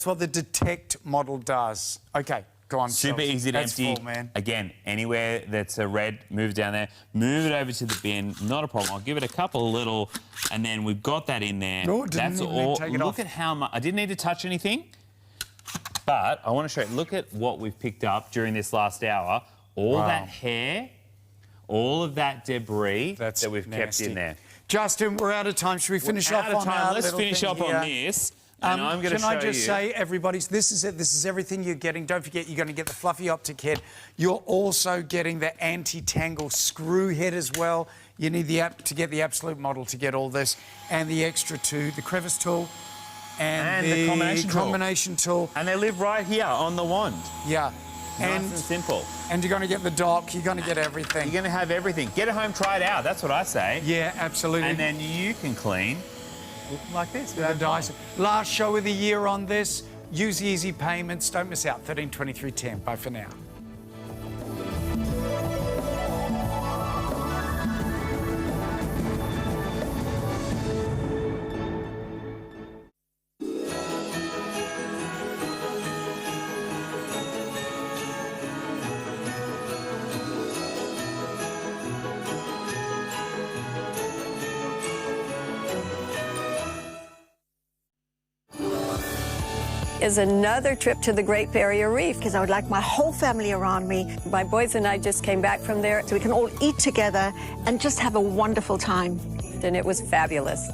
That's what the Detect model does. Okay, go on. Super easy to empty. Full, man. Again, anywhere that's a red, move it down there. Move it over to the bin. Not a problem. I'll give it a couple of little, and then we've got that in there. No, that's all. Look at how much. I didn't need to touch anything, but I want to show you. Look at what we've picked up during this last hour. All that hair, all of that debris that we've kept in there. Justin, we're out of time. Should we finish off on our Let's finish up on this. And I'm going to show you. Can I just say, everybody, this is it. This is everything you're getting. Don't forget, you're going to get the fluffy optic head. You're also getting the anti-tangle screw head as well. You need the app to get the absolute model to get all this, and the extra two, the crevice tool and the combination tool. And they live right here on the wand. Yeah. Nice and simple. And you're going to get the dock. You're going to get everything. You're going to have everything. Get it home, try it out. That's what I say. Yeah, absolutely. And then you can clean like this. The Dyson. Last show of the year on this. Use the easy payments. Don't miss out. 13/23/10. Bye for now. Is another trip to the Great Barrier Reef. Because I would like my whole family around me. My boys and I just came back from there, So we can all eat together and just have a wonderful time. and it was fabulous.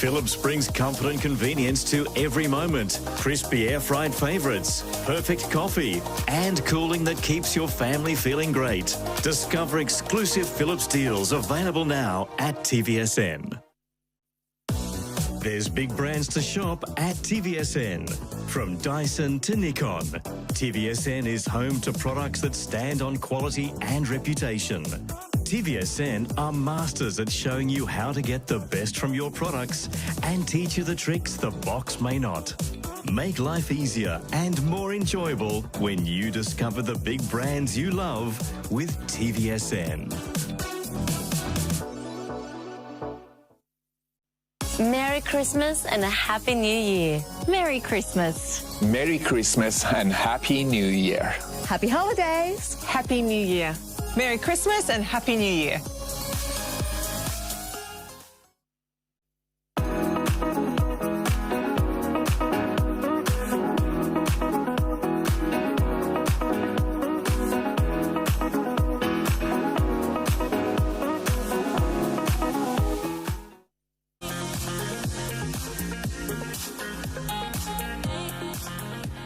Philips brings comfort and convenience to every moment. Crispy air-fried favourites, perfect coffee, and cooling that keeps your family feeling great. Discover exclusive Philips deals available now at TVSN. There's big brands to shop at TVSN. From Dyson to Nikon, TVSN is home to products that stand on quality and reputation. TVSN are masters at showing you how to get the best from your products and teach you the tricks the box may not. Make life easier and more enjoyable when you discover the big brands you love with TVSN. Merry Christmas and a Happy New Year. Merry Christmas. Merry Christmas and Happy New Year. Happy holidays. Happy New Year. Merry Christmas and Happy New Year.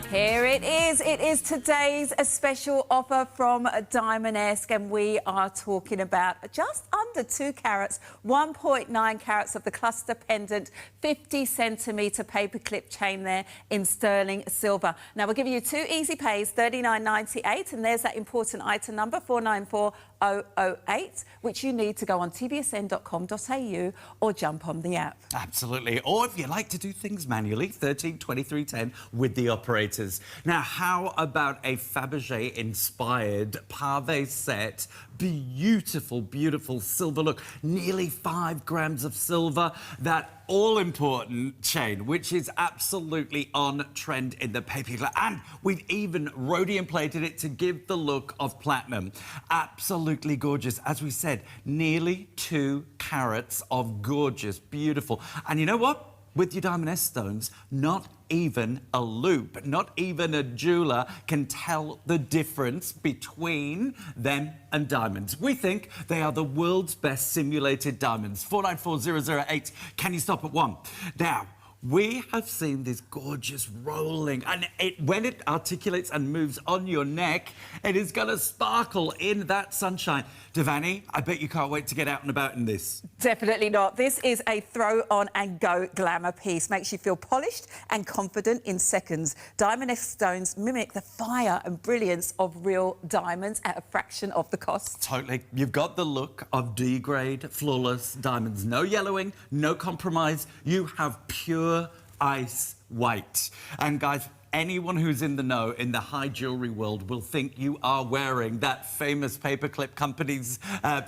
Here it is. It is today's a special offer from Diamonesque, and we are talking about just under 2 carats, 1.9 carats of the cluster pendant, 50-centimetre paperclip chain there in sterling silver. Now, we're giving you 2 easy pays, $39.98, and there's that important item number, 494008, which you need to go on tvsn.com.au or jump on the app. Absolutely. Or if you like to do things manually, 132310 with the operators. Now, how about a Fabergé-inspired pave set? Beautiful, beautiful silver look. Nearly 5 grams of silver. That all-important chain, which is absolutely on trend in the paperclip. And we've even rhodium-plated it to give the look of platinum. Absolutely gorgeous. As we said, nearly 2 carats of gorgeous, beautiful. And you know what? With your Diamonesque stones, not even a loop, not even a jeweller can tell the difference between them and diamonds. We think they are the world's best simulated diamonds. 494008, can you stop at 1? Now, we have seen this gorgeous rolling, and when it articulates and moves on your neck, it is going to sparkle in that sunshine. Devani, I bet you can't wait to get out and about in this. Definitely not. This is a throw-on-and-go glamour piece. Makes you feel polished and confident in seconds. Diamonesque stones mimic the fire and brilliance of real diamonds at a fraction of the cost. Totally. You've got the look of D-grade, flawless diamonds. No yellowing, no compromise. You have pure ice white. And guys, anyone who's in the know in the high jewellery world will think you are wearing that famous Paperclip Company's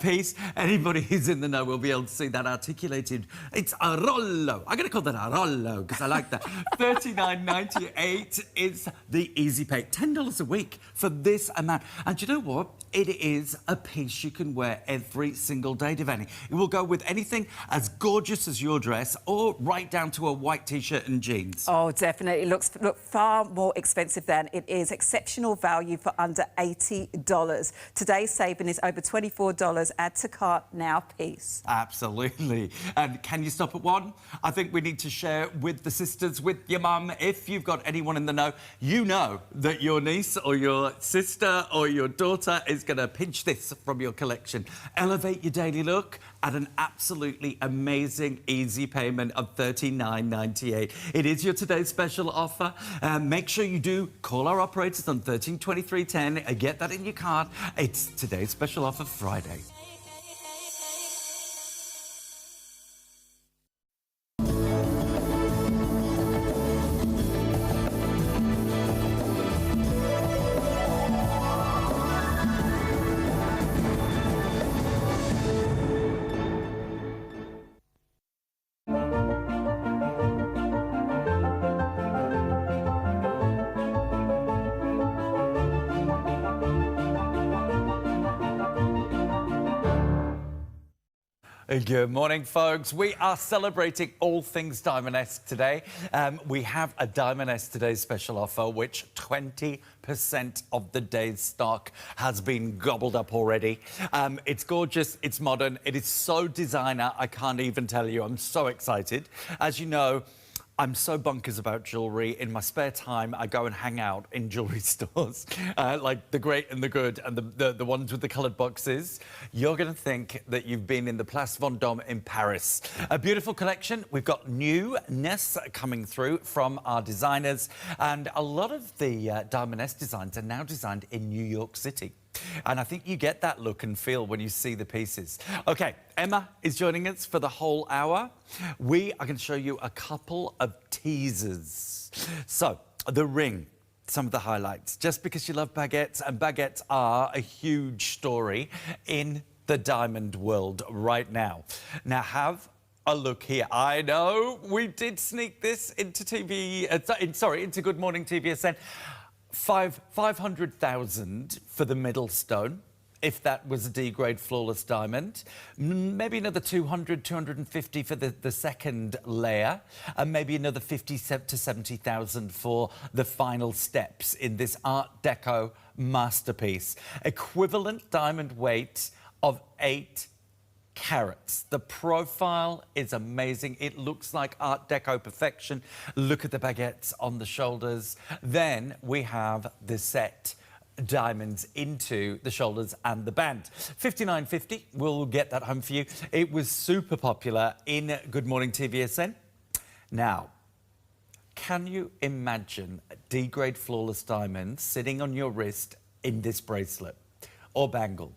piece. Anybody who's in the know will be able to see that articulated. It's a rollo. I'm going to call that a rollo because I like that. $39.98 is the easy pay. $10 a week for this amount. And you know what? It is a piece you can wear every single day, Devani. It will go with anything as gorgeous as your dress or right down to a white T-shirt and jeans. Oh, definitely. It looks far more expensive than it is. Exceptional value for under $80. Today's saving is over $24. Add to cart now, peace. Absolutely. And can you stop at one? I think we need to share with the sisters, with your mum. If you've got anyone in the know, you know that your niece or your sister or your daughter is going to pinch this from your collection. Elevate your daily look at an absolutely amazing easy payment of $39.98. It is your today's special offer. Make sure you do call our operators on 132310 and get that in your card. It's today's special offer Friday. Good morning, folks. We are celebrating all things Diamonesque today. We have a Diamonesque Today's special offer, which 20% of the day's stock has been gobbled up already. It's gorgeous, it's modern, it is so designer, I can't even tell you. I'm so excited. As you know, I'm so bonkers about jewellery. In my spare time, I go and hang out in jewellery stores, like the great and the good and the ones with the coloured boxes. You're going to think that you've been in the Place Vendôme in Paris. A beautiful collection. We've got newness coming through from our designers, and a lot of the Diamonesque designs are now designed in New York City. And I think you get that look and feel when you see the pieces. OK, Emma is joining us for the whole hour. We are going to show you a couple of teasers. So, the ring, some of the highlights. Just because you love baguettes, and baguettes are a huge story in the diamond world right now. Now, have a look here. I know we did sneak this into into Good Morning TVSN. 500,000 for the middle stone, if that was a D-grade flawless diamond. Maybe another 200, 250 for the second layer, and maybe another 50 to 70,000 for the final steps in this Art Deco masterpiece. Equivalent diamond weight of 8 carats. The profile is amazing. It looks like Art Deco perfection. Look at the baguettes on the shoulders. Then we have the set diamonds into the shoulders and the band. $59.50. We'll get that home for you. It was super popular in Good Morning TVSN. Now, can you imagine a D-grade flawless diamond sitting on your wrist in this bracelet or bangle?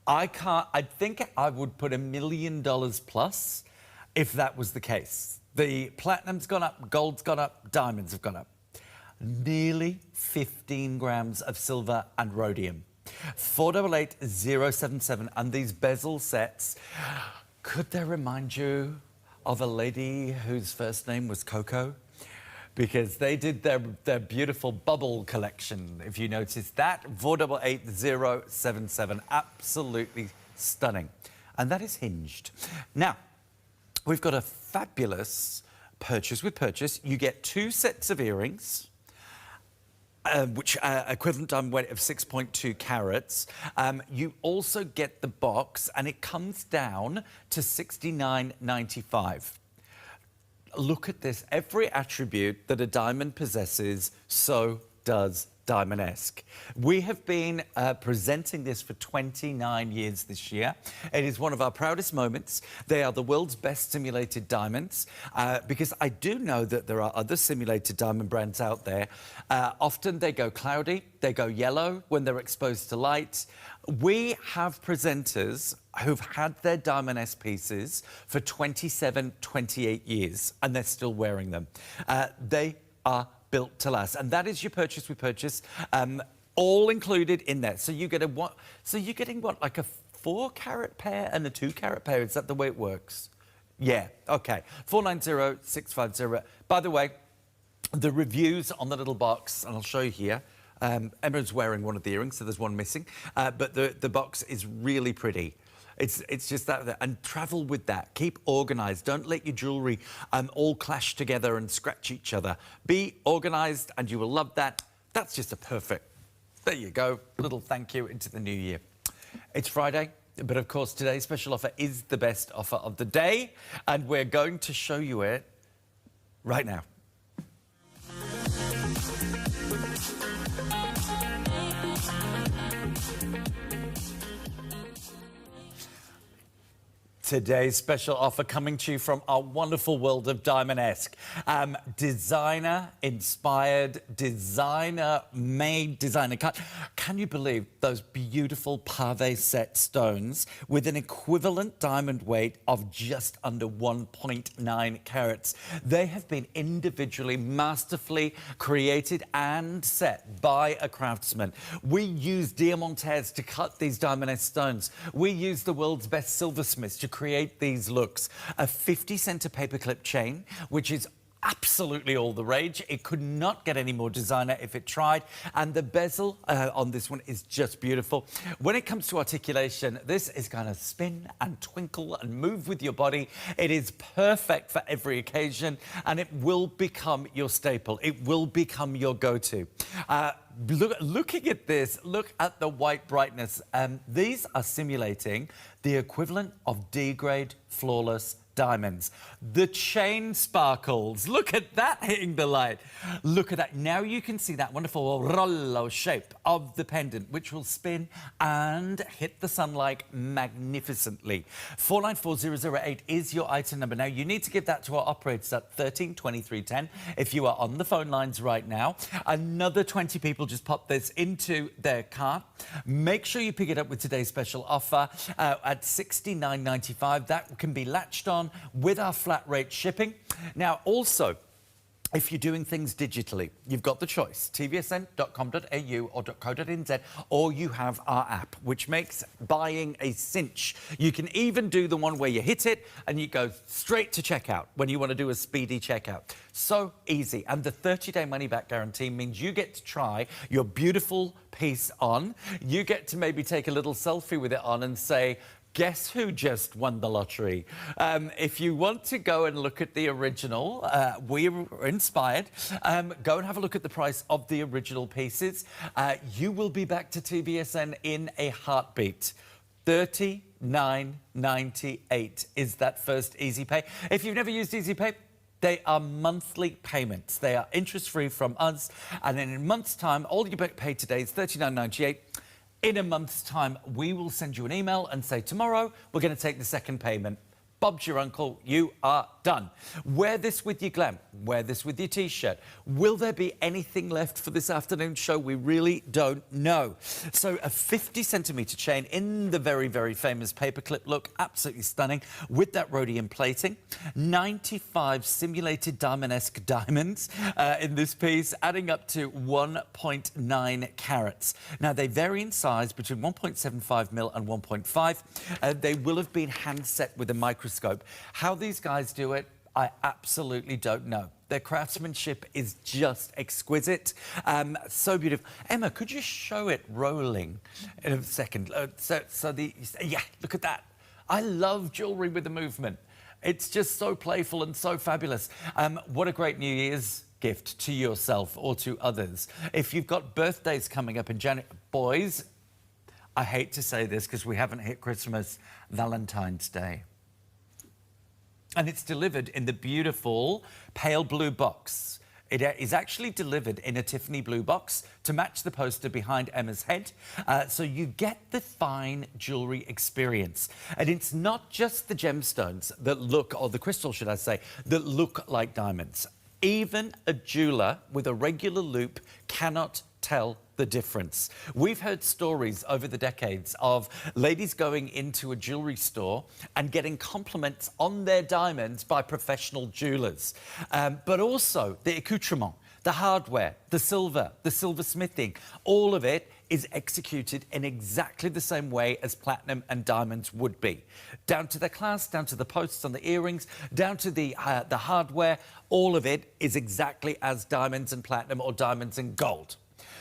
I think I would put $1 million plus if that was the case. The platinum's gone up, gold's gone up, diamonds have gone up. Nearly 15 grams of silver and rhodium. 488077, and these bezel sets, could they remind you of a lady whose first name was Coco? Because they did their beautiful bubble collection, if you noticed that. 488077, absolutely stunning. And that is hinged. Now, we've got a fabulous purchase with purchase. You get 2 sets of earrings, which are equivalent diamond weight of 6.2 carats. You also get the box, and it comes down to $69.95. Look at this. Every attribute that a diamond possesses, so does Diamonesque. We have been presenting this for 29 years this year. It is one of our proudest moments. They are the world's best simulated diamonds, because I do know that there are other simulated diamond brands out there. Often they go cloudy, they go yellow when they're exposed to light. We have presenters who've had their Diamonesque pieces for 27, 28 years, and they're still wearing them. They are built to last. And that is your purchase with purchase, all included in there. So you get you're getting what, like a 4-carat pair and a 2-carat pair? Is that the way it works? Yeah, okay. 490-650. By the way, the reviews on the little box, and I'll show you here. Emma's wearing one of the earrings, so there's one missing. But the box is really pretty. It's just that, and travel with that. Keep organised. Don't let your jewellery all clash together and scratch each other. Be organised, and you will love that. That's just a perfect. There you go. Little thank you into the new year. It's Friday, but of course today's special offer is the best offer of the day, and we're going to show you it right now. Today's special offer coming to you from our wonderful world of Diamonesque. Designer-inspired, designer-made, designer-cut. Can you believe those beautiful pave set stones with an equivalent diamond weight of just under 1.9 carats? They have been individually, masterfully created and set by a craftsman. We use Diamonesque to cut these Diamonesque stones. We use the world's best silversmiths to create these looks. A 50-center paperclip chain, which is absolutely all the rage. It could not get any more designer if it tried. And the bezel on this one is just beautiful. When it comes to articulation, this is going to spin and twinkle and move with your body. It is perfect for every occasion, and it will become your staple. It will become your go-to. Looking at this, look at the white brightness. These are simulating the equivalent of D-grade flawless diamonds. The chain sparkles. Look at that hitting the light. Look at that. Now you can see that wonderful rollo shape of the pendant, which will spin and hit the sunlight magnificently. 494008 is your item number. Now you need to give that to our operators at 132310 if you are on the phone lines right now. Another 20 people just popped this into their cart. Make sure you pick it up with today's special offer at $69.95. That can be latched on with our flat rate shipping. Now, also, if you're doing things digitally, you've got the choice, tvsn.com.au or .co.nz, or you have our app, which makes buying a cinch. You can even do the one where you hit it and you go straight to checkout when you want to do a speedy checkout. So easy. And the 30-day money-back guarantee means you get to try your beautiful piece on. You get to maybe take a little selfie with it on and say, guess who just won the lottery? If you want to go and look at the original, we were inspired. Go and have a look at the price of the original pieces. You will be back to TVSN in a heartbeat. $39.98 is that first Easy Pay. If you've never used Easy Pay, they are monthly payments. They are interest-free from us. And then in a month's time, all you pay today is $39.98. In a month's time, we will send you an email and say, tomorrow, we're going to take the second payment. Bob's your uncle, you are done. Wear this with your glam. Wear this with your T-shirt. Will there be anything left for this afternoon show? We really don't know. So a 50-centimetre chain in the very, very famous paperclip look, absolutely stunning, with that rhodium plating. 95 simulated Diamonesque diamonds in this piece, adding up to 1.9 carats. Now, they vary in size between 1.75 mil and 1.5. They will have been hand set with a microscope. How these guys do it, I absolutely don't know. Their craftsmanship is just exquisite. So beautiful. Emma, could you show it rolling in a second? Yeah, look at that. I love jewellery with the movement. It's just so playful and so fabulous. What a great New Year's gift to yourself or to others. If you've got birthdays coming up in January, boys, I hate to say this because we haven't hit Christmas, Valentine's Day. And it's delivered in the beautiful pale blue box. It is actually delivered in a Tiffany blue box to match the poster behind Emma's head. So you get the fine jewellery experience. And it's not just the gemstones that look, or the crystals, should I say, that look like diamonds. Even a jeweller with a regular loop cannot tell the difference. We've heard stories over the decades of ladies going into a jewellery store and getting compliments on their diamonds by professional jewellers. But also the accoutrement, the hardware, the silversmithing, all of it is executed in exactly the same way as platinum and diamonds would be. Down to the clasp, down to the posts on the earrings, down to the hardware, all of it is exactly as diamonds and platinum or diamonds and gold.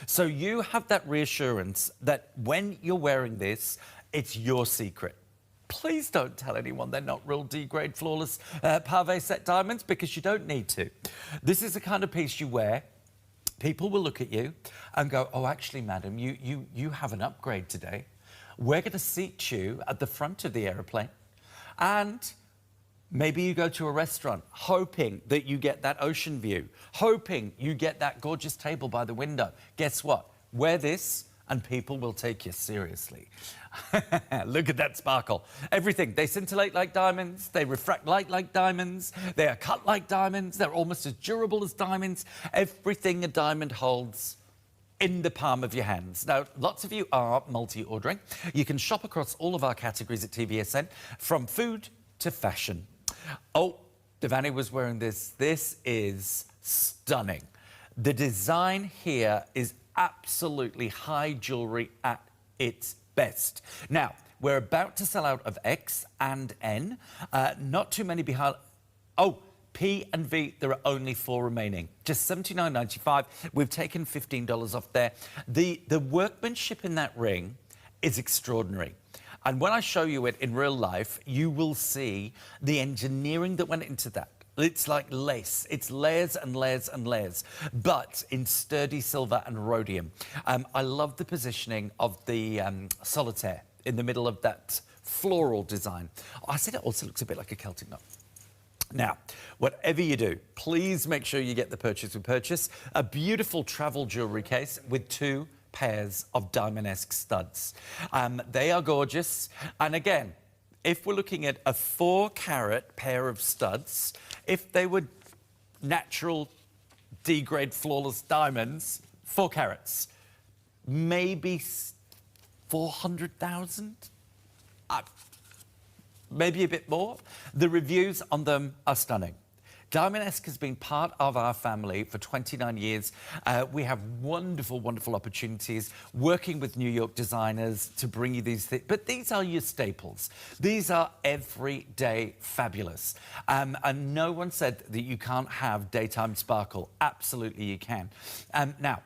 So you have that reassurance that when you're wearing this, it's your secret. Please don't tell anyone they're not real D-grade flawless pavé set diamonds, because you don't need to. This is the kind of piece you wear. People will look at you and go, oh, actually, madam, you have an upgrade today. We're going to seat you at the front of the aeroplane. And maybe you go to a restaurant hoping that you get that ocean view, hoping you get that gorgeous table by the window. Guess what? Wear this and people will take you seriously. Look at that sparkle. Everything. They scintillate like diamonds. They refract light like diamonds. They are cut like diamonds. They're almost as durable as diamonds. Everything a diamond holds in the palm of your hands. Now, lots of you are multi-ordering. You can shop across all of our categories at TVSN, from food to fashion. Oh, Devani was wearing this. This is stunning. The design here is absolutely high jewellery at its best. Now, we're about to sell out of X and N. Not too many behind. Oh, P and V, there are only 4 remaining. Just $79.95. We've taken $15 off there. The workmanship in that ring is extraordinary. And when I show you it in real life, you will see the engineering that went into that. It's like lace. It's layers and layers and layers, but in sturdy silver and rhodium. I love the positioning of the solitaire in the middle of that floral design. I said it also looks a bit like a Celtic knot. Now, whatever you do, please make sure you get the purchase with purchase. A beautiful travel jewellery case with 2 pairs of Diamonesque studs. They are gorgeous. And again, if we're looking at a 4-carat pair of studs, if they were natural D-grade flawless diamonds, 4 carats, maybe 400,000? Maybe a bit more. The reviews on them are stunning. Diamonesque has been part of our family for 29 years. We have wonderful, wonderful opportunities working with New York designers to bring you these things. But these are your staples. These are everyday fabulous. And no one said that you can't have daytime sparkle. Absolutely you can. Now,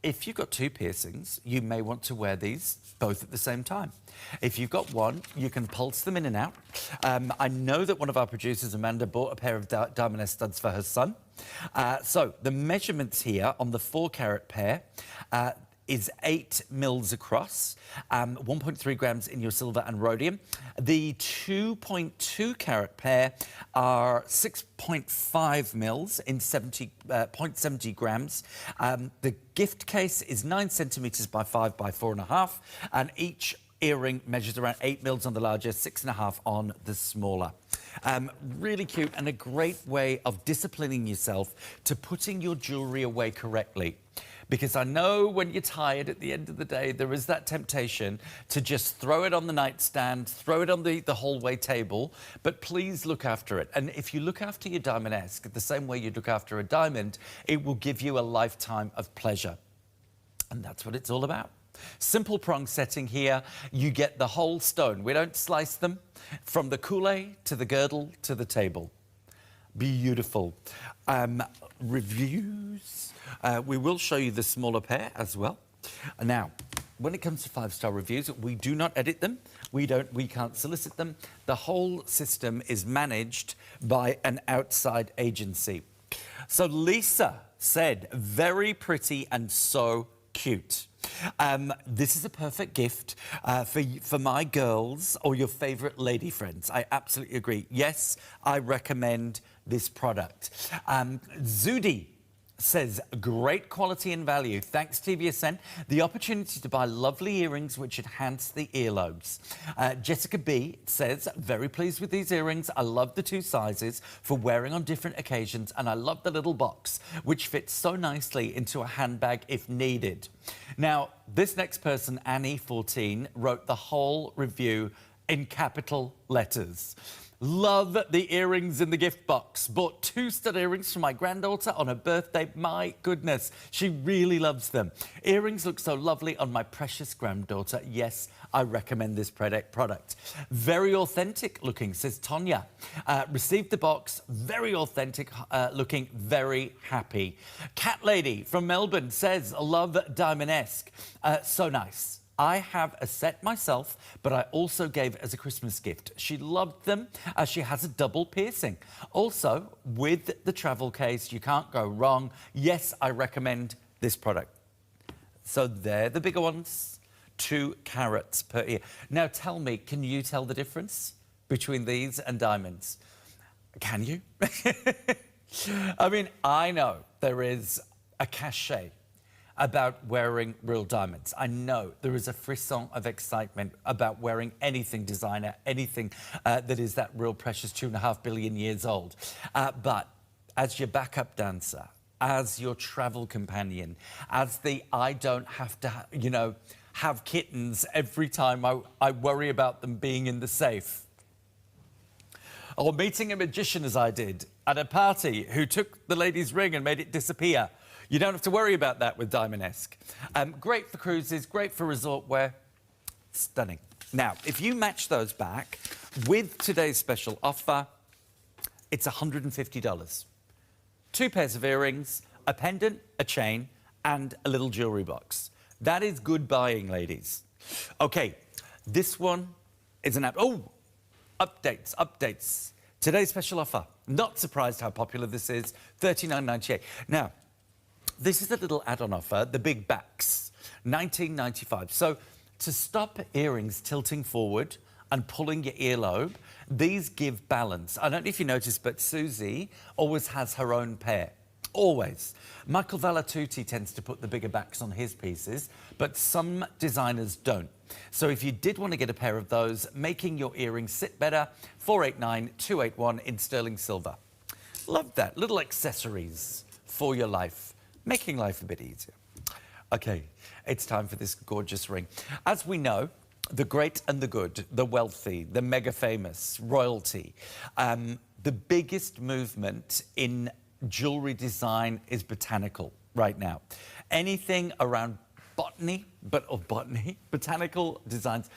if you've got 2 piercings, you may want to wear these both at the same time. If you've got one, you can pulse them in and out. I know that one of our producers, Amanda, bought a pair of Diamonesque studs for her son. So the measurements here on the 4-carat pair is 8 mils across, 1.3 grams in your silver and rhodium. The 2.2-carat pair are 6.5 mils in 0.70 grams. The gift case is 9 centimetres by 5 by 4.5, and each earring measures around 8 mils on the larger, 6.5 on the smaller. Really cute and a great way of disciplining yourself to putting your jewellery away correctly. Because I know when you're tired at the end of the day, there is that temptation to just throw it on the nightstand, throw it on the hallway table, but please look after it. And if you look after your Diamonesque the same way you look after a diamond, it will give you a lifetime of pleasure. And that's what it's all about. Simple prong setting here. You get the whole stone. We don't slice them. From the coule to the girdle to the table. Beautiful. Reviews. We will show you the smaller pair as well. Now, when it comes to 5-star reviews, we do not edit them. We can't solicit them. The whole system is managed by an outside agency. So Lisa said, very pretty and so cute. This is a perfect gift for my girls or your favourite lady friends. I absolutely agree. Yes, I recommend this product. Zudi says, great quality and value. Thanks, TVSN. The opportunity to buy lovely earrings which enhance the earlobes. Jessica B says, very pleased with these earrings. I love the 2 sizes for wearing on different occasions, and I love the little box, which fits so nicely into a handbag if needed. Now, this next person, Annie14, wrote the whole review in capital letters. Love the earrings in the gift box. Bought 2 stud earrings for my granddaughter on her birthday. My goodness, she really loves them. Earrings look so lovely on my precious granddaughter. Yes, I recommend this product. Very authentic looking, says Tonya. Received the box, very authentic looking, very happy. Cat Lady from Melbourne says, love Diamonesque. So nice. I have a set myself, but I also gave it as a Christmas gift. She loved them. She has a double piercing. Also, with the travel case, you can't go wrong. Yes, I recommend this product. So they're the bigger ones, 2 carats per ear. Now tell me, can you tell the difference between these and diamonds? Can you? I mean, I know there is a cachet about wearing real diamonds. I know there is a frisson of excitement about wearing anything designer, anything that is that real precious 2.5 billion years old. But as your backup dancer, as your travel companion, as the I don't have to, you know, have kittens every time I worry about them being in the safe. Or meeting a magician as I did at a party who took the lady's ring and made it disappear. You don't have to worry about that with Diamonesque. Great for cruises, great for resort wear. Stunning. Now, if you match those back with today's special offer, it's $150. 2 pairs of earrings, a pendant, a chain, and a little jewellery box. That is good buying, ladies. OK, this one is an app. Oh, updates. Today's special offer. Not surprised how popular this is, $39.98. Now, this is a little add-on offer, the big backs, $19.95. So to stop earrings tilting forward and pulling your earlobe, these give balance. I don't know if you noticed, but Susie always has her own pair. Always. Michael Valatuti tends to put the bigger backs on his pieces, but some designers don't. So if you did want to get a pair of those, making your earrings sit better, $489,281 in sterling silver. Love that. Little accessories for your life, making life a bit easier. OK, it's time for this gorgeous ring. As we know, the great and the good, the wealthy, the mega famous, royalty, the biggest movement in jewellery design is botanical right now. Anything around botanical designs,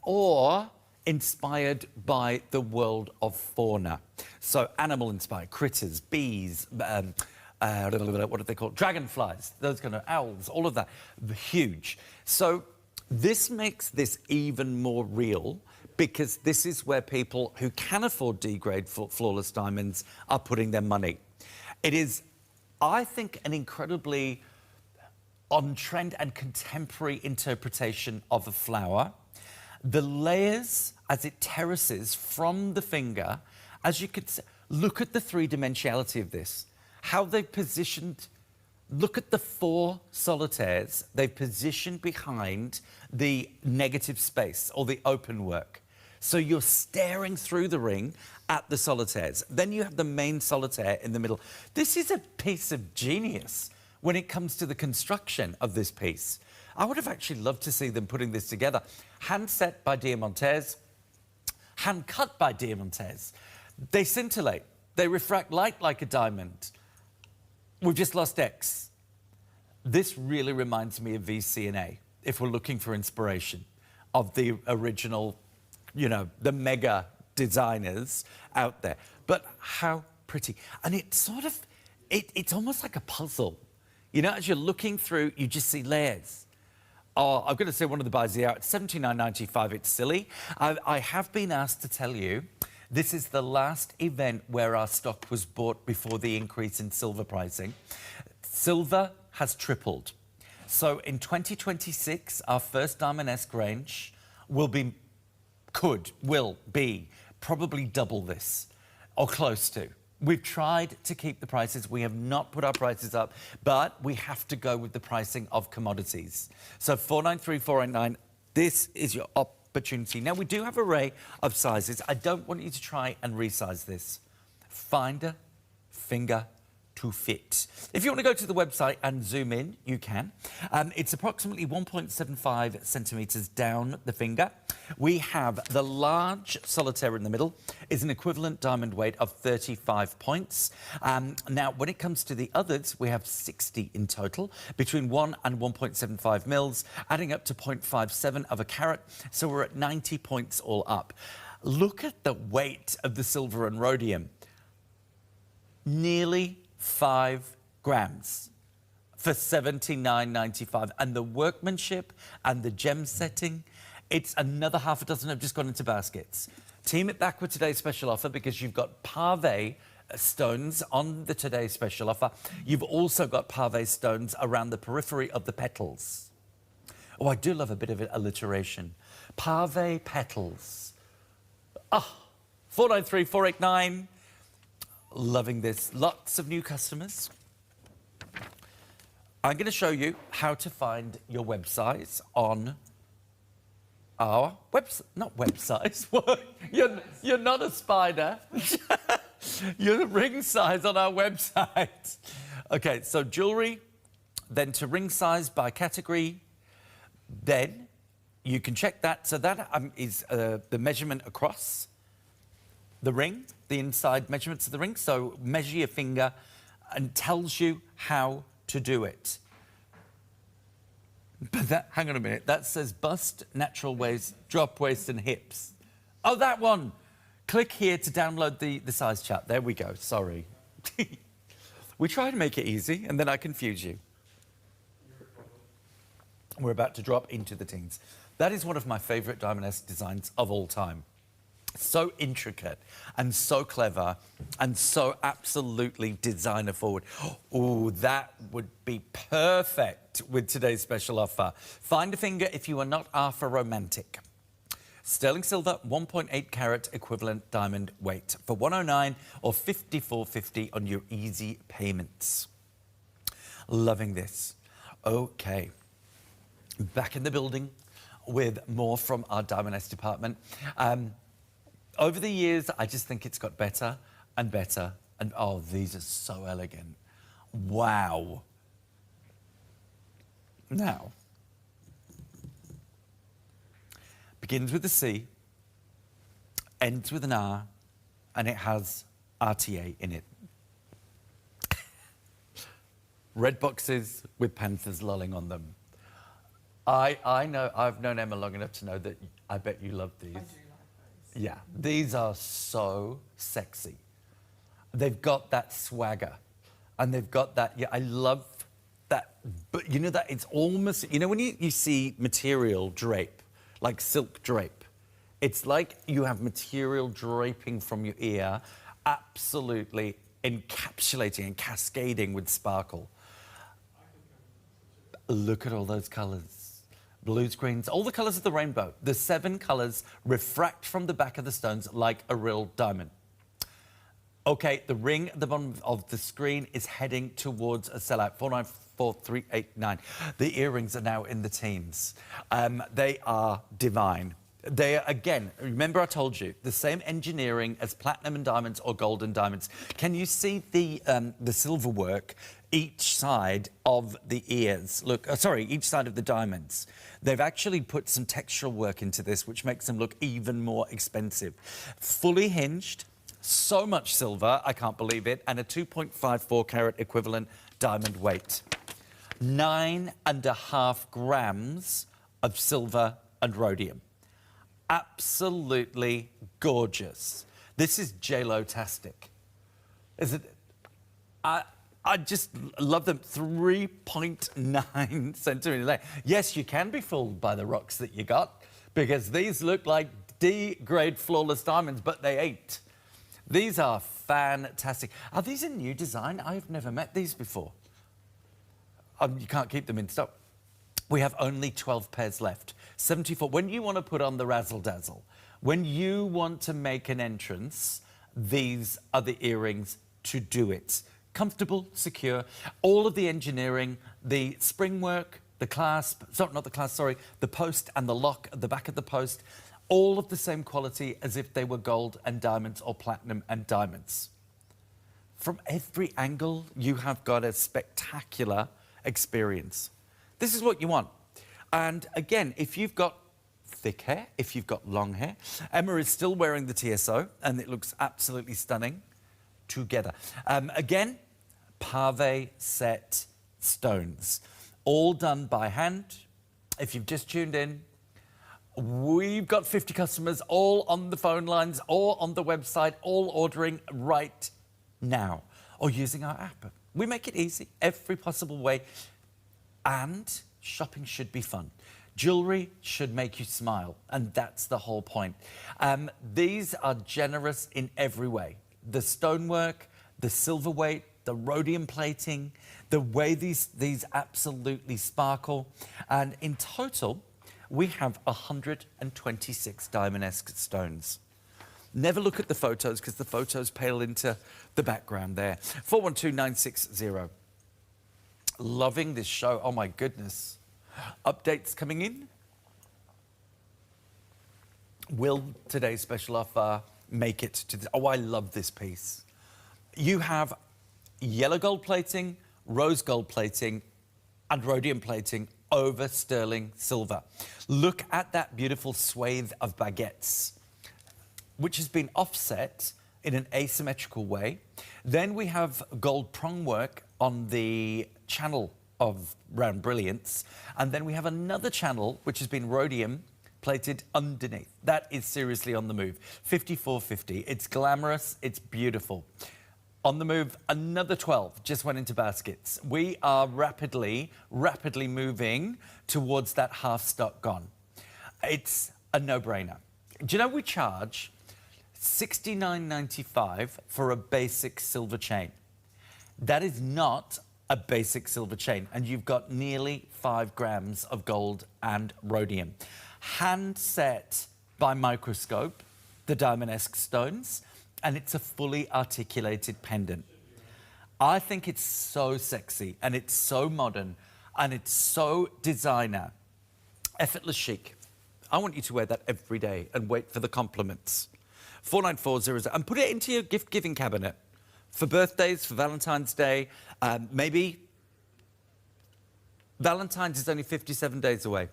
or inspired by the world of fauna. So animal-inspired, critters, bees, what do they call it? Dragonflies, those kind of owls, all of that, huge. So this makes this even more real because this is where people who can afford D-grade flawless diamonds are putting their money. It is, I think, an incredibly on-trend and contemporary interpretation of a flower. The layers, as it terraces from the finger, as you could see, look at the three-dimensionality of this. How they've positioned, look at the 4 solitaires they've positioned behind the negative space or the open work. So you're staring through the ring at the solitaires. Then you have the main solitaire in the middle. This is a piece of genius when it comes to the construction of this piece. I would have actually loved to see them putting this together. Hand set by Diamonesque, hand cut by Diamonesque. They scintillate, they refract light like a diamond. We've just lost X. This really reminds me of VC&A, if we're looking for inspiration, of the original, you know, the mega designers out there. But how pretty. And it's sort of, it's almost like a puzzle. You know, as you're looking through, you just see layers. Oh, I've got to say one of the buys here, it's $79.95, it's silly. I have been asked to tell you, this is the last event where our stock was bought before the increase in silver pricing. Silver has tripled. So in 2026, our first Diamonesque range will be probably double this, or close to. We've tried to keep the prices. We have not put our prices up, but we have to go with the pricing of commodities. So $493, $489, this is your opportunity. Now, we do have an array of sizes. I don't want you to try and resize this. Find a finger to fit. If you want to go to the website and zoom in, you can. It's approximately 1.75 centimetres down the finger. We have the large solitaire in the middle, is an equivalent diamond weight of 35 points. Now, when it comes to the others, we have 60 in total, between 1 and 1.75 mils, adding up to 0.57 of a carat. So we're at 90 points all up. Look at the weight of the silver and rhodium. Nearly 5 grams for $79.95. And the workmanship and the gem setting, it's another half a dozen have just gone into baskets. Team it back with today's special offer because you've got pave stones on the today's special offer. You've also got pave stones around the periphery of the petals. Oh, I do love a bit of alliteration. Pave petals. Ah, 493 489. Loving this. Lots of new customers. I'm going to show you how to find your websites on our website. Not websites. You're not a spider. You're ring size on our website. Okay, so jewellery, then to ring size by category. Then you can check that. So that is the measurement across the ring, the inside measurements of the ring. So measure your finger and tells you how to do it. But that, hang on a minute, that says bust, natural waist, drop waist and hips. Oh, that one. Click here to download the size chart. There we go, sorry. We try to make it easy and then I confuse you. We're about to drop into the teens. That is one of my favourite Diamonesque designs of all time. So intricate and so clever and so absolutely designer forward. Oh, that would be perfect with today's special offer. Find a finger if you are not half a romantic. Sterling silver, 1.8 carat equivalent diamond weight for $109 or $54.50 on your easy payments. Loving this. Okay, back in the building with more from our Diamonesque department. Over the years, I just think it's got better and better. And oh, these are so elegant. Wow. Now, begins with a C, ends with an R, and it has RTA in it. Red boxes with panthers lolling on them. I know, I've known Emma long enough to know that I bet you love these. Yeah, these are so sexy. They've got that swagger and they've got that, yeah, I love that, but you know that it's almost, you know when you see material drape, like silk drape, it's like you have material draping from your ear, absolutely encapsulating and cascading with sparkle. Look at all those colours. Blues, greens, all the colours of the rainbow. The 7 colours refract from the back of the stones like a real diamond. Okay, the ring at the bottom of the screen is heading towards a sellout, 494389. The earrings are now in the teens. They are divine. They are, again, remember I told you, the same engineering as platinum and diamonds or gold and diamonds. Can you see the silver work each side of the ears? Look, sorry, each side of the diamonds. They've actually put some textural work into this, which makes them look even more expensive. Fully hinged, so much silver, I can't believe it, and a 2.54 carat equivalent diamond weight. 9.5 grams of silver and rhodium. Absolutely gorgeous. This is J-Lo-tastic. Is it? I just love them. 3.9 centimetres length. Yes, you can be fooled by the rocks that you got because these look like D-grade flawless diamonds, but they ain't. These are fantastic. Are these a new design? I've never met these before. You can't keep them in stock. We have only 12 pairs left. 74. When you want to put on the razzle-dazzle, when you want to make an entrance, these are the earrings to do it. Comfortable, secure, all of the engineering, the spring work, the clasp, sorry, not the clasp, sorry, the post and the lock at the back of the post, all of the same quality as if they were gold and diamonds or platinum and diamonds. From every angle, you have got a spectacular experience. This is what you want. And again, if you've got thick hair, if you've got long hair. Emma is still wearing the TSO, and it looks absolutely stunning together. Again, pave set stones, all done by hand. If you've just tuned in, we've got 50 customers all on the phone lines, all on the website, all ordering right now, or using our app. We make it easy, every possible way, and shopping should be fun. Jewellery should make you smile, and that's the whole point. These are generous in every way. The stonework, the silver weight, the rhodium plating, the way these absolutely sparkle. And in total, we have 126 Diamonesque stones. Never look at the photos because the photos pale into the background there. 412960. Loving this show. Oh my goodness. Updates coming in. Will today's special offer make it to the... Oh, I love this piece. You have yellow gold plating, rose gold plating, and rhodium plating over sterling silver. Look at that beautiful swathe of baguettes, which has been offset in an asymmetrical way. Then we have gold prong work on the channel of round brilliance. And then we have another channel, which has been rhodium plated underneath. That is seriously on the move. 54.50. It's glamorous. It's beautiful. On the move, another 12 just went into baskets. We are rapidly moving towards that half stock gone. It's a no-brainer. Do you know we charge $69.95 for a basic silver chain? That is not a basic silver chain, and you've got nearly 5 grams of gold and rhodium. Hand set by microscope, the Diamonesque stones, and it's a fully articulated pendant. I think it's so sexy, and it's so modern, and it's so designer. Effortless chic. I want you to wear that every day and wait for the compliments. 49400, and put it into your gift-giving cabinet. For birthdays, for Valentine's Day, maybe Valentine's is only 57 days away.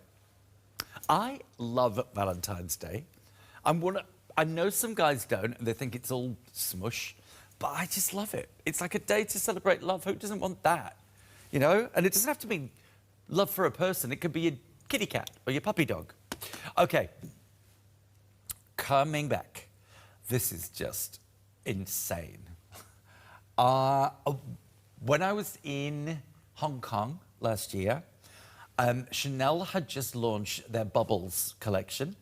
I love Valentine's Day. I know some guys don't, and they think it's all smush, but I just love it. It's like a day to celebrate love. Who doesn't want that? You know? And it doesn't have to be love for a person. It could be your kitty cat or your puppy dog. Okay. Coming back. This is just insane. When I was in Hong Kong last year, Chanel had just launched their Bubbles collection,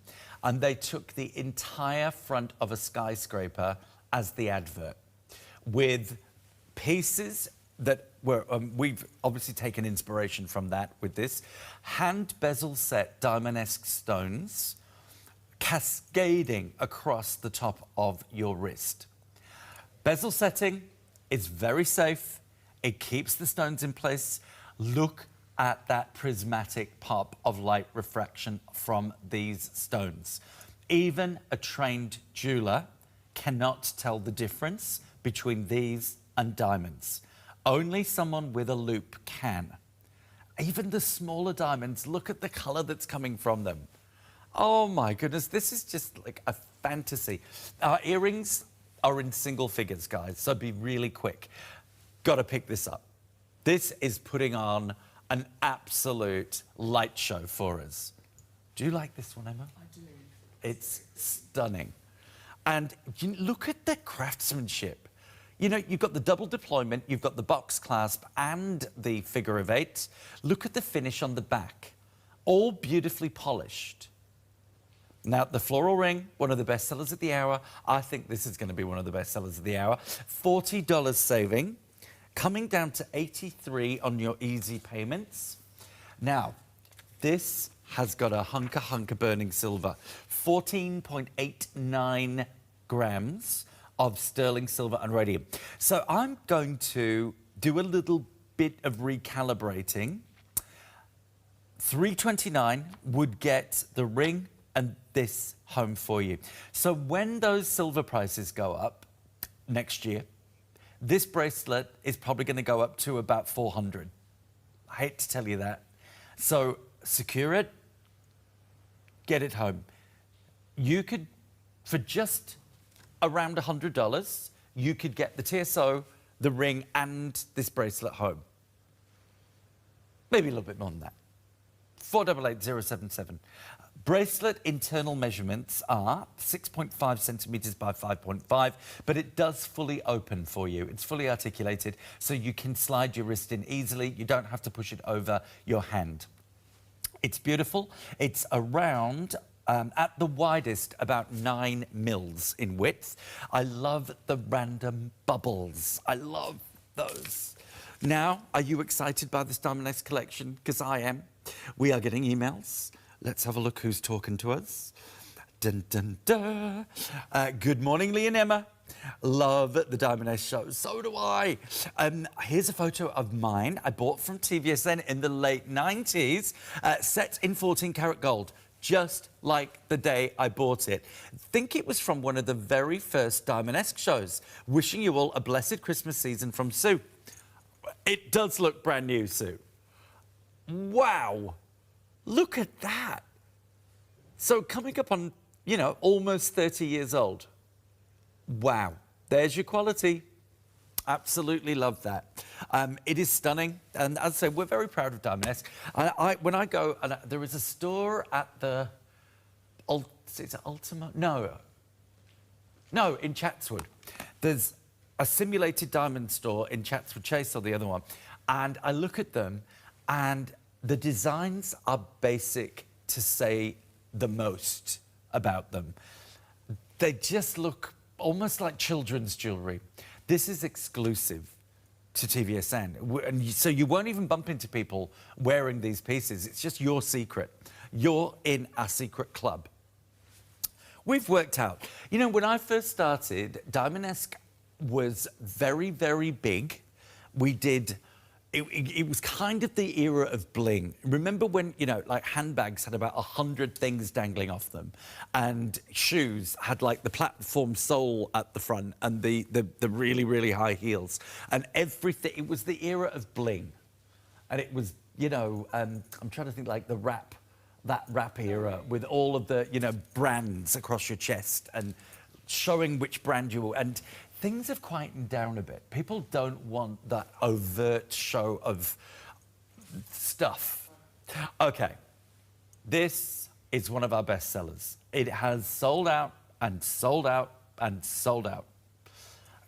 and they took the entire front of a skyscraper as the advert, with pieces that were, we've obviously taken inspiration from that with this, hand bezel set Diamonesque stones cascading across the top of your wrist. Bezel setting is very safe. It keeps the stones in place. Look at that prismatic pop of light refraction from these stones. Even a trained jeweler cannot tell the difference between these and diamonds. Only someone with a loop can. Even the smaller diamonds, look at the color that's coming from them. Oh my goodness, this is just like a fantasy. Our earrings are in single figures, guys, so be really quick. Gotta pick this up. This is putting on an absolute light show for us. Do you like this one, Emma? I do. It's stunning. And look at the craftsmanship. You know, you've got the double deployment, you've got the box clasp and the figure of 8. Look at the finish on the back. All beautifully polished. Now, the floral ring, one of the best sellers of the hour. I think this is going to be one of the best sellers of the hour. $40 saving, coming down to $83 on your easy payments. Now, this has got a hunker burning silver. 14.89 grams of sterling silver and rhodium. So I'm going to do a little bit of recalibrating. $329 would get the ring and this home for you. So when those silver prices go up next year, this bracelet is probably going to go up to about $400. I hate to tell you that. So secure it, get it home. You could, for just around $100, you could get the TSO, the ring, and this bracelet home. Maybe a little bit more than that. 488077. Bracelet internal measurements are 6.5 centimetres by 5.5, but it does fully open for you. It's fully articulated, so you can slide your wrist in easily. You don't have to push it over your hand. It's beautiful. It's around, at the widest, about 9 mils in width. I love the random bubbles. I love those. Now, are you excited by this Diamonesque collection? Because I am. We are getting emails. Let's have a look who's talking to us. Dun, dun, dun. Good morning, Lee and Emma. Love the Diamonesque show. So do I. Here's a photo of mine I bought from TVSN in the late 90s, set in 14 karat gold, just like the day I bought it. Think it was from one of the very first Diamonesque shows. Wishing you all a blessed Christmas season from Sue. It does look brand new, Sue. Wow. Look at that. So coming up on, you know, almost 30 years old. Wow. There's your quality. Absolutely love that. It is stunning. And as I say, we're very proud of Diamonesque. When I go, and there is a store at the, is it Ultima? No, in Chatswood. There's a simulated diamond store in Chatswood Chase, or the other one. And I look at them, and the designs are basic to say the most about them. They just look almost like children's jewellery. This is exclusive to TVSN. And so you won't even bump into people wearing these pieces. It's just your secret. You're in our secret club. We've worked out. You know, when I first started, Diamonesque was very, very big. We did... It was kind of the era of bling. Remember when, you know, like handbags had about 100 things dangling off them, and shoes had like the platform sole at the front and the really, really high heels, and everything. It was the era of bling, and it was, you know, I'm trying to think like that rap era with all of the, you know, brands across your chest and showing which brand you were. And things have quietened down a bit. People don't want that overt show of stuff. Okay, this is one of our best sellers. It has sold out and sold out and sold out.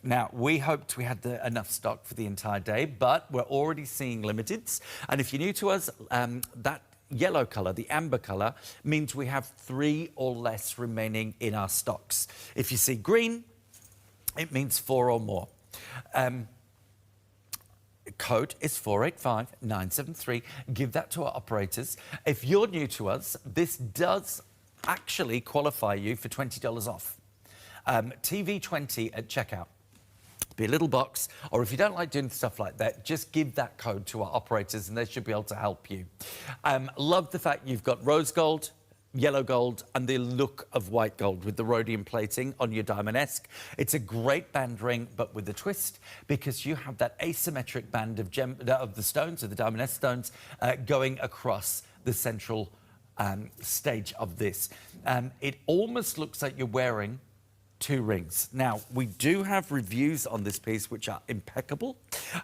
Now, we hoped we had enough stock for the entire day, but we're already seeing limiteds. And if you're new to us, that yellow colour, the amber colour, means we have 3 or less remaining in our stocks. If you see green, it means 4 or more. Code is 485973. Give that to our operators. If you're new to us, this does actually qualify you for $20 off. TV20 at checkout. Be a little box, or if you don't like doing stuff like that, just give that code to our operators and they should be able to help you. Love the fact you've got rose gold, yellow gold, and the look of white gold with the rhodium plating on your Diamonesque. It's a great band ring, but with a twist, because you have that asymmetric band of the stones, of the Diamonesque stones, going across the central stage of this. It almost looks like you're wearing 2 rings. Now, we do have reviews on this piece which are impeccable.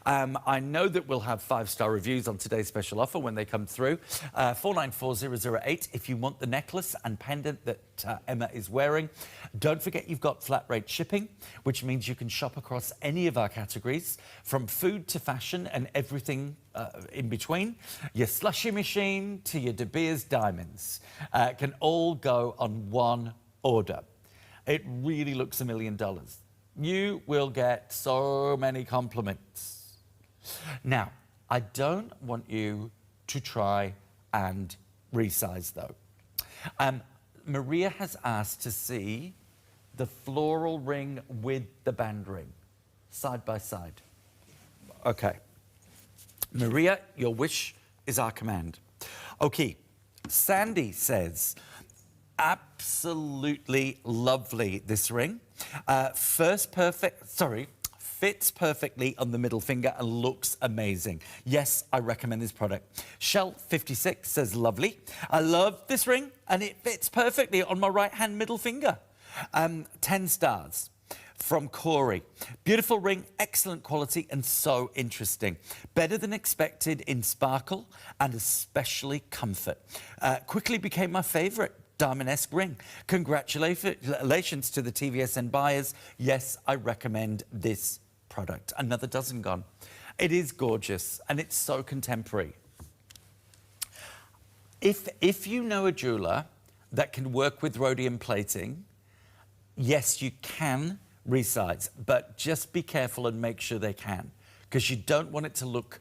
I know that we'll have 5-star reviews on today's special offer when they come through. 494008 if you want the necklace and pendant that Emma is wearing. Don't forget you've got flat rate shipping, which means you can shop across any of our categories, from food to fashion and everything in between. Your slushy machine to your De Beers diamonds can all go on one order. It really looks $1 million. You will get so many compliments. Now, I don't want you to try and resize, though. Maria has asked to see the floral ring with the band ring, side by side. Okay. Maria, your wish is our command. Okay. Sandy says, absolutely lovely, this ring. First fits perfectly on the middle finger and looks amazing. Yes, I recommend this product. Shell56 says, lovely. I love this ring and it fits perfectly on my right-hand middle finger. 10 stars. From Corey. Beautiful ring, excellent quality and so interesting. Better than expected in sparkle and especially comfort. Quickly became my favourite Diamonesque ring. Congratulations to the TVSN buyers. Yes, I recommend this product. Another dozen gone. It is gorgeous and it's so contemporary. If you know a jeweller that can work with rhodium plating, yes, you can resize, but just be careful and make sure they can, because you don't want it to look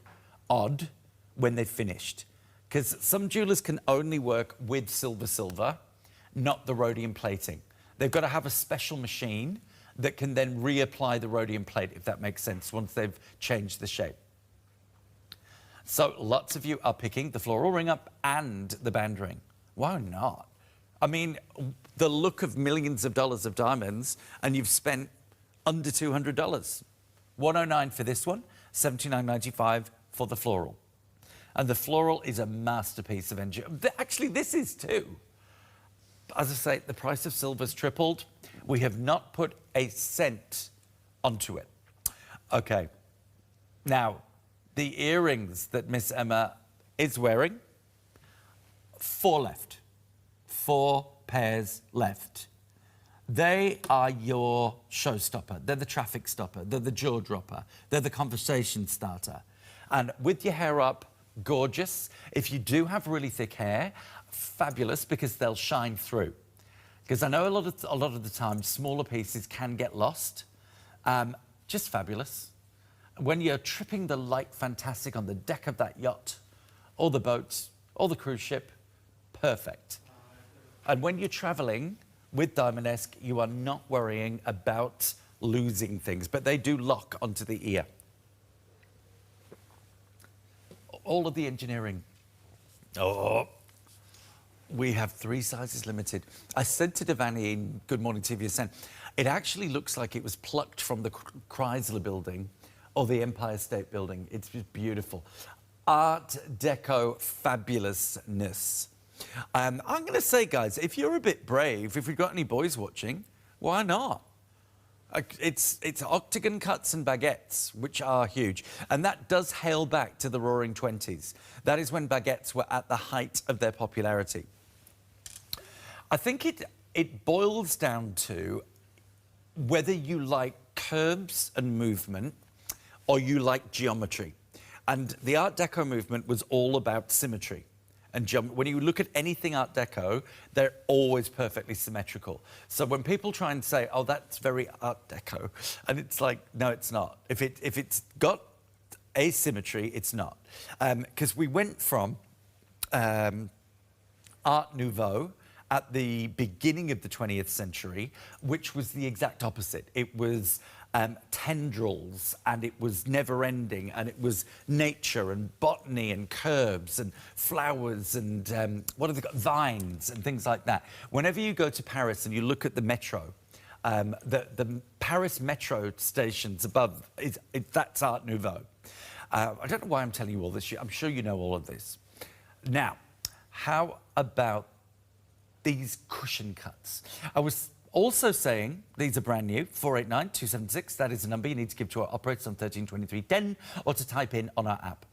odd when they've finished. Because some jewellers can only work with silver, not the rhodium plating. They've got to have a special machine that can then reapply the rhodium plate, if that makes sense, once they've changed the shape. So lots of you are picking the floral ring up and the band ring. Why not? I mean, the look of millions of dollars of diamonds, and you've spent under $200. $109 for this one, $79.95 for the floral. And the floral is a masterpiece of engineering. Actually, this is too. As I say, the price of silver's tripled. We have not put a cent onto it. Okay. Now, the earrings that Miss Emma is wearing, 4 left. 4 pairs left. They are your showstopper. They're the traffic stopper. They're the jaw dropper. They're the conversation starter. And with your hair up, gorgeous. If you do have really thick hair, fabulous, because they'll shine through. Because I know a lot of the time, smaller pieces can get lost. Just fabulous. When you're tripping the light fantastic on the deck of that yacht, or the boat, or the cruise ship, perfect. And when you're traveling with Diamonesque, you are not worrying about losing things, but they do lock onto the ear. All of the engineering. Oh, we have 3 sizes limited. I said to Devani in Good Morning TVSN, it actually looks like it was plucked from the Chrysler building or the Empire State Building. It's just beautiful. Art Deco fabulousness. I'm going to say, guys, if you're a bit brave, if you've got any boys watching, why not? It's octagon cuts and baguettes, which are huge. And that does hail back to the Roaring 20s. That is when baguettes were at the height of their popularity. I think it boils down to whether you like curves and movement or you like geometry. And the Art Deco movement was all about symmetry. And when you look at anything Art Deco, they're always perfectly symmetrical. So when people try and say, oh, that's very Art Deco, and it's like, no, it's not. If it's got asymmetry, it's not. Because we went from Art Nouveau at the beginning of the 20th century, which was the exact opposite. It was tendrils, and it was never-ending, and it was nature and botany and curves and flowers and vines and things like that. Whenever you go to Paris and you look at the metro, the Paris metro stations above, that's Art Nouveau. I don't know why I'm telling you all this. I'm sure you know all of this. Now, how about these cushion cuts? I was also saying these are brand new, 489-276. That is the number you need to give to our operators on 132310 or to type in on our app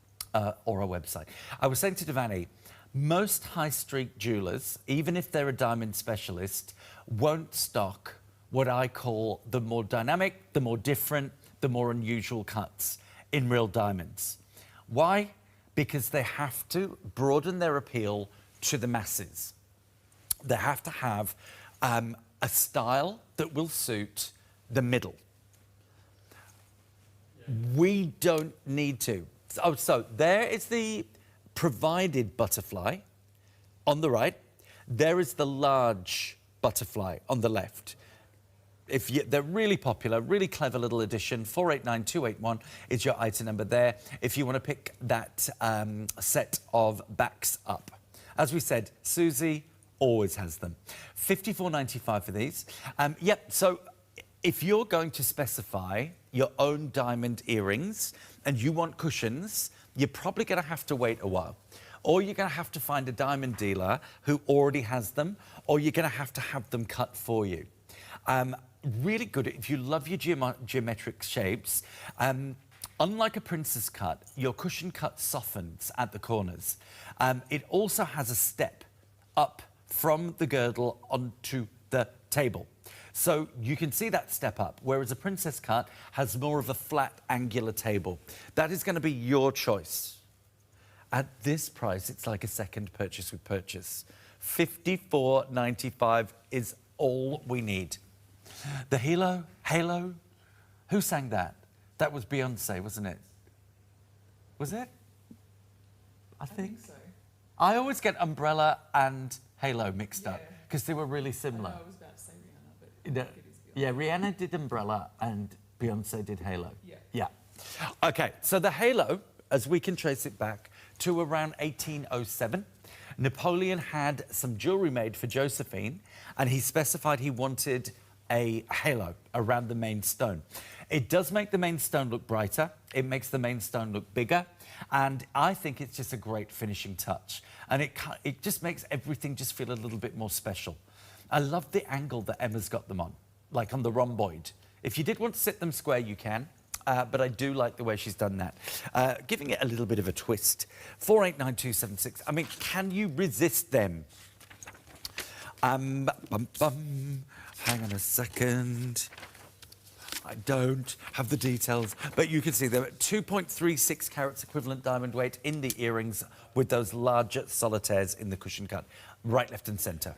or our website. I was saying to Devani, most high street jewellers, even if they're a diamond specialist, won't stock what I call the more dynamic, the more different, the more unusual cuts in real diamonds. Why? Because they have to broaden their appeal to the masses. They have to have a style that will suit the middle. We don't need to. Oh, so there is the provided butterfly on the right. There is the large butterfly on the left. They're really popular, really clever little addition. 489281 is your item number there if you want to pick that set of backs up. As we said, Susie always has them. $54.95 for these. Yep, so if you're going to specify your own diamond earrings and you want cushions, you're probably going to have to wait a while. Or you're going to have to find a diamond dealer who already has them, or you're going to have them cut for you. Really good if you love your geometric shapes. Unlike a princess cut, your cushion cut softens at the corners. It also has a step up from the girdle onto the table. So you can see that step up, whereas a princess cut has more of a flat, angular table. That is going to be your choice. At this price, it's like a second purchase with purchase. $54.95 is all we need. The Halo, who sang that? That was Beyonce, wasn't it? Was it? I think so. I always get Umbrella and Halo mixed up because they were really similar. I was about to say Rihanna, but yeah, Rihanna did Umbrella and Beyonce did Halo. Yeah. Okay, so the Halo, as we can trace it back to around 1807, Napoleon had some jewellery made for Josephine, and he specified he wanted a halo around the main stone. It does make the main stone look brighter, it makes the main stone look bigger, and I think it's just a great finishing touch. And it just makes everything just feel a little bit more special. I love the angle that Emma's got them on, like on the rhomboid. If you did want to sit them square, you can. But I do like the way she's done that. Giving it a little bit of a twist. 489276. I mean, can you resist them? Hang on a second. I don't have the details, but you can see they're at 2.36 carats equivalent diamond weight in the earrings with those larger solitaires in the cushion cut, right, left and centre.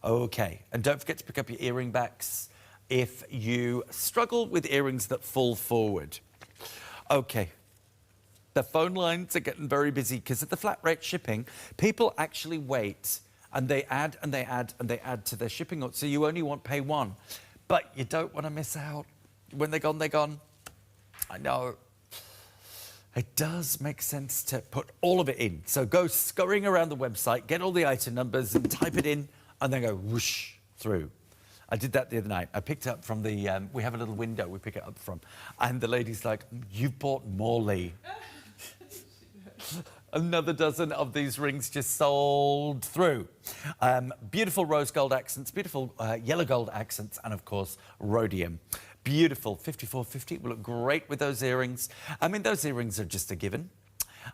Okay, and don't forget to pick up your earring backs if you struggle with earrings that fall forward. Okay, the phone lines are getting very busy because of the flat rate shipping, people actually wait and they add and they add and they add to their shipping. So you only want pay one, but you don't want to miss out. When they're gone, they're gone. I know. It does make sense to put all of it in. So go scurrying around the website, get all the item numbers and type it in and then go whoosh through. I did that the other night. I picked up from the, we have a little window we pick it up from. And the lady's like, you've bought more, Lee. Another dozen of these rings just sold through. Beautiful rose gold accents, beautiful yellow gold accents, and of course, rhodium. Beautiful, $54.50 will look great with those earrings. I mean, those earrings are just a given.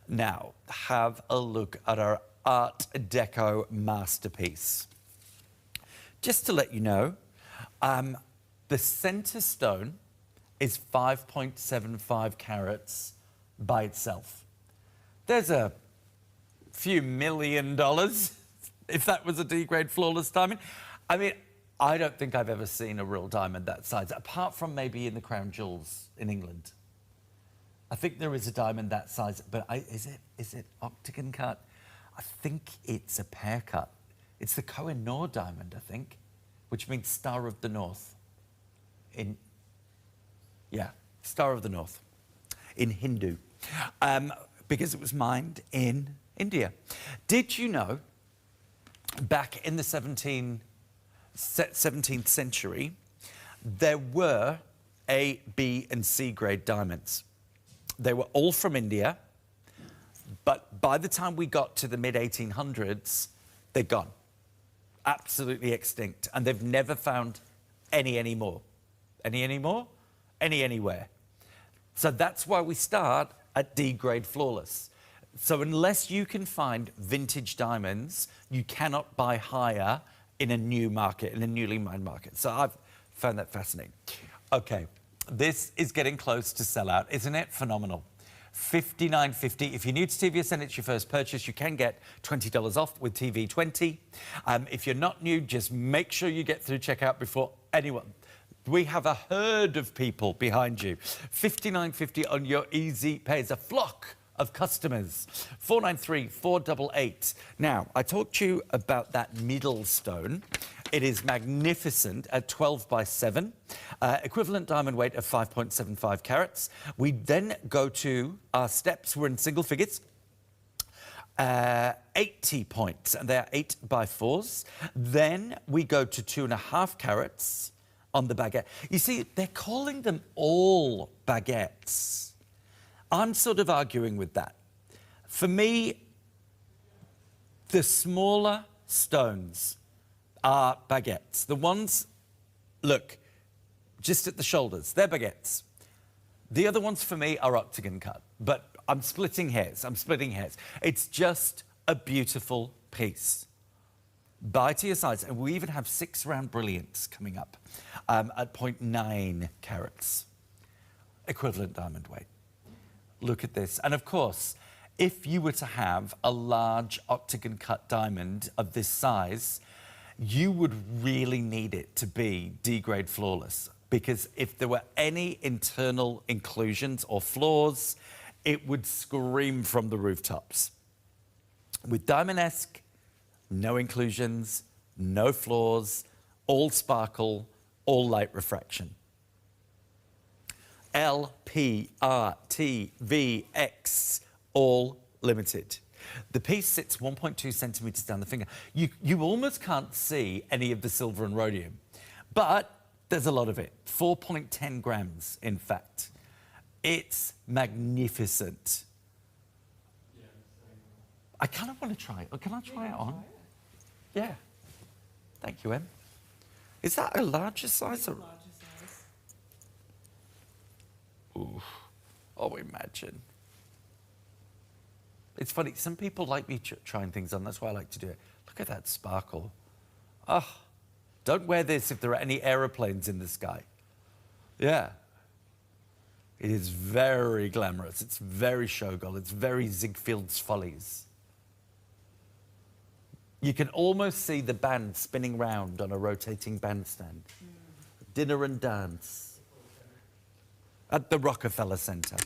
Now, have a look at our Art Deco masterpiece. Just to let you know, the centre stone is 5.75 carats by itself. There's a few $1 million if that was a D-grade flawless diamond. I mean, I don't think I've ever seen a real diamond that size, apart from maybe in the Crown Jewels in England. I think there is a diamond that size, but is it octagon cut? I think it's a pear cut. It's the Koh-i-Noor diamond, I think, which means Star of the North. Star of the North in Hindu, because it was mined in India. Did you know, back in the 17th century, there were A, B, and C grade diamonds. They were all from India, but by the time we got to the mid-1800s, they're gone. Absolutely extinct. And they've never found any anymore. Any anymore? Any anywhere. So that's why we start at D-grade flawless. So unless you can find vintage diamonds, you cannot buy higher in a new market, in a newly mined market. So I've found that fascinating. Okay, this is getting close to sellout. Isn't it phenomenal? $59.50. If you're new to TVSN, it's your first purchase. You can get $20 off with TV20. If you're not new, just make sure you get through checkout before anyone. We have a herd of people behind you. $59.50 on your easy pay. It's a flock of customers. 493-488. Now, I talked to you about that middle stone. It is magnificent at 12 by 7, equivalent diamond weight of 5.75 carats. We then go to our steps. We're in single figures. 80 points, and they are 8 by 4s. Then we go to 2.5 carats on the baguette. You see, they're calling them all baguettes. I'm sort of arguing with that. For me, the smaller stones are baguettes. The ones, look, just at the shoulders, they're baguettes. The other ones for me are octagon cut, but I'm splitting hairs. It's just a beautiful piece. Buy to your size, and we even have 6-round brilliants coming up at 0.9 carats, equivalent diamond weight. Look at this. And of course, if you were to have a large octagon cut diamond of this size, you would really need it to be D-grade flawless, because if there were any internal inclusions or flaws, it would scream from the rooftops. With Diamonesque, no inclusions, no flaws, all sparkle, all light refraction. LPRTVX, all limited. The piece sits 1.2 centimetres down the finger. You almost can't see any of the silver and rhodium, but there's a lot of it. 4.10 grams, in fact. It's magnificent. I kind of want to try it. Can I try it on? Yeah. Thank you, Em. Is that a larger size? Or... Ooh. Oh, imagine. It's funny. Some people like me trying things on. That's why I like to do it. Look at that sparkle. Oh, don't wear this if there are any aeroplanes in the sky. Yeah. It is very glamorous. It's very showgirl. It's very Ziegfeld's Follies. You can almost see the band spinning round on a rotating bandstand. Dinner and dance at the Rockefeller Center.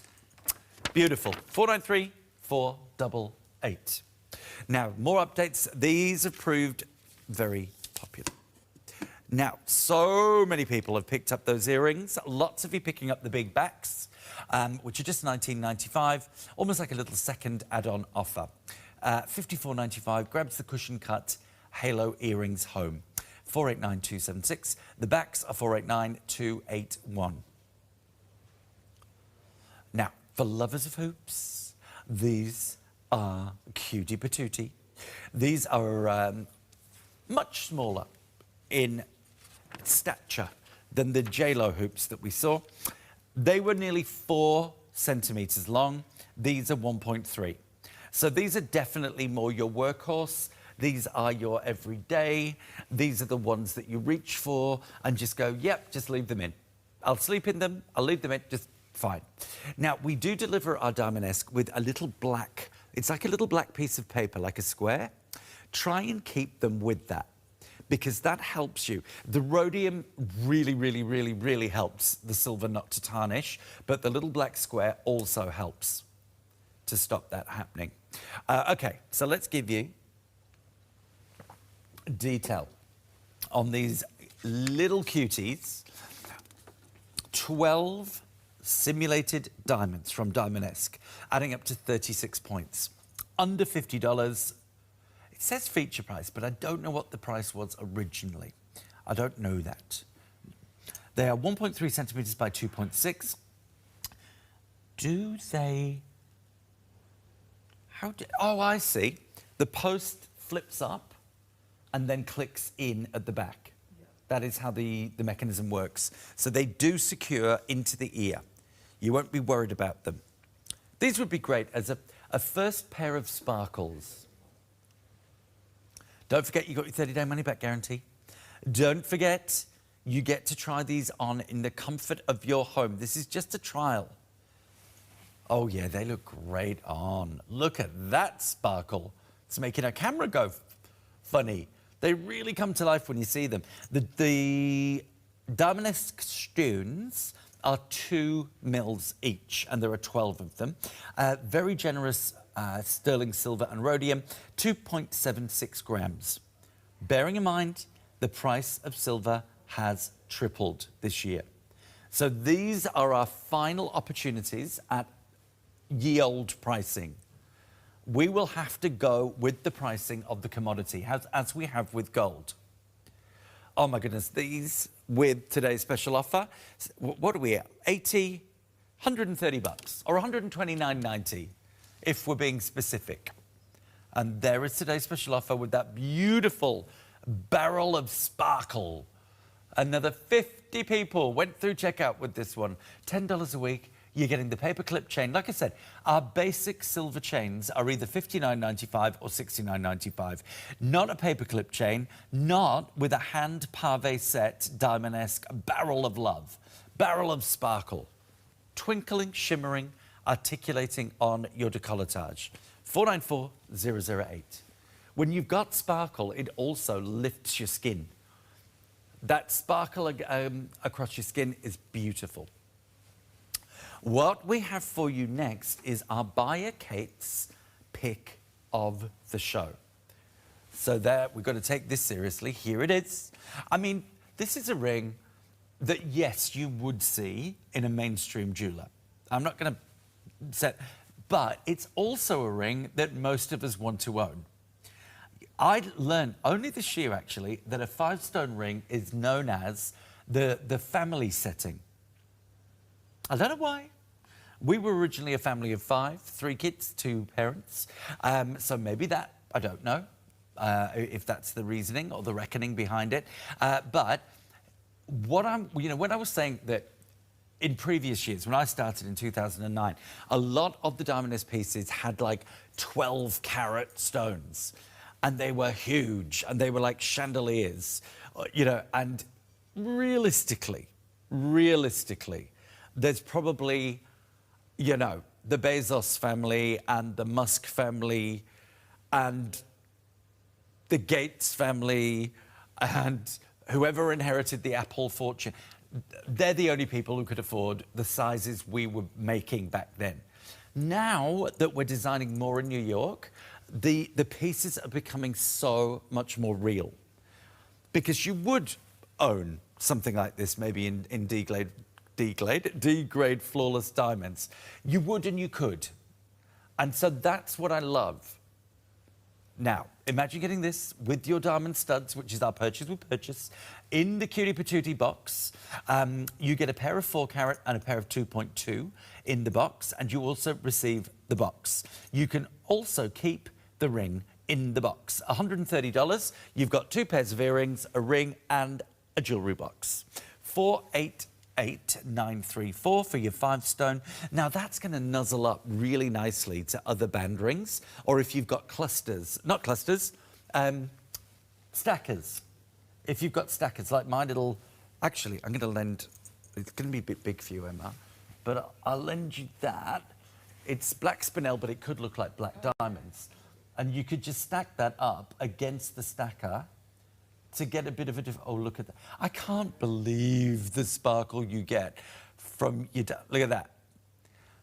Beautiful. 493-488. Now, more updates. These have proved very popular. Now, so many people have picked up those earrings. Lots of you picking up the big backs, which are just $19.95, almost like a little second add-on offer. $54.95 grabs the cushion cut halo earrings home. $489,276. The backs are $489,281. Now, for lovers of hoops, these are cutie patootie. These are much smaller in stature than the J-Lo hoops that we saw. They were nearly 4 centimetres long. These are 1.3. So these are definitely more your workhorse. These are your everyday. These are the ones that you reach for and just go, yep, just leave them in. I'll sleep in them, I'll leave them in, just fine. Now, we do deliver our Diamonesque with a little black, it's like a little black piece of paper, like a square. Try and keep them with that, because that helps you. The rhodium really helps the silver not to tarnish, but the little black square also helps to stop that happening. Okay, so let's give you detail on these little cuties. 12 simulated diamonds from Diamonesque, adding up to 36 points. Under $50. It says feature price, but I don't know what the price was originally. I don't know that. They are 1.3 centimetres by 2.6. Do they... Oh, I see. The post flips up and then clicks in at the back. Yeah. That is how the mechanism works. So they do secure into the ear. You won't be worried about them. These would be great as a first pair of sparkles. Don't forget, you got your 30-day money-back guarantee. Don't forget, you get to try these on in the comfort of your home. This is just a trial. Oh, yeah, they look great on. Look at that sparkle. It's making our camera go funny. They really come to life when you see them. The Diamonesque stones are 2 mils each, and there are 12 of them. Very generous sterling silver and rhodium, 2.76 grams. Bearing in mind, the price of silver has tripled this year. So these are our final opportunities at ye old pricing. We will have to go with the pricing of the commodity, as we have with gold. Oh my goodness, these with today's special offer, what are we at? 80, 130 bucks or 129.90 if we're being specific. And there is today's special offer with that beautiful barrel of sparkle. Another 50 people went through checkout with this one. $10 a week. You're getting the paperclip chain. Like I said, our basic silver chains are either $59.95 or $69.95. Not a paperclip chain, not with a hand pavé set Diamonesque barrel of love, barrel of sparkle, twinkling, shimmering, articulating on your decolletage. 494008. When you've got sparkle, it also lifts your skin. That sparkle across your skin is beautiful. What we have for you next is our buyer Kate's pick of the show. So there, we've got to take this seriously. Here it is. I mean, this is a ring that, yes, you would see in a mainstream jeweler. I'm not going to say, but it's also a ring that most of us want to own. I learned only this year, actually, that a 5-stone ring is known as the family setting. I don't know why. We were originally a family of 5, 3 kids, 2 parents. So maybe that, I don't know if that's the reasoning or the reckoning behind it. But what when I was saying that in previous years, when I started in 2009, a lot of the Diamonesque pieces had like 12-carat stones. And they were huge, and they were like chandeliers, and realistically, there's probably, the Bezos family and the Musk family and the Gates family and whoever inherited the Apple fortune. They're the only people who could afford the sizes we were making back then. Now that we're designing more in New York, the pieces are becoming so much more real. Because you would own something like this maybe in D-grade flawless diamonds. You would and you could. And so that's what I love. Now, imagine getting this with your diamond studs, which is our purchase with purchase, in the Cutie Patootie box. You get a pair of 4-carat and a pair of 2.2 in the box, and you also receive the box. You can also keep the ring in the box. $130. You've got 2 pairs of earrings, a ring, and a jewellery box. 488934 for your 5-stone. Now that's going to nuzzle up really nicely to other band rings, or if you've got clusters, not clusters, stackers. If you've got stackers like mine, actually, I'm going to lend, it's going to be a bit big for you, Emma, but I'll lend you that. It's black spinel, but it could look like black diamonds. And you could just stack that up against the stacker to get a bit of a oh, look at that. I can't believe the sparkle you get from your... Look at that.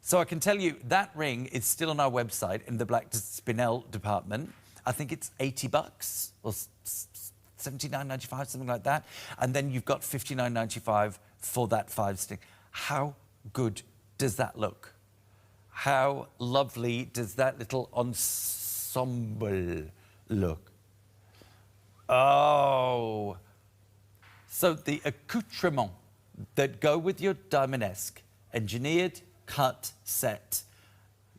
So I can tell you that ring is still on our website in the black spinel department. I think it's 80 bucks or 79.95, something like that. And then you've got 59.95 for that 5-stick. How good does that look? How lovely does that little ensemble look? Oh. So the accoutrements that go with your Diamonesque, engineered, cut, set,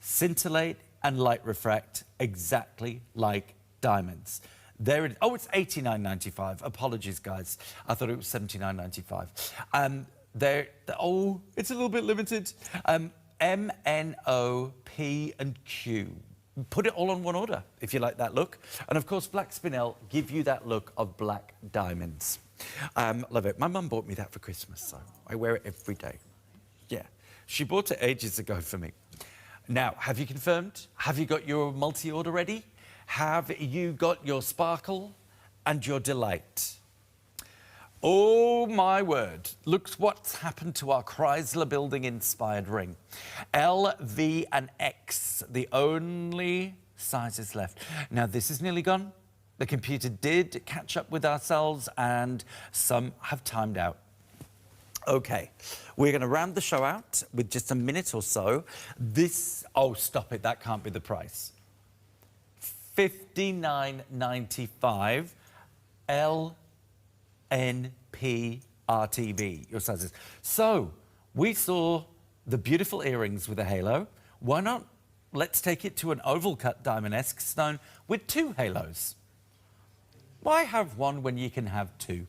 scintillate and light refract exactly like diamonds. There it is. Oh, it's $89.95. Apologies, guys. I thought it was $79.95. Oh, it's a little bit limited. M, N, O, P, and Q. Put it all on one order if you like that look. And of course, black spinel give you that look of black diamonds. Love it. My mum bought me that for Christmas, so I wear it every day. Yeah. She bought it ages ago for me. Now, have you confirmed? Have you got your multi-order ready? Have you got your sparkle and your delight? Oh, my word. Look what's happened to our Chrysler Building-inspired ring. L, V, and X, the only sizes left. Now, this is nearly gone. The computer did catch up with ourselves, and some have timed out. OK, we're going to round the show out with just a minute or so. This... Oh, stop it. That can't be the price. $59.95. L... NPRTV, your sizes. So, we saw the beautiful earrings with a halo. Why not? Let's take it to an oval cut Diamonesque stone with 2 halos. Why have one when you can have 2?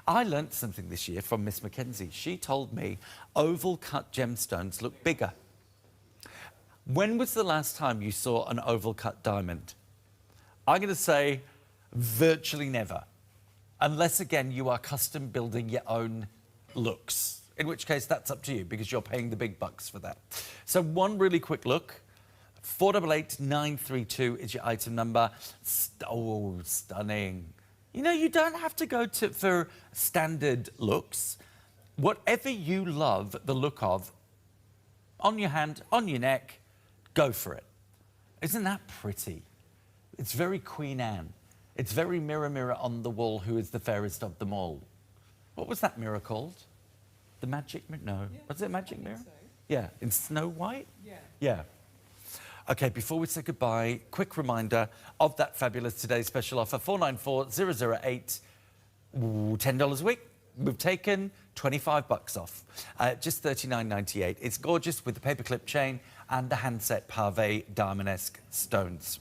I learnt something this year from Miss Mackenzie. She told me oval cut gemstones look bigger. When was the last time you saw an oval cut diamond? I'm going to say virtually never. Unless, again, you are custom building your own looks. In which case, that's up to you because you're paying the big bucks for that. So one really quick look. 488932 is your item number. Oh, stunning. You know, you don't have to go for standard looks. Whatever you love the look of, on your hand, on your neck, go for it. Isn't that pretty? It's very Queen Anne. It's very mirror, mirror on the wall, who is the fairest of them all. What was that mirror called? The magic mirror? No. Yeah, was it magic mirror? So. Yeah. In Snow White? Yeah. Yeah. Okay, before we say goodbye, quick reminder of that fabulous today's special offer, 494008, $10 a week. We've taken 25 bucks off, just $39.98. It's gorgeous with the paperclip chain and the handset pave Diamonesque stones.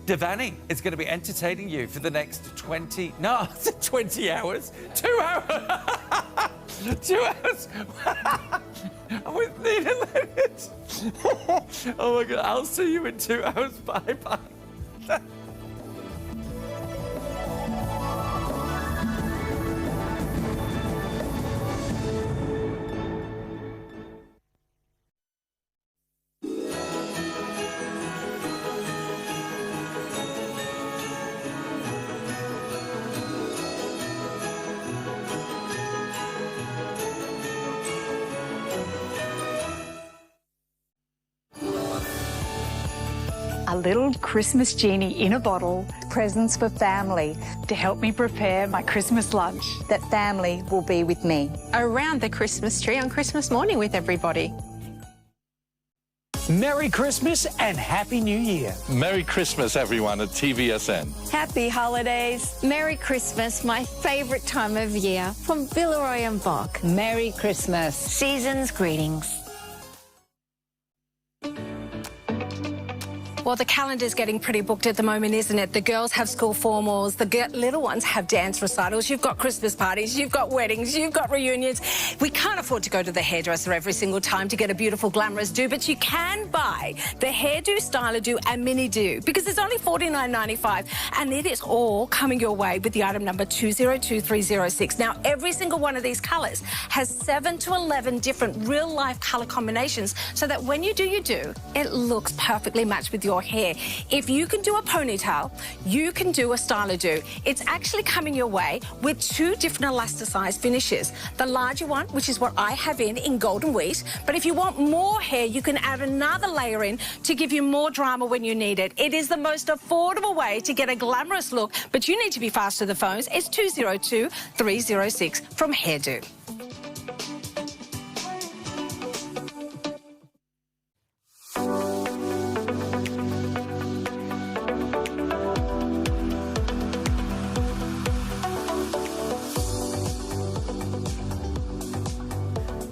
Devani is going to be entertaining you for the next 20 hours. 2 hours. 2 hours. With Leonard. Oh my God, I'll see you in 2 hours. Bye-bye. A little Christmas genie in a bottle, presents for family to help me prepare my Christmas lunch. That family will be with me. Around the Christmas tree on Christmas morning with everybody. Merry Christmas and Happy New Year. Merry Christmas, everyone, at TVSN. Happy holidays. Merry Christmas, my favourite time of year, from Villeroy and Bock. Merry Christmas. Season's greetings. Well, the calendar's getting pretty booked at the moment, isn't it? The girls have school formals, the little ones have dance recitals, you've got Christmas parties, you've got weddings, you've got reunions. We can't afford to go to the hairdresser every single time to get a beautiful, glamorous do, but you can buy the hairdo, styler do and mini do because it's only $49.95 and it is all coming your way with the item number 202306. Now, every single one of these colours has 7 to 11 different real-life colour combinations so that when you do your do, it looks perfectly matched with your hair. If you can do a ponytail, you can do a styler do. It's actually coming your way with 2 different elasticized finishes. The larger one, which is what I have in golden wheat, but if you want more hair, you can add another layer in to give you more drama when you need it. It is the most affordable way to get a glamorous look, but you need to be fast to the phones. It's 202306 from Hairdo.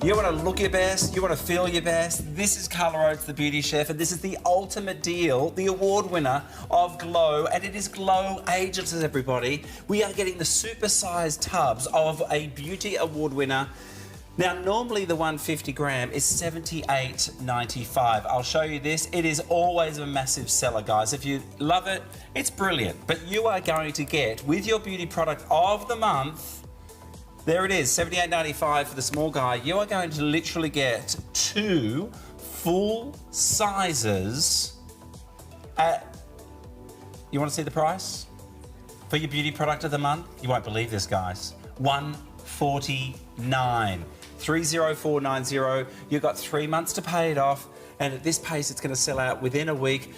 You want to look your best, you want to feel your best. This is Carla Oates, the beauty chef, and this is the ultimate deal, the award winner of Glow, and it is Glow Ageless, everybody. We are getting the super-sized tubs of a beauty award winner. Now, normally the 150 gram is $78.95. I'll show you this. It is always a massive seller, guys. If you love it, it's brilliant. But you are going to get, with your beauty product of the month, there it is, $78.95 for the small guy. You are going to literally get 2 full sizes at... You want to see the price? For your beauty product of the month? You won't believe this, guys. $149. 30490. You've got 3 months to pay it off. And at this pace, it's going to sell out within a week.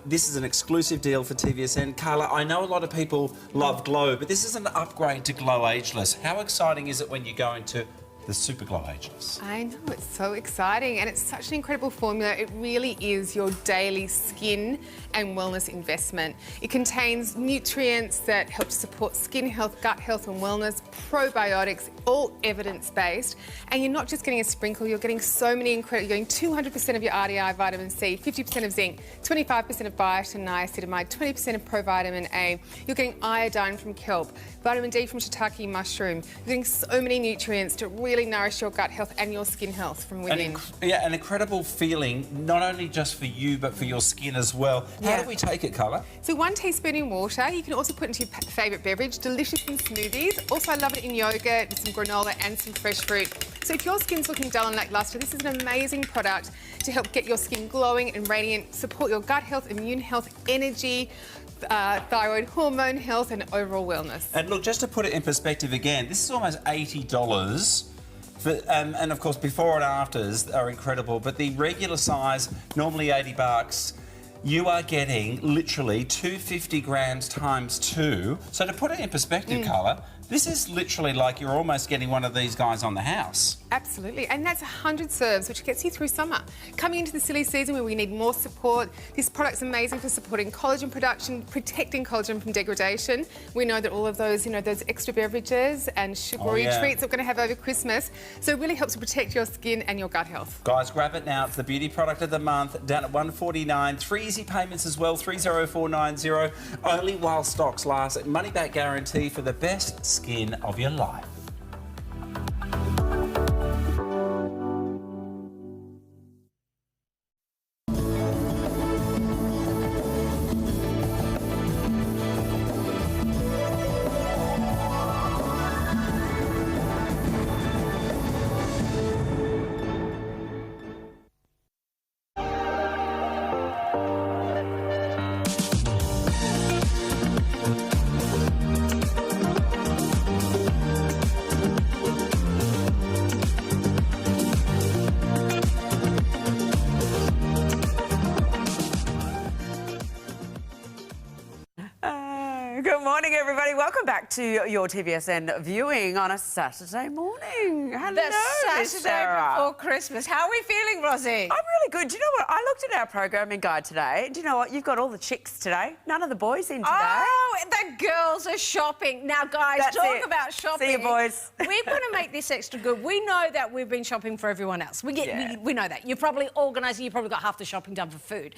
This is an exclusive deal for TVSN. Carla, I know a lot of people love Glow, but this is an upgrade to Glow Ageless. How exciting is it when you go into the Super Glow Ageless. I know, it's so exciting and it's such an incredible formula. It really is your daily skin and wellness investment. It contains nutrients that help to support skin health, gut health and wellness, probiotics, all evidence-based. And you're not just getting a sprinkle, you're getting so many incredible, you're getting 200% of your RDI vitamin C, 50% of zinc, 25% of biotin, niacinamide, 20% of provitamin A. You're getting iodine from kelp, vitamin D from shiitake mushroom. You're getting so many nutrients to really nourish your gut health and your skin health from within. An incredible feeling, not only just for you, but for your skin as well. How do we take it, Carla? So 1 teaspoon in water. You can also put into your favourite beverage. Delicious in smoothies. Also, I love it in yogurt, with some granola and some fresh fruit. So if your skin's looking dull and lacklustre, this is an amazing product to help get your skin glowing and radiant, support your gut health, immune health, energy, thyroid hormone health and overall wellness. And look, just to put it in perspective again, this is almost $80. And of course, before and afters are incredible, but the regular size, normally $80, you are getting literally 250 grams times 2. So to put it in perspective, Carla, this is literally like you're almost getting one of these guys on the house. Absolutely, and that's 100 serves, which gets you through summer. Coming into the silly season where we need more support, this product's amazing for supporting collagen production, protecting collagen from degradation. We know that all of those, those extra beverages and sugary treats we're going to have over Christmas, so it really helps to protect your skin and your gut health. Guys, grab it now. It's the beauty product of the month, down at $149. 3 easy payments as well, 30490. Only while stocks last. Money back guarantee for the best skin of your life. Good morning, everybody. Welcome back to your TVSN viewing on a Saturday morning. Hello, The Saturday Sarah. before Christmas. How are we feeling, Rosie? I'm really good. Do you know what? I looked at our programming guide today. Do you know what? You've got all the chicks today. None of the boys in today. Oh, the girls are shopping. Now, guys, talk about shopping. See you, boys. We're going to make this extra good. We know that we've been shopping for everyone else. We know that. You're probably organising. You've probably got half the shopping done for food.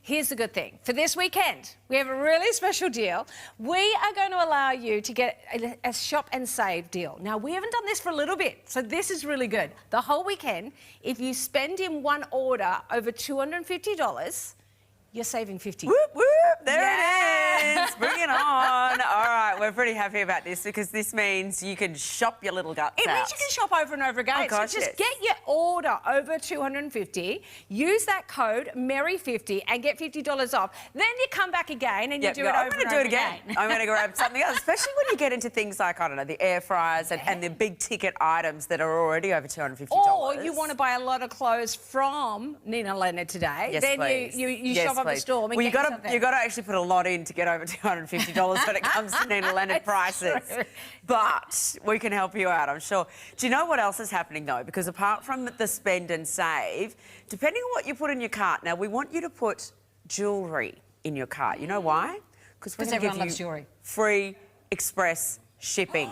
Here's the good thing. For this weekend, we have a really special deal. We are going to allow you to get a shop and save deal. Now, we haven't done this for a little bit, so this is really good. The whole weekend, if you spend in one order over $250, you're saving $50. Whoop, whoop. There it is. Bring it on. All right, we're pretty happy about this because this means you can shop your little guts It out. means you can shop over and over again. Oh, gosh, so just get your order over $250, use that code MERRY50 and get $50 off. Then you come back again and you do it over and over again. I'm going to do it again. I'm going to grab something else, especially when you get into things like, I don't know, the air fryers and the big ticket items that are already over $250. Or you want to buy a lot of clothes from Nina Leonard today. Yes, then please. you shop up the store and well, get something. you've got to actually put a lot in to get over $250 when it comes to Nina Leonard prices. True. But we can help you out, I'm sure. Do you know what else is happening, though? Because apart from the spend and save, depending on what you put in your cart, now, we want you to put jewellery in your cart. You know why? Because we're going to give loves you jewellery. free express shipping.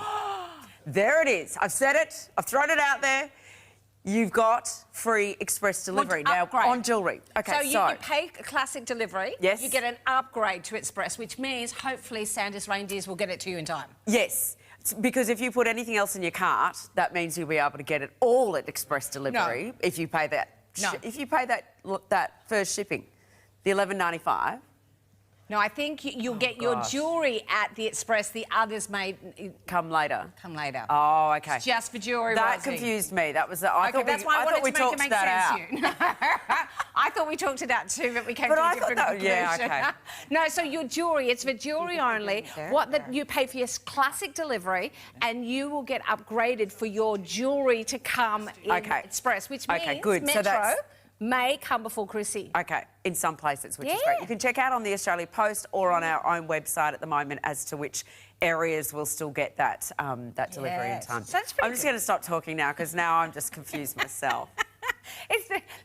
There it is. I've said it. I've thrown it out there. You've got free express delivery now on jewellery. Okay, so you pay a classic delivery. Yes. You get an upgrade to express, which means hopefully Santa's reindeers will get it to you in time. Yes, because if you put anything else in your cart, that means you'll be able to get it all at express delivery if you pay that. If you pay that first shipping, the $11.95. No, I think you'll get your jewellery at the Express. The others may come later. Come later. Oh, okay. It's just for jewellery. That Rosie. confused me. That was the. I thought that's why I thought we wanted to talked make it that make sense to you. I thought we talked it out too, but we came to a different conclusion. Yeah, okay. No, so your jewellery, it's for jewellery only. You pay for your classic delivery, and you will get upgraded for your jewellery to come in Express, which means good. Metro. may come before Chrissy. Okay, in some places, which is great. You can check out on the Australia Post or on our own website at the moment as to which areas will still get that delivery in time. So that's I'm just going to stop talking now because now I'm just confused myself.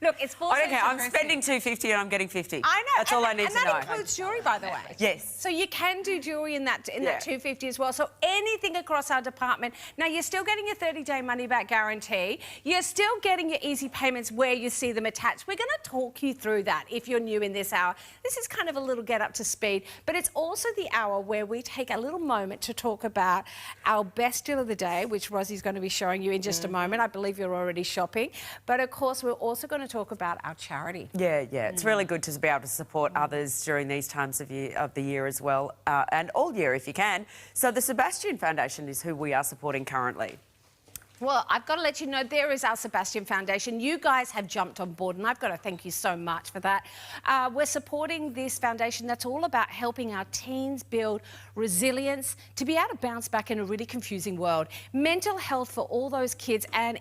Look, it's full. I don't care. I'm spending $250 and I'm getting $50. I know. That's all I need to know. And that includes jewellery, by the way. Yes. So you can do jewellery in that $250 as well. So anything across our department. Now you're still getting your 30-day money-back guarantee. You're still getting your easy payments where you see them attached. We're going to talk you through that if you're new in this hour. This is kind of a little get up to speed, but it's also the hour where we take a little moment to talk about our best deal of the day, which Rosie's going to be showing you in just a moment. I believe you're already shopping, but of course we're also going to talk about our charity. Yeah. It's really good to be able to support others during these times of the year as well, and all year if you can. So the Sebastian Foundation is who we are supporting currently. Well, I've got to let you know, there is our Sebastian Foundation. You guys have jumped on board, and I've got to thank you so much for that. We're supporting this foundation that's all about helping our teens build resilience to be able to bounce back in a really confusing world. Mental health for all those kids, and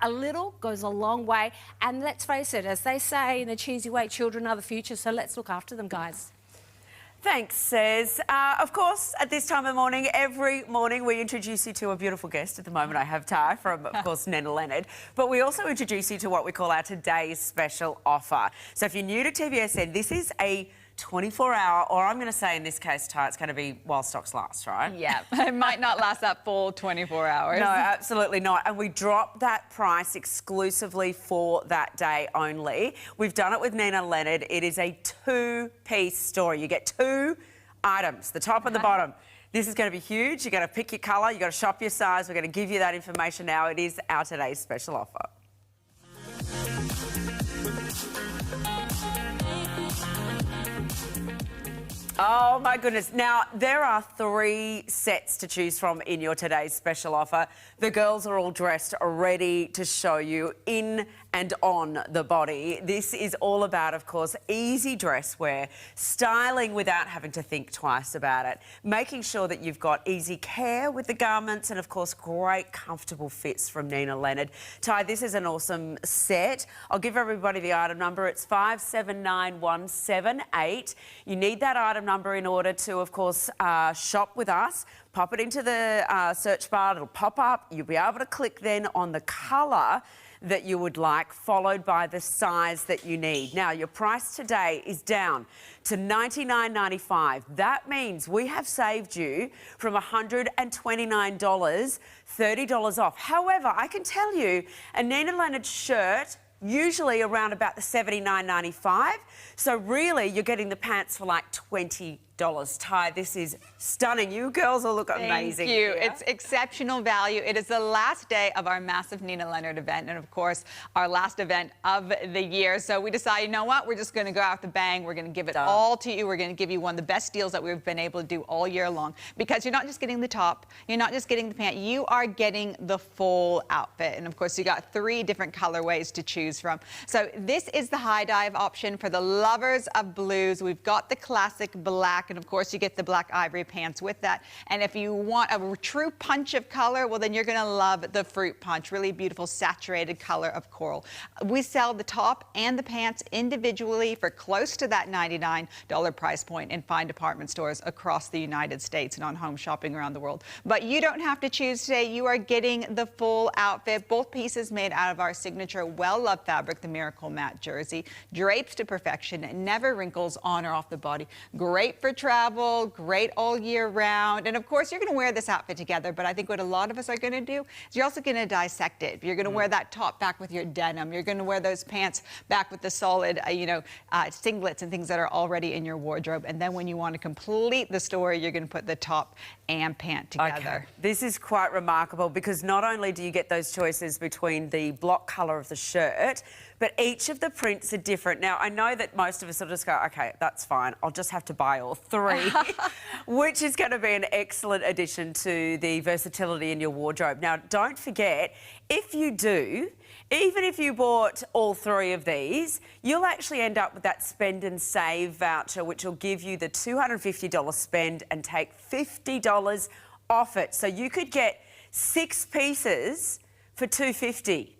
a little goes a long way. And let's face it, as they say in a cheesy way, children are the future, so let's look after them, guys. Thanks, Says. Of course, at this time of morning, every morning, we introduce you to a beautiful guest. At the moment, I have Ty from, of course, Leonard. But we also introduce you to what we call our today's special offer. So if you're new to TVSN, this is a 24-hour, or I'm going to say in this case, Ty, it's going to be while stocks last, right? Yeah, it might not last that full 24 hours. No, absolutely not. And we drop that price exclusively for that day only. We've done it with Leonard. It is a two-piece store. You get two items, the top and the bottom. This is going to be huge. You've got to pick your colour. You've got to shop your size. We're going to give you that information now. It is our today's special offer. Oh, my goodness. Now, there are 3 sets to choose from in your today's special offer. The girls are all dressed, ready to show you in and on the body. This is all about, of course, easy dress wear, styling without having to think twice about it, making sure that you've got easy care with the garments and, of course, great comfortable fits from Leonard. Ty, this is an awesome set. I'll give everybody the item number. It's 579178. You need that item number in order to, of course, shop with us. Pop it into the search bar. It'll pop up. You'll be able to click then on the colour that you would like, followed by the size that you need. Now, your price today is down to $99.95. That means we have saved you from $129, $30 off. However, I can tell you, a Leonard shirt usually around about the $79.95. So really, you're getting the pants for like $20. Ty, this is stunning. You girls all look amazing. Thank you. Here. It's exceptional value. It is the last day of our massive Leonard event, and of course, our last event of the year. So we decided, you know what? We're just going to go out with a bang. We're going to give it all to you. We're going to give you one of the best deals that we've been able to do all year long, because you're not just getting the top, you're not just getting the pant, you are getting the full outfit. And of course, you got 3 different colorways to choose from. So this is the high dive option for the lovers of blues. We've got the classic black, and of course you get the black ivory pants with that. And if you want a true punch of color, well, then you're going to love the fruit punch, really beautiful saturated color of coral. We sell the top and the pants individually for close to that $99 price point in fine department stores across the United States and on home shopping around the world. But you don't have to choose today. You are getting the full outfit, both pieces made out of our signature well-loved fabric, the Miracle Matte jersey, drapes to perfection, never wrinkles on or off the body, great for travel, great all year round. And of course, you're going to wear this outfit together, but I think what a lot of us are going to do is you're also going to dissect it. You're going to wear that top back with your denim. You're going to wear those pants back with the solid, singlets and things that are already in your wardrobe. And then when you want to complete the story, you're going to put the top and pant together. Okay. This is quite remarkable, because not only do you get those choices between the block colour of the shirt, but each of the prints are different. Now, I know that most of us will just go, OK, that's fine, I'll just have to buy all 3, which is going to be an excellent addition to the versatility in your wardrobe. Now, don't forget, if you do, even if you bought all 3 of these, you'll actually end up with that spend and save voucher, which will give you the $250 spend and take $50 off it. So you could get 6 pieces for $250.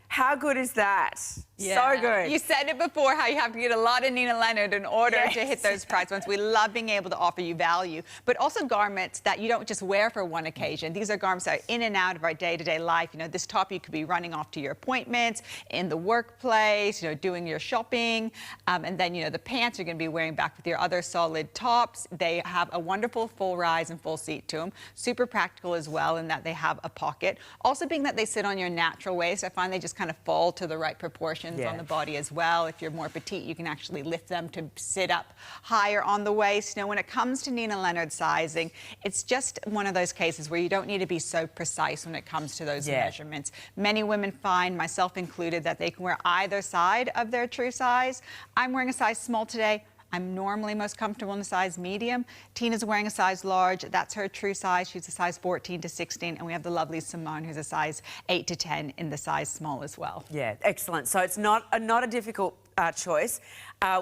How good is that? Yeah. So good. You said it before, how you have to get a lot of Nina Leonard in order to hit those price points. We love being able to offer you value, but also garments that you don't just wear for one occasion. These are garments that are in and out of our day-to-day life. You know, this top you could be running off to your appointments, in the workplace, you know, doing your shopping, and then, you know, the pants you're going to be wearing back with your other solid tops. They have a wonderful full rise and full seat to them. Super practical as well in that they have a pocket. Also being that they sit on your natural waist, I find they just kind of fall to the right proportions on the body as well. If you're more petite, you can actually lift them to sit up higher on the waist. Now, when it comes to Nina Leonard sizing, it's just one of those cases where you don't need to be so precise when it comes to those measurements. Many women find, myself included, that they can wear either side of their true size. I'm wearing a size small today. I'm normally most comfortable in a size medium. Tina's wearing a size large. That's her true size. She's a size 14 to 16. And we have the lovely Simone, who's a size 8 to 10 in the size small as well. Yeah, excellent. So it's not a difficult choice.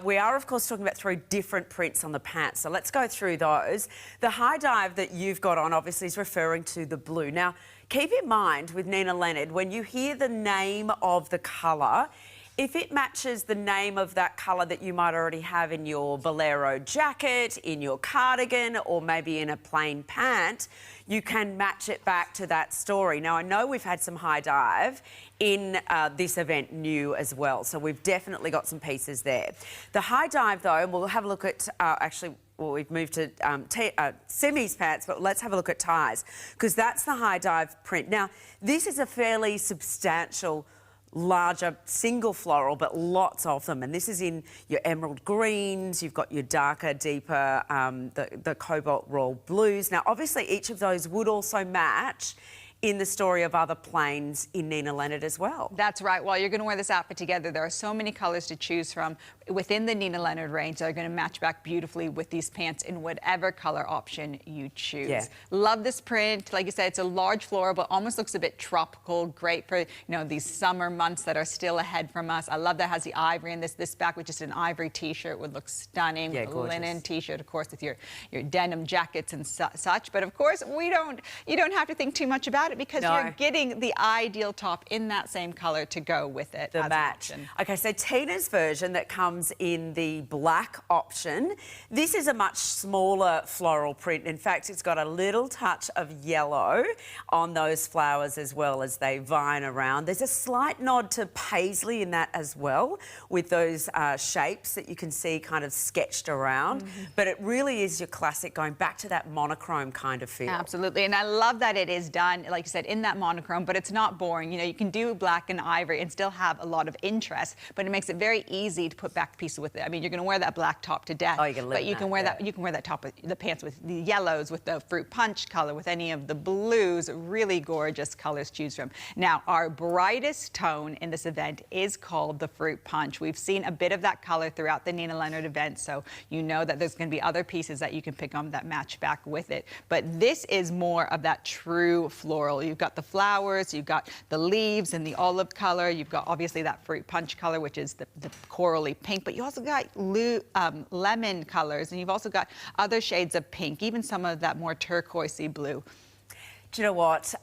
We are, of course, talking about 3 different prints on the pants. So let's go through those. The high dive that you've got on, obviously, is referring to the blue. Now, keep in mind with Nina Leonard, when you hear the name of the colour, if it matches the name of that colour that you might already have in your Bolero jacket, in your cardigan, or maybe in a plain pant, you can match it back to that story. Now, I know we've had some high dive in this event new as well, so we've definitely got some pieces there. The high dive, though, and we'll have a look at, well, we've moved to Simi's pants, but let's have a look at ties, because that's the high dive print. Now, this is a fairly substantial larger single floral, but lots of them, and this is in your emerald greens, you've got your darker, deeper, the cobalt royal blues. Now, obviously, each of those would also match in the story of other plains in Nina Leonard as well. That's right. While you're going to wear this outfit together, there are so many colours to choose from within the Nina Leonard range that are going to match back beautifully with these pants in whatever colour option you choose. Yeah. Love this print. Like you said, it's a large floral, but almost looks a bit tropical. Great for, you know, these summer months that are still ahead from us. I love that it has the ivory in this. This back with just an ivory T-shirt would look stunning. Yeah, gorgeous. Linen T-shirt, of course, with your denim jackets and such. But of course, you don't have to think too much about it, because you're getting the ideal top in that same colour to go with it. The match. Okay, so Tina's version that comes in the black option, this is a much smaller floral print. In fact, it's got a little touch of yellow on those flowers as well as they vine around. There's a slight nod to paisley in that as well, with those shapes that you can see kind of sketched around. But it really is your classic, going back to that monochrome kind of feel. Absolutely, and I love that it is done, like you said, in that monochrome, but it's not boring. You know, you can do black and ivory and still have a lot of interest, but it makes it very easy to put back pieces with it. I mean, you're going to wear that black top to death, but you can wear that. You can wear that top with the pants with the yellows, with the fruit punch color, with any of the blues. Really gorgeous colors to choose from. Now, our brightest tone in this event is called the fruit punch. We've seen a bit of that color throughout the Nina Leonard event, so you know that there's going to be other pieces that you can pick on that match back with it. But this is more of that true floral. You've got the flowers, you've got the leaves and the olive color, you've got obviously that fruit punch color, which is the corally pink, but you also got lemon colors, and you've also got other shades of pink, even some of that more turquoisey blue. Do you know what?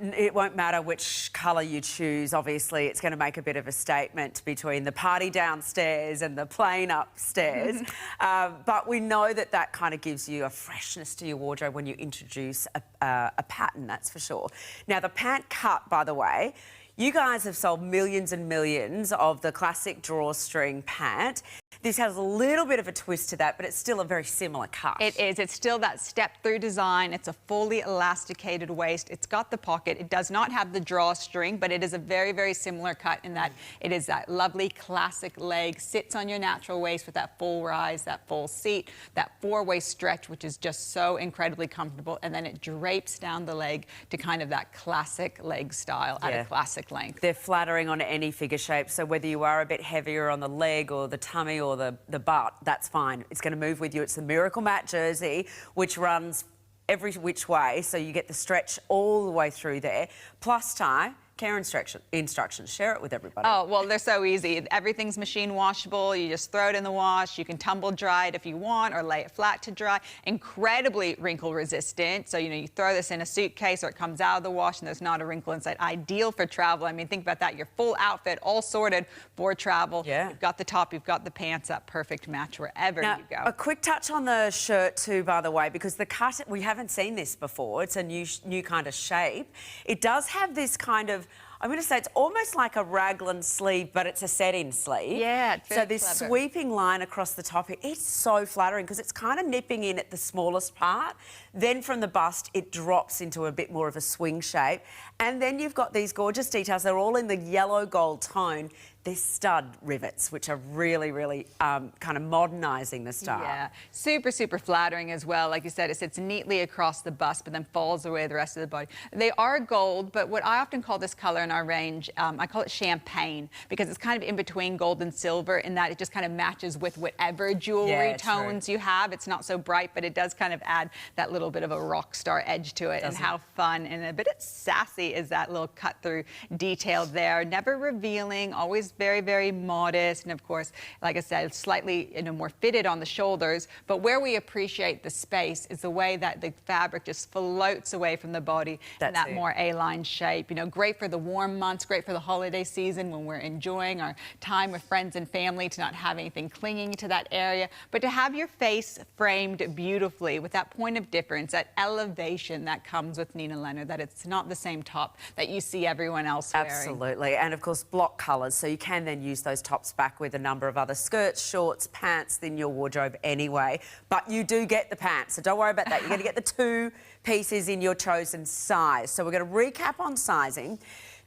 It won't matter which colour you choose. Obviously, it's going to make a bit of a statement between the party downstairs and the plain upstairs. But we know that that kind of gives you a freshness to your wardrobe when you introduce a pattern, that's for sure. Now, the pant cut, by the way, you guys have sold millions and millions of the classic drawstring pant. This has a little bit of a twist to that, but it's still a very similar cut. It is. It's still that step-through design. It's a fully elasticated waist. It's got the pocket. It does not have the drawstring, but it is a very, very similar cut in that it is that lovely classic leg, sits on your natural waist with that full rise, that full seat, that four-way stretch, which is just so incredibly comfortable, and then it drapes down the leg to kind of that classic leg style at a classic length. They're flattering on any figure shape, so whether you are a bit heavier on the leg or the tummy or the butt, that's fine. It's going to move with you. It's the Miracle Matte jersey, which runs every which way, so you get the stretch all the way through there. Plus tie, care instructions. Share it with everybody. Oh, well, they're so easy. Everything's machine washable. You just throw it in the wash. You can tumble dry it if you want or lay it flat to dry. Incredibly wrinkle resistant. So, you throw this in a suitcase or it comes out of the wash and there's not a wrinkle inside. Ideal for travel. I mean, think about that. Your full outfit all sorted for travel. Yeah. You've got the top, you've got the pants, that perfect match wherever you go. A quick touch on the shirt too, by the way, because the cut, we haven't seen this before. It's a new kind of shape. It does have this kind of, I'm going to say it's almost like a raglan sleeve, but it's a set-in sleeve. Yeah, it's very So this clever. sweeping line across the top, it's so flattering because it's kind of nipping in at the smallest part. Then from the bust, it drops into a bit more of a swing shape. And then you've got these gorgeous details. They're all in the yellow gold tone. They're stud rivets, which are really, really kind of modernising the style. Yeah, super, super flattering as well. Like you said, it sits neatly across the bust, but then falls away the rest of the body. They are gold, but what I often call this colour in our range, I call it champagne, because it's kind of in between gold and silver in that it just kind of matches with whatever jewellery tones you have. It's not so bright, but it does kind of add that little bit of a rock star edge to it. And how fun and a bit sassy is that little cut-through detail there. Never revealing, always very, very modest, and of course, like I said, slightly more fitted on the shoulders. But where we appreciate the space is the way that the fabric just floats away from the body in that more A-line shape. Great for the warm months, great for the holiday season when we're enjoying our time with friends and family, to not have anything clinging to that area, but to have your face framed beautifully with that point of difference, that elevation that comes with Nina Leonard, that it's not the same top that you see everyone else wearing. Absolutely, and of course block colours, so you can then use those tops back with a number of other skirts, shorts, pants in your wardrobe anyway. But you do get the pants, so don't worry about that. You're going to get the 2 pieces in your chosen size. So we're going to recap on sizing.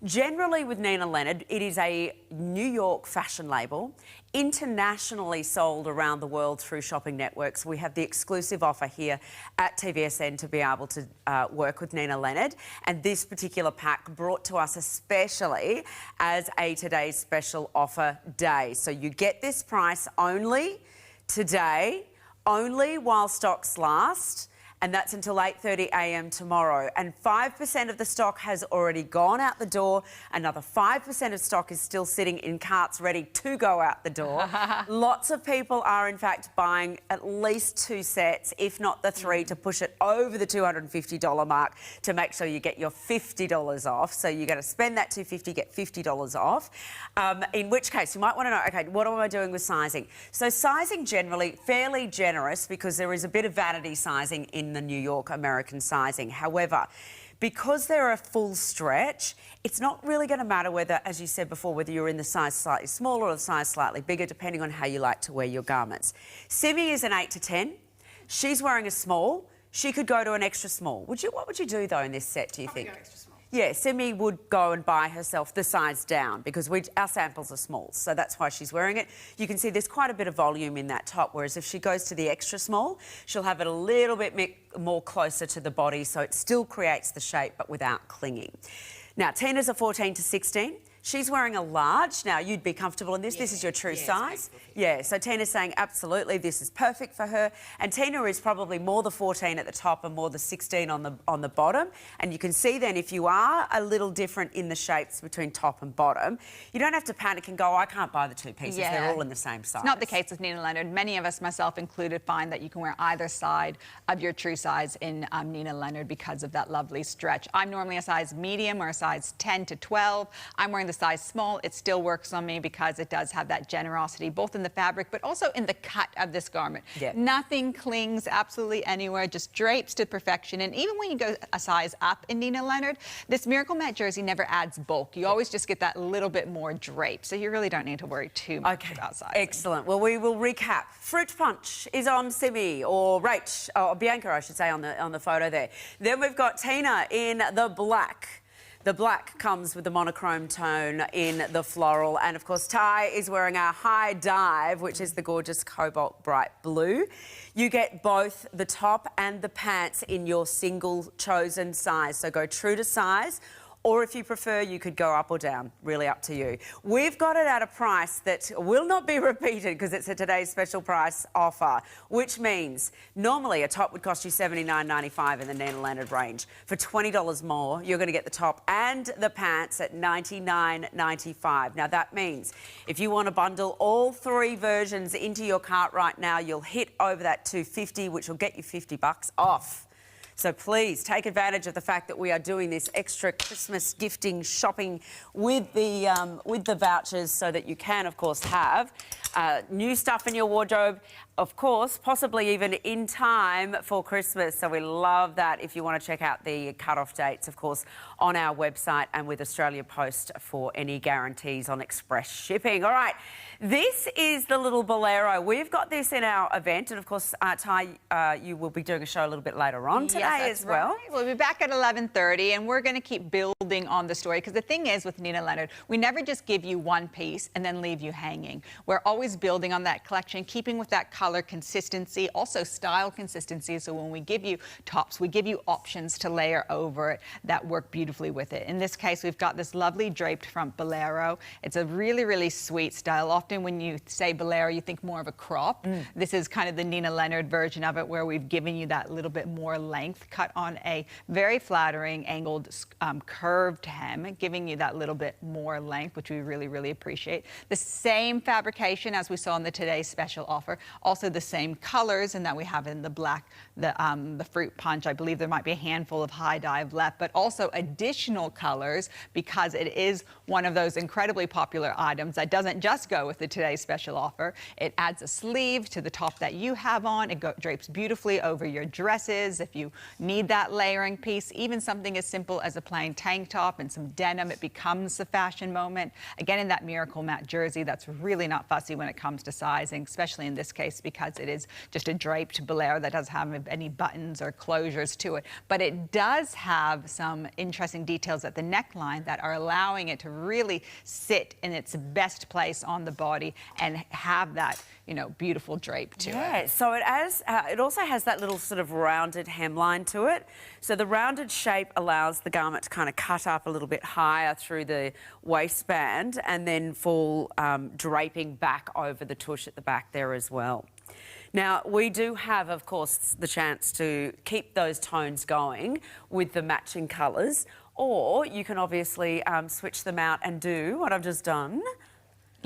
Generally with Nina Leonard, it is a New York fashion label, internationally sold around the world through shopping networks. We have the exclusive offer here at TVSN to be able to work with Nina Leonard, and this particular pack brought to us especially as a today's special offer day. So you get this price only today, only while stocks last, and that's until 8:30 a.m. tomorrow. And 5% of the stock has already gone out the door. Another 5% of stock is still sitting in carts ready to go out the door. Lots of people are, in fact, buying at least 2 sets, if not the 3, to push it over the $250 mark to make sure you get your $50 off. So you're going to spend that $250, get $50 off. In which case, you might want to know, OK, what am I doing with sizing? So sizing generally fairly generous because there is a bit of vanity sizing in the New York American sizing. However, because they're a full stretch, it's not really going to matter whether, as you said before, whether you're in the size slightly smaller or the size slightly bigger, depending on how you like to wear your garments. Simi is an 8 to 10. She's wearing a small. She could go to an extra small. What would you do, though, in this set, do you think? Go extra small. Yeah, Simi would go and buy herself the size down because our samples are small, so that's why she's wearing it. You can see there's quite a bit of volume in that top, whereas if she goes to the extra small, she'll have it a little bit more closer to the body, so it still creates the shape but without clinging. Now, Tina's a 14 to 16. She's wearing a large. Now, you'd be comfortable in this. This is your true size. Yeah, so Tina's saying absolutely this is perfect for her. And Tina is probably more the 14 at the top and more the 16 on the bottom. And you can see then if you are a little different in the shapes between top and bottom, you don't have to panic and go, oh, I can't buy the 2 pieces. They're all in the same size. It's not the case with Nina Leonard. Many of us, myself included, find that you can wear either side of your true size in Nina Leonard because of that lovely stretch. I'm normally a size medium or a size 10 to 12. I'm wearing the size small. It still works on me because it does have that generosity both in the fabric but also in the cut of this garment. Nothing clings absolutely anywhere, just drapes to perfection. And even when you go a size up in Nina Leonard, this Miracle Matte jersey never adds bulk. You always just get that little bit more drape, so you really don't need to worry too much about sizing. Excellent. Well, we will recap. Fruit Punch is on Simi, or Rach, or Bianca, I should say, on the photo there. Then we've got Tina in the black. The black comes with the monochrome tone in the floral. And, of course, Ty is wearing our high dive, which is the gorgeous cobalt bright blue. You get both the top and the pants in your single chosen size. So go true to size. or if you prefer, you could go up or down, really up to you. We've got it at a price that will not be repeated because it's a today's special price offer, which means normally a top would cost you $79.95 in the Nina Leonard range. For $20 more, you're going to get the top and the pants at $99.95. Now, that means if you want to bundle all three versions into your cart right now, you'll hit over that $250, which will get you $50 off. So please take advantage of the fact that we are doing this extra Christmas gifting shopping with the vouchers so that you can, of course, have new stuff in your wardrobe, of course, possibly even in time for Christmas. So we love that. If you want to check out the cut-off dates, of course, on our website and with Australia Post for any guarantees on express shipping. All right, this is the little Bolero. We've got this in our event, and of course, Ty, you will be doing a show a little bit later on today as well. Right. We'll be back at 11:30, and we're going to keep building on the story, because the thing is with Nina Leonard, we never just give you one piece and then leave you hanging. We're always building on that collection, keeping with that color consistency, also style consistency. So when we give you tops, we give you options to layer over it that work beautifully with it. In this case, we've got this lovely draped front Bolero. It's a really, really sweet style. Often when you say Bolero, you think more of a crop. This is kind of the Nina Leonard version of it, where we've given you that little bit more length, cut on a very flattering angled curved hem, giving you that little bit more length, which we really, really appreciate. The same fabrication as we saw in the today's special offer. Also the same colors, and that we have in the black, the fruit punch. I believe there might be a handful of high dive left, but also additional colors, because it is one of those incredibly popular items that doesn't just go with the today's special offer. It adds a sleeve to the top that you have on. It drapes beautifully over your dresses. If you need that layering piece, even something as simple as a plain tank top and some denim, it becomes the fashion moment. Again, in that Miracle Matte jersey, that's really not fussy when it comes to sizing, especially in this case, because it is just a draped Bolero that doesn't have any buttons or closures to it. But it does have some interesting details at the neckline that are allowing it to really sit in its best place on the body and have that, you know, beautiful drape to it. Yeah, so it also has that little sort of rounded hemline to it. So the rounded shape allows the garment to kind of cut up a little bit higher through the waistband and then fall draping back over the tush at the back there as well. Now, we do have, of course, the chance to keep those tones going with the matching colours, or you can obviously switch them out and do what I've just done.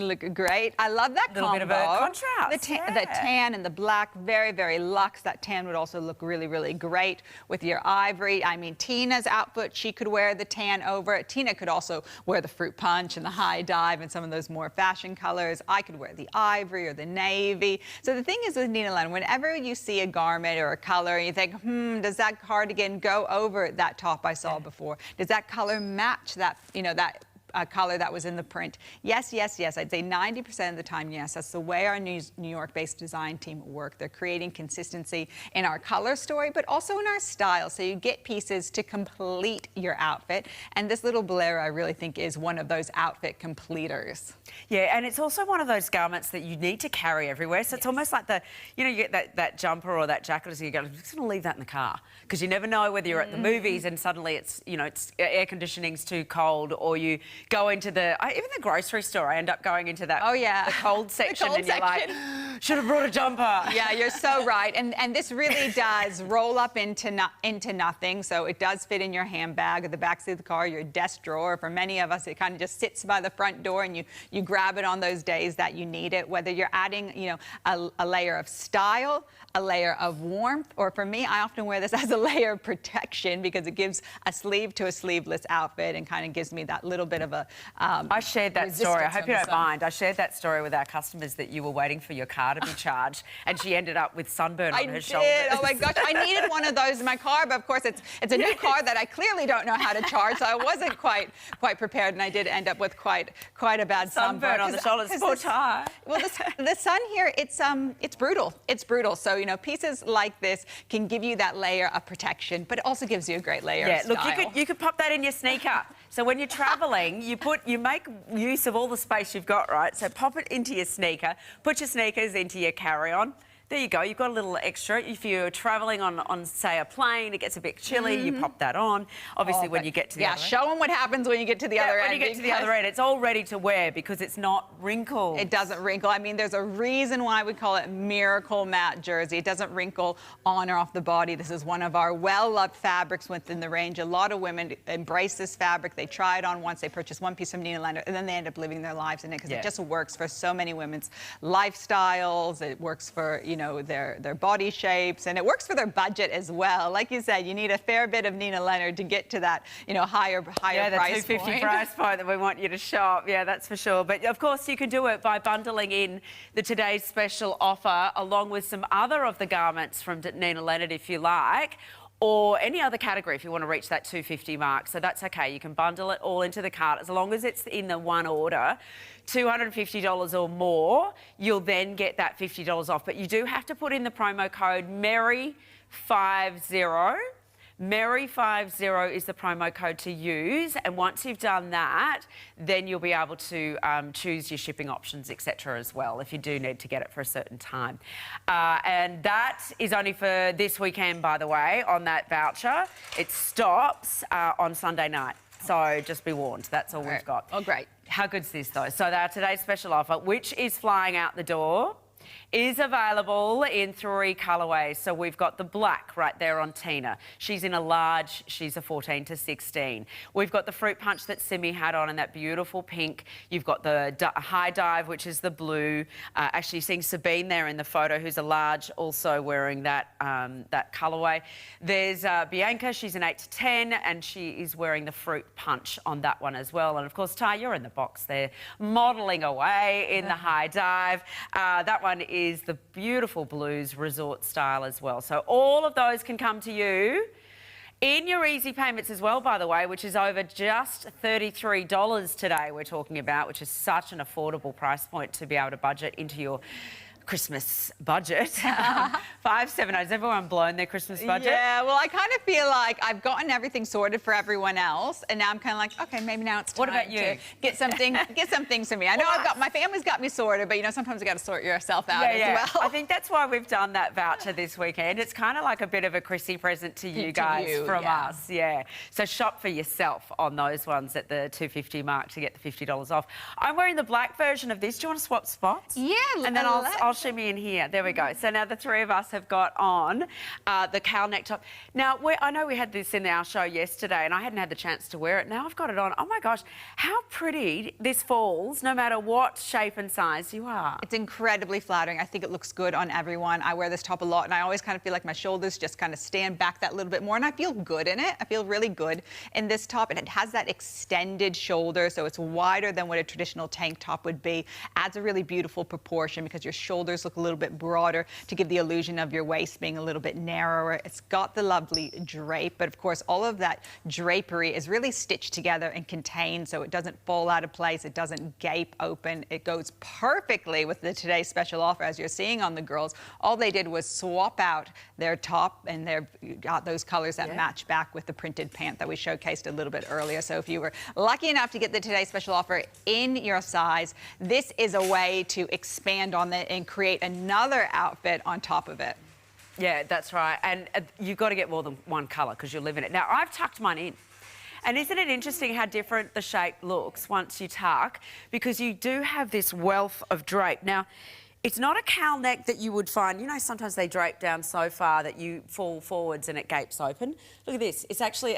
Look great. I love that combo. A little bit of a contrast. The tan and the black, very, very luxe. That tan would also look really, really great with your ivory. I mean, Tina's outfit, she could wear the tan over it. Tina could also wear the fruit punch and the high dive and some of those more fashion colors. I could wear the ivory or the navy. So the thing is with Nina Leonard, whenever you see a garment or a color and you think, does that cardigan go over that top I saw before? Does that color match that, you know, that color that was in the print? Yes, yes, yes. I'd say 90% of the time, yes. That's the way our New York-based design team work. They're creating consistency in our color story, but also in our style. So you get pieces to complete your outfit. And this little Bolero, I really think, is one of those outfit completers. Yeah, and it's also one of those garments that you need to carry everywhere. So it's almost like you know, you get that jumper or that jacket, so you go, I'm just going to leave that in the car. Because you never know whether you're at the movies and suddenly it's, you know, it's air conditioning's too cold, or you go into even the grocery store. I end up going into that the cold section, and you're like, should have brought a jumper. Yeah, you're so right. And this really does roll up into nothing. So it does fit in your handbag or the backseat of the car, your desk drawer. For many of us, it kind of just sits by the front door, and you grab it on those days that you need it. Whether you're adding, you know, a layer of style, a layer of warmth, or for me, I often wear this as a layer of protection, because it gives a sleeve to a sleeveless outfit and kind of gives me that little bit of a I shared that story. I hope you don't mind. I shared that story with our customers, that you were waiting for your car to be charged, and she ended up with sunburn on her shoulders. Oh my gosh, I needed one of those in my car, but of course it's a new car that I clearly don't know how to charge, so I wasn't quite prepared, and I did end up with quite a bad sunburn on the shoulders. Poor Ty. Well, the sun here, it's brutal. It's brutal. So, you know, pieces like this can give you that layer of protection, but it also gives you a great layer of style. Look, you could pop that in your sneaker. So when you're travelling, you make use of all the space you've got, right? So pop it into your sneaker, put your sneakers into your carry-on. there you go. You've got a little extra. If you're travelling on, say, a plane, it gets a bit chilly, you pop that on. Obviously, when you get to the other end. show them what happens when you get to the other end. When you get to the other end, it's all ready to wear because it's not wrinkled. It doesn't wrinkle. I mean, there's a reason why we call it Miracle Matte Jersey. It doesn't wrinkle on or off the body. This is one of our well-loved fabrics within the range. A lot of women embrace this fabric. They try it on once, they purchase one piece from Nina Leonard, and then they end up living their lives in it because it just works for so many women's lifestyles. It works for, you know, their body shapes, and it works for their budget as well. Like you said, you need a fair bit of Nina Leonard to get to that, you know, higher price point. Yeah, the $250 price point that we want you to shop. Yeah, that's for sure. But of course, you can do it by bundling in the today's special offer along with some other of the garments from Nina Leonard, if you like, or any other category if you want to reach that $250 mark. So that's okay. You can bundle it all into the cart as long as it's in the one order. $250 or more, you'll then get that $50 off. But you do have to put in the promo code MERRY50. MERRY50 is the promo code to use, and once you've done that, then you'll be able to choose your shipping options, etc. as well, if you do need to get it for a certain time. And that is only for this weekend, by the way, on that voucher. It stops on Sunday night, so just be warned. That's all we've got. Oh, great. How good's this, though? So today's special offer, which is flying out the door, is available in 3 colourways. So we've got the black right there on Tina. She's in a large, she's a 14 to 16. We've got the fruit punch that Simi had on in that beautiful pink. You've got the high dive, which is the blue. Actually, seeing Sabine there in the photo, who's a large, also wearing that, that colourway. There's Bianca, she's an 8 to 10, and she is wearing the fruit punch on that one as well. And of course, Ty, you're in the box there, modelling away in the high dive. That one is the beautiful blues resort style as well. So all of those can come to you in your easy payments as well, by the way, which is over just $33 today we're talking about, which is such an affordable price point to be able to budget into your Christmas budget. 570. Has everyone blown their Christmas budget? Yeah, well, I kind of feel like I've gotten everything sorted for everyone else, and now I'm kind of like, okay, maybe now it's time what about you? to get some things for me. I know my family's got me sorted, but you know, sometimes you got to sort yourself out as well. I think that's why we've done that voucher this weekend. It's kind of like a bit of a Chrissy present to you guys from us. Yeah. So shop for yourself on those ones at the $250 mark to get the $50 off. I'm wearing the black version of this. Do you want to swap spots? Yeah. And then I'll shimmy in here. There we go. So now the 3 of us have got on the cowl neck top. Now, I know we had this in our show yesterday and I hadn't had the chance to wear it. Now I've got it on. Oh my gosh, how pretty this falls, no matter what shape and size you are. It's incredibly flattering. I think it looks good on everyone. I wear this top a lot and I always kind of feel like my shoulders just kind of stand back that little bit more, and I feel good in it. I feel really good in this top, and it has that extended shoulder, so it's wider than what a traditional tank top would be. Adds a really beautiful proportion because your shoulders look a little bit broader to give the illusion of your waist being a little bit narrower. It's got the lovely drape, but of course all of that drapery is really stitched together and contained, so it doesn't fall out of place, it doesn't gape open. It goes perfectly with the today's special offer, as you're seeing on the girls. All they did was swap out their top, and they've got those colors that match back with the printed pant that we showcased a little bit earlier. So if you were lucky enough to get the today's special offer in your size, this is a way to expand on that and create another outfit on top of it. Yeah, that's right. And you've got to get more than one colour because you'll live in it. Now, I've tucked mine in. And isn't it interesting how different the shape looks once you tuck? Because you do have this wealth of drape. Now, it's not a cowl neck that you would find. You know, sometimes they drape down so far that you fall forwards and it gapes open. Look at this. It's actually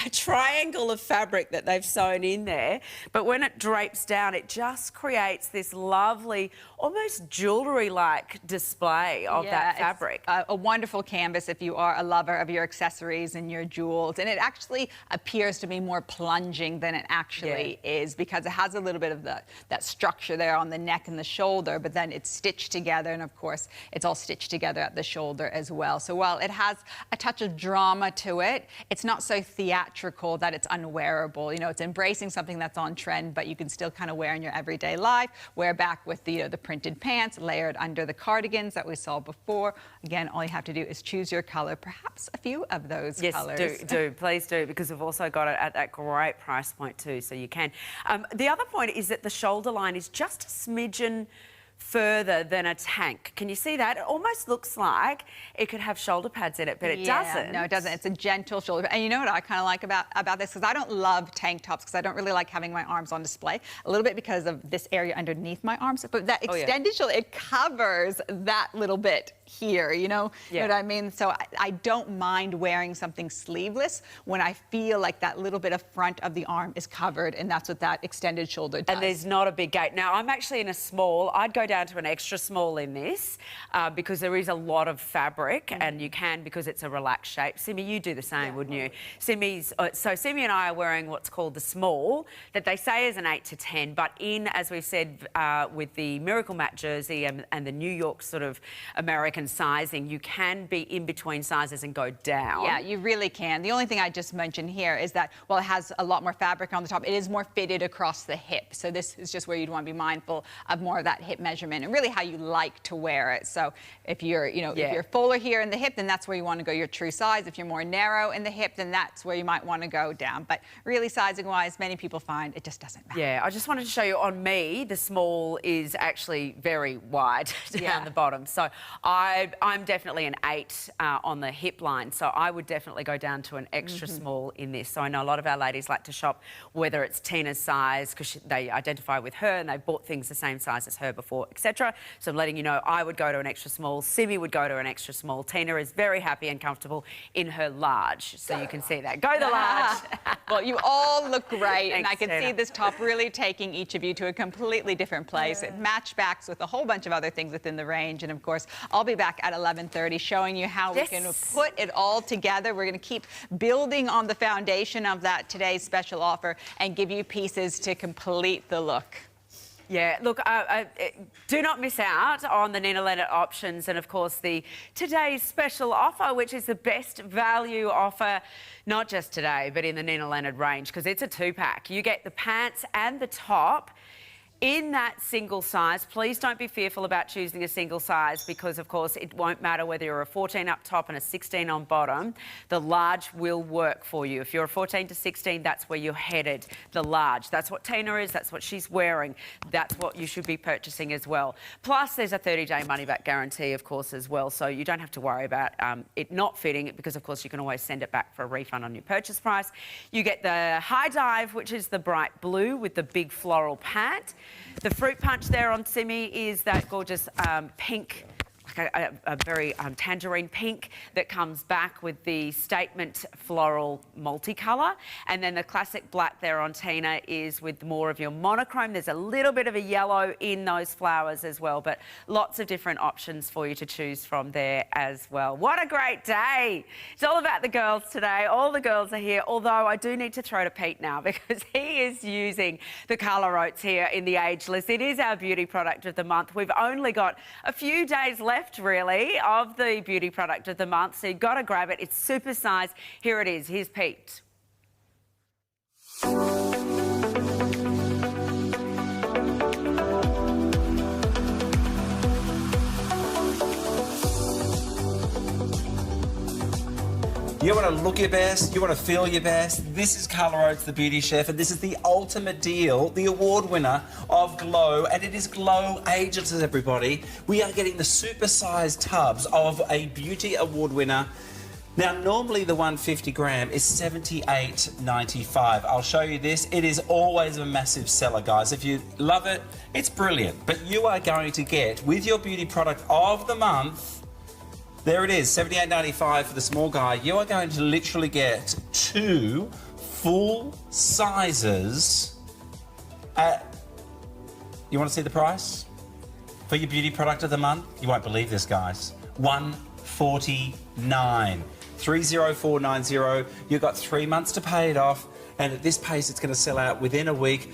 a triangle of fabric that they've sewn in there, but when it drapes down, it just creates this lovely, almost jewellery-like display of that fabric. It's a wonderful canvas if you are a lover of your accessories and your jewels, and it actually appears to be more plunging than it actually is, because it has a little bit of that structure there on the neck and the shoulder, but then it's stitched together, and of course it's all stitched together at the shoulder as well. So while it has a touch of drama to it, it's not so theatrical that it's unwearable. You know, it's embracing something that's on trend, but you can still kind of wear in your everyday life. Wear back with the printed pants, layered under the cardigans that we saw before. Again, all you have to do is choose your color, perhaps a few of those colors. Yes, do, please do, because we've also got it at that great price point too, so you can. The other point is that the shoulder line is just a smidgen further than a tank. Can you see that? It almost looks like it could have shoulder pads in it, but it doesn't. No, it doesn't. It's a gentle shoulder pad. And you know what I kind of like about this? Because I don't love tank tops because I don't really like having my arms on display. A little bit because of this area underneath my arms. But that extended shoulder, it covers that little bit here, you know what I mean? So I don't mind wearing something sleeveless when I feel like that little bit of front of the arm is covered, and that's what that extended shoulder does. And there's not a big gate. Now, I'm actually in a small. I'd go down to an extra small in this because there is a lot of fabric, and you can because it's a relaxed shape. Simi, you do the same, wouldn't you? Simi's, so Simi and I are wearing what's called the small, that they say is an 8 to 10, but as we've said, with the Miracle Matte jersey and the New York sort of American sizing, you can be in between sizes and go down. Yeah, you really can. The only thing I just mentioned here is that while it has a lot more fabric on the top, it is more fitted across the hip. So this is just where you'd want to be mindful of more of that hip measurement and really how you like to wear it. So if you're, if you're fuller here in the hip, then that's where you want to go your true size. If you're more narrow in the hip, then that's where you might want to go down. But really sizing-wise, many people find it just doesn't matter. Yeah, I just wanted to show you on me, the small is actually very wide down the bottom. So I'm definitely an 8 on the hip line. So I would definitely go down to an extra small in this. So I know a lot of our ladies like to shop, whether it's Tina's size, because they identify with her and they've bought things the same size as her before, etc. So I'm letting you know I would go to an extra small. Simi would go to an extra small. Tina is very happy and comfortable in her large. So you can see that. Go the large. Well, you all look great. Thanks, and I can see Tina. this top really taking each of you to a completely different place. It matchbacks with a whole bunch of other things within the range. And of course, I'll be back at 11:30 showing you how we can put it all together. We're going to keep building on the foundation of that today's special offer and give you pieces to complete the look. Yeah, look, do not miss out on the Nina Leonard options and, of course, the today's special offer, which is the best value offer, not just today, but in the Nina Leonard range, because it's a 2-pack. You get the pants and the top in that single size. Please don't be fearful about choosing a single size because, of course, it won't matter whether you're a 14 up top and a 16 on bottom. The large will work for you. If you're a 14 to 16, that's where you're headed, the large. That's what Tina is. That's what she's wearing. That's what you should be purchasing as well. Plus, there's a 30-day money-back guarantee, of course, as well. So you don't have to worry about it not fitting because, of course, you can always send it back for a refund on your purchase price. You get the high dive, which is the bright blue with the big floral pant. The fruit punch there on Simi is that gorgeous pink, like a very tangerine pink that comes back with the statement floral multicolour. And then the classic black there on Tina is with more of your monochrome. There's a little bit of a yellow in those flowers as well, but lots of different options for you to choose from there as well. What a great day. It's all about the girls today. All the girls are here, although I do need to throw to Pete now because he is using the colour oats here in the Ageless. It is our beauty product of the month. We've only got a few days left really of the beauty product of the month, so you've got to grab it. It's super size. Here it is. Here's Pete. You want to look your best, you want to feel your best. This is Colour Oats, the beauty chef, and this is the ultimate deal, the award winner of Glow, and it is Glow Ageless, everybody. We are getting the super-sized tubs of a beauty award winner. Now, normally the 150 gram is $78.95. I'll show you this. It is always a massive seller, guys. If you love it, it's brilliant. But you are going to get, with your beauty product of the month, there it is, $78.95 for the small guy. You are going to literally get 2 full sizes at... You want to see the price? For your beauty product of the month? You won't believe this, guys. $149. $304.90. You've got 3 months to pay it off. And at this pace, it's going to sell out within a week.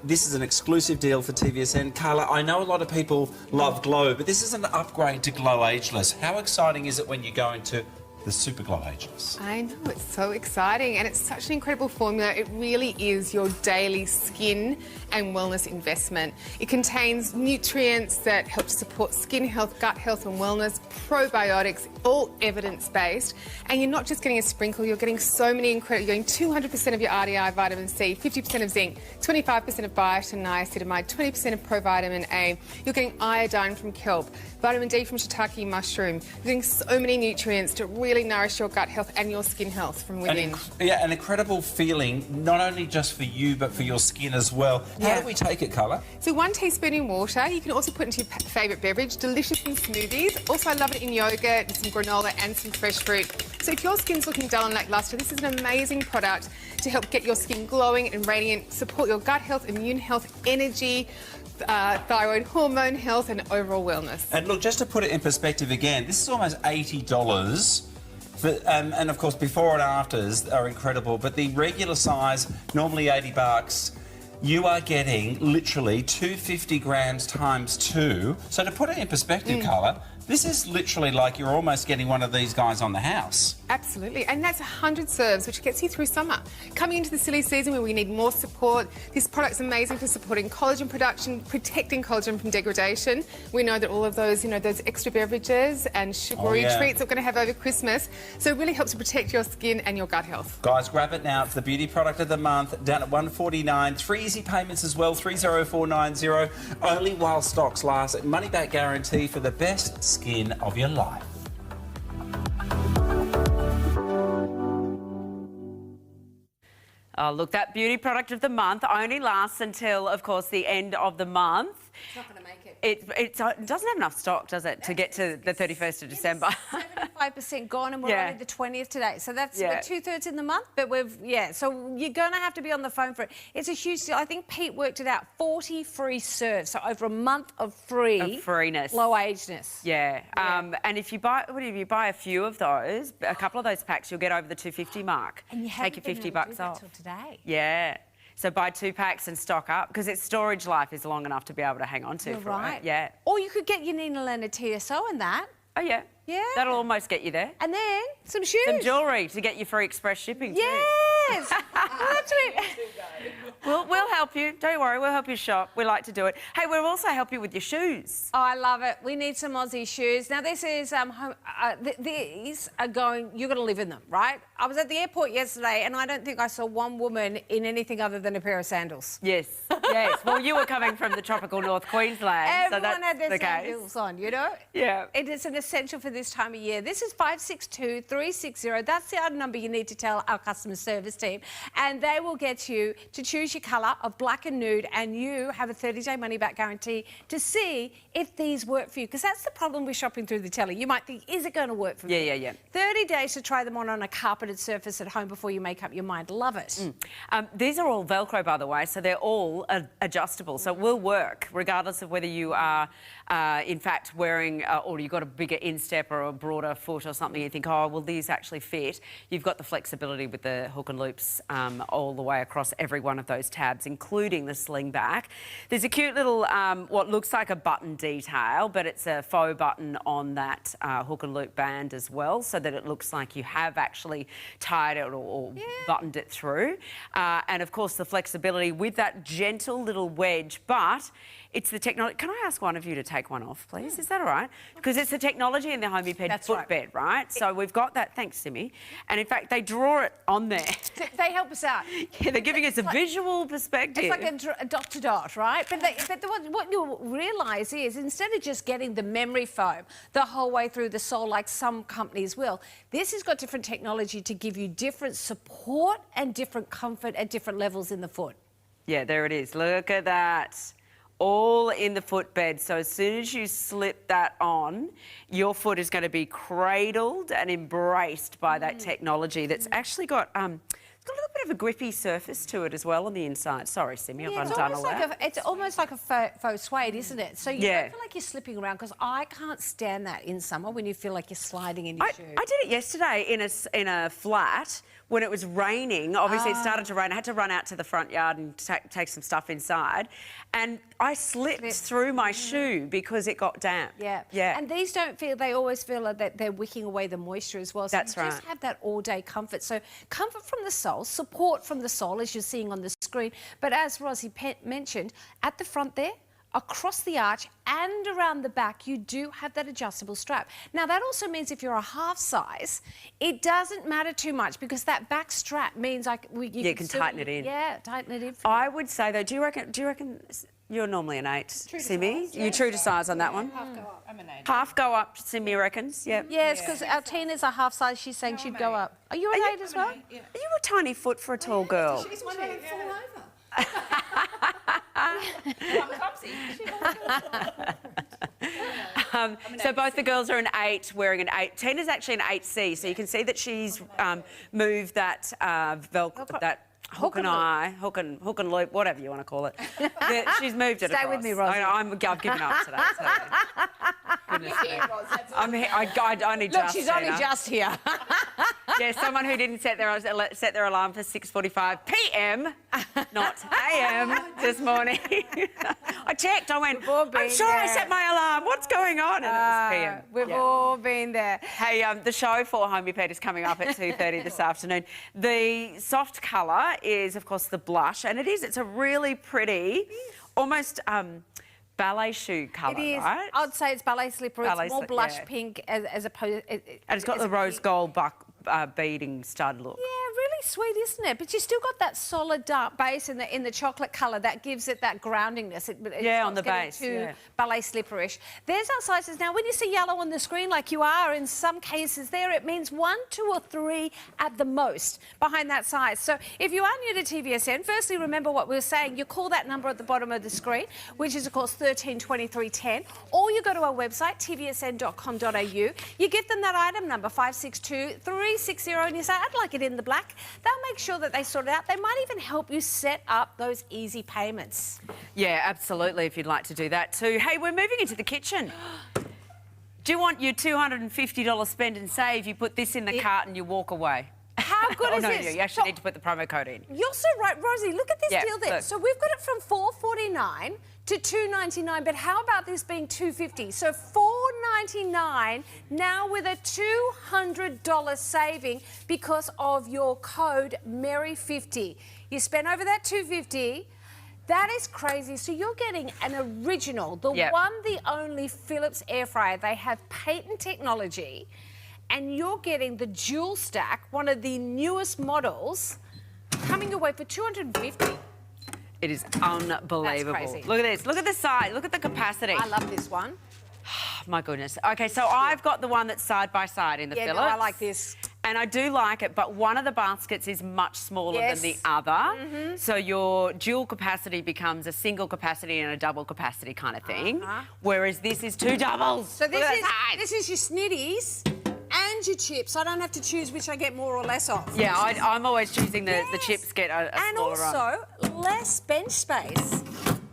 This is an exclusive deal for TVSN. Carla, I know a lot of people love Glow, but this is an upgrade to Glow Ageless. How exciting is it when you go into the Super Glow Agents. I know, it's so exciting and it's such an incredible formula. It really is your daily skin and wellness investment. It contains nutrients that help to support skin health, gut health and wellness, probiotics, all evidence-based. And you're not just getting a sprinkle, you're getting so many incredible, you're getting 200% of your RDI vitamin C, 50% of zinc, 25% of biotin, niacinamide, 20% of provitamin A. You're getting iodine from kelp, vitamin D from shiitake mushroom. You're getting so many nutrients to really nourish your gut health and your skin health from within. An incredible feeling, not only just for you, but for your skin as well. How do we take it, Carla? So 1 teaspoon in water. You can also put into your favourite beverage. Delicious in smoothies. Also, I love it in yogurt, with some granola and some fresh fruit. So if your skin's looking dull and lacklustre, this is an amazing product to help get your skin glowing and radiant, support your gut health, immune health, energy, thyroid hormone health and overall wellness. And look, just to put it in perspective again, this is almost $80. And of course, before and afters are incredible, but the regular size, normally $80, you are getting literally 250 grams times 2. So to put it in perspective, Carla, this is literally like you're almost getting one of these guys on the house. Absolutely, and that's 100 serves, which gets you through summer. Coming into the silly season where we need more support, this product's amazing for supporting collagen production, protecting collagen from degradation. We know that all of those, those extra beverages and sugary treats that we're going to have over Christmas, so it really helps to protect your skin and your gut health. Guys, grab it now. It's the beauty product of the month, down at $149. 3 easy payments as well, 30490. Only while stocks last. Money back guarantee for the best skin of your life. Oh, look, that beauty product of the month only lasts until, of course, the end of the month. It's not going to make it. It doesn't have enough stock, does it, to get to the 31st of December? 75% gone and we're only the 20th today. So that's we're 2/3 in the month, but so you're going to have to be on the phone for it. It's a huge deal. I think Pete worked it out, 40 free serves, so over a month of freeness. Low ageness. Yeah. And if you buy a few of those, a couple of those packs, you'll get over the 250 mark. And you take your $50 off. Till today. Yeah. So buy 2 packs and stock up, because its storage life is long enough to be able to hang on to. You're for right. it. Yeah. Or you could get your Nina Leonard TSO in that. Oh, yeah. Yeah. That'll almost get you there. And then some shoes. Some jewellery to get you free express shipping too. Yes! That's it. We'll help you. Don't worry, we'll help you shop. We like to do it. Hey, we'll also help you with your shoes. Oh, I love it. We need some Aussie shoes. Now, this is these are going. You're going to live in them, right? I was at the airport yesterday, and I don't think I saw one woman in anything other than a pair of sandals. Yes, yes. Well, you were coming from the tropical North Queensland, Everyone so that's had their the sandals case. on, you know. Yeah. It is an essential for this time of year. This is 562-360. That's the number you need to tell our customer service team, and they will get you to choose your colour of black and nude, and you have a 30-day money-back guarantee to see if these work for you, because that's the problem with shopping through the telly. You might think, is it going to work for me? Yeah. 30 days to try them on a carpeted surface at home before you make up your mind. Love it. These are all Velcro, by the way, so they're all adjustable, so it will work regardless of whether you are, in fact, wearing or you've got a bigger instep or a broader foot or something. You think, oh, will these actually fit? You've got the flexibility with the hook and loops all the way across every one of those tabs, including the sling back. There's a cute little, what looks like a button detail, but it's a faux button on that hook and loop band as well, so that it looks like you have actually tied it or buttoned it through. And of course, the flexibility with that gentle little wedge, but it's the technology. Can I ask one of you to take one off, please? Is that all right? Because it's the technology in the Homewares footbed, right? So we've got that. Thanks, Simi. And in fact, they draw it on there. They help us out. Yeah, they're giving us a visual perspective. It's like a dot to dot, right? But what you'll realise is, instead of just getting the memory foam the whole way through the sole like some companies will, this has got different technology to give you different support and different comfort at different levels in the foot. Yeah, there it is. Look at that. All in the footbed. So as soon as you slip that on, your foot is going to be cradled and embraced by that technology that's actually got a little bit bit of a grippy surface to it as well on the inside. Sorry, Simi, I've Yeah, undone all that. it's almost like a faux suede, isn't it? So you don't feel like you're slipping around, because I can't stand that in summer when you feel like you're sliding in your shoes. I did it yesterday in a flat when it was raining. Obviously, it started to rain. I had to run out to the front yard and take some stuff inside. And I slipped through my shoe because it got damp. Yeah. Yeah. And these don't feel, they always feel like that they're wicking away the moisture as well. So That's you just right. have that all-day comfort. So comfort from the sole, support from the sole, as you're seeing on the screen. But as Rosie mentioned, at the front there, across the arch and around the back, you do have that adjustable strap. Now, that also means if you're a half size, it doesn't matter too much, because that back strap means you can tighten it in. Yeah, tighten it in. I would say, though, do you reckon you're normally an 8, Simi? You're true to size on that one? Half go up. I'm an 8. Half go up, Simi reckons, yeah. Yes, because our Tina's a half size. She's saying she'd go up. Are you an 8 as well? Are you a tiny foot for a tall girl? She's one who fall over. So both the girls are an 8, wearing an 8. Tina's actually an 8C, so you can see that she's moved that hook and loop, whatever you want to call it. She's moved it across. Stay with me, Rosie. I've given up today. So. Goodness me. I'm here. I only Look, just. she's only just here. Yeah, someone who didn't set their alarm for 6:45 p.m. not a.m. this morning. I checked. I went, I'm sure I set my alarm. What's going on? And it was p.m. We've all been there. Hey, the show for Home Your Pet is coming up at 2:30 this afternoon. The soft colour is, of course, the blush, and it's a really pretty, almost ballet shoe colour, It is. right? I'd say it's ballet slipper. Ballet It's more slip, blush yeah. pink as opposed. And it's got the rose gold beading stud look. Yeah, really sweet, isn't it? But you still got that solid dark base in the chocolate colour that gives it that groundingness. Yeah, on the base, Too yeah. ballet slipperish. There's our sizes now. When you see yellow on the screen, like you are in some cases there, it means 1, 2 or 3 at the most behind that size. So if you are new to TVSN, firstly remember what we were saying. You call that number at the bottom of the screen, which is of course 13 23 10, or you go to our website tvsn.com.au. You give them that item number 562 360, and you say, I'd like it in the black. They'll make sure that they sort it out. They might even help you set up those easy payments. Yeah, absolutely, if you'd like to do that too. Hey, we're moving into the kitchen. Do you want your $250 spend and save? You put this in the cart and you walk away. How good is no, this? you actually need to put the promo code in. You're so right, Rosie. Look at this Yeah, deal there. look. So we've got it from $449 to $299, but how about this being $250? So $499 now with a $200 saving because of your code Mary50. You spend over that $250. That is crazy. So you're getting an original, the one, the only Philips air fryer. They have patent technology, and you're getting the dual stack, one of the newest models, coming your way for $250. It is unbelievable. That's crazy. Look at this. Look at the size. Look at the capacity. I love this one. My goodness. Okay, so I've got the one that's side by side in the Philips. Yeah, no, I like this. And I do like it, but one of the baskets is much smaller than the other. So your dual capacity becomes a single capacity and a double capacity kind of thing. Whereas this is 2 doubles. So this is your snitties and your chips. I don't have to choose which I get more or less of. Yeah, I'm always choosing the chips get a smaller and also less bench space.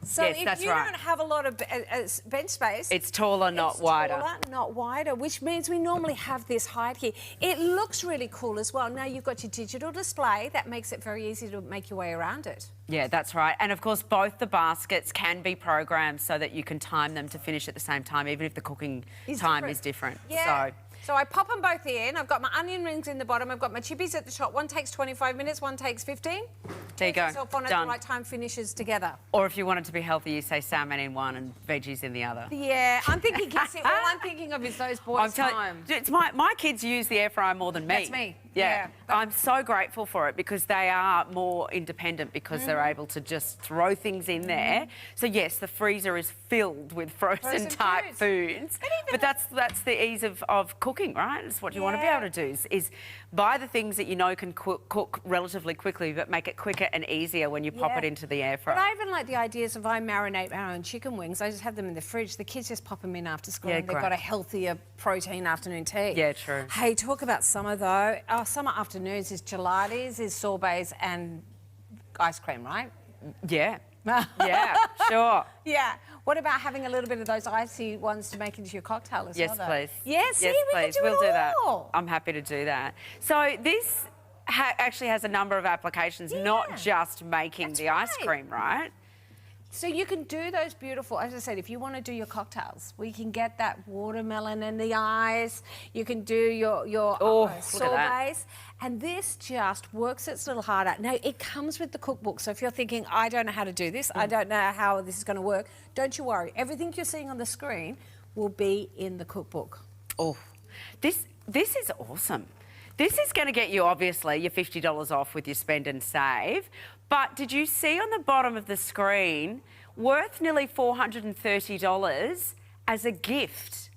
So Yes, if that's you right. don't have a lot of bench space, It's taller, not wider. Taller, not wider, which means we normally have this height here. It looks really cool as well. Now you've got your digital display. That makes it very easy to make your way around it. Yeah, that's right. And of course, both the baskets can be programmed so that you can time them to finish at the same time, even if the cooking time is different. Yeah. So I pop them both in. I've got my onion rings in the bottom. I've got my chippies at the top. One takes 25 minutes, one takes 15. There you go. So on at Done. the right time finishes together. Or if you wanted to be healthy, you say salmon in one and veggies in the other. Yeah, I'm thinking, all I'm thinking of is those boys' time. It's my kids use the air fryer more than me. That's me. Yeah. I'm so grateful for it because they are more independent because they're able to just throw things in there. So yes, the freezer is filled with frozen type foods. But that's the ease of cooking, right? It's what you want to be able to do is buy the things that you know can cook relatively quickly but make it quicker and easier when you pop it into the air fryer. But I even like the ideas of I marinate my own chicken wings. I just have them in the fridge. The kids just pop them in after school and they've got a healthier protein afternoon tea. Yeah, true. Hey, talk about summer though. Summer afternoons is gelatis, is sorbets and ice cream, right? Yeah. Yeah, sure. Yeah. What about having a little bit of those icy ones to make into your cocktail as well? Yes, please. Yes, see, yes, we please. can do We'll it do that. all. I'm happy to do that. So this actually has a number of applications, not just making the ice cream, right? So you can do those beautiful, as I said, if you want to do your cocktails, we can get that watermelon in the ice. You can do your sorbets. And this just works its little heart out. Now, it comes with the cookbook. So if you're thinking, I don't know how to do this, I don't know how this is going to work, don't you worry. Everything you're seeing on the screen will be in the cookbook. Oh, this is awesome. This is going to get you, obviously, your $50 off with your spend and save. But did you see on the bottom of the screen, worth nearly $430 as a gift?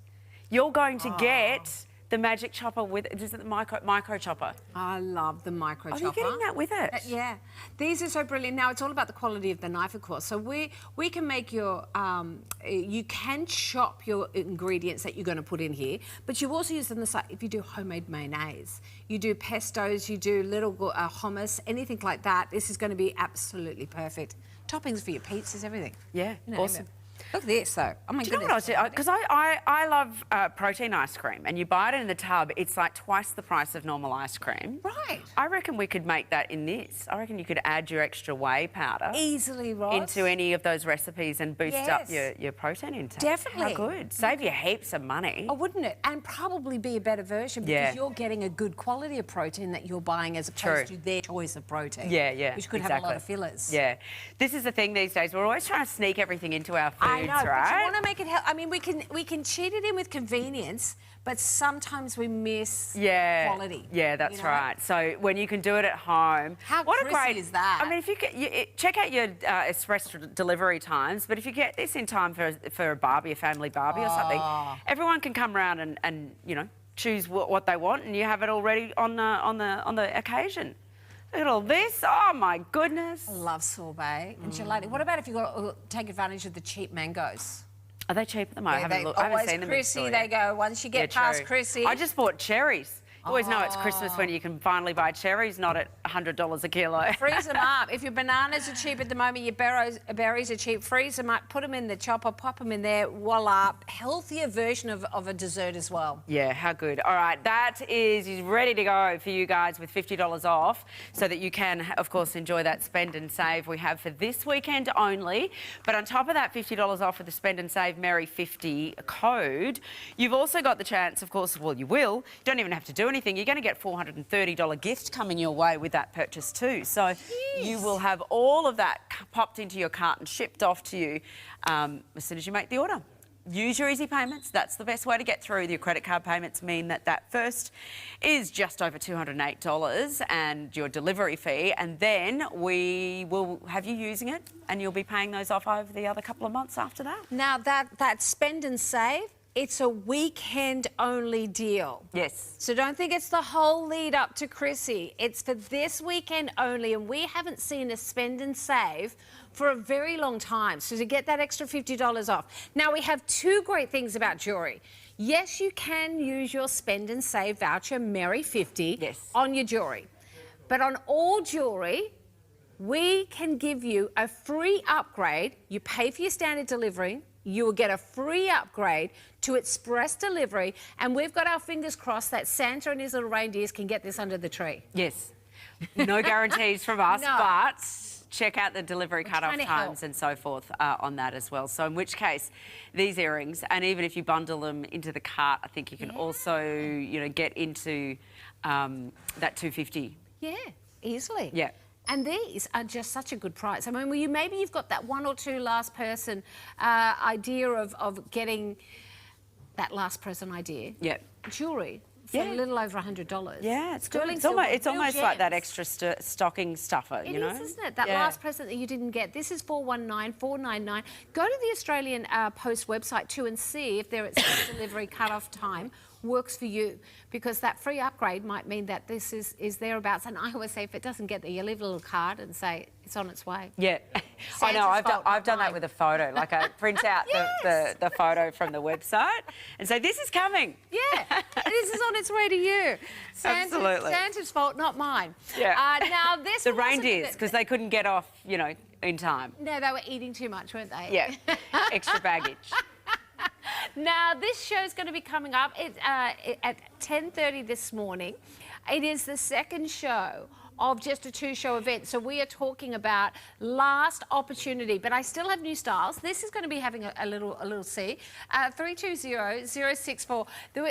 You're going to get the magic chopper with, is it the micro chopper? I love the micro chopper. Are you getting that with it? Yeah. These are so brilliant. Now, it's all about the quality of the knife, of course. So we can make your, you can chop your ingredients that you're going to put in here, but you also use them if you do homemade mayonnaise, you do pestos, you do little hummus, anything like that. This is going to be absolutely perfect. Toppings for your pizzas, everything. Yeah, awesome. Look at this, though. Oh, my goodness. Do you know what I was doing? Because I love protein ice cream, and you buy it in the tub, it's like twice the price of normal ice cream. Right. I reckon we could make that in this. I reckon you could add your extra whey powder. Easily, Ross. Into any of those recipes and boost up your protein intake. Definitely. How good. Save you heaps of money. Oh, wouldn't it? And probably be a better version because you're getting a good quality of protein that you're buying as opposed to their choice of protein. Yeah, yeah. Which could have a lot of fillers. Yeah. This is the thing these days. We're always trying to sneak everything into our foods, I know, right? but you want to make it I mean, we can cheat it in with convenience, but sometimes we miss quality. Yeah, that's right. So when you can do it at home, what a great is that? I mean, if you get check out your express delivery times, but if you get this in time for a barbie, a family barbie or something, everyone can come around and you know choose what they want, and you have it all ready on the occasion. Look at all this. Oh, my goodness. I love sorbet and gelato. What about if you take advantage of the cheap mangoes? Are they cheap at the moment? I haven't seen them. Chrissy, they go. Once you get past Chrissy. I just bought cherries. You always know it's Christmas when you can finally buy cherries, not at $100 a kilo. Freeze them up. If your bananas are cheap at the moment, your berries are cheap, freeze them up, put them in the chopper, pop them in there, voila. Healthier version of a dessert as well. Yeah, how good. All right, that is ready to go for you guys with $50 off so that you can, of course, enjoy that spend and save we have for this weekend only. But on top of that $50 off with the spend and save Merry 50 code, you've also got the chance, of course, well, you will. You don't even have to do anything. You're going to get $430 gift coming your way with that purchase too. So you will have all of that popped into your cart and shipped off to you as soon as you make the order. Use your easy payments. That's the best way to get through. Your credit card payments mean that first is just over $208 and your delivery fee, and then we will have you using it and you'll be paying those off over the other couple of months after that. Now, that spend and save, it's a weekend-only deal. Yes. So don't think it's the whole lead up to Chrissy. It's for this weekend only, and we haven't seen a spend and save for a very long time. So to get that extra $50 off. Now, we have two great things about jewellery. Yes, you can use your spend and save voucher, Merry 50, on your jewellery. But on all jewellery, we can give you a free upgrade. You pay for your standard delivery. You will get a free upgrade to express delivery, and we've got our fingers crossed that Santa and his little reindeers can get this under the tree. Yes. No guarantees from us, No. but check out the delivery cut-off times and so forth on that as well. So in which case, these earrings, and even if you bundle them into the cart, I think you can also, you know, get into that $250. Yeah, easily. Yeah. And these are just such a good price. I mean, maybe you've got that one or two last person idea of getting that last person idea. Yeah. Jewellery for a little over $100. Yeah, it's good. Sterling It's silver, almost real like that gems. extra stocking stuffer, you know? It is, isn't it? That Yeah. last present that you didn't get. This is $419,499. Go to the Australian Post website too and see if their delivery cut-off time works for you, because that free upgrade might mean that this is thereabouts. And I always say, if it doesn't get there, you leave a little card and say it's on its way. Yeah, I know. I've done that with a photo. Like I print out the photo from the website and say, this is coming. Yeah, this is on its way to you. Absolutely. Santa's fault, not mine. Yeah. Now this the reindeers, because they couldn't get off, you know, in time. No, they were eating too much, weren't they? Yeah, extra baggage. Now, this show's going to be coming up at 10:30 this morning. It is the second show of just a two-show event. So we are talking about last opportunity, but I still have new styles. This is going to be having a little see. 320-064.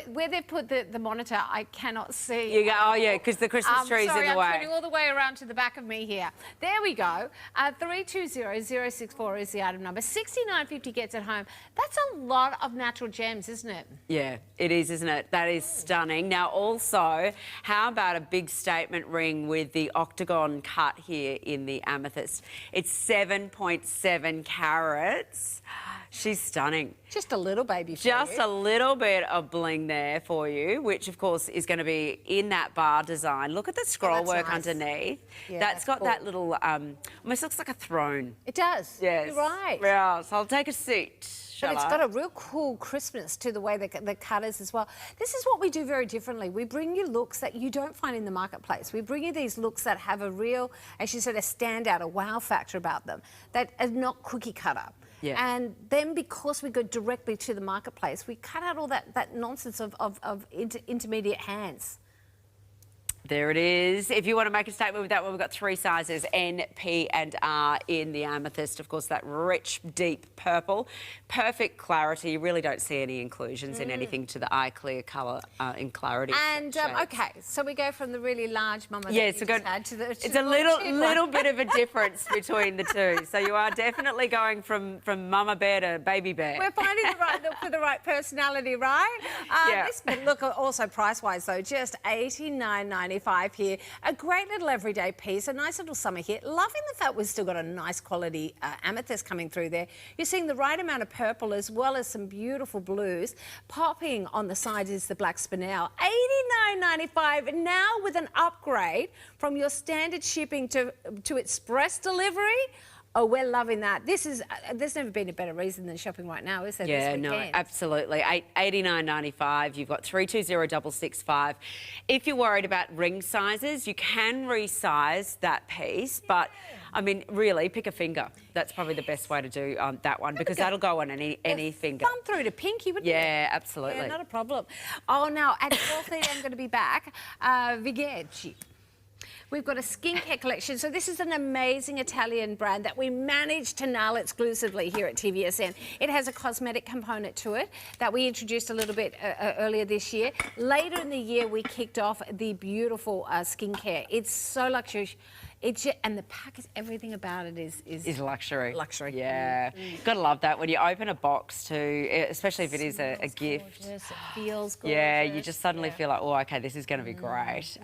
Where they've put the monitor, I cannot see. You go, oh yeah, because the Christmas tree's sorry, in the way. I'm turning all the way around to the back of me here. There we go. 320-064 is the item number. $69.50 gets it home. That's a lot of natural gems, isn't it? Yeah, it is, isn't it? That is stunning. Now, also, how about a big statement ring with the octagon cut here in the amethyst? It's 7.7 carats. She's stunning. Just a little baby for Just you. a little bit of bling there for you, which, of course, is going to be in that bar design. Look at the scroll work nice. underneath. Yeah, that's got cool. that little, almost looks like a throne. It does. Yes. You're right. Yeah, so I'll take a seat. But it's got a real cool crispness to the way the cut is as well. This is what we do very differently. We bring you looks that you don't find in the marketplace. We bring you these looks that have a real, as you said, a standout, a wow factor about them, that are not cookie cutter. Yeah. And then because we go directly to the marketplace, we cut out all that nonsense of intermediate hands. There it is. If you want to make a statement with that one, we've got 3 sizes, N, P and R in the amethyst. Of course, that rich, deep purple. Perfect clarity. You really don't see any inclusions in anything to the eye clear colour in clarity. And, OK, so we go from the really large mama Yes, that you just had to the... it's a little bit of a difference between the two. So you are definitely going from mama bear to baby bear. We're finding the right look for the right personality, right? Yeah. This look also price-wise, though, just $89.95 here. A great little everyday piece, a nice little summer hit. Loving the fact we've still got a nice quality amethyst coming through there. You're seeing the right amount of purple as well as some beautiful blues. Popping on the side is the black spinel. $89.95 now with an upgrade from your standard shipping to express delivery. Oh, we're loving that. This is there's never been a better reason than shopping right now, is there? Yeah, this no, weekend? absolutely. $89.95. You've got 320-665. If you're worried about ring sizes, you can resize that piece, but I mean, really, pick a finger. That's probably the best way to do that one, because that'll go on any finger. Thumb through to pinky, wouldn't it? Yeah, absolutely. Yeah, not a problem. Oh, now at 12:30 I'm going to be back. Vigeggi. We've got a skincare collection. So this is an amazing Italian brand that we managed to nail exclusively here at TVSN. It has a cosmetic component to it that we introduced a little bit earlier this year. Later in the year, we kicked off the beautiful skincare. It's so luxurious. And the package, everything about it is luxury. Luxury. Yeah. Gotta love that when you open a box too, especially if it is a gift. Gorgeous. It feels gorgeous. Yeah, you just suddenly feel like, oh, okay, this is going to be great.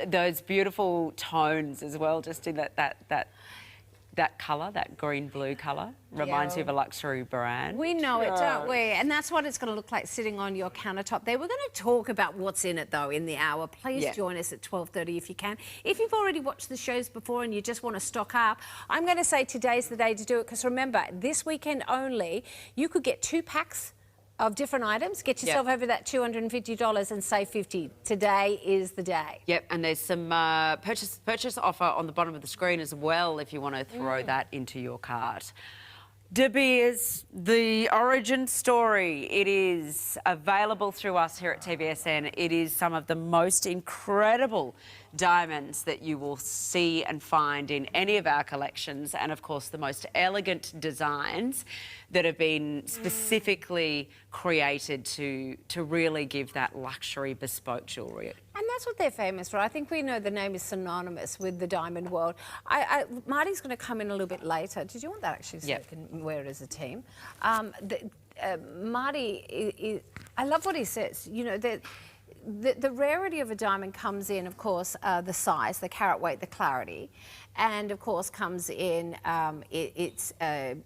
Those beautiful tones as well, just in that colour, that green-blue colour, reminds you of a luxury brand. We know it, don't we? And that's what it's going to look like sitting on your countertop there. We're going to talk about what's in it, though, in the hour. Please join us at 12:30 if you can. If you've already watched the shows before and you just want to stock up, I'm going to say today's the day to do it, because remember, this weekend only, you could get 2 packs of different items, get yourself over that $250 and save $50. Today is the day. Yep, and there's some purchase offer on the bottom of the screen as well if you want to throw that into your cart. De Beers, the origin story. It is available through us here at TVSN. It is some of the most incredible diamonds that you will see and find in any of our collections, and of course the most elegant designs that have been specifically created to really give that luxury bespoke jewellery. And that's what they're famous for. I think we know the name is synonymous with the diamond world. Marty's going to come in a little bit later. Did you want that actually so we can wear it as a team? Marty, I love what he says. You know, the rarity of a diamond comes in, of course, the size, the carat weight, the clarity, and of course comes in its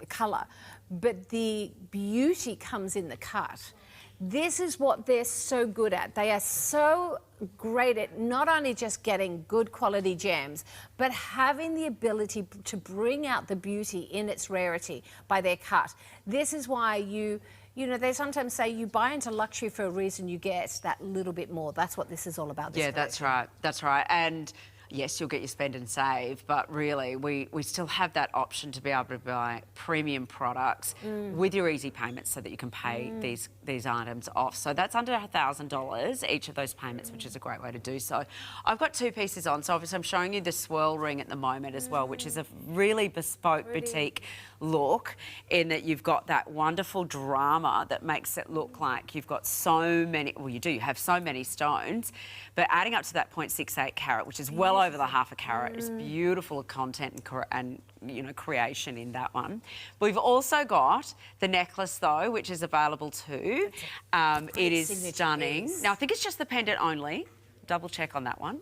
colour. But the beauty comes in the cut. This is what they're so good at. They are so great at not only just getting good quality gems, but having the ability to bring out the beauty in its rarity by their cut. This is why you know, they sometimes say you buy into luxury for a reason, you get that little bit more. That's what this is all about. Yeah, that's right. That's right. And yes, you'll get your spend and save, but really we still have that option to be able to buy premium products with your easy payments so that you can pay these items off. So that's under $1,000 each of those payments, which is a great way to do so. I've got two pieces on, so obviously I'm showing you the swirl ring at the moment as well, which is a really bespoke boutique look in that you've got that wonderful drama that makes it look like you've got so many, well you do, you have so many stones, but adding up to that 0.68 carat, which is well over the half a carat, is beautiful content and you know, creation in that one. We've also got the necklace though, which is available too. It is stunning. Piece. Now I think it's just the pendant only. Double check on that one.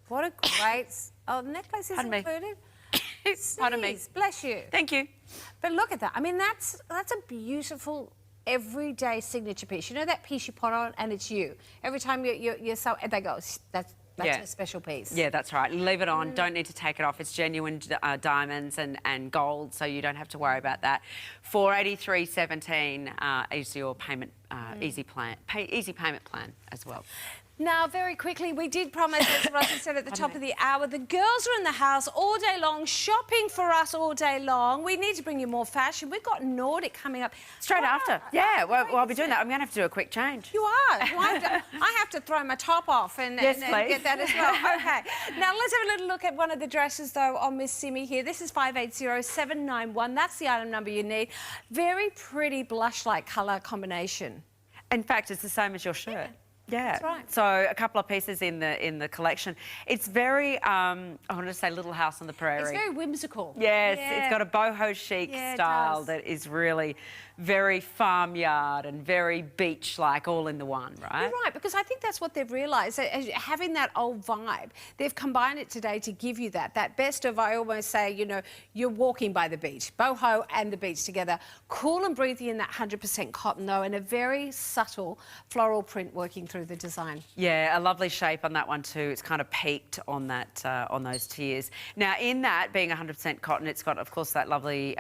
What a great... Oh, the necklace is included? Pardon me. Bless you. Thank you. But look at that. I mean, that's a beautiful everyday signature piece. You know that piece you put on and it's you. Every time you're so... They go, that's a special piece. Yeah, that's right. Leave it on. Don't need to take it off. It's genuine diamonds and gold, so you don't have to worry about that. $483.17 is your payment easy payment plan as well. Now, very quickly, we did promise, as Rosie said at the top of the hour, the girls are in the house all day long, shopping for us all day long. We need to bring you more fashion. We've got Nordic coming up. Straight after. Yeah, well, I'll be doing that. I'm going to have to do a quick change. You are. I have to throw my top off and get that as well. OK. Now, let's have a little look at one of the dresses, though, on Miss Simi here. This is 580791. That's the item number you need. Very pretty blush-like colour combination. In fact, it's the same as your shirt. Yeah, that's right. So a couple of pieces in the collection. It's very, I want to say Little House on the Prairie. It's very whimsical. Yes, it's got a boho chic style that is really very farmyard and very beach-like, all in the one, right? You're right, because I think that's what they've realised, having that old vibe. They've combined it today to give you that best of, I almost say, you know, you're walking by the beach, boho and the beach together. Cool and breathy in that 100% cotton, though, and a very subtle floral print working through the design. Yeah, a lovely shape on that one too. It's kind of peaked on that on those tiers. Now, in that being 100% cotton, it's got, of course, that lovely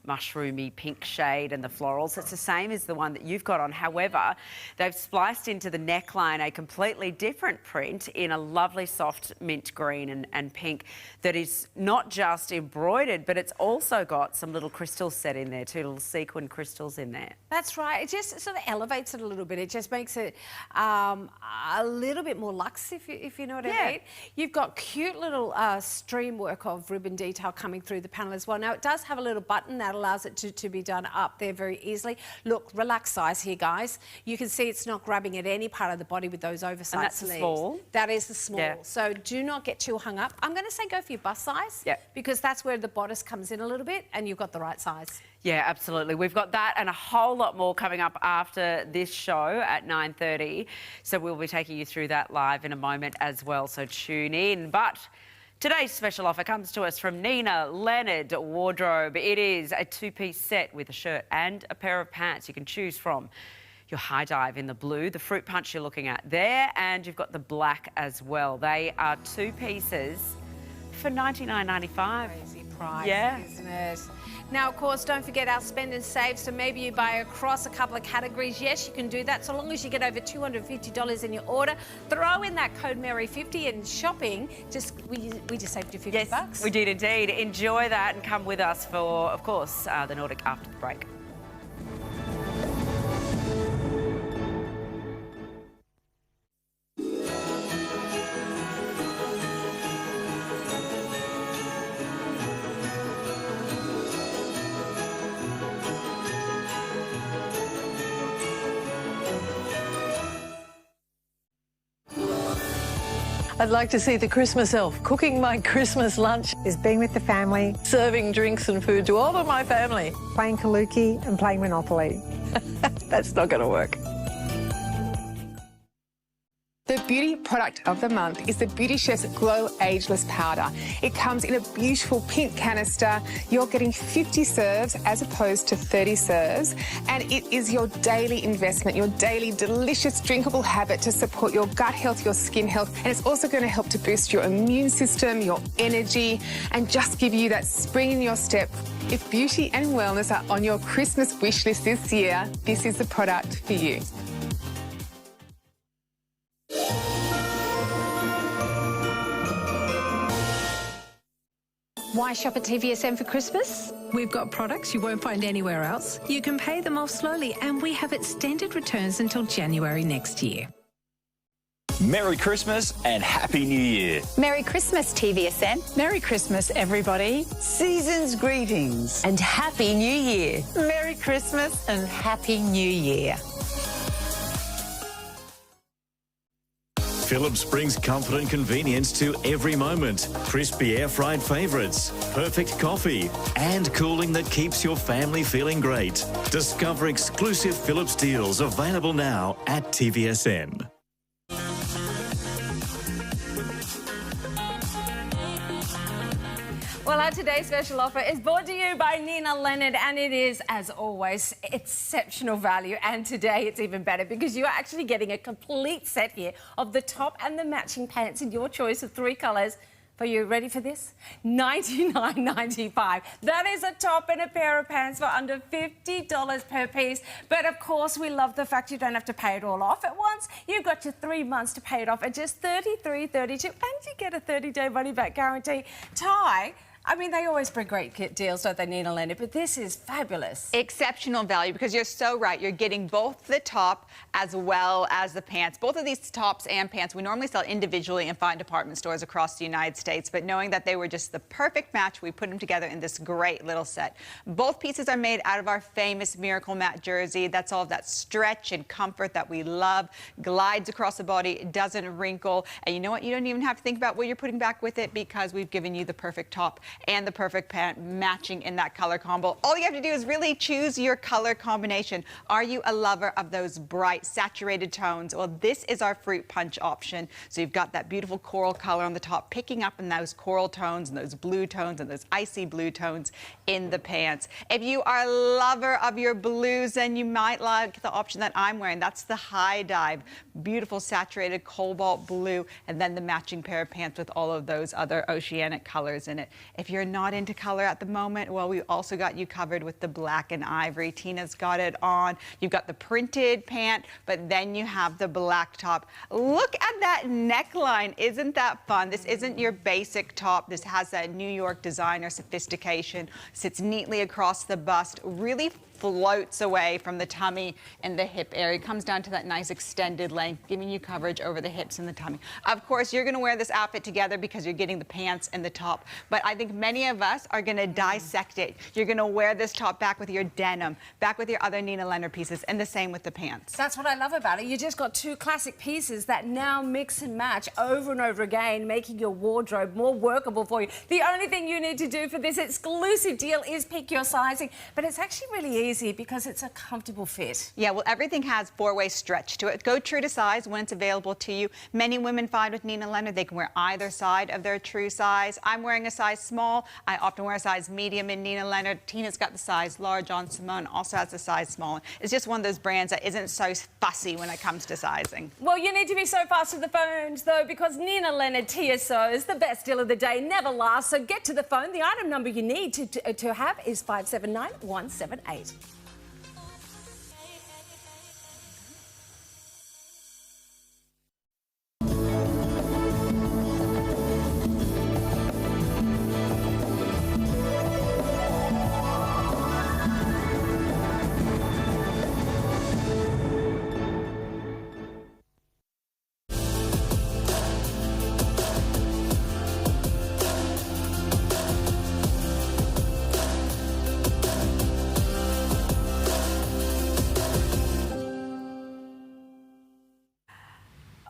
mushroomy pink shade and the florals. It's the same as the one that you've got on. However, they've spliced into the neckline a completely different print in a lovely soft mint green and pink that is not just embroidered, but it's also got some little crystals set in there, 2 little sequin crystals in there. That's right. It just sort of elevates it a little bit. It just makes it a little bit more luxe, if you know what I mean. You've got cute little stream work of ribbon detail coming through the panel as well. Now, it does have a little button that allows it to be done up there very easily. Look, relaxed size here, guys. You can see it's not grabbing at any part of the body with those oversized and that's sleeves. The small. That is the small. Yeah. So do not get too hung up. I'm going to say go for your bust size because that's where the bodice comes in a little bit and you've got the right size. Yeah, absolutely. We've got that and a whole lot more coming up after this show at 9:30. So we'll be taking you through that live in a moment as well. So tune in. But today's special offer comes to us from Nina Leonard Wardrobe. It is a 2-piece set with a shirt and a pair of pants you can choose from. Your high dive in the blue, the fruit punch you're looking at there, and you've got the black as well. They are 2 pieces for $99.95. Crazy price, isn't it? Now, of course, don't forget our spend and save. So maybe you buy across a couple of categories. Yes, you can do that. So long as you get over $250 in your order, throw in that code Mary50 and shopping. We just saved you $50. Yes, we did indeed. Enjoy that and come with us for, of course, the Nordic after the break. I'd like to see the Christmas elf cooking my Christmas lunch. Is being with the family. Serving drinks and food to all of my family. Playing Kaluki and playing Monopoly. That's not going to work. beauty product of the month is the Beauty Chef's Glow Ageless Powder. It comes in a beautiful pink canister. You're getting 50 serves as opposed to 30 serves, and it is your daily investment, your daily delicious drinkable habit to support your gut health, your skin health, and it's also going to help to boost your immune system, your energy, and just give you that spring in your step. If beauty and wellness are on your Christmas wish list this year, this is the product for you. Why shop at TVSN for Christmas? We've got products you won't find anywhere else. You can pay them off slowly, and we have extended returns until January next year. Merry Christmas and Happy New Year. Merry Christmas, TVSN. Merry Christmas, everybody. Season's greetings. And Happy New Year. Merry Christmas and Happy New Year. Philips brings comfort and convenience to every moment. Crispy air-fried favourites, perfect coffee, and cooling that keeps your family feeling great. Discover exclusive Philips deals available now at TVSN. Well, our today's special offer is brought to you by Nina Leonard, and it is, as always, exceptional value. And today it's even better because you are actually getting a complete set here of the top and the matching pants in your choice of 3 colours. Are you ready for this? $99.95. That is a top and a pair of pants for under $50 per piece. But of course, we love the fact you don't have to pay it all off at once. You've got your 3 months to pay it off at just $33.32, and you get a 30-day money-back guarantee. Ty, I mean, they always bring great deals, don't they, Nina Leonard? But this is fabulous. Exceptional value, because you're so right. You're getting both the top as well as the pants. Both of these tops and pants we normally sell individually in fine department stores across the United States, but knowing that they were just the perfect match, we put them together in this great little set. Both pieces are made out of our famous Miracle Matte jersey. That's all of that stretch and comfort that we love. Glides across the body, doesn't wrinkle. And you know what? You don't even have to think about what you're putting back with it, because we've given you the perfect top and the perfect pant matching in that color combo. All you have to do is really choose your color combination. Are you a lover of those bright, saturated tones? Well, this is our fruit punch option. So you've got that beautiful coral color on the top, picking up in those coral tones and those blue tones and those icy blue tones in the pants. If you are a lover of your blues, then you might like the option that I'm wearing. That's the high dive, beautiful saturated cobalt blue, and then the matching pair of pants with all of those other oceanic colors in it. If you're not into color at the moment, well, we also got you covered with the black and ivory. Tina's got it on. You've got the printed pant, but then you have the black top. Look at that neckline. Isn't that fun? This isn't your basic top. This has that New York designer sophistication. Sits neatly across the bust. Really floats away from the tummy and the hip area. It comes down to that nice extended length, giving you coverage over the hips and the tummy. Of course, you're going to wear this outfit together because you're getting the pants and the top, but I think many of us are going to dissect it. You're going to wear this top back with your denim, back with your other Nina Leonard pieces, and the same with the pants. That's what I love about it. You just got 2 classic pieces that now mix and match over and over again, making your wardrobe more workable for you. The only thing you need to do for this exclusive deal is pick your sizing, but it's actually really easy because it's a comfortable fit. Yeah, well, everything has 4-way stretch to it. Go true to size when it's available to you. Many women find with Nina Leonard they can wear either side of their true size. I'm wearing a size small. I often wear a size medium in Nina Leonard. Tina's got the size large on. Simone also has the size small. It's just one of those brands that isn't so fussy when it comes to sizing. Well, you need to be so fast to the phones, though, because Nina Leonard TSO is the best deal of the day, never lasts. So get to the phone. The item number you need to have is 579178.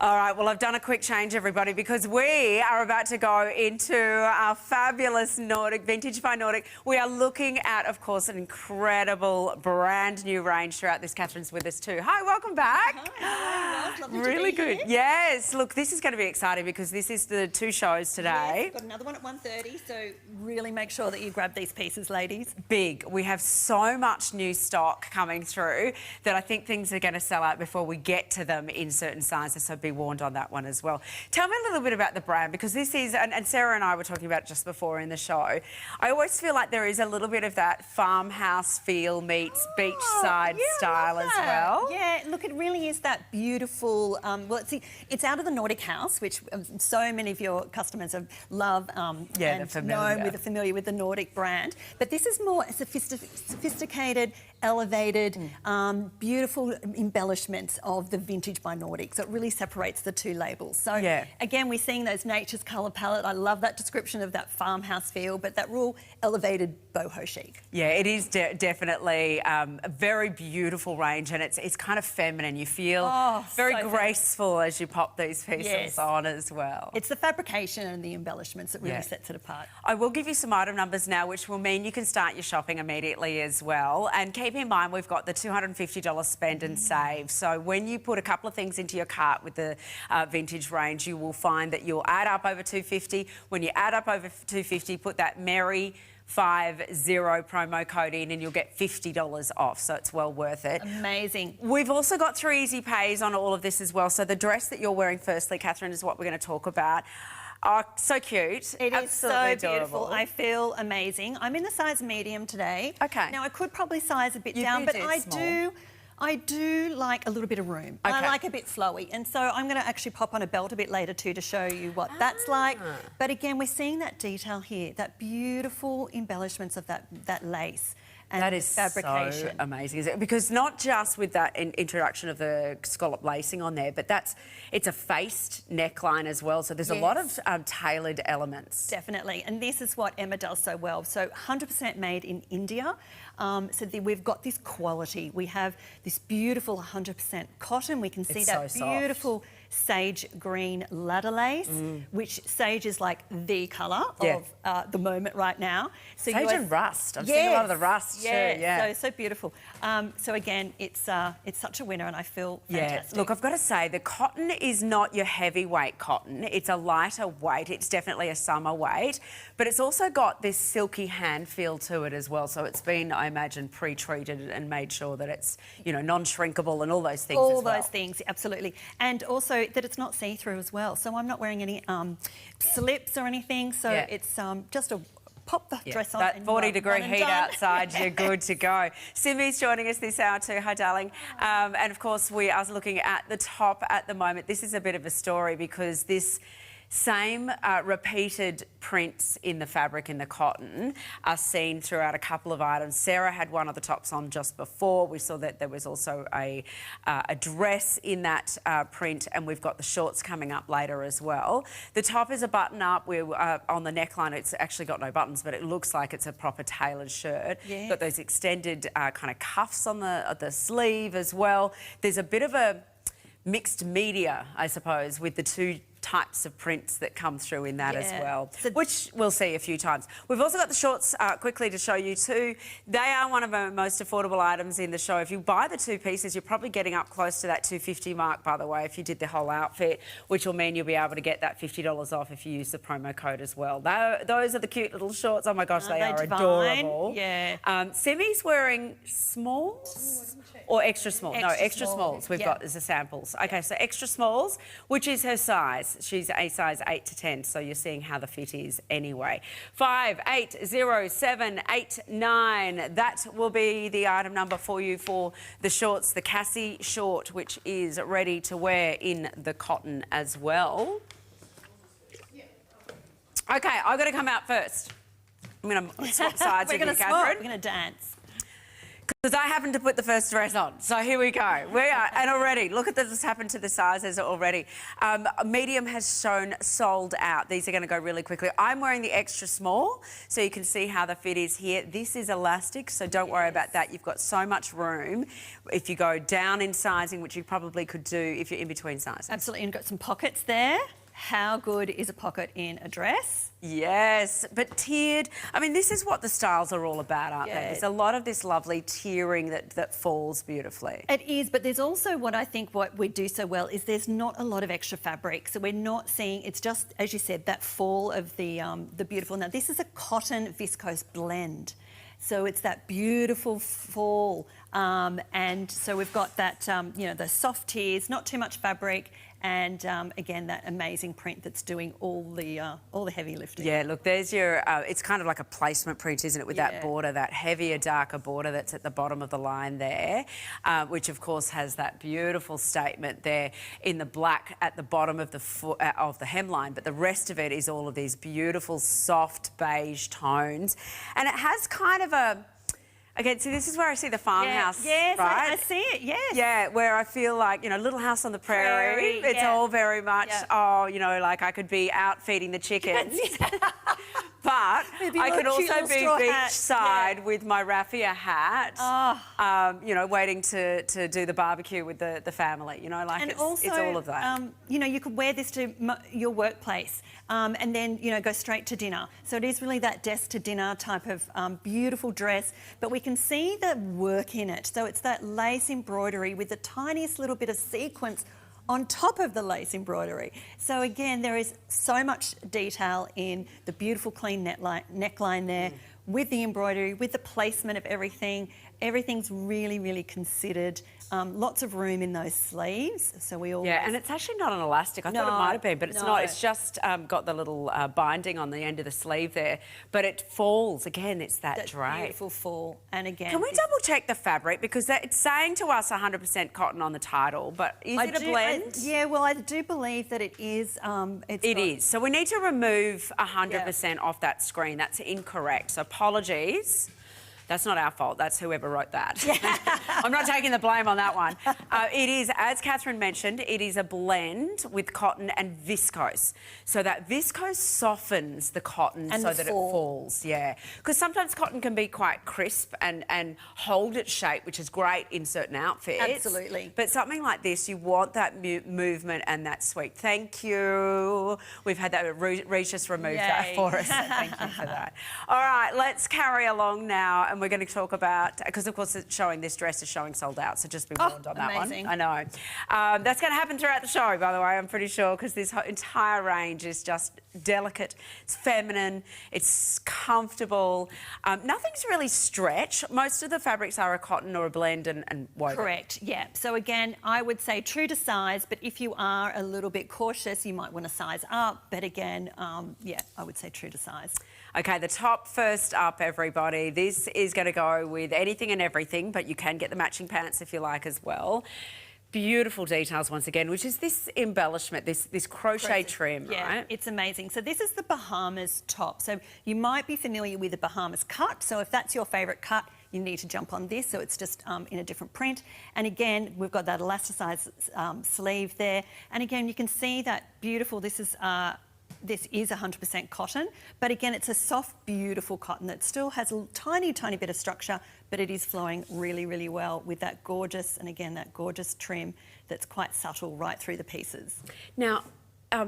All right, well, I've done a quick change, everybody, because we are about to go into our fabulous Nordic, Vintage by Nordic. We are looking at, of course, an incredible brand new range throughout this. Catherine's with us too. Hi, welcome back. Hi, lovely Really to be good. here. Yes, look, this is going to be exciting because this is the 2 shows today. Yes, got another one at 1:30, so really make sure that you grab these pieces, ladies. Big. We have so much new stock coming through that I think things are going to sell out before we get to them in certain sizes, so be warned on that one as well. Tell me a little bit about the brand, because this is, and Sarah and I were talking about it just before in the show, I always feel like there is a little bit of that farmhouse feel meets beachside style as well. Yeah, look, it really is that beautiful, well, it's out of the Nordic house, which so many of your customers love they're familiar with the Nordic brand. But this is more sophisticated, elevated, beautiful embellishments of the Vintage by Nordic. So it really separates the 2 labels. So again, we're seeing those nature's colour palette. I love that description of that farmhouse feel, but that real elevated boho chic. Yeah, it is definitely a very beautiful range, and it's kind of feminine. You feel very graceful as you pop these pieces on as well. It's the fabrication and the embellishments that really sets it apart. I will give you some item numbers now, which will mean you can start your shopping immediately as well. And keep in mind, we've got the $250 spend and save. So when you put a couple of things into your cart with the vintage range, you will find that you'll add up over $250. When you add up over $250, put that Merry 50 promo code in and you'll get $50 off, so it's well worth it. Amazing. We've also got 3 easy pays on all of this as well. So the dress that you're wearing firstly, Catherine, is what we're going to talk about. Oh, so cute. It is so Absolutely beautiful. adorable. I feel amazing. I'm in the size medium today. Okay. Now, I could probably size a bit You down, did but small. I do like a little bit of room. Okay. I like a bit flowy. And so I'm going to actually pop on a belt a bit later too to show you what that's like. But again, we're seeing that detail here, that beautiful embellishments of that lace. And that is fabrication. so amazing, isn't it? Because not just with that introduction of the scallop lacing on there, but it's a faced neckline as well. So there's a lot of tailored elements. Definitely. And this is what Emma does so well. So 100% made in India. We've got this quality. We have this beautiful 100% cotton. We can see that beautiful sage green ladder lace, which sage is like the colour of the moment right now. So sage and rust. I'm seeing a lot of the rust too. Yeah, so beautiful. So again, it's such a winner, and I feel fantastic. Look, I've got to say, the cotton is not your heavyweight cotton. It's a lighter weight. It's definitely a summer weight, but it's also got this silky hand feel to it as well. So it's been, I imagine, pre-treated and made sure that it's, you know, non-shrinkable and all those things as well. All those things, absolutely. And also that it's not see-through as well. So I'm not wearing any slips or anything. So it's just a pop the dress on. That 40-degree heat outside, you're good to go. Simi's joining us this hour too. Hi, darling. And of course, we are looking at the top at the moment. This is a bit of a story because this same repeated prints in the fabric in the cotton are seen throughout a couple of items. Sarah had one of the tops on just before. We saw that there was also a dress in that print, and we've got the shorts coming up later as well. The top is a button-up. We're on the neckline. It's actually got no buttons, but it looks like it's a proper tailored shirt. Yes. Got those extended kind of cuffs on the sleeve as well. There's a bit of a mixed media, I suppose, with the 2 types of prints that come through in that as well, which we'll see a few times. We've also got the shorts quickly to show you too. They are one of our most affordable items in the show. If you buy the 2 pieces, you're probably getting up close to that $250 mark, by the way, if you did the whole outfit, which will mean you'll be able to get that $50 off if you use the promo code as well. Those are the cute little shorts. Oh my gosh, they are adorable. Yeah. Simi's wearing smalls or extra small? No, extra smalls we've got as the samples. Okay, so extra smalls, which is her size. She's a size 8 to 10, so you're seeing how the fit is anyway. 580789. That will be the item number for you for the shorts, the Cassie short, which is ready to wear in the cotton as well. Okay, I've got to come out first. I'm going to swap sides with you, Catherine. We're going to dance. Because I happened to put the first dress on. So here we go. We are, and already, look at what's happened to the sizes already. Medium has shown sold out. These are going to go really quickly. I'm wearing the extra small, so you can see how the fit is here. This is elastic, so don't worry about that. You've got so much room if you go down in sizing, which you probably could do if you're in between sizes. Absolutely, and got some pockets there. How good is a pocket in a dress? Yes, but tiered. I mean, this is what the styles are all about, aren't they? There's a lot of this lovely tiering that falls beautifully. It is, but there's also what we do so well is there's not a lot of extra fabric. So we're not seeing, it's just, as you said, that fall of the beautiful. Now, this is a cotton viscose blend. So it's that beautiful fall. And so we've got that, the soft tiers, not too much fabric, and again, that amazing print that's doing all the heavy lifting. Yeah, look, there's your, it's kind of like a placement print, isn't it, with that border, that heavier, darker border that's at the bottom of the line there, which of course has that beautiful statement there in the black at the bottom of the hemline, but the rest of it is all of these beautiful, soft beige tones. And it has kind of a, again, see, this is where I see the farmhouse, yes, right? I see it, yes. Yeah, where I feel like, Little House on the Prairie. It's all very much, like I could be out feeding the chickens. But I could also be beachside with my raffia hat, waiting to do the barbecue with the family. It's all of that. You could wear this to your workplace and then, go straight to dinner. So it is really that desk to dinner type of beautiful dress, but we can see the work in it. So it's that lace embroidery with the tiniest little bit of sequence on top of the lace embroidery. So again, there is so much detail in the beautiful clean neckline there, with the embroidery, with the placement of everything. Everything's really, really considered. Lots of room in those sleeves. So we all... Yeah, and it's actually not an elastic. I thought it might have been, but it's not. It's just got the little binding on the end of the sleeve there. But it falls. Again, it's that drape. Beautiful fall. And again... Can we double check the fabric? Because it's saying to us 100% cotton on the title, but is it a blend? I do believe that it is. It is. So we need to remove 100% off that screen. That's incorrect. So apologies. That's not our fault. That's whoever wrote that. I'm not taking the blame on that one. It is, as Catherine mentioned, it is a blend with cotton and viscose. So that viscose softens the cotton so that it falls. Yeah. Because sometimes cotton can be quite crisp and hold its shape, which is great in certain outfits. Absolutely. But something like this, you want that movement and that sweep. Thank you. We've had that. Regis removed that for us. So thank you for that. All right, let's carry along now. And we're going to talk about, because of course it's showing, this dress is showing sold out, so just be warned on that one. I know. That's going to happen throughout the show, by the way, I'm pretty sure, because this entire range is just delicate, it's feminine, it's comfortable. Nothing's really stretch. Most of the fabrics are a cotton or a blend and woven. Correct, yeah. So again, I would say true to size, but if you are a little bit cautious, you might want to size up. But again, I would say true to size. Okay, the top first up, everybody. This is going to go with anything and everything, but you can get the matching pants if you like as well. Beautiful details once again, which is this embellishment, this crochet trim, right? It's amazing. So this is the Bahamas top. So you might be familiar with the Bahamas cut. So if that's your favourite cut, you need to jump on this. So it's just in a different print. And again, we've got that elasticized sleeve there. And again, you can see that beautiful, this is 100% cotton, but again, it's a soft, beautiful cotton that still has a tiny, tiny bit of structure, but it is flowing really, really well with that gorgeous, and again, that gorgeous trim that's quite subtle right through the pieces. Now,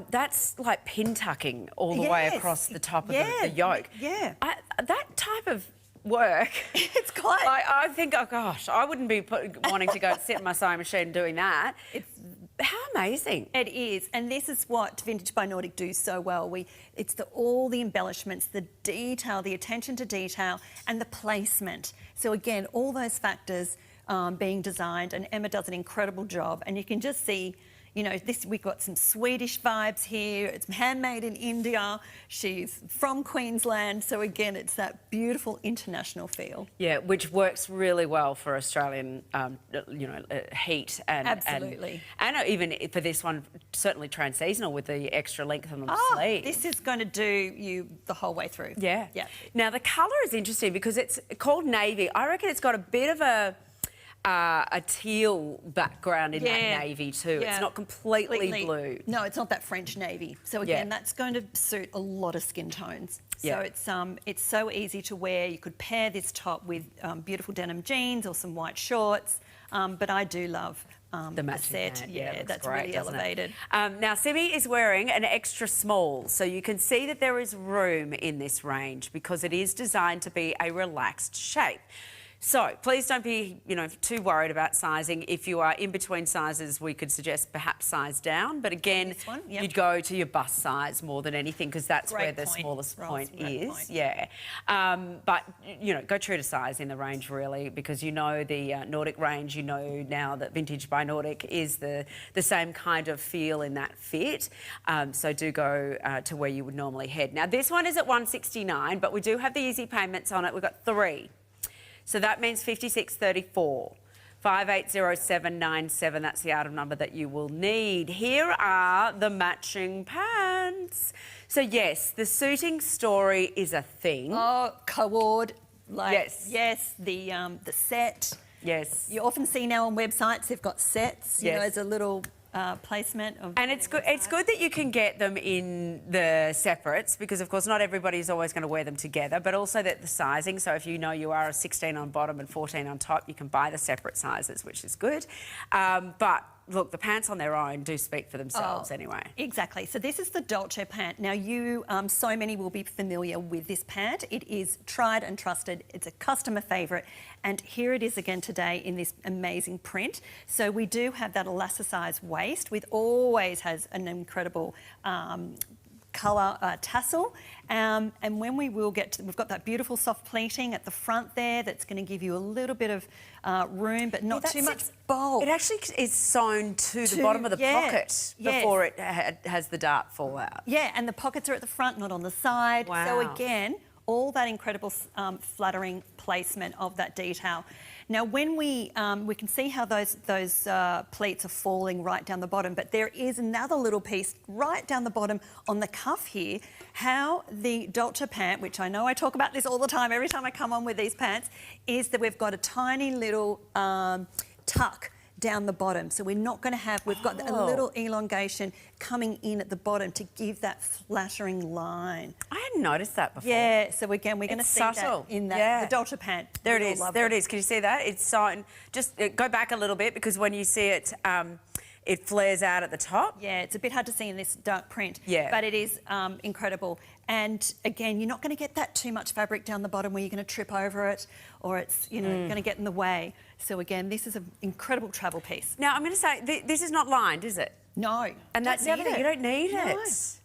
that's like pin tucking all the way across the top of the yoke. Yeah. That type of work. It's quite... I think, oh gosh, I wouldn't be wanting to go sit in my sewing machine doing that. How amazing. It is, and this is what Vintage by Nordic do so well. It's all the embellishments, the detail, the attention to detail, and the placement. So again, all those factors being designed, and Emma does an incredible job, and you can just see, You know, we've got some Swedish vibes here. It's handmade in India. She's from Queensland. So again, it's that beautiful international feel. Yeah, which works really well for Australian, heat and Absolutely. And even for this one, certainly trans-seasonal with the extra length on the sleeve. This is going to do you the whole way through. Yeah. Yeah. Now the colour is interesting because it's called navy. I reckon it's got a bit of a teal background in that navy too. Yeah. It's not completely blue. No, it's not that French navy. So again, that's going to suit a lot of skin tones. So it's so easy to wear. You could pair this top with beautiful denim jeans or some white shorts. But I do love the matching set. pant. Yeah, that's great, really elevated. Now, Simi is wearing an extra small, so you can see that there is room in this range because it is designed to be a relaxed shape. So please don't be, too worried about sizing. If you are in between sizes, we could suggest perhaps size down. But again, you'd go to your bust size more than anything because that's where the smallest point is. Yeah. But, go true to size in the range really because the Nordic range, now that Vintage by Nordic is the same kind of feel in that fit. So do go to where you would normally head. Now, this one is at $169, but we do have the easy payments on it. We've got 3. So that means $56.34. 580797, that's the item number that you will need. Here are the matching pants. So yes, the suiting story is a thing. Oh, cord, yes, the set. Yes. You often see now on websites they've got sets, as a little placement of. And it's good. It's good that you can get them in the separates because, of course, not everybody is always going to wear them together. But also that the sizing. So if you are a 16 on bottom and 14 on top, you can buy the separate sizes, which is good. But look, the pants on their own do speak for themselves anyway. Exactly. So this is the Dolce pant. Now so many will be familiar with this pant. It is tried and trusted. It's a customer favourite. And here it is again today in this amazing print. So we do have that elasticized waist, which always has an incredible colour tassel. And when we've got that beautiful soft pleating at the front there that's going to give you a little bit of room, but not too much bulk. It actually is sewn to the bottom of the pocket before it has the dart fall out. Yeah, and the pockets are at the front, not on the side. Wow. So again, all that incredible flattering placement of that detail. Now, when we can see how those pleats are falling right down the bottom, but there is another little piece right down the bottom on the cuff here, how the Dolce pant, which I know I talk about this all the time, every time I come on with these pants, is that we've got a tiny little tuck down the bottom. So we're not going to have, we've got a little elongation coming in at the bottom to give that flattering line. I hadn't noticed that before. Yeah, so again, we're going to see subtle. that in the Dolce pant. There it is. There it is. Can you see that? It's sewn. Just go back a little bit because when you see it, it flares out at the top. Yeah, it's a bit hard to see in this dark print. Yeah. But it is incredible. And again, you're not going to get that too much fabric down the bottom where you're going to trip over it or it's, going to get in the way. So again, this is an incredible travel piece. Now, I'm going to say, this is not lined, is it? No. And that's the other thing, you don't need it.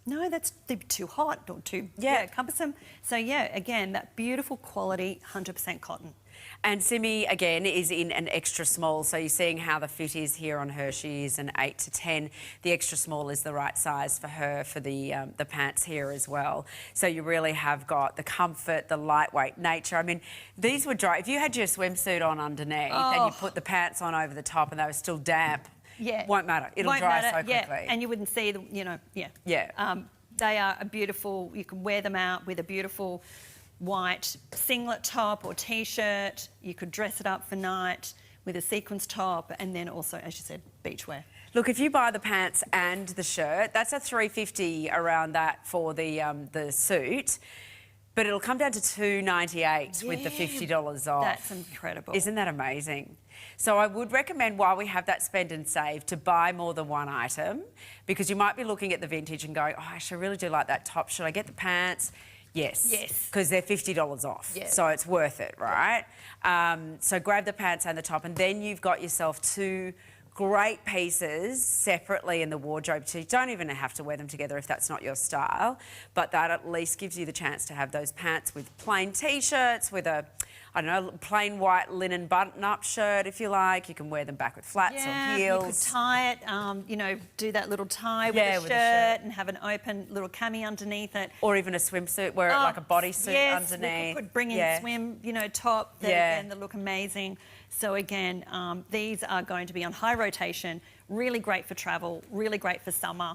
No, that's too hot or too cumbersome. So yeah, again, that beautiful quality, 100% cotton. And Simi, again, is in an extra small. So you're seeing how the fit is here on her. She is an 8 to 10. The extra small is the right size for her for the pants here as well. So you really have got the comfort, the lightweight nature. I mean, these would dry. If you had your swimsuit on underneath and you put the pants on over the top and they were still damp, won't matter. It'll dry so quickly. Yeah, and you wouldn't see them, they are a beautiful, you can wear them out with a beautiful white singlet top or T-shirt. You could dress it up for night with a sequins top and then also, as you said, beachwear. Look, if you buy the pants and the shirt, that's a $350 around that for the suit. But it'll come down to $298 with the $50 off. That's incredible. Isn't that amazing? So I would recommend, while we have that spend and save, to buy more than one item because you might be looking at the vintage and going, oh, actually, I really do like that top. Should I get the pants? Yes. Because they're $50 off. Yeah. So it's worth it, right? So grab the pants and the top and then you've got yourself 2 great pieces separately in the wardrobe. So you don't even have to wear them together if that's not your style, but that at least gives you the chance to have those pants with plain T-shirts with a I don't know, plain white linen button-up shirt if you like. You can wear them back with flats or heels. You could tie it, you know, do that little tie with a shirt and have an open little cami underneath it. Or even a swimsuit, wear it like a bodysuit underneath. We could bring in swim, you know, top that look amazing. So again, these are going to be on high rotation, really great for travel, really great for summer,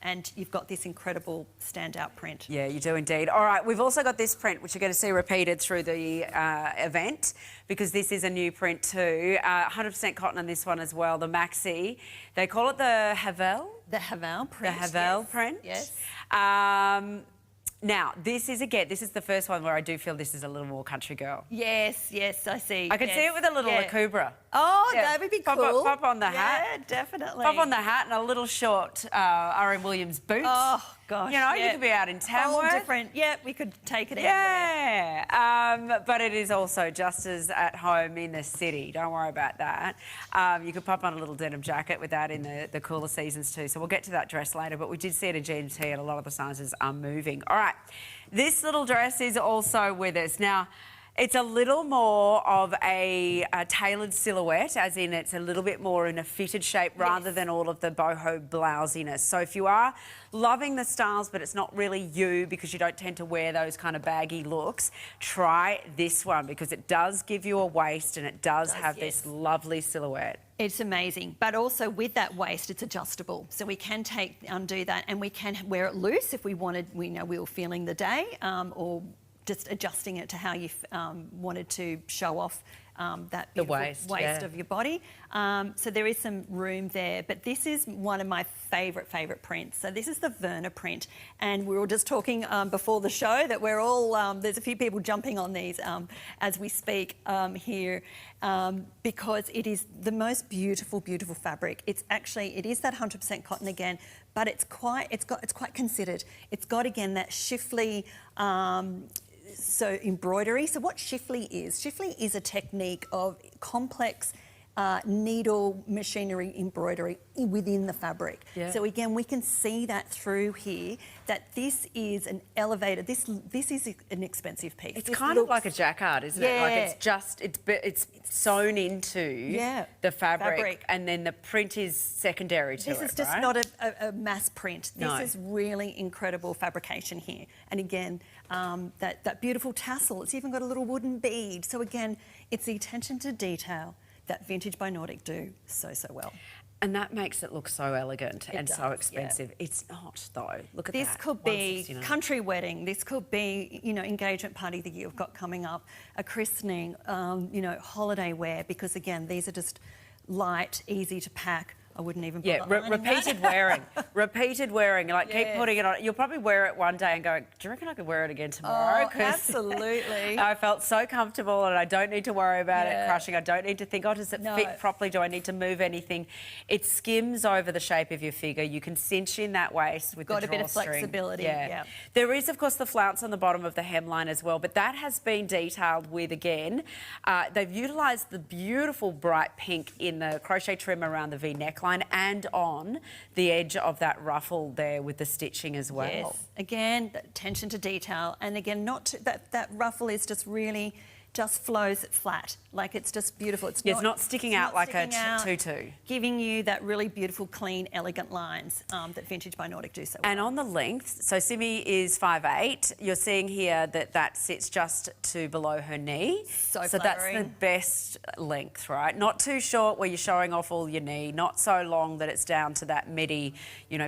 and you've got this incredible standout print. Yeah, you do indeed. All right, we've also got this print, which you're going to see repeated through the event, because this is a new print too. 100% cotton on this one as well, the maxi. They call it the Havel. The Havel print. The Havel print. Yes. Now, this is the first one where I do feel this is a little more country girl. Yes, I see. I can see it with a little Akubra. Oh, that would be cool. Pop on the hat. Yeah, definitely. Pop on the hat and a little short R.M. Williams boots. Oh, gosh. You know, you could be out in town. Different. Yeah, we could take it anywhere. But it is also just as at home in the city. Don't worry about that. You could pop on a little denim jacket with that in the cooler seasons too. So we'll get to that dress later. But we did see it in GMT and a lot of the sizes are moving. All right. This little dress is also with us. Now, it's a little more of a tailored silhouette, as in it's a little bit more in a fitted shape rather than all of the boho blousiness. So if you are loving the styles but it's not really you because you don't tend to wear those kind of baggy looks, try this one because it does give you a waist and it does have this lovely silhouette. It's amazing, but also with that waist, it's adjustable. So we can undo that and we can wear it loose if we wanted, we were feeling the day, or just adjusting it to how you wanted to show off that beautiful waist of your body. So there is some room there, but this is one of my favourite prints. So this is the Verna print, and we were just talking before the show that we're all, there's a few people jumping on these as we speak here, because it is the most beautiful fabric. It is that 100% cotton again, but it's quite considered. It's got again that Shifley so embroidery. So what Shifley is a technique of complex needle machinery embroidery within the fabric. Yeah. So again, we can see that through here, that this is an elevated, this is an expensive piece. It's kind of like a jacquard, isn't it? Like it's sewn into the fabric and then the print is secondary to it, This is just not a mass print. This is really incredible fabrication here. And again, that beautiful tassel, it's even got a little wooden bead. So again, it's the attention to detail that Vintage by Nordic do so well. And that makes it look so elegant and so expensive. It's not, though. Look at that. This could be country wedding. This could be, engagement party that you've got coming up, a christening, holiday wear, because, again, these are just light, easy to pack. I wouldn't even bother repeated wearing. Repeated wearing. Like, keep putting it on. You'll probably wear it one day and go, do you reckon I could wear it again tomorrow? Oh, absolutely. I felt so comfortable and I don't need to worry about it crushing. I don't need to think, does it fit properly? Do I need to move anything? It skims over the shape of your figure. You can cinch in that waist with the drawstring. Got a bit of flexibility, yeah. There is, of course, the flounce on the bottom of the hemline as well, but that has been detailed with, again, they've utilised the beautiful bright pink in the crochet trim around the V neckline and on the edge of that ruffle there with the stitching as well. Yes, again, attention to detail, and again, that ruffle is just really flows flat, like it's just beautiful. It's not sticking out like a tutu. Giving you that really beautiful, clean, elegant lines that Vintage by Nordic do so well. And on the length, so Simi is 5'8". You're seeing here that sits just to below her knee. So that's the best length, right? Not too short where you're showing off all your knee, not so long that it's down to that midi,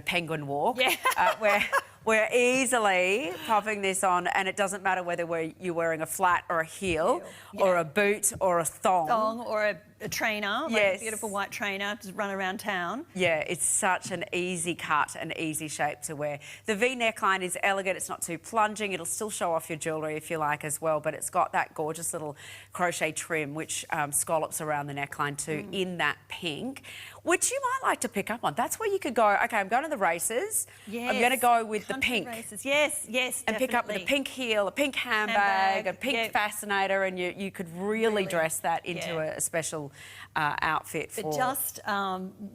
penguin walk. Yeah. We're easily popping this on, and it doesn't matter whether you're wearing a flat or a heel or a boot or a thong. Or a trainer, like a beautiful white trainer to run around town. Yeah, it's such an easy cut and easy shape to wear. The V neckline is elegant. It's not too plunging. It'll still show off your jewellery if you like as well, but it's got that gorgeous little crochet trim which scallops around the neckline too in that pink, which you might like to pick up on. That's where you could go, OK, I'm going to the races. Yes. I'm going to go with the pink. Races. Yes, and pick up with a pink heel, a pink handbag, a pink fascinator, and you could really dress that into a special little outfit for. But just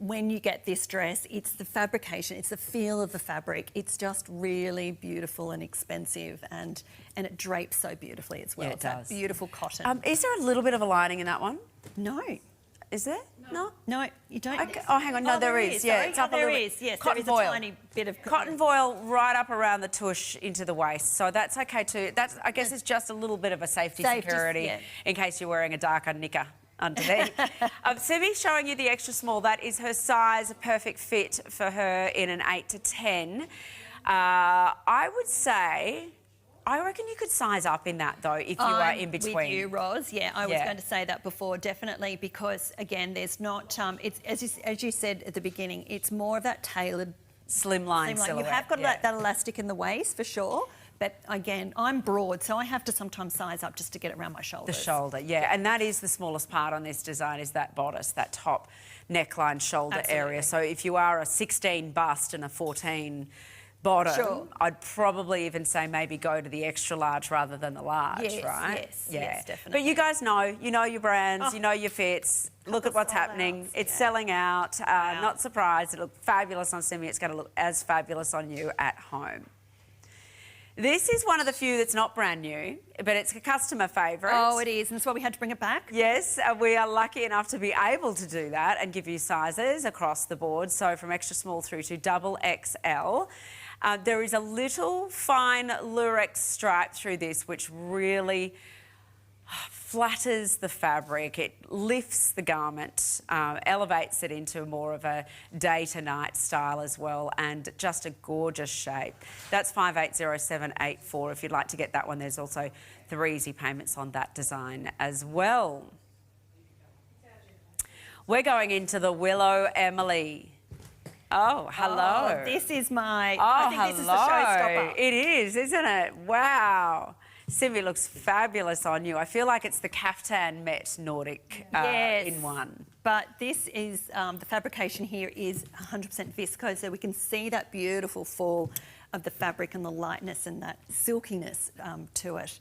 when you get this dress, it's the fabrication, it's the feel of the fabric. It's just really beautiful and expensive, and it drapes so beautifully as well. Yeah, it it's does. that beautiful cotton. Is there a little bit of a lining in that one? No. Is there? No. No, you don't. Okay. Oh, hang on. No, there is. Yeah, Sorry. it's up a there little is. bit. Yes, Cotton there is foil. a tiny bit of Cotton foil right up around the tush into the waist. So that's okay too. That's, I guess, it's just a little bit of a safety security yeah. in case you're wearing a darker knicker underneath. Simi's showing you the extra small. That is her size, a perfect fit for her in an 8 to 10. I would say, I reckon you could size up in that though if you are in between. With you, Roz. Yeah, I was Yeah. going to say that before, definitely, because again, there's not. It's as you said at the beginning, it's more of that tailored slimline You silhouette. have got yeah. that elastic in the waist for sure. But again, I'm broad, so I have to sometimes size up just to get it around my shoulders. The shoulder, yeah. And that is the smallest part on this design, is that bodice, that top neckline shoulder area. So if you are a 16 bust and a 14 bottom, Sure. I'd probably even say maybe go to the extra large rather than the large, Yes, right? yes, definitely. But you guys know, you know your brands, you know your fits. Look at what's happening. It's selling out. Not surprised. It looked fabulous on Simi. It's going to look as fabulous on you at home. This is one of the few that's not brand new, but it's a customer favourite. Oh, it is, and that's why we had to bring it back. Yes, we are lucky enough to be able to do that and give you sizes across the board, so from extra small through to double XL. There is a little fine lurex stripe through this, which really flatters the fabric. It lifts the garment, elevates it into more of a day to night style as well, and just a gorgeous shape. That's 580784 if you'd like to get that one. There's also 3 easy payments on that design as well. We're going into the Willow Emily. Oh, hello. Oh, this is my... Oh, I think this is the showstopper. It is, isn't it? Wow. Simi looks fabulous on you. I feel like it's the caftan met Nordic in one. But this is, the fabrication here is 100% viscose, so we can see that beautiful fall of the fabric and the lightness and that silkiness to it.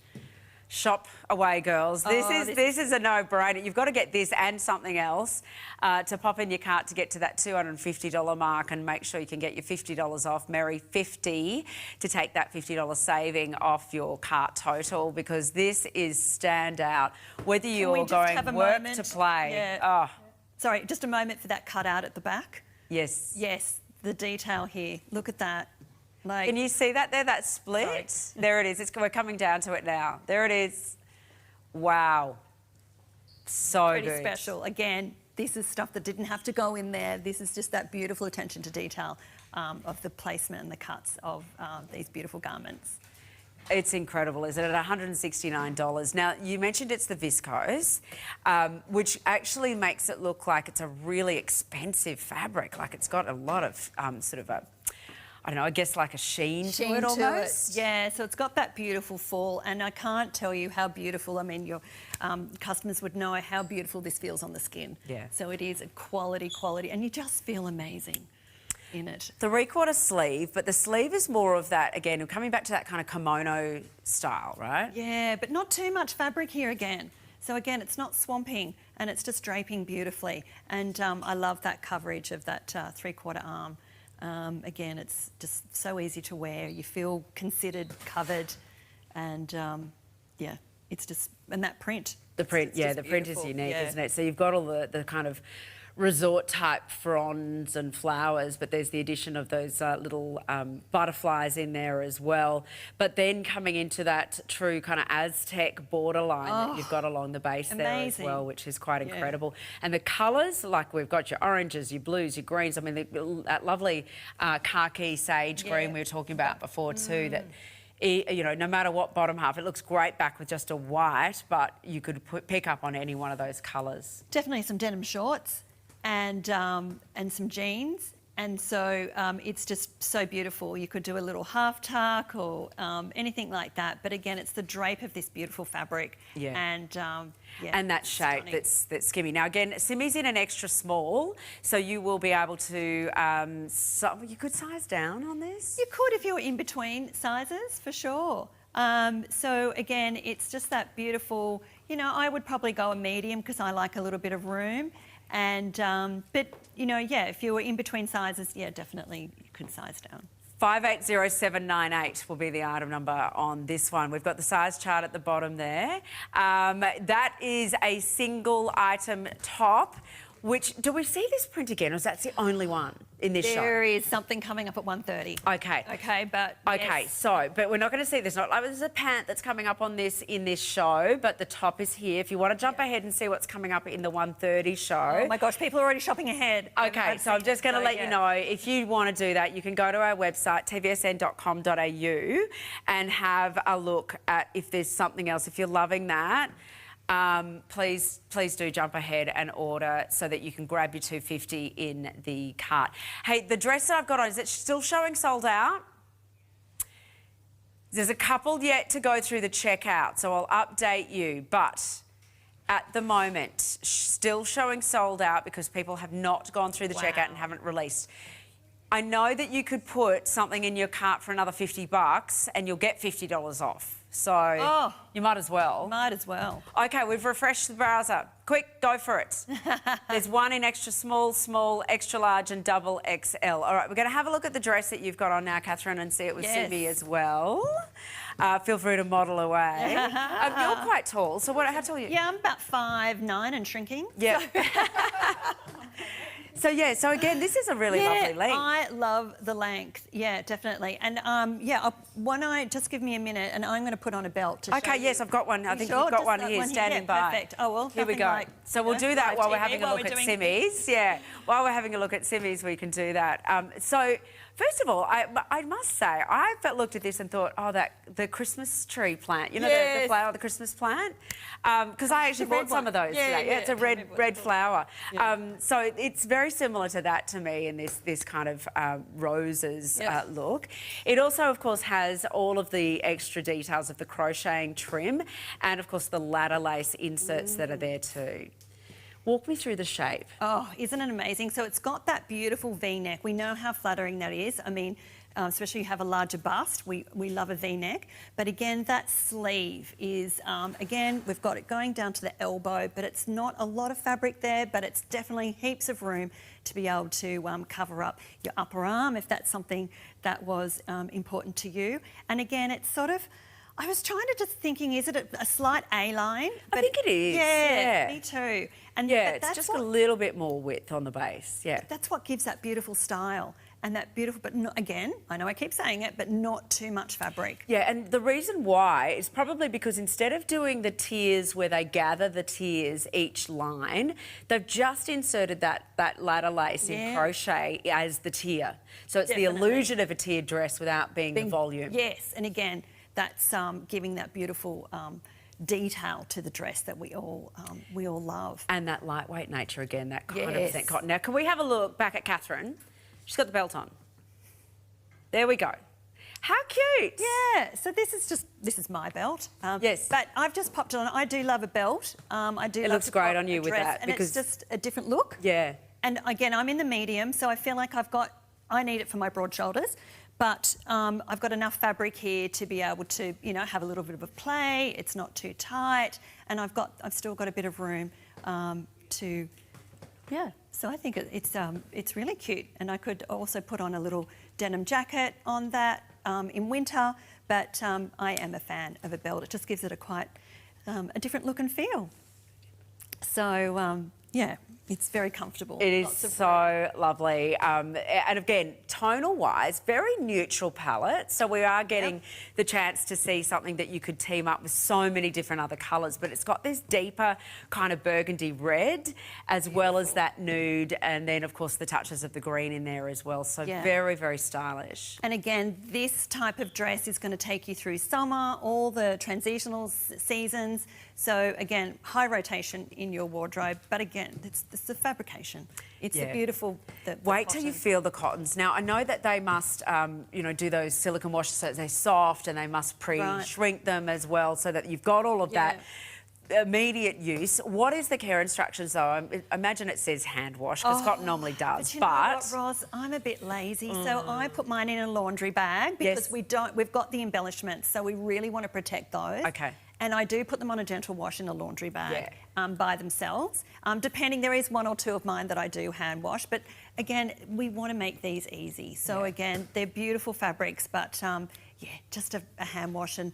Shop away, girls. This is a no-brainer. You've got to get this and something else to pop in your cart to get to that $250 mark, and make sure you can get your $50 off. Merry 50 to take that $50 saving off your cart total, because this is standout. Whether you're going work to play. Yeah. Oh. Sorry, just a moment for that cutout at the back. Yes. Yes, the detail here. Look at that. Like, can you see that there, that split? Sorry. There it is. We're coming down to it now. There it is. Wow. So pretty good. special. Again, this is stuff that didn't have to go in there. This is just that beautiful attention to detail of the placement and the cuts of these beautiful garments. It's incredible, isn't it? $169. Now, you mentioned it's the viscose, which actually makes it look like it's a really expensive fabric. Like it's got a lot of sort of a, I don't know, I guess like a sheen to it almost. Yeah, so it's got that beautiful fall, and I can't tell you how beautiful. I mean, your customers would know how beautiful this feels on the skin. Yeah. So it is a quality, and you just feel amazing in it. 3/4 sleeve, but the sleeve is more of that, again, coming back to that kind of kimono style, right? Yeah, but not too much fabric here again. So again, it's not swamping, and it's just draping beautifully. And I love that coverage of that 3/4 arm. Again, it's just so easy to wear. You feel considered, covered, and yeah, it's just, and that print. The print, it's yeah, just the print is beautiful. unique, Yeah. isn't it? So you've got all the kind of resort type fronds and flowers, but there's the addition of those little butterflies in there as well. But then coming into that true kind of Aztec borderline that you've got along the base there as well, which is quite incredible. And the colours, like we've got your oranges, your blues, your greens. I mean, that lovely khaki sage green we were talking about before too. That, you know, no matter what bottom half, it looks great back with just a white, but you could pick up on any one of those colours. Definitely some denim shorts and some jeans. And so it's just so beautiful. You could do a little half tuck or anything like that. But again, it's the drape of this beautiful fabric. Yeah. And that shape that's skimmy. Now again, Simi's in an extra small, so you will be able to. You could size down on this. You could if you were in between sizes, for sure. So again, it's just that beautiful, you know, I would probably go a medium because I like a little bit of room. And, but, you know, yeah, if you were in between sizes, yeah, definitely you could size down. 580798 will be the item number on this one. We've got the size chart at the bottom there. That is a single item top. Which, do we see this print again, or is that the only one in this show? There is something coming up at 1:30. Okay. Okay, but Okay, yes. so, but we're not going to see this. Not like there's a pant that's coming up on this in this show, but the top is here. If you want to jump ahead and see what's coming up in the 1:30 show. Oh my gosh, people are already shopping ahead. Okay, so I'm just going to let you know, if you want to do that, you can go to our website, tvsn.com.au, and have a look at if there's something else. If you're loving that, please do jump ahead and order so that you can grab your $250 in the cart. Hey, the dress that I've got on, is it still showing sold out? There's a couple yet to go through the checkout, so I'll update you. But at the moment, still showing sold out because people have not gone through the checkout and haven't released. I know that you could put something in your cart for another $50 and you'll get $50 off. So you might as well. Might as well. Okay, we've refreshed the browser. Quick, go for it. There's one in extra small, small, extra large and double XL. All right, we're going to have a look at the dress that you've got on now, Catherine, and see it with Simi as well. Feel free to model away. You're quite tall, so how tall are you? Yeah, I'm about 5'9" and shrinking. Yeah. So again, this is a really lovely length. I love the length. Yeah, definitely. And why don't just give me a minute, and I'm going to put on a belt to show you. Yes, I've got one. I think you've got one here standing by. Perfect. Oh well, here we go. So we'll do that while we're having a look at Simi's. Yeah, while we're having a look at Simi's, we can do that. So first of all, I must say, I looked at this and thought, the Christmas tree plant. You know, the flower, the Christmas plant. Because I actually bought some of those today. Yeah, it's a red flower. Yeah. So it's very similar to that to me in this kind of roses look. It also, of course, has all of the extra details of the crocheting trim and, of course, the ladder lace inserts that are there too. Walk me through the shape. Oh, isn't it amazing? So it's got that beautiful V-neck. We know how flattering that is. I mean, especially you have a larger bust. We love a V-neck. But again, that sleeve is, again, we've got it going down to the elbow, but it's not a lot of fabric there, but it's definitely heaps of room to be able to cover up your upper arm if that's something that was important to you. And again, it's sort of, I was trying to just thinking, is it a slight A-line? I think it is. Yeah, me too. And it's just a little bit more width on the base. Yeah, that's what gives that beautiful style. And that beautiful, but not, again, I know I keep saying it, but not too much fabric. Yeah, and the reason why is probably because instead of doing the tiers where they gather the tiers each line, they've just inserted that ladder lace in crochet as the tier. So it's the illusion of a tiered dress without being the volume. Yes, and again, that's giving that beautiful detail to the dress that we all love. And that lightweight nature again, that 100% cotton. Now, can we have a look back at Catherine? She's got the belt on. There we go. How cute! Yeah. So this is my belt. Yes. But I've just popped it on. I do love a belt. I do. It looks great on you with that because it's just a different look. Yeah. And again, I'm in the medium, so I feel like I need it for my broad shoulders. But I've got enough fabric here to be able to, you know, have a little bit of a play. It's not too tight, and I've still got a bit of room to. Yeah, so I think it's really cute, and I could also put on a little denim jacket on that in winter. But I am a fan of a belt. It just gives it a different look and feel. So yeah, it's very comfortable. It is so lovely. And again, tonal-wise, very neutral palette. So we are getting the chance to see something that you could team up with so many different other colours. But it's got this deeper kind of burgundy red as well as that nude. And then, of course, the touches of the green in there as well. So very, very stylish. And again, this type of dress is going to take you through summer, all the transitional seasons. So again, high rotation in your wardrobe. But again, it's the fabrication. It's the beautiful. Wait till you feel the cottons. Now I know that they must, you know, do those silicone washes so they're soft, and they must pre-shrink them as well, so that you've got all of that immediate use. What is the care instructions though? I imagine it says hand wash because cotton normally does. But you know what, Roz? I'm a bit lazy, so I put mine in a laundry bag because we've got the embellishments, so we really want to protect those. Okay. And I do put them on a gentle wash in a laundry bag by themselves. Depending, there is 1 or 2 of mine that I do hand wash, but again, we want to make these easy. So again, they're beautiful fabrics, but yeah, just a hand wash and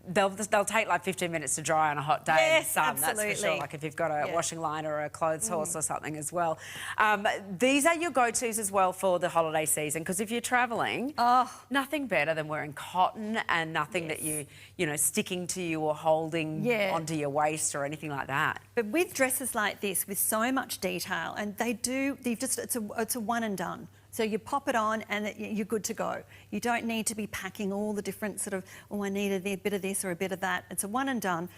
they'll take like 15 minutes to dry on a hot day in the sun. Absolutely. That's for sure. Like if you've got a washing line or a clothes horse or something as well. These are your go-tos as well for the holiday season, because if you're travelling, nothing better than wearing cotton and nothing that you know, sticking to you or holding onto your waist or anything like that. But with dresses like this, with so much detail, and it's a one and done. So you pop it on and you're good to go. You don't need to be packing all the different sort of, oh, I need a bit of this or a bit of that. It's a one and done.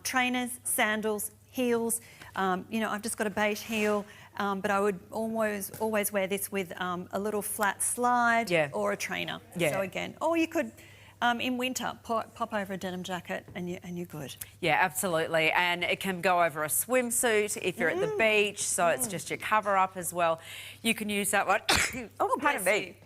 Trainers, sandals, heels. You know, I've just got a beige heel, but I would always wear this with a little flat slide or a trainer. So again, or you could, in winter, pop over a denim jacket and you're good. Yeah, absolutely. And it can go over a swimsuit if you're at the beach, so it's just your cover-up as well. You can use that one. Oh, pardon me.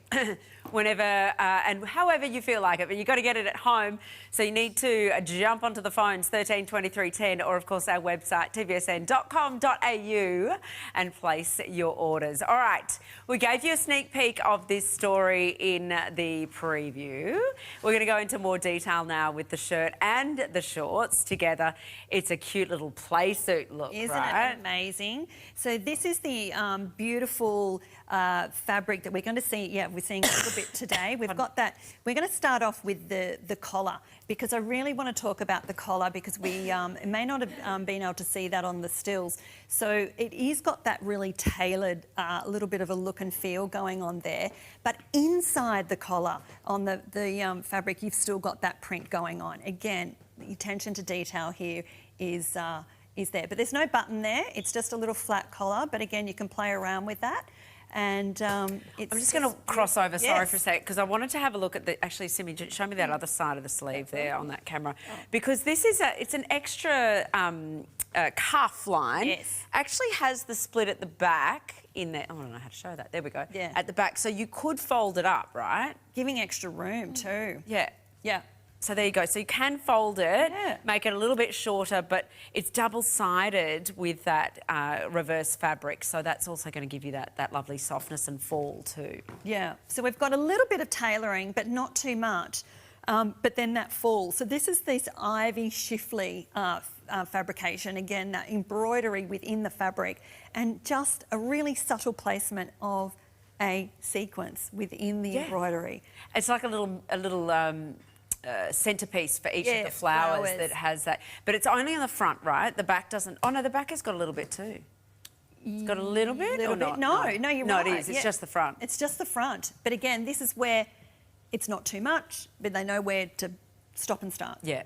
Whenever and however you feel like it, but you've got to get it at home, so you need to jump onto the phones 13 23 10 or of course our website tvsn.com.au and place your orders. All right, we gave you a sneak peek of this story in the preview. We're going to go into more detail now with the shirt and the shorts together. It's a cute little play suit look, Isn't right? it amazing? So this is the beautiful fabric that we're going to see. Yeah, we're seeing a little bit today. We've got that. We're going to start off with the collar, because I really want to talk about the collar, because we may not have been able to see that on the stills. So it is got that really tailored little bit of a look and feel going on there. But inside the collar on the fabric, you've still got that print going on. Again, the attention to detail here is there. But there's no button there. It's just a little flat collar. But again, you can play around with that. And I'm just going to cross over, sorry for a sec, because I wanted to have a look at the, actually, Simi, show me that other side of the sleeve there on that camera, because this is it's an extra cuff line. Actually has the split at the back in there. Oh, I don't know how to show that. There we go. Yeah. At the back, so you could fold it up, right? Giving extra room too. Yeah. Yeah. So there you go. So you can fold it, make it a little bit shorter, but it's double-sided with that reverse fabric. So that's also going to give you that lovely softness and fall too. Yeah. So we've got a little bit of tailoring, but not too much. But then that fall. So this is this ivy shiffly fabrication. Again, that embroidery within the fabric, and just a really subtle placement of a sequence within the embroidery. It's like a little centerpiece for each of the flowers that has that. But it's only on the front, right? The back doesn't. Oh, no, the back has got a little bit too. It's got a little bit or not? No, you're right. No, it is. It's just the front. It's just the front. But again, this is where it's not too much, but they know where to stop and start. Yeah.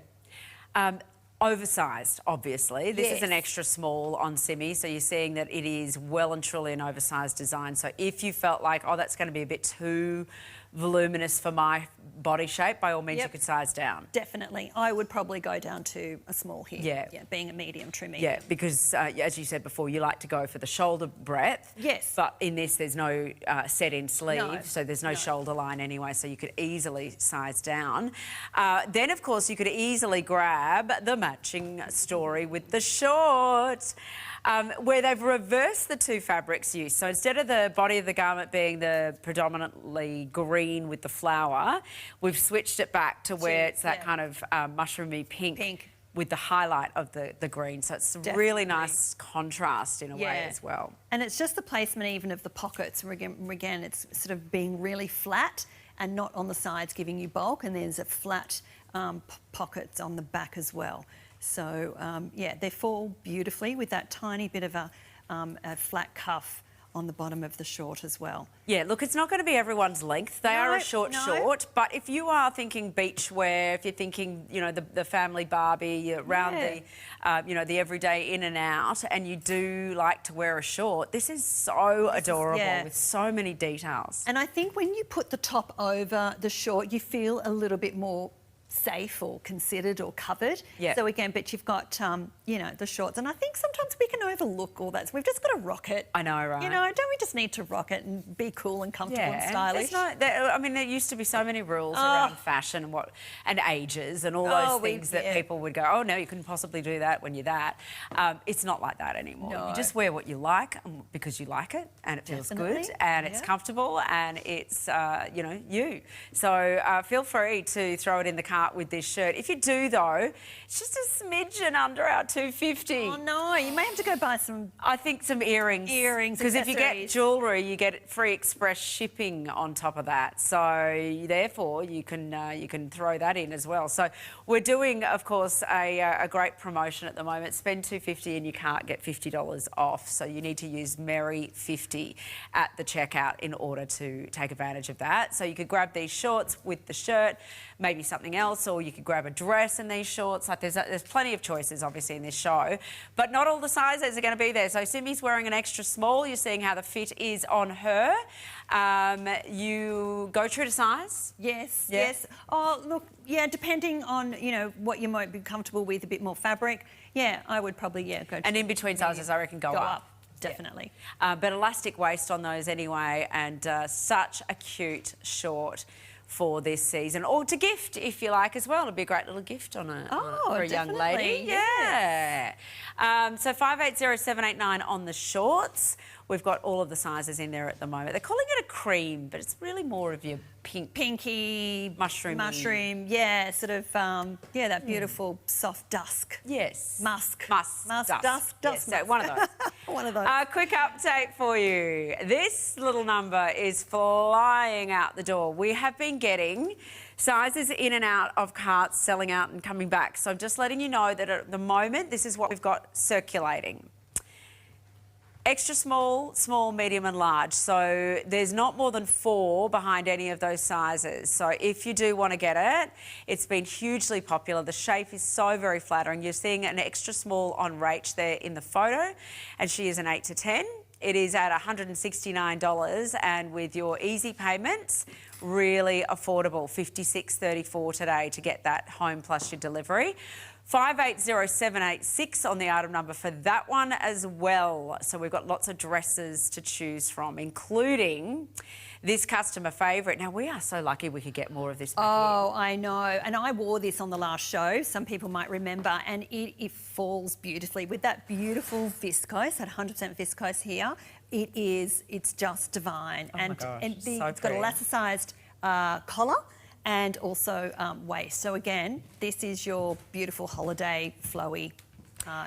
Oversized, obviously. This is an extra small on Simi, so you're seeing that it is well and truly an oversized design. So if you felt like, oh, that's going to be a bit too voluminous for my body shape, by all means you could size down. Definitely. I would probably go down to a small here. Yeah, being a medium, true medium. Yeah, because as you said before, you like to go for the shoulder breadth. Yes. But in this, there's no set-in sleeve, so there's no shoulder line anyway, so you could easily size down. Then, of course, you could easily grab the matching story with the short. Where they've reversed the two fabrics used. So instead of the body of the garment being the predominantly green with the flower, we've switched it back to where it's that kind of mushroomy pink with the highlight of the green. So it's a really nice contrast in a way as well. And it's just the placement even of the pockets. Again, it's sort of being really flat and not on the sides giving you bulk, and there's a flat pockets on the back as well. So, yeah, they fall beautifully with that tiny bit of a flat cuff on the bottom of the short as well. Yeah, look, it's not going to be everyone's length. They are a short, but if you are thinking beach wear, if you're thinking, you know, the family Barbie, around the, you know, the everyday in and out, and you do like to wear a short, this is so adorable with so many details. And I think when you put the top over the short, you feel a little bit more safe or considered or covered. Yeah. So again, but you've got, you know, the shorts. And I think sometimes we can overlook all that. So we've just got to rock it. I know, right? You know, don't we just need to rock it and be cool and comfortable and stylish? I mean, there used to be so many rules around fashion and ages and all those things that people would go, oh, no, you couldn't possibly do that when you're that. It's not like that anymore. No. You just wear what you like because you like it and it feels good and it's comfortable and it's, you know, you. So feel free to throw it in the cart with this shirt. If you do, though, it's just a smidgen under our $250. Oh, no, you may have to go buy some... I think some earrings. Because if you get jewellery, you get free express shipping on top of that. So therefore, you can throw that in as well. So we're doing, of course, a great promotion at the moment. Spend $250 and you can't get $50 off. So you need to use Merry50 at the checkout in order to take advantage of that. So you could grab these shorts with the shirt, maybe something else, or you could grab a dress in these shorts. Like there's plenty of choices, obviously, in this show, but not all the sizes are going to be there. So Simi's wearing an extra small. You're seeing how the fit is on her. You go true to size? Yes, yes. Oh, look, yeah, depending on, you know, what you might be comfortable with, a bit more fabric. Yeah, I would probably, go and in between sizes, I reckon go up. Definitely. But elastic waist on those anyway, and such a cute short for this season, or to gift if you like as well. It'll be a great little gift for a young lady. Yes. Yeah. So 580789 on the shorts. We've got all of the sizes in there at the moment. They're calling it a cream, but it's really more of your pinky, mushroom, yeah, sort of, that beautiful soft dusk. Yes. Musk dusk. Yes, so one of those. One of those. Quick update for you. This little number is flying out the door. We have been getting sizes in and out of carts, selling out and coming back. So I'm just letting you know that at the moment, this is what we've got circulating. Extra small, small, medium and large. So there's not more than 4 behind any of those sizes. So if you do want to get it, it's been hugely popular. The shape is so very flattering. You're seeing an extra small on Rach there in the photo, and she is an 8 to 10. It is at $169, and with your easy payments, really affordable, $56.34 today to get that home plus your delivery. 580786 on the item number for that one as well. So we've got lots of dresses to choose from, including this customer favourite. Now, we are so lucky we could get more of this back Oh, I know. And I wore this on the last show. Some people might remember. And it falls beautifully with that beautiful viscose, that 100% viscose here. It's just divine. Oh my gosh, it's so got pretty. a elasticized collar and also waist. So again, this is your beautiful holiday flowy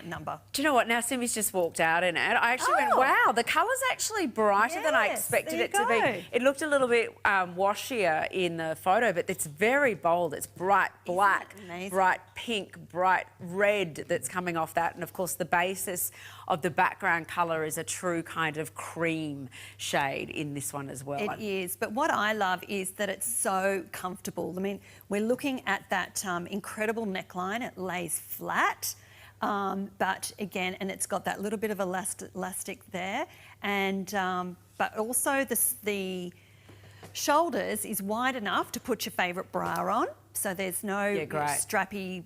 number. Do you know what? Now Simi's just walked out in it. I actually went, wow, the colour's actually brighter than I expected it to be. It looked a little bit washier in the photo, but it's very bold. It's bright black, bright pink, bright red that's coming off that. And of course, the basis of the background colour is a true kind of cream shade in this one as well. It is. But what I love is that it's so comfortable. I mean, we're looking at that incredible neckline. It lays flat. But again, and it's got that little bit of elastic there, and but also the shoulders is wide enough to put your favourite bra on, so there's no strappy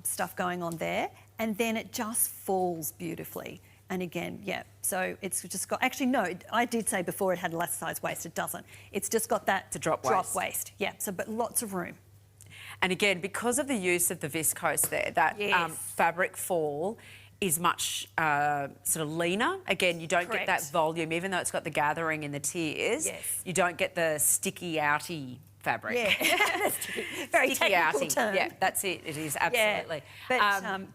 stuff going on there, and then it just falls beautifully. And again, so it's just got, actually no, I did say before it had elasticized waist, it doesn't. It's just got that drop waist. Yeah, so but lots of room. And again, because of the use of the viscose there, that fabric fall is much sort of leaner. Again, you don't get that volume, even though it's got the gathering in the tiers. Yes. You don't get the sticky outy fabric. Yeah, very sticky technical outy. term. Yeah, that's it. It is absolutely. Yeah,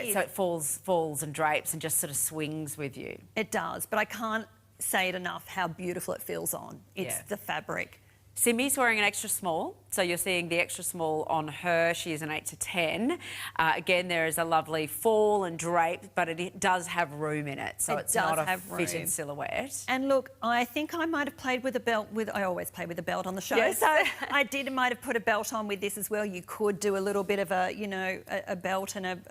but so it falls and drapes and just sort of swings with you. It does, but I can't say it enough how beautiful it feels on. It's the fabric. Simi's wearing an extra small, so you're seeing the extra small on her. She is an 8 to 10. Again, there is a lovely fall and drape, but it does have room in it, so it's not a fitted silhouette. And look, I think I might have played with a belt. I always play with a belt on the show, Yes. so I might have put a belt on with this as well. You could do a little bit of a belt and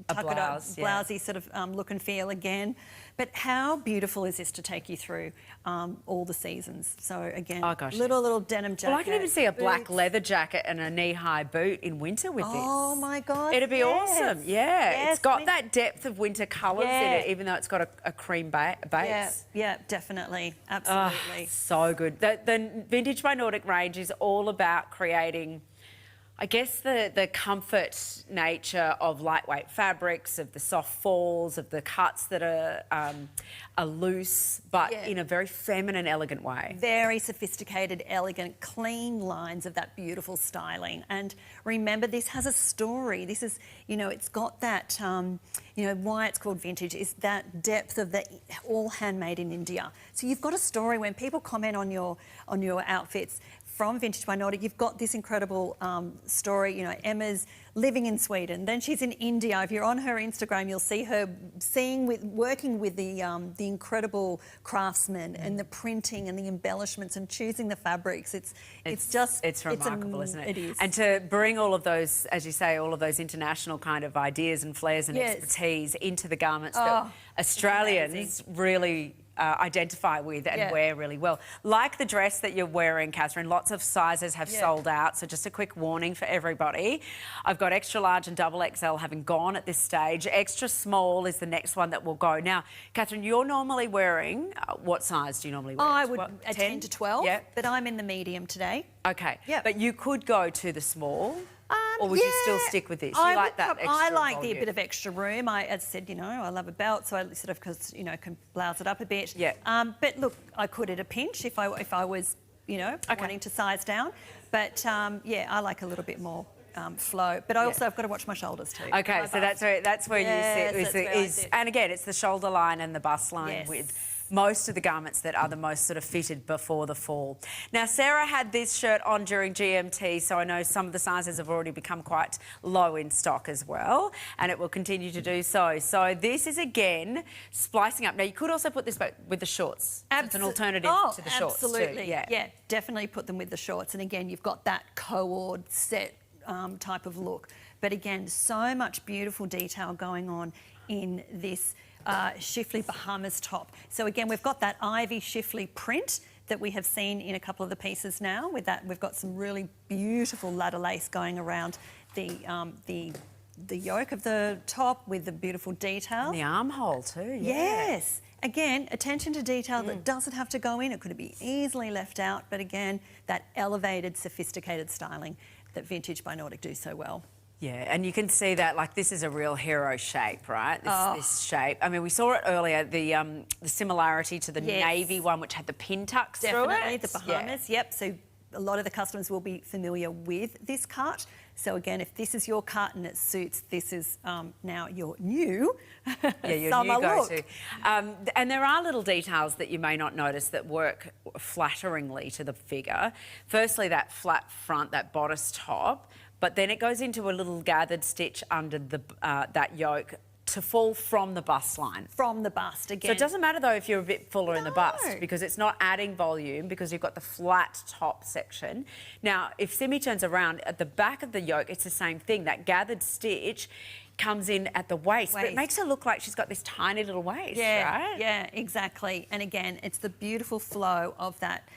tuck blouse, it up, blousey sort of look and feel again. But how beautiful is this to take you through all the seasons? So again, little denim jacket. Well, I can even see a black boots. leather jacket and a knee-high boot in winter with this. Oh my God! It'd be awesome. Yeah, Yes, it's got that depth of winter colours in it, even though it's got a cream base. Yeah, definitely, absolutely. So good. The Vintage by Nordic range is all about creating, I guess, the comfort nature of lightweight fabrics, of the soft falls, of the cuts that are loose, but in a very feminine, elegant way. Very sophisticated, elegant, clean lines of that beautiful styling. And remember, this has a story. This is, you know, it's got that, you know, why it's called vintage is that depth of the all handmade in India. So you've got a story when people comment on your outfits from Vintage by Nordic, you've got this incredible story. You know, Emma's living in Sweden, then she's in India. If you're on her Instagram, you'll see her working with the incredible craftsmen and the printing and the embellishments and choosing the fabrics. It's remarkable, isn't it? It is. And to bring all of those, as you say, all of those international kind of ideas and flares and expertise into the garments that Australians really identify with and wear really well. Like the dress that you're wearing, Catherine, lots of sizes have sold out, so just a quick warning for everybody. I've got extra large and double XL having gone at this stage. Extra small is the next one that will go. Now, Catherine, you're normally wearing, what size do you normally wear? I would a 10 to 12, but I'm in the medium today. Okay, but you could go to the small. Or would you still stick with this? You like that extra I like volume. the bit of extra room. As I said, you know, I love a belt, so I sort of, because, you know, can blouse it up a bit. Yeah. But look, I could at a pinch if I was, you know, wanting to size down. But yeah, I like a little bit more flow. But I also have got to watch my shoulders too. Okay, so that's where you sit. And again, it's the shoulder line and the bust line with most of the garments that are the most sort of fitted before the fall. Now, Sarah had this shirt on during GMT, so I know some of the sizes have already become quite low in stock as well, and it will continue to do so. So this is, again, splicing up. Now, you could also put this with the shorts. It's an alternative to the shorts absolutely. too. Yeah, definitely put them with the shorts. And again, you've got that co-ord set type of look. But again, so much beautiful detail going on in this Shifley Bahamas top. So again, we've got that ivy Shifley print that we have seen in a couple of the pieces now. With that, we've got some really beautiful ladder lace going around the yoke of the top with the beautiful detail. And the armhole too. Yes. Again, attention to detail that doesn't have to go in. It could be easily left out. But again, that elevated, sophisticated styling that Vintage by Nordic do so well. Yeah, and you can see that, like, this is a real hero shape, right? This shape. I mean, we saw it earlier, the similarity to the navy one, which had the pin tucks through it. Definitely, the Bahamas, yep. So a lot of the customers will be familiar with this cut. So again, if this is your cut and it suits, this is now your new summer new go-to. look. And there are little details that you may not notice that work flatteringly to the figure. Firstly, that flat front, that bodice top, but then it goes into a little gathered stitch under the that yoke to fall from the bust line. From the bust, again. So it doesn't matter, though, if you're a bit fuller in the bust, because it's not adding volume, because you've got the flat top section. Now, if Simi turns around, at the back of the yoke, it's the same thing. That gathered stitch comes in at the waist, but it makes her look like she's got this tiny little waist, right? Yeah, exactly. And again, it's the beautiful flow of that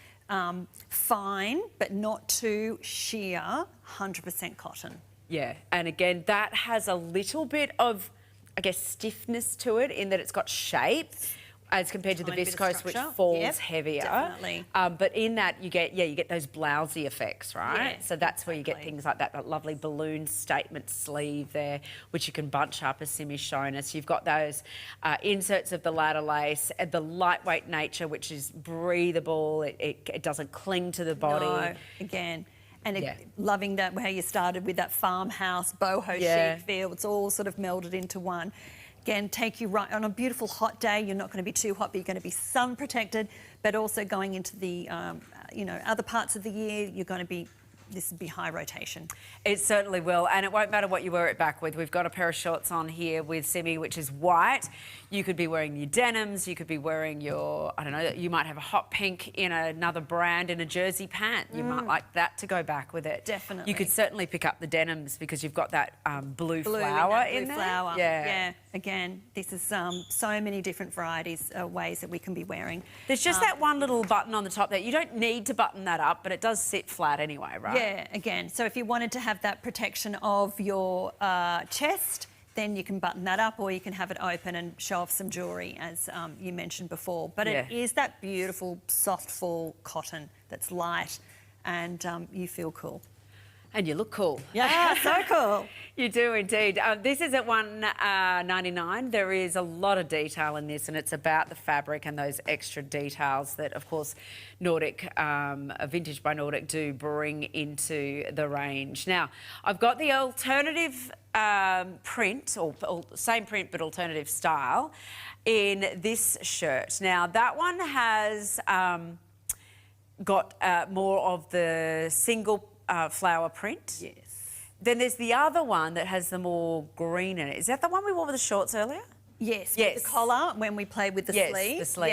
fine, but not too sheer, 100% cotton. Yeah, and again, that has a little bit of, I guess, stiffness to it in that it's got shape as compared to the viscose, which falls heavier. Definitely. But in that, you get those blousey effects, right? Yeah, so that's where you get things like that lovely balloon statement sleeve there, which you can bunch up, as Simi's shown us. You've got those inserts of the ladder lace, the lightweight nature, which is breathable. It doesn't cling to the body. No, again. And loving that, how you started with that farmhouse, boho chic feel. It's all sort of melded into one. Again, take you right on a beautiful hot day. You're not going to be too hot, but you're going to be sun protected. But also going into the, you know, other parts of the year, you're going to be this would be high rotation. It certainly will, and it won't matter what you wear it back with. We've got a pair of shorts on here with Simi, which is white. You could be wearing your denims, you could be wearing your, I don't know, you might have a hot pink in another brand in a jersey pant. You might like that to go back with it. Definitely. You could certainly pick up the denims because you've got that blue flower in there. Flower. Yeah. Again, this is so many different varieties, ways that we can be wearing. There's just that one little button on the top there. You don't need to button that up, but it does sit flat anyway, right? Yeah, again, so if you wanted to have that protection of your chest, then you can button that up, or you can have it open and show off some jewellery, as you mentioned before. But it is that beautiful, soft fall cotton that's light, and you feel cool. And you look cool. Yeah, so cool. You do indeed. This is at $199. There is a lot of detail in this, and it's about the fabric and those extra details that, of course, Nordic, Vintage by Nordic do bring into the range. Now, I've got the alternative print, or same print but alternative style, in this shirt. Now, that one has got more of the single flower print. Yes. Then there's the other one that has the more green in it. Is that the one we wore with the shorts earlier? Yes. Yes. With the collar when we played with the sleeve. The sleeve.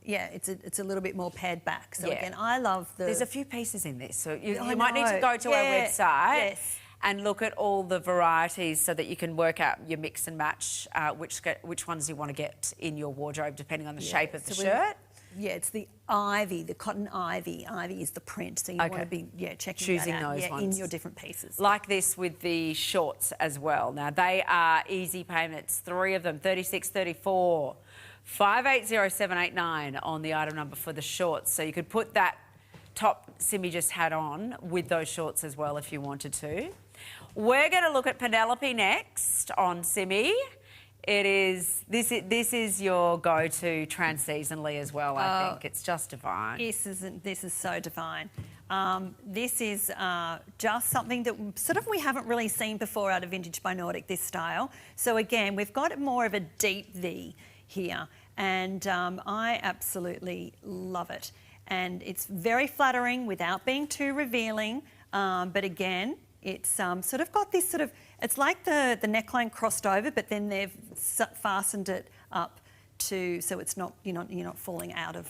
Yeah, it's a little bit more pared back. So again, I love the. There's a few pieces in this, so you might need to go to our website. And look at all the varieties so that you can work out your mix and match which ones you want to get in your wardrobe depending on the shape of the shirt. Yeah, it's the ivy, the cotton ivy. Ivy is the print, so you want to be checking choosing that out, those ones in your different pieces. Like this with the shorts as well. Now they are easy payments, 3 of them, 36, 34, 580789 on the item number for the shorts. So you could put that top Simi just had on with those shorts as well if you wanted to. We're going to look at Penelope next on Simi. This is your go-to trans-seasonally as well, I think. It's just divine. This is so divine. This is just something that we haven't really seen before out of Vintage by Nordic, this style. So again, we've got more of a deep V here, and I absolutely love it. And it's very flattering without being too revealing, but again, it's sort of got this it's like the neckline crossed over, but then they've fastened it up so it's not you're not falling out of.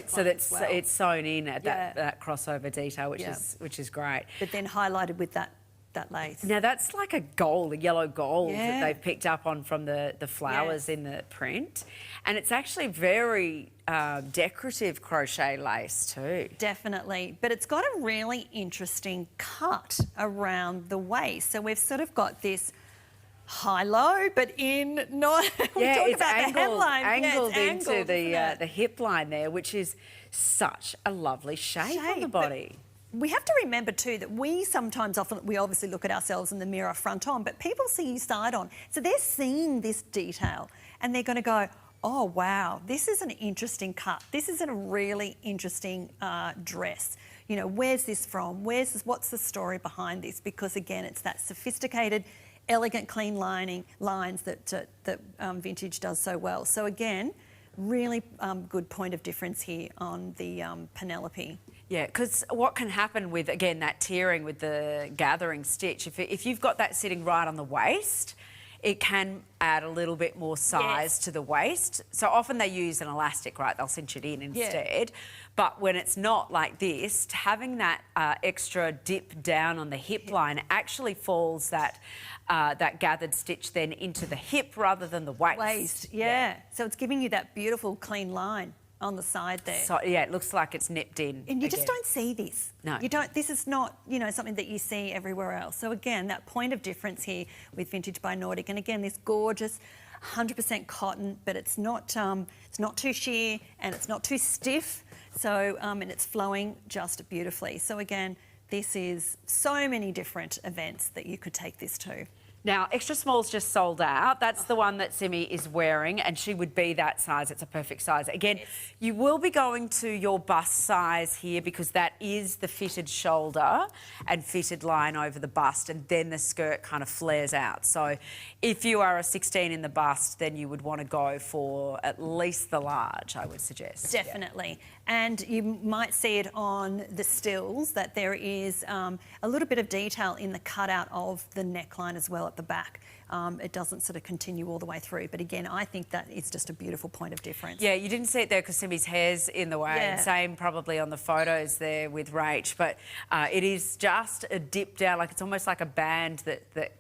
So that's it's sewn in at that crossover detail, which is great. But then highlighted with that lace. Now that's like a yellow gold that they've picked up on from the flowers in the print, and it's actually very decorative crochet lace too. Definitely, but it's got a really interesting cut around the waist. So we've sort of got this high-low, but in not. It's angled into the hip line there, which is such a lovely shape on the body. We have to remember too that we obviously look at ourselves in the mirror front on, but people see you side on. So they're seeing this detail and they're going to go, oh wow, this is an interesting cut. This is a really interesting dress. You know, where's this from? What's the story behind this? Because again, it's that sophisticated, elegant, clean lines that Vintage does so well. So again, really good point of difference here on the Penelope. Yeah, because what can happen with, again, that tiering with the gathering stitch, if you've got that sitting right on the waist, it can add a little bit more size to the waist. So often they use an elastic, right? They'll cinch it in instead. But when it's not like this, having that extra dip down on the hip line actually falls that gathered stitch then into the hip rather than the waist. So it's giving you that beautiful clean line on the side there. So it looks like it's nipped in. And you just don't see this. No. You don't. This is not, something that you see everywhere else. So again, that point of difference here with Vintage by Nordic, and again, this gorgeous 100% cotton, but it's not too sheer and it's not too stiff. So and it's flowing just beautifully. So again, this is so many different events that you could take this to. Now, extra small's just sold out. That's the one that Simi is wearing, and she would be that size. It's a perfect size. Again, you will be going to your bust size here because that is the fitted shoulder and fitted line over the bust, and then the skirt kind of flares out. So if you are a 16 in the bust, then you would want to go for at least the large, I would suggest. Definitely. And you might see it on the stills that there is a little bit of detail in the cutout of the neckline as well at the back. It doesn't sort of continue all the way through. But again, I think that is just a beautiful point of difference. Yeah, you didn't see it there because Simi's hair's in the way. Yeah. And same probably on the photos there with Rach. But it is just a dip down, like it's almost like a band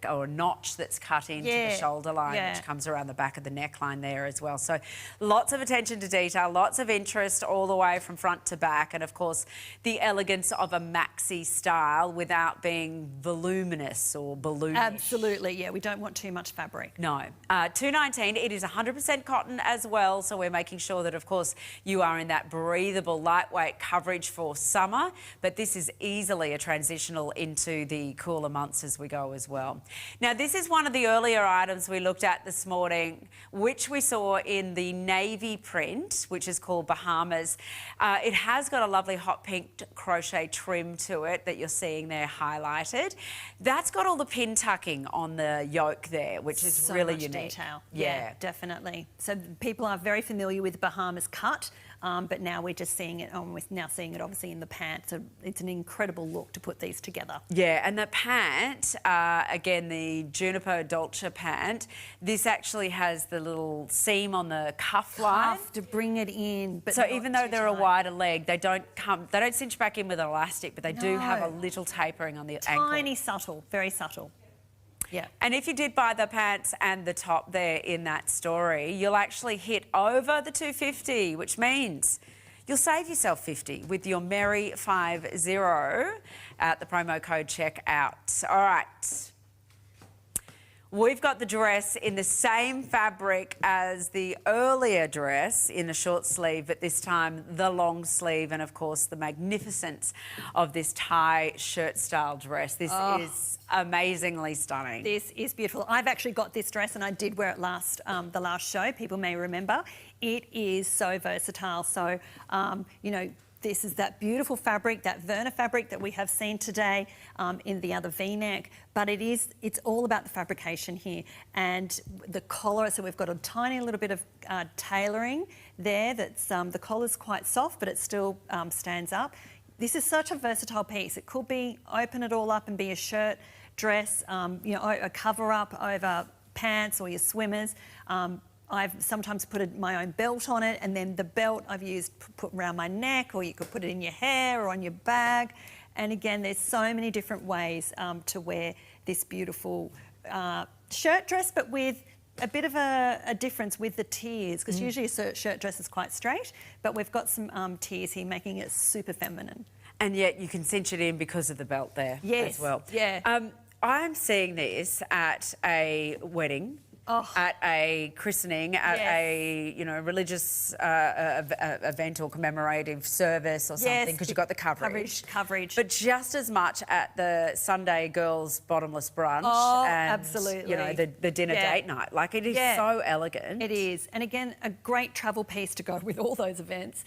or a notch that's cut into the shoulder line, which comes around the back of the neckline there as well. So lots of attention to detail, lots of interest all the way from front to back. And of course, the elegance of a maxi style without being voluminous or balloonish. Absolutely, yeah. We don't want too much fabric. No. $2.19. It is 100% cotton as well, so we're making sure that, of course, you are in that breathable, lightweight coverage for summer, but this is easily a transitional into the cooler months as we go as well. Now, this is one of the earlier items we looked at this morning, which we saw in the navy print, which is called Bahamas. It has got a lovely hot pink crochet trim to it that you're seeing there highlighted. That's got all the pin tucking on the yoke there, which is so really much unique. Detail. Yeah, definitely. So people are very familiar with Bahamas cut, but now we're just seeing it. We're now seeing it obviously in the pant. So it's an incredible look to put these together. Yeah, and the pant, again, the Juniper Dolce pant. This actually has the little seam on the cuff line to bring it in. But so even though they're a wider leg, they don't cinch back in with an elastic, but they do have a little tapering on the ankle. Tiny, subtle, very subtle. Yeah. And if you did buy the pants and the top there in that story, you'll actually hit over the $250, which means you'll save yourself $50 with your Merry50 at the promo code checkout. All right. We've got the dress in the same fabric as the earlier dress in a short sleeve, but this time the long sleeve, and of course the magnificence of this tie shirt style dress. This is amazingly stunning. This is beautiful. I've actually got this dress and I did wear it the last show, people may remember. It is so versatile. So, you know, this is that beautiful fabric, that Verna fabric that we have seen today in the other V-neck, but it's all about the fabrication here and the collar. So we've got a tiny little bit of tailoring there. That's the collar's quite soft, but it still stands up. This is such a versatile piece. It could be open it all up and be a shirt, dress, you know, a cover up over pants or your swimmers. I've sometimes put my own belt on it, and then the belt I've used put around my neck, or you could put it in your hair or on your bag. And again, there's so many different ways to wear this beautiful shirt dress, but with a bit of a difference with the tiers, because usually a shirt dress is quite straight, but we've got some tiers here making it super feminine. And yet you can cinch it in because of the belt there as well. Yeah. I'm seeing this at a wedding. At a christening, at a religious event or commemorative service or something, because you've got the coverage. But just as much at the Sunday girls' bottomless brunch and absolutely. You know, the dinner date night. Like, it is so elegant. It is, and again, a great travel piece to go with all those events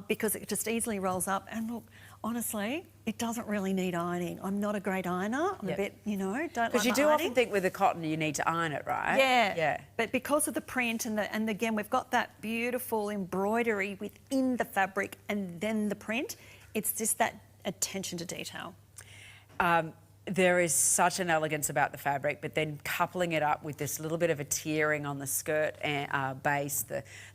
because it just easily rolls up. And look, honestly, it doesn't really need ironing. I'm not a great ironer. I'm a bit, don't like because you do ironing. often think with the cotton you need to iron it, right? Yeah. But because of the print and again, we've got that beautiful embroidery within the fabric and then the print, it's just that attention to detail. There is such an elegance about the fabric, but then coupling it up with this little bit of a tiering on the skirt base,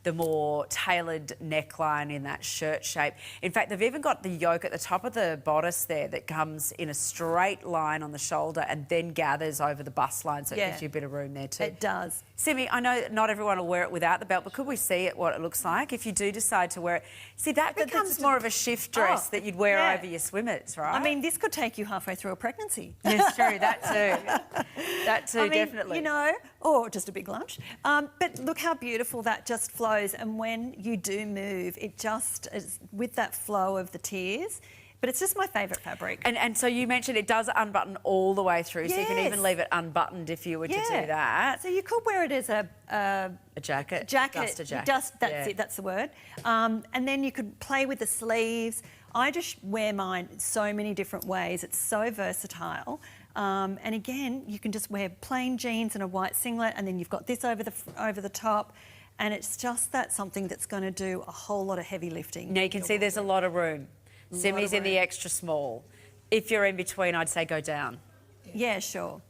the more tailored neckline in that shirt shape. In fact, they've even got the yoke at the top of the bodice there that comes in a straight line on the shoulder and then gathers over the bust line, so it gives you a bit of room there too. It does. Simi, I know not everyone will wear it without the belt, but could we see it, what it looks like if you do decide to wear it? See, that becomes more of a shift dress that you'd wear over your swimmers, right? I mean, this could take you halfway through a pregnancy. Yes, true, that too. That too, I mean, definitely. You know, or just a big lunch. But look how beautiful that just flows. And when you do move, it just is with that flow of the tiers. But it's just my favourite fabric. And so you mentioned it does unbutton all the way through, so you can even leave it unbuttoned if you were to do that. So you could wear it as a jacket. Duster jacket. That's it, that's the word. And then you could play with the sleeves. I just wear mine so many different ways. It's so versatile. And again, you can just wear plain jeans and a white singlet, and then you've got this over the top. And it's just that something that's going to do a whole lot of heavy lifting. Now you can see there's a lot of room. Simi's in the extra small. If you're in between, I'd say go down. Yeah, sure.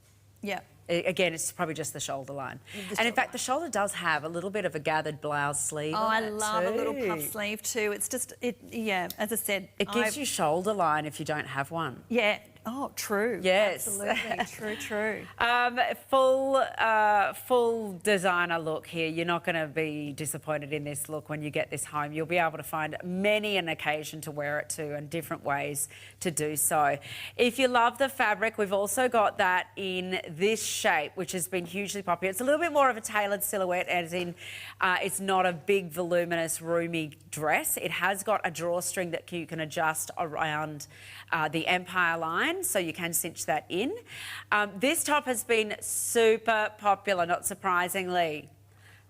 Yeah. Again, it's probably just the shoulder line. And in fact, the shoulder does have a little bit of a gathered blouse sleeve. Oh, on I it love a little too. puff sleeve too. It's just, yeah, as I said. It gives you shoulder line if you don't have one. Yeah. Oh, true. Yes. Absolutely. True. Full designer look here. You're not going to be disappointed in this look when you get this home. You'll be able to find many an occasion to wear it to and different ways to do so. If you love the fabric, we've also got that in this shape, which has been hugely popular. It's a little bit more of a tailored silhouette, as in it's not a big, voluminous, roomy dress. It has got a drawstring that you can adjust around the Empire line, so you can cinch that in. This top has been super popular, not surprisingly.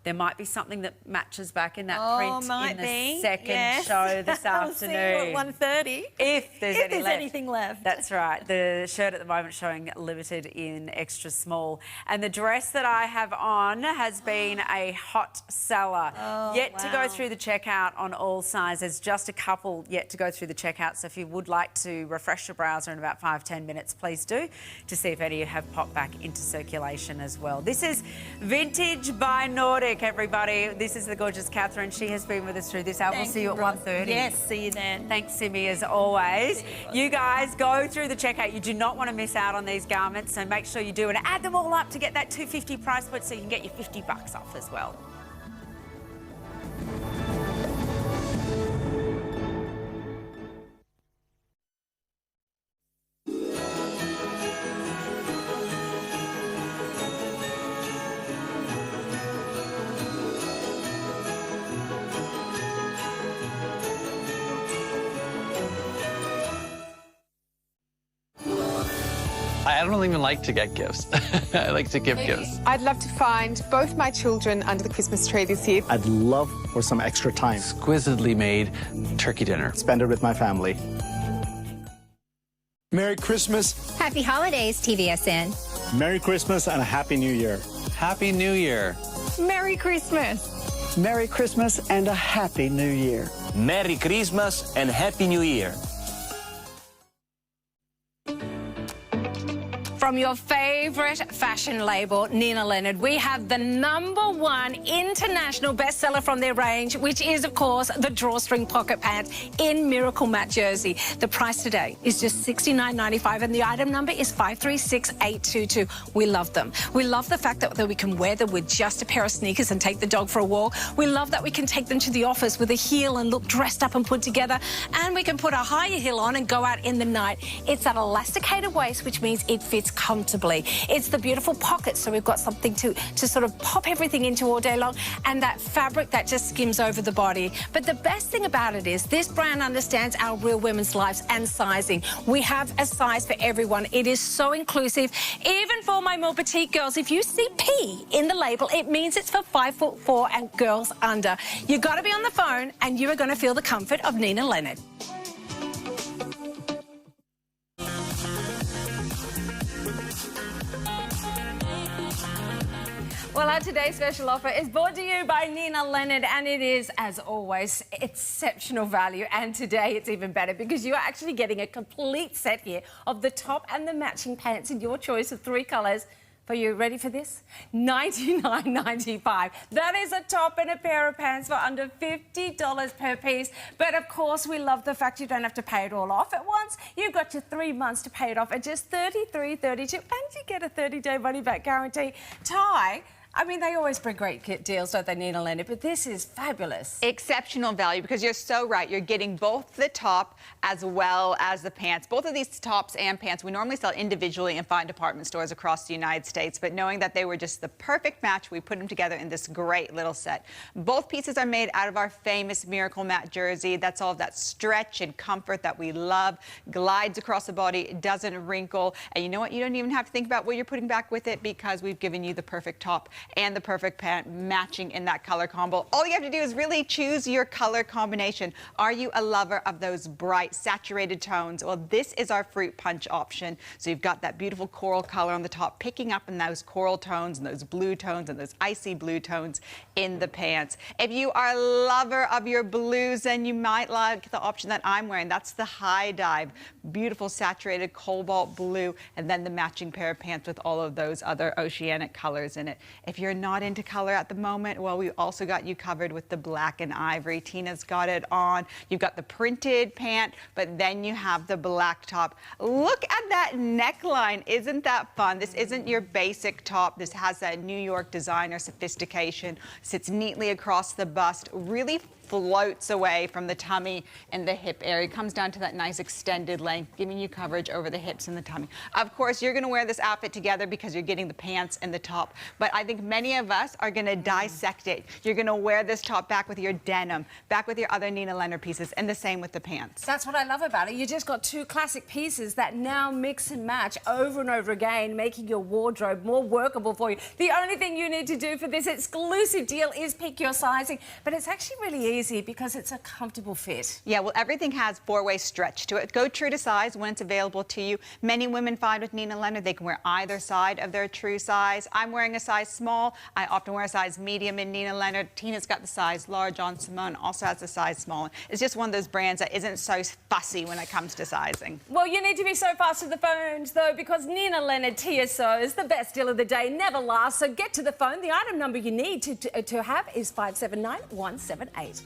There might be something that matches back in that print in the second show this afternoon. At 1:30. If there's anything left. That's right. The shirt at the moment showing limited in extra small. And the dress that I have on has been a hot seller. Yet to go through the checkout on all sizes. Just a couple yet to go through the checkout. So if you would like to refresh your browser in about 5-10 minutes, please do, to see if any have popped back into circulation as well. This is Vintage by Nordic, everybody. This is the gorgeous Catherine. She has been with us through this hour. We'll see you at 1:30. Yes, see you then. Thanks, Simi, as always. You guys go through the checkout. You do not want to miss out on these garments, so make sure you do, and add them all up to get that $250 price point, so you can get your $50 off as well. I don't even like to get gifts. I like to give gifts. I'd love to find both my children under the Christmas tree this year. I'd love for some extra time. Exquisitely made turkey dinner. Spend it with my family. Merry Christmas. Happy holidays, TVSN. Merry Christmas and a Happy New Year. Happy New Year. Merry Christmas. Merry Christmas and a Happy New Year. Merry Christmas and Happy New Year. From your favourite fashion label, Nina Leonard, we have the #1 international bestseller from their range, which is, of course, the drawstring pocket pants in Miracle Matte Jersey. The price today is just $69.95 and the item number is 536822. We love them. We love the fact that we can wear them with just a pair of sneakers and take the dog for a walk. We love that we can take them to the office with a heel and look dressed up and put together, and we can put a higher heel on and go out in the night. It's that elasticated waist, which means it fits comfortably. It's the beautiful pockets, so we've got something to sort of pop everything into all day long, and that fabric that just skims over the body. But the best thing about it is this brand understands our real women's lives and sizing. We have a size for everyone. It is so inclusive, even for my more petite girls. If you see P in the label, it means it's for 5'4" and girls under. You've got to be on the phone and you are going to feel the comfort of Nina Leonard. Well, our today's special offer is brought to you by Nina Leonard, and it is, as always, exceptional value. And today it's even better because you are actually getting a complete set here of the top and the matching pants in your choice of 3 colours. Are you ready for this? $99.95. That is a top and a pair of pants for under $50 per piece. But of course, we love the fact you don't have to pay it all off at once. You've got your 3 months to pay it off at just $33.32, and you get a 30-day money-back guarantee. Ty, I mean, they always bring great deals, don't they, Nina Leonard? But this is fabulous. Exceptional value, because you're so right. You're getting both the top as well as the pants. Both of these tops and pants we normally sell individually in fine department stores across the United States, but knowing that they were just the perfect match, we put them together in this great little set. Both pieces are made out of our famous Miracle Matte jersey. That's all of that stretch and comfort that we love. Glides across the body, doesn't wrinkle. And you know what? You don't even have to think about what you're putting back with it, because we've given you the perfect top and the perfect pant matching in that color combo. All you have to do is really choose your color combination. Are you a lover of those bright, saturated tones? Well, this is our fruit punch option. So you've got that beautiful coral color on the top, picking up in those coral tones and those blue tones and those icy blue tones in the pants. If you are a lover of your blues, then you might like the option that I'm wearing. That's the high dive, beautiful saturated cobalt blue, and then the matching pair of pants with all of those other oceanic colors in it. If you're not into color at the moment, well, we also got you covered with the black and ivory. Tina's got it on. You've got the printed pant, but then you have the black top. Look at that neckline. Isn't that fun? This isn't your basic top. This has that New York designer sophistication, sits neatly across the bust, really floats away from the tummy and the hip area. It comes down to that nice extended length, giving you coverage over the hips and the tummy. Of course, you're going to wear this outfit together because you're getting the pants and the top, but I think many of us are going to dissect it. You're going to wear this top back with your denim, back with your other Nina Leonard pieces, and the same with the pants. That's what I love about it. You just got two classic pieces that now mix and match over and over again, making your wardrobe more workable for you. The only thing you need to do for this exclusive deal is pick your sizing, but it's actually really easy because it's a comfortable fit. Yeah, well, everything has four-way stretch to it. Go true to size when it's available to you. Many women find with Nina Leonard they can wear either side of their true size. I'm wearing a size small. I often wear a size medium in Nina Leonard. Tina's got the size large on. Simone also has the size small. It's just one of those brands that isn't so fussy when it comes to sizing. Well, you need to be so fast with the phones, though, because Nina Leonard TSO is the best deal of the day, never lasts. So get to the phone. The item number you need to have is 579178.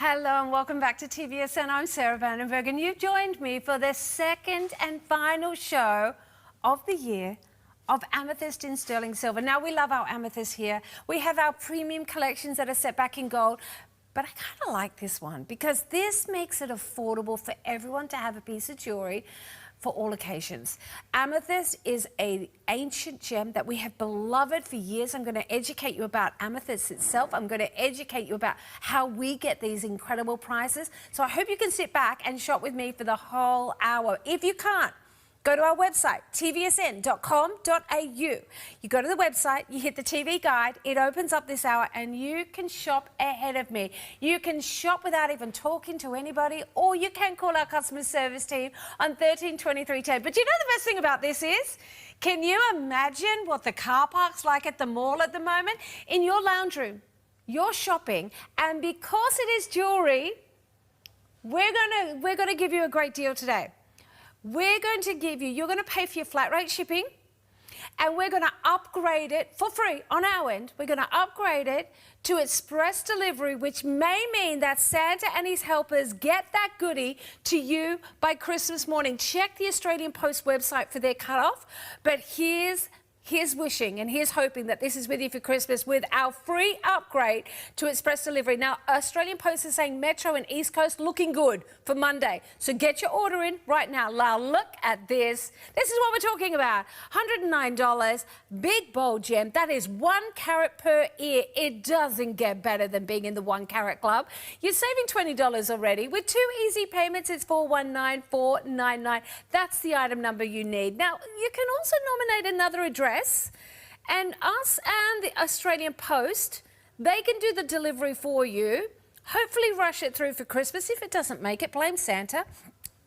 Hello and welcome back to TVSN. I'm Sarah Vandenberg and you've joined me for the second and final show of the year of Amethyst in sterling silver. Now, we love our amethyst here. We have our premium collections that are set back in gold, but I kind of like this one because this makes it affordable for everyone to have a piece of jewelry for all occasions. Amethyst is an ancient gem that we have beloved for years. I'm going to educate you about amethyst itself. I'm going to educate you about how we get these incredible prices. So I hope you can sit back and shop with me for the whole hour. If you can't, go to our website, tvsn.com.au. You go to the website, you hit the TV guide, it opens up this hour and you can shop ahead of me. You can shop without even talking to anybody, or you can call our customer service team on 132310. But you know the best thing about this is? Can you imagine what the car park's like at the mall at the moment? In your lounge room, you're shopping, and because it is jewelry, we're gonna give you a great deal today. We're going to give you, you're going to pay for your flat rate shipping, and we're going to upgrade it for free on our end. We're going to upgrade it to express delivery, which may mean that Santa and his helpers get that goodie to you by Christmas morning. Check the Australian Post website for their cutoff, but here's wishing and here's hoping that this is with you for Christmas with our free upgrade to express delivery. Now, Australian Post is saying Metro and East Coast looking good for Monday. So get your order in right now. Now, look at this. This is what we're talking about. $109, big bold gem. That is 1 carat per ear. It doesn't get better than being in the 1 carat club. You're saving $20 already. With 2 easy payments, it's $419,499. That's the item number you need. Now, you can also nominate another address, and us and the Australian Post, they can do the delivery for you. Hopefully rush it through for Christmas. If it doesn't make it, blame Santa.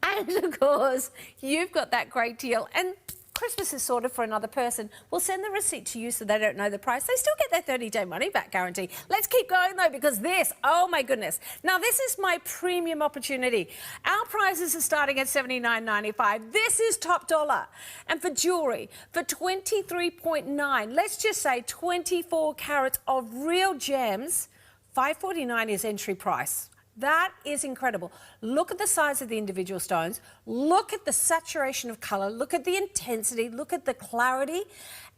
And of course, you've got that great deal. And Christmas is sorted for another person. We'll send the receipt to you so they don't know the price. They still get their 30-day money-back guarantee. Let's keep going, though, because this, oh, my goodness. Now, this is my premium opportunity. Our prices are starting at $79.95. This is top dollar. And for jewellery, for $23.9, let's just say 24 carats of real gems, $549 is entry price. That is incredible. Look at the size of the individual stones. Look at the saturation of colour. Look at the intensity. Look at the clarity.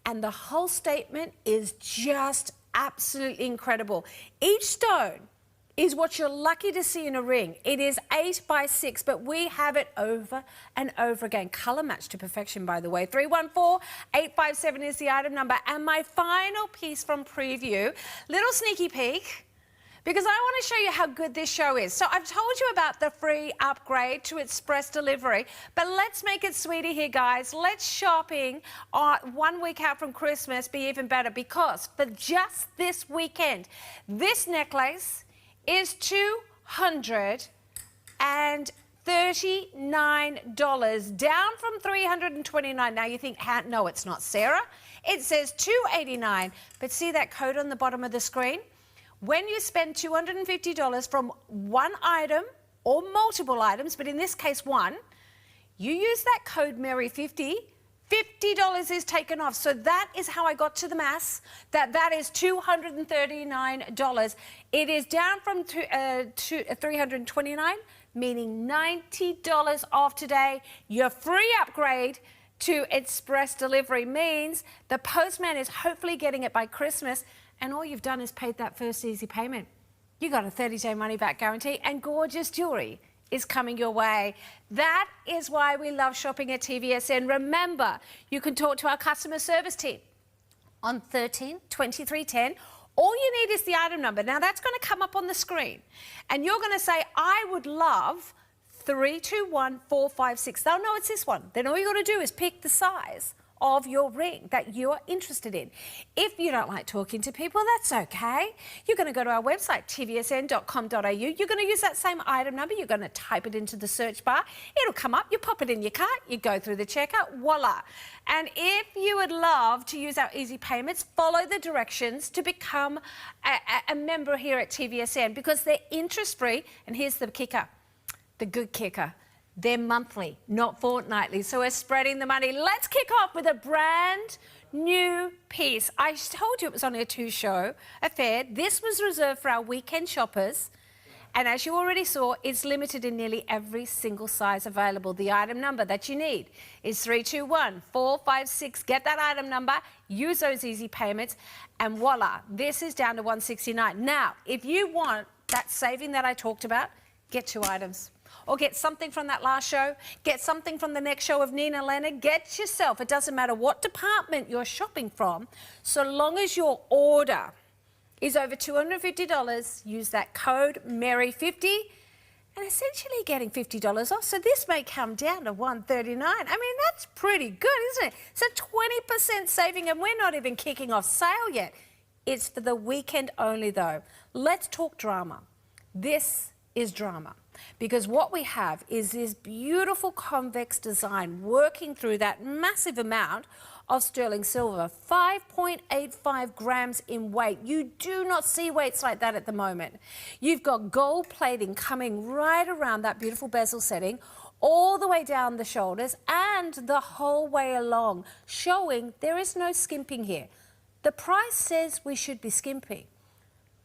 And the whole statement is just absolutely incredible. Each stone is what you're lucky to see in a ring. It is 8 by 6, but we have it over and over again. Colour matched to perfection, by the way. 314-857 is the item number. And my final piece from preview, little sneaky peek, because I want to show you how good this show is. So I've told you about the free upgrade to express delivery, but let's make it sweeter here, guys. Let's shopping 1 week out from Christmas be even better, because for just this weekend, this necklace is $239, down from $329. Now you think, no, it's not, Sarah. It says $289, but see that code on the bottom of the screen? When you spend $250 from one item or multiple items, but in this case one, you use that code Mary50, $50 is taken off. So that is how I got to the maths, that is $239. It is down from $329, meaning $90 off today. Your free upgrade to express delivery means the postman is hopefully getting it by Christmas, and all you've done is paid that first easy payment. You got a 30-day money-back guarantee, and gorgeous jewellery is coming your way. That is why we love shopping at TVSN. Remember, you can talk to our customer service team on 13 23 10. All you need is the item number. Now, that's going to come up on the screen, and you're going to say, I would love 321456. They'll know it's this one. Then all you got to do is pick the size of your ring that you're interested in. If you don't like talking to people, that's okay. You're going to go to our website, tvsn.com.au. You're going to use that same item number. You're going to type it into the search bar. It'll come up. You pop it in your cart. You go through the checkout. Voila. And if you would love to use our easy payments, follow the directions to become a member here at TVSN, because they're interest-free. And here's the kicker, the good kicker. They're monthly, not fortnightly, so we're spreading the money. Let's kick off with a brand new piece. I told you it was only a two-show affair. This was reserved for our weekend shoppers, and as you already saw, it's limited in nearly every single size available. The item number that you need is 321456. Get that item number, use those easy payments, and voila, this is down to $169. Now, if you want that saving that I talked about, get 2 items. Or get something from that last show, get something from the next show of Nina Leonard, get yourself, it doesn't matter what department you're shopping from, so long as your order is over $250, use that code Mary50, and essentially getting $50 off. So this may come down to $139. I mean, that's pretty good, isn't it? It's a 20% saving, and we're not even kicking off sale yet. It's for the weekend only, though. Let's talk drama. This is drama. Because what we have is this beautiful convex design working through that massive amount of sterling silver, 5.85 grams in weight. You do not see weights like that at the moment. You've got gold plating coming right around that beautiful bezel setting, all the way down the shoulders and the whole way along, showing there is no skimping here. The price says we should be skimping.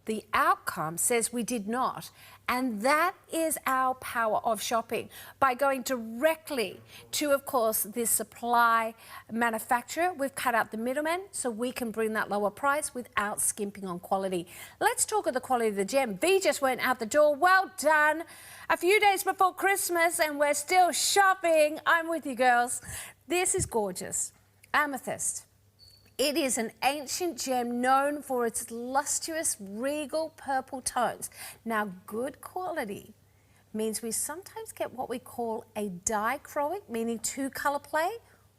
The outcome says we did not. And that is our power of shopping. By going directly to, of course, this supply manufacturer, we've cut out the middleman so we can bring that lower price without skimping on quality. Let's talk of the quality of the gem. V just went out the door. Well done. A few days before Christmas and we're still shopping. I'm with you, girls. This is gorgeous. Amethyst. It is an ancient gem known for its lustrous, regal purple tones. Now, good quality means we sometimes get what we call a dichroic, meaning 2 colour play,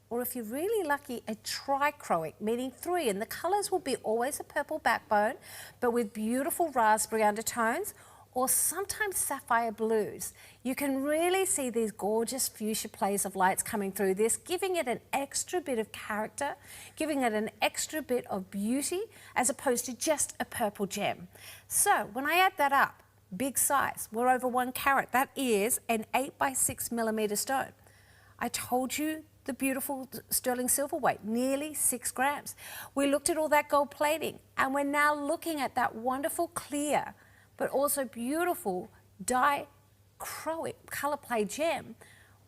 or if you're really lucky, a trichroic, meaning 3. And the colours will be always a purple backbone, but with beautiful raspberry undertones, or sometimes sapphire blues. You can really see these gorgeous fuchsia plays of lights coming through this, giving it an extra bit of character, giving it an extra bit of beauty, as opposed to just a purple gem. So when I add that up, big size, we're over 1 carat. That is an 8 by 6 millimetre stone. I told you the beautiful sterling silver weight, nearly 6 grams. We looked at all that gold plating, and we're now looking at that wonderful clear, but also beautiful colour play gem.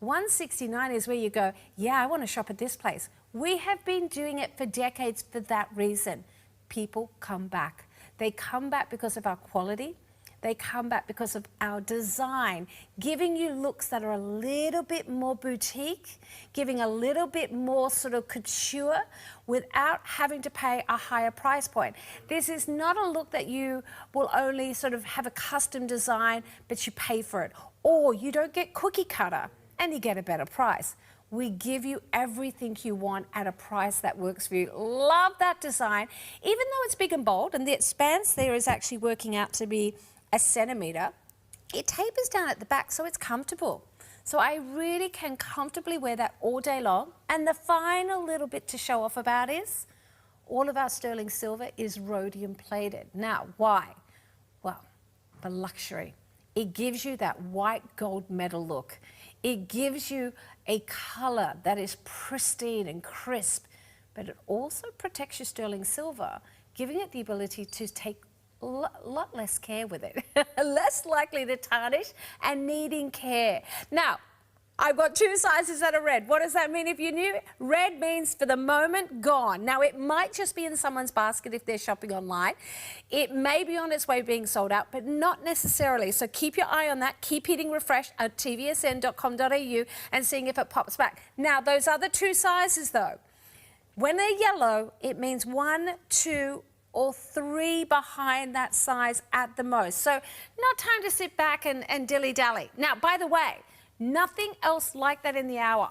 $169 is where you go, yeah, I want to shop at this place. We have been doing it for decades for that reason. People come back. They come back because of our quality. They come back because of our design, giving you looks that are a little bit more boutique, giving a little bit more sort of couture without having to pay a higher price point. This is not a look that you will only sort of have a custom design, but you pay for it. Or you don't get cookie cutter and you get a better price. We give you everything you want at a price that works for you. Love that design. Even though it's big and bold and the expanse there is actually working out to be a centimetre, it tapers down at the back so it's comfortable. So I really can comfortably wear that all day long. And the final little bit to show off about is all of our sterling silver is rhodium plated. Now, why? Well, for luxury. It gives you that white gold metal look. It gives you a colour that is pristine and crisp, but it also protects your sterling silver, giving it the ability to take a lot less care with it, less likely to tarnish and needing care. Now, I've got 2 sizes that are red. What does that mean if you're new? Red means for the moment gone. Now, it might just be in someone's basket if they're shopping online. It may be on its way being sold out, but not necessarily. So keep your eye on that. Keep hitting refresh at tvsn.com.au and seeing if it pops back. Now, those other 2 sizes, though, when they're yellow, it means 1, 2, or 3 behind that size at the most. So not time to sit back and dilly-dally. Now, by the way, nothing else like that in the hour.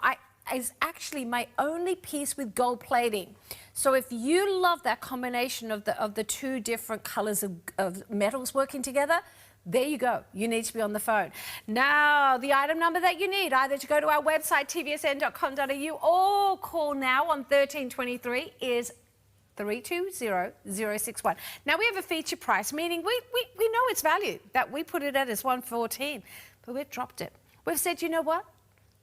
Is actually my only piece with gold plating. So if you love that combination of the 2 different colours of metals working together, there you go. You need to be on the phone. Now, the item number that you need, either to go to our website, tvsn.com.au, or call now on 1323 is 320061. Now, we have a feature price, meaning we know its value, that we put it at as $114, but we've dropped it. We've said, you know what?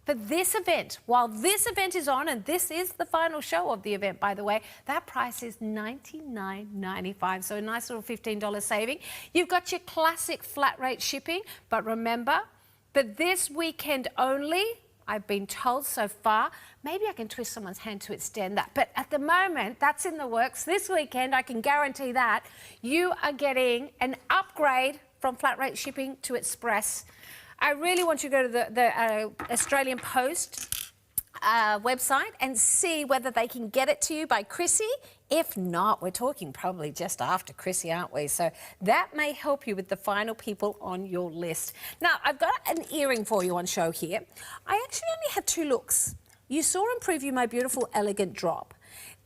For this event, while this event is on, and this is the final show of the event, by the way, that price is $99.95, so a nice little $15 saving. You've got your classic flat rate shipping, but remember, for this weekend only, I've been told so far, maybe I can twist someone's hand to extend that. But at the moment, that's in the works. This weekend, I can guarantee that you are getting an upgrade from flat rate shipping to express. I really want you to go to the Australian Post website and see whether they can get it to you by Chrissy. If not, we're talking probably just after Chrissy, aren't we? So that may help you with the final people on your list. Now, I've got an earring for you on show here. I actually only have 2 looks. You saw and preview my beautiful elegant drop.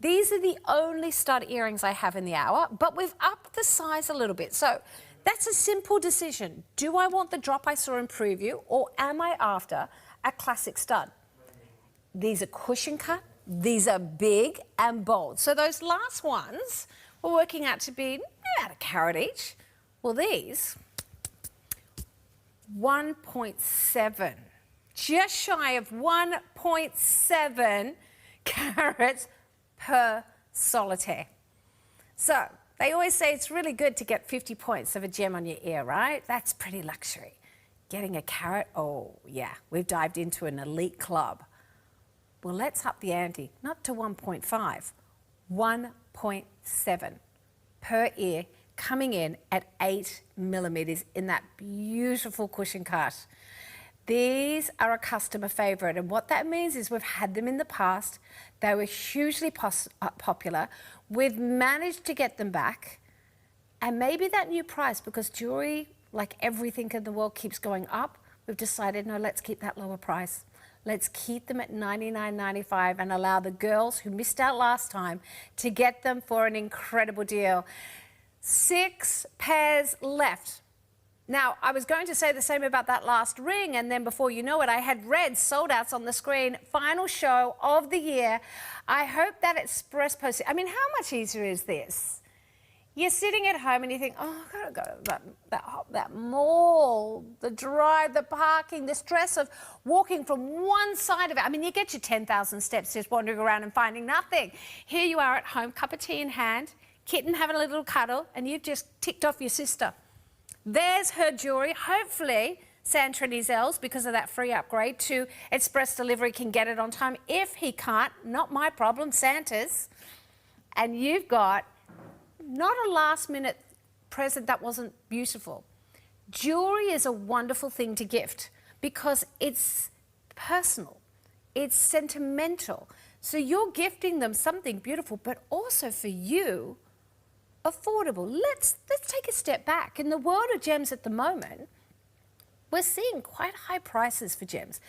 These are the only stud earrings I have in the hour, but we've upped the size a little bit. So that's a simple decision. Do I want the drop I saw in preview, or am I after a classic stud? These are cushion cut. These are big and bold. So those last ones were working out to be about a carat each. Well, these, 1.7. Just shy of 1.7 carats per solitaire. So they always say it's really good to get 50 points of a gem on your ear, right? That's pretty luxury. Getting a carat, oh yeah, we've dived into an elite club. Well, let's up the ante, not to 1.5, 1.7 per ear, coming in at 8 millimetres in that beautiful cushion cut. These are a customer favourite, and what that means is we've had them in the past. They were hugely popular. We've managed to get them back, and maybe that new price, because jewellery, like everything in the world, keeps going up, we've decided, no, let's keep that lower price. Let's keep them at $99.95 and allow the girls who missed out last time to get them for an incredible deal. 6 pairs left. Now, I was going to say the same about that last ring, and then before you know it, I had red sold outs on the screen. Final show of the year. I hope that Express Post... I mean, how much easier is this? You're sitting at home and you think, oh, I've got to go to that mall, the drive, the parking, the stress of walking from one side of it. I mean, you get your 10,000 steps just wandering around and finding nothing. Here you are at home, cup of tea in hand, kitten having a little cuddle, and you've just ticked off your sister. There's her jewellery. Hopefully, Santrini's Els, because of that free upgrade to express delivery, can get it on time. If he can't, not my problem, Santa's. And you've got not a last-minute present that wasn't beautiful. Jewellery is a wonderful thing to gift because it's personal, it's sentimental. So you're gifting them something beautiful, but also for you, affordable. Let's take a step back. In the world of gems at the moment, we're seeing quite high prices for gems.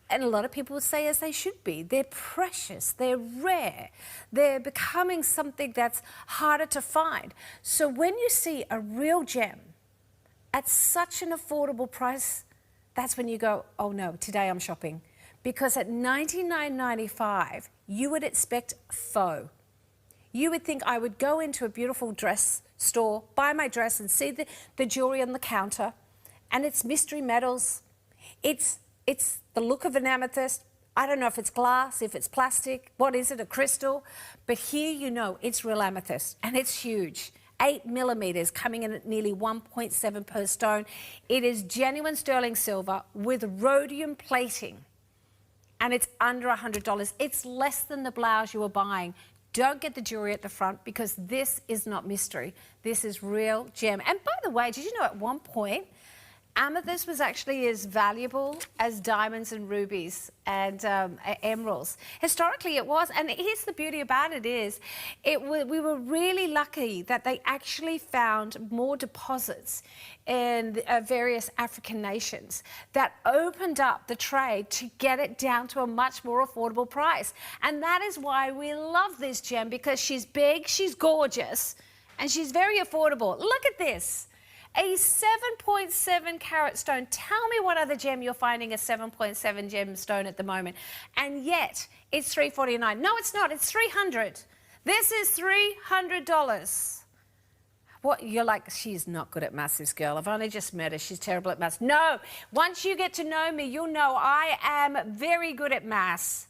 And a lot of people would say, as they should be, they're precious, they're rare, they're becoming something that's harder to find. So when you see a real gem at such an affordable price, that's when you go, oh no, today I'm shopping. Because at $99.95, you would expect faux. You would think I would go into a beautiful dress store, buy my dress and see the jewellery on the counter, and it's mystery metals. It's the look of an amethyst. I don't know if it's glass, if it's plastic, what is it, a crystal? But here you know it's real amethyst, and it's huge. 8 millimetres, coming in at nearly 1.7 per stone. It is genuine sterling silver with rhodium plating, and it's under $100. It's less than the blouse you were buying. Don't get the jewellery at the front because this is not mystery. This is real gem. And by the way, did you know at one point, amethyst was actually as valuable as diamonds and rubies and emeralds. Historically, it was. And here's the beauty about it is, we were really lucky that they actually found more deposits in various African nations that opened up the trade to get it down to a much more affordable price. And that is why we love this gem, because she's big, she's gorgeous, and she's very affordable. Look at this. A 7.7 carat stone. Tell me what other gem you're finding a 7.7 gemstone at the moment. And yet, it's $349. No, it's not. It's $300. This is $300. What, you're like, she's not good at maths, this girl. I've only just met her. She's terrible at maths. No, once you get to know me, you'll know I am very good at maths.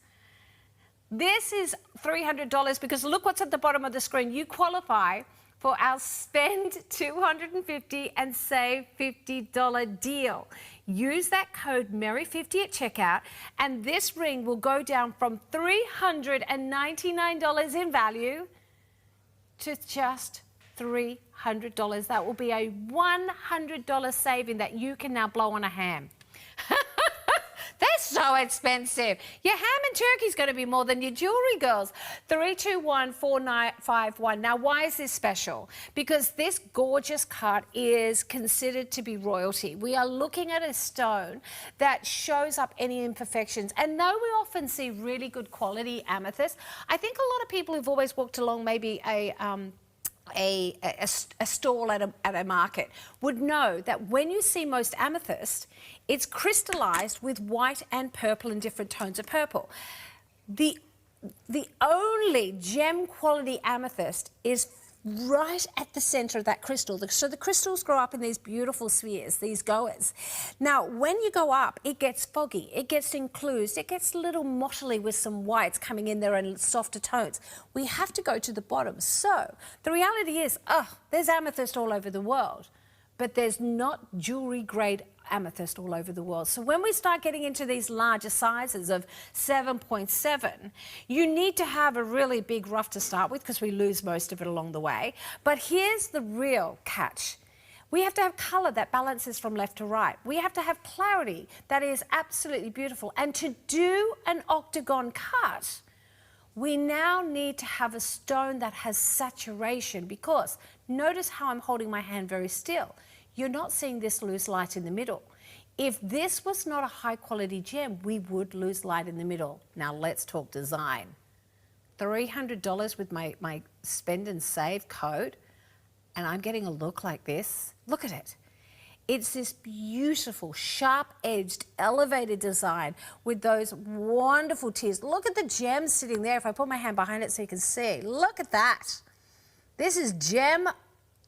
This is $300 because look what's at the bottom of the screen. You qualify for our spend $250 and save $50 deal. Use that code MERRY50 at checkout, and this ring will go down from $399 in value to just $300. That will be a $100 saving that you can now blow on a ham. They're so expensive. Your ham and turkey's going to be more than your jewellery, girls. 3214951. Now, why is this special? Because this gorgeous cut is considered to be royalty. We are looking at a stone that shows up any imperfections. And though we often see really good quality amethyst, I think a lot of people who've always walked along maybe a stall at a market would know that when you see most amethyst, it's crystallized with white and purple and different tones of purple. The only gem quality amethyst is right at the center of that crystal. So the crystals grow up in these beautiful spheres, these goers. Now, when you go up, it gets foggy, it gets enclosed, it gets a little mottly with some whites coming in there and softer tones. We have to go to the bottom. So the reality is, there's amethyst all over the world, but there's not jewelry grade amethyst all over the world. So when we start getting into these larger sizes of 7.7, you need to have a really big rough to start with because we lose most of it along the way. But here's the real catch. We have to have colour that balances from left to right. We have to have clarity that is absolutely beautiful. And to do an octagon cut, we now need to have a stone that has saturation, because notice how I'm holding my hand very still. You're not seeing this loose light in the middle. If this was not a high quality gem, we would lose light in the middle. Now let's talk design. $300 with my spend and save code, and I'm getting a look like this. Look at it. It's this beautiful, sharp-edged, elevated design with those wonderful tears. Look at the gems sitting there. If I put my hand behind it so you can see. Look at that. This is gem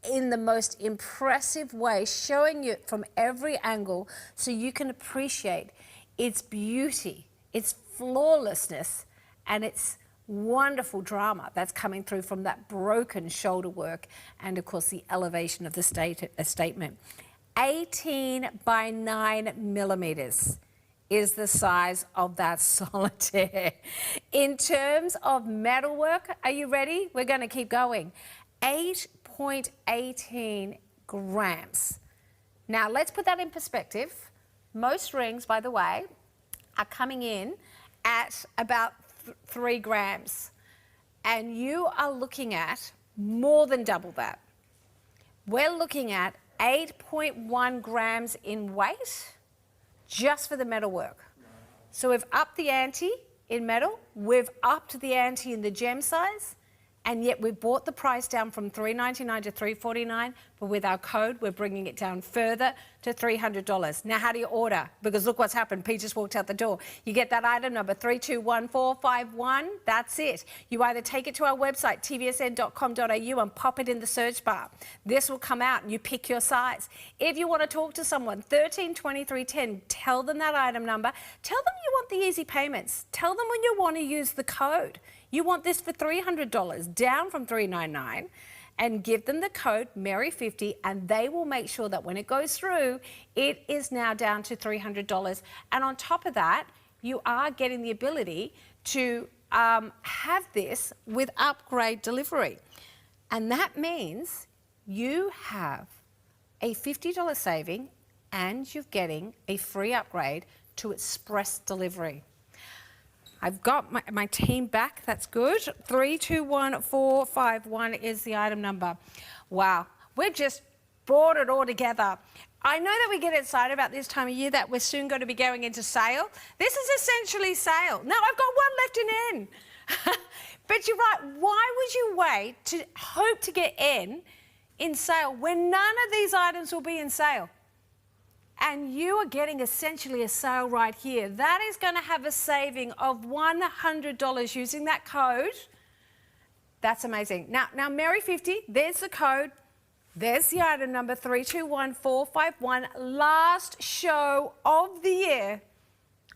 in the most impressive way, showing you from every angle so you can appreciate its beauty, its flawlessness, and its wonderful drama that's coming through from that broken shoulder work and, of course, the elevation of the statement. 18 by 9 millimeters is the size of that solitaire. In terms of metalwork, are you ready? We're going to keep going. 8.18 grams. Now, let's put that in perspective. Most rings, by the way, are coming in at about 3 grams. And you are looking at more than double that. We're looking at 8.1 grams in weight just for the metalwork. So we've upped the ante in metal, we've upped the ante in the gem size, and yet we've brought the price down from $399 to $349, but with our code, we're bringing it down further to $300. Now, how do you order? Because look what's happened. Pete just walked out the door. You get that item number 321451. That's it. You either take it to our website, tvsn.com.au, and pop it in the search bar. This will come out and you pick your size. If you want to talk to someone, 132310, tell them that item number. Tell them you want the easy payments. Tell them when you want to use the code. You want this for $300, down from $399, and give them the code Mary50, and they will make sure that when it goes through, it is now down to $300. And on top of that, you are getting the ability to have this with upgrade delivery. And that means you have a $50 saving and you're getting a free upgrade to express delivery. I've got my team back, that's good. 321451 is the item number. Wow, we've just brought it all together. I know that we get excited about this time of year that we're soon going to be going into sale. This is essentially sale. No, I've got one left in. But you're right, why would you wait to hope to get in sale when none of these items will be in sale? And you are getting essentially a sale right here. That is going to have a saving of $100 using that code. That's amazing. Now Mary50, there's the code. There's the item number 321451. Last show of the year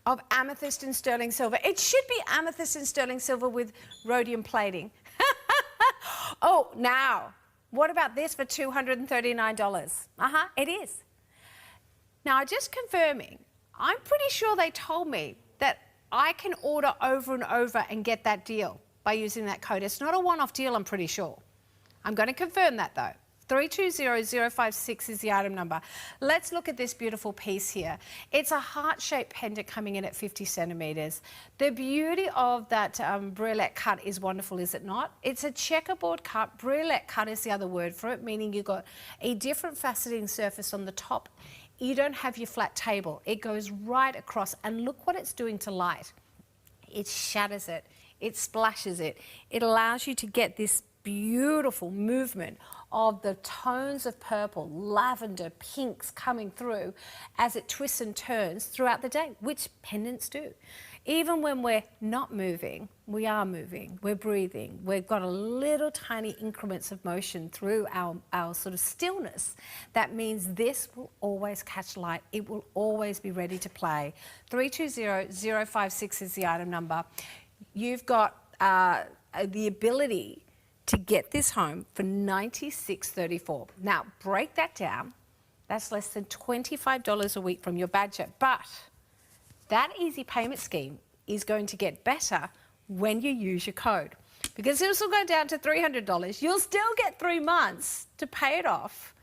of Amethyst and Sterling Silver. It should be Amethyst and Sterling Silver with rhodium plating. Oh, now, what about this for $239? It is. Now, just confirming, I'm pretty sure they told me that I can order over and over and get that deal by using that code. It's not a one-off deal, I'm pretty sure. I'm going to confirm that, though. 320056 is the item number. Let's look at this beautiful piece here. It's a heart-shaped pendant coming in at 50 centimetres. The beauty of that Bracelet cut is wonderful, is it not? It's a checkerboard cut. Bracelet cut is the other word for it, meaning you've got a different faceting surface on the top. You don't have your flat table. It goes right across, and look what it's doing to light. It shatters it. It splashes it. It allows you to get this beautiful movement of the tones of purple, lavender, pinks coming through as it twists and turns throughout the day, which pendants do. Even when we're not moving, we are moving, we're breathing, we've got a little tiny increments of motion through our sort of stillness. That means this will always catch light, it will always be ready to play. 320056 is the item number. You've got the ability to get this home for $96.34. Now, break that down. That's less than $25 a week from your budget. But that easy payment scheme is going to get better when you use your code. Because this will go down to $300. You'll still get 3 months to pay it off.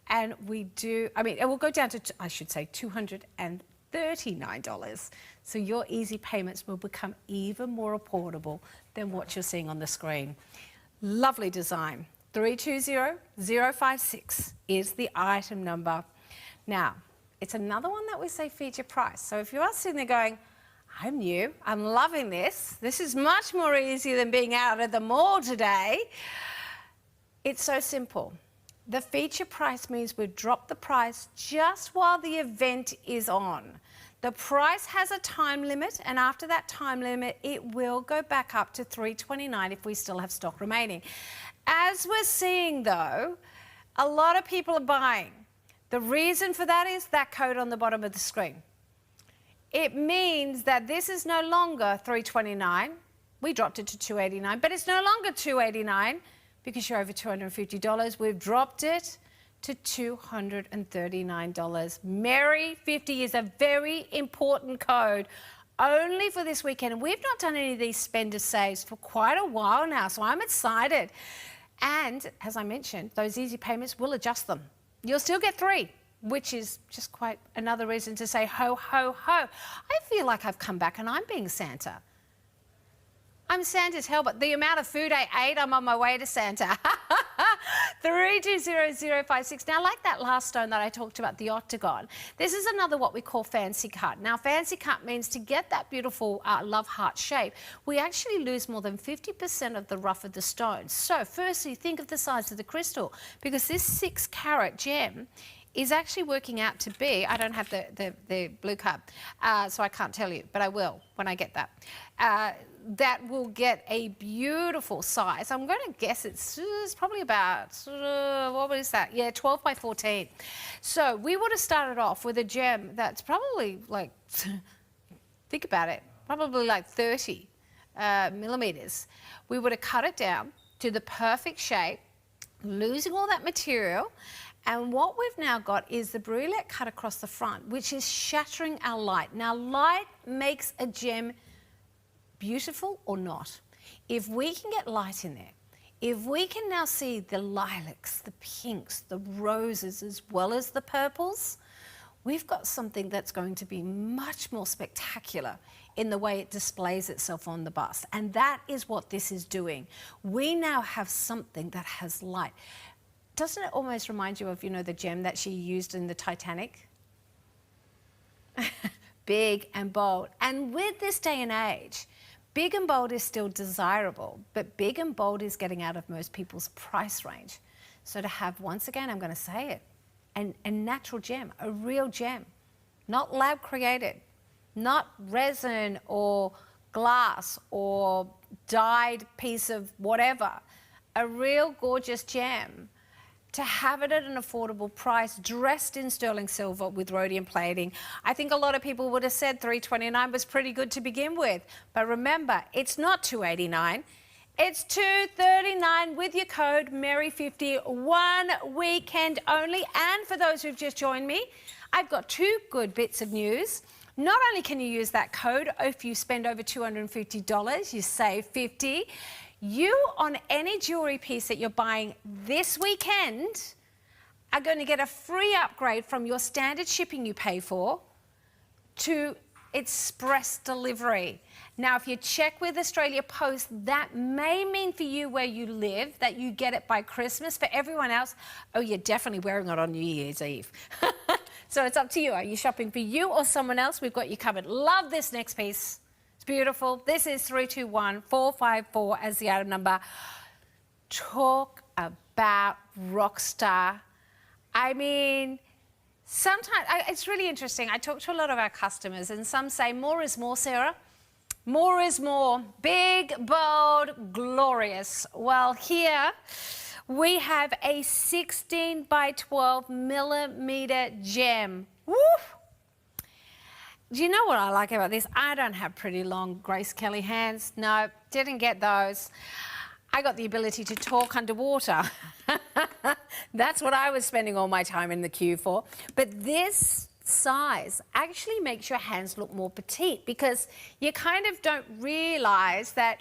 And it will go down to, I should say, $239. So your easy payments will become even more affordable than what you're seeing on the screen. Lovely design. 320056 is the item number. Now, it's another one that we say feature price. So if you are sitting there going, I'm new, I'm loving this. This is much more easy than being out at the mall today. It's so simple. The feature price means we've dropped the price just while the event is on. The price has a time limit, and after that time limit, it will go back up to $329 if we still have stock remaining. As we're seeing, though, a lot of people are buying. The reason for that is that code on the bottom of the screen. It means that this is no longer $329. We dropped it to $289, but it's no longer $289 because you're over $250. We've dropped it to $239. Mary50 is a very important code only for this weekend. And we've not done any of these spender saves for quite a while now, so I'm excited. And as I mentioned, those easy payments will adjust them. You'll still get 3, which is just quite another reason to say ho, ho, ho. I feel like I've come back and I'm being Santa. I'm Santa's hell, but the amount of food I ate, I'm on my way to Santa. 320056. Now, like that last stone that I talked about, the octagon, this is another what we call fancy cut. Now, fancy cut means to get that beautiful love heart shape, we actually lose more than 50% of the rough of the stone. So, firstly, think of the size of the crystal, because this 6-carat gem is actually working out to be, I don't have the blue cup, so I can't tell you, but I will when I get that. That will get a beautiful size. I'm going to guess it's probably about, what is that? Yeah, 12 by 14. So we would have started off with a gem that's probably like, think about it, probably like 30 millimeters. We would have cut it down to the perfect shape, losing all that material. And what we've now got is the brulette cut across the front, which is shattering our light. Now, light makes a gem beautiful or not. If we can get light in there, if we can now see the lilacs, the pinks, the roses, as well as the purples, we've got something that's going to be much more spectacular in the way it displays itself on the bust. And that is what this is doing. We now have something that has light. Doesn't it almost remind you of, you know, the gem that she used in the Titanic? Big and bold. And with this day and age, big and bold is still desirable, but big and bold is getting out of most people's price range. So to have, once again, I'm going to say it, a natural gem, a real gem, not lab created, not resin or glass or dyed piece of whatever, a real gorgeous gem. To have it at an affordable price, dressed in sterling silver with rhodium plating. I think a lot of people would have said $329 was pretty good to begin with. But remember, it's not $289. It's $239 with your code Mary50, 1 weekend only. And for those who've just joined me, I've got 2 good bits of news. Not only can you use that code, if you spend over $250, you save $50. You, on any jewellery piece that you're buying this weekend, are going to get a free upgrade from your standard shipping you pay for to express delivery. Now, if you check with Australia Post, that may mean for you where you live that you get it by Christmas. For everyone else, oh, you're definitely wearing it on New Year's Eve. So it's up to you. Are you shopping for you or someone else? We've got you covered. Love this next piece. Beautiful. This is 321454 as the item number. Talk about rock star. I mean, sometimes it's really interesting. I talk to a lot of our customers and some say more is more, Sarah. More is more. Big, bold, glorious. Well, here we have a 16 by 12 millimeter gem. Woo! Do you know what I like about this? I don't have pretty long Grace Kelly hands. No, didn't get those. I got the ability to talk underwater. That's what I was spending all my time in the queue for. But this size actually makes your hands look more petite, because you kind of don't realise that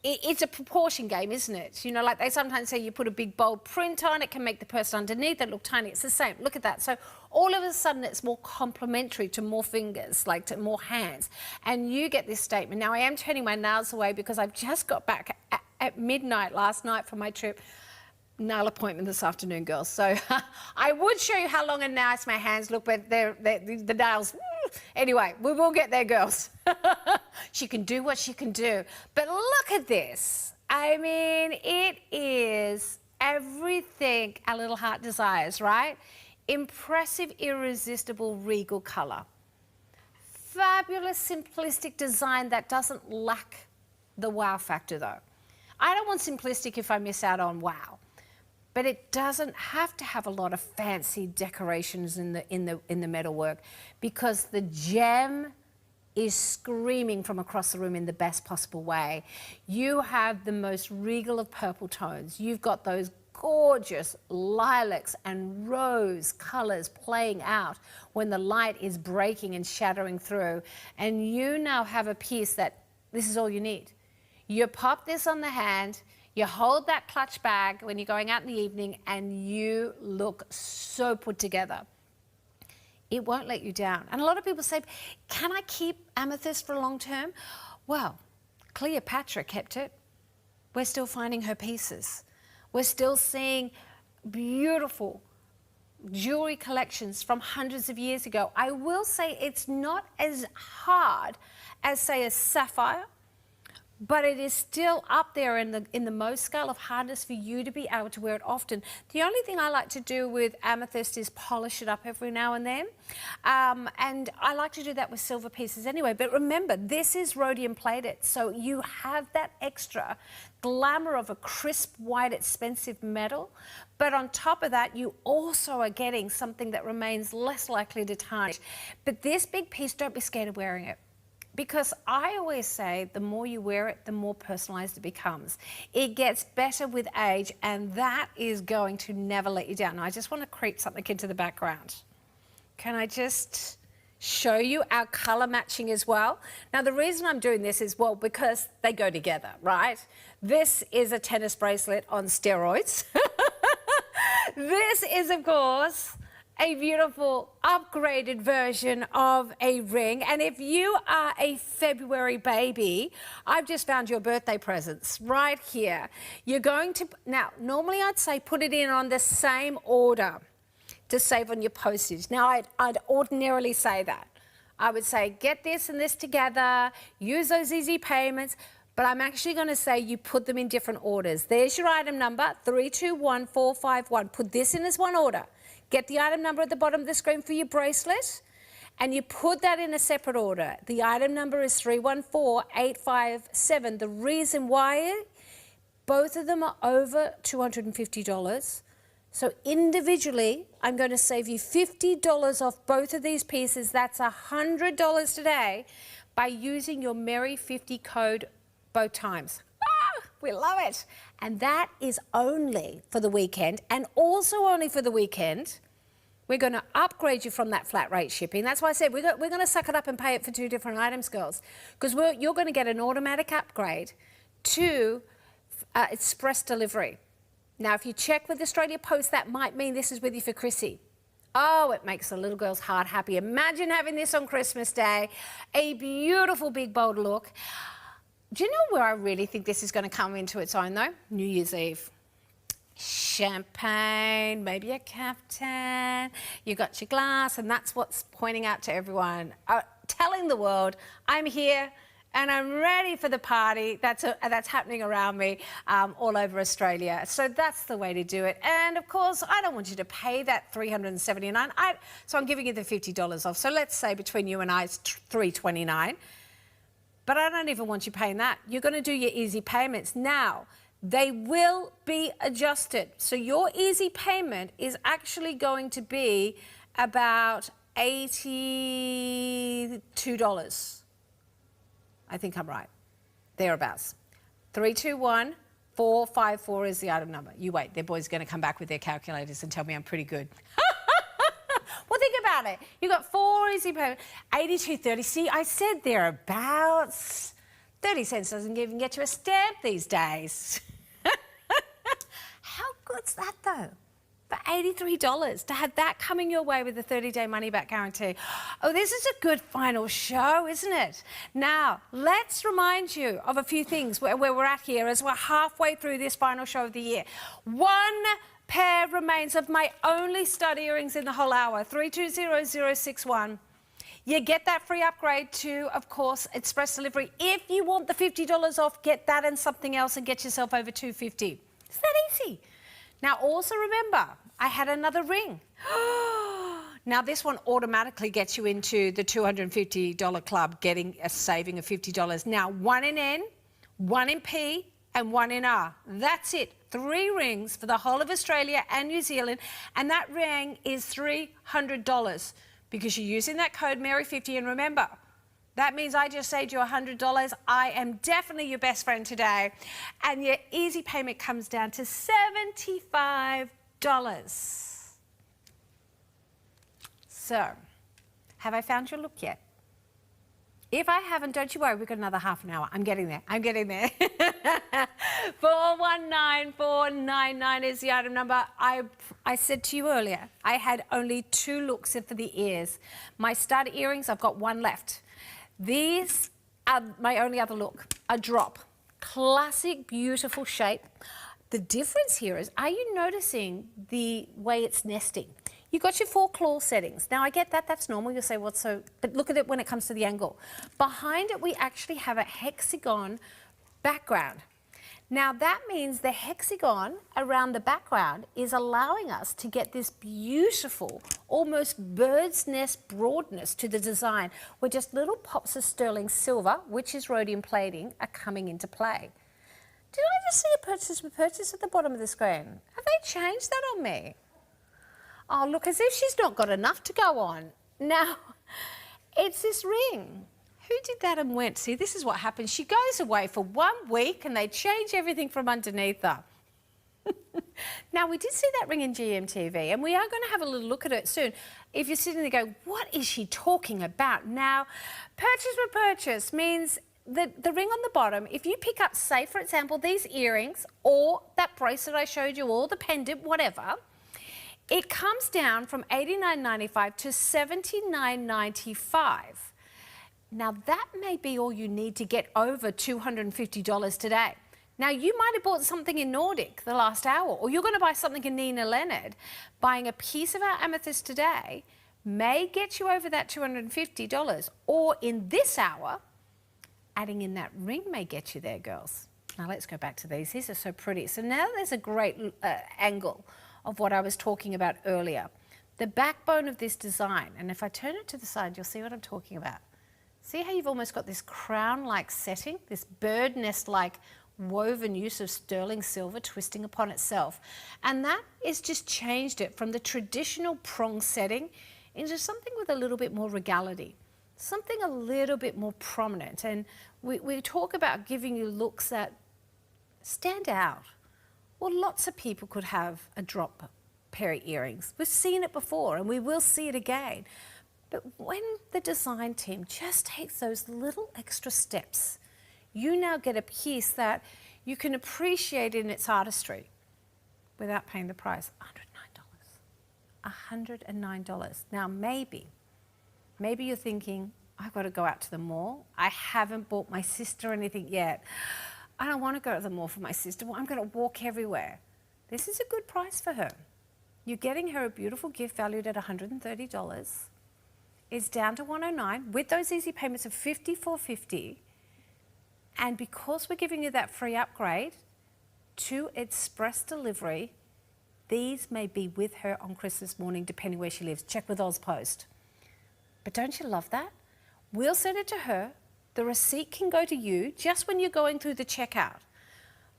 it's a proportion game, isn't it? You know, like they sometimes say you put a big bold print on, it can make the person underneath it look tiny. It's the same. Look at that. So all of a sudden it's more complementary to more fingers, like to more hands. And you get this statement. Now, I am turning my nails away because I've just got back at midnight last night from my trip. Nail appointment this afternoon, girls. So I would show you how long and nice my hands look, but the nails... Anyway, we will get there, girls. She can do what she can do. But look at this. I mean, it is everything our little heart desires, right? Impressive, irresistible, regal colour. Fabulous, simplistic design that doesn't lack the wow factor, though. I don't want simplistic if I miss out on wow. But it doesn't have to have a lot of fancy decorations in the metalwork, because the gem is screaming from across the room in the best possible way. You have the most regal of purple tones. You've got those gorgeous lilacs and rose colours playing out when the light is breaking and shattering through. And you now have a piece that this is all you need. You pop this on the hand, you hold that clutch bag when you're going out in the evening, and you look so put together. It won't let you down. And a lot of people say, can I keep Amethyst for long term? Well, Cleopatra kept it. We're still finding her pieces. We're still seeing beautiful jewellery collections from hundreds of years ago. I will say it's not as hard as, say, a sapphire, but it is still up there in the most scale of hardness for you to be able to wear it often. The only thing I like to do with Amethyst is polish it up every now and then. And I like to do that with silver pieces anyway. But remember, this is rhodium plated, so you have that extra glamour of a crisp, white, expensive metal. But on top of that, you also are getting something that remains less likely to tarnish. But this big piece, don't be scared of wearing it. Because I always say the more you wear it, the more personalised it becomes. It gets better with age, and that is going to never let you down. Now, I just want to creep something into the background. Can I just show you our colour matching as well? Now, the reason I'm doing this is, well, because they go together, right? This is a tennis bracelet on steroids. This is, of course, a beautiful upgraded version of a ring. And if you are a February baby, I've just found your birthday presents right here. You're going to, now, normally I'd say put it in on the same order to save on your postage. Now, I'd ordinarily say that. I would say get this and this together, use those easy payments, but I'm actually going to say you put them in different orders. There's your item number, 321451. Put this in as one order. Get the item number at the bottom of the screen for your bracelet, and you put that in a separate order. The item number is 314857. The reason why, both of them are over $250. So individually, I'm going to save you $50 off both of these pieces. That's $100 today by using your Merry50 code both times. We love it. And that is only for the weekend, and also only for the weekend. We're going to upgrade you from that flat rate shipping. That's why I said we're going to suck it up and pay it for two different items, girls, because you're going to get an automatic upgrade to express delivery. Now, if you check with Australia Post, that might mean this is with you for Chrissy. Oh, it makes the little girl's heart happy. Imagine having this on Christmas Day. A beautiful, big, bold look. Do you know where I really think this is going to come into its own, though? New Year's Eve. Champagne, maybe a caftan, you got your glass, and that's what's pointing out to everyone, telling the world, I'm here and I'm ready for the party that's happening around me all over Australia. So that's the way to do it. And of course, I don't want you to pay that $379. So I'm giving you the $50 off. So let's say between you and I, it's $329. But I don't even want you paying that. You're going to do your easy payments. Now, they will be adjusted. So your easy payment is actually going to be about $82. I think I'm right. Thereabouts. 321454 is the item number. You wait, their boy's going to come back with their calculators and tell me I'm pretty good. Well, think about it. You've got 4 easy payments, $82.30. See, I said thereabouts. 30 cents doesn't even get you a stamp these days. How good's that, though? For $83, to have that coming your way with a 30-day money-back guarantee. Oh, this is a good final show, isn't it? Now, let's remind you of a few things where we're at here as we're halfway through this final show of the year. One pair remains of my only stud earrings in the whole hour, 320061. You get that free upgrade to, of course, express delivery. If you want the $50 off, get that and something else and get yourself over $250. It's that easy. Now, also remember, I had another ring. Now, this one automatically gets you into the $250 club, getting a saving of $50. Now, one in N, one in P, and one in R. That's it. 3 rings for the whole of Australia and New Zealand, and that ring is $300 because you're using that code Mary50. And remember, That means I just saved you $100. I am definitely your best friend today. And your easy payment comes down to $75. So, have I found your look yet? If I haven't, don't you worry, we've got another half an hour. I'm getting there. 419499 is the item number. I said to you earlier, I had only 2 looks for the ears. My stud earrings, I've got 1 left. These are my only other look, a drop. Classic, beautiful shape. The difference here is, are you noticing the way it's nesting? You got your 4 claw settings. Now, I get that, that's normal. You'll say, what's so... But look at it when it comes to the angle. Behind it, we actually have a hexagon background. Now, that means the hexagon around the background is allowing us to get this beautiful, almost bird's nest broadness to the design, where just little pops of sterling silver, which is rhodium plating, are coming into play. Did I just see a purchase with purchase at the bottom of the screen? Have they changed that on me? Oh, look, as if she's not got enough to go on. Now, it's this ring. Who did that and went? See, this is what happens. She goes away for 1 week and they change everything from underneath her. Now, we did see that ring in GMTV and we are going to have a little look at it soon. If you're sitting there going, what is she talking about? Now, purchase with purchase means that the ring on the bottom, if you pick up, say, for example, these earrings or that bracelet I showed you or the pendant, whatever, it comes down from $89.95 to $79.95. Now, that may be all you need to get over $250 today. Now, you might have bought something in Nordic the last hour, or you're going to buy something in Nina Leonard. Buying a piece of our Amethyst today may get you over that $250, or in this hour, adding in that ring may get you there, girls. Now, let's go back to these. These are so pretty. So now there's a great angle of what I was talking about earlier. The backbone of this design, and if I turn it to the side, you'll see what I'm talking about. See how you've almost got this crown-like setting, this bird nest-like woven use of sterling silver twisting upon itself. And that has just changed it from the traditional prong setting into something with a little bit more regality, something a little bit more prominent. And we talk about giving you looks that stand out. Well, lots of people could have a drop pair of earrings. We've seen it before and we will see it again. But when the design team just takes those little extra steps, you now get a piece that you can appreciate in its artistry without paying the price. $109. Now, maybe you're thinking, I've got to go out to the mall. I haven't bought my sister anything yet. I don't want to go to the mall for my sister. Well, I'm going to walk everywhere. This is a good price for her. You're getting her a beautiful gift valued at $130. It's down to $109 with those easy payments of $54.50. And because we're giving you that free upgrade to express delivery, these may be with her on Christmas morning, depending where she lives. Check with Ozpost. But don't you love that? We'll send it to her. The receipt can go to you just when you're going through the checkout.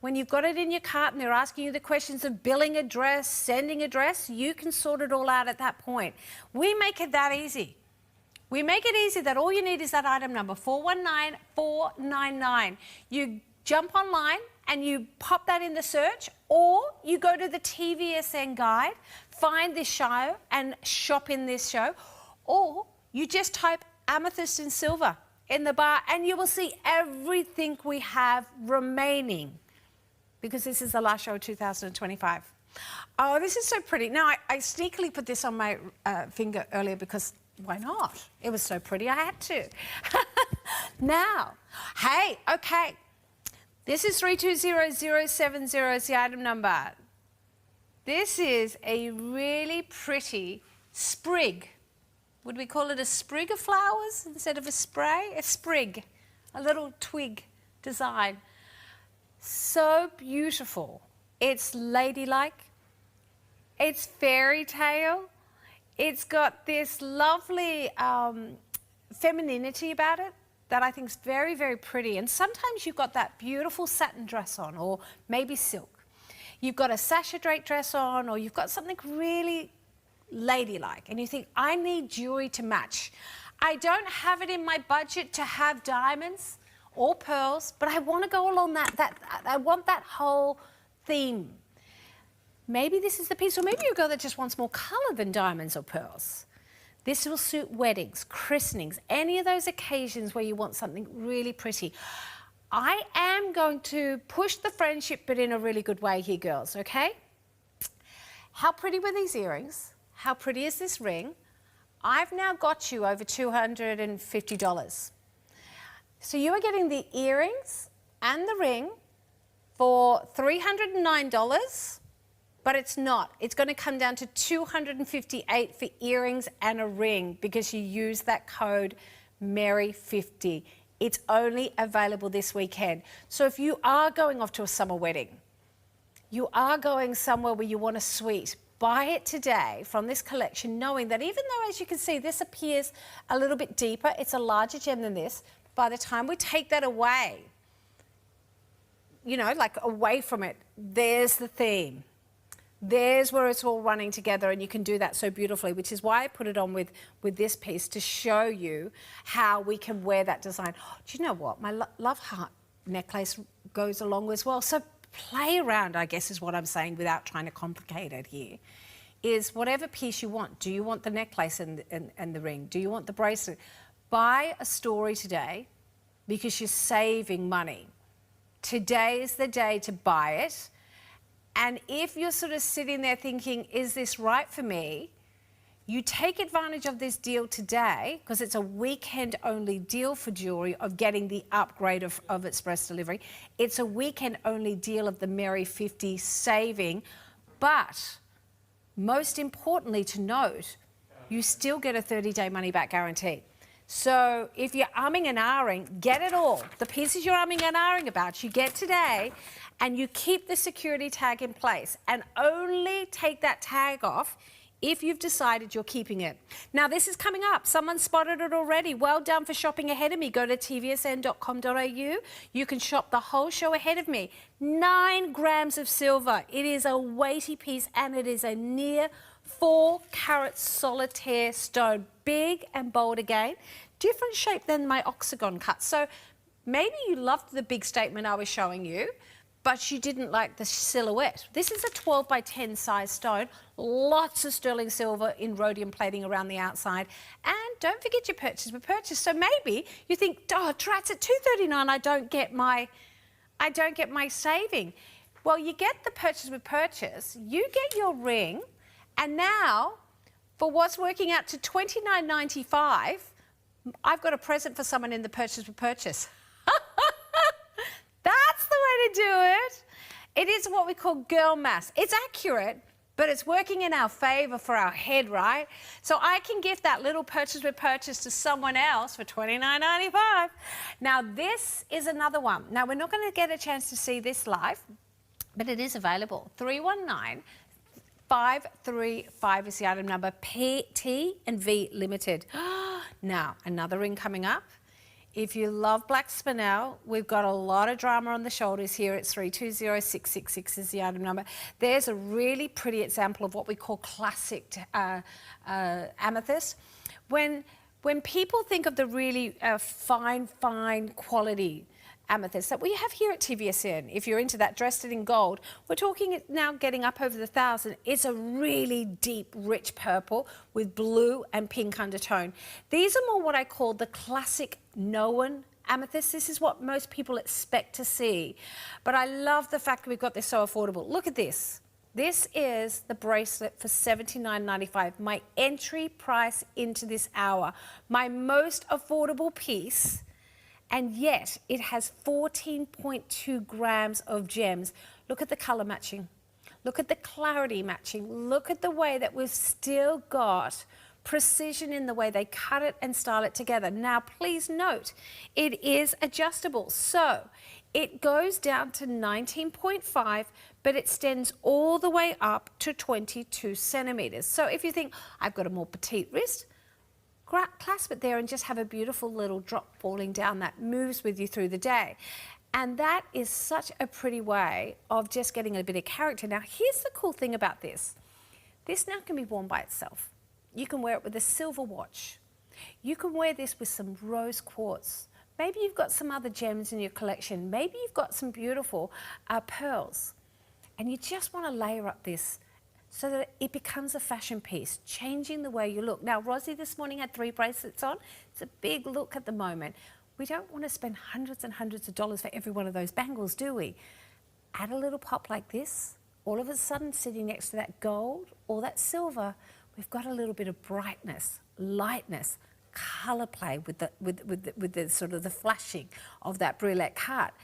When you've got it in your cart and they're asking you the questions of billing address, sending address, you can sort it all out at that point. We make it that easy. We make it easy that all you need is that item number, 419499. You jump online and you pop that in the search, or you go to the TVSN guide, find this show and shop in this show, or you just type Amethyst in silver in the bar and you will see everything we have remaining, because this is the last show of 2025. Oh, this is so pretty. Now, I sneakily put this on my finger earlier because why not? It was so pretty, I had to. Now, hey, okay. This is 320070 is the item number. This is a really pretty sprig. Would we call it a sprig of flowers instead of a spray? A sprig, a little twig design. So beautiful. It's ladylike. It's fairy tale. It's got this lovely femininity about it that I think is very, very pretty. And sometimes you've got that beautiful satin dress on, or maybe silk. You've got a Sasha Drake dress on, or you've got something really ladylike, and you think, I need jewelry to match. I don't have it in my budget to have diamonds or pearls, but I want to go along I want that whole theme. Maybe this is the piece, or maybe you're a girl that just wants more colour than diamonds or pearls. This will suit weddings, christenings, any of those occasions where you want something really pretty. I am going to push the friendship, but in a really good way here, girls, okay? How pretty were these earrings? How pretty is this ring? I've now got you over $250. So you are getting the earrings and the ring for $309, but it's not. It's going to come down to $258 for earrings and a ring because you use that code Merry50. It's only available this weekend. So if you are going off to a summer wedding, you are going somewhere where you want a suite, buy it today from this collection, knowing that even though, as you can see, this appears a little bit deeper, it's a larger gem than this, by the time we take that away, you know, like away from it, there's the theme. There's where it's all running together, and you can do that so beautifully, which is why I put it on with this piece to show you how we can wear that design. Oh, do you know what? My love heart necklace goes along as well. So play around, I guess, is what I'm saying without trying to complicate it here, is whatever piece you want. Do you want the necklace and the ring? Do you want the bracelet? Buy a story today because you're saving money. Today is the day to buy it. And if you're sort of sitting there thinking, is this right for me? You take advantage of this deal today because it's a weekend-only deal for jewellery of getting the upgrade of express delivery. It's a weekend-only deal of the Merry50 saving. But most importantly to note, you still get a 30-day money-back guarantee. So if you're umming and ahhing, get it all. The pieces you're umming and ahhing about, you get today, and you keep the security tag in place and only take that tag off if you've decided you're keeping it. Now, this is coming up. Someone spotted it already. Well done for shopping ahead of me. Go to tvsn.com.au. You can shop the whole show ahead of me. 9 grams of silver. It is a weighty piece, and it is a near 4-carat solitaire stone. Big and bold again. Different shape than my octagon cut. So maybe you loved the big statement I was showing you, but you didn't like the silhouette. This is a 12 by 10 size stone. Lots of sterling silver in rhodium plating around the outside. And don't forget your purchase with purchase. So maybe you think, oh, Trats, at $239 I don't get my saving. Well, you get the purchase with purchase, you get your ring, and now, for what's working out to $29.95, I've got a present for someone in the purchase with purchase. That's the way to do it. It is what we call girl maths. It's accurate, but it's working in our favour for our head, right? So I can gift that little purchase with purchase to someone else for $29.95. Now, this is another one. Now, we're not going to get a chance to see this live, but it is available. 319-535 is the item number, T and V Limited. Now, another ring coming up. If you love black spinel, we've got a lot of drama on the shoulders here. It's 320666 is the item number. There's a really pretty example of what we call classic amethyst. When people think of the really fine quality amethyst that we have here at TVSN, if you're into that, dressed it in gold, we're talking now getting up over the 1,000. It's a really deep, rich purple with blue and pink undertone. These are more what I call the classic known amethyst. This is what most people expect to see. But I love the fact that we've got this so affordable. Look at this. This is the bracelet for $79.95, my entry price into this hour, my most affordable piece. And yet it has 14.2 grams of gems. Look at the colour matching. Look at the clarity matching. Look at the way that we've still got precision in the way they cut it and style it together. Now, please note, it is adjustable. So it goes down to 19.5, but it extends all the way up to 22 centimetres. So if you think, I've got a more petite wrist, clasp it there and just have a beautiful little drop falling down that moves with you through the day. And that is such a pretty way of just getting a bit of character. Now, here's the cool thing about this. This now can be worn by itself. You can wear it with a silver watch. You can wear this with some rose quartz. Maybe you've got some other gems in your collection. Maybe you've got some beautiful pearls. And you just want to layer up this so that it becomes a fashion piece, changing the way you look. Now, Rosie this morning had 3 bracelets on. It's a big look at the moment. We don't want to spend hundreds and hundreds of dollars for every one of those bangles, do we? Add a little pop like this. All of a sudden, sitting next to that gold or that silver, we've got a little bit of brightness, lightness, colour play with the sort of the flashing of that brulette cut.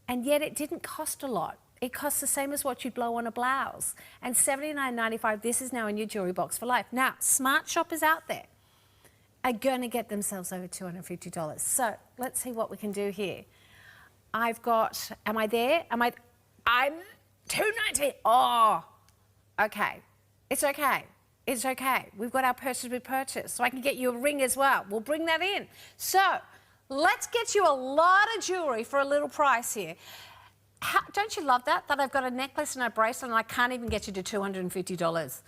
And yet it didn't cost a lot. It costs the same as what you'd blow on a blouse. And $79.95, this is now in your jewellery box for life. Now, smart shoppers out there are going to get themselves over $250. So let's see what we can do here. I've got, am I there? I'm $290. Oh, okay. It's okay. It's okay. We've got our purchase with purchase, so I can get you a ring as well. We'll bring that in. So let's get you a lot of jewellery for a little price here. Don't you love that? That I've got a necklace and a bracelet and I can't even get you to $250.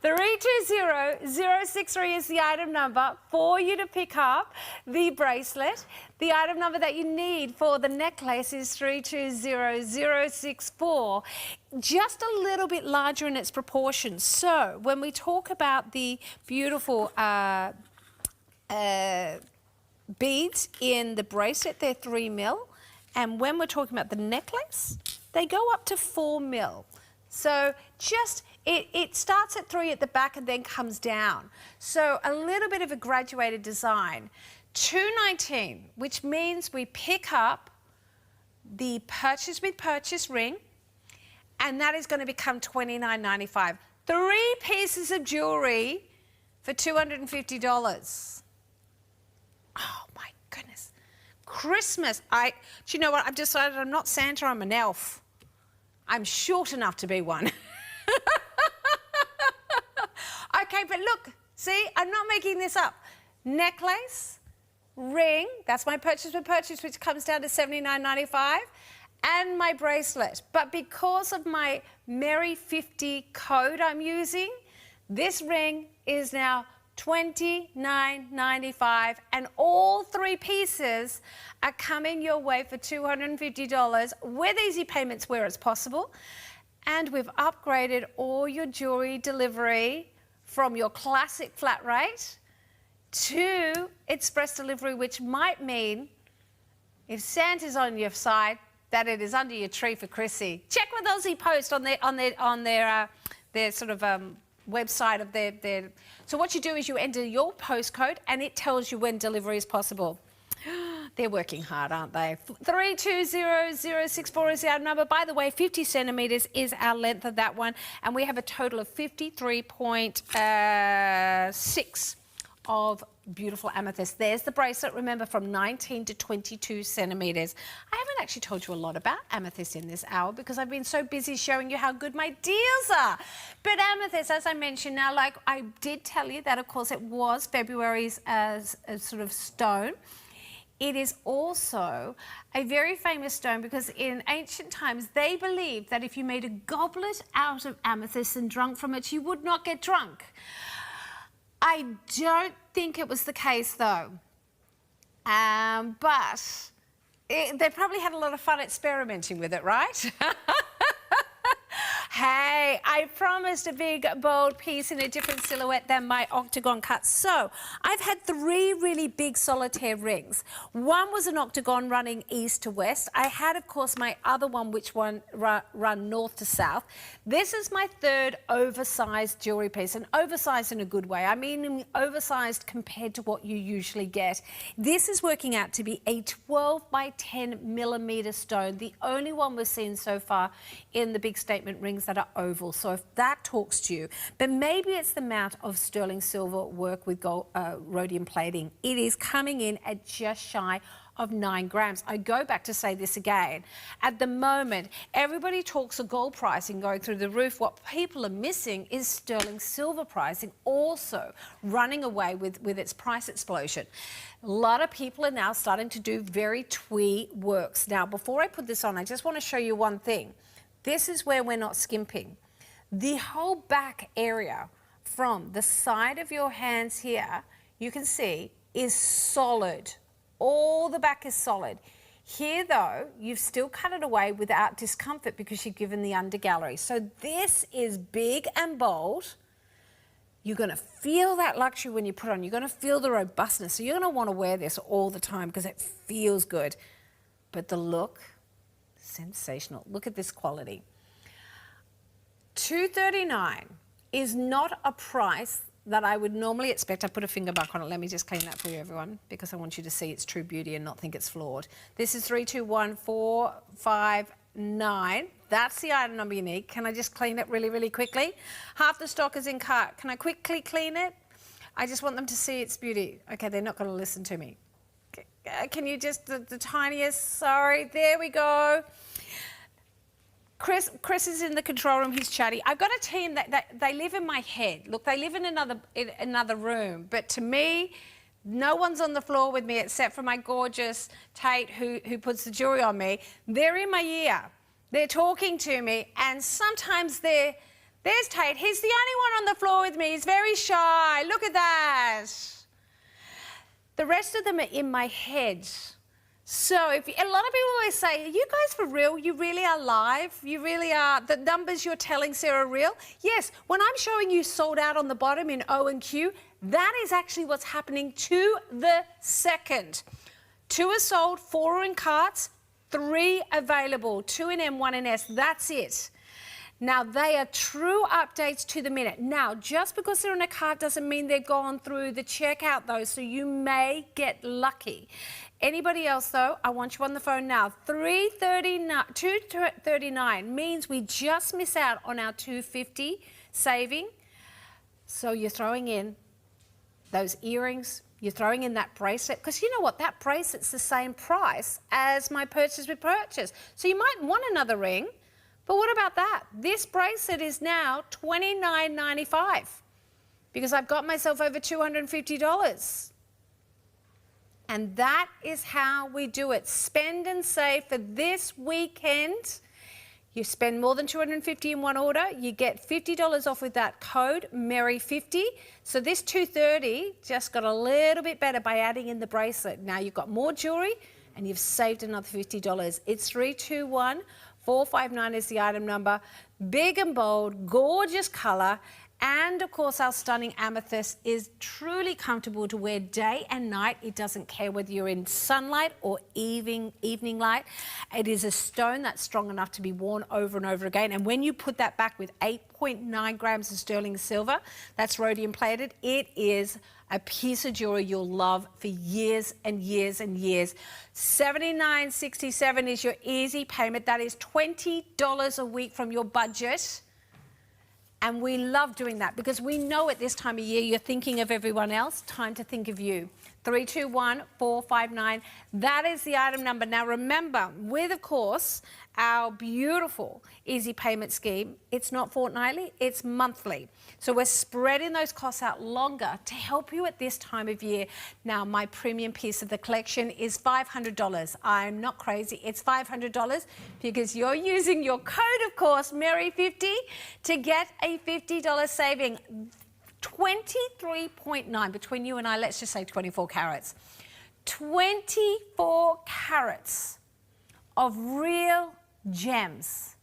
320063 is the item number for you to pick up the bracelet. The item number that you need for the necklace is 320064. Just a little bit larger in its proportions. So when we talk about the beautiful beads in the bracelet, they're 3 mil. And when we're talking about the necklace, they go up to 4 mil. So just, it starts at 3 at the back and then comes down. So a little bit of a graduated design. $219, which means we pick up the purchase with purchase ring, and that is going to become $29.95. 3 pieces of jewellery for $250. Oh my goodness. Christmas. Do you know what? I've decided I'm not Santa, I'm an elf. I'm short enough to be one. Okay, but look, see, I'm not making this up. Necklace, ring, that's my purchase with purchase, which comes down to $79.95, and my bracelet. But because of my Merry 50 code I'm using, this ring is now $29.95, and all 3 pieces are coming your way for $250 with easy payments where it's possible. And we've upgraded all your jewellery delivery from your classic flat rate to express delivery, which might mean if Santa's on your side, that it is under your tree for Chrissy. Check with Aussie Post on their sort of website of their. So what you do is you enter your postcode and it tells you when delivery is possible. They're working hard, aren't they? 320064 is our number. By the way, 50 centimetres is our length of that one, and we have a total of 53.6 of beautiful amethyst. There's the bracelet, remember, from 19 to 22 centimetres. I haven't actually told you a lot about amethyst in this hour because I've been so busy showing you how good my deals are. But amethyst, as I mentioned now, like I did tell you that, of course, it was February's sort of stone. It is also a very famous stone because in ancient times they believed that if you made a goblet out of amethyst and drank from it, you would not get drunk. I don't think it was the case though, but they probably had a lot of fun experimenting with it, right? Hey, I promised a big, bold piece in a different silhouette than my octagon cut. So I've had 3 really big solitaire rings. One was an octagon running east to west. I had, of course, my other one, which run north to south. This is my 3rd oversized jewellery piece, and oversized in a good way. I mean oversized compared to what you usually get. This is working out to be a 12 by 10 millimetre stone, the only one we've seen so far in the big statement rings that are oval. So if that talks to you, but maybe it's the amount of sterling silver work with gold, rhodium plating. It is coming in at just shy of 9 grams. I go back to say this again. At the moment, everybody talks of gold pricing going through the roof. What people are missing is sterling silver pricing also running away with its price explosion. A lot of people are now starting to do very twee works. Now, before I put this on, I just want to show you one thing. This is where we're not skimping. The whole back area from the side of your hands here, you can see, is solid. All the back is solid. Here, though, you've still cut it away without discomfort because you've given the undergallery. So this is big and bold. You're going to feel that luxury when you put it on. You're going to feel the robustness. So you're going to want to wear this all the time because it feels good. But the look, sensational. Look at this quality. $239 is not a price that I would normally expect. I put a finger back on it. Let me just clean that for you, everyone, because I want you to see its true beauty and not think it's flawed. This is 321459. That's the item number you need. Can I just clean it really, really quickly? Half the stock is in cart. Can I quickly clean it? I just want them to see its beauty. Okay, they're not going to listen to me. Can you just, the tiniest, sorry, there we go. Chris is in the control room, he's chatty. I've got a team that they live in my head. Look, they live in another room, but to me, no one's on the floor with me except for my gorgeous Tate who puts the jewellery on me. They're in my ear. They're talking to me, and sometimes there's Tate. He's the only one on the floor with me. He's very shy. Look at that. The rest of them are in my head. So a lot of people always say, are you guys for real? You really are live? You really are, the numbers you're telling, Sarah, real? Yes, when I'm showing you sold out on the bottom in O and Q, that is actually what's happening to the second. 2 are sold, 4 are in carts, 3 available, 2 in M, 1 in S, that's it. Now, they are true updates to the minute. Now, just because they're in a cart doesn't mean they're gone through the checkout, though, so you may get lucky. Anybody else, though, I want you on the phone now. $239 means we just miss out on our $250 saving. So you're throwing in those earrings, you're throwing in that bracelet, because you know what, that bracelet's the same price as my purchase with purchase. So you might want another ring, but what about that? This bracelet is now $29.95 because I've got myself over $250. And that is how we do it. Spend and save for this weekend. You spend more than $250 in one order, you get $50 off with that code, Merry50. So this $230 just got a little bit better by adding in the bracelet. Now you've got more jewellery and you've saved another $50. It's 321459 is the item number. Big and bold, gorgeous colour. And, of course, our stunning amethyst is truly comfortable to wear day and night. It doesn't care whether you're in sunlight or evening light. It is a stone that's strong enough to be worn over and over again. And when you put that back with 8.9 grams of sterling silver, that's rhodium plated, it is a piece of jewellery you'll love for years and years and years. $79.67 is your easy payment. That is $20 a week from your budget. And we love doing that because we know at this time of year you're thinking of everyone else. Time to think of you. 321459. That is the item number. Now remember, with of course our beautiful easy payment scheme, it's not fortnightly, it's monthly. So we're spreading those costs out longer to help you at this time of year. Now my premium piece of the collection is $500. I'm not crazy, it's $500 because you're using your code, of course, Merry50, to get a $50 saving. 23.9 between you and I, let's just say 24 carats. 24 carats of real gems.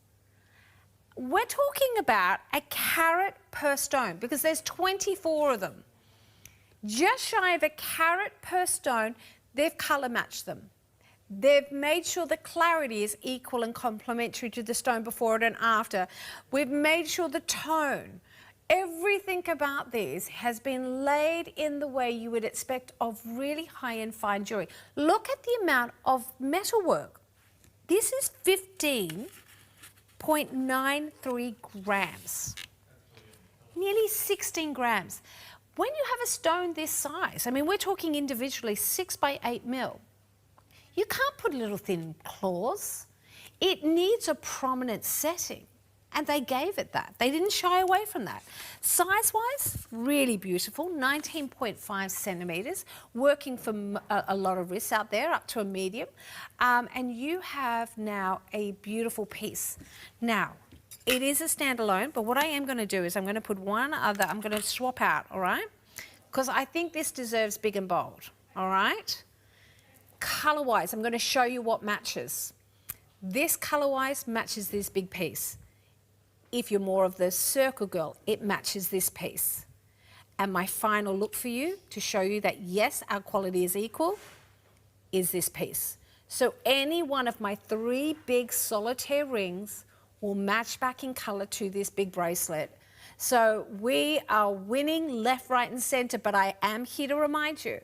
We're talking about a carat per stone because there's 24 of them. Just shy of a carat per stone, they've colour matched them. They've made sure the clarity is equal and complementary to the stone before and after. We've made sure the tone, everything about these has been laid in the way you would expect of really high-end fine jewellery. Look at the amount of metalwork. This is 15.93 grams, nearly 16 grams. When you have a stone this size, I mean, we're talking individually 6 by 8 mil, you can't put little thin claws. It needs a prominent setting. And they gave it that. They didn't shy away from that. Size-wise, really beautiful, 19.5 centimetres, working for a lot of wrists out there, up to a medium. And you have now a beautiful piece. Now, It is a standalone, but what I am going to do is I'm going to put one other, I'm going to swap out, all right? Because I think this deserves big and bold, all right? Colour-wise, I'm going to show you what matches. This colour-wise matches this big piece. If you're more of the circle girl, it matches this piece. And my final look for you to show you that, yes, our quality is equal, is this piece. So any one of my 3 big solitaire rings will match back in colour to this big bracelet. So we are winning left, right and centre, but I am here to remind you,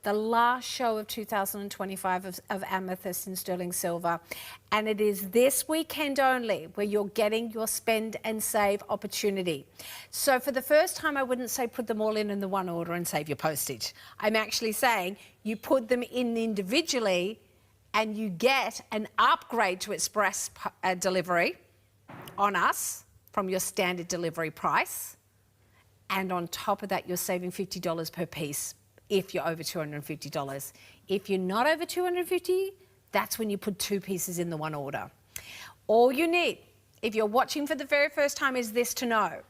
the last show of 2025 of Amethyst in sterling silver. And it is this weekend only where you're getting your spend and save opportunity. So for the first time, I wouldn't say put them all in the one order and save your postage. I'm actually saying you put them in individually and you get an upgrade to express delivery on us from your standard delivery price. And on top of that, you're saving $50 per piece if you're over $250. If you're not over $250, that's when you put 2 pieces in the one order. All you need, if you're watching for the very first time, is this to know.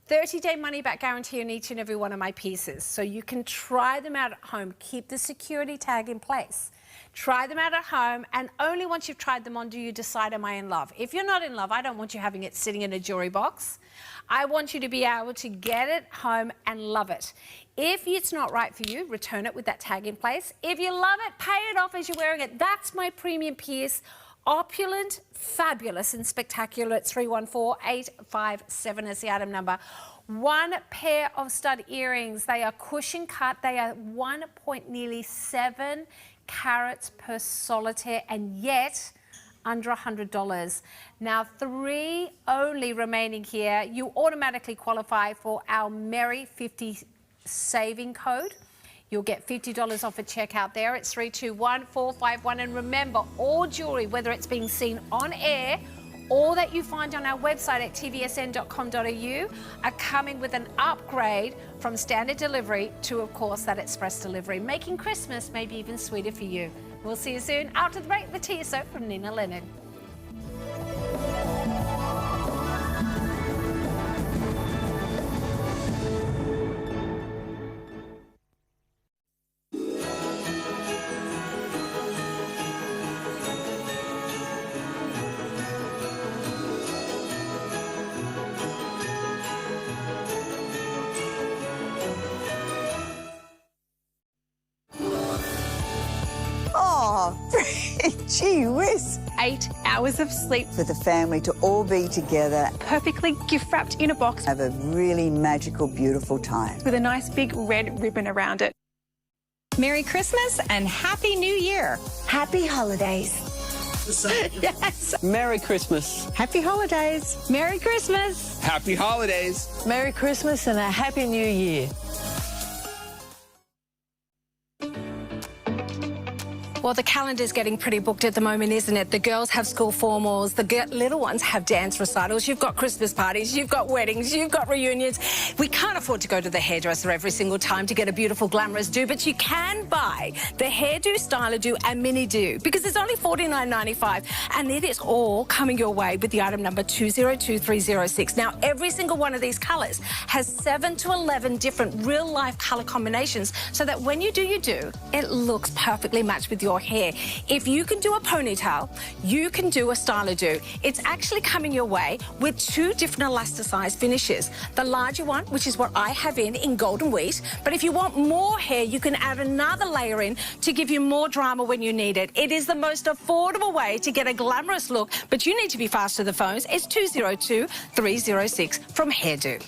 30-day money-back guarantee on each and every one of my pieces. So you can try them out at home. Keep the security tag in place. Try them out at home, and only once you've tried them on do you decide, am I in love? If you're not in love, I don't want you having it sitting in a jewelry box. I want you to be able to get it home and love it. If it's not right for you, return it with that tag in place. If you love it, pay it off as you're wearing it. That's my premium piece. Opulent, fabulous and spectacular at 314857 is the item number. 1 pair of stud earrings. They are cushion cut. They are 1.7 carats per solitaire, and yet under $100. Now 3 only remaining here. You automatically qualify for our Merry 50 saving code. You'll get $50 off at checkout there. It's 321451. And remember, all jewellery, whether it's being seen on air or that you find on our website at tvsn.com.au, are coming with an upgrade from standard delivery to, of course, that express delivery, making Christmas maybe even sweeter for you. We'll see you soon. After the break, the TSO from Nina Leonard. Gee whiz. 8 hours of sleep. For the family to all be together. Perfectly gift wrapped in a box. Have a really magical, beautiful time. With a nice big red ribbon around it. Merry Christmas and Happy New Year. Happy holidays. Yes. Merry Christmas. Happy holidays. Merry Christmas. Happy holidays. Merry Christmas and a Happy New Year. Well, the calendar's getting pretty booked at the moment, isn't it? The girls have school formals, the little ones have dance recitals, you've got Christmas parties, you've got weddings, you've got reunions. We can't afford to go to the hairdresser every single time to get a beautiful, glamorous do, but you can buy the hairdo, styler do and mini do because it's only $49.95 and it is all coming your way with the item number 202306. Now, every single one of these colours has 7 to 11 different real-life colour combinations so that when you do your do, it looks perfectly matched with your hair. If you can do a ponytail, you can do a styler do. It's actually coming your way with 2 different elasticized finishes. The larger one, which is what I have in golden wheat, but if you want more hair, you can add another layer in to give you more drama when you need it. It is the most affordable way to get a glamorous look, but you need to be fast to the phones. It's 202306 from Hairdo.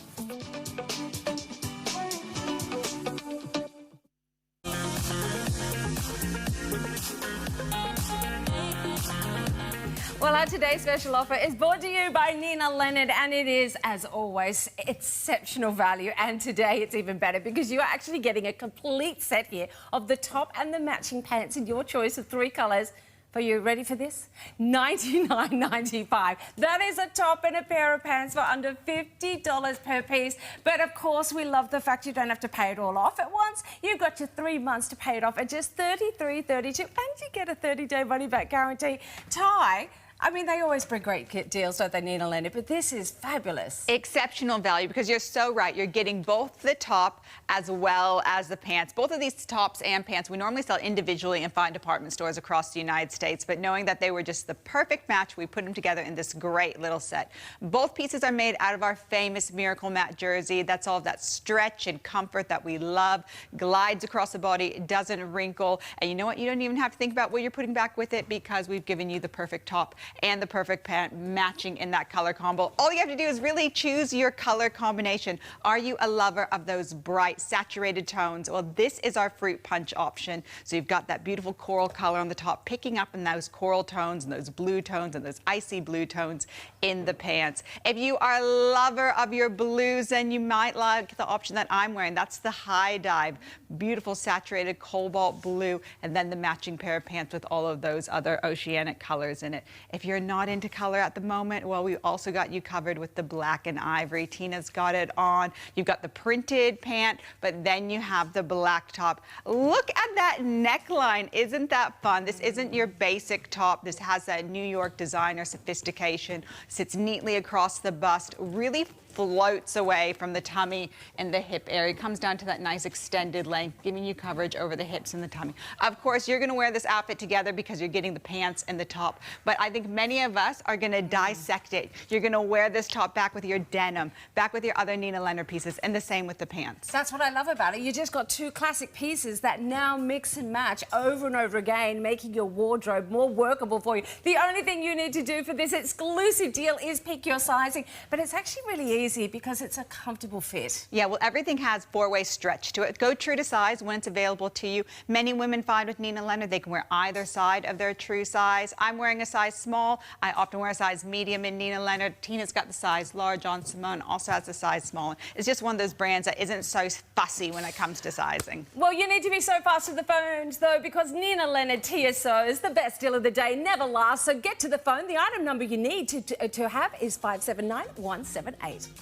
Well, our today's special offer is brought to you by Nina Leonard, and it is, as always, exceptional value. And today it's even better because you are actually getting a complete set here of the top and the matching pants in your choice of 3 colours. Are you ready for this? $99.95. That is a top and a pair of pants for under $50 per piece. But of course, we love the fact you don't have to pay it all off at once. You've got your 3 months to pay it off at just $33.32, and you get a 30-day money-back guarantee. Ty, I mean, they always bring great deals, don't they, Nina Leonard? But this is fabulous. Exceptional value, because you're so right. You're getting both the top as well as the pants. Both of these tops and pants we normally sell individually in fine department stores across the United States, but knowing that they were just the perfect match, we put them together in this great little set. Both pieces are made out of our famous Miracle Matte jersey. That's all of that stretch and comfort that we love. Glides across the body, doesn't wrinkle. And you know what? You don't even have to think about what you're putting back with it, because we've given you the perfect top and the perfect pant matching in that color combo. All you have to do is really choose your color combination. Are you a lover of those bright, saturated tones? Well, this is our fruit punch option. So you've got that beautiful coral color on the top, picking up in those coral tones and those blue tones and those icy blue tones in the pants. If you are a lover of your blues, then you might like the option that I'm wearing. That's the high dive, beautiful saturated cobalt blue, and then the matching pair of pants with all of those other oceanic colors in it. If you're not into color at the moment, well, we also got you covered with the black and ivory. Tina's got it on. You've got the printed pant, but then you have the black top. Look at that neckline. Isn't that fun? This isn't your basic top. This has that New York designer sophistication, sits neatly across the bust, really floats away from the tummy and the hip area. It comes down to that nice extended length, giving you coverage over the hips and the tummy. Of course, you're going to wear this outfit together because you're getting the pants and the top, but I think many of us are going to dissect it. You're going to wear this top back with your denim, back with your other Nina Leonard pieces, and the same with the pants. That's what I love about it. You just got two classic pieces that now mix and match over and over again, making your wardrobe more workable for you. The only thing you need to do for this exclusive deal is pick your sizing, but it's actually really easy because it's a comfortable fit. Yeah, well, everything has four-way stretch to it. Go true to size when it's available to you. Many women find with Nina Leonard they can wear either side of their true size. I'm wearing a size small. I often wear a size medium in Nina Leonard. Tina's got the size large on. Simone also has the size small. It's just one of those brands that isn't so fussy when it comes to sizing. Well, you need to be so fast to the phones, though, because Nina Leonard TSO is the best deal of the day, never lasts. So get to the phone. The item number you need to have is 579178.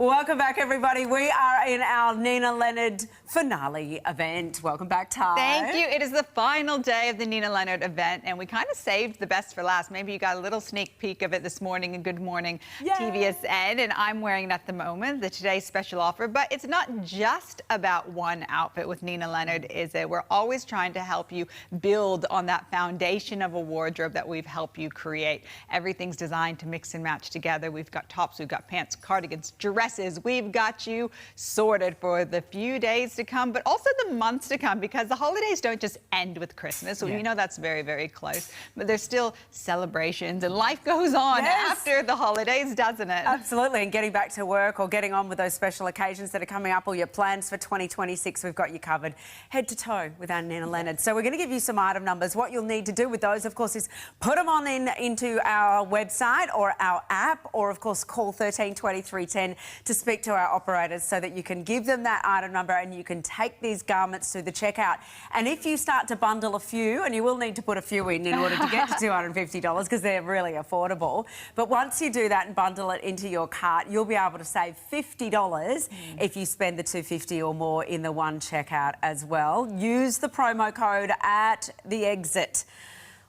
Welcome back, everybody. We are in our Nina Leonard finale event. Welcome back, Ty. Thank you. It is the final day of the Nina Leonard event, and we kind of saved the best for last. Maybe you got a little sneak peek of it this morning in Good Morning TVSN, and I'm wearing it at the moment, the today's special offer. But it's not just about one outfit with Nina Leonard, is it? We're always trying to help you build on that foundation of a wardrobe that we've helped you create. Everything's designed to mix and match together. We've got tops, we've got pants, cardigans, dresses. We've got you sorted for the few days to come, but also the months to come, because the holidays don't just end with Christmas. So we know that's very, very close, but there's still celebrations and life goes on after the holidays, doesn't it? Absolutely, and getting back to work or getting on with those special occasions that are coming up, or your plans for 2026, we've got you covered head to toe with our Nina Leonard. So we're going to give you some item numbers. What you'll need to do with those, of course, is put them on into our website or our app, or of course call 13 23 10 to speak to our operators so that you can give them that item number and you can take these garments to the checkout. And if you start to bundle a few, and you will need to put a few in order to get to $250 because they're really affordable, but once you do that and bundle it into your cart, you'll be able to save $50 if you spend the $250 or more in the one checkout as well. Use the promo code at the exit,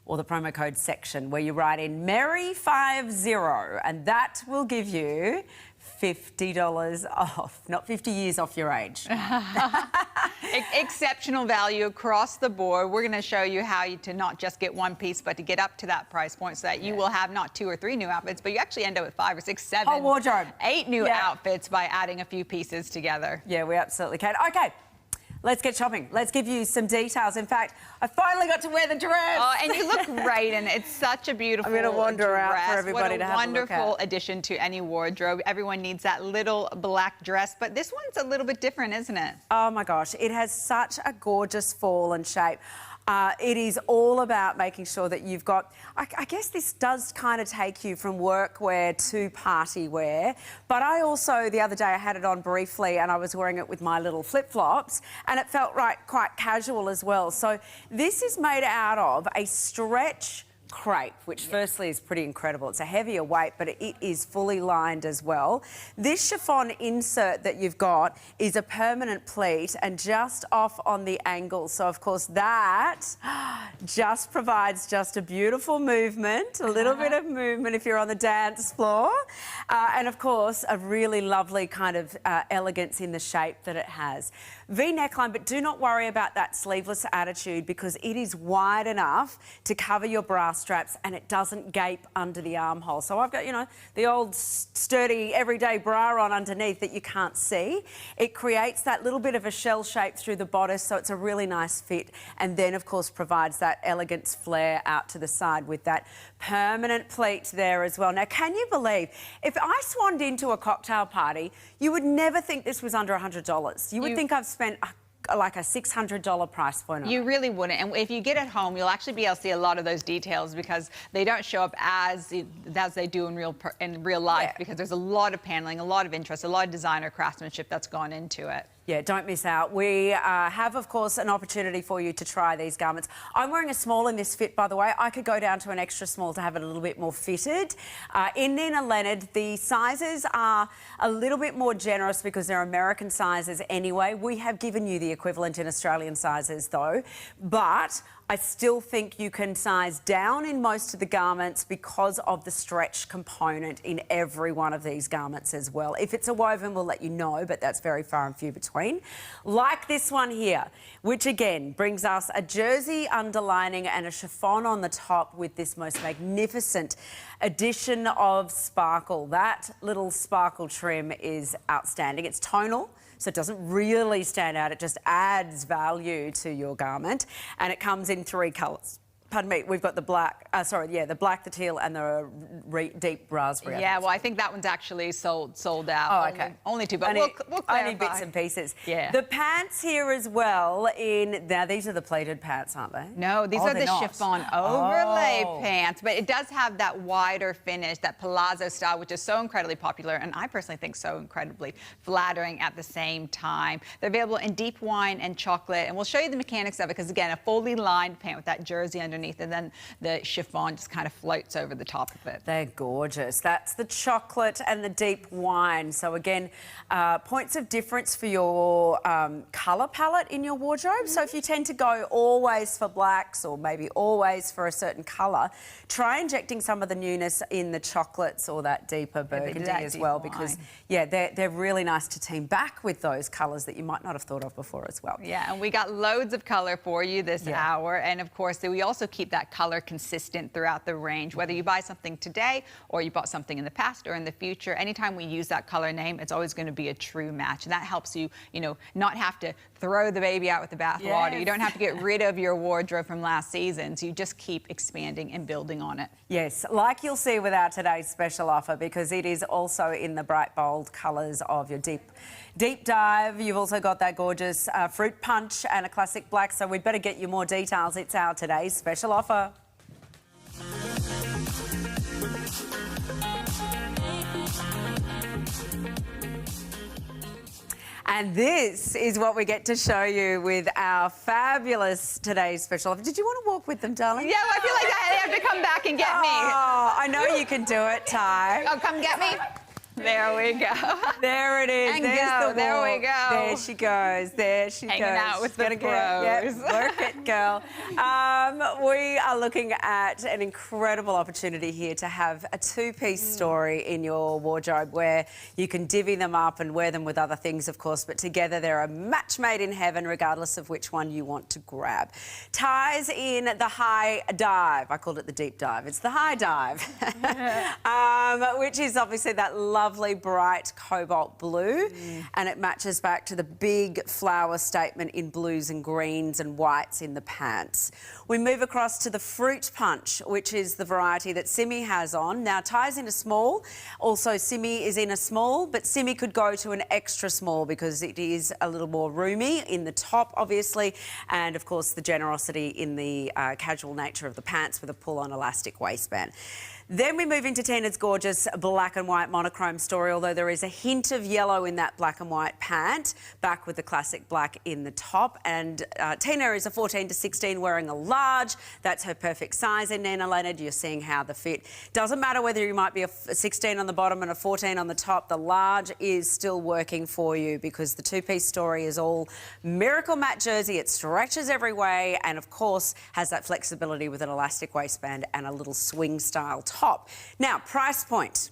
or the promo code section, where you write in Mary50, and that will give you $50 off, not 50 years off your age. Exceptional value across the board. We're going to show you how to not just get one piece, but to get up to that price point so that you will have not 2 or 3 new outfits, but you actually end up with 5 or 6, 7, whole wardrobe, 8 new outfits by adding a few pieces together. Yeah, we absolutely can. Okay. Let's get shopping. Let's give you some details. In fact, I finally got to wear the dress. Oh, and you look great in it. It's such a beautiful I'm going to wander out for everybody to have a look at. What a wonderful addition to any wardrobe. Everyone needs that little black dress, but this one's a little bit different, isn't it? Oh, my gosh. It has such a gorgeous fall and shape. It is all about making sure that you've got... I guess this does kind of take you from workwear to party wear, but I also, the other day, I had it on briefly and I was wearing it with my little flip-flops and it felt quite casual as well. So this is made out of a stretch crepe, which firstly is pretty incredible. It's a heavier weight, but it is fully lined as well. This chiffon insert that you've got is a permanent pleat and just off on the angle. So, of course, that just provides just a beautiful movement, a little bit of movement if you're on the dance floor. And, of course, a really lovely kind of elegance in the shape that it has. V neckline, but do not worry about that sleeveless attitude because it is wide enough to cover your bra straps and it doesn't gape under the armhole. So I've got, you know, the old sturdy everyday bra on underneath that you can't see. It creates that little bit of a shell shape through the bodice, so it's a really nice fit, and then of course provides that elegance flare out to the side with that permanent pleat there as well. Now, can you believe, if I swanned into a cocktail party, you would never think this was under $100. You would think I've spent like a $600 price point on it. You really wouldn't. And if you get it home, you'll actually be able to see a lot of those details because they don't show up as they do in real life because there's a lot of paneling, a lot of interest, a lot of designer craftsmanship that's gone into it. Yeah, don't miss out. We have, of course, an opportunity for you to try these garments. I'm wearing a small in this fit, by the way. I could go down to an extra small to have it a little bit more fitted. In Nina Leonard, the sizes are a little bit more generous because they're American sizes anyway. We have given you the equivalent in Australian sizes, though. But I still think you can size down in most of the garments because of the stretch component in every one of these garments as well. If it's a woven, we'll let you know, but that's very far and few between. Like this one here, which again brings us a jersey underlining and a chiffon on the top with this most magnificent addition of sparkle. That little sparkle trim is outstanding. It's tonal, so it doesn't really stand out. It just adds value to your garment. And it comes in 3 colours. Pardon me, we've got the black, the black, the teal and the deep raspberry. Yeah, well, I think that one's actually sold out. Oh, OK. Only 2, but we'll clarify. Only bits and pieces. Yeah. The pants here as well now these are the pleated pants, aren't they? No, these are the chiffon overlay pants, but it does have that wider finish, that palazzo style, which is so incredibly popular, and I personally think so incredibly flattering at the same time. They're available in deep wine and chocolate, and we'll show you the mechanics of it, because again, a fully lined pant with that jersey underneath, and then the chiffon just kind of floats over the top of it. They're gorgeous. That's the chocolate and the deep wine. So again, points of difference for your colour palette in your wardrobe. So if you tend to go always for blacks or maybe always for a certain colour, try injecting some of the newness in the chocolates or that deeper burgundy as well, because yeah, they're really nice to team back with those colours that you might not have thought of before as well. Yeah, and we got loads of colour for you this hour, and of course we also keep that colour consistent throughout the range. Whether you buy something today or you bought something in the past or in the future, anytime we use that colour name, it's always going to be a true match. And that helps you, you know, not have to throw the baby out with the bathwater. You don't have to get rid of your wardrobe from last season. So you just keep expanding and building on it. Yes, like you'll see with our today's special offer, because it is also in the bright, bold colours of your deep dive. You've also got that gorgeous fruit punch and a classic black. So we'd better get you more details. It's our today's special offer. And this is what we get to show you with our fabulous today's special offer. Did you want to walk with them, darling? Yeah, well, I feel like I have to come back and get me. Oh, I know you can do it, Ty. Oh, come get me. There we go. There it is. And There's go. the There we go. There she goes. There she Hanging goes. out with the pros. Yep, work it, girl. We are looking at an incredible opportunity here to have a 2-piece story in your wardrobe where you can divvy them up and wear them with other things, of course, but together they're a match made in heaven regardless of which one you want to grab. Ties in the high dive. I called it the deep dive. It's the high dive, which is obviously that lovely lovely bright cobalt blue, and it matches back to the big flower statement in blues and greens and whites in the pants. We move across to the fruit punch, which is the variety that Simi has on. Now, Ty's in a small. Also, Simi is in a small, but Simi could go to an extra small because it is a little more roomy in the top, obviously, and, of course, the generosity in the casual nature of the pants with a pull-on elastic waistband. Then we move into Tina's gorgeous black and white monochrome story, although there is a hint of yellow in that black and white pant, back with the classic black in the top. And Tina is a 14 to 16 wearing a large. That's her perfect size in Nina Leonard. You're seeing how the fit. Doesn't matter whether you might be a 16 on the bottom and a 14 on the top, the large is still working for you because the two-piece story is all miracle matte jersey. It stretches every way and, of course, has that flexibility with an elastic waistband and a little swing style top. Now, price point.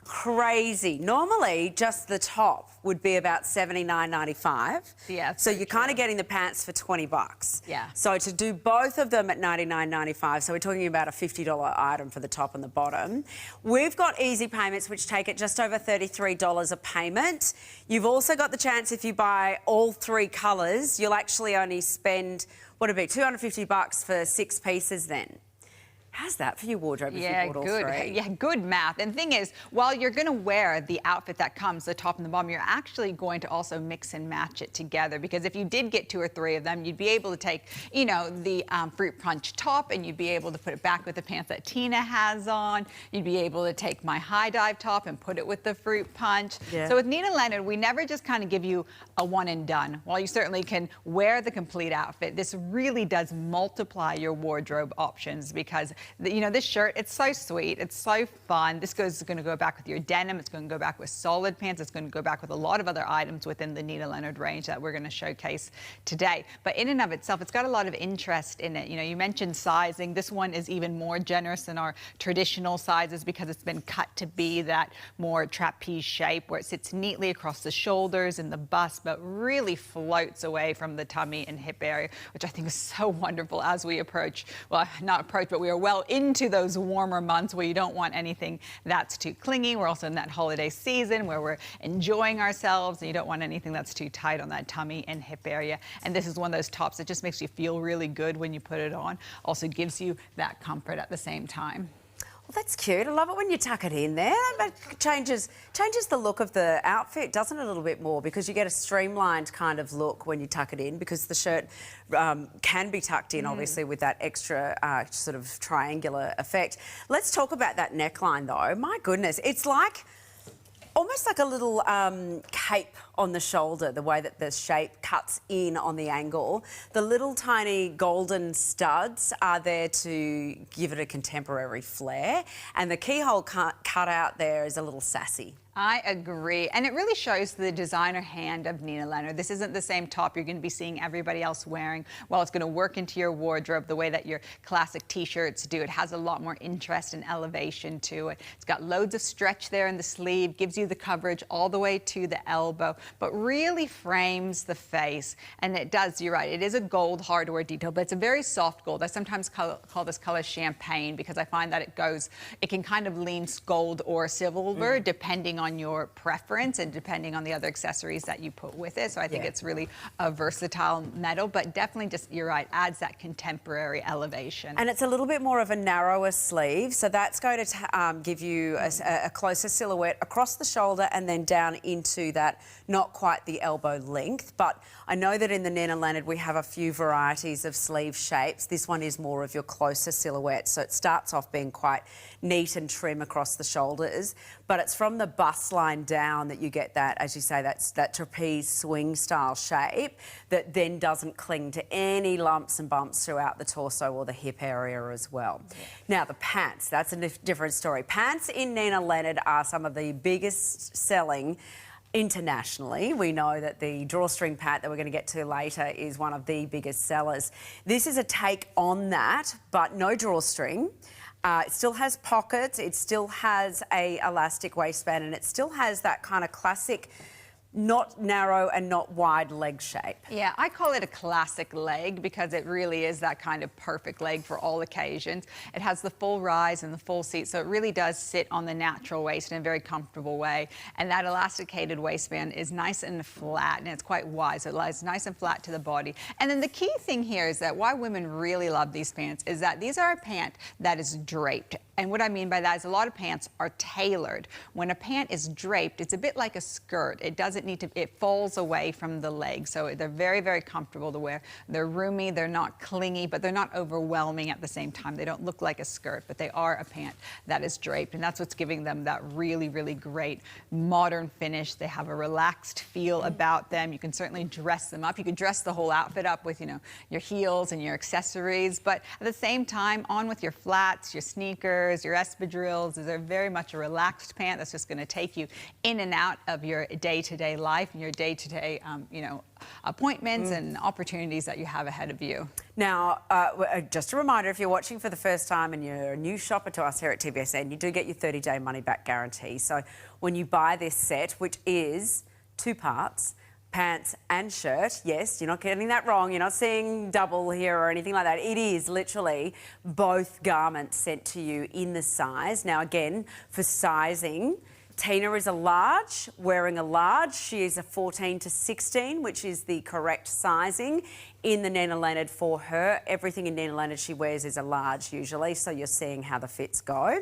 Crazy. Normally, just the top would be about $79.95. Yeah. So you're kind of getting the pants for $20. Yeah. So to do both of them at $99.95, so we're talking about a $50 item for the top and the bottom. We've got easy payments, which take it just over $33 a payment. You've also got the chance, if you buy all three colours, you'll actually only spend, what would it be, $250 for 6 pieces then. How's that for your wardrobe if you bought all three? Yeah, good math. And the thing is, while you're going to wear the outfit that comes, the top and the bottom, you're actually going to also mix and match it together, because if you did get 2 or 3 of them, you'd be able to take, you know, the fruit punch top and you'd be able to put it back with the pants that Tina has on. You'd be able to take my high dive top and put it with the fruit punch. Yeah. So with Nina Leonard, we never just kind of give you a one and done. While you certainly can wear the complete outfit, this really does multiply your wardrobe options, because you know, this shirt, it's so sweet, it's so fun. This is going to go back with your denim, it's going to go back with solid pants, it's going to go back with a lot of other items within the Nina Leonard range that we're going to showcase today. But in and of itself, it's got a lot of interest in it. You know, you mentioned sizing. This one is even more generous than our traditional sizes because it's been cut to be that more trapeze shape where it sits neatly across the shoulders and the bust, but really floats away from the tummy and hip area, which I think is so wonderful as we approach, well, not approach, but we are well into those warmer months where you don't want anything that's too clingy. We're also in that holiday season where we're enjoying ourselves and you don't want anything that's too tight on that tummy and hip area. And this is one of those tops that just makes you feel really good when you put it on. Also gives you that comfort at the same time. Well, that's cute. I love it when you tuck it in there. It changes the look of the outfit, doesn't it, a little bit more, because you get a streamlined kind of look when you tuck it in, because the shirt can be tucked in, obviously, with that extra sort of triangular effect. Let's talk about that neckline, though. My goodness, it's like almost like a little cape on the shoulder, the way that the shape cuts in on the angle. The little tiny golden studs are there to give it a contemporary flair, and the keyhole cut out there is a little sassy. I agree. And it really shows the designer hand of Nina Leonard. This isn't the same top you're going to be seeing everybody else wearing. While it's going to work into your wardrobe the way that your classic t-shirts do, it has a lot more interest and elevation to it. It's got loads of stretch there in the sleeve, gives you the coverage all the way to the elbow, but really frames the face. And it does, you're right, it is a gold hardware detail, but it's a very soft gold. I sometimes call this color champagne because I find that it can kind of lean gold or silver depending on your preference and depending on the other accessories that you put with it. So I think it's really a versatile metal, but definitely just, you're right, adds that contemporary elevation. And it's a little bit more of a narrower sleeve, so that's going to give you a closer silhouette across the shoulder and then down into that, not quite the elbow length. But I know that in the Nina Leonard we have a few varieties of sleeve shapes. This one is more of your closer silhouette, so it starts off being quite neat and trim across the shoulders, but it's from the bust line down that you get that, as you say, that trapeze swing style shape that then doesn't cling to any lumps and bumps throughout the torso or the hip area as well. Now the pants, that's a different story. Pants in Nina Leonard are some of the biggest selling internationally. We know that the drawstring pant that we're going to get to later is one of the biggest sellers. This is a take on that, but no drawstring. It still has pockets, it still has a elastic waistband, and it still has that kind of classic not narrow and not wide leg shape. Yeah, I call it a classic leg because it really is that kind of perfect leg for all occasions. It has the full rise and the full seat, so it really does sit on the natural waist in a very comfortable way. And that elasticated waistband is nice and flat, and it's quite wide, so it lies nice and flat to the body. And then the key thing here is that why women really love these pants is that these are a pant that is draped. And what I mean by that is a lot of pants are tailored. When a pant is draped, it's a bit like a skirt. It doesn't need to, it falls away from the leg. So they're very, very comfortable to wear. They're roomy, they're not clingy, but they're not overwhelming at the same time. They don't look like a skirt, but they are a pant that is draped. And that's what's giving them that really, really great modern finish. They have a relaxed feel about them. You can certainly dress them up. You can dress the whole outfit up with, you know, your heels and your accessories, but at the same time, on with your flats, your sneakers, your espadrilles. They're very much a relaxed pant that's just going to take you in and out of your day-to-day life and your day-to-day, you know, appointments and opportunities that you have ahead of you. Now, just a reminder, if you're watching for the first time and you're a new shopper to us here at TVSN, you do get your 30-day money-back guarantee. So when you buy this set, which is 2 parts, pants and shirt. Yes, you're not getting that wrong. You're not seeing double here or anything like that. It is literally both garments sent to you in the size. Now, again, for sizing, Tina is a large, wearing a large. She is a 14 to 16, which is the correct sizing in the Nina Leonard for her. Everything in Nina Leonard she wears is a large usually, so you're seeing how the fits go.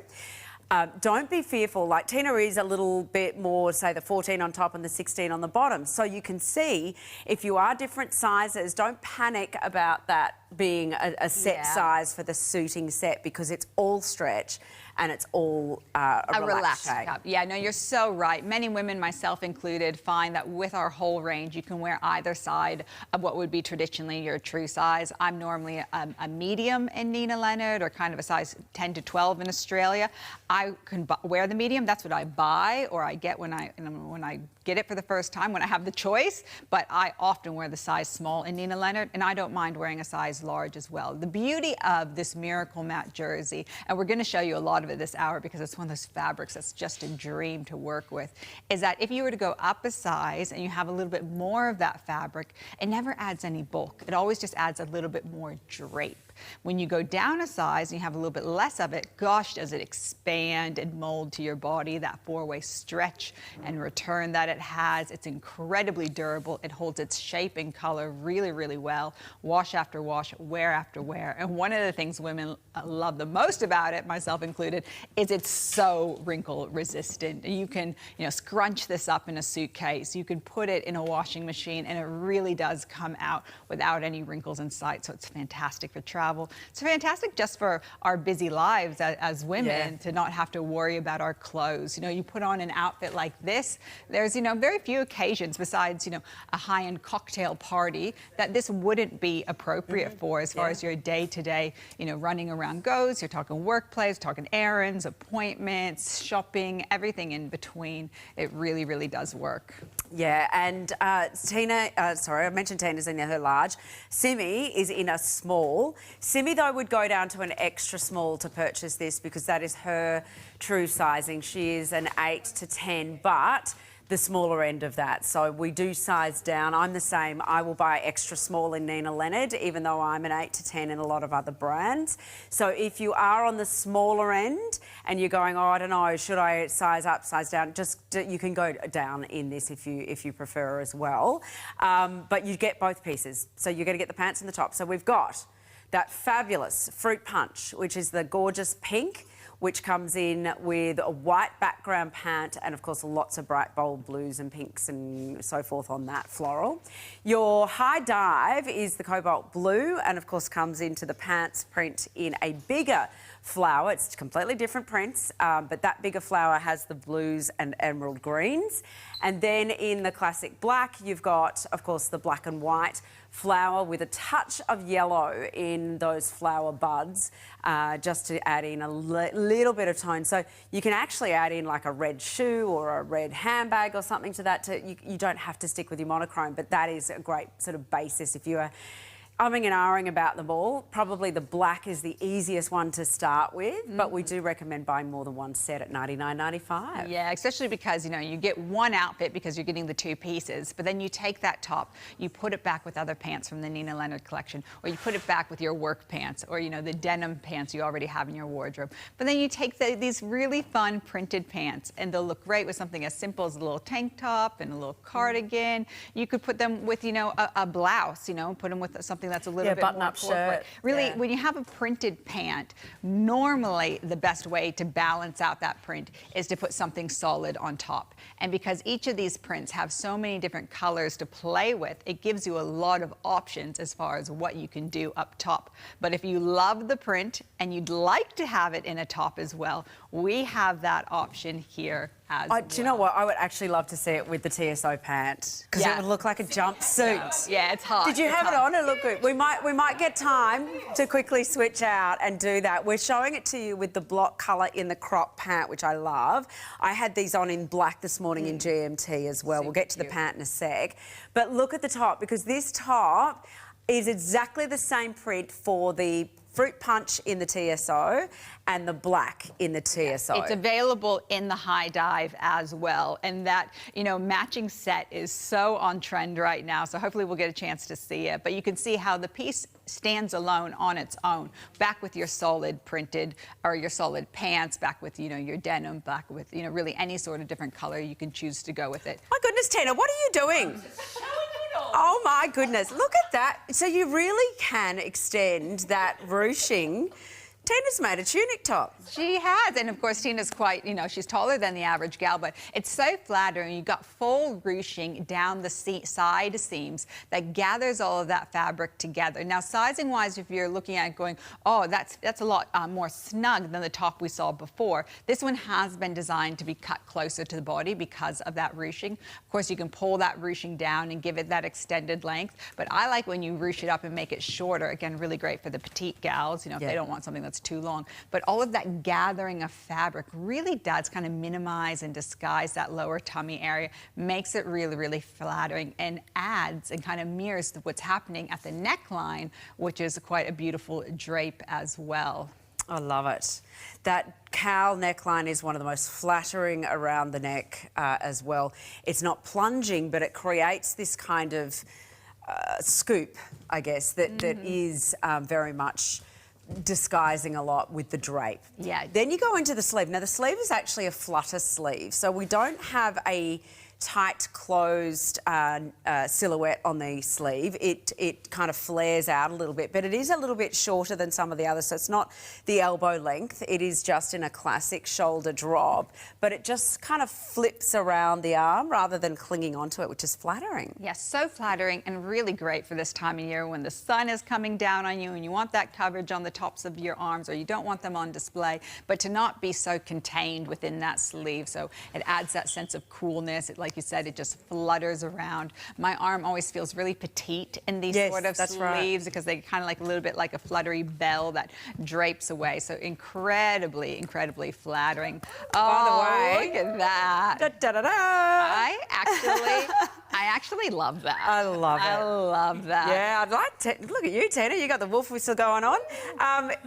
Don't be fearful. Like Tina is a little bit more, say, the 14 on top and the 16 on the bottom. So you can see if you are different sizes, don't panic about that being a set size for the suiting set because it's all stretch and it's all a relaxed shape. Cup. Yeah, no, you're so right. Many women, myself included, find that with our whole range, you can wear either side of what would be traditionally your true size. I'm normally a medium in Nina Leonard or kind of a size 10 to 12 in Australia. I can wear the medium. That's what I buy or I get when I get it for the first time, when I have the choice. But I often wear the size small in Nina Leonard, and I don't mind wearing a size large as well. The beauty of this Miracle Matte jersey, and we're going to show you a lot of it this hour because it's one of those fabrics that's just a dream to work with, is that if you were to go up a size and you have a little bit more of that fabric, it never adds any bulk. It always just adds a little bit more drape. When you go down a size and you have a little bit less of it, gosh, does it expand and mold to your body, that four-way stretch and return that it has. It's incredibly durable. It holds its shape and color really, really well. Wash after wash, wear after wear. And one of the things women love the most about it, myself included, is it's so wrinkle resistant. You can, you know, scrunch this up in a suitcase. You can put it in a washing machine and it really does come out without any wrinkles in sight. So it's fantastic for travel. It's fantastic just for our busy lives as women to not have to worry about our clothes. You know, you put on an outfit like this, there's, you know, very few occasions besides, you know, a high-end cocktail party that this wouldn't be appropriate for as far as your day-to-day, you know, running around goes. You're talking workplace, talking errands, appointments, shopping, everything in between. It really, really does work. Yeah, and Tina, sorry, I mentioned Tina's in her large. Simi is in a small. Simi, though, would go down to an extra small to purchase this because that is her true sizing. She is an 8 to 10, but the smaller end of that. So we do size down. I'm the same. I will buy extra small in Nina Leonard, even though I'm an 8 to 10 in a lot of other brands. So if you are on the smaller end and you're going, oh, I don't know, should I size up, size down? Just you can go down in this if you prefer as well. But you get both pieces. So you're going to get the pants and the top. So we've got that fabulous fruit punch, which is the gorgeous pink, which comes in with a white background pant and, of course, lots of bright, bold blues and pinks and so forth on that floral. Your high dive is the cobalt blue and, of course, comes into the pants print in a bigger flower. It's completely different prints, but that bigger flower has the blues and emerald greens. And then in the classic black, you've got, of course, the black and white flower with a touch of yellow in those flower buds, just to add in a little bit of tone. So you can actually add in like a red shoe or a red handbag or something to that. You don't have to stick with your monochrome, but that is a great sort of basis if you are umming and ahhing about them all. Probably the black is the easiest one to start with, but we do recommend buying more than one set at $99.95. Yeah, especially because, you know, you get one outfit because you're getting the two pieces, but then you take that top, you put it back with other pants from the Nina Leonard collection, or you put it back with your work pants, or, you know, the denim pants you already have in your wardrobe. But then you take these really fun printed pants, and they'll look great with something as simple as a little tank top and a little cardigan. You could put them with, you know, a blouse, you know, put them with something that's a little bit button-up more corporate. shirt. Really, when you have a printed pant, normally the best way to balance out that print is to put something solid on top. And because each of these prints have so many different colors to play with, it gives you a lot of options as far as what you can do up top. But if you love the print and you'd like to have it in a top as well, we have that option here as well. Do you know what? I would actually love to see it with the TSO pant because it would look like a jumpsuit. Yeah, it's hot. Did you have it on? It looked good. We might get time to quickly switch out and do that. We're showing it to you with the block colour in the crop pant, which I love. I had these on in black this morning in GMT as well. We'll get to the pant in a sec. But look at the top, because this top is exactly the same print for the fruit punch in the TSO and the black in the TSO. It's available in the high dive as well. And that, you know, matching set is so on trend right now. So hopefully we'll get a chance to see it. But you can see how the piece stands alone on its own, back with your solid printed or your solid pants, back with, you know, your denim, back with, you know, really any sort of different color you can choose to go with it. My goodness, Tina, what are you doing? Oh my goodness, look at that. So you really can extend that ruching. Tina's made a tunic top. She has, and of course Tina's quite, you know, she's taller than the average gal, but it's so flattering. You've got full ruching down the side seams that gathers all of that fabric together. Now, sizing-wise, if you're looking at it going, oh, that's a lot more snug than the top we saw before, this one has been designed to be cut closer to the body because of that ruching. Of course, you can pull that ruching down and give it that extended length, but I like when you ruche it up and make it shorter. Again, really great for the petite gals, you know, if they don't want something that's too long. But all of that gathering of fabric really does kind of minimize and disguise that lower tummy area, makes it really, really flattering, and adds and kind of mirrors what's happening at the neckline, which is quite a beautiful drape as well. I love it. That cowl neckline is one of the most flattering around the neck as well. It's not plunging, but it creates this kind of scoop, I guess, that is very much disguising a lot with the drape. Yeah. Then you go into the sleeve. Now, the sleeve is actually a flutter sleeve, so we don't have a tight closed silhouette on the sleeve. It kind of flares out a little bit, but it is a little bit shorter than some of the others, so it's not the elbow length. It is just in a classic shoulder drop, but it just kind of flips around the arm rather than clinging onto it, which is flattering. Yes, so flattering and really great for this time of year when the sun is coming down on you and you want that coverage on the tops of your arms, or you don't want them on display, but to not be so contained within that sleeve. So it adds that sense of coolness. It, like you said, it just flutters around. My arm always feels really petite in these sort of sleeves because they kind of like a little bit like a fluttery bell that drapes away. So incredibly, incredibly flattering. By the way, look at that. Da, da, da, da. I actually love that. I love it. I love that. Yeah, I'd like to. Look at you, Tina. You got the wolf whistle going on.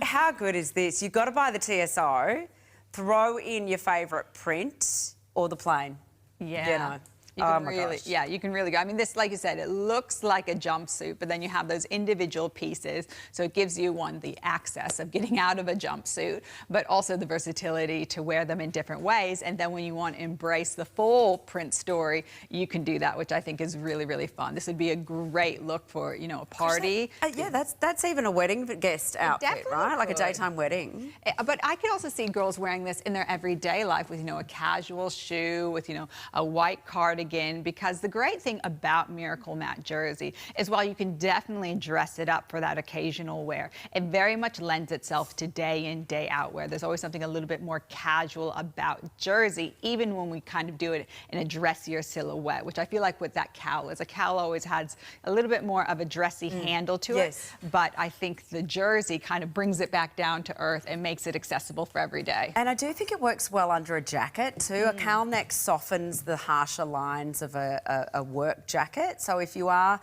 How good is this? You've got to buy the TSO, throw in your favourite print or the plain. Yeah. You know. You can you can really go. I mean, this, like you said, it looks like a jumpsuit, but then you have those individual pieces. So it gives you, one, the access of getting out of a jumpsuit, but also the versatility to wear them in different ways. And then when you want to embrace the full print story, you can do that, which I think is really, really fun. This would be a great look for, you know, a party. Yeah, that's even a wedding guest outfit, right? Like a daytime wedding. But I could also see girls wearing this in their everyday life with, you know, a casual shoe, with, you know, a white cardigan, because the great thing about Miracle Matte Jersey is while you can definitely dress it up for that occasional wear, it very much lends itself to day in, day out wear. There's always something a little bit more casual about jersey, even when we kind of do it in a dressier silhouette, which I feel like with that cowl is. A cowl always has a little bit more of a dressy handle to it, but I think the jersey kind of brings it back down to earth and makes it accessible for every day. And I do think it works well under a jacket too. A cowl neck softens the harsher lines of a work jacket. So if you are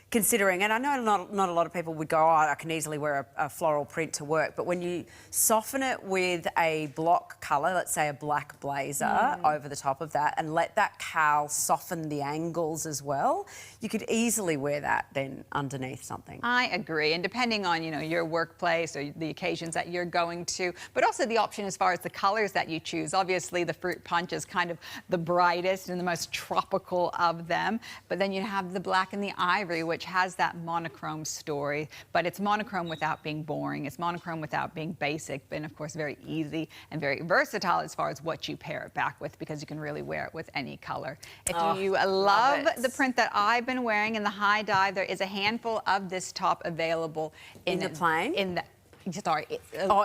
considering, and I know not a lot of people would go, oh, I can easily wear a floral print to work, but when you soften it with a block colour, let's say a black blazer over the top of that, and let that cowl soften the angles as well, you could easily wear that then underneath something. I agree, and depending on, you know, your workplace or the occasions that you're going to, but also the option as far as the colours that you choose. Obviously, the fruit punch is kind of the brightest and the most tropical of them, but then you have the black and the ivory, which has that monochrome story, but it's monochrome without being boring. It's monochrome without being basic, and of course very easy and very versatile as far as what you pair it back with, because you can really wear it with any color. If you love the print that I've been wearing in the high dive, there is a handful of this top available in the plain? in the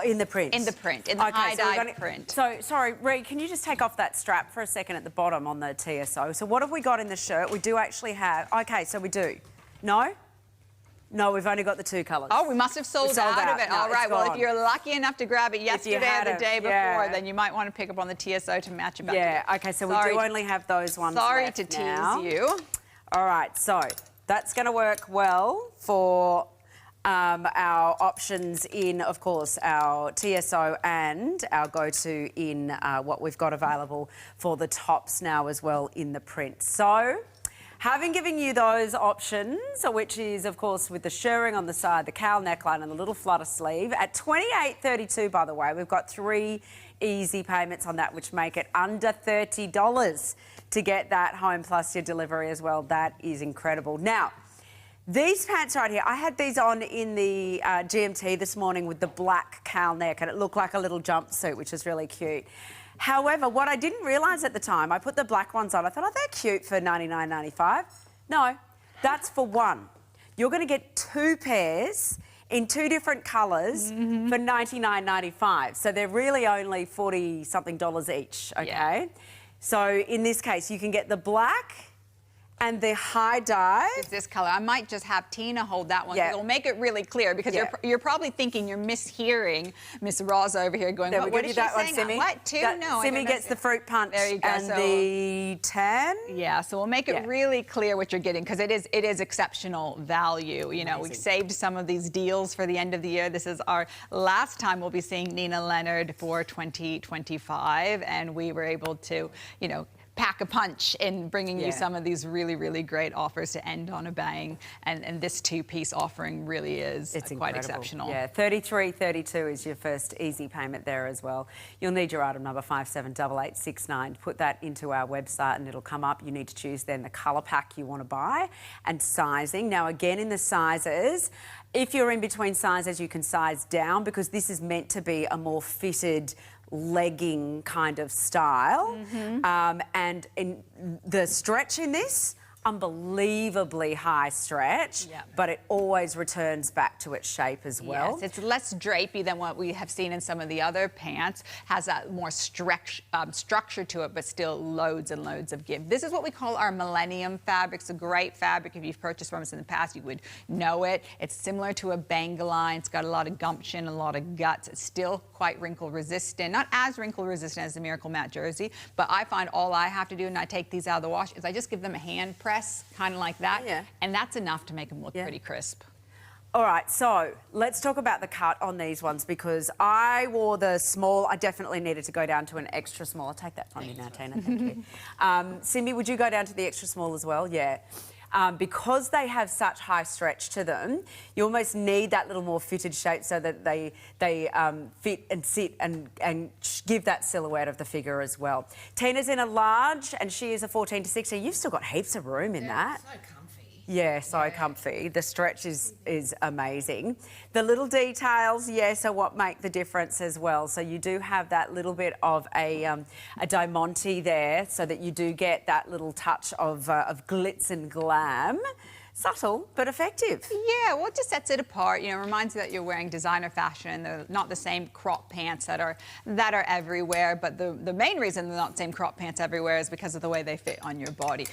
in the print. In the print, in the high dive print. So, sorry, Reed, can you just take off that strap for a second at the bottom on the TSO? So what have we got in the shirt? We do actually have, okay, so we do. No? No, we've only got the 2 colours. Oh, we must have sold out of it. No, all right, well, gone. if you're lucky enough to grab it yesterday or the day before, then you might want to pick up on the TSO to match it back. Yeah, okay, so we do only have those ones Sorry left to tease now. you. All right, so that's going to work well for our options in, of course, our TSO and our go-to in what we've got available for the tops now as well in the print. So, having given you those options, which is, of course, with the shirring on the side, the cowl neckline and the little flutter sleeve, at $28.32, by the way, we've got 3 easy payments on that, which make it under $30 to get that home plus your delivery as well. That is incredible. Now, these pants right here, I had these on in the GMT this morning with the black cowl neck, and it looked like a little jumpsuit, which is really cute. However, what I didn't realise at the time, I put the black ones on. I thought, oh, they're cute for $99.95. No, that's for one. You're going to get 2 pairs in 2 different colours for $99.95. So they're really only $40-something each, okay? Yeah. So in this case, you can get the black and the high dive. It's this colour. I might just have Tina hold that one. It'll make it really clear, because you're probably thinking you're mishearing Miss Roz over here going, what is she saying? Simi. What? 2? No. Simi gets the fruit punch there you go. And the tan. Yeah, so we'll make it really clear what you're getting, because it is exceptional value. You know, we've saved some of these deals for the end of the year. This is our last time we'll be seeing Nina Leonard for 2025, and we were able to, you know, pack a punch in bringing you some of these really, really great offers to end on a bang. And this 2-piece offering really is quite exceptional. Yeah, $33.32 is your first easy payment there as well. You'll need your item number 578869 to put that into our website, and it'll come up. You need to choose then the colour pack you want to buy and sizing. Now, again, in the sizes, if you're in between sizes, you can size down, because this is meant to be a more fitted legging kind of style. And in the stretch in this, unbelievably high stretch, but it always returns back to its shape as well. Yes, it's less drapey than what we have seen in some of the other pants. Has a more structure to it, but still loads and loads of give. This is what we call our Millennium fabric. It's a great fabric. If you've purchased from us in the past, you would know it. It's similar to a Bangle line. It's got a lot of gumption, a lot of guts. It's still quite wrinkle resistant. Not as wrinkle resistant as the Miracle Matte jersey, but I find all I have to do when I take these out of the wash is I just give them a hand press, kind of like that, and that's enough to make them look pretty crisp. All right, so let's talk about the cut on these ones, because I wore the small. I definitely needed to go down to an extra small. I'll take that from you now, Tina. Thank you. Simi, would you go down to the extra small as well? Yeah. Because they have such high stretch to them, you almost need that little more fitted shape so that they fit and sit and give that silhouette of the figure as well. Tina's in a large, and she is a 14 to 16. You've still got heaps of room in that. So comfy. Yeah, so comfy. The stretch is amazing. The little details, are what make the difference as well. So you do have that little bit of a diamante there, so that you do get that little touch of glitz and glam. Subtle, but effective. Yeah, well, it just sets it apart. You know, reminds you that you're wearing designer fashion, and they're not the same crop pants that are everywhere. But the main reason they're not the same crop pants everywhere is because of the way they fit on your body.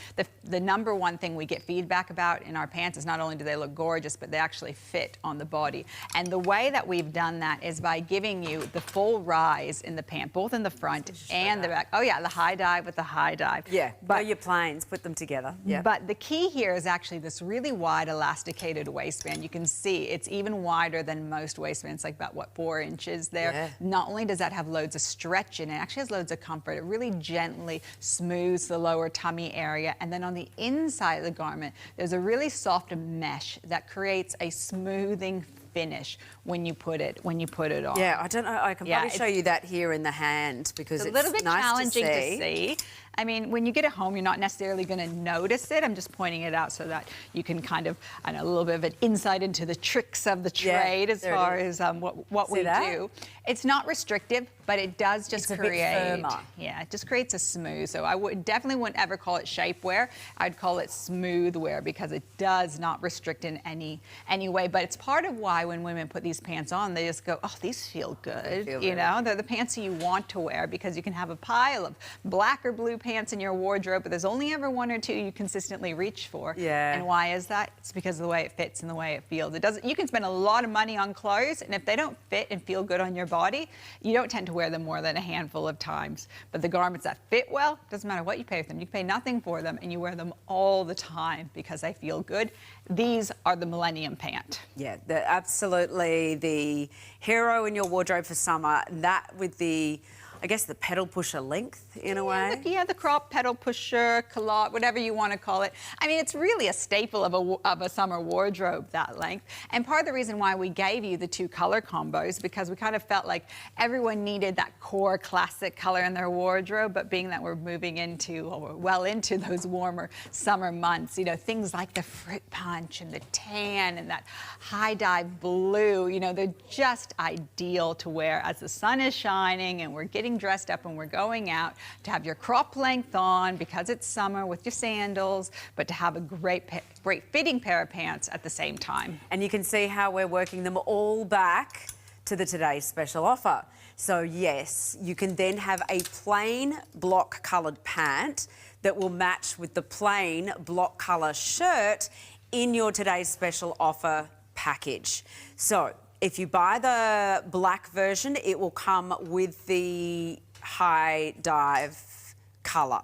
The number one thing we get feedback about in our pants is not only do they look gorgeous, but they actually fit on the body. And the way that we've done that is by giving you the full rise in the pant, both in the front and the back. Oh yeah, the high dive with the high dive. Yeah, but your plains, put them together. Yeah. But the key here is actually this really wide elasticated waistband. You can see it's even wider than most waistbands, like about, what, 4 inches there. Yeah. Not only does that have loads of stretch in it, it actually has loads of comfort. It really gently smooths the lower tummy area. And then on the inside of the garment, there's a really soft mesh that creates a smoothing finish when you put it on. Yeah, I don't know. I can probably show you that here in the hand because it's a little bit nice challenging to to see. I mean, when you get it home, you're not necessarily going to notice it. I'm just pointing it out so that you can kind of, I know, a little bit of an insight into the tricks of the trade as far as what we do. It's not restrictive, but it does just create. It's a bit firmer. Yeah, it just creates a smooth. So I definitely wouldn't ever call it shapewear. I'd call it smooth wear because it does not restrict in any way. But it's part of why when women put these pants on, they just go, oh, these feel good. You know, they're the pants that you want to wear because you can have a pile of black or blue pants in your wardrobe, but there's only ever 1 or 2 you consistently reach for. Yeah. And why is that? It's because of the way it fits and the way it feels. It doesn't. You can spend a lot of money on clothes, and if they don't fit and feel good on your body, you don't tend to wear them more than a handful of times. But the garments that fit well, doesn't matter what you pay for them. You pay nothing for them, and you wear them all the time because they feel good. These are the Millennium Pant. Yeah, they're absolutely the hero in your wardrobe for summer. That with the, I guess, the pedal pusher length in a way. The crop pedal pusher, culotte, whatever you want to call it. I mean, it's really a staple of a summer wardrobe, that length. And part of the reason why we gave you the 2 color combos, because we kind of felt like everyone needed that core classic color in their wardrobe, but being that we're moving into, or well into those warmer summer months, you know, things like the fruit punch and the tan and that high dive blue, you know, they're just ideal to wear as the sun is shining and we're getting dressed up and we're going out, to have your crop length on because it's summer with your sandals, but to have a great fitting pair of pants at the same time. And you can see how we're working them all back to the today's special offer. So yes, you can then have a plain block coloured pant that will match with the plain block colour shirt in your today's special offer package. So if you buy the black version, it will come with the high dive colour.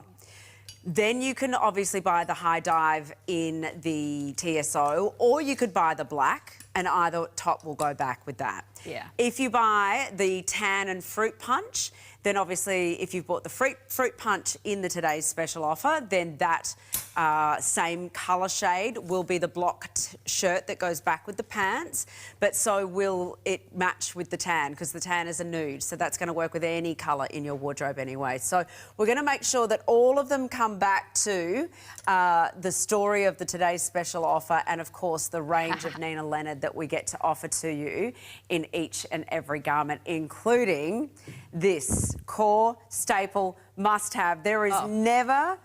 Then you can obviously buy the high dive in the TSO, or you could buy the black, and either top will go back with that. Yeah. If you buy the tan and fruit punch, then obviously if you've bought the fruit punch in the today's special offer, then that same colour shade will be the blocked shirt that goes back with the pants, but so will it match with the tan, because the tan is a nude, so that's going to work with any colour in your wardrobe anyway. So we're going to make sure that all of them come back to the story of the today's special offer, and of course the range of Nina Leonard that we get to offer to you in each and every garment, including this core staple must-have. There is never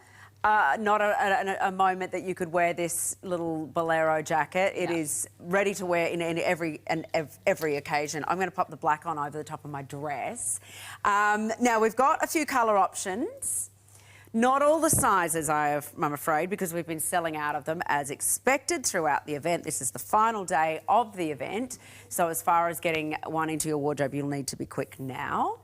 not a moment that you could wear this little Bolero jacket. It is ready to wear in every occasion. I'm going to pop the black on over the top of my dress. Now, we've got a few colour options. Not all the sizes, I'm afraid, because we've been selling out of them as expected throughout the event. This is the final day of the event. So as far as getting one into your wardrobe, you'll need to be quick now.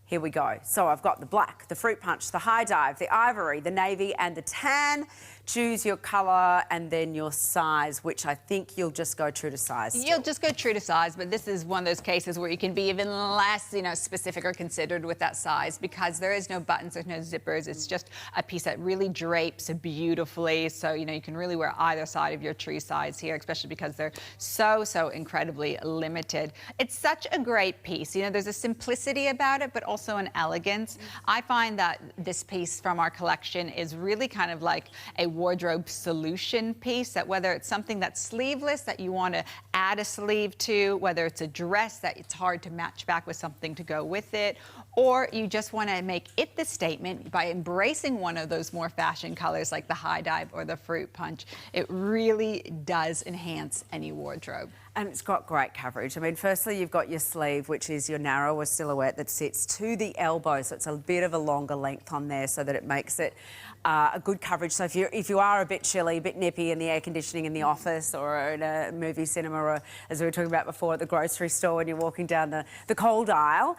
Here we go. So I've got the black, the fruit punch, the high dive, the ivory, the navy and the tan. Choose your colour and then your size, which I think you'll just go true to size. You'll just go true to size, but this is one of those cases where you can be even less, you know, specific or considered with that size, because there is no buttons, there's no zippers. It's just a piece that really drapes beautifully. So, you know, you can really wear either side of your true size here, especially because they're so incredibly limited. It's such a great piece. You know, there's a simplicity about it, but also an elegance. I find that this piece from our collection is really kind of like a wardrobe solution piece, that whether it's something that's sleeveless that you want to add a sleeve to, whether it's a dress that it's hard to match back with something to go with it, or you just want to make it the statement by embracing one of those more fashion colors like the high dive or the fruit punch. It really does enhance any wardrobe. And it's got great coverage. I mean, firstly, you've got your sleeve, which is your narrower silhouette that sits to the elbow, so it's a bit of a longer length on there so that it makes it a good coverage. So if you are a bit chilly, a bit nippy in the air conditioning in the office or in a movie cinema, or as we were talking about before, at the grocery store when you're walking down the cold aisle,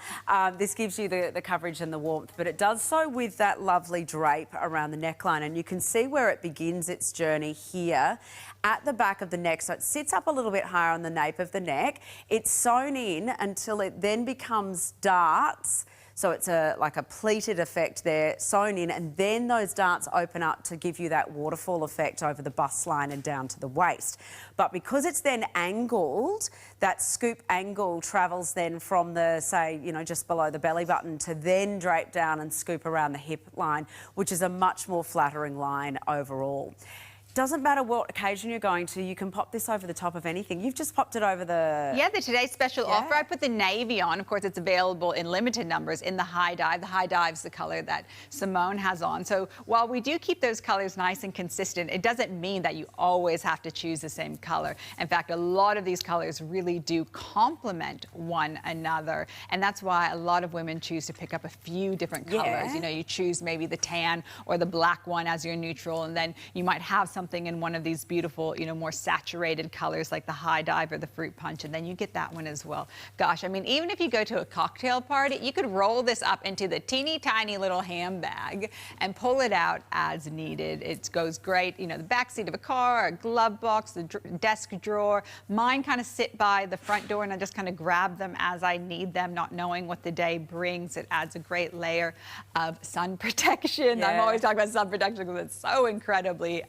this gives you the coverage and the warmth, but it does so with that lovely drape around the neckline, and you can see where it begins its journey here at the back of the neck. So it sits up a little bit higher on the nape of the neck. It's sewn in until it then becomes darts. So it's like a pleated effect there, sewn in, and then those darts open up to give you that waterfall effect over the bust line and down to the waist. But because it's then angled, that scoop angle travels then from the, say, you know, just below the belly button to then drape down and scoop around the hip line, which is a much more flattering line overall. Doesn't matter what occasion you're going to, you can pop this over the top of anything. You've just popped it over the... Yeah, the today's special offer. I put the navy on. Of course, it's available in limited numbers in the high dive. The high dive's the color that Simone has on. So while we do keep those colors nice and consistent, it doesn't mean that you always have to choose the same color. In fact, a lot of these colors really do complement one another. And that's why a lot of women choose to pick up a few different colors. You know, you choose maybe the tan or the black one as your neutral, and then you might have something in one of these beautiful, you know, more saturated colors like the high dive or the fruit punch, and then you get that one as well. Gosh, I mean, even if you go to a cocktail party, you could roll this up into the teeny tiny little handbag and pull it out as needed. It goes great, you know, the back seat of a car, a glove box, the desk drawer. Mine kind of sit by the front door and I just kind of grab them as I need them, not knowing what the day brings. It adds a great layer of sun protection. I'm always talking about sun protection because it's so incredibly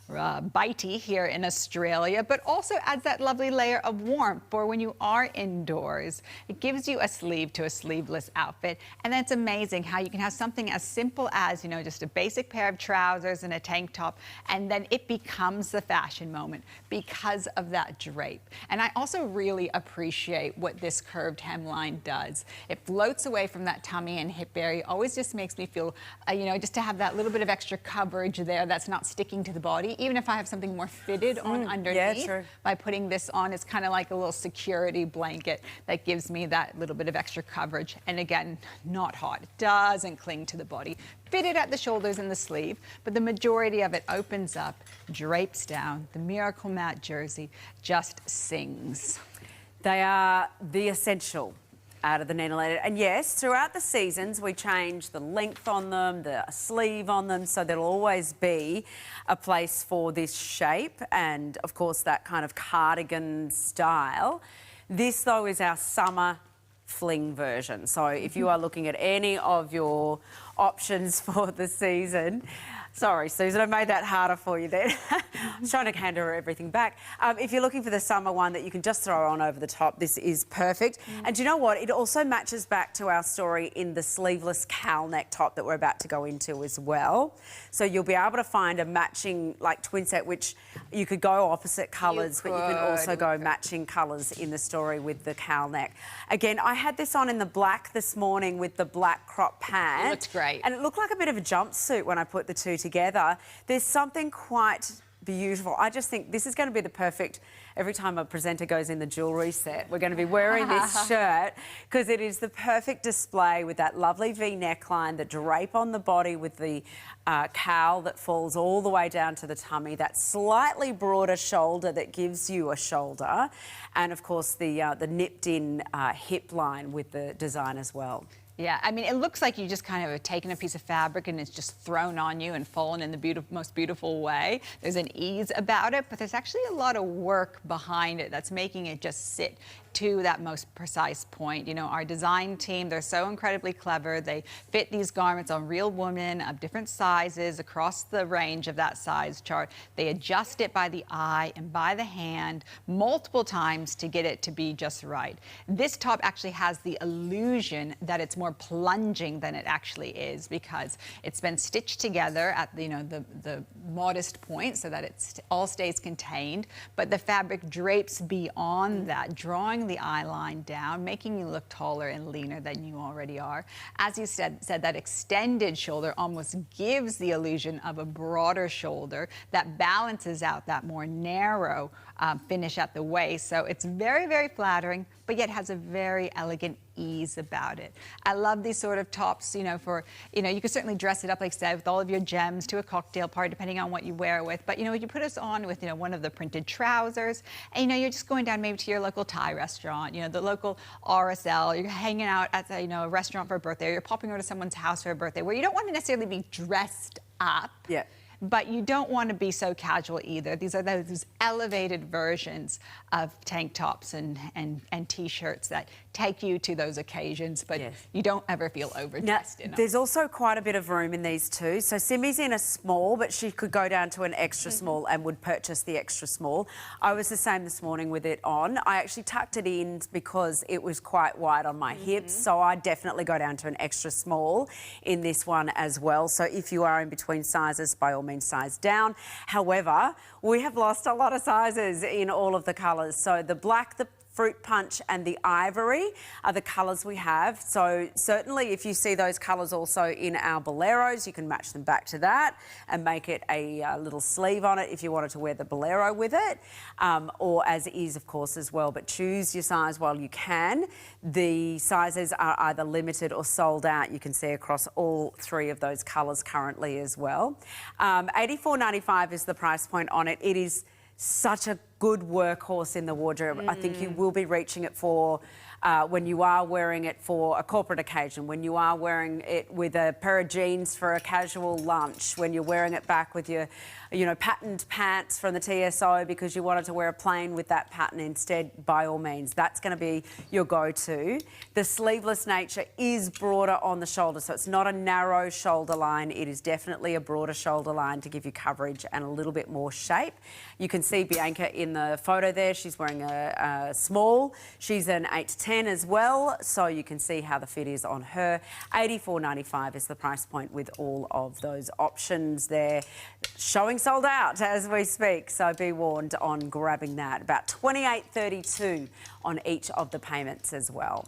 bitey here in Australia, but also adds that lovely layer of warmth for when you are indoors. It gives you a sleeve to a sleeveless outfit, and that's amazing how you can have something as simple as, you know, just a basic pair of trousers and a tank top, and then it becomes the fashion moment because of that drape. And I also really appreciate what this curved hemline does. It floats away from that tummy and hip area. Always just makes me feel, you know, just to have that little bit of extra coverage there that's not sticking to the body. Even if I have something more fitted on underneath, by putting this on, it's kind of like a little security blanket that gives me that little bit of extra coverage. And again, not hot, doesn't cling to the body. Fitted at the shoulders and the sleeve, but the majority of it opens up, drapes down. The Miracle Matte jersey just sings. They are the essential out of the Nina Leonard. And yes, throughout the seasons, we change the length on them, the sleeve on them, so there'll always be a place for this shape and, of course, that kind of cardigan style. This, though, is our summer fling version. So if you are looking at any of your options for the season, sorry, Susan, I made that harder for you then. I was trying to hand her everything back. If you're looking for the summer one that you can just throw on over the top, this is perfect. And do you know what? It also matches back to our story in the sleeveless cowl neck top that we're about to go into as well. So you'll be able to find a matching, like, twin set, which you could go opposite colours, but you can also go matching colours in the story with the cowl neck. Again, I had this on in the black this morning with the black crop pant. It looks great. And it looked like a bit of a jumpsuit when I put the two together. There's something quite beautiful. I just think this is going to be the perfect, every time a presenter goes in the jewellery set, we're going to be wearing this shirt because it is the perfect display with that lovely V neckline, the drape on the body with the cowl that falls all the way down to the tummy, that slightly broader shoulder that gives you a shoulder, and of course the nipped in hip line with the design as well. Yeah, I mean, it looks like you just kind of have taken a piece of fabric and it's just thrown on you and fallen in the most beautiful way. There's an ease about it, but there's actually a lot of work behind it that's making it just sit to that most precise point. You know, our design team, they're so incredibly clever. They fit these garments on real women of different sizes across the range of that size chart. They adjust it by the eye and by the hand multiple times to get it to be just right. This top actually has the illusion that it's more plunging than it actually is because it's been stitched together at the, you know, the modest point so that it all stays contained, but the fabric drapes beyond that, drawing the eye line down, making you look taller and leaner than you already are. As you said that extended shoulder almost gives the illusion of a broader shoulder that balances out that more narrow finish at the waist. So it's very, very flattering, but yet has a very elegant, ease about it. I love these sort of tops, you know, for, you know, you could certainly dress it up, like I said, with all of your gems to a cocktail party, depending on what you wear it with. But, you know, you put us on with, you know, one of the printed trousers, and, you know, you're just going down maybe to your local Thai restaurant, you know, the local RSL, you're hanging out at, you know, a restaurant for a birthday, or you're popping over to someone's house for a birthday, where you don't want to necessarily be dressed up. Yeah. But you don't want to be so casual either. These are those elevated versions of tank tops and T-shirts that take you to those occasions, but you don't ever feel overdressed in them. There's also quite a bit of room in these too. So Simi's in a small, but she could go down to an extra small and would purchase the extra small. I was the same this morning with it on. I actually tucked it in because it was quite wide on my hips, so I definitely go down to an extra small in this one as well. So if you are in between sizes, by all means size down. However, we have lost a lot of sizes in all of the colours. So the black, the fruit punch and the ivory are the colours we have. So certainly if you see those colours also in our Boleros, you can match them back to that and make it a little sleeve on it if you wanted to wear the Bolero with it, or as is, of course, as well. But choose your size while you can. The sizes are either limited or sold out. You can see across all three of those colours currently as well. $84.95 is the price point on it. It is such a good workhorse in the wardrobe. I think you will be reaching it for when you are wearing it for a corporate occasion, when you are wearing it with a pair of jeans for a casual lunch, when you're wearing it back with your, you know, patterned pants from the TSO because you wanted to wear a plain with that pattern instead, by all means, that's going to be your go-to. The sleeveless nature is broader on the shoulder, so it's not a narrow shoulder line. It is definitely a broader shoulder line to give you coverage and a little bit more shape. You can see Bianca in the photo there. She's wearing a small. She's an 8 to 10 as well, so you can see how the fit is on her. $84.95 is the price point with all of those options there. Showing sold out as we speak, so be warned on grabbing that. About $28.32 on each of the payments as well.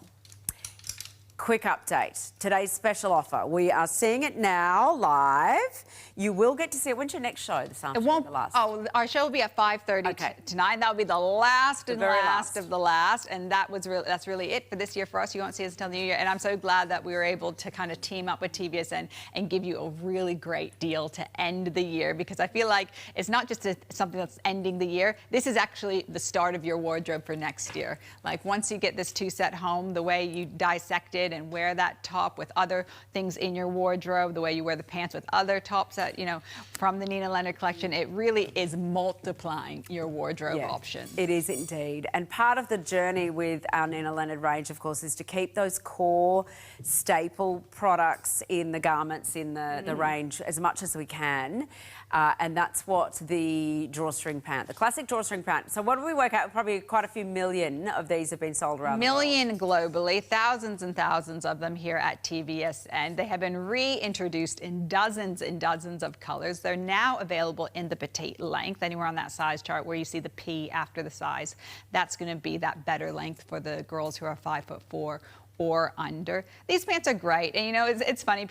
Quick update. Today's special offer. We are seeing it now live. You will get to see it. When's your next show this afternoon? It won't. Oh, our show will be at 5:30 tonight. That will be the last and last of the last, and that's really it for this year for us. You won't see us until the new year, and I'm so glad that we were able to kind of team up with TVSN and give you a really great deal to end the year, because I feel like it's not just something that's ending the year. This is actually the start of your wardrobe for next year. Like, once you get this two-set home, the way you dissect it and wear that top with other things in your wardrobe, the way you wear the pants with other tops that, you know, from the Nina Leonard collection, it really is multiplying your wardrobe options. It is indeed. And part of the journey with our Nina Leonard range, of course, is to keep those core staple products in the garments in the range as much as we can. And that's what the drawstring pant, the classic drawstring pant. So what do we work out? Probably quite a few million of these have been sold around the world. Million globally, thousands and thousands of them here at TVSN. They have been reintroduced in dozens and dozens of colors. They're now available in the petite length, anywhere on that size chart where you see the P after the size. That's going to be that better length for the girls who are 5'4" or under. These pants are great, and you know, it's funny,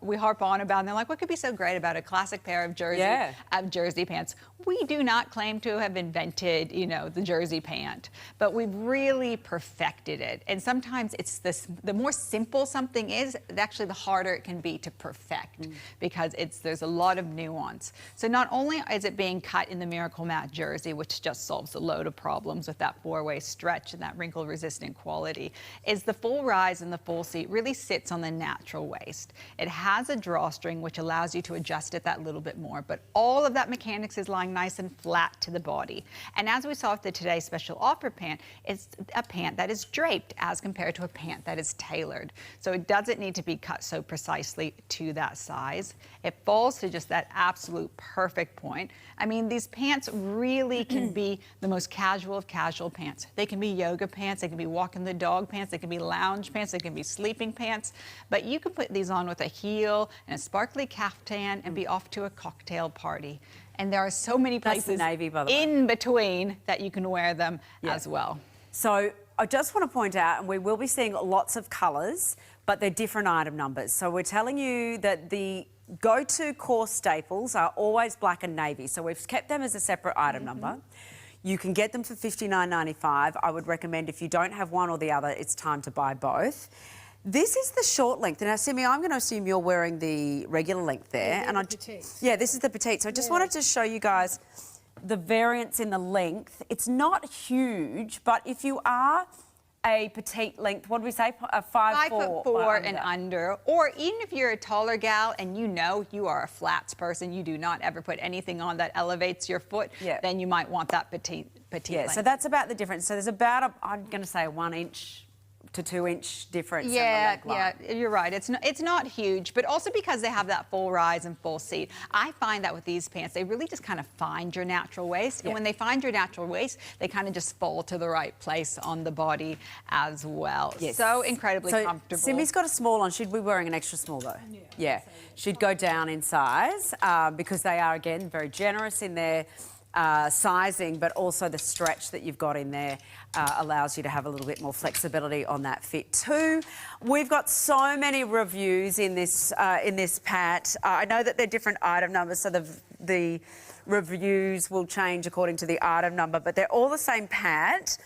we harp on about them. They're like, what could be so great about a classic pair of jersey pants? We do not claim to have invented, you know, the jersey pant, but we've really perfected it. And sometimes it's the more simple something is, actually the harder it can be to perfect, because there's a lot of nuance. So not only is it being cut in the Miracle Matte jersey, which just solves a load of problems with that four-way stretch and that wrinkle-resistant quality, is the full rise and the full seat really sits on the natural waist. It has a drawstring which allows you to adjust it that little bit more, but all of that mechanics is lying nice and flat to the body. And as we saw with the Today Special Offer pant, it's a pant that is draped as compared to a pant that is tailored. So it doesn't need to be cut so precisely to that size. It falls to just that absolute perfect point. I mean, these pants really can be the most casual of casual pants. They can be yoga pants, they can be walking the dog pants, they can be lounge pants, they can be sleeping pants, but you can put these on with a heel and a sparkly caftan and be off to a cocktail party. And there are so many places navy, by the way, in between that you can wear them as well. So I just want to point out, and we will be seeing lots of colours, but they're different item numbers. So we're telling you that the go-to core staples are always black and navy. So we've kept them as a separate item number. You can get them for $59.95. I would recommend if you don't have one or the other, it's time to buy both. This is the short length. Now, Simi, I'm going to assume you're wearing the regular length there. Yeah, the petite. Yeah, this is the petite. So I just wanted to show you guys the variance in the length. It's not huge, but if you are a petite length, what do we say? A 5'4" and under. Or even if you're a taller gal and you know you are a flats person, you do not ever put anything on that elevates your foot, then you might want that petite length. So that's about the difference. So there's about, I'm going to say, a 1 inch to 2 inch difference in the leg line. Yeah, you're right. It's not huge, but also because they have that full rise and full seat. I find that with these pants, they really just kind of find your natural waist. And when they find your natural waist, they kind of just fall to the right place on the body as well. Yes. So incredibly comfortable. Simi's got a small on. She'd be wearing an extra small though. Yeah. She'd go down in size because they are, again, very generous in their sizing, but also the stretch that you've got in there allows you to have a little bit more flexibility on that fit too. We've got so many reviews in this pat. I know that they're different item numbers, so the reviews will change according to the item number, but they're all the same pat.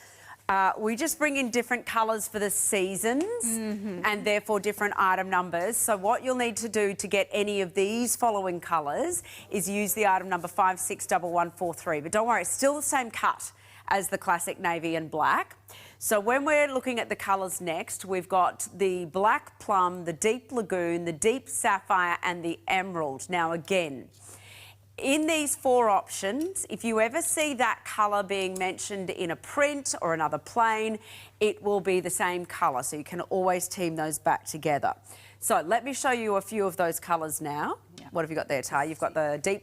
We just bring in different colours for the seasons and therefore different item numbers. So what you'll need to do to get any of these following colours is use the item number 561143. But don't worry, it's still the same cut as the classic navy and black. So when we're looking at the colours next, we've got the black plum, the deep lagoon, the deep sapphire and the emerald. Now again, in these 4 options, if you ever see that colour being mentioned in a print or another plain, it will be the same colour, so you can always team those back together. So let me show you a few of those colours now. What have you got there, Ty? You've got the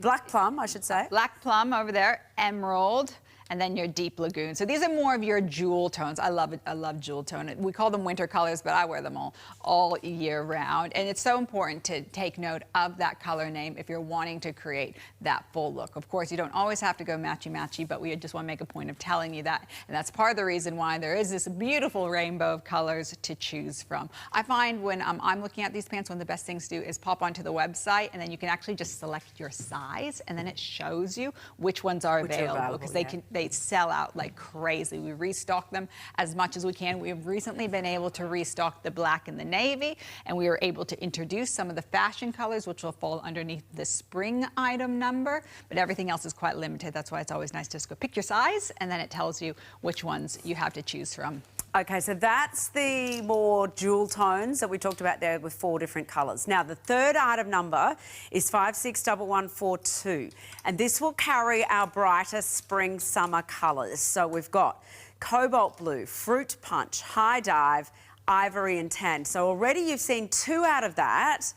black plum, I should say. Black plum over there, emerald, and then your deep lagoon. So these are more of your jewel tones. I love it. I love jewel tone. We call them winter colors, but I wear them all year round. And it's so important to take note of that color name if you're wanting to create that full look. Of course, you don't always have to go matchy-matchy, but we just want to make a point of telling you that. And that's part of the reason why there is this beautiful rainbow of colors to choose from. I find when I'm looking at these pants, one of the best things to do is pop onto the website, and then you can actually just select your size, and then it shows you which ones are available, because they sell out like crazy. We restock them as much as we can. We've recently been able to restock the black and the navy, and we were able to introduce some of the fashion colors, which will fall underneath the spring item number, but everything else is quite limited. That's why it's always nice to just go pick your size, and then it tells you which ones you have to choose from. Okay, so that's the more jewel tones that we talked about there with 4 different colours. Now, the third item number is 561142, and this will carry our brighter spring-summer colours. So we've got cobalt blue, fruit punch, high dive, ivory and tan. So already you've seen 2 out of that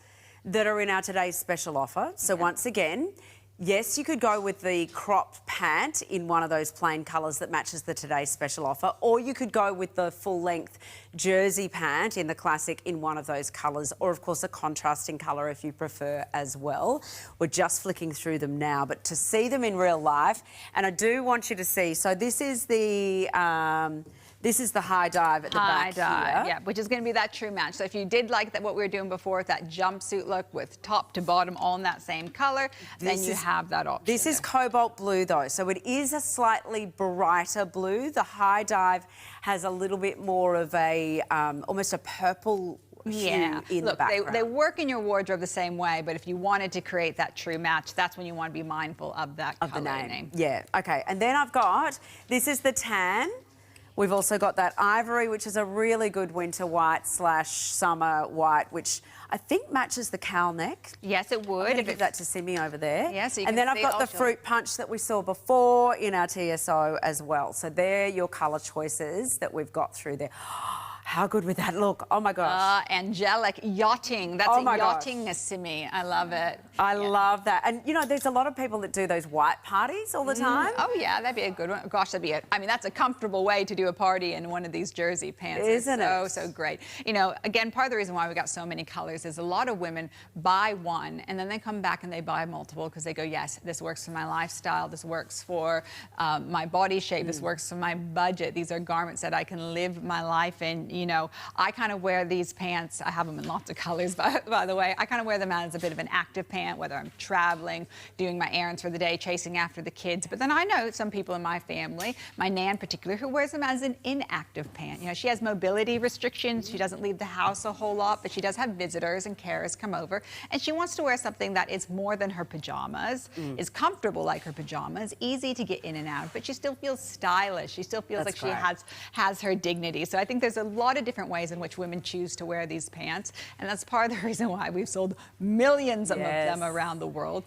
are in our today's special offer. So once again, yes, you could go with the cropped pant in one of those plain colours that matches the today's special offer, or you could go with the full-length jersey pant in the classic in one of those colours, or of course a contrasting colour if you prefer as well. We're just flicking through them now, but to see them in real life, and I do want you to see, so this is the high dive at the back here. Yeah, which is going to be that true match. So if you did like that, what we were doing before, that jumpsuit look with top to bottom all in that same colour, then you have that option. This is cobalt blue though, so it is a slightly brighter blue. The high dive has a little bit more of a, almost a purple hue in the background. They work in your wardrobe the same way, but if you wanted to create that true match, that's when you want to be mindful of that colour name. Yeah, okay. And then I've got, this is the tan. We've also got that ivory, which is a really good winter white / summer white, which I think matches the cowl neck. Yes, it would. I'm going to give that to Simi over there. Yeah, so you and can then I've got the fruit punch that we saw before in our TSO as well. So they're your colour choices that we've got through there. How good would that look? Oh my gosh. Angelic, yachting. That's yachting, Simi. I love it. I love that. And you know, there's a lot of people that do those white parties all the time. Oh yeah, that'd be a good one. Gosh, I mean, that's a comfortable way to do a party in one of these jersey pants. Isn't it? So great. You know, again, part of the reason why we got so many colors is a lot of women buy one and then they come back and they buy multiple because they go, yes, this works for my lifestyle. This works for my body shape. This works for my budget. These are garments that I can live my life in You know, I kind of wear these pants. I have them in lots of colors, by the way. I kind of wear them as a bit of an active pant, whether I'm traveling, doing my errands for the day, chasing after the kids. But then I know some people in my family, my nan in particular, who wears them as an inactive pant. You know, she has mobility restrictions. She doesn't leave the house a whole lot, but she does have visitors and carers come over. And she wants to wear something that is more than her pajamas, is comfortable like her pajamas, easy to get in and out, but she still feels stylish. She still feels like she has her dignity. So I think there's a lot of different ways in which women choose to wear these pants. And that's part of the reason why we've sold millions of them around the world.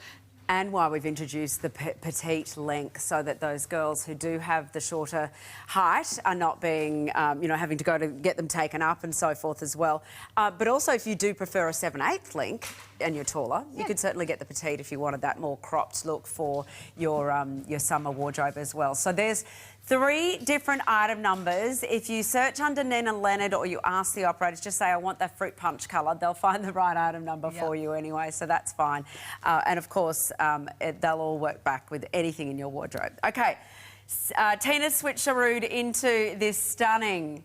And why we've introduced the petite length, so that those girls who do have the shorter height are not being, you know, having to go to get them taken up and so forth as well. But also, if you do prefer a 7/8 length and you're taller, you could certainly get the petite if you wanted that more cropped look for your summer wardrobe as well. So there's 3 different item numbers. If you search under Nina Leonard or you ask the operators, just say, I want that fruit punch colour, they'll find the right item number for you anyway, so that's fine. And of course, they'll all work back with anything in your wardrobe. Okay, Tina switcherooed into this stunning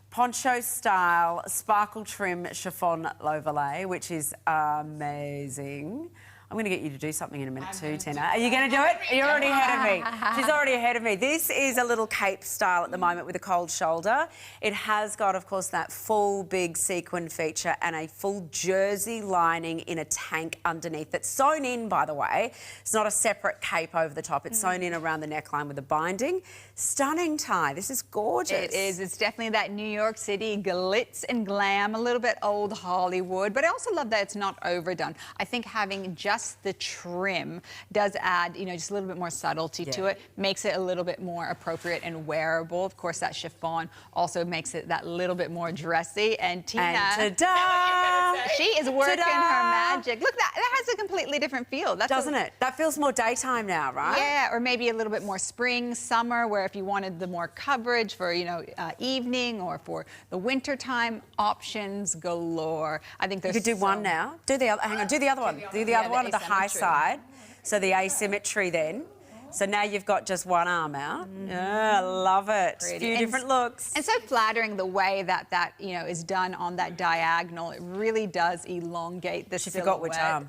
poncho style sparkle trim chiffon overlay, which is amazing. I'm going to get you to do something in a minute too, Tina. Are you going to do it? You're already ahead of me. She's already ahead of me. This is a little cape style at the moment with a cold shoulder. It has got, of course, that full big sequin feature and a full jersey lining in a tank underneath that's sewn in, by the way. It's not a separate cape over the top. It's sewn in around the neckline with a binding. Stunning tie. This is gorgeous. It is. It's definitely that New York City glitz and glam, a little bit old Hollywood, but I also love that it's not overdone. I think having just the trim does add, you know, just a little bit more subtlety to it, makes it a little bit more appropriate and wearable. Of course, that chiffon also makes it that little bit more dressy. And Tina, and ta-da! She is working her magic. Look, that has a completely different feel. Doesn't it? That feels more daytime now, right? Yeah, or maybe a little bit more spring, summer, where if you wanted the more coverage for, you know, evening or for the winter time, options galore. I think there's You could do one now. Do the other. Hang on. Do the other one. Do the other one at the high side. So the asymmetry then. So now you've got just one arm out. Yeah, I love it. A few different looks. And so flattering the way that you know is done on that diagonal. It really does elongate the silhouette. She forgot which arm.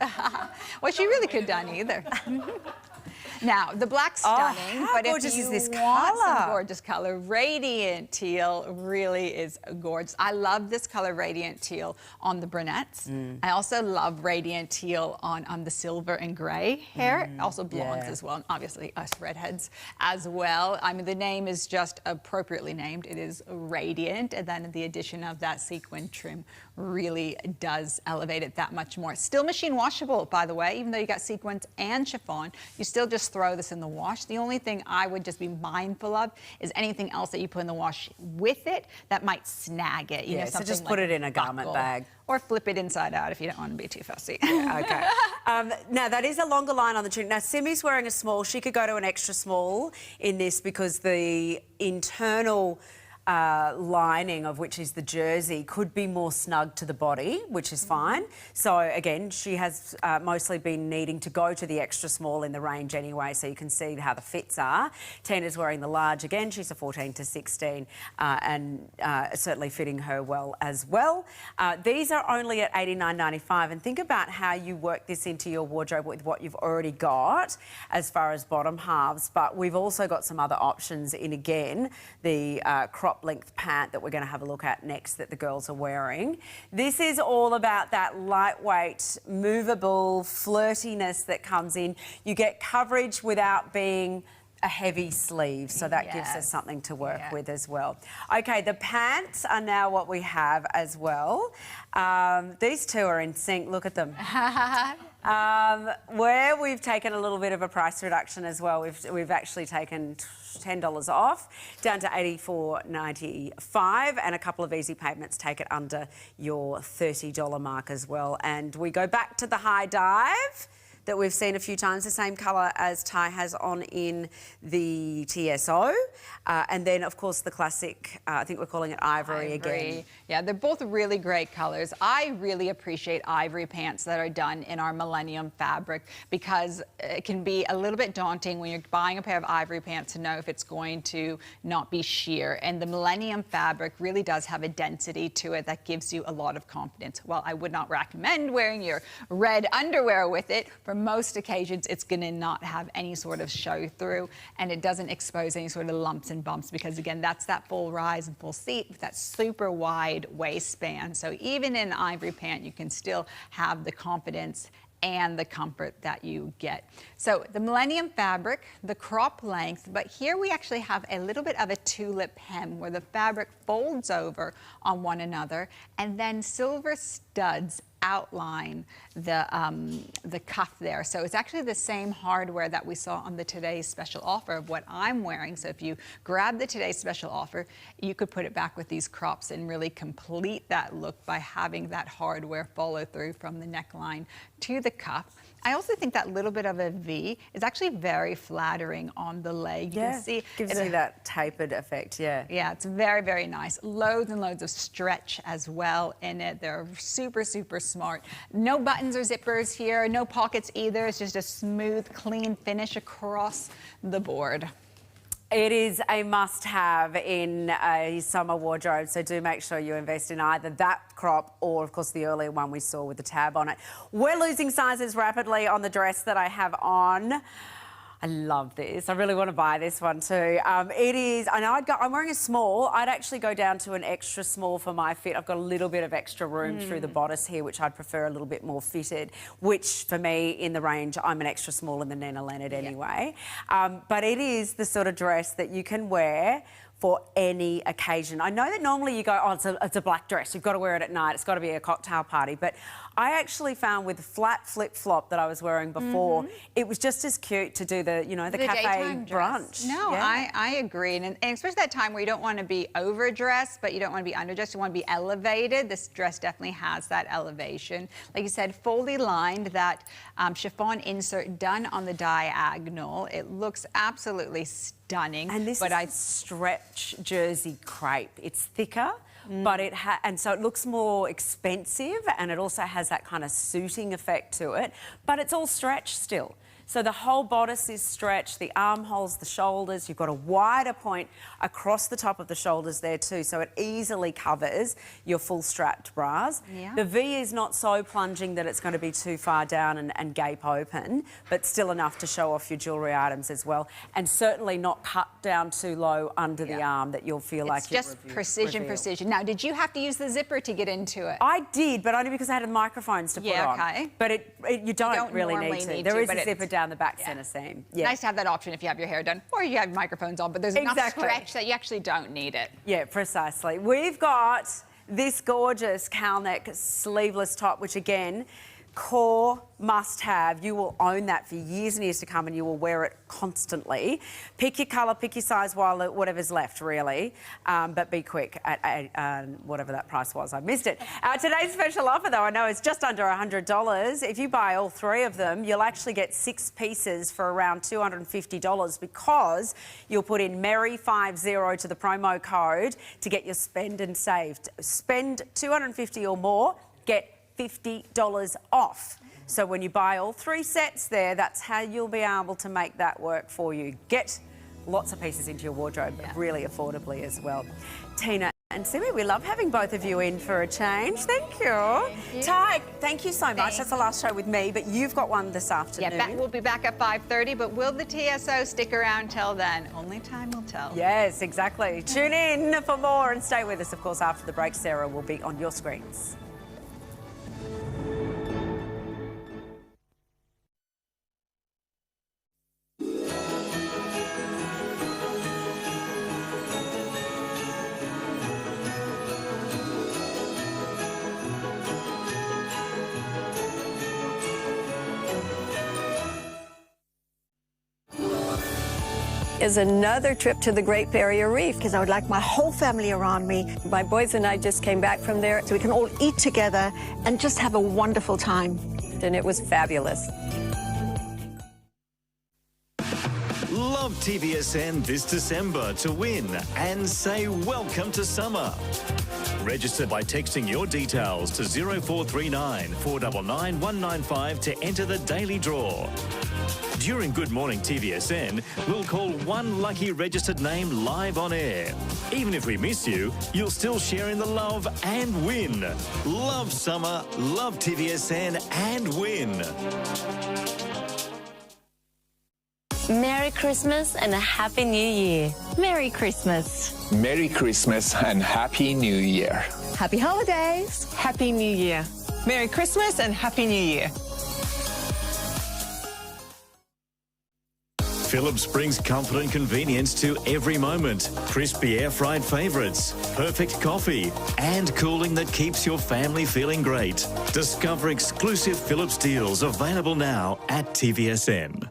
Well, she really could have done either. Now, the black's stunning, how but gorgeous if you is this want some colour? gorgeous colour, radiant teal really is gorgeous. I love this colour, radiant teal, on the brunettes. I also love radiant teal on the silver and grey hair, also blondes as well, and obviously us redheads as well. I mean, the name is just appropriately named. It is radiant, and then the addition of that sequin trim really does elevate it that much more. Still machine washable, by the way, even though you got sequins and chiffon, you still just throw this in the wash. The only thing I would just be mindful of is anything else that you put in the wash with it that might snag it. You know, so just like put it in a garment buckle. bag. Or flip it inside out if you don't want to be too fussy. Okay. Now, that is a longer line on the tunic. Now, Simi's wearing a small. She could go to an extra small in this because the internal lining of which is the jersey could be more snug to the body, which is fine. So again, she has mostly been needing to go to the extra small in the range anyway, so you can see how the fits are. Tina's wearing the large again. She's a 14 to 16 and certainly fitting her well as well. These are only at $89.95, and think about how you work this into your wardrobe with what you've already got as far as bottom halves, but we've also got some other options in, again, the crop length pant that we're going to have a look at next that the girls are wearing. This is all about that lightweight, movable flirtiness that comes in. You get coverage without being a heavy sleeve, so that gives us something to work with as well. Okay, the pants are now what we have as well. These two are in sync. Look at them. Where we've taken a little bit of a price reduction as well. We've actually taken $10 off, down to $84.95, and a couple of easy payments take it under your $30 mark as well. And we go back to the high dive. that we've seen a few times, the same colour as Ty has on in the TSO. And then, of course, the classic, I think we're calling it ivory again. Yeah, they're both really great colours. I really appreciate ivory pants that are done in our Millennium fabric because it can be a little bit daunting when you're buying a pair of ivory pants to know if it's going to not be sheer. And the Millennium fabric really does have a density to it that gives you a lot of confidence. While I would not recommend wearing your red underwear with it, for most occasions it's going to not have any sort of show through, and it doesn't expose any sort of lumps and bumps because, again, that's that full rise and full seat with that super wide waistband. So even in an ivory pant, you can still have the confidence and the comfort that you get. So the Millennium fabric, the crop length, but here we actually have a little bit of a tulip hem where the fabric folds over on one another, and then silver studs outline the cuff there. So it's actually the same hardware that we saw on the Today's Special Offer of what I'm wearing. So if you grab the Today's Special Offer, you could put it back with these crops and really complete that look by having that hardware follow through from the neckline to the cuff. I also think that little bit of a V is actually very flattering on the leg. You can see gives you that tapered effect, Yeah, it's very, very nice. Loads and loads of stretch as well in it. They're super, super smart. No buttons or zippers here, no pockets either. It's just a smooth, clean finish across the board. It is a must-have in a summer wardrobe, so do make sure you invest in either that crop or, of course, the earlier one we saw with the tab on it. We're losing sizes rapidly on the dress that I have on. I love this. I really want to buy this one too. It is, I know I'm wearing a small. I'd actually go down to an extra small for my fit. I've got a little bit of extra room through the bodice here, which I'd prefer a little bit more fitted, which for me in the range, I'm an extra small in the Nina Leonard anyway. But it is the sort of dress that you can wear for any occasion. I know that normally you go, oh, it's a black dress, you've got to wear it at night, it's got to be a cocktail party, but I actually found with the flat flip-flop that I was wearing before, it was just as cute to do the, you know, the cafe brunch. No, I agree. And especially that time where you don't want to be overdressed, but you don't want to be underdressed, you want to be elevated. This dress definitely has that elevation. Like you said, fully lined, that chiffon insert done on the diagonal. It looks absolutely stunning. And this is stretch jersey crepe. It's thicker. But and so it looks more expensive, and it also has that kind of suiting effect to it, but it's all stretch still. So the whole bodice is stretched, the armholes, the shoulders. You've got a wider point across the top of the shoulders there too, so it easily covers your full strapped bras. The V is not so plunging that it's going to be too far down and gape open, but still enough to show off your jewellery items as well, and certainly not cut down too low under the arm that you'll feel like you're just precision. Now, did you have to use the zipper to get into it? I did, but only because I had the microphones to put on. But you don't really need to. There is a zipper down the back centre seam. Nice to have that option if you have your hair done or you have microphones on, but there's enough stretch that you actually don't need it. Yeah, precisely. We've got this gorgeous cowl neck sleeveless top, which again, core must-have. You will own that for years and years to come, and you will wear it constantly. Pick your colour, pick your size while whatever's left, really. But be quick at whatever that price was. I missed it. Today's special offer, though, I know is just under $100. If you buy all 3 of them, you'll actually get 6 pieces for around $250 because you'll put in Merry50 to the promo code to get your spend and saved. Spend $250 or more, get $50 off. So when you buy all 3 sets there, that's how you'll be able to make that work for you. Get lots of pieces into your wardrobe really affordably as well. Tina and Simi, we love having both of you in for a change. Thank you. Ty, thank you so much. That's the last show with me, but you've got one this afternoon. Yeah, we'll be back at 5:30, but will the TSO stick around till then? Only time will tell. Yes, exactly. Tune in for more and stay with us, of course, after the break. Sarah will be on your screens. Is another trip to the Great Barrier Reef because I would like my whole family around me. My boys and I just came back from there so we can all eat together and just have a wonderful time. And it was fabulous. Love TVSN this December to win and say welcome to summer. Register by texting your details to 0439 499 195 to enter the daily draw. During Good Morning TVSN, we'll call one lucky registered name live on air. Even if we miss you, you'll still share in the love and win. Love summer, love TVSN and win. Merry Christmas and a Happy New Year. Merry Christmas. Merry Christmas and Happy New Year. Happy holidays. Happy New Year. Merry Christmas and Happy New Year. Philips brings comfort and convenience to every moment. Crispy air-fried favourites, perfect coffee, and cooling that keeps your family feeling great. Discover exclusive Philips deals available now at TVSN.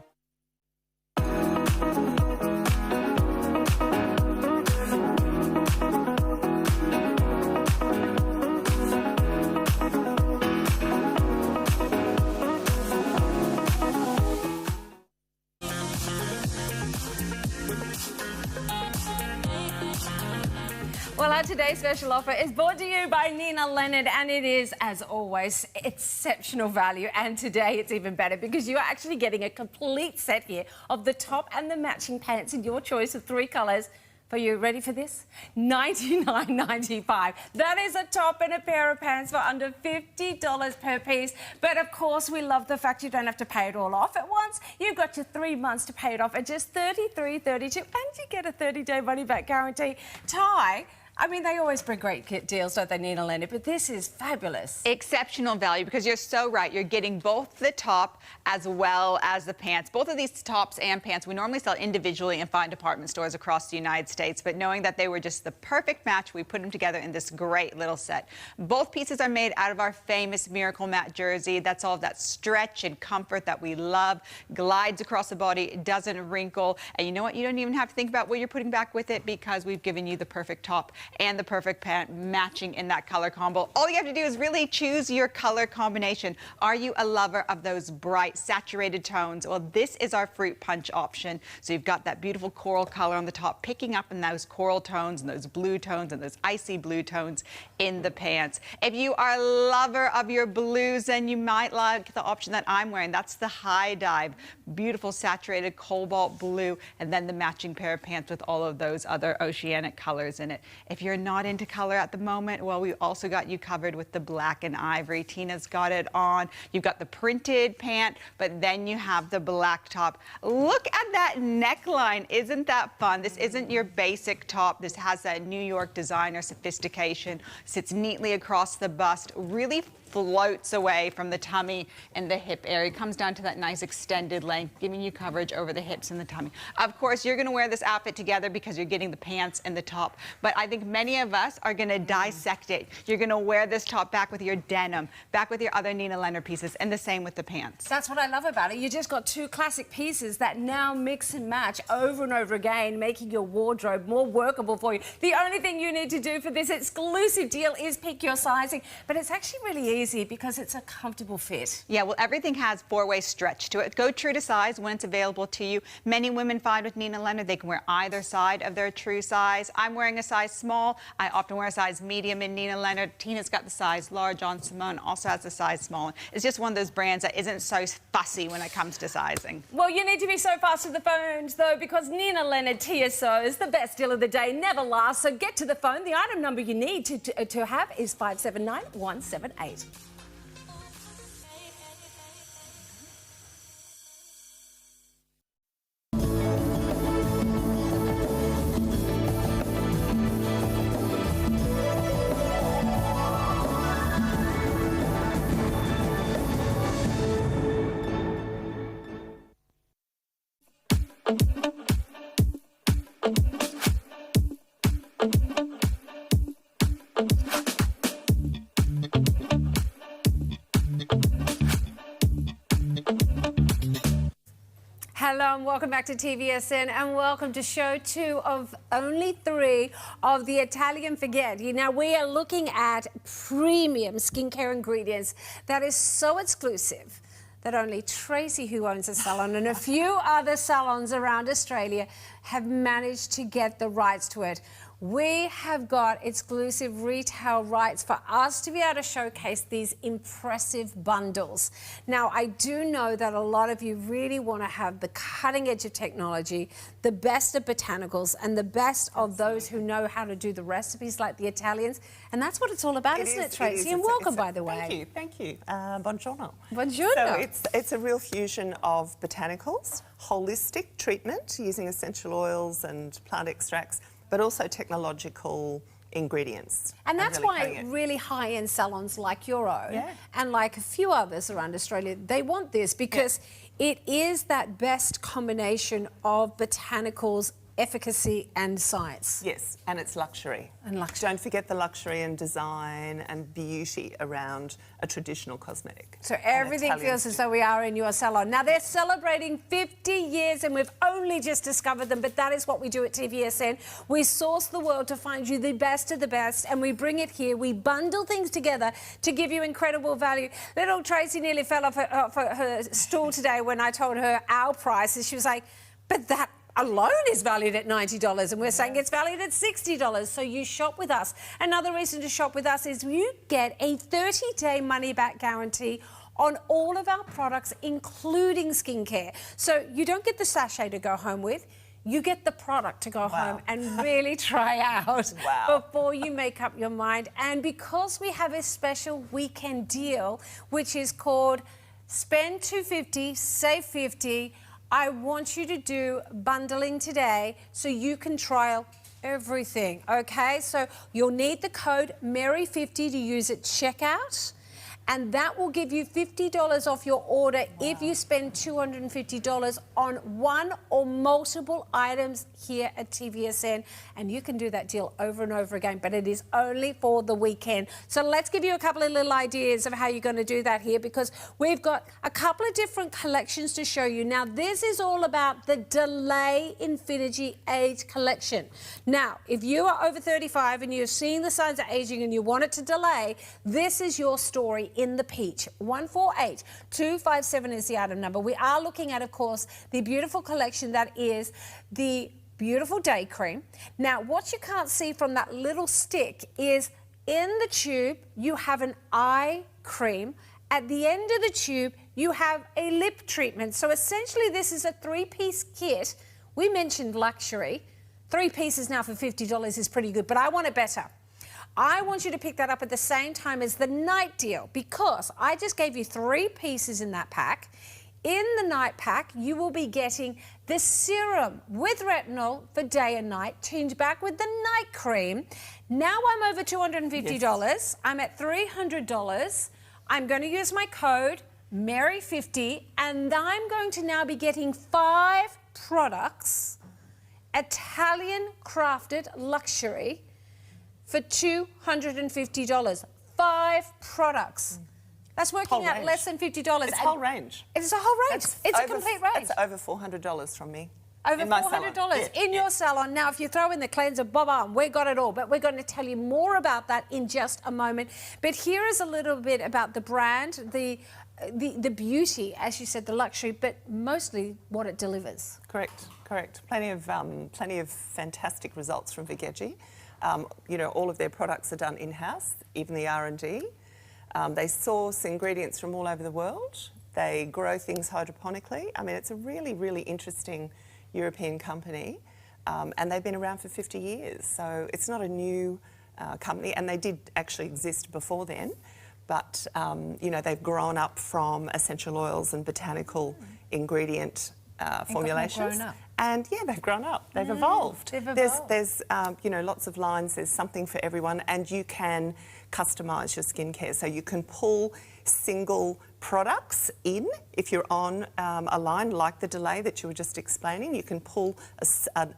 Well, our today's special offer is brought to you by Nina Leonard, and it is, as always, exceptional value. And today it's even better because you are actually getting a complete set here of the top and the matching pants in your choice of 3 colours. Are you ready for this? $99.95. That is a top and a pair of pants for under $50 per piece. But of course, we love the fact you don't have to pay it all off at once. You've got your 3 months to pay it off at just $33.32, and you get a 30-day money-back guarantee. Ty, I mean, they always bring great deals, don't they, Nina Leonard? But this is fabulous. Exceptional value, because you're so right. You're getting both the top as well as the pants. Both of these tops and pants we normally sell individually in fine department stores across the United States, but knowing that they were just the perfect match, we put them together in this great little set. Both pieces are made out of our famous Miracle Matte jersey. That's all of that stretch and comfort that we love. Glides across the body, doesn't wrinkle. And you know what? You don't even have to think about what you're putting back with it, because we've given you the perfect top and the perfect pant matching in that color combo. All you have to do is really choose your color combination. Are you a lover of those bright, saturated tones? Well, this is our fruit punch option. So you've got that beautiful coral color on the top, picking up in those coral tones and those blue tones and those icy blue tones in the pants. If you are a lover of your blues, then you might like the option that I'm wearing. That's the high dive, beautiful saturated cobalt blue, and then the matching pair of pants with all of those other oceanic colors in it. If you're not into color at the moment, well, we also got you covered with the black and ivory. Tina's got it on. You've got the printed pant, but then you have the black top. Look at that neckline. Isn't that fun? This isn't your basic top. This has that New York designer sophistication. Sits neatly across the bust. Really floats away from the tummy and the hip area. Comes down to that nice extended length, giving you coverage over the hips and the tummy. Of course, you're going to wear this outfit together because you're getting the pants and the top, but I think many of us are going to dissect it. You're going to wear this top back with your denim, back with your other Nina Leonard pieces, and the same with the pants. That's what I love about it. You just got 2 classic pieces that now mix and match over and over again, making your wardrobe more workable for you. The only thing you need to do for this exclusive deal is pick your sizing, but it's actually really easy because it's a comfortable fit. Yeah, well, everything has 4-way stretch to it. Go true to size when it's available to you. Many women find with Nina Leonard they can wear either side of their true size. I'm wearing a size small. I often wear a size medium in Nina Leonard. Tina's got the size large on. Simone also has the size small. It's just one of those brands that isn't so fussy when it comes to sizing. Well, you need to be so fast to the phones, though, because Nina Leonard TSO is the best deal of the day, never lasts. So get to the phone. The item number you need to have is 579178. Hello and welcome back to TVSN, and welcome to show 2 of only 3 of the Italian Spaghetti. Now we are looking at premium skincare ingredients that is so exclusive that only Tracy, who owns a salon, and a few other salons around Australia have managed to get the rights to it. We have got exclusive retail rights for us to be able to showcase these impressive bundles. Now, I do know that a lot of you really want to have the cutting edge of technology, the best of botanicals, and the best of those who know how to do the recipes like the Italians. And that's what it's all about, isn't it, Tracy? And welcome, by the way. Thank you. Buongiorno. Buongiorno. So it's a real fusion of botanicals, holistic treatment using essential oils and plant extracts, but also technological ingredients. And that's why really high-end salons like your own and like a few others around Australia, they want this because it is that best combination of botanicals, efficacy and science. Yes, and it's luxury. And luxury. Don't forget the luxury and design and beauty around a traditional cosmetic. So everything feels as though we are in your salon. Now, they're celebrating 50 years and we've only just discovered them, but that is what we do at TVSN. We source the world to find you the best of the best and we bring it here. We bundle things together to give you incredible value. Little Tracy nearly fell off her stool today when I told her our prices. She was like, but that alone is valued at $90 and we're saying it's valued at $60. So you shop with us. Another reason to shop with us is you get a 30-day money-back guarantee on all of our products, including skincare. So you don't get the sachet to go home with. You get the product to go home and really try out before you make up your mind. And because we have a special weekend deal, which is called Spend $250, Save $50, I want you to do bundling today so you can trial everything, okay? So you'll need the code MARY50 to use at checkout, and that will give you $50 off your order if you spend $250 on one or multiple items here at TVSN. And you can do that deal over and over again, but it is only for the weekend. So let's give you a couple of little ideas of how you're going to do that here, because we've got a couple of different collections to show you. Now, this is all about the Delay Infinity Age collection. Now, if you are over 35 and you're seeing the signs of aging and you want it to delay, this is your story in the peach. 148257 is the item number. We are looking at, of course, the beautiful collection that is the beautiful day cream. Now, what you can't see from that little stick is in the tube, you have an eye cream. At the end of the tube, you have a lip treatment. So essentially, this is a three-piece kit. We mentioned luxury. 3 pieces now for $50 is pretty good, but I want it better. I want you to pick that up at the same time as the night deal, because I just gave you 3 pieces in that pack. In the night pack, you will be getting the serum with retinol for day and night, tuned back with the night cream. Now I'm over $250. Yes. I'm at $300. I'm going to use my code MARY50, and I'm going to now be getting 5 products, Italian crafted luxury, for $250. 5 products. That's working out less than $50. It's whole range. It's a whole range. It's a complete range. It's over $400 from me. Over $400 in your salon. Now, if you throw in the cleanser, bob-on, we got it all. But we're going to tell you more about that in just a moment. But here is a little bit about the brand, the beauty, as you said, the luxury, but mostly what it delivers. Correct. Plenty of fantastic results from Vigetti. You know, all of their products are done in-house, even the R&D. They source ingredients from all over the world. They grow things hydroponically. I mean, it's a really, really interesting European company, and they've been around for 50 years. So it's not a new company, and they did actually exist before then. But, you know, they've grown up from essential oils and botanical ingredient formulations. And yeah, they've grown up. They've evolved. There's you know, lots of lines. There's something for everyone, and you can customise your skincare. So you can pull single products in. If you're on a line like the Delay that you were just explaining, you can pull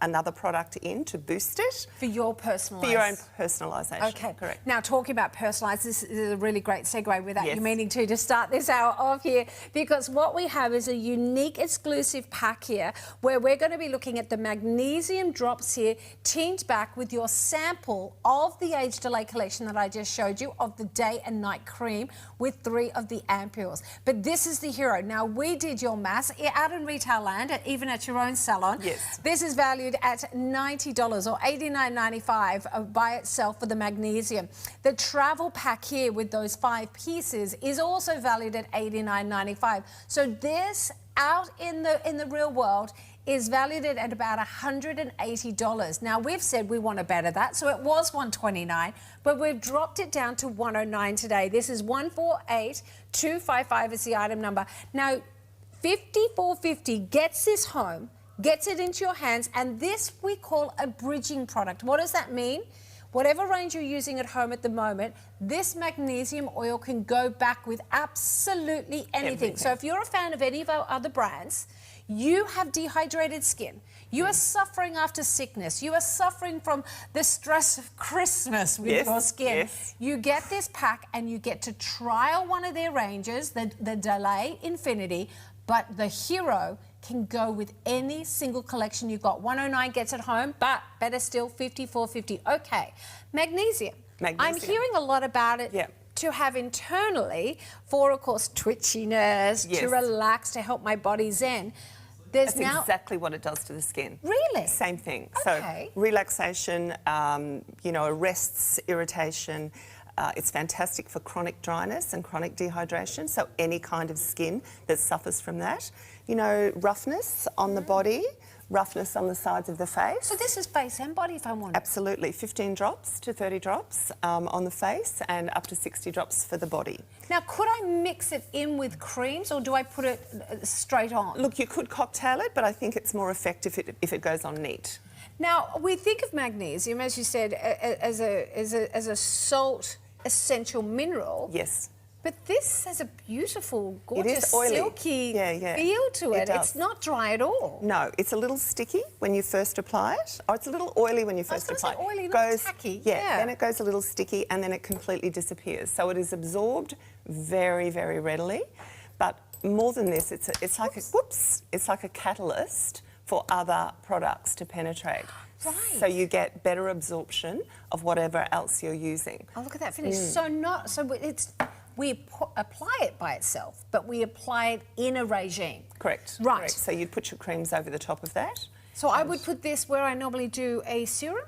another product in to boost it. For your personalised. For your own personalisation. Okay. Correct. Now, talking about personalised, this is a really great segue without you meaning to start this hour off here, because what we have is a unique exclusive pack here where we're going to be looking at the magnesium drops here, teamed back with your sample of the Age Delay collection that I just showed you, of the day and night cream with 3 of the ampules. yours. But this is the hero. Now, we did your mass out in retail land, even at your own salon. Yes. This is valued at $90 or $89.95 by itself for the magnesium. The travel pack here with those 5 pieces is also valued at $89.95. So this out in the real world is valued at about $180. Now, we've said we want to better that, so it was $129, but we've dropped it down to $109 today. This is 148255 is the item number. Now, 5450 gets this home, gets it into your hands, and this we call a bridging product. What does that mean? Whatever range you're using at home at the moment, this magnesium oil can go back with absolutely anything. So if you're a fan of any of our other brands, you have dehydrated skin, you are suffering after sickness, you are suffering from the stress of Christmas with your skin, you get this pack and you get to trial one of their ranges, the Delay Infinity, but the Hero can go with any single collection you've got. 109 gets it home, but better still, 5450. Okay, magnesium. I'm hearing a lot about it. To have internally for, of course, twitchiness, to relax, to help my body zen. That's exactly what it does to the skin. Really? Same thing. Okay. So relaxation, you know, arrests irritation. It's fantastic for chronic dryness and chronic dehydration, so any kind of skin that suffers from that. You know, roughness on the body, roughness on the sides of the face. So this is face and body if I want it? Absolutely. 15 drops to 30 drops on the face and up to 60 drops for the body. Now, could I mix it in with creams or do I put it straight on? Look, you could cocktail it, but I think it's more effective if it goes on neat. Now, we think of magnesium, as you said, as a salt essential mineral. Yes. But this has a beautiful, gorgeous, it is oily. silky feel to it. It's not dry at all. No, it's a little sticky when you first apply it. Or it's a little oily when you first apply it. Oily, not tacky. Yeah, then it goes a little sticky and then it completely disappears. So it is absorbed very, very readily. But more than this, it's like it's like a catalyst for other products to penetrate. Right. So you get better absorption of whatever else you're using. Oh, look at that finish. We apply it by itself, but we apply it in a regime. Correct. Right. Correct. So you'd put your creams over the top of that. So I would put this where I normally do a serum?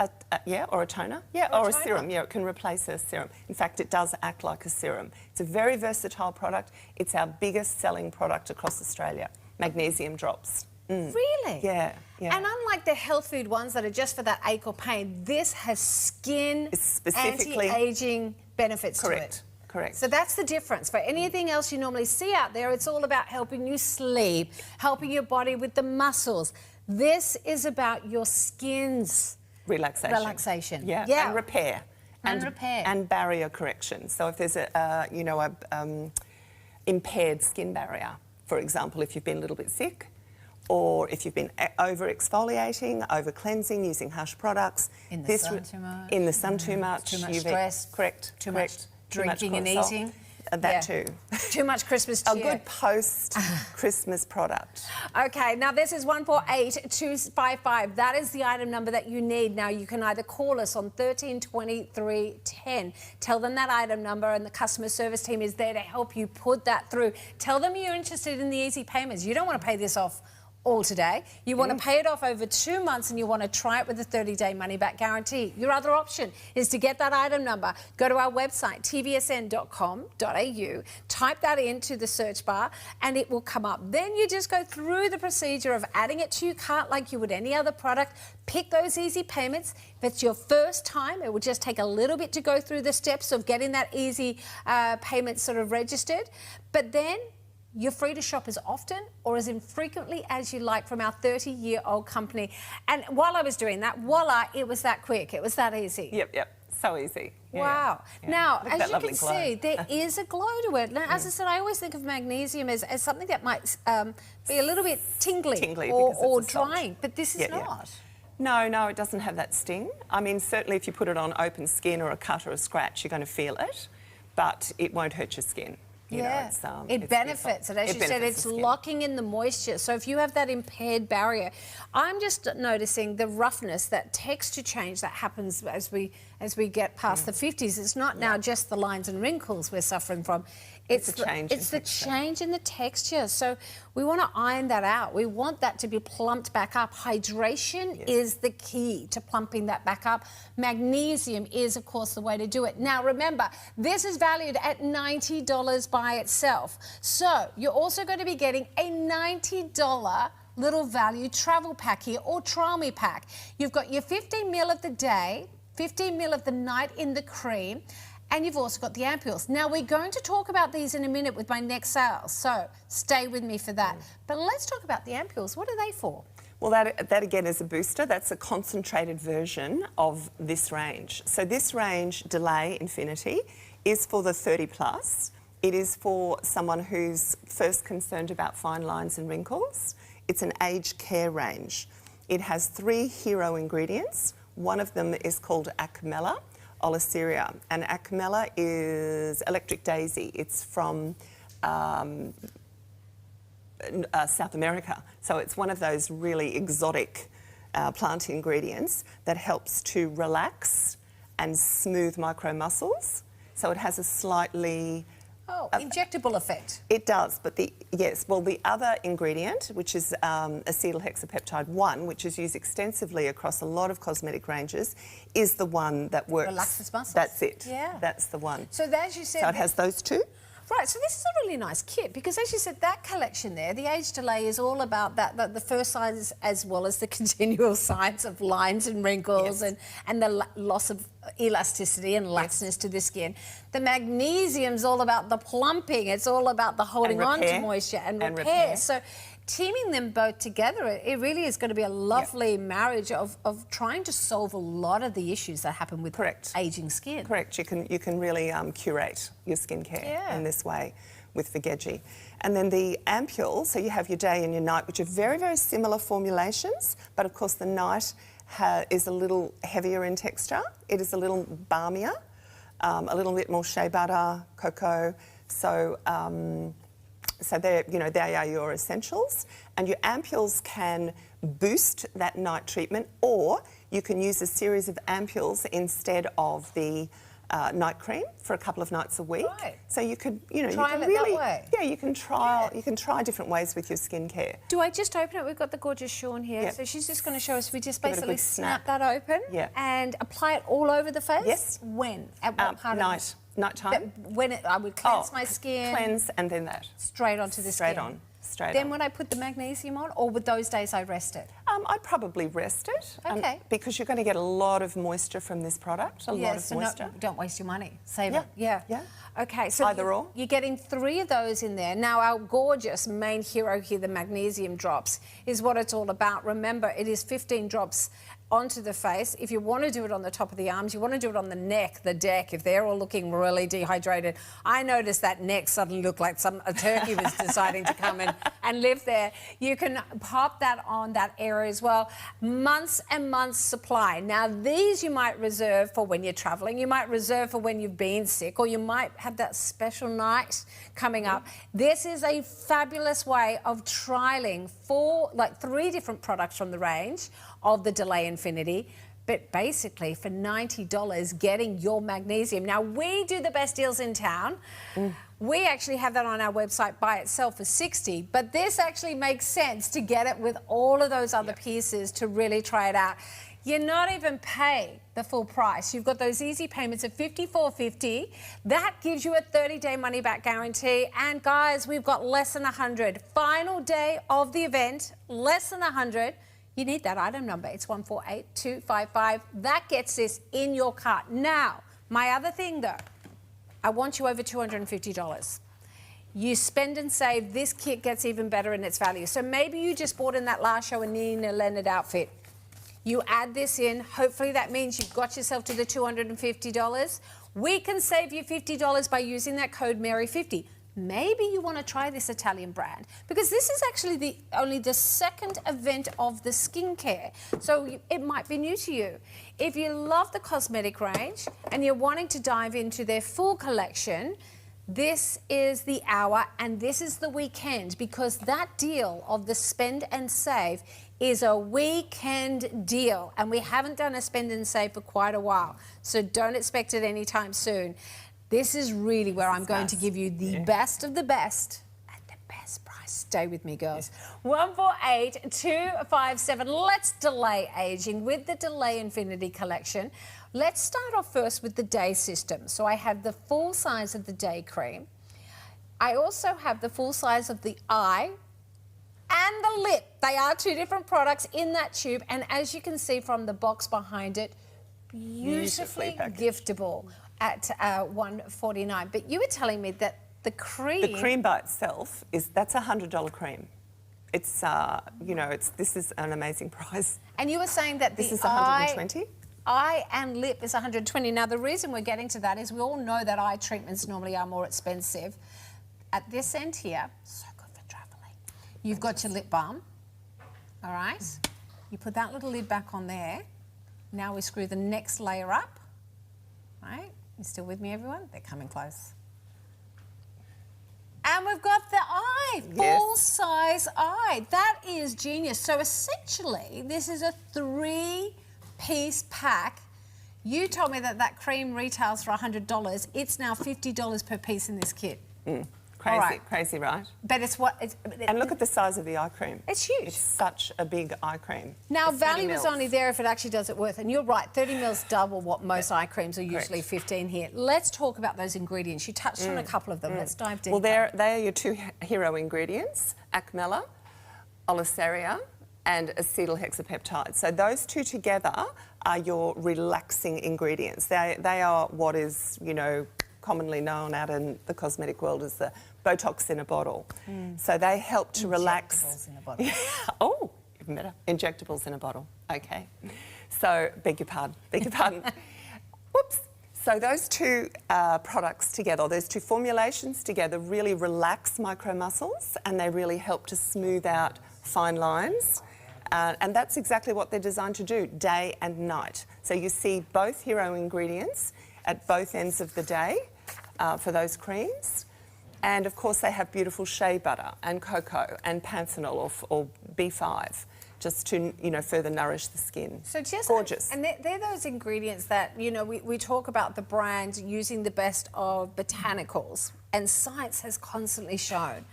Or a toner. Yeah, or a serum. Yeah, it can replace a serum. In fact, it does act like a serum. It's a very versatile product. It's our biggest selling product across Australia. Magnesium drops. Really? Yeah. And unlike the health food ones that are just for that ache or pain, this has skin anti-aging benefits to it. Correct. So that's the difference. For anything else you normally see out there, it's all about helping you sleep, helping your body with the muscles. This is about your skin's relaxation. Yeah. And repair. And barrier correction. So if there's a impaired skin barrier, for example, if you've been a little bit sick, or if you've been over-exfoliating, over-cleansing, using harsh products. In the sun too much. In the sun too much. Too much stress. Correct. Too much drinking and eating. That too. Too much Christmas cheer. A good post-Christmas product. Okay, now this is 148255. That is the item number that you need. Now, you can either call us on 132310. Tell them that item number and the customer service team is there to help you put that through. Tell them you're interested in the easy payments. You don't want to pay this off all today. You want to pay it off over 2 months and you want to try it with a 30-day money-back guarantee. Your other option is to get that item number. Go to our website, tvsn.com.au, type that into the search bar and it will come up. Then you just go through the procedure of adding it to your cart like you would any other product. Pick those easy payments. If it's your first time, it will just take a little bit to go through the steps of getting that easy payment sort of registered. But then you're free to shop as often or as infrequently as you like from our 30-year-old company. And while I was doing that, voila, it was that quick. It was that easy. Yep. So easy. Wow. Yeah. Now, Look at as that you can lovely see, there is a glow to it. Now, as I said, I always think of magnesium as something that might be a little bit tingly or drying, but this is not. No, it doesn't have that sting. I mean, certainly if you put it on open skin or a cut or a scratch, you're going to feel it, but it won't hurt your skin. You know, it benefits it. As you said, it's locking in the moisture. So if you have that impaired barrier, I'm just noticing the roughness, that texture change that happens as we get past the 50s. It's not now just the lines and wrinkles we're suffering from. It's the change in the texture. So we want to iron that out. We want that to be plumped back up. Hydration is the key to plumping that back up. Magnesium is, of course, the way to do it. Now, remember, this is valued at $90 by itself. So you're also going to be getting a $90 little value travel pack here, or trial me pack. You've got your 15 ml of the day, 15 ml of the night in the cream, and you've also got the ampules. Now, we're going to talk about these in a minute with my next sale, so stay with me for that. But let's talk about the ampules. What are they for? Well, that again is a booster. That's a concentrated version of this range. So this range, Delay Infinity, is for the 30 plus. It is for someone who's first concerned about fine lines and wrinkles. It's an aged care range. It has 3 hero ingredients. One of them is called Acmella Oliceria, and Acmella is electric daisy. It's from South America, so it's one of those really exotic plant ingredients that helps to relax and smooth micro muscles. So it has a slightly injectable effect. It does, but the other ingredient, which is acetyl hexapeptide 1, which is used extensively across a lot of cosmetic ranges, is the one that works. Relaxes muscles. That's it. Yeah. That's the one. So as you said... So it has those two. Right, so this is a really nice kit because, as you said, that collection there, the age delay is all about the first signs as well as the continual signs of lines and wrinkles and the loss of elasticity and laxness to the skin. The magnesium's all about the plumping. It's all about the holding on to moisture and repair. So teaming them both together, it really is going to be a lovely marriage of trying to solve a lot of the issues that happen with ageing skin. Correct. You can really curate your skincare in this way with Vigeji. And then the ampule, so you have your day and your night, which are very, very similar formulations, but of course the night is a little heavier in texture. It is a little balmier, a little bit more shea butter, cocoa. So they are your essentials, and your ampules can boost that night treatment, or you can use a series of ampules instead of the night cream for a couple of nights a week. Right. So you could, Trial it that way. Yeah, you can try different ways with your skincare. Do I just open it? We've got the gorgeous Sean here. Yeah. So she's just going to show us. We just Give it a basically good snap that open and apply it all over the face? Yes. When? At what part night. of it? Nighttime. When I would cleanse my skin. Cleanse and then that. Straight onto the skin. Straight on. Then when I put the magnesium on, or with those days I rest it? I'd probably rest it. Okay. Because you're going to get a lot of moisture from this product. A lot of moisture. Don't waste your money. Save it. Yeah. Okay, so either or. You're getting 3 of those in there. Now, our gorgeous main hero here, the magnesium drops, is what it's all about. Remember, it is 15 drops onto the face. If you want to do it on the top of the arms, you want to do it on the neck, the deck, if they're all looking really dehydrated. I noticed that neck suddenly looked like a turkey was deciding to come in and live there. You can pop that on that area as well. Months and months supply. Now, these you might reserve for when you're traveling, you might reserve for when you've been sick, or you might have that special night coming up. This is a fabulous way of trialing 3 different products from the range of the Delay Infinity, but basically for $90 getting your magnesium. Now, we do the best deals in town. We actually have that on our website by itself for $60, but this actually makes sense to get it with all of those other pieces to really try it out. You're not even paying the full price. You've got those easy payments of $54.50. That gives you a 30-day money-back guarantee. And guys, we've got less than 100. Final day of the event, less than 100. You need that item number. It's 148255. That gets this in your cart. Now, my other thing, though, I want you over $250. You spend and save, this kit gets even better in its value. So maybe you just bought in that last show a Nina Leonard outfit. You add this in, hopefully that means you've got yourself to the $250. We can save you $50 by using that code Mary50. Maybe you want to try this Italian brand, because this is actually only the second event of the skincare, so it might be new to you. If you love the cosmetic range and you're wanting to dive into their full collection, this is the hour and this is the weekend, because that deal of the spend and save is a weekend deal, and we haven't done a spend and save for quite a while, so don't expect it anytime soon. This is really where I'm going to give you the best of the best at the best price. Stay with me, girls. 148257. Let's delay aging with the Delay Infinity collection. Let's start off first with the day system. So I have the full size of the day cream. I also have the full size of the eye and the lip. They are two different products in that tube, and as you can see from the box behind it, beautifully giftable at $149. But you were telling me that the cream... The cream by itself, that's a $100 cream. It's, you know, this is an amazing price. And you were saying that this is $120? Eye and lip is $120. Now, the reason we're getting to that is we all know that eye treatments normally are more expensive. At this end here, so good for travelling. You've got your lip balm, all right? You put that little lid back on there. Now we screw the next layer up, right? You still with me, everyone? They're coming close. And we've got the eye, full-size eye. That is genius. So essentially, this is a 3-piece pack. You told me that that cream retails for $100. It's now $50 per piece in this kit. Crazy, crazy, right? But it's what... and look at the size of the eye cream. It's huge. It's such a big eye cream. Now, value is only there if it actually does it worth. And you're right, 30 mils double what most eye creams are usually 15 here. Let's talk about those ingredients. You touched on a couple of them. Let's dive deeper. Well, they are your two hero ingredients, acmella, oliceria, and acetyl hexapeptide. So those two together are your relaxing ingredients. They are what is, you know, commonly known out in the cosmetic world as the Botox in a bottle. So they help to relax. Injectables in a bottle. Oh, even better. Injectables in a bottle. Okay. So, beg your pardon. Whoops. So those two products together, those two formulations together really relax micro muscles, and they really help to smooth out fine lines. And that's exactly what they're designed to do, day and night. So you see both hero ingredients at both ends of the day for those creams. And of course they have beautiful shea butter and cocoa and panthenol or B5 just to, you know, further nourish the skin. So just gorgeous. And they're those ingredients that, you know, we talk about the brand using the best of botanicals, and science has constantly shown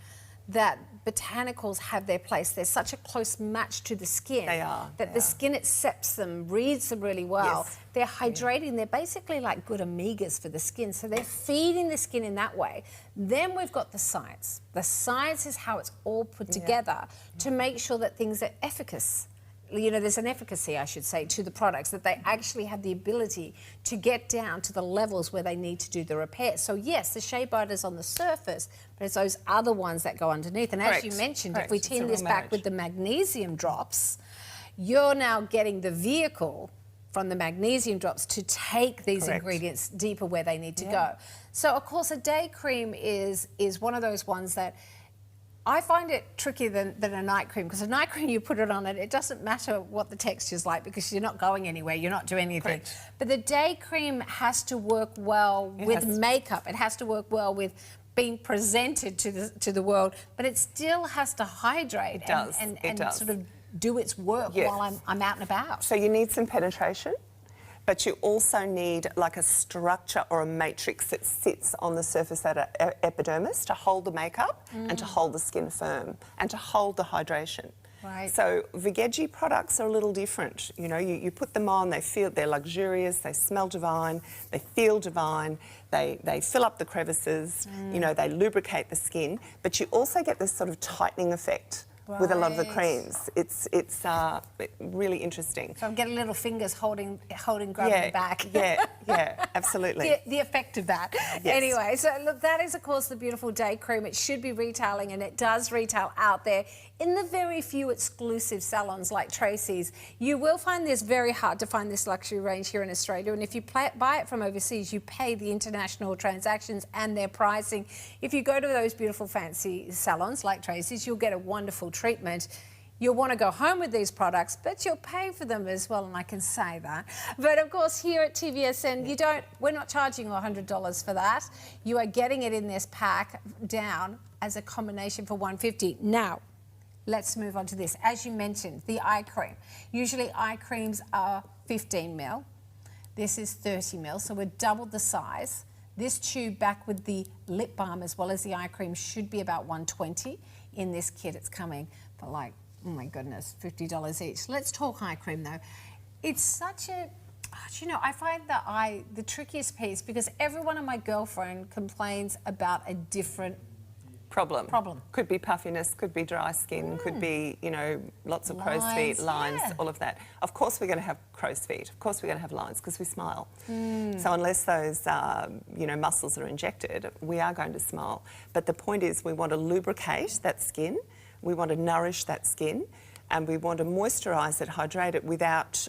that botanicals have their place. They're such a close match to the skin. They are. That the skin accepts them, reads them really well. Yes. They're hydrating. They're basically like good omegas for the skin. So they're feeding the skin in that way. Then we've got the science. The science is how it's all put together to make sure that things are efficacious. You know, there's an efficacy, I should say, to the products, that they actually have the ability to get down to the levels where they need to do the repair. So yes, the shea butter's on the surface, but it's those other ones that go underneath. And as you mentioned, if we tin this back with the magnesium drops, you're now getting the vehicle from the magnesium drops to take these ingredients deeper where they need to go. So of course a day cream is one of those ones that I find it trickier than a night cream, because a night cream, you put it on it doesn't matter what the texture's like because you're not going anywhere, you're not doing anything. But the day cream has to work well with makeup. It has to work well with being presented to the world, but it still has to hydrate and sort of do its work while I'm out and about. So you need some penetration, but you also need like a structure or a matrix that sits on the surface of the epidermis to hold the makeup and to hold the skin firm and to hold the hydration. Right. So Vigeji products are a little different. You know, you put them on, they're luxurious, they smell divine, they feel divine, they fill up the crevices, you know, they lubricate the skin, but you also get this sort of tightening effect with a lot of the creams. It's really interesting. So I'm getting little fingers grabbing back. Yeah, absolutely. The effect of that. Anyway, so look, that is of course the beautiful day cream. It should be retailing, and it does retail out there in the very few exclusive salons like Tracy's. You will find this very hard to find this luxury range here in Australia, and if you buy it from overseas, you pay the international transactions and their pricing. If you go to those beautiful fancy salons like Tracy's, you'll get a wonderful treatment. You'll want to go home with these products, but you'll pay for them as well, and I can say that. But of course, here at TVSN, we're not charging you $100 for that. You are getting it in this pack down as a combination for $150. Now, let's move on to this. As you mentioned, the eye cream. Usually eye creams are 15 ml. This is 30 ml, so we're double the size. This tube back with the lip balm as well as the eye cream should be about $120. In this kit, it's coming for like, oh my goodness, $50 each. Let's talk eye cream though. It's such a, you know, I find the trickiest piece because every one of my girlfriend complains about a different problem. Could be puffiness, could be dry skin, could be, you know, lots of crow's feet, lines, all of that. Of course we're going to have crow's feet. Of course we're going to have lines because we smile. So unless those, you know, muscles are injected, we are going to smile. But the point is we want to lubricate that skin, we want to nourish that skin, and we want to moisturise it, hydrate it without,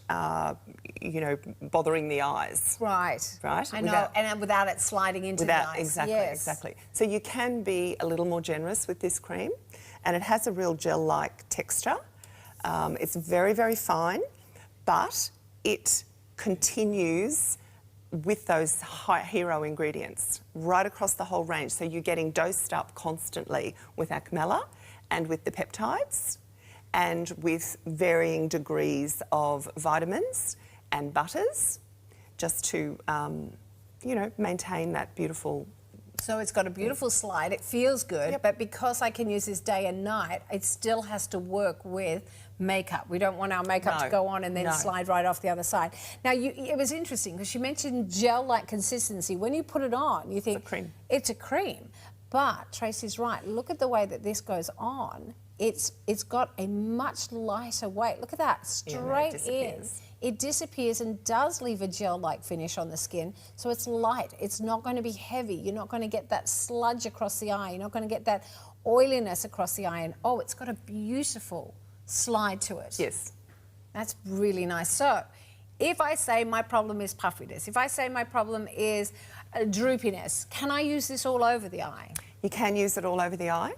you know, bothering the eyes. Right. Right? I know, and without it sliding into the eyes. Exactly, exactly. So you can be a little more generous with this cream, and it has a real gel-like texture. It's very, very fine, but it continues with those hero ingredients right across the whole range. So you're getting dosed up constantly with Acmella and with the peptides, and with varying degrees of vitamins and butters, just to, you know, maintain that beautiful. So it's got a beautiful slide, it feels good, but because I can use this day and night, it still has to work with makeup. We don't want our makeup to go on and then slide right off the other side. Now, it was interesting because you mentioned gel-like consistency. When you put it on, you think it's a cream. But Tracy's right, look at the way that this goes on. It's got a much lighter weight. Look at that, straight in. It disappears and does leave a gel-like finish on the skin. So it's light. It's not going to be heavy. You're not going to get that sludge across the eye. You're not going to get that oiliness across the eye. And oh, it's got a beautiful slide to it. Yes. That's really nice. So if I say my problem is puffiness, if I say my problem is droopiness, can I use this all over the eye? You can use it all over the eye.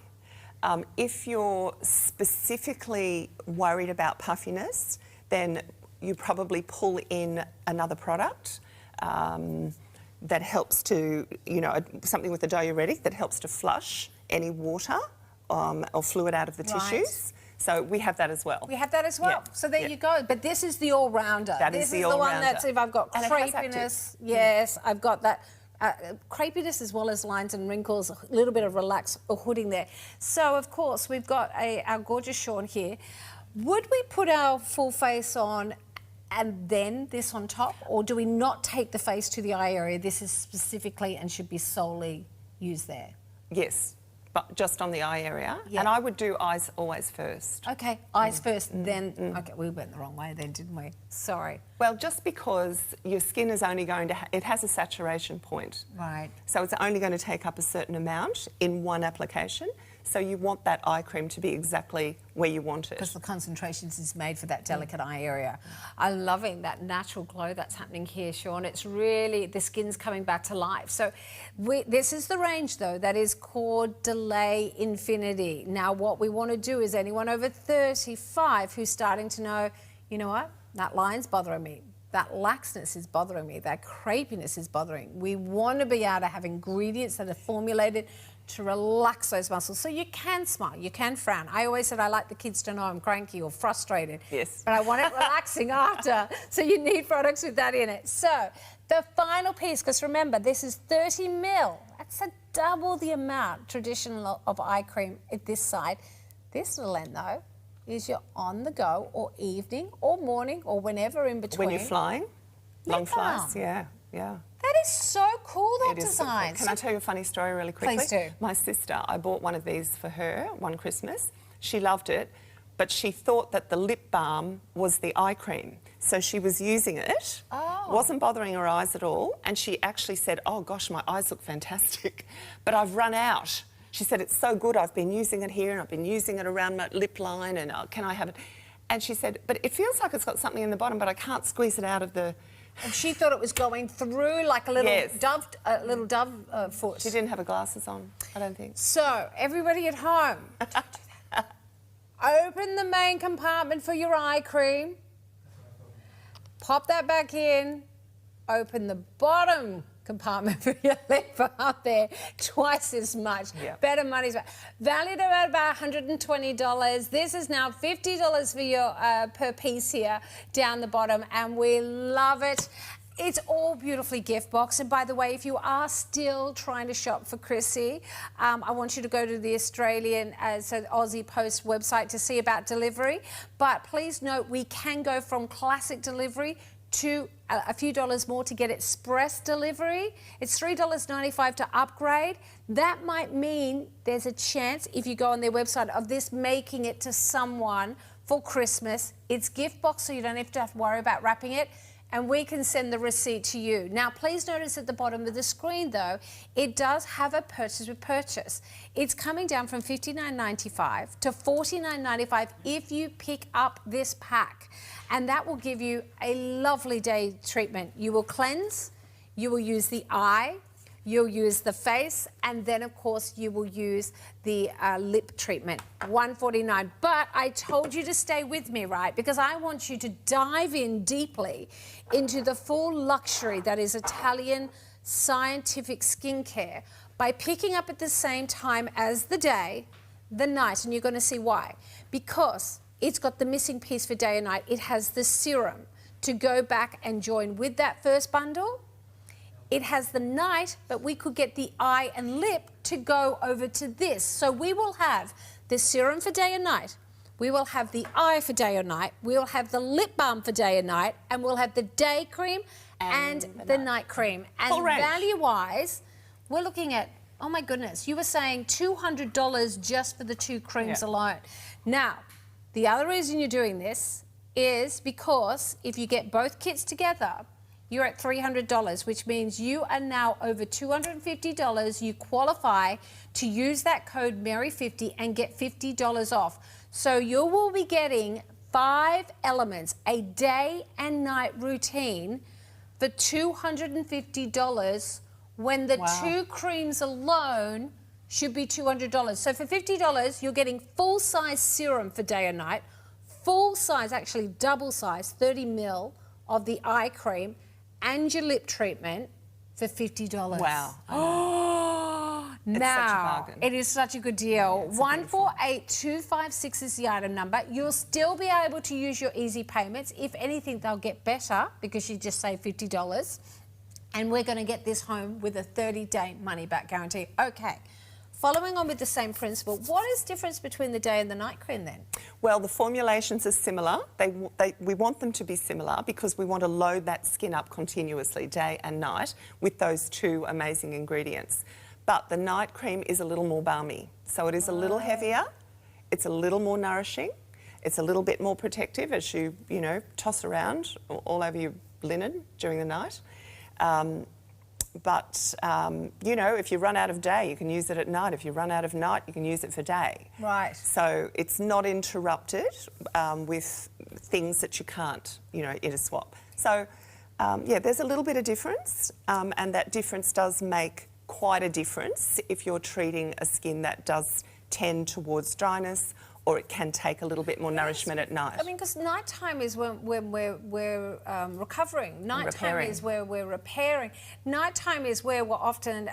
If you're specifically worried about puffiness, then you probably pull in another product that helps to, you know, something with a diuretic that helps to flush any water or fluid out of the tissues. So we have that as well. We have that as well. Yeah. So there you go. But this is the all-rounder. This is the all-rounder. One that's, if I've got crepiness, yes, I've got that. Crepiness as well as lines and wrinkles, a little bit of relaxed hooding there. So, of course, we've got our gorgeous Sean here. Would we put our full face on and then this on top, or do we not take the face to the eye area? This is specifically and should be solely used there. Yes, but just on the eye area. Yeah. And I would do eyes always first. Okay, eyes first, then... Okay, we went the wrong way then, didn't we? Sorry. Well, just because your skin is only going to... it has a saturation point. Right. So it's only going to take up a certain amount in one application. So you want that eye cream to be exactly where you want it. Because the concentrations is made for that delicate eye area. I'm loving that natural glow that's happening here, Sean. It's really, the skin's coming back to life. So this is the range, though, that is called Delay Infinity. Now, what we want to do is anyone over 35 who's starting to know, you know what, that line's bothering me. That laxness is bothering me. That crepiness is bothering. We want to be able to have ingredients that are formulated to relax those muscles. So you can smile, you can frown. I always said I like the kids to know I'm cranky or frustrated. Yes. But I want it relaxing after. So you need products with that in it. So the final piece, because remember, this is 30 mil. That's double the amount traditional of eye cream at this side. This little end, though, is your on the go or evening or morning or whenever in between. When you're flying, long flights, yeah. That is so cool, that design. Can I tell you a funny story really quickly? Please do. My sister, I bought one of these for her one Christmas. She loved it, but she thought that the lip balm was the eye cream. So she was using it, wasn't bothering her eyes at all, and she actually said, oh gosh, my eyes look fantastic, but I've run out. She said, it's so good, I've been using it here and I've been using it around my lip line and can I have it? And she said, but it feels like it's got something in the bottom, but I can't squeeze it out of the... And she thought it was going through like a little dove foot. She didn't have her glasses on, I don't think. So, everybody at home, don't do that. Open the main compartment for your eye cream. Pop that back in. Open the bottom compartment for your lip balm there. Twice as much. Yeah. Better money's back. Valued at about $120. This is now $50 for your per piece here down the bottom, and we love it. It's all beautifully gift boxed. And by the way, if you are still trying to shop for Chrissy, I want you to go to the Australian, so the Aussie Post website to see about delivery. But please note, we can go from classic delivery to a few dollars more to get express delivery. It's $3.95 to upgrade. That might mean there's a chance, if you go on their website, of this making it to someone for Christmas. It's gift box, so you don't have to worry about wrapping it, and we can send the receipt to you. Now, please notice at the bottom of the screen, though, it does have a purchase with purchase. It's coming down from $59.95 to $49.95 if you pick up this pack. And that will give you a lovely day treatment. You will cleanse, you will use the eye, you'll use the face, and then, of course, you will use the lip treatment, $149. But I told you to stay with me, right? Because I want you to dive in deeply into the full luxury that is Italian scientific skincare by picking up at the same time as the day, the night, and you're going to see why. Because it's got the missing piece for day and night. It has the serum to go back and join with that first bundle. It has the night, but we could get the eye and lip to go over to this. So we will have the serum for day and night. We will have the eye for day and night. We'll have the lip balm for day and night. And we'll have the day cream and the night cream. And value-wise, we're looking at, oh my goodness, you were saying $200 just for the two creams alone. Now, the other reason you're doing this is because if you get both kits together, you're at $300, which means you are now over $250. You qualify to use that code Mary50 and get $50 off. So you will be getting 5 elements, a day and night routine for $250 when the 2 creams alone should be $200. So for $50, you're getting full-size serum for day and night, full-size, actually double-size, 30 ml of the eye cream, and your lip treatment for $50. Wow. Now, it is such a good deal. 148256 is the item number. You'll still be able to use your easy payments. If anything, they'll get better because you just saved $50. And we're going to get this home with a 30-day money-back guarantee. Okay. Following on with the same principle, what is the difference between the day and the night cream then? Well, the formulations are similar. We want them to be similar because we want to load that skin up continuously, day and night, with those 2 amazing ingredients. But the night cream is a little more balmy. So it is a little heavier, it's a little more nourishing, it's a little bit more protective as you toss around all over your linen during the night. But if you run out of day, you can use it at night. If you run out of night, you can use it for day. Right. So it's not interrupted with things that you can't, interswap. So, there's a little bit of difference, and that difference does make quite a difference if you're treating a skin that does tend towards dryness, or it can take a little bit more nourishment at night. I mean, because nighttime is when we're recovering. Nighttime is where we're repairing. Nighttime is where we're often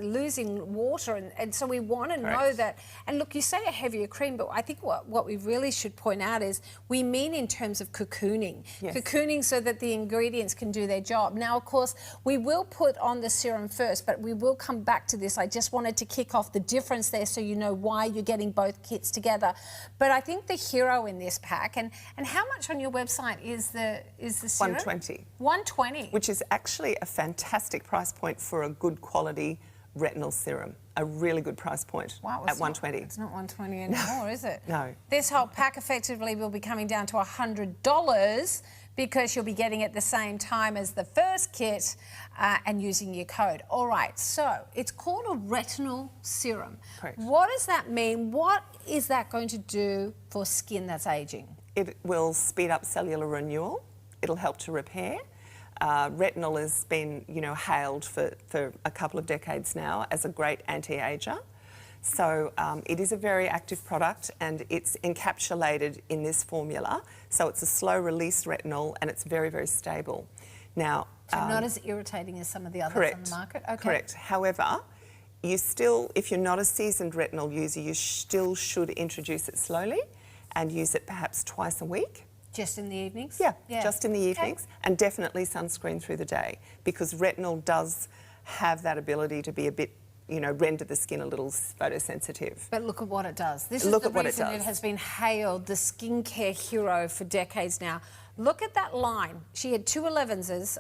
losing water, and so we want to know that. And look, you say a heavier cream, but I think what we really should point out is we mean in terms of cocooning. Yes. Cocooning so that the ingredients can do their job. Now, of course, we will put on the serum first, but we will come back to this. I just wanted to kick off the difference there so you know why you're getting both kits together. But I think the hero in this pack, and how much on your website is the serum? $120. $120. Which is actually a fantastic price point for a good quality retinol serum. A really good price point at $120. It's not $120 anymore, is it? No. This whole pack effectively will be coming down to $100 because you'll be getting it the same time as the first kit and using your code. All right, so it's called a retinol serum. Correct. What does that mean? What is that going to do for skin that's aging? It will speed up cellular renewal. It'll help to repair. Retinol has been, hailed for a couple of decades now as a great anti-ager. So it is a very active product and it's encapsulated in this formula. So it's a slow-release retinol and it's very, very stable. Now, so not as irritating as some of the others on the market? Okay. Correct. However, you still, if you're not a seasoned retinol user, you still should introduce it slowly and use it perhaps twice a week. Just in the evenings? Yeah, just in the evenings, and definitely sunscreen through the day, because retinol does have that ability to be a bit, you know, render the skin a little photosensitive. But look at what it does. This is the reason it has been hailed the skincare hero for decades now. Look at that line. She had 2 11s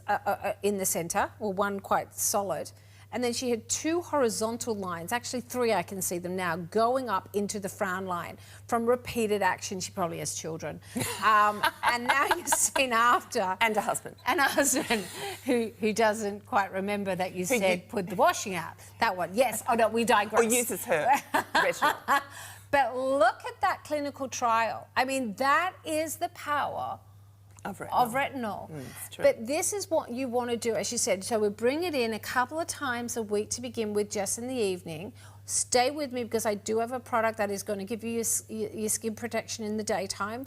in the centre, or one quite solid, and then she had 2 horizontal lines, actually 3, I can see them now, going up into the frown line from repeated action. She probably has children. And now you've seen after. And a husband. And a husband who doesn't quite remember that you said put the washing out. That one, yes. Oh, no, we digress. Or uses her retinol. But look at that clinical trial. I mean, that is the power of retinol. It's true. But this is what you want to do, as you said. So we bring it in a couple of times a week to begin with, just in the evening. Stay with me, because I do have a product that is going to give you your skin protection in the daytime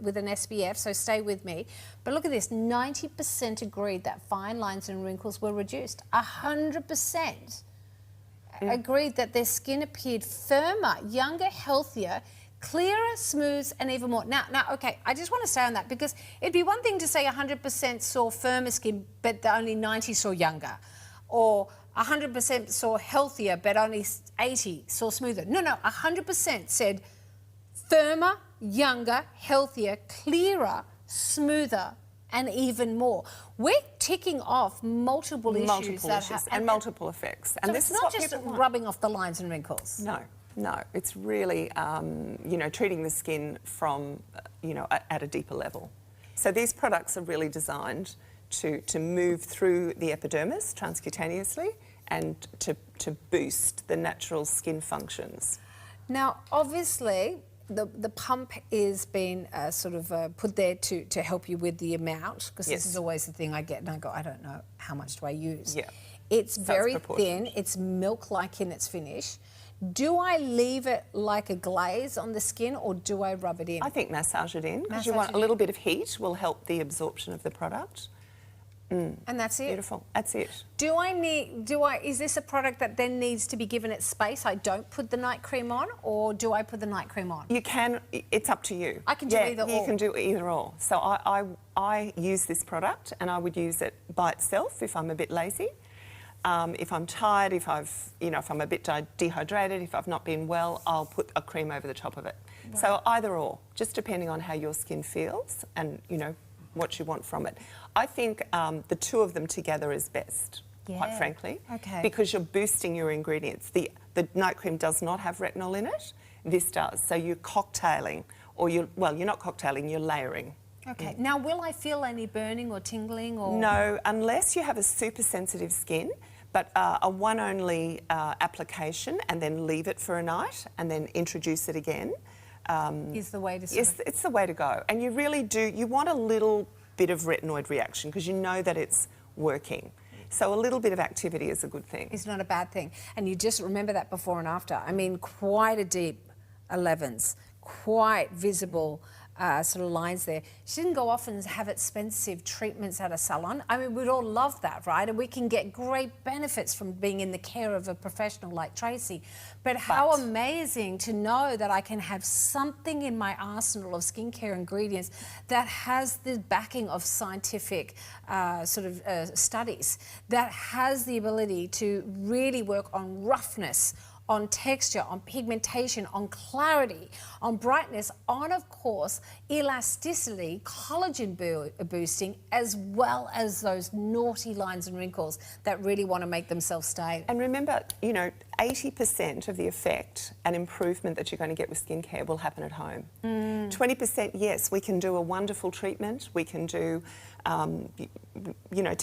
with an SPF, so stay with me. But look at this, 90% agreed that fine lines and wrinkles were reduced. 100% agreed that their skin appeared firmer, younger, healthier, clearer, smooth, and even more. Now, okay, I just want to say on that, because it'd be one thing to say 100% saw firmer skin, but only 90 saw younger, or 100% saw healthier, but only 80 saw smoother. No, 100% said firmer, younger, healthier, clearer, smoother, and even more. We're ticking off multiple issues and multiple effects. And so this it's is not what just people want. rubbing off the lines and wrinkles. No, it's really, you know, treating the skin from, you know, at a deeper level. So these products are really designed to move through the epidermis transcutaneously and to boost the natural skin functions. Now, obviously, the pump is being put there to help you with the amount, because this is always the thing I get and I go, I don't know, how much do I use? Yeah. It's very thin, it's milk-like in its finish. Do I leave it like a glaze on the skin, or do I rub it in? I think massage it in, because you want a little bit of heat will help the absorption of the product. And that's it? Beautiful, that's it. Is this a product that then needs to be given its space? I don't put the night cream on, or do I put the night cream on? You can, it's up to you. I can do either or. You can do either or. So I use this product, and I would use it by itself if I'm a bit lazy. If I'm tired, if I'm a bit dehydrated, if I've not been well, I'll put a cream over the top of it. Right. So either or, just depending on how your skin feels and, you know, what you want from it. I think the 2 of them together is best, quite frankly, because you're boosting your ingredients. The night cream does not have retinol in it. This does. So you're cocktailing, or you're not cocktailing, you're layering. Okay. Now, will I feel any burning or tingling? Or No, unless you have a super sensitive skin. But a one-only application, and then leave it for a night, and then introduce it again. Is the way to it's the way to go. And you really do, you want a little bit of retinoid reaction, because you know that it's working. So a little bit of activity is a good thing. It's not a bad thing. And you just remember that before and after. I mean, quite a deep 11s, quite visible sort of lines there. She didn't go off and have expensive treatments at a salon. I mean, we'd all love that, right? And we can get great benefits from being in the care of a professional like Tracy. But how amazing to know that I can have something in my arsenal of skincare ingredients that has the backing of scientific studies, that has the ability to really work on roughness, on texture, on pigmentation, on clarity, on brightness, on, of course, elasticity, collagen boosting, as well as those naughty lines and wrinkles that really want to make themselves stay. And remember, you know, 80% of the effect and improvement that you're going to get with skincare will happen at home. 20%, yes, we can do a wonderful treatment. We can do, you know,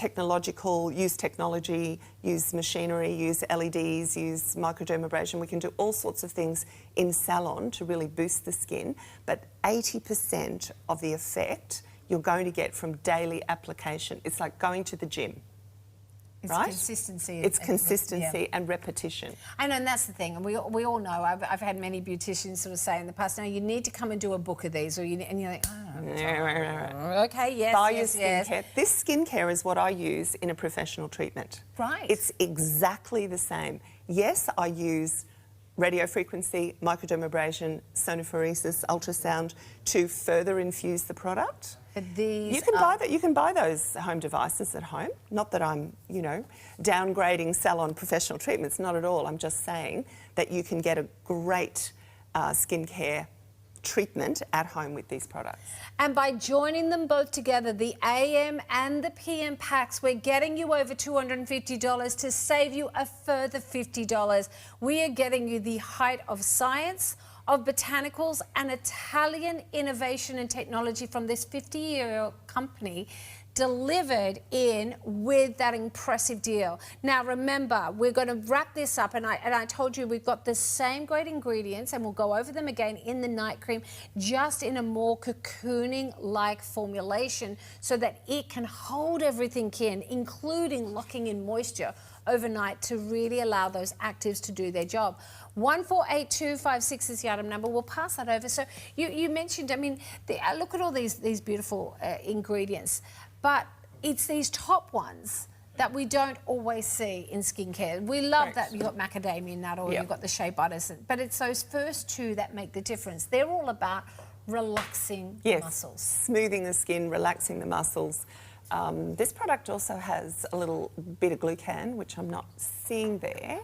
use technology, use machinery, use LEDs, use microdermabrasion. We can do all sorts of things in salon to really boost the skin. But 80% of the effect you're going to get from daily application. It's like going to the gym. It's right? consistency. It's consistency and repetition. I know, and that's the thing. And we all know, I've had many beauticians sort of say in the past, no, you need to come and do a book of these, or and you're like, oh, okay, yes, Buy your skincare. This skincare is what I use in a professional treatment. Right. It's exactly the same. Yes, I use radio frequency, microdermabrasion, sonophoresis, ultrasound to further infuse the product. These You can buy those home devices at home. Not that I'm, downgrading salon professional treatments, not at all. I'm just saying that you can get a great skincare treatment at home with these products. And by joining them both together, the AM and the PM packs, we're getting you over $250 to save you a further $50. We are getting you the height of science, of botanicals and Italian innovation and technology from this 50-year-old company, delivered in with that impressive deal. Now remember, we're going to wrap this up, and I told you we've got the same great ingredients, and we'll go over them again in the night cream, just in a more cocooning-like formulation, so that it can hold everything in, including locking in moisture overnight to really allow those actives to do their job. 148256 is the item number. We'll pass that over. So you mentioned, I mean, look at all these beautiful ingredients, but it's these top ones that we don't always see in skincare. We love that you've got macadamia nut or you've got the shea butters, but it's those first two that make the difference. They're all about relaxing the muscles. Smoothing the skin, relaxing the muscles. This product also has a little bit of glucan, which I'm not seeing there.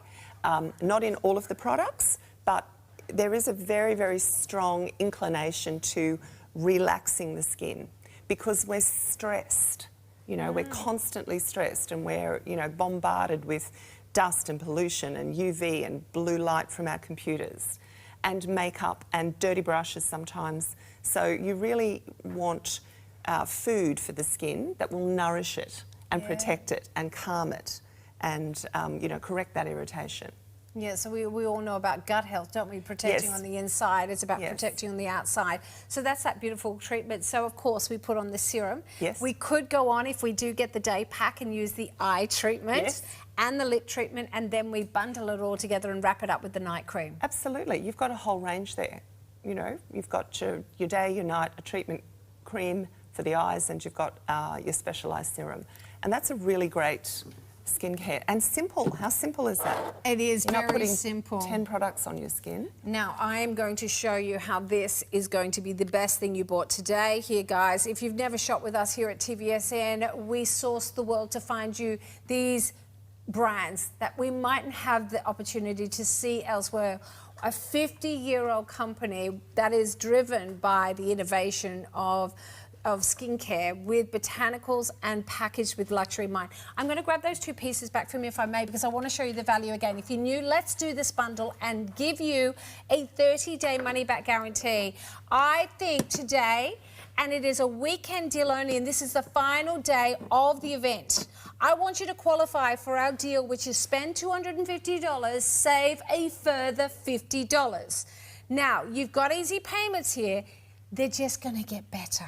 Not in all of the products, but there is a very, very strong inclination to relaxing the skin because we're stressed. We're constantly stressed, and we're, bombarded with dust and pollution and UV and blue light from our computers and makeup and dirty brushes sometimes. So you really want food for the skin that will nourish it and protect it and calm it and, correct that irritation. Yeah, so we all know about gut health, don't we? Protecting on the inside, it's about protecting on the outside. So that's that beautiful treatment. So, of course, we put on the serum. Yes. We could go on, if we do get the day pack, and use the eye treatment and the lip treatment, and then we bundle it all together and wrap it up with the night cream. Absolutely. You've got a whole range there. You've got your day, your night, a treatment cream for the eyes, and you've got your specialised serum. And that's a really great skincare. And simple. How simple is that? It is You're very not putting simple. 10 products on your skin. Now, I am going to show you how this is going to be the best thing you bought today. Here, guys, if you've never shopped with us here at TVSN, we source the world to find you these brands that we mightn't have the opportunity to see elsewhere. A 50-year-old company that is driven by the innovation of skincare with botanicals and packaged with luxury in mind. I'm going to grab those two pieces back from you, if I may, because I want to show you the value again. If you're new, let's do this bundle and give you a 30-day money-back guarantee. I think today, and it is a weekend deal only, and this is the final day of the event, I want you to qualify for our deal, which is spend $250, save a further $50. Now, you've got easy payments here. They're just going to get better.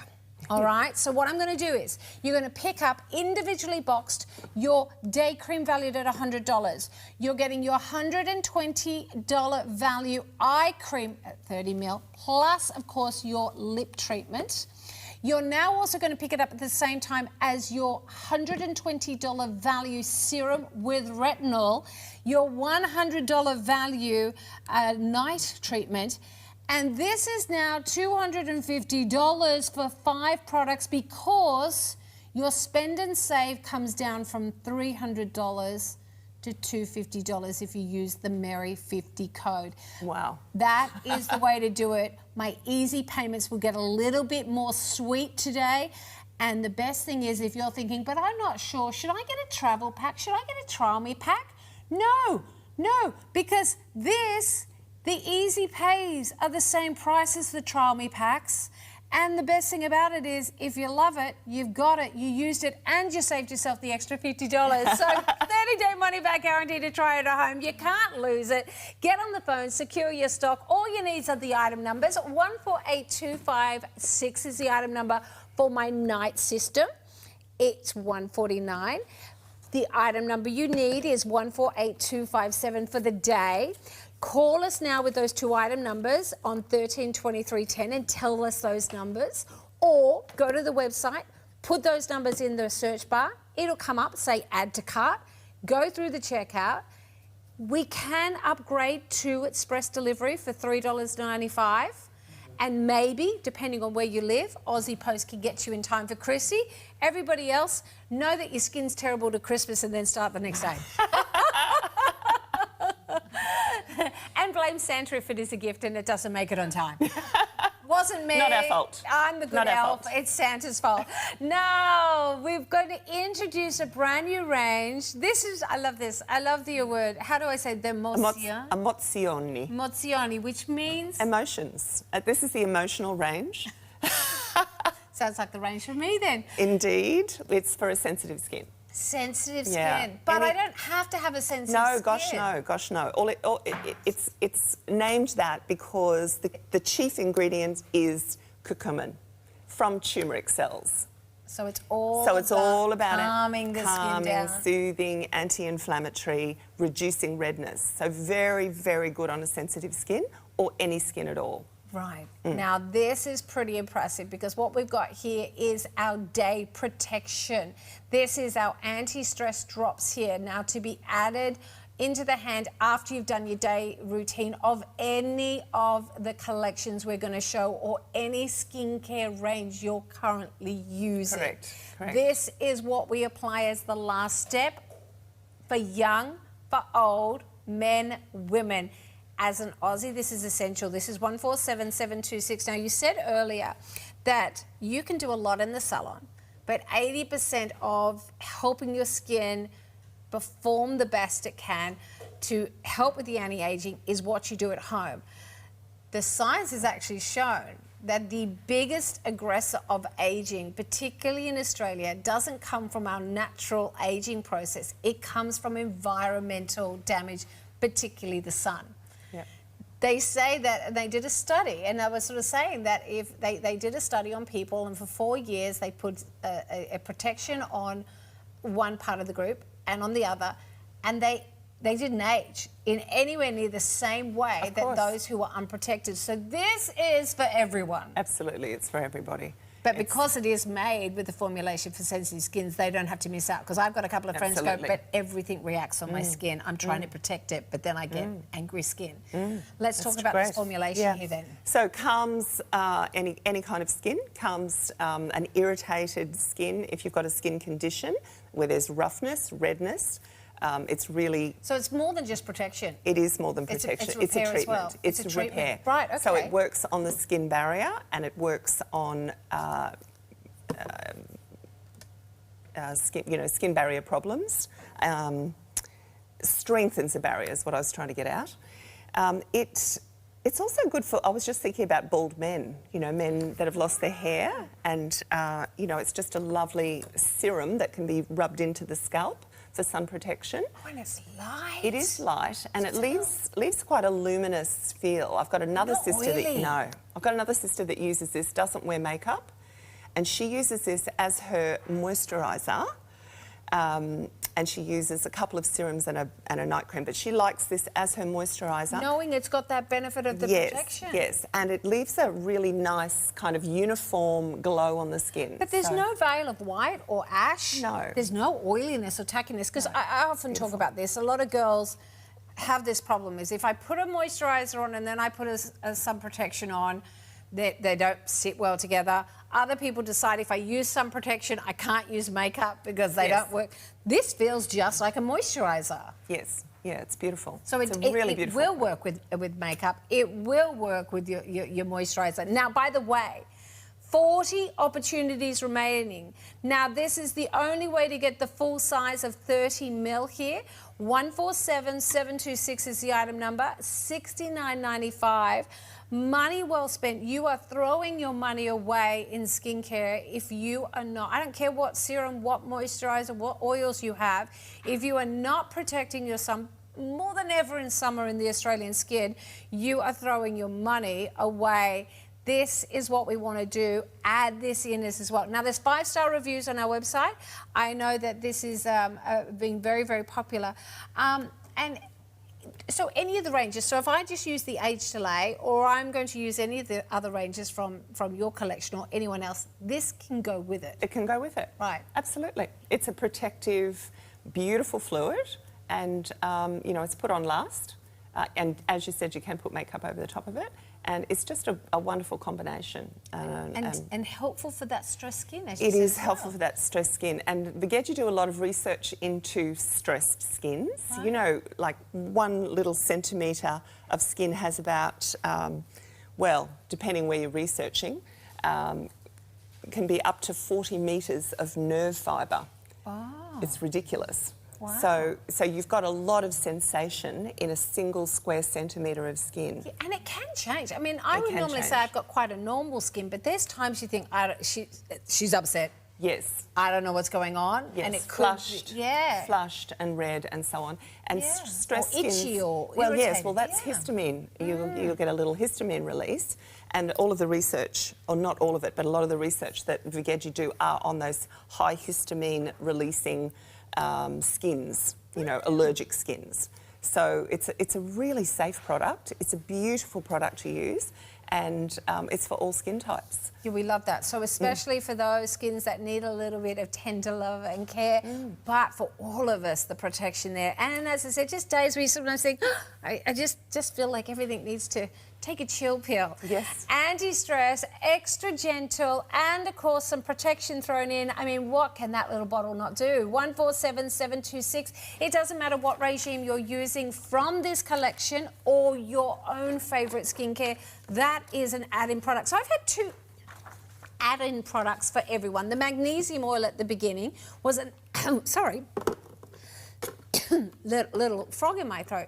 All right, so what I'm going to do is you're going to pick up individually boxed your day cream valued at $100. You're getting your $120 value eye cream at 30 ml, plus, of course, your lip treatment. You're now also going to pick it up at the same time as your $120 value serum with retinol, your $100 value night treatment. And this is now $250 for 5 products because your spend and save comes down from $300 to $250 if you use the Merry50 code. Wow. That is the way to do it. My easy payments will get a little bit more sweet today. And the best thing is, if you're thinking, but I'm not sure, should I get a travel pack? Should I get a trial me pack? No, because the easy pays are the same price as the trial me packs. And the best thing about it is, if you love it, you've got it, you used it, and you saved yourself the extra $50. So 30-day money-back guarantee to try it at home. You can't lose it. Get on the phone, secure your stock. All you need are the item numbers. 148256 is the item number for my night system. It's $149. The item number you need is 148257 for the day. Call us now with those 2 item numbers on 132310 and tell us those numbers, or go to the website, put those numbers in the search bar. It'll come up, say add to cart, go through the checkout. We can upgrade to express delivery for $3.95. And maybe, depending on where you live, Aussie Post can get you in time for Chrissy. Everybody else, know that your skin's terrible to Christmas and then start the next day. And blame Santa if it is a gift and it doesn't make it on time. Wasn't me. Not our fault. I'm the good elf. It's Santa's fault. No, we're going to introduce a brand new range. This is, I love this. I love the word. How do I say demozione? Emozioni. Emozioni, which means? Emotions. This is the emotional range. Sounds like the range for me then. Indeed. It's for a sensitive skin. Sensitive skin. Yeah. But I don't have to have a sensitive skin. No, gosh, no. It's named that because the chief ingredient is curcumin from turmeric cells. So it's all about calming the skin down. Soothing, anti-inflammatory, reducing redness. So very, very good on a sensitive skin or any skin at all. Right. Now, this is pretty impressive because what we've got here is our day protection. This is our anti-stress drops here. Now, to be added into the hand after you've done your day routine of any of the collections we're going to show or any skincare range you're currently using. Correct. This is what we apply as the last step for young, for old, men, women. As an Aussie, this is essential. This is 147726. Now, you said earlier that you can do a lot in the salon, but 80% of helping your skin perform the best it can to help with the anti-aging is what you do at home. The science has actually shown that the biggest aggressor of aging, particularly in Australia, doesn't come from our natural aging process. It comes from environmental damage, particularly the sun. They say that they did a study, and I was sort of saying that if they did a study on people, and for 4 years they put a protection on one part of the group and on the other, and they didn't age in anywhere near the same way that those who were unprotected. So this is for everyone. Absolutely, it's for everybody. But because it is made with the formulation for sensitive skins, they don't have to miss out. Because I've got a couple of friends who go, but everything reacts on my skin. I'm trying to protect it, but then I get angry skin. Let's talk about this formulation here then. So calms any kind of skin, calms an irritated skin if you've got a skin condition where there's roughness, redness. It's really... So it's more than just protection. It is more than protection. It's a treatment. as well. It's a repair. Right, okay. So it works on the skin barrier and it works on skin barrier problems. Strengthens the barrier is what I was trying to get out. It's also good for, I was just thinking about bald men, men that have lost their hair, and, it's just a lovely serum that can be rubbed into the scalp for sun protection. Oh, and it's light. It is light, and it leaves quite a luminous feel. I've got another sister that uses this, doesn't wear makeup, and she uses this as her moisturiser. And she uses a couple of serums and a night cream, but she likes this as her moisturiser. Knowing it's got that benefit of the protection. Yes, and it leaves a really nice kind of uniform glow on the skin. But there's no veil of white or ash. No. There's no oiliness or tackiness, because I often talk about this. A lot of girls have this problem, is if I put a moisturiser on and then I put a sun protection on, they don't sit well together. Other people decide if I use sun protection, I can't use makeup because they don't work. This feels just like a moisturiser. Yes, yeah, it's beautiful. So it's really beautiful. It will work with makeup. It will work with your moisturiser. Now, by the way, 40 opportunities remaining. Now, this is the only way to get the full size of 30 ml here. 147726 is the item number, $69.95. Money well spent. You are throwing your money away in skincare if you are not. I don't care what serum, what moisturiser, what oils you have. If you are not protecting your sun, more than ever in summer in the Australian skin, you are throwing your money away. This is what we want to do. Add this in as well. Now, there's 5-star reviews on our website. I know that this is being very, very popular. So any of the ranges, so if I just use the Age Delay, or I'm going to use any of the other ranges from your collection or anyone else, this can go with it. It can go with it. Right. Absolutely. It's a protective, beautiful fluid, and you know, it's put on last. And as you said, you can put makeup over the top of it. And it's just a wonderful combination. And helpful for that stressed skin, as you It said is as helpful well. for that stressed skin. And Vigetti do a lot of research into stressed skins. Right. You know, like 1 little centimetre of skin has about, well, depending where you're researching, can be up to 40 metres of nerve fibre. Oh. It's ridiculous. Wow. So you've got a lot of sensation in a single square centimetre of skin. Yeah, and it can change. I mean, I would normally say I've got quite a normal skin, but there's times you think, she's upset. Yes. I don't know what's going on. Yes, and it could flushed, be, yeah. flushed and red and so on. And stress or itchy skins, or well, yes, irritated. well, that's histamine. You'll get a little histamine release. And all of the research, or not all of it, but a lot of the research that Vigetti do are on those high histamine releasing skins, you know, allergic skins. So it's a really safe product. It's a beautiful product to use, and it's for all skin types. Yeah, we love that. So especially for those skins that need a little bit of tender love and care, but for all of us, the protection there. And as I said, just days where you sometimes think, I just feel like everything needs to take a chill pill. Yes. Anti-stress, extra gentle, and of course some protection thrown in. I mean, what can that little bottle not do? 147726. It doesn't matter what regime you're using from this collection or your own favourite skincare. That is an add-in product. So I've had 2 add-in products for everyone. The magnesium oil at the beginning was an sorry, little frog in my throat.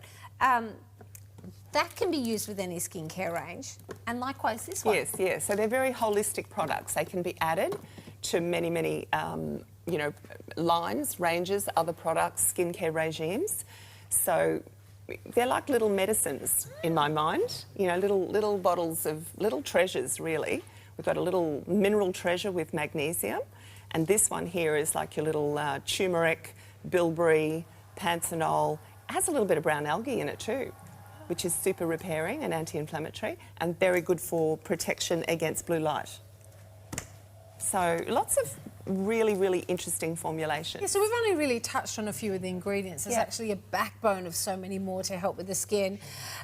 That can be used with any skincare range, and likewise this one. Yes, yes. So they're very holistic products. They can be added to many, many, you know, lines, ranges, other products, skincare regimes. So they're like little medicines in my mind. You know, little bottles of little treasures, really. We've got a little mineral treasure with magnesium, and this one here is like your little turmeric, bilberry, panthenol. It has a little bit of brown algae in it too, which is super repairing and anti-inflammatory and very good for protection against blue light. So lots of really, really interesting formulations. Yeah, so we've only really touched on a few of the ingredients. There's actually a backbone of so many more to help with the skin.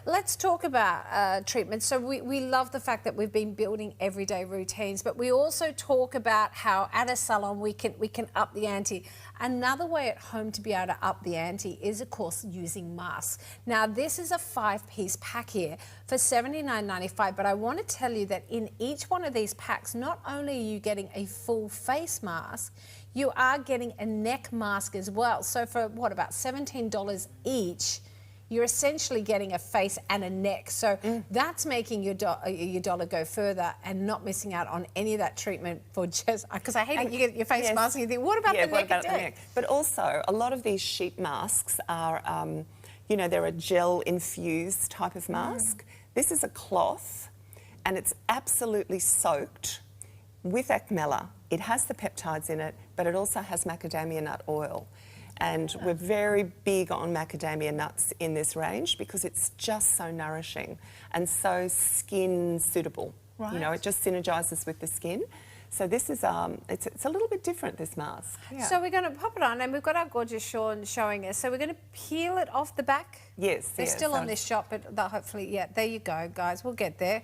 Let's talk about treatments. So we love the fact that we've been building everyday routines, but we also talk about how at a salon we can up the ante. Another way at home to be able to up the ante is, of course, using masks. Now, this is a 5-piece pack here for $79.95, but I want to tell you that in each one of these packs, not only are you getting a full face mask, you are getting a neck mask as well. So for, what, about $17 each, you're essentially getting a face and a neck. So that's making your dollar go further and not missing out on any of that treatment for just... Because I hate it, you get your face mask and you think, what about the neck and neck? But also, a lot of these sheet masks are, you know, they're a gel-infused type of mask. This is a cloth, and it's absolutely soaked with acmella. It has the peptides in it, but it also has macadamia nut oil. And we're very big on macadamia nuts in this range because it's just so nourishing and so skin suitable. Right. You know, it just synergises with the skin. So this is, it's a little bit different, this mask. Yeah. So we're going to pop it on, and we've got our gorgeous Sean showing us. So we're going to peel it off the back. Yes, They're still on this shot, but they'll hopefully, yeah, there you go, guys. We'll get there.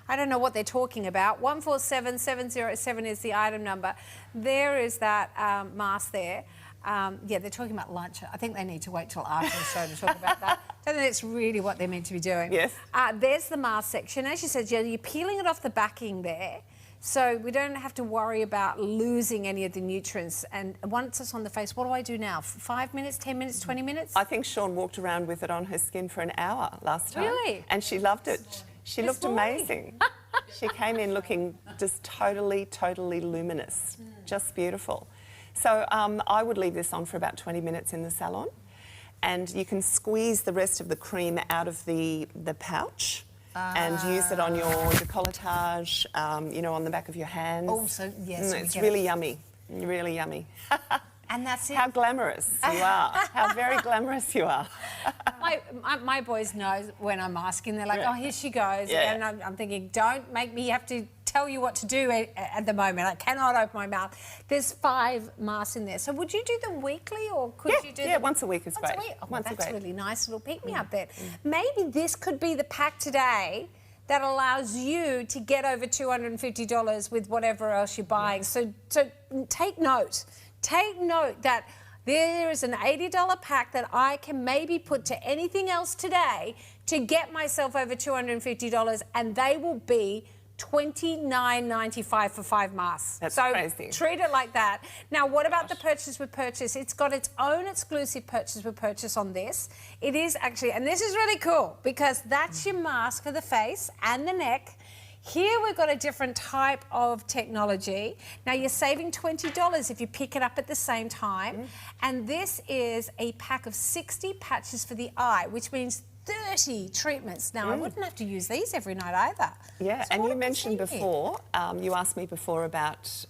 I don't know what they're talking about. 147707 is the item number. There is that mask there. Yeah, they're talking about lunch. I think they need to wait till after the show to talk about that. I don't think that's really what they're meant to be doing. Yes. There's the mask section. As you said, you're peeling it off the backing there, so we don't have to worry about losing any of the nutrients. And once it's on the face, what do I do now? 5 minutes, 10 minutes, 20 minutes? I think Sean walked around with it on her skin for an hour last time. Really? And she loved it. She looked amazing. She came in looking just totally, totally luminous. Just beautiful. So I would leave this on for about 20 minutes in the salon, and you can squeeze the rest of the cream out of the pouch and use it on your décolletage, you know, on the back of your hands. Oh, so yes. It's really yummy, really yummy. And that's it. How glamorous you are. How very glamorous you are. my boys know when I'm asking. They're like, oh, here she goes. Yeah. And I'm thinking, don't make me have to tell you what to do at the moment. I cannot open my mouth. There's 5 masks in there. So would you do them weekly or could you do them? Once a week is once great. A week? Oh, Once that's a week. really nice. It'll pick me up then. Maybe this could be the pack today that allows you to get over $250 with whatever else you're buying. So take note. Take note that there is an $80 pack that I can maybe put to anything else today to get myself over $250, and they will be $29.95 for 5 masks. That's so crazy. Treat it like that. Now, what about the purchase with purchase? It's got its own exclusive purchase with purchase on this. It is actually, and this is really cool because that's your mask for the face and the neck. Here we've got a different type of technology. Now you're saving $20 if you pick it up at the same time. And this is a pack of 60 patches for the eye, which means 30 treatments. Now I wouldn't have to use these every night either. Yeah, So and what you have we mentioned seen here? before, you asked me before about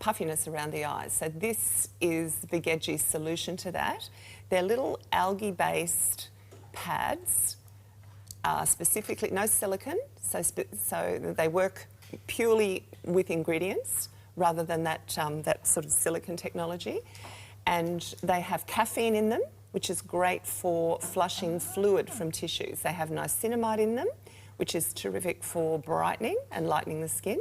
puffiness around the eyes. So this is Vigegi's solution to that. They're little algae-based pads, specifically, no silicone, so they work purely with ingredients rather than that sort of silicone technology. And they have caffeine in them, which is great for flushing fluid from tissues. They have niacinamide in them, which is terrific for brightening and lightening the skin.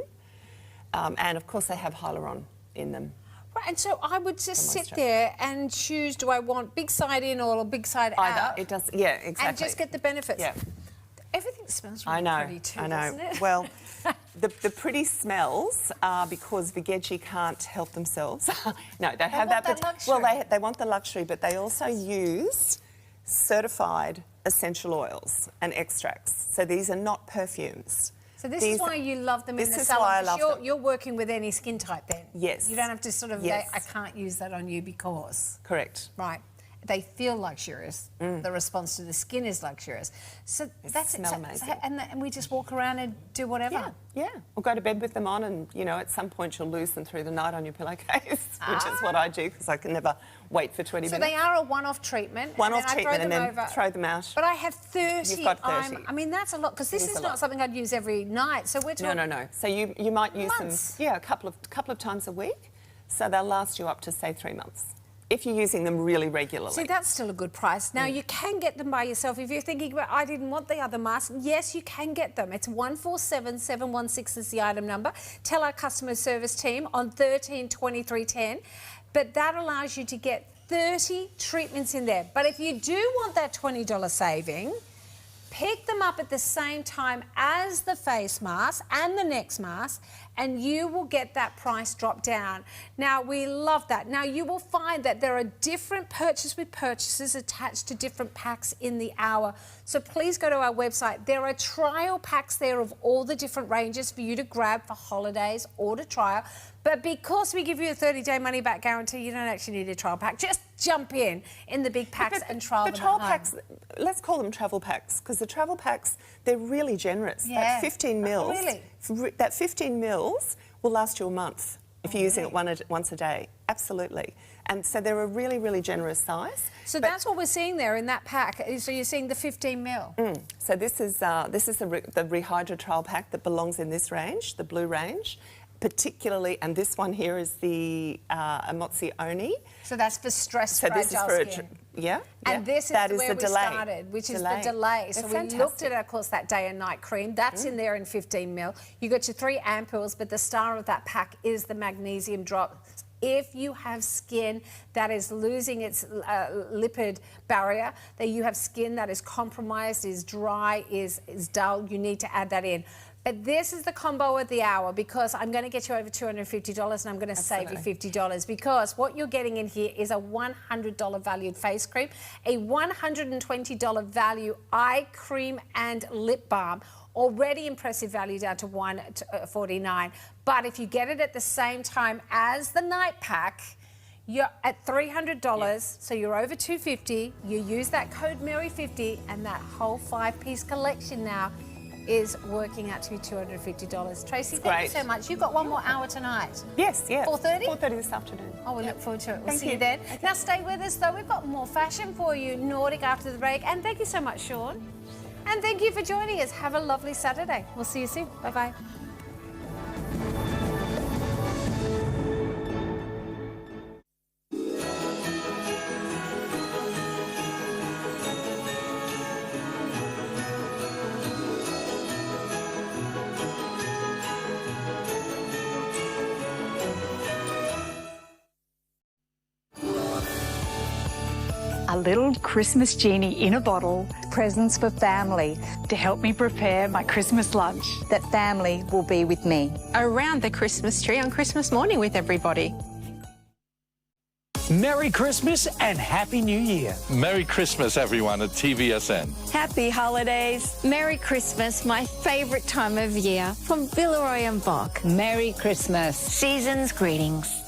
And of course they have hyaluron in them. Right, and so I would just sit there and choose, do I want big side in or big side out? It does, yeah, exactly. And just get the benefits. Yeah. Everything smells really pretty too, doesn't it? Well, the pretty smells are because Vigegi can't help themselves. No, they have want that. that luxury. Well, they want the luxury, but they also use certified essential oils and extracts. So these are not perfumes. So this is why you love them in the This is salon. why I 'Cause love them. you're working with any skin type then. Yes. You don't have to sort of Yes. I can't use that on you because. Correct. Right. They feel luxurious. The response to the skin is luxurious. So that's smell it. amazing. And we just walk around and do whatever. Yeah. Or go to bed with them on and, you know, at some point you'll lose them through the night on your pillowcase, which is what I do because I can never wait for 20 So minutes. they are a one-off treatment. One-off treatment and then over. throw them out. But I have 30. You've got 30. I mean, that's a lot because this It is is a not lot. something I'd use every night. So we're talking... No. So you might use Months. them, a couple of times a week. So they'll last you up to, say, 3 months. If you're using them really regularly. See, that's still a good price. Now, you can get them by yourself. If you're thinking about, I didn't want the other mask, yes, you can get them. It's 147716 is the item number. Tell our customer service team on 132310. But that allows you to get 30 treatments in there. But if you do want that $20 saving, pick them up at the same time as the face mask and the neck mask, and you will get that price drop down. Now, we love that. Now, you will find that there are different purchase with purchases attached to different packs in the hour. So please go to our website. There are trial packs there of all the different ranges for you to grab for holidays or to trial. But because we give you a 30-day money-back guarantee, you don't actually need a trial pack. Just jump in the big packs and trial them The trial at home. packs, let's call them travel packs, because the travel packs, they're really generous. Yeah. That 15 mils, Really? that 15 mils will last you a month if you're using it once a day. Absolutely. And so they're a really, really generous size. So that's what we're seeing there in that pack. So you're seeing the 15 mil. So this is the Rehydra trial pack that belongs in this range, the blue range. Particularly, and this one here is the Emozioni. So that's for stress So this is fragile for skin. And this is that where the we delay. started, which is the delay. So They're we looked at, of course, that day and night cream. That's in there in 15 mil. You got your 3 ampoules, but the star of that pack is the magnesium drop. If you have skin that is losing its lipid barrier, that you have skin that is compromised, is dry, is dull, you need to add that in. But this is the combo of the hour because I'm going to get you over $250 and I'm going to save you $50 because what you're getting in here is a $100 valued face cream, a $120 value eye cream and lip balm. Already impressive value down to $149. But if you get it at the same time as the night pack, you're at $300, so you're over $250. You use that code Mary50 and that whole 5-piece collection now is working out to be $250. Tracy, It's thank great. you so much. You've got one more hour tonight. Yes, yeah. 4:30? 4:30 this afternoon. Oh, we look forward to it. We'll Thank see you you. then. Now stay with us though. We've got more fashion for you, Nordic after the break. And thank you so much, Sean. And thank you for joining us. Have a lovely Saturday. We'll see you soon. Bye-bye. A little Christmas genie in a bottle, presents for family to help me prepare my Christmas lunch. That family will be with me. Around the Christmas tree on Christmas morning with everybody. Merry Christmas and Happy New Year. Merry Christmas, everyone at TVSN. Happy holidays. Merry Christmas, my favourite time of year, from Villeroy and Bock. Merry Christmas. Season's greetings.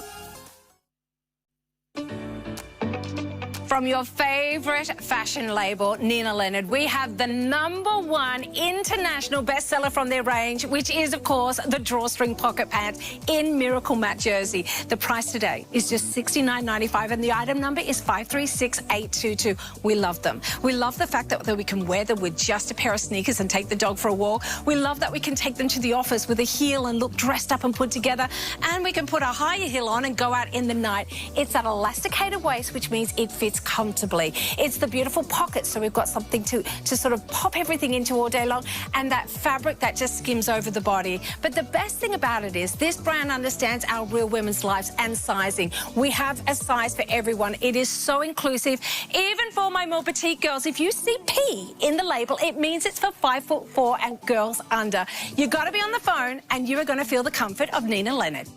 From your favourite fashion label, Nina Leonard, we have the #1 international bestseller from their range, which is, of course, the drawstring pocket pants in Miracle Matte Jersey. The price today is just $69.95 and the item number is 536822. We love them. We love the fact that we can wear them with just a pair of sneakers and take the dog for a walk. We love that we can take them to the office with a heel and look dressed up and put together. And we can put a higher heel on and go out in the night. It's that elasticated waist, which means it fits comfortably. It's the beautiful pockets, so we've got something to sort of pop everything into all day long, and that fabric that just skims over the body. But the best thing about it is this brand understands our real women's lives and sizing. We have a size for everyone. It is so inclusive, even for my more petite girls. If you see P in the label, it means it's for 5'4" and girls under. You've got to be on the phone and you are going to feel the comfort of Nina Leonard.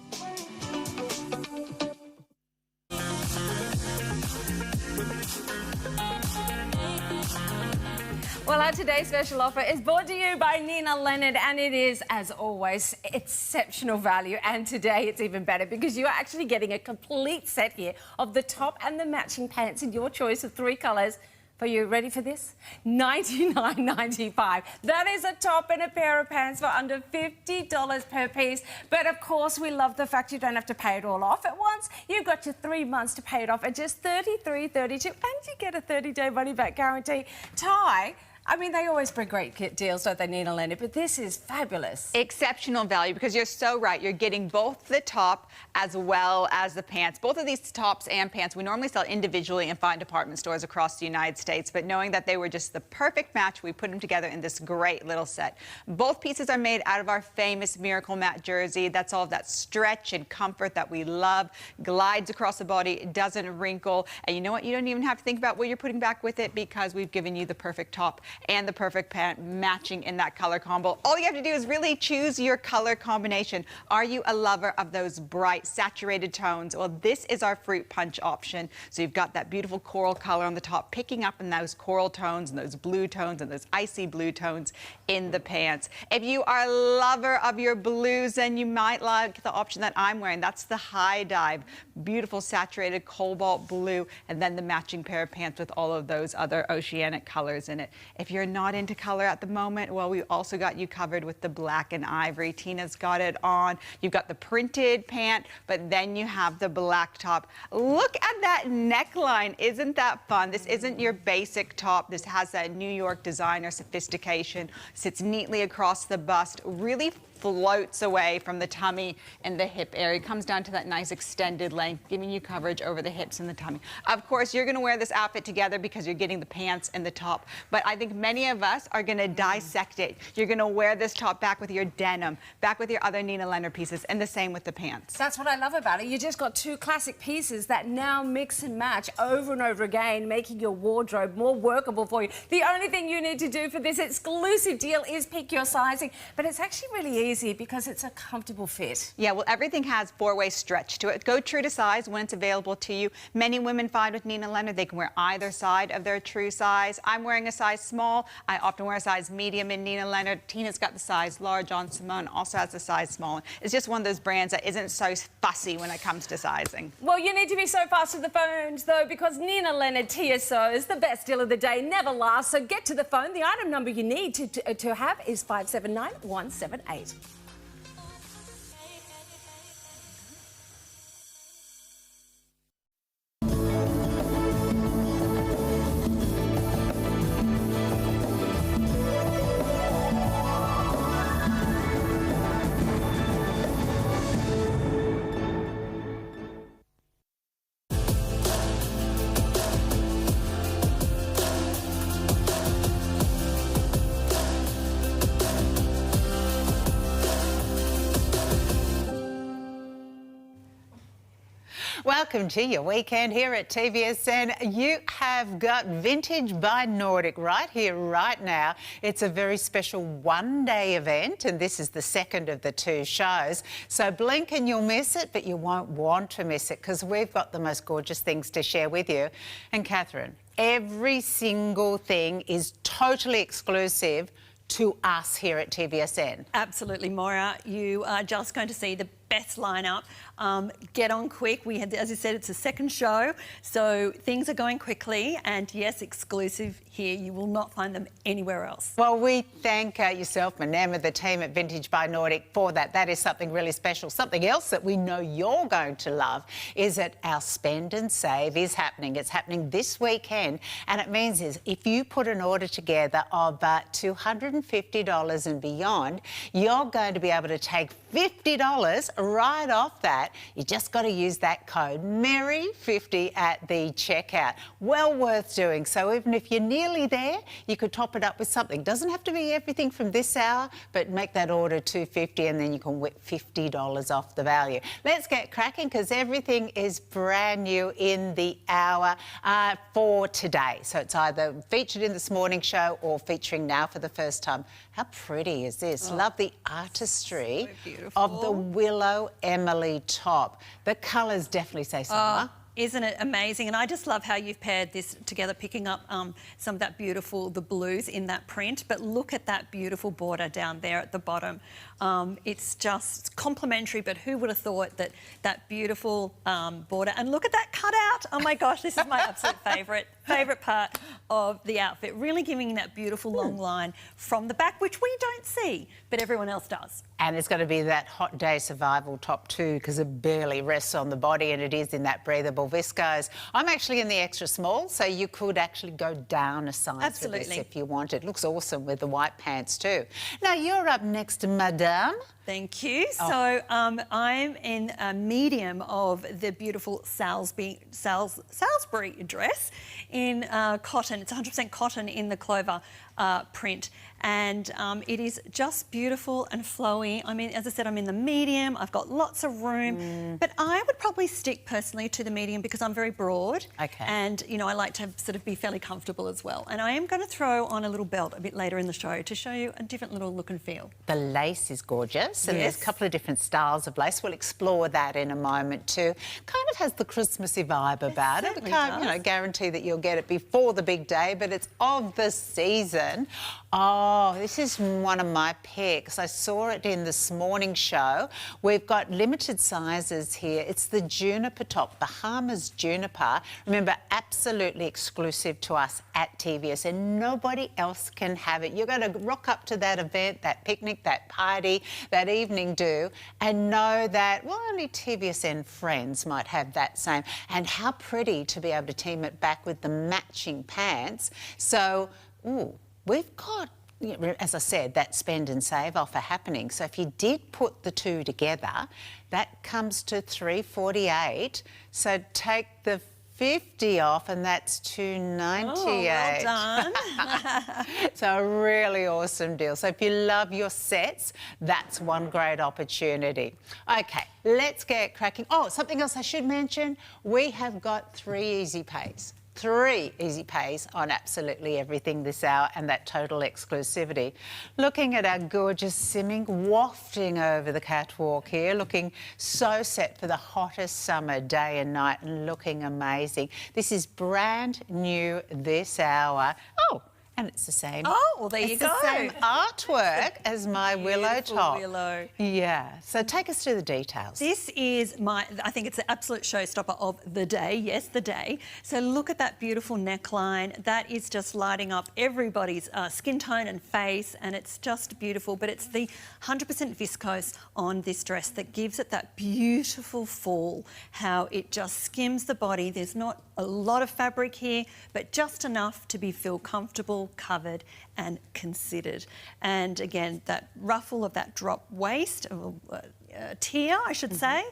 Well, our today's special offer is brought to you by Nina Leonard, and it is, as always, exceptional value. And today it's even better because you are actually getting a complete set here of the top and the matching pants in your choice of 3 colours. Are you ready for this? $99.95. That is a top and a pair of pants for under $50 per piece. But of course, we love the fact you don't have to pay it all off at once. You've got your 3 months to pay it off at just $33.32, and you get a 30-day money-back guarantee. Ty, I mean, they always bring great deals, don't they, Nina Leonard? But this is fabulous. Exceptional value, because you're so right. You're getting both the top as well as the pants. Both of these tops and pants we normally sell individually in fine department stores across the United States, but knowing that they were just the perfect match, we put them together in this great little set. Both pieces are made out of our famous Miracle Matte jersey. That's all of that stretch and comfort that we love. Glides across the body, doesn't wrinkle. And you know what? You don't even have to think about what you're putting back with it, because we've given you the perfect top and the perfect pant matching in that color combo. All you have to do is really choose your color combination. Are you a lover of those bright, saturated tones? Well, this is our fruit punch option. So you've got that beautiful coral color on the top, picking up in those coral tones and those blue tones and those icy blue tones in the pants. If you are a lover of your blues, then you might like the option that I'm wearing. That's the high dive, beautiful saturated cobalt blue, and then the matching pair of pants with all of those other oceanic colors in it. If you're not into color at the moment, well, we also got you covered with the black and ivory. Tina's got it on. You've got the printed pant, but then you have the black top. Look at that neckline. Isn't that fun? This isn't your basic top. This has that New York designer sophistication, sits neatly across the bust, really floats away from the tummy and the hip area. It comes down to that nice extended length, giving you coverage over the hips and the tummy. Of course, you're going to wear this outfit together because you're getting the pants and the top, but I think many of us are going to dissect it. You're going to wear this top back with your denim, back with your other Nina Leonard pieces, and the same with the pants. That's what I love about it. You just got 2 classic pieces that now mix and match over and over again, making your wardrobe more workable for you. The only thing you need to do for this exclusive deal is pick your sizing, but it's actually really easy. easy because it's a comfortable fit. Yeah, well, everything has four-way stretch to it. Go true to size when it's available to you. Many women find with Nina Leonard they can wear either side of their true size. I'm wearing a size small. I often wear a size medium in Nina Leonard. Tina's got the size large on. Simone also has the size small. It's just one of those brands that isn't so fussy when it comes to sizing. Well, you need to be so fast with the phones, though, because Nina Leonard TSO is the best deal of the day, never lasts. So get to the phone. The item number you need to have is 579178. Welcome to your weekend here at TVSN. You have got Vintage by Nordic right here, right now. It's a very special one-day event, and this is the second of the two shows. So blink and you'll miss it, but you won't want to miss it because we've got the most gorgeous things to share with you. And Catherine, every single thing is totally exclusive to us here at TVSN. Absolutely, Moira. You are just going to see the best lineup. Get on quick. We had, as I said, it's a second show, so things are going quickly. And yes, exclusive here. You will not find them anywhere else. Well, we thank yourself and Emma, the team at Vintage by Nordic, for that. That is something really special. Something else that we know you're going to love is that our spend and save is happening. It's happening this weekend, and it means is if you put an order together of $250 and beyond, you're going to be able to take $50 right off that. You just got to use that code MERRY50 at the checkout. Well worth doing. So even if you're nearly there, you could top it up with something. Doesn't have to be everything from this hour, but make that order $250 and then you can whip $50 off the value. Let's get cracking because everything is brand new in the hour for today. So it's either featured in this morning show or featuring now for the first time. How pretty is this? Oh, love the artistry of the Willow Emily top. The colours definitely say summer. Isn't it amazing? And I just love how you've paired this together, picking up some of that beautiful, the blues in that print. But look at that beautiful border down there at the bottom. It's just complementary, but who would have thought that that beautiful border? And look at that cutout. Oh my gosh, this is my absolute favourite part of the outfit. Really giving that beautiful long line from the back, which we don't see, but everyone else does. And it's going to be that hot day survival top too, because it barely rests on the body, and it is in that breathable viscose. I'm actually in the extra small, so you could actually go down a size for this if you want. It looks awesome with the white pants too. Now you're up next to Madame. Thank you. So I'm in a medium of the beautiful Salisbury dress in cotton. It's 100% cotton in the clover print, and it is just beautiful and flowy. I mean, as I said, I'm in the medium. I've got lots of room, but I would probably stick personally to the medium because I'm very broad. Okay. And you know, I like to sort of be fairly comfortable as well. And I am going to throw on a little belt a bit later in the show to show you a different little look and feel. The lace is gorgeous, and there's a couple of different styles of lace. We'll explore that in a moment too. Kind of has the Christmassy vibe about it. I can't, guarantee that you'll get it before the big day, but it's of the season. Oh, this is one of my picks. I saw it in this morning show. We've got limited sizes here. It's the Juniper top, Bahamas Juniper. Remember, absolutely exclusive to us at TVS, and nobody else can have it. You're going to rock up to that event, that picnic, that party, that evening do, and know that, well, only TVSN friends might have that same. And how pretty to be able to team it back with the matching pants. So, we've got, as I said, that spend and save offer happening. So if you did put the two together, that comes to $348. So take the 50 off, and that's $298. Oh, well done. So a really awesome deal. So if you love your sets, that's one great opportunity. Okay, let's get cracking. Oh, something else I should mention. We have got 3 easy pays. 3 easy pays on absolutely everything this hour, and that total exclusivity. Looking at our gorgeous simming wafting over the catwalk here, looking so set for the hottest summer day and night and looking amazing. This is brand new this hour. Oh, and it's the same. Oh, well, there you go. It's the same artwork as my willow top. Willow. Yeah. So take us through the details. This is I think it's the absolute showstopper of the day. Yes, the day. So look at that beautiful neckline. That is just lighting up everybody's skin tone and face, and it's just beautiful. But it's the 100% viscose on this dress that gives it that beautiful fall, how it just skims the body. There's not a lot of fabric here, but just enough to feel comfortable, covered and considered. And again, that ruffle of that drop waist, tier, I should say,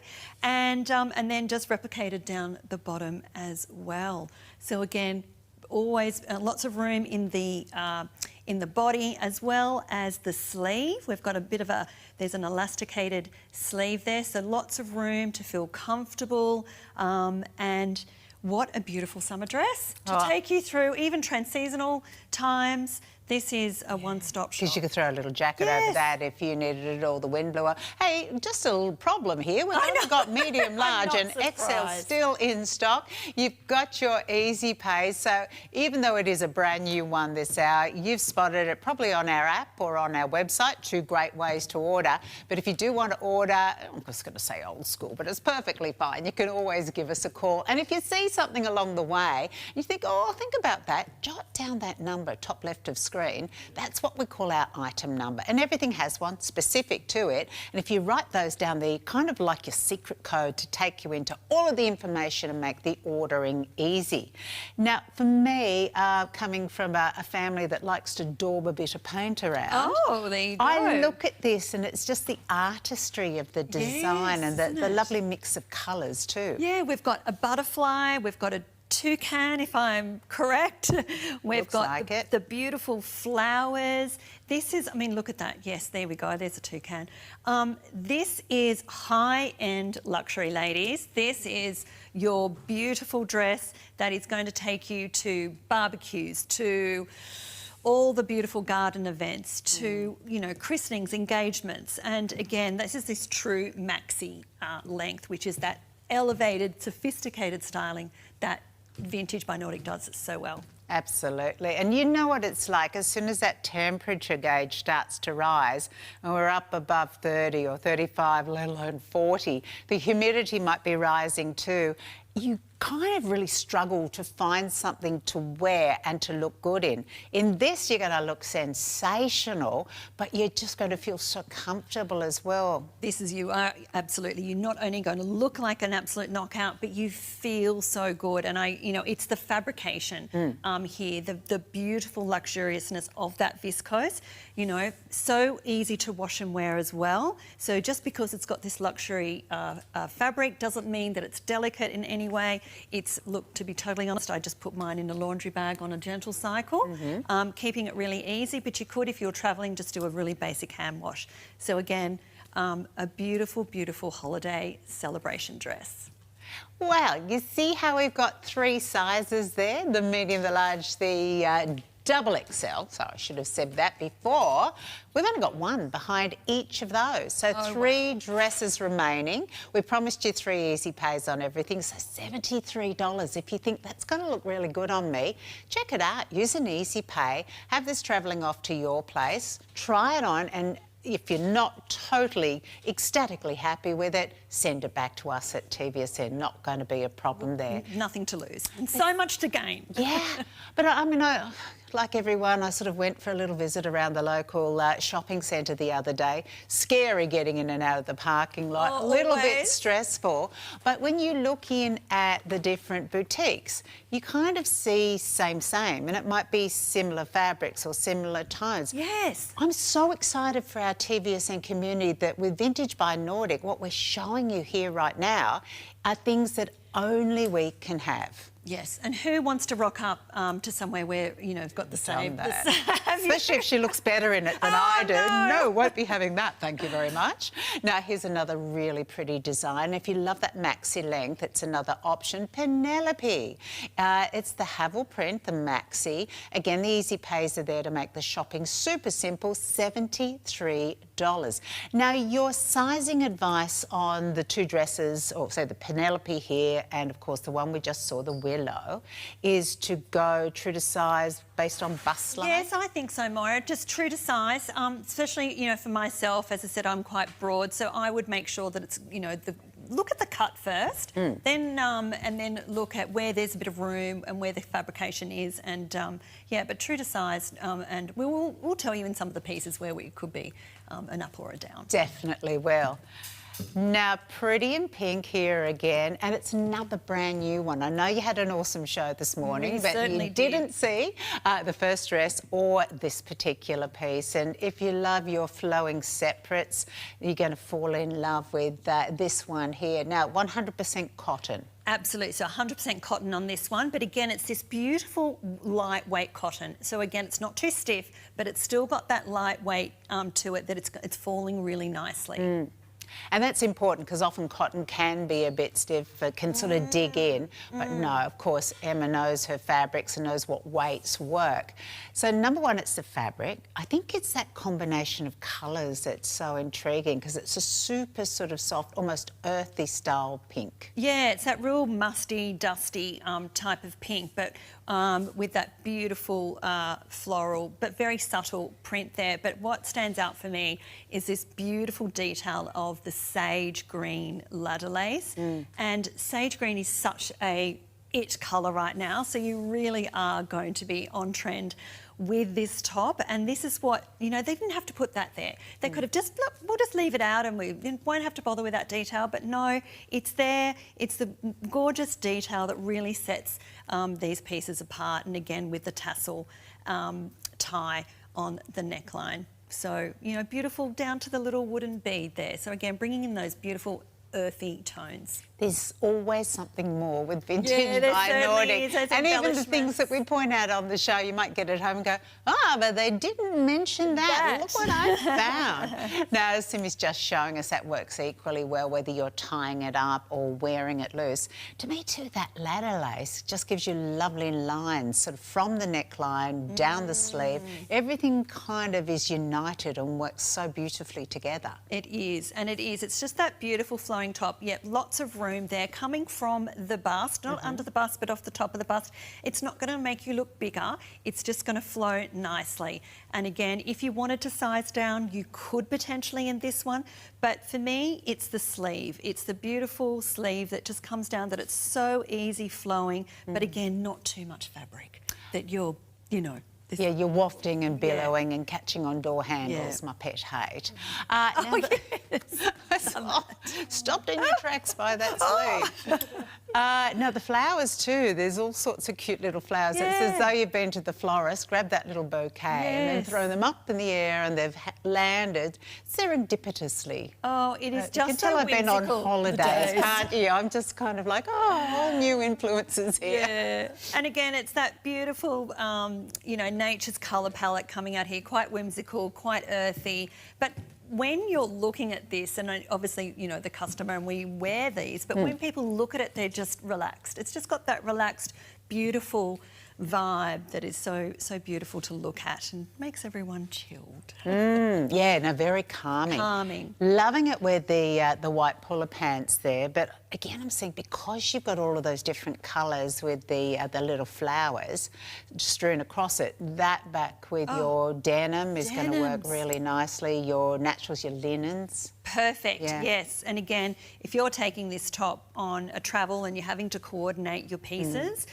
and then just replicated down the bottom as well. So again, always lots of room in the body as well as the sleeve. We've got a bit of there's an elasticated sleeve there, so lots of room to feel comfortable, and what a beautiful summer dress to take you through, even trans-seasonal times. This is a one-stop shop. Because you could throw a little jacket over that if you needed it, or the wind blew up. Hey, just a little problem here. We've only got medium, large and XL still in stock. You've got your easy pay. So even though it is a brand new one this hour, you've spotted it probably on our app or on our website. 2 great ways to order. But if you do want to order, I'm just going to say old school, but it's perfectly fine. You can always give us a call. And if you see something along the way, and you think, oh, think about that, jot down that number, top left of screen. That's what we call our item number, and everything has one specific to it. And if you write those down, they're kind of like your secret code to take you into all of the information and make the ordering easy. Now, for me, coming from a family that likes to daub a bit of paint around, there you go. I look at this and it's just the artistry of the design and the lovely mix of colours too. Yeah, we've got a butterfly, we've got a toucan, if I'm correct. We've got the beautiful flowers. This is, I mean, look at that. Yes, there we go. There's a toucan. This is high-end luxury, ladies. This is your beautiful dress that is going to take you to barbecues, to all the beautiful garden events, to, you know, christenings, engagements. And again, this is this true maxi length, which is that elevated, sophisticated styling that Vintage by Nordic does so well. Absolutely. And you know what it's like. As soon as that temperature gauge starts to rise, and we're up above 30 or 35, let alone 40, the humidity might be rising too. You kind of really struggle to find something to wear and to look good in. In this, you're going to look sensational, but you're just going to feel so comfortable as well. This is you are absolutely. You're not only going to look like an absolute knockout, but you feel so good. And you know, it's the fabrication here, the beautiful luxuriousness of that viscose. You know, so easy to wash and wear as well. So just because it's got this luxury fabric doesn't mean that it's delicate in any way. It's, look, to be totally honest, I just put mine in a laundry bag on a gentle cycle, keeping it really easy, but you could, if you're travelling, just do a really basic hand wash. So again, a beautiful, beautiful holiday celebration dress. Well, you see how we've got 3 sizes there, the medium, the large, the double XL, so I should have said that before. We've only got 1 behind each of those, so 3 dresses remaining. We promised you 3 easy pays on everything, so $73. If you think that's going to look really good on me, check it out. Use an easy pay, have this travelling off to your place, try it on, and if you're not totally ecstatically happy with it, send it back to us at TVSN. Not going to be a problem there. Nothing to lose and so much to gain. Yeah, but I mean, like everyone, I sort of went for a little visit around the local shopping centre the other day. Scary getting in and out of the parking lot, a little bit stressful. But when you look in at the different boutiques, you kind of see same, and it might be similar fabrics or similar tones. Yes. I'm so excited for our TVSN community that with Vintage by Nordic, what we're showing you here right now are things that only we can have. Yes, and who wants to rock up to somewhere where, you know, you've got the same... Especially if she looks better in it than I do. No, won't be having that, thank you very much. Now, here's another really pretty design. If you love that maxi length, it's another option. Penelope. It's the Havel print, the maxi. Again, the easy pays are there to make the shopping super simple, $73. Now, your sizing advice on the two dresses, or say the Penelope here, and of course the one we just saw, the Willow, is to go true to size based on bust line? Yes, I think so, Moira. Just true to size, especially, you know, for myself, as I said, I'm quite broad, so I would make sure that it's, you know, look at the cut first, then and then look at where there's a bit of room and where the fabrication is, and yeah, but true to size, and we'll tell you in some of the pieces where we could be an up or a down. Definitely will. Now, pretty in pink here again, and it's another brand new one. I know you had an awesome show this morning, but you didn't see the first dress or this particular piece. And if you love your flowing separates, you're going to fall in love with this one here. Now, 100% cotton. Absolutely, so 100% cotton on this one, but again, it's this beautiful lightweight cotton. So again, it's not too stiff, but it's still got that lightweight to it, that it's falling really nicely. And that's important because often cotton can be a bit stiff, it can sort of dig in. But no, of course, Emma knows her fabrics and knows what weights work. So number one, it's the fabric. I think it's that combination of colours that's so intriguing because it's a super sort of soft, almost earthy style pink. Yeah, it's that real musty, dusty type of pink, but with that beautiful floral but very subtle print there. But what stands out for me is this beautiful detail of the sage green ladder lace. And sage green is such a it colour right now, so you really are going to be on trend with this top. And this is what, you know, they didn't have to put that there. They could have just, look, we'll just leave it out and we won't have to bother with that detail. But no, it's there. It's the gorgeous detail that really sets these pieces apart. And again, with the tassel tie on the neckline. So, you know, beautiful down to the little wooden bead there. So again, bringing in those beautiful earthy tones. There's always something more with vintage by Nordic. And even the things that we point out on the show, you might get at home and go, but they didn't mention that. Look what I found. Now, as Simi's just showing us, that works equally well whether you're tying it up or wearing it loose. To me too, that ladder lace just gives you lovely lines, sort of from the neckline, down the sleeve. Everything kind of is united and works so beautifully together. It is, and it is. It's just that beautiful flowing top, yet lots of room there coming from the bust, not under the bust but off the top of the bust. It's not going to make you look bigger, it's just going to flow nicely. And again, if you wanted to size down, you could potentially in this one, but for me it's the sleeve. It's the beautiful sleeve that just comes down, that it's so easy flowing, but again, not too much fabric, that you're, you know, yeah, you're wafting and billowing and catching on door handles, my pet hate. Stopped in your tracks by that sleeve. Now, the flowers too, there's all sorts of cute little flowers. It's as though you've been to the florist, grabbed that little bouquet and then throw them up in the air and they've landed serendipitously. Oh, it is you just can tell I've been on holidays, can't you? I'm just kind of like, all new influences here. Yeah, and again, it's that beautiful, you know, nature's colour palette coming out here, quite whimsical, quite earthy. But when you're looking at this, and obviously, you know, the customer and we wear these, but when people look at it, they're just relaxed. It's just got that relaxed, beautiful vibe that is so beautiful to look at and makes everyone chilled. Yeah, no, very calming. Calming. Loving it with the white puller pants there, but again, I'm saying because you've got all of those different colours with the little flowers strewn across it, that back with your denim is going to work really icely. Your naturals, your linens. Perfect, yes. And again, if you're taking this top on a travel and you're having to coordinate your pieces,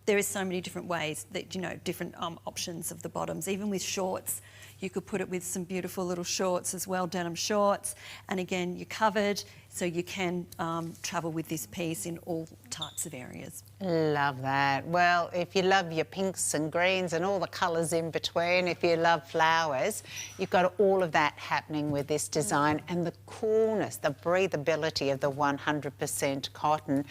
there is so many different ways that, you know, different options of the bottoms. Even with shorts, you could put it with some beautiful little shorts as well, denim shorts. And again, you're covered, so you can travel with this piece in all types of areas. Love that. Well, if you love your pinks and greens and all the colours in between, if you love flowers, you've got all of that happening with this design and the coolness, the breathability of the 100% cotton.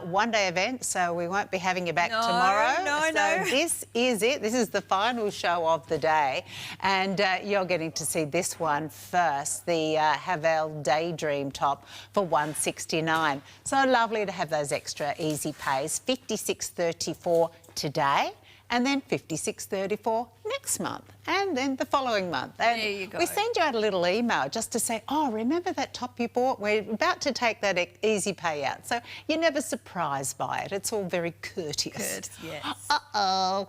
One-day event, so we won't be having you back tomorrow. No. This is it. This is the final show of the day, and you're getting to see this one first, the Havel Daydream top for $169. So lovely to have those extra easy pays. $56.34 today, and then $56.34 next month, and then the following month. And there you go. We send you out a little email just to say, oh, remember that top you bought? We're about to take that easy pay out. So you're never surprised by it. It's all very courteous. Good, yes. Uh-oh.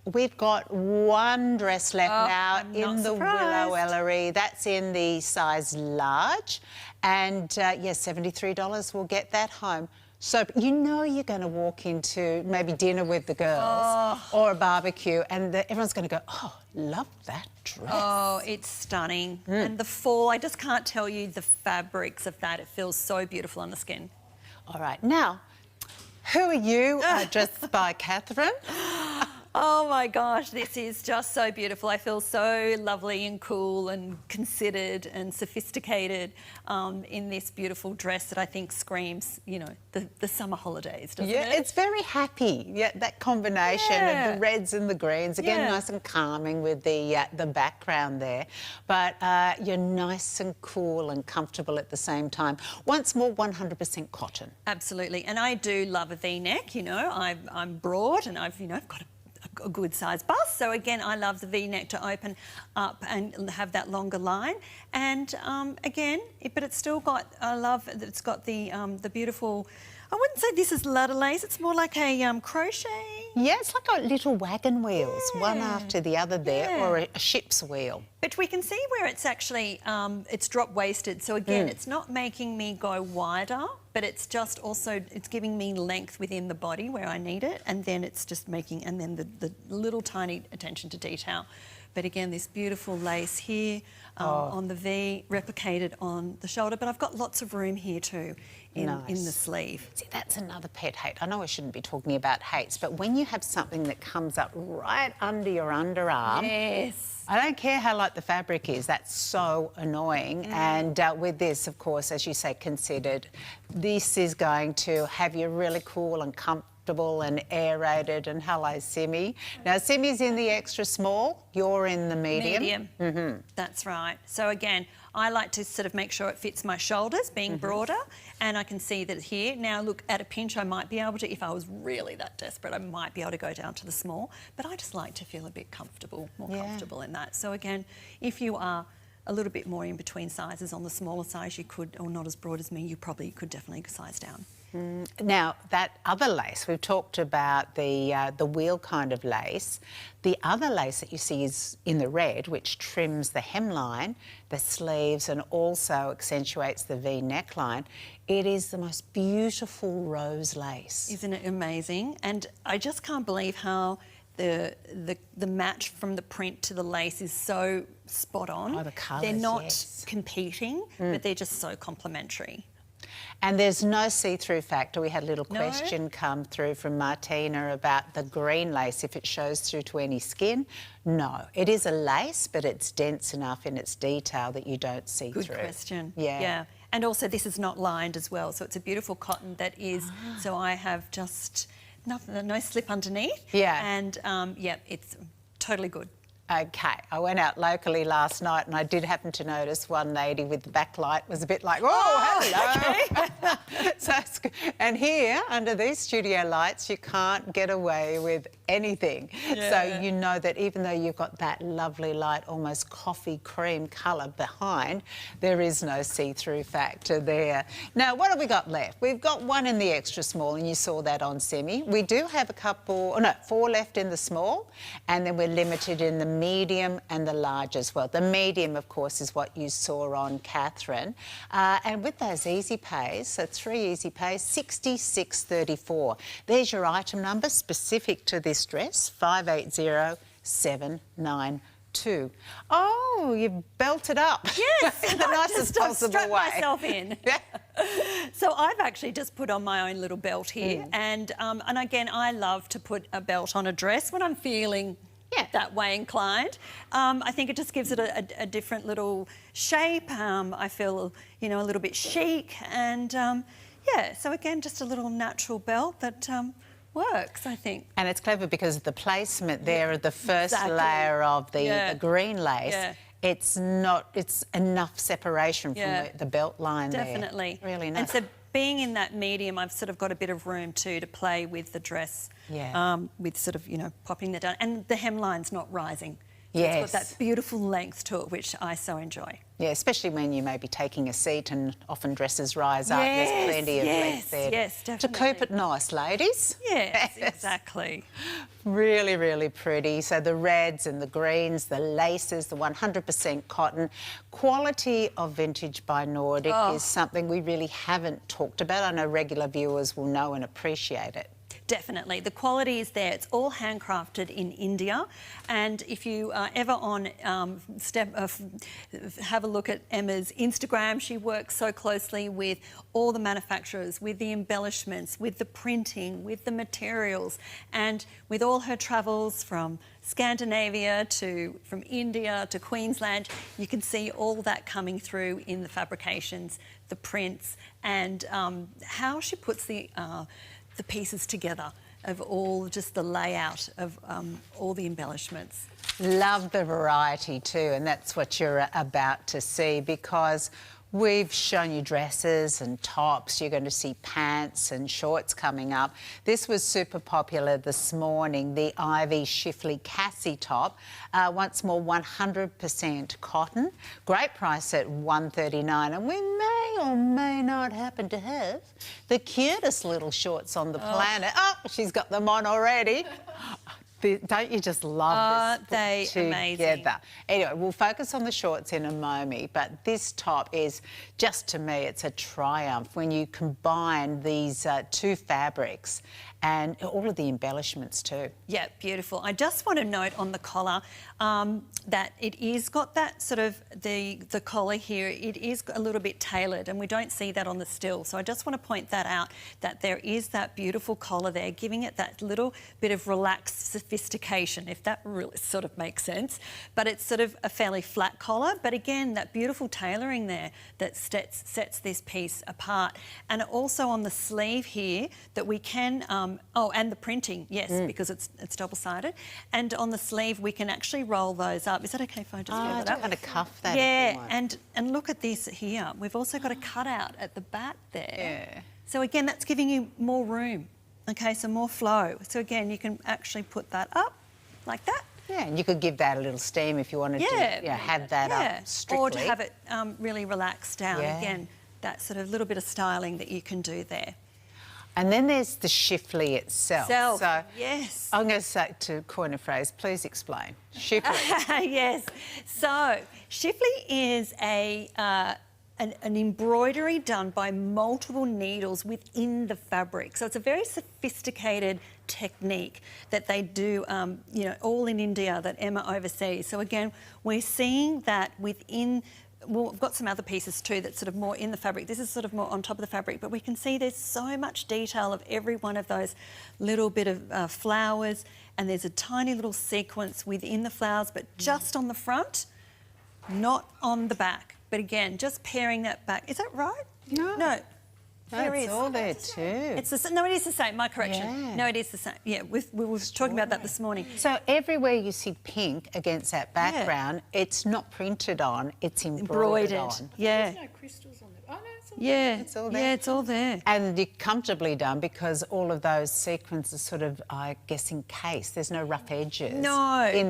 We've got one dress left now in the Willow Ellery. That's in the size large. And, yes, $73 will get that home. So you know you're going to walk into maybe dinner with the girls or a barbecue and everyone's going to go, oh, love that dress. Oh, it's stunning. And the fall, I just can't tell you the fabrics of that. It feels so beautiful on the skin. All right. Now, who are you? Dressed by Catherine. Oh my gosh, this is just so beautiful. I feel so lovely and cool and considered and sophisticated in this beautiful dress that I think screams, you know, the summer holidays, doesn't it? Yeah, it's very happy. Yeah, that combination of the reds and the greens. Again, nice and calming with the background there. But you're nice and cool and comfortable at the same time. Once more, 100% cotton. Absolutely. And I do love a V-neck, you know. I'm broad and I've got a good size bust, so again I love the V-neck to open up and have that longer line, and again, but it's still got, I love that it's got the beautiful, I wouldn't say this is ladder lace, it's more like a crochet. Yeah, it's like a little wagon wheels, one after the other there, or a ship's wheel. But we can see where it's actually, it's drop-waisted, so again, it's not making me go wider, but it's just also, it's giving me length within the body where I need it, and then it's just making, and then the little tiny attention to detail. But again, this beautiful lace here on the V, replicated on the shoulder, but I've got lots of room here too in the sleeve. See, that's another pet hate. I know I shouldn't be talking about hates, but when you have something that comes up right under your underarm, I don't care how light the fabric is, that's so annoying. And with this, of course, as you say, considered, this is going to have you really cool and comfortable and aerated. And hello, Simi. Now, Simi's in the extra small, you're in the medium. That's right. So again, I like to sort of make sure it fits my shoulders, being broader, and I can see that here. Now, look, at a pinch, I might be able to, if I was really that desperate, I might be able to go down to the small, but I just like to feel a bit comfortable, more comfortable in that. So again, if you are a little bit more in between sizes on the smaller size, you could, or not as broad as me, you probably could definitely size down. Now, that other lace, we've talked about the wheel kind of lace. The other lace that you see is in the red, which trims the hemline, the sleeves, and also accentuates the V neckline. It is the most beautiful rose lace. Isn't it amazing? And I just can't believe how the match from the print to the lace is so spot on. Oh, the colours, they're not competing, but they're just so complementary. And there's no see-through factor. We had a little question come through from Martina about the green lace, if it shows through to any skin. No, it is a lace, but it's dense enough in its detail that you don't see through. Good question. Yeah. And also this is not lined as well, so it's a beautiful cotton that is, so I have just nothing, no slip underneath. Yeah. And it's totally good. Okay, I went out locally last night and I did happen to notice one lady with the backlight was a bit like, oh hello. Okay. So it's good. And here, under these studio lights, you can't get away with anything. So you know that even though you've got that lovely light, almost coffee cream colour behind, there is no see-through factor there. Now, what have we got left? We've got one in the extra small, and you saw that on Simi. We do have a couple, 4 left in the small, and then we're limited in the medium and the large as well. The medium, of course, is what you saw on Catherine. And with those easy pays, so 3 easy pays, $66.34. There's your item number specific to this dress, 580794. 2. Oh, you've belted up. Yes, in the nicest possible strapped way. myself in. So I've actually just put on my own little belt here, and again, I love to put a belt on a dress when I'm feeling that way inclined. I think it just gives it a different little shape. I feel, you know, a little bit chic, and yeah. So again, just a little natural belt that works, I think. And it's clever because the placement there of the first layer of the green lace. Yeah. It's enough separation from the belt line Definitely. there. Really nice. And so being in that medium, I've sort of got a bit of room too to play with the dress. Yeah. With sort of, you know, popping that down. And the hemline's not rising. So Yes. It's got that beautiful length to it, which I so enjoy. Yeah, especially when you may be taking a seat and often dresses rise up. There's plenty of length there. Yes, definitely. To keep it nice, ladies. Yes, exactly. Really, really pretty. So the reds and the greens, the laces, the 100% cotton. Quality of vintage by Nordic is something we really haven't talked about. I know regular viewers will know and appreciate it. Definitely. The quality is there. It's all handcrafted in India. And if you are ever on, have a look at Emma's Instagram. She works so closely with all the manufacturers, with the embellishments, with the printing, with the materials. And with all her travels from Scandinavia from India to Queensland, you can see all that coming through in the fabrications, the prints, and how she puts the pieces together of all, just the layout of all the embellishments. Love the variety too, and that's what you're about to see, because we've shown you dresses and tops. You're going to see pants and shorts coming up. This was super popular this morning, the Ivy Shifley Cassie top. Once more, 100% cotton. Great price at $139, and we may or may not happen to have the cutest little shorts on the planet. Oh, she's got them on already. Don't you just love this they together? amazing. Anyway, we'll focus on the shorts in a moment, but this top is, just to me, it's a triumph when you combine these two fabrics and all of the embellishments too. Yeah, beautiful. I just want to note on the collar that it is got that sort of, the collar here, it is a little bit tailored, and we don't see that on the still. So I just want to point that out, that there is that beautiful collar there, giving it that little bit of relaxed sophistication, if that really sort of makes sense. But it's sort of a fairly flat collar, but again, that beautiful tailoring there that sets this piece apart. And also on the sleeve here, that we can, and the printing, yes, because it's double-sided. And on the sleeve, we can actually roll those up. Is that okay if I just roll it up? I'm going to cuff that. Yeah, and look at this here. We've also got a cutout at the back there. Yeah. So again, that's giving you more room. Okay, so more flow. So again, you can actually put that up like that. Yeah, and you could give that a little steam if you wanted to have that up strictly. Or to have it really relaxed down. Again, that sort of little bit of styling that you can do there. And then there's the Shifley itself. So yes. I'm going to say, to coin a phrase, please explain. Shifley. Yes. So Shifley is an embroidery done by multiple needles within the fabric. So it's a very sophisticated technique that they do, you know, all in India, that Emma oversees. So again, we're seeing that within. Well, we've got some other pieces too that's sort of more in the fabric. This is sort of more on top of the fabric, but we can see there's so much detail of every one of those little bit of flowers, and there's a tiny little sequence within the flowers, but just on the front, not on the back. But again, just pairing that back. Is that right? No. There it's is. all there too. It's no, it is the same. My correction. Yeah. No, it is the same. Yeah, we were talking about that this morning. So everywhere you see pink against that background, it's not printed on, it's embroidered on. Yeah. There's no crystals on it. Oh, no, it's all Yeah, it's all there. Yeah, it's all there. And you're comfortably done because all of those sequins are sort of, I guess, encased. There's no rough edges in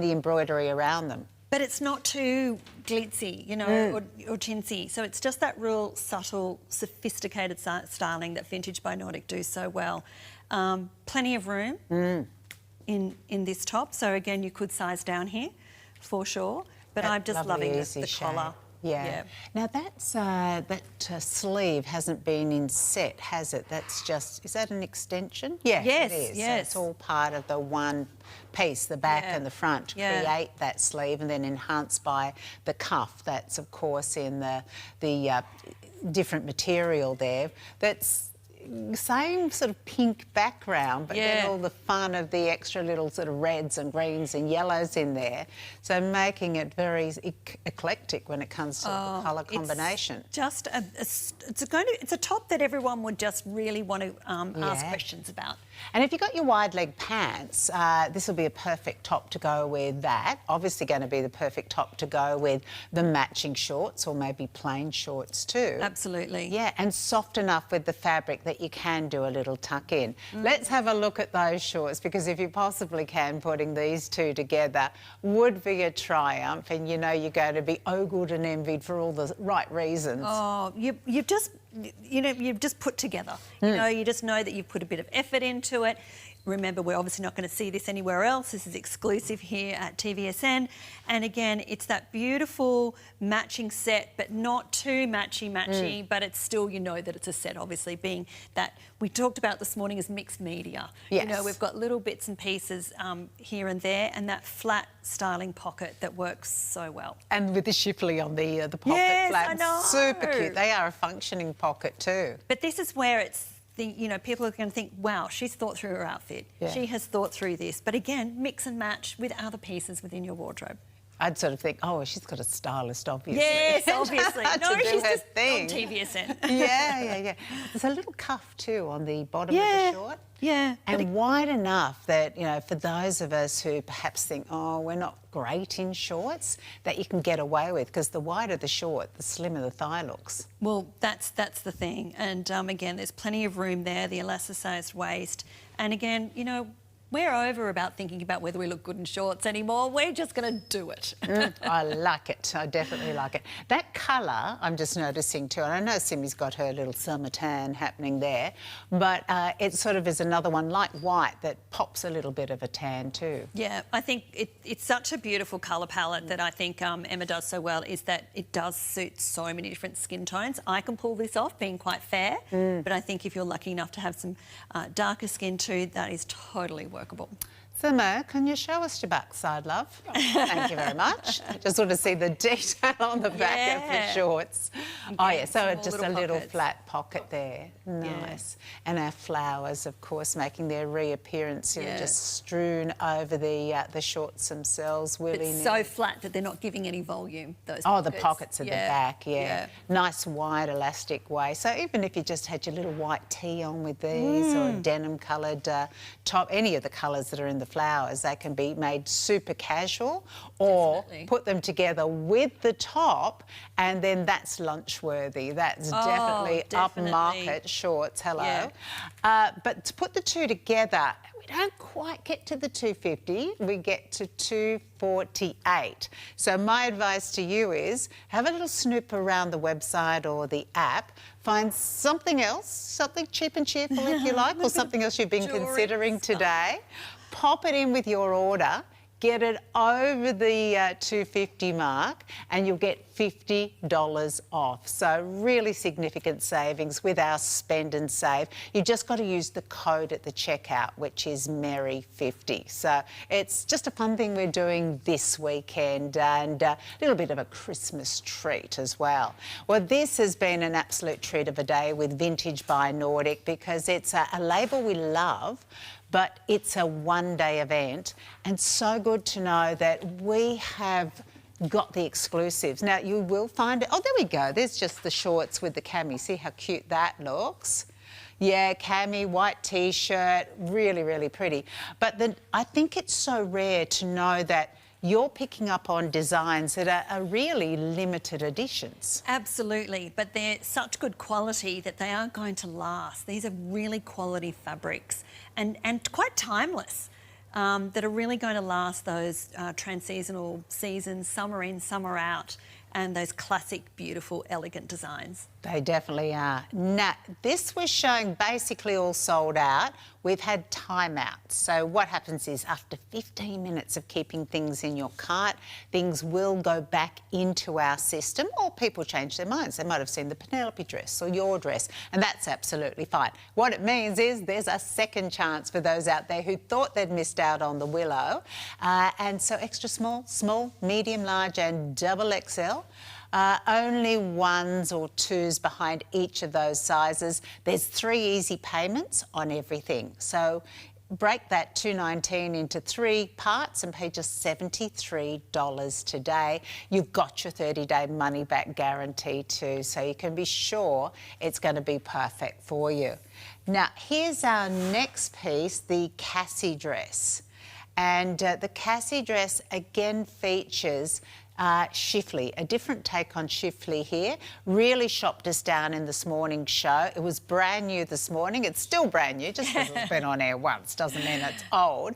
the embroidery around them. But it's not too glitzy, you know, or chintzy. So it's just that real subtle, sophisticated styling that Vintage by Nordic do so well. Plenty of room in this top. So again, you could size down here for sure. But I'm just loving the collar. Yeah. Now that sleeve hasn't been inset, has it? That's just, is that an extension? Yeah, yes, it is. yes. So it's all part of the one piece, the back and the front, to create that sleeve, and then enhanced by the cuff. That's of course in the different material there. That's same sort of pink background, but then all the fun of the extra little sort of reds and greens and yellows in there. So making it very eclectic when it comes to the colour combination. It's just it's a top that everyone would just really want to ask questions about. And if you've got your wide leg pants, this will be a perfect top to go with that. Obviously going to be the perfect top to go with the matching shorts, or maybe plain shorts too. Absolutely. Yeah, and soft enough with the fabric that you can do a little tuck in. Let's have a look at those shorts, because if you possibly can, putting these two together would be a triumph, and you know you're going to be ogled and envied for all the right reasons. Oh, you've just put together. You know, you just know that you've put a bit of effort into it. Remember, we're obviously not going to see this anywhere else. This is exclusive here at TVSN. And again, it's that beautiful matching set, but not too matchy-matchy, but it's still, you know that it's a set, obviously, being that we talked about this morning as mixed media. Yes. You know, we've got little bits and pieces here and there, and that flat styling pocket that works so well. And with the shipley on the pocket flap. I know. Super cute. They are a functioning pocket too. But this is where it's, you know, people are going to think, wow, she's thought through her outfit. Yeah. She has thought through this. But again, mix and match with other pieces within your wardrobe. I'd sort of think, oh, well, she's got a stylist, obviously. Yes, obviously. No, she's just thing. on TVSN. Yeah. There's a little cuff too on the bottom of the short. Yeah. And wide enough that, you know, for those of us who perhaps think, oh, we're not great in shorts, that you can get away with, because the wider the short, the slimmer the thigh looks. Well, that's the thing. And again, there's plenty of room there, the elasticized waist. And again, you know, we're over about thinking about whether we look good in shorts anymore. We're just going to do it. I like it. I definitely like it. That colour, I'm just noticing too, and I know Simi's got her little summer tan happening there, but it sort of is another one like white that pops a little bit of a tan too. Yeah, I think it's such a beautiful colour palette that I think Emma does so well, is that it does suit so many different skin tones. I can pull this off being quite fair, but I think if you're lucky enough to have some darker skin too, that is totally workable. Simo, can you show us your backside, love? Thank you very much. I just want to see the detail on the back of the shorts. Oh, yeah, so just a little flat pocket there. Nice. Yeah. And our flowers, of course, making their reappearance, you know, just strewn over the shorts themselves. It's so flat that they're not giving any volume, those pockets. The pockets at the back, Nice, wide, elastic way. So even if you just had your little white tee on with these, or a denim-coloured top, any of the colours that are in the flowers, they can be made super casual, or put them together with the top, and then that's lunch worthy. That's definitely upmarket shorts. Hello. Yeah. But to put the two together, we don't quite get to the $250, we get to $248. So my advice to you is have a little snoop around the website or the app, find something else, something cheap and cheerful if you like, or something else you've been considering today. Pop it in with your order, get it over the $250 mark, and you'll get $50 off. So really significant savings with our spend and save. You just got to use the code at the checkout, which is Merry50. So it's just a fun thing we're doing this weekend, and a little bit of a Christmas treat as well. Well, this has been an absolute treat of a day with Vintage by Nordic, because it's a label we love, but it's a one-day event, and so good to know that we have got the exclusives. Now, you will find it. Oh, there we go. There's just the shorts with the cami. See how cute that looks? Yeah, cami, white T-shirt, really, really pretty. But then I think it's so rare to know that you're picking up on designs that are really limited editions. Absolutely, but they're such good quality that they are going to last. These are really quality fabrics and quite timeless, that are really going to last those trans-seasonal seasons, summer in, summer out, and those classic, beautiful, elegant designs. They definitely are. Now, this was showing basically all sold out. we've had timeouts. So what happens is after 15 minutes of keeping things in your cart, things will go back into our system, or people change their minds. They might have seen the Penelope dress or your dress, and that's absolutely fine. What it means is there's a second chance for those out there who thought they'd missed out on the Willow. And so extra small, small, medium, large and double XL. Only 1s or 2s behind each of those sizes. There's 3 easy payments on everything. So break that $219 into 3 parts and pay just $73 today. You've got your 30-day money-back guarantee too, so you can be sure it's going to be perfect for you. Now, here's our next piece, the Cassie dress. And the Cassie dress again features Shifley, a different take on Shifley here. Really shopped us down in this morning's show. It was brand new this morning. It's still brand new, just because it's been on air once doesn't mean it's old.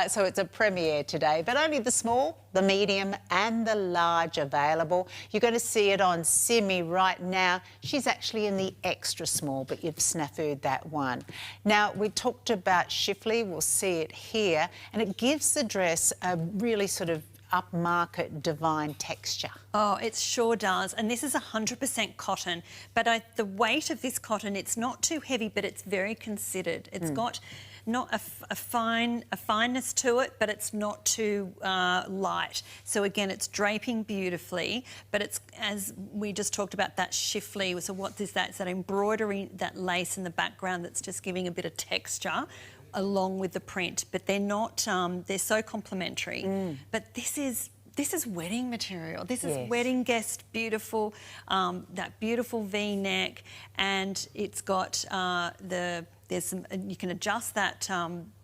So it's a premiere today, but only the small, the medium and the large available. You're going to see it on Simi right now. She's actually in the extra small, but you've snafu'd that one. Now, we talked about Shifley. We'll see it here, and it gives the dress a really sort of upmarket divine texture. Oh, it sure does. And this is 100% cotton, but the weight of this cotton, it's not too heavy, but it's very considered. It's got not a fineness to it, but it's not too light. So again, it's draping beautifully, but it's, as we just talked about, that Shifley. So what is that? It's that embroidery, that lace in the background that's just giving a bit of texture along with the print, but they're not, they're so complementary. But this is wedding material. This is wedding guest beautiful, that beautiful V-neck, and it's got there's some, you can adjust that,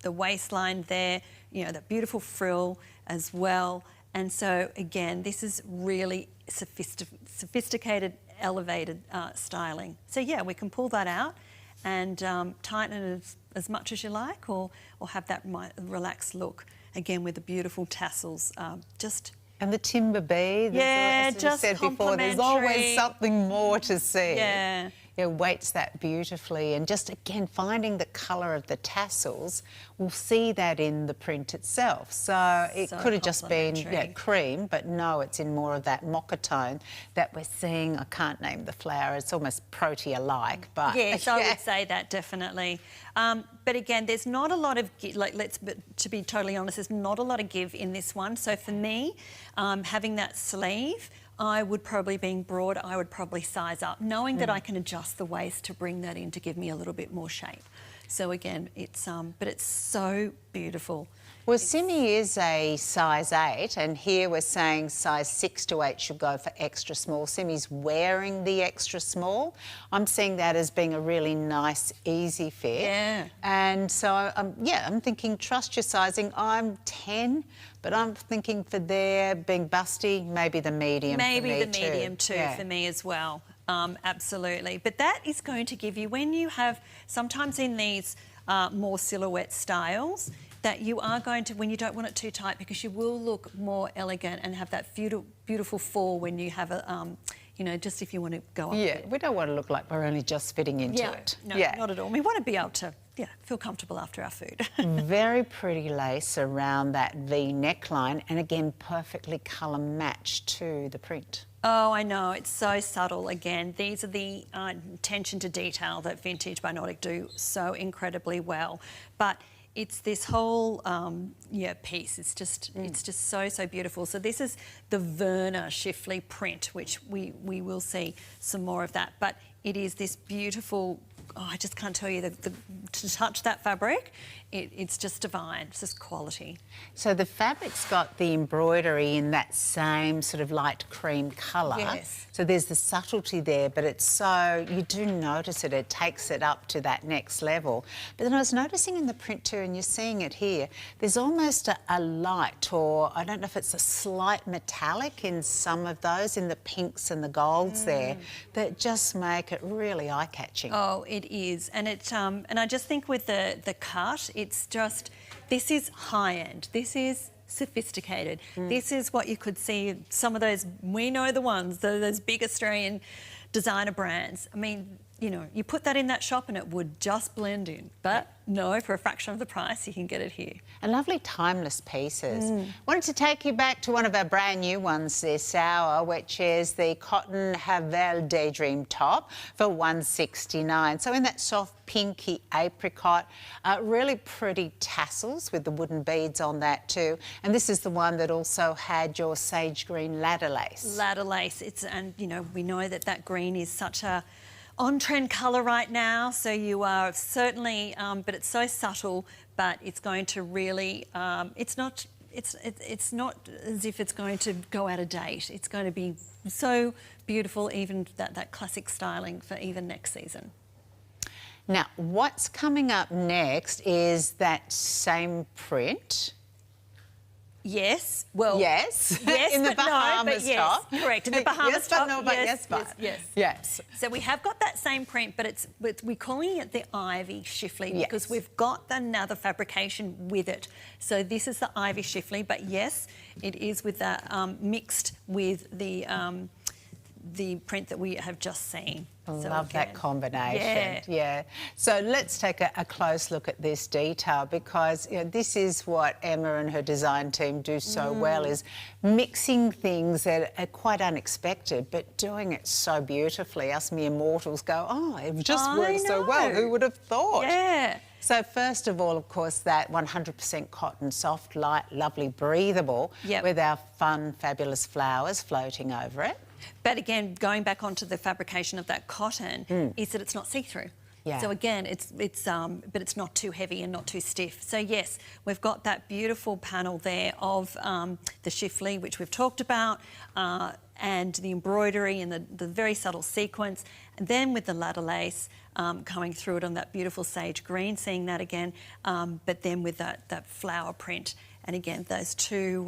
the waistline there, you know, that beautiful frill as well. And so again, this is really sophisticated, elevated styling. So yeah, we can pull that out and tighten it as much as you like, or have that relaxed look, again with the beautiful tassels. And the timber bead, as just said before, there's always something more to see. Yeah. It weights that beautifully, and just again finding the colour of the tassels, we'll see that in the print itself. So it could have just been cream, but no, it's in more of that mocha tone that we're seeing. I can't name the flower; it's almost protea-like, but yes, I would say that definitely. But again, there's not a lot of to be totally honest, there's not a lot of give in this one. So for me, having that sleeve, I would probably, being broad, I would probably size up, knowing that I can adjust the waist to bring that in to give me a little bit more shape. So again, it's but it's so beautiful. Well, Simi is a size 8, and here we're saying size 6 to 8 should go for extra small. Simi's wearing the extra small. I'm seeing that as being a really nice, easy fit. Yeah. And so, I'm thinking trust your sizing. I'm 10, but I'm thinking for there being busty, maybe the medium for me too. Maybe the medium too for me as well. Absolutely. But that is going to give you, when you have, sometimes in these more silhouette styles, that you are going to, when you don't want it too tight, because you will look more elegant and have that beautiful fall when you have a, you know, just if you want to go up. Yeah, we don't want to look like we're only just fitting into it. No, not at all. We want to be able to, feel comfortable after our food. Very pretty lace around that V neckline, and again, perfectly colour matched to the print. Oh, I know. It's so subtle. Again, these are the attention to detail that Vintage by Nordic do so incredibly well. But it's this whole piece. It's just so beautiful. So this is the Verna Shifley print, which we will see some more of that. But it is this beautiful. Oh, I just can't tell you to touch that fabric. It's just divine. It's just quality. So the fabric's got the embroidery in that same sort of light cream colour. Yes. So there's the subtlety there, but it's so, you do notice it. It takes it up to that next level. But then I was noticing in the print too, and you're seeing it here, there's almost a light, or I don't know if it's a slight metallic in some of those, in the pinks and the golds there, that just make it really eye-catching. Oh, it is. And and I just think with the cut, it's just, this is high-end. This is sophisticated. This is what you could see, some of those, we know the ones, those big Australian designer brands. I mean, you know, you put that in that shop and it would just blend in. But no, for a fraction of the price, you can get it here. And lovely timeless pieces. Wanted to take you back to one of our brand new ones this hour, which is the cotton Havel Daydream top for $169. So in that soft pinky apricot, really pretty tassels with the wooden beads on that too. And this is the one that also had your sage green ladder lace. Ladder lace. And you know, we know that that green is such a on-trend colour right now, so you are certainly, but it's so subtle, but it's going to really, it's not as if it's going to go out of date. It's going to be so beautiful, even that classic styling for even next season. Now, what's coming up next is that same print. Yes. Well. Yes. Yes. In the but Bahamas no, but yes, top. correct. In the Bahamas yes, top. But no, but yes, but yes. So we have got that same print, but we're calling it the ivy shiftly because we've got another fabrication with it. So this is the ivy shiftly, but yes, it is with that mixed with the print that we have just seen. I love that combination. Yeah. So let's take a close look at this detail because you know, this is what Emma and her design team do so well, is mixing things that are quite unexpected but doing it so beautifully. Us mere mortals go, oh, it just works so well. Who would have thought? Yeah. So first of all, of course, that 100% cotton, soft, light, lovely, breathable with our fun, fabulous flowers floating over it. But again, going back onto the fabrication of that cotton, is that it's not see-through. Yeah. So again, but it's not too heavy and not too stiff. So yes, we've got that beautiful panel there of the shiftly, which we've talked about, and the embroidery and the very subtle sequence. And then with the ladder lace coming through it on that beautiful sage green, seeing that again, but then with that flower print. And again, those two,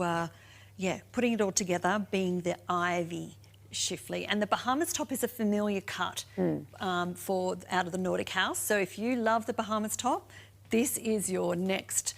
putting it all together, being the ivy shiftly. And the Bahamas top is a familiar cut for out of the Nordic house. So if you love the Bahamas top, this is your next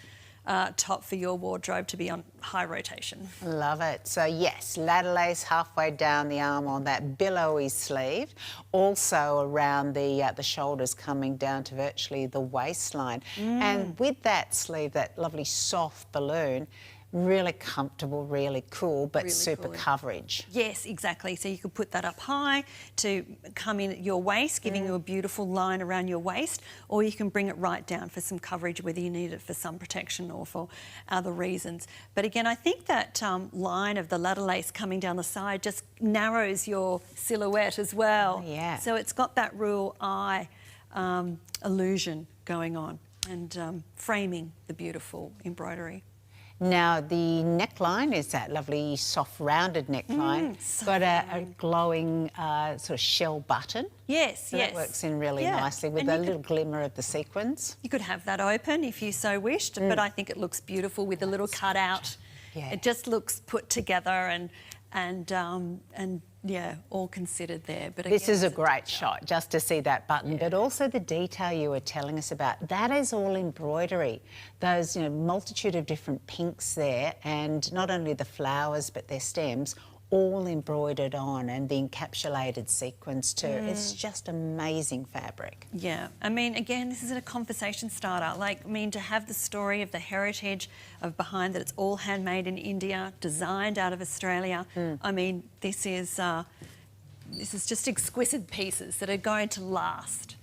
top for your wardrobe to be on high rotation. Love it. So yes, ladder lace halfway down the arm on that billowy sleeve, also around the shoulders coming down to virtually the waistline. And with that sleeve, that lovely soft balloon, really comfortable, really cool, but really super coverage. Yes, exactly. So you could put that up high to come in at your waist, giving you a beautiful line around your waist, or you can bring it right down for some coverage, whether you need it for sun protection or for other reasons. But again, I think that line of the ladder lace coming down the side just narrows your silhouette as well. Yeah. So it's got that real eye illusion going on and framing the beautiful embroidery. Now, the neckline is that lovely soft rounded neckline. Got a glowing sort of shell button. Yes, so that works in really nicely with a little glimmer of the sequins. You could have that open if you so wished, but I think it looks beautiful with a little cutout. Yeah. It just looks put together and yeah, all considered there. But this is a great shot just to see that button, but also the detail you were telling us about. That is all embroidery. Those, you know, multitude of different pinks there, and not only the flowers but their stems, all embroidered on, and the encapsulated sequins too. It's just amazing fabric. Yeah, I mean, again, this is a conversation starter. Like, I mean, to have the story of the heritage of behind that it's all handmade in India, designed out of Australia. I mean, this is just exquisite pieces that are going to last.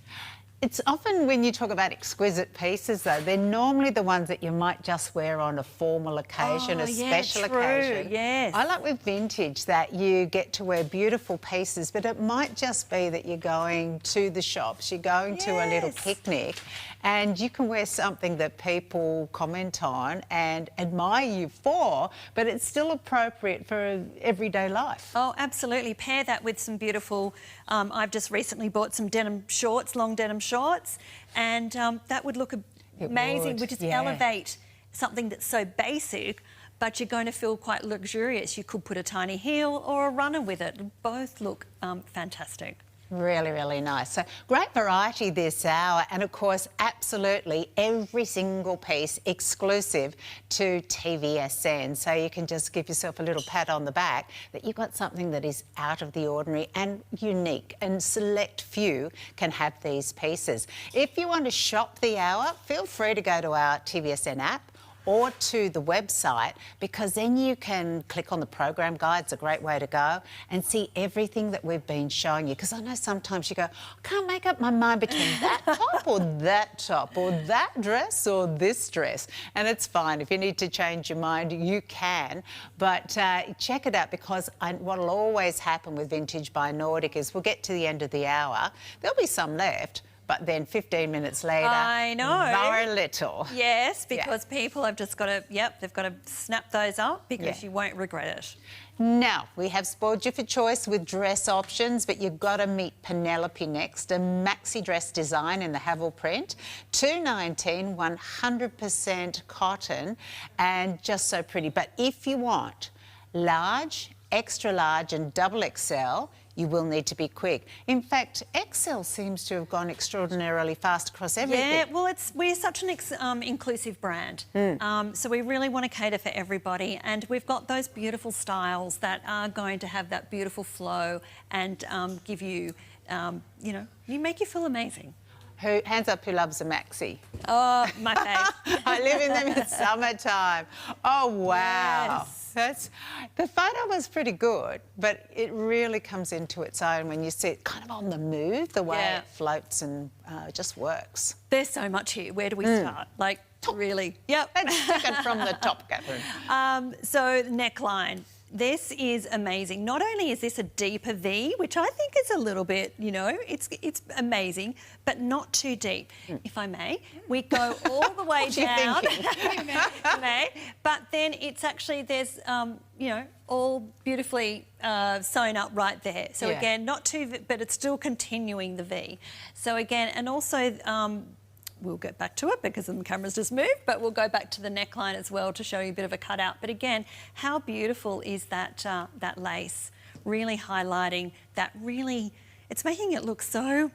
It's often when you talk about exquisite pieces, though, they're normally the ones that you might just wear on a formal occasion, a special occasion. Yes. I like with vintage that you get to wear beautiful pieces, but it might just be that you're going to the shops, you're going to a little picnic, and you can wear something that people comment on and admire you for, but it's still appropriate for everyday life. Oh, absolutely. Pair that with some beautiful... I've just recently bought some denim shorts, long denim shorts, and that would look amazing. Would just elevate something that's so basic, but you're going to feel quite luxurious. You could put a tiny heel or a runner with it. Both look fantastic. Really, really nice. So great variety this hour, and of course, absolutely every single piece exclusive to TVSN. So you can just give yourself a little pat on the back that you've got something that is out of the ordinary and unique, and select few can have these pieces. If you want to shop the hour, feel free to go to our TVSN app or to the website, because then you can click on the program guide. It's a great way to go and see everything that we've been showing you. Because I know sometimes you go, I can't make up my mind between that top or that top or that dress or this dress. And it's fine. If you need to change your mind, you can. But check it out, because what will always happen with Vintage by Nordic is we'll get to the end of the hour, there'll be some left, but then 15 minutes later, I know. very little. Yes, because people have just got to, they've got to snap those up, because you won't regret it. Now, we have spoiled you for choice with dress options, but you've got to meet Penelope next, a maxi dress design in the Havel print, $2.19, 100% cotton, and just so pretty. But if you want large, extra large and double XL, you will need to be quick. In fact, XL seems to have gone extraordinarily fast across everything. Yeah, well, we're such an inclusive brand. So we really want to cater for everybody, and we've got those beautiful styles that are going to have that beautiful flow and give you, you know, make you feel amazing. Hands up who loves a maxi? Oh, my fave. I live in them in summertime. Oh, wow. Yes. The photo was pretty good, but it really comes into its own when you see it kind of on the move, the way it floats and just works. There's so much here. Where do we start? Like, really? Yep. Let's take it from the top, Catherine. So, neckline. This is amazing. Not only is this a deeper V, which I think is a little bit, you know, it's amazing, but not too deep, if I may. We go all the way down. You may. But then it's actually, there's, you know, all beautifully sewn up right there. So again, not too, but it's still continuing the V. So again, and also, we'll get back to it because the camera's just moved, but we'll go back to the neckline as well to show you a bit of a cutout. But again, how beautiful is that that lace? Really highlighting that. Really, it's making it look so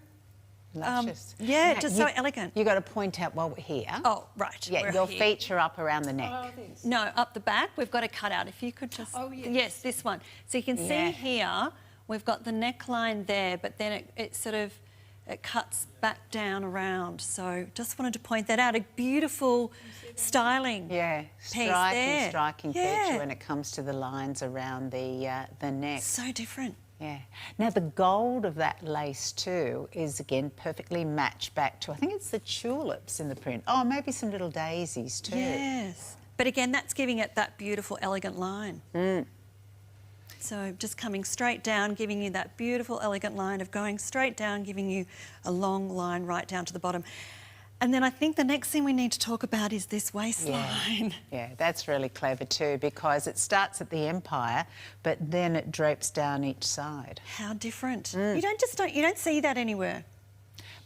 luscious. Just so elegant. You got to point out while we're here. Oh, right. Yeah, your feet are up around the neck. Oh, no, up the back. We've got a cutout. If you could just. Oh, yes. Yes, this one. So you can see here, we've got the neckline there, but then it sort of. It cuts back down around. So just wanted to point that out. A beautiful styling piece there. Striking feature when it comes to the lines around the neck. So different. Yeah. Now, the gold of that lace, too, is, again, perfectly matched back to, I think it's the tulips in the print. Oh, maybe some little daisies, too. Yes. But, again, that's giving it that beautiful, elegant line. So just coming straight down, giving you that beautiful, elegant line of going straight down, giving you a long line right down to the bottom. And then I think the next thing we need to talk about is this waistline. Yeah, that's really clever too, because it starts at the empire, but then it drapes down each side. How different. You don't see that anywhere.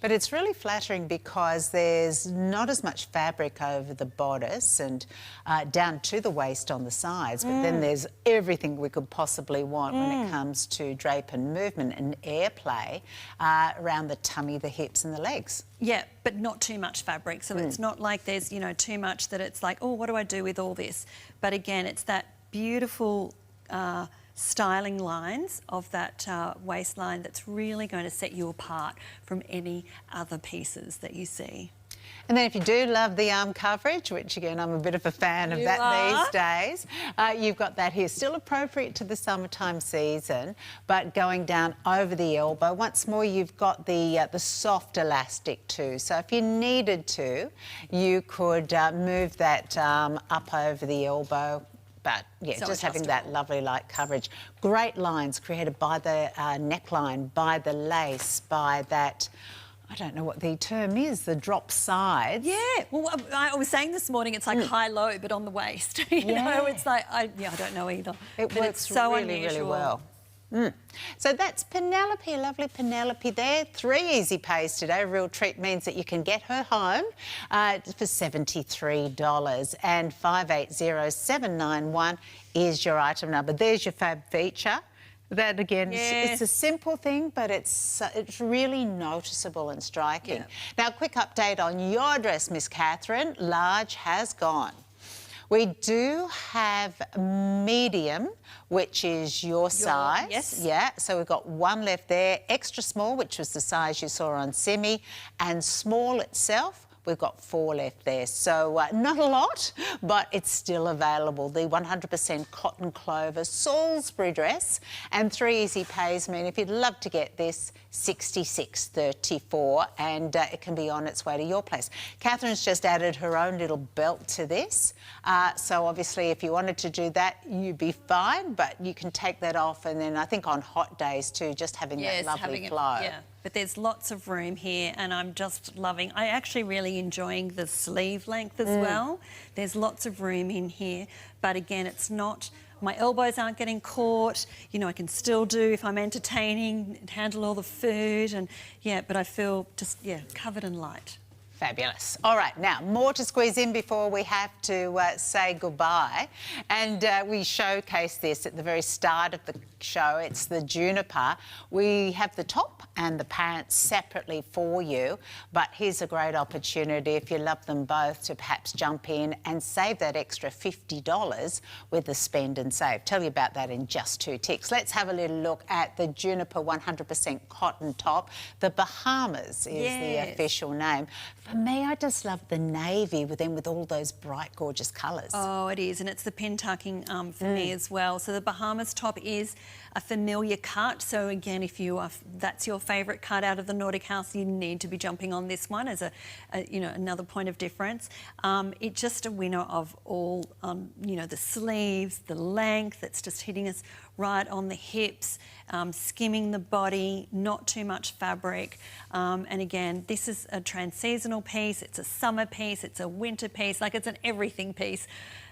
But it's really flattering because there's not as much fabric over the bodice and down to the waist on the sides, but then there's everything we could possibly want when it comes to drape and movement and airplay around the tummy, the hips and the legs. Yeah, but not too much fabric. So it's not like there's, you know, too much that it's like, oh, what do I do with all this? But again, it's that beautiful styling lines of that waistline that's really going to set you apart from any other pieces that you see. And then if you do love the arm coverage, which again I'm a bit of a fan of these days, you've got that here. Still appropriate to the summertime season, but going down over the elbow. Once more, you've got the soft elastic too. So if you needed to, you could move that up over the elbow. But, yeah, so just having that lovely light coverage. Great lines created by the neckline, by the lace, by that, I don't know what the term is, the drop sides. Yeah, well, I was saying this morning it's like high-low, but on the waist. you know, it's like, I don't know either. It works so really, really well. So that's Penelope, lovely Penelope there. 3 easy pays today. A real treat means that you can get her home for $73, and 580791 is your item number. There's your fab feature. That again, Yes. it's a simple thing, but it's really noticeable and striking. Yeah. Now, a quick update on your dress, Miss Catherine. Large has gone. We do have medium, which is your size. yes. Yeah, so we've got one left there. Extra small, which was the size you saw on Simi, and small itself. We've got 4 left there, so not a lot, but it's still available. The 100% cotton clover Salisbury dress and 3 easy pays mean if you'd love to get this, $66.34, and it can be on its way to your place. Catherine's just added her own little belt to this, so obviously if you wanted to do that, you'd be fine, but you can take that off, and then I think on hot days too, just having that lovely flow. But there's lots of room here, and I'm just loving. I actually really enjoying the sleeve length as well. There's lots of room in here, but again, it's not. My elbows aren't getting caught. You know, I can still do if I'm entertaining, handle all the food, and but I feel just covered in light. Fabulous. All right, now, more to squeeze in before we have to say goodbye. And we showcase this at the very start of the show. It's the juniper. We have the top and the pants separately for you, but here's a great opportunity if you love them both to perhaps jump in and save that extra $50 with the spend and save. Tell you about that in just 2 ticks. Let's have a little look at the juniper 100% cotton top. The Bahamas is the official name. For me, I just love the navy with all those bright, gorgeous colours. Oh, it is, and it's the pin tucking for me as well. So the Bahamas top is a familiar cut. So again, if that's your favourite cut out of the Nordic House, you need to be jumping on this one as another point of difference. It's just a winner of all, the sleeves, the length. It's just hitting us right on the hips, skimming the body, not too much fabric. And again, this is a trans-seasonal piece, it's a summer piece, it's a winter piece, like it's an everything piece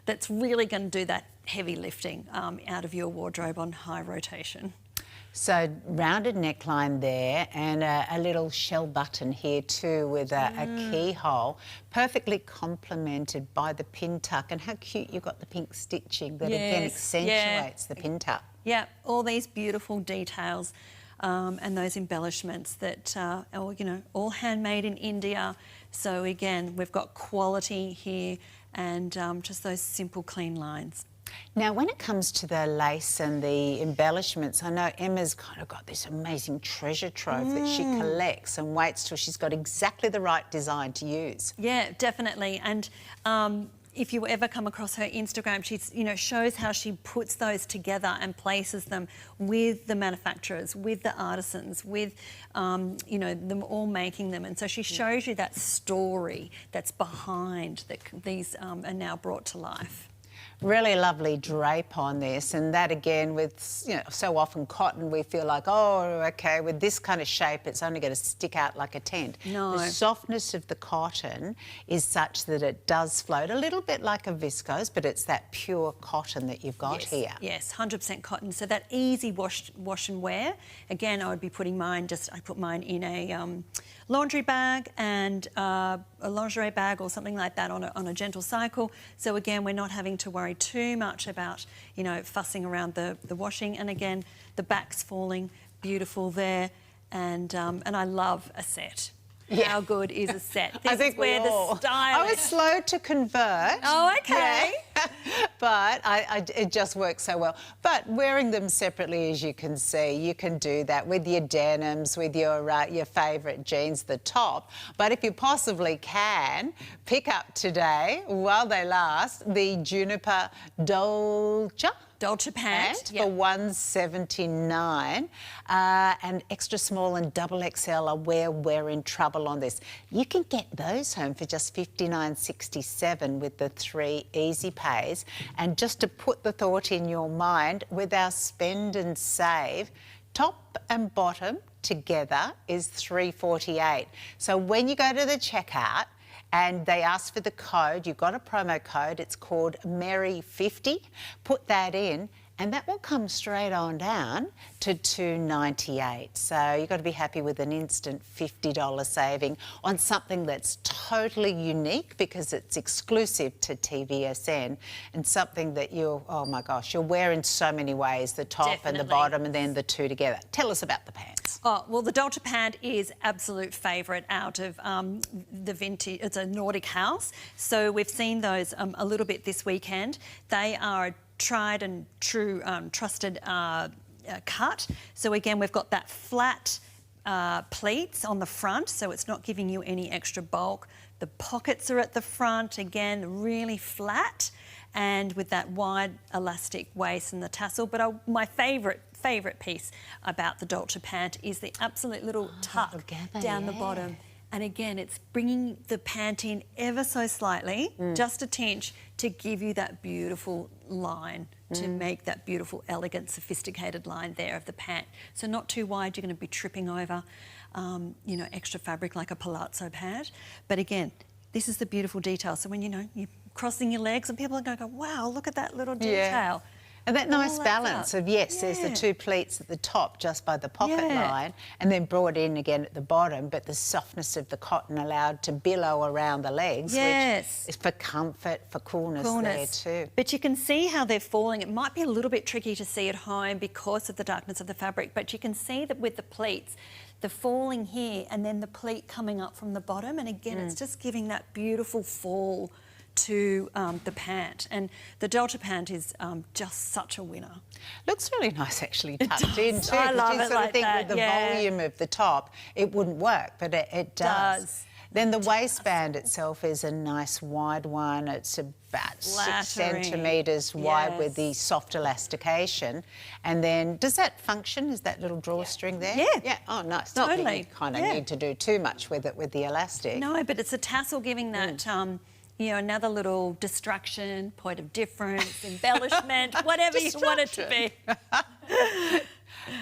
that's really going to do that heavy lifting out of your wardrobe on high rotation. So rounded neckline there and a little shell button here too with a keyhole, perfectly complemented by the pin tuck. And how cute you've got the pink stitching that again accentuates the pin tuck. Yeah, all these beautiful details and those embellishments that are, all handmade in India. So again, we've got quality here and just those simple, clean lines. Now, when it comes to the lace and the embellishments, I know Emma's kind of got this amazing treasure trove that she collects and waits till she's got exactly the right design to use. Yeah, definitely. And if you ever come across her Instagram, she's, shows how she puts those together and places them with the manufacturers, with the artisans, with, them all making them. And so she shows you that story that's behind that these are now brought to life. Really lovely drape on this, and that again with, so often cotton we feel like, oh, okay, with this kind of shape it's only going to stick out like a tent. No. The softness of the cotton is such that it does float a little bit like a viscose, but it's that pure cotton that you've got here. Yes, 100% cotton. So that easy wash and wear. Again, I would be putting mine, I put mine in a laundry bag and a lingerie bag or something like that on a gentle cycle. So again, we're not having to worry too much about, fussing around the washing. And again, the back's falling beautiful there. And I love a set. Yeah. How good is a set? This I think is where the style I was slow to convert. Oh, okay. Yeah. But it just works so well. But wearing them separately, as you can see, you can do that with your denims, with your favourite jeans, the top. But if you possibly can, pick up today, while they last, the Juniper Dolce pant for $179, and extra small and double XL are where we're in trouble on this. You can get those home for just $59.67 with the 3 easy pays. And just to put the thought in your mind, with our spend and save, top and bottom together is $348. So when you go to the checkout, and they ask for the code, you've got a promo code, it's called Merry50. Put that in And that will come straight on down to $298. So you've got to be happy with an instant $50 saving on something that's totally unique because it's exclusive to TVSN and something that you'll, oh my gosh, you'll wear in so many ways, the top and the bottom and then the two together. Tell us about the pants. Oh, well, the Dolce pant is absolute favourite out of the vintage. It's a Nordic house. So we've seen those a little bit this weekend. They are tried and true, trusted cut. So again, we've got that flat pleats on the front, so it's not giving you any extra bulk. The pockets are at the front, again, really flat, and with that wide elastic waist and the tassel. But my favourite piece about the Dolce pant is the absolute little tuck down the bottom. And again, it's bringing the pant in ever so slightly, just a tinge, to give you that beautiful line, to make that beautiful, elegant, sophisticated line there of the pant. So not too wide, you're going to be tripping over, you know, extra fabric like a palazzo pant. But again, this is the beautiful detail. So when, you know, you're crossing your legs and people are going to go, wow, look at that little detail. Yeah. And that nice balance of, yes, there's the two pleats at the top just by the pocket line and then brought in again at the bottom, but the softness of the cotton allowed to billow around the legs, which is for comfort, for coolness there too. But you can see how they're falling. It might be a little bit tricky to see at home because of the darkness of the fabric, but you can see that with the pleats, the falling here and then the pleat coming up from the bottom, and again, it's just giving that beautiful fall to the pant, and the Dolce pant is just such a winner. Looks really nice actually tucked in too. I love you it sort of like think that, with the volume of the top it wouldn't work, but it does. Then the waistband itself is a nice wide one. It's about 6 centimetres wide with the soft elastication. And then, does that function? Is that little drawstring there? Yeah. Oh, nice. Not that you kind of need to do too much with it with the elastic. No, but it's a tassel giving that you know, another little distraction, point of difference, embellishment, whatever you want it to be.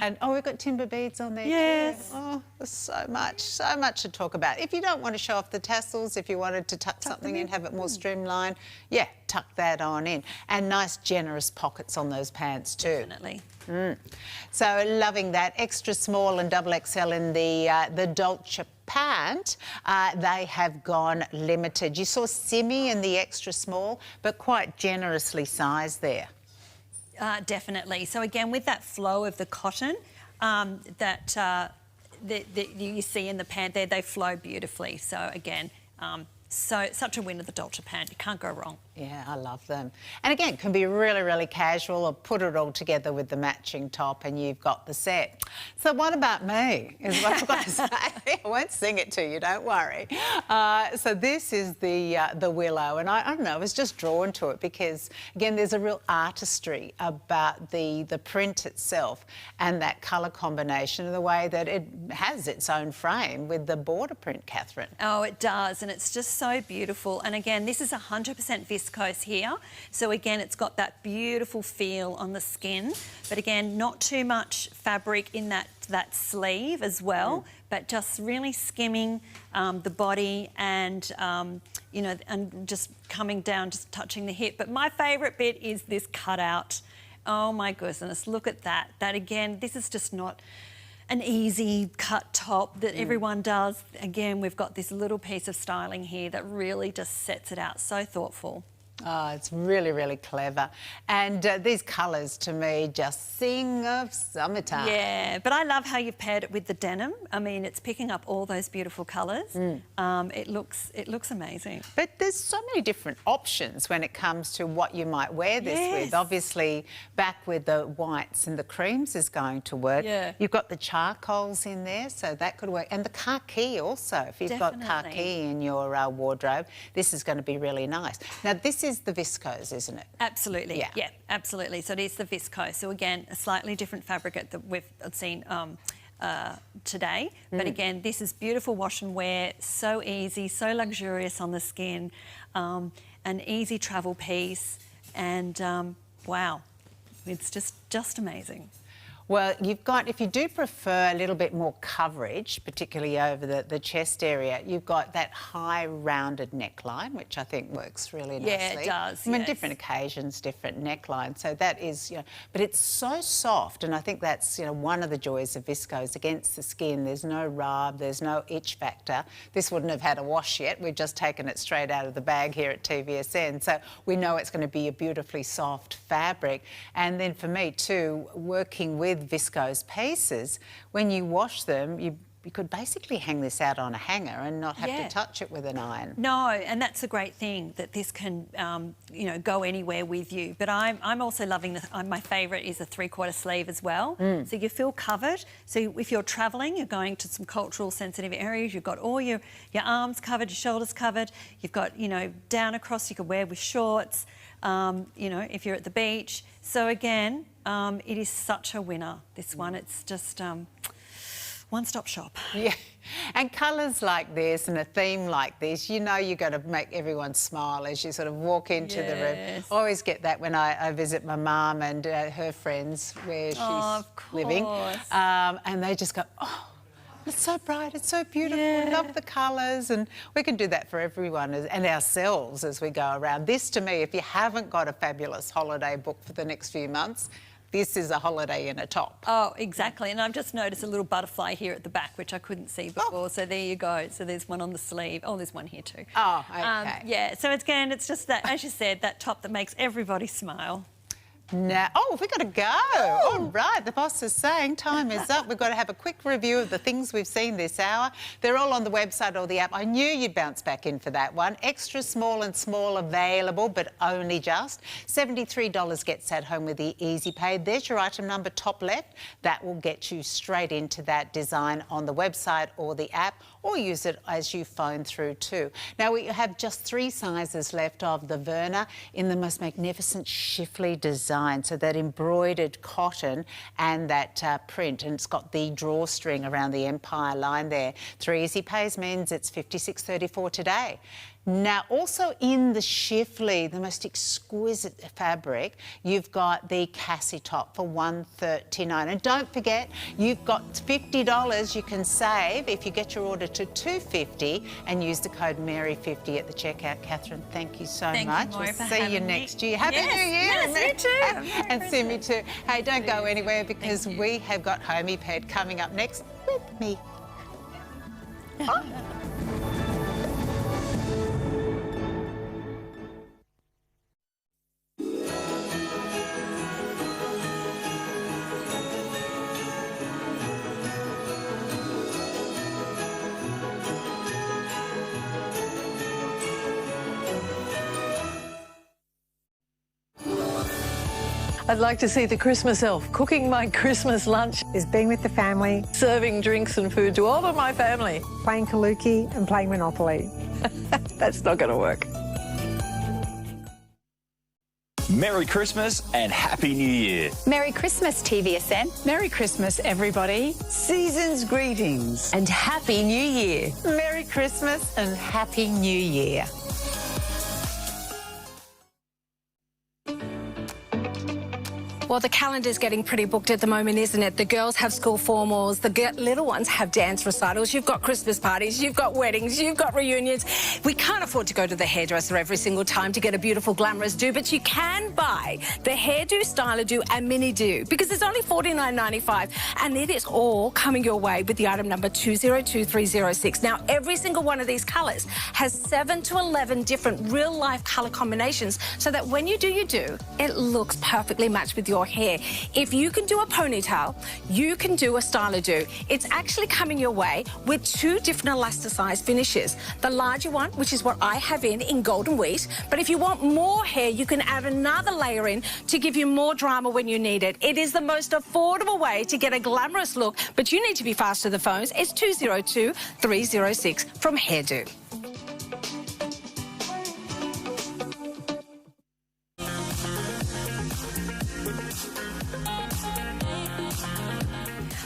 And we've got timber beads on there too. Oh, there's so much to talk about. If you don't want to show off the tassels, if you wanted to tuck something in, have it more streamlined, tuck that on in. And nice generous pockets on those pants too. Definitely. So loving that. Extra small and double XL in the Dolce pant. They have gone limited. You saw Simi in the extra small, but quite generously sized there. Definitely. So again, with that flow of the cotton that you see in the pant there, they flow beautifully. So again, such a winner, the Dolce pant. You can't go wrong. Yeah, I love them. And again, can be really, really casual, or put it all together with the matching top and you've got the set. So what about me, is what I've got to say. I won't sing it to you, don't worry. So this is the willow, and I don't know, I was just drawn to it because, again, there's a real artistry about the print itself and that colour combination and the way that it has its own frame with the border print, Catherine. Oh, it does, and it's just so beautiful. And again, this is 100% viscose here. So again, it's got that beautiful feel on the skin, but again, not too much fabric in that sleeve as well, but just really skimming the body and, you know, and just coming down, just touching the hip. But my favourite bit is this cutout. Oh my goodness, look at that. That again, this is just not an easy cut top that everyone does. Again, we've got this little piece of styling here that really just sets it out. So thoughtful. Oh, it's really, really clever. And these colours, to me, just sing of summertime. Yeah, but I love how you've paired it with the denim. I mean, it's picking up all those beautiful colours. It looks amazing. But there's so many different options when it comes to what you might wear this with. Obviously, back with the whites and the creams is going to work. Yeah. You've got the charcoals in there, so that could work. And the khaki also. If you've got khaki in your wardrobe, this is going to be really nice. Now, this is the viscose, isn't it? Absolutely. Yeah, absolutely. So it is the viscose. So again, a slightly different fabric that we've seen today. But again, this is beautiful wash and wear, so easy, so luxurious on the skin, an easy travel piece, and wow, it's just amazing. Well, you've got, if you do prefer a little bit more coverage, particularly over the chest area, you've got that high rounded neckline, which I think works really nicely. Yeah, it does. I mean, different occasions, different neckline. So that is, but it's so soft, and I think that's, one of the joys of viscose against the skin. There's no rub, there's no itch factor. This wouldn't have had a wash yet. We've just taken it straight out of the bag here at TVSN. So we know it's going to be a beautifully soft fabric. And then for me too, working with viscose pieces, when you wash them, you could basically hang this out on a hanger and not have to touch it with an iron. No, and that's a great thing, that this can, go anywhere with you. But I'm also loving my favourite is a 3/4 sleeve as well. So you feel covered. So if you're travelling, you're going to some cultural sensitive areas, you've got all your arms covered, your shoulders covered. You've got, down across you could wear with shorts, if you're at the beach. So again, it is such a winner, this one. It's just one-stop shop. Yeah, and colours like this and a theme like this, you've got to make everyone smile as you sort of walk into the room. I always get that when I visit my mum and her friends where she's living. And they just go, oh, it's so bright, it's so beautiful, I love the colours. And we can do that for everyone and ourselves as we go around. This, to me, if you haven't got a fabulous holiday booked for the next few months, this is a holiday in a top. Oh, exactly. And I've just noticed a little butterfly here at the back, which I couldn't see before. So there you go. So there's one on the sleeve. Oh, there's one here too. Oh, okay. Yeah, so again, it's just that, as you said, that top that makes everybody smile. Now, we've got to go. All right, the boss is saying time is up. We've got to have a quick review of the things we've seen this hour. They're all on the website or the app. I knew you'd bounce back in for that one. Extra small and small available, but only just. $73 gets at home with the Easy Pay. There's your item number, top left. That will get you straight into that design on the website or the app, or use it as you phone through too. Now, we have just 3 sizes left of the Verna in the most magnificent Shifley design. So that embroidered cotton and that print, and it's got the drawstring around the Empire line there. 3 Easy Pays means it's $56.34 today. Now, also in the Shifley, the most exquisite fabric, you've got the Cassie top for $139. And don't forget, you've got $50 you can save if you get your order to $250 and use the code Mary50 at the checkout. Catherine, thank you so much. We'll see you next year. Happy New Year! Yes, you too. And Simi too. Hey, don't go anywhere because we have got Homey Ped coming up next with me. I'd like to see the Christmas elf cooking my Christmas lunch. Is being with the family. Serving drinks and food to all of my family. Playing Kaluki and playing Monopoly. That's not going to work. Merry Christmas and Happy New Year. Merry Christmas, TVSN. Merry Christmas, everybody. Season's greetings. And Happy New Year. Merry Christmas and Happy New Year. Well, the calendar's getting pretty booked at the moment, isn't it? The girls have school formals, the little ones have dance recitals, you've got Christmas parties, you've got weddings, you've got reunions. We can't afford to go to the hairdresser every single time to get a beautiful, glamorous do, but you can buy the hairdo, styler do and mini do because it's only $49.95 and it is all coming your way with the item number 202306. Now, every single one of these colours has 7 to 11 different real-life colour combinations so that when you do your do, it looks perfectly matched with your hair. If you can do a ponytail, you can do a styler do. It's actually coming your way with 2 different elasticized finishes. The larger one, which is what I have in golden wheat, but if you want more hair, you can add another layer in to give you more drama when you need it. It is the most affordable way to get a glamorous look, but you need to be fast to the phones. It's 202306 from Hairdo.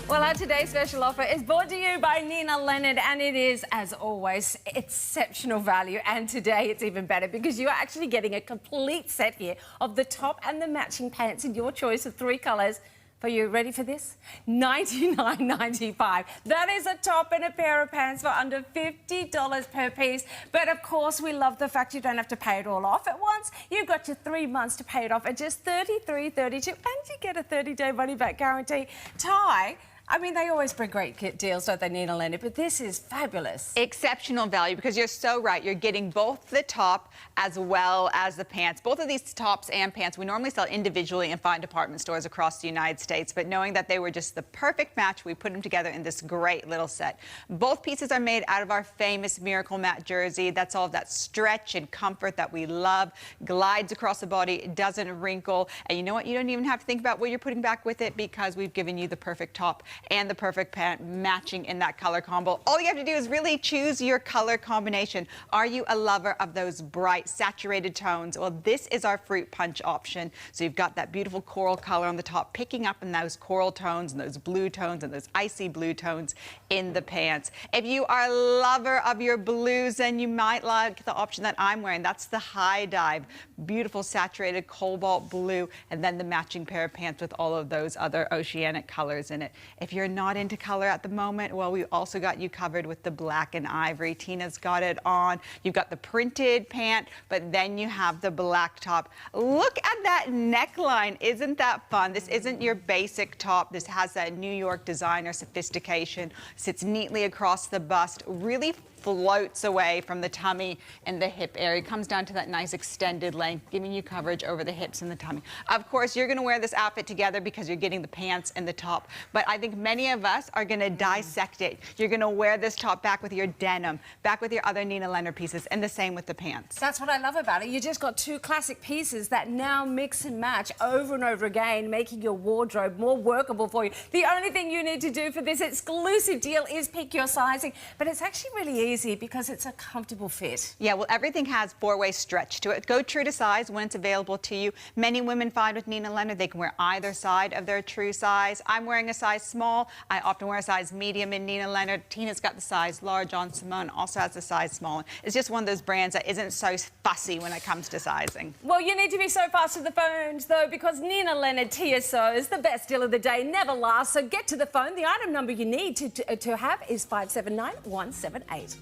Well, our today's special offer is brought to you by Nina Leonard, and it is, as always, exceptional value. And today it's even better because you are actually getting a complete set here of the top and the matching pants in your choice of 3 colours But you ready for this? $99.95. That is a top and a pair of pants for under $50 per piece. But of course, we love the fact you don't have to pay it all off at once. You've got your 3 months to pay it off at just $33.32, and you get a 30-day money-back guarantee. Ty, I mean, they always bring great deals, don't they, Nina Leonard? But this is fabulous. Exceptional value, because you're so right. You're getting both the top as well as the pants. Both of these tops and pants we normally sell individually in fine department stores across the United States, but knowing that they were just the perfect match, we put them together in this great little set. Both pieces are made out of our famous Miracle Matte jersey. That's all of that stretch and comfort that we love. Glides across the body, doesn't wrinkle. And you know what? You don't even have to think about what you're putting back with it, because we've given you the perfect top and the perfect pant matching in that color combo. All you have to do is really choose your color combination. Are you a lover of those bright, saturated tones? Well, this is our fruit punch option. So you've got that beautiful coral color on the top, picking up in those coral tones and those blue tones and those icy blue tones in the pants. If you are a lover of your blues, then you might like the option that I'm wearing. That's the high dive, beautiful saturated cobalt blue, and then the matching pair of pants with all of those other oceanic colors in it. If you're not into color at the moment, well, we also got you covered with the black and ivory. Tina's got it on. You've got the printed pant, but then you have the black top. Look at that neckline. Isn't that fun? This isn't your basic top. This has that New York designer sophistication. Sits neatly across the bust. Really floats away from the tummy and the hip area. Comes down to that nice extended length, giving you coverage over the hips and the tummy. Of course, you're going to wear this outfit together because you're getting the pants and the top, but I think many of us are going to dissect it. You're going to wear this top back with your denim, back with your other Nina Leonard pieces, and the same with the pants. That's what I love about it. You just got two classic pieces that now mix and match over and over again, making your wardrobe more workable for you. The only thing you need to do for this exclusive deal is pick your sizing, but it's actually really easy because it's a comfortable fit. Yeah, well, everything has four-way stretch to it. Go true to size when it's available to you. Many women find with Nina Leonard they can wear either side of their true size. I'm wearing a size small. I often wear a size medium in Nina Leonard. Tina's got the size large on. Simone also has the size small. It's just one of those brands that isn't so fussy when it comes to sizing. Well, you need to be so fast to the phones, though, because Nina Leonard TSO is the best deal of the day, never lasts. So get to the phone. The item number you need to have is 579178.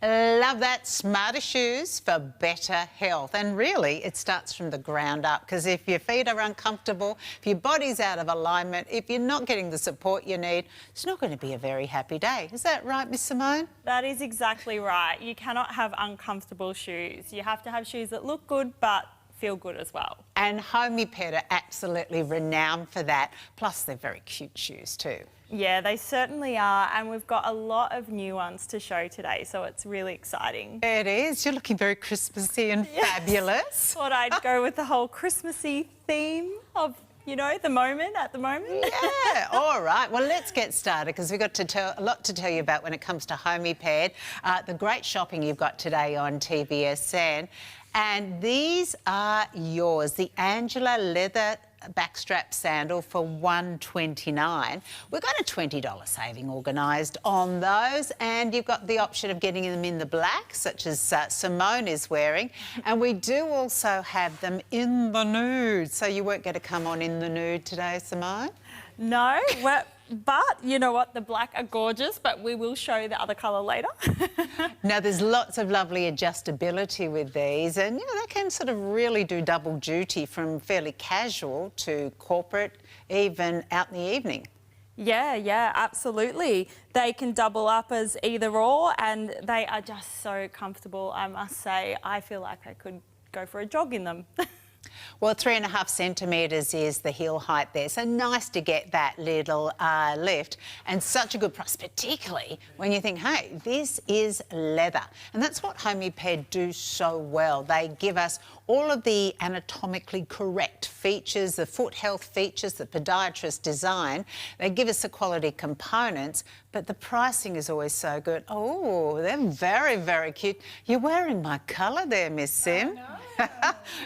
Love that. Smarter shoes for better health. And really, it starts from the ground up, because if your feet are uncomfortable, if your body's out of alignment, if you're not getting the support you need, it's not going to be a very happy day. Is that right, Miss Simone? That is exactly right. You cannot have uncomfortable shoes. You have to have shoes that look good but feel good as well. And Homewares are absolutely renowned for that. Plus, they're very cute shoes too. Yeah, they certainly are, and we've got a lot of new ones to show today, so it's really exciting. It is. You're looking very Christmassy and fabulous. Thought I'd go with the whole Christmassy theme of, you know, the moment at the moment. Yeah, all right. Well, let's get started, because we've got a lot to tell you about when it comes to Homewares. The great shopping you've got today on TVSN. And these are yours. The Angela leather backstrap sandal for $129. We've got a $20 saving organised on those, and you've got the option of getting them in the black, such as Simone is wearing, and we do also have them in the nude. So you weren't going to come on in the nude today, Simone? No, but you know what? The black are gorgeous, but we will show the other colour later. Now, there's lots of lovely adjustability with these, and you know, they can sort of really do double duty, from fairly casual to corporate, even out in the evening. Yeah, absolutely. They can double up as either or, and they are just so comfortable, I must say. I feel like I could go for a jog in them. Well, 3.5 centimetres is the heel height there, so nice to get that little lift, and such a good price, particularly when you think, hey, this is leather. And that's what Homeped do so well. They give us all of the anatomically correct features, the foot health features that podiatrists design. They give us the quality components, but the pricing is always so good. Oh, they're very, very cute. You're wearing my colour there, Miss Sim.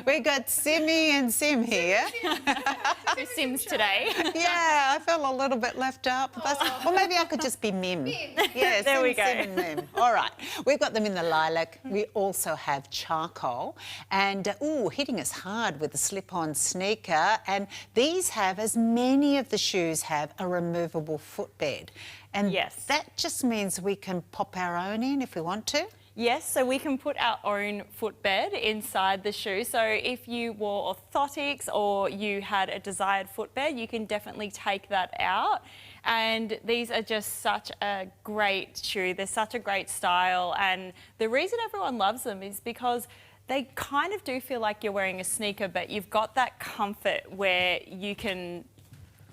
We got Simmy and Sim here. Two Sims today. Yeah, I felt a little bit left out. Or maybe I could just be Mim. Yeah, there we go. Sim and Mim. All right. We've got them in the lilac. We also have charcoal. And, hitting us hard with the slip-on sneaker. And these have, as many of the shoes have, a removable footbed. And that just means we can pop our own in if we want to. Yes, so we can put our own footbed inside the shoe. So if you wore orthotics or you had a desired footbed, you can definitely take that out. And these are just such a great shoe. They're such a great style. And the reason everyone loves them is because they kind of do feel like you're wearing a sneaker, but you've got that comfort where you can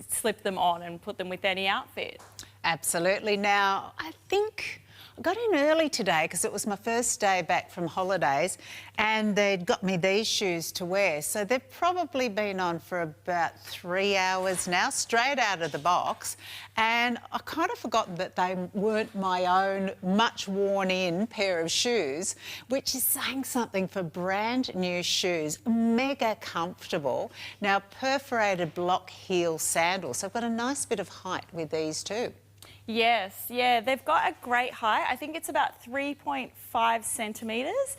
slip them on and put them with any outfit. Absolutely. Now, I think I got in early today because it was my first day back from holidays, and they'd got me these shoes to wear. So they've probably been on for about 3 hours now, straight out of the box. And I kind of forgotten that they weren't my own much worn in pair of shoes, which is saying something for brand new shoes. Mega comfortable. Now, perforated block heel sandals. So I've got a nice bit of height with these too. Yes, yeah, they've got a great height. I think it's about 3.5 centimetres,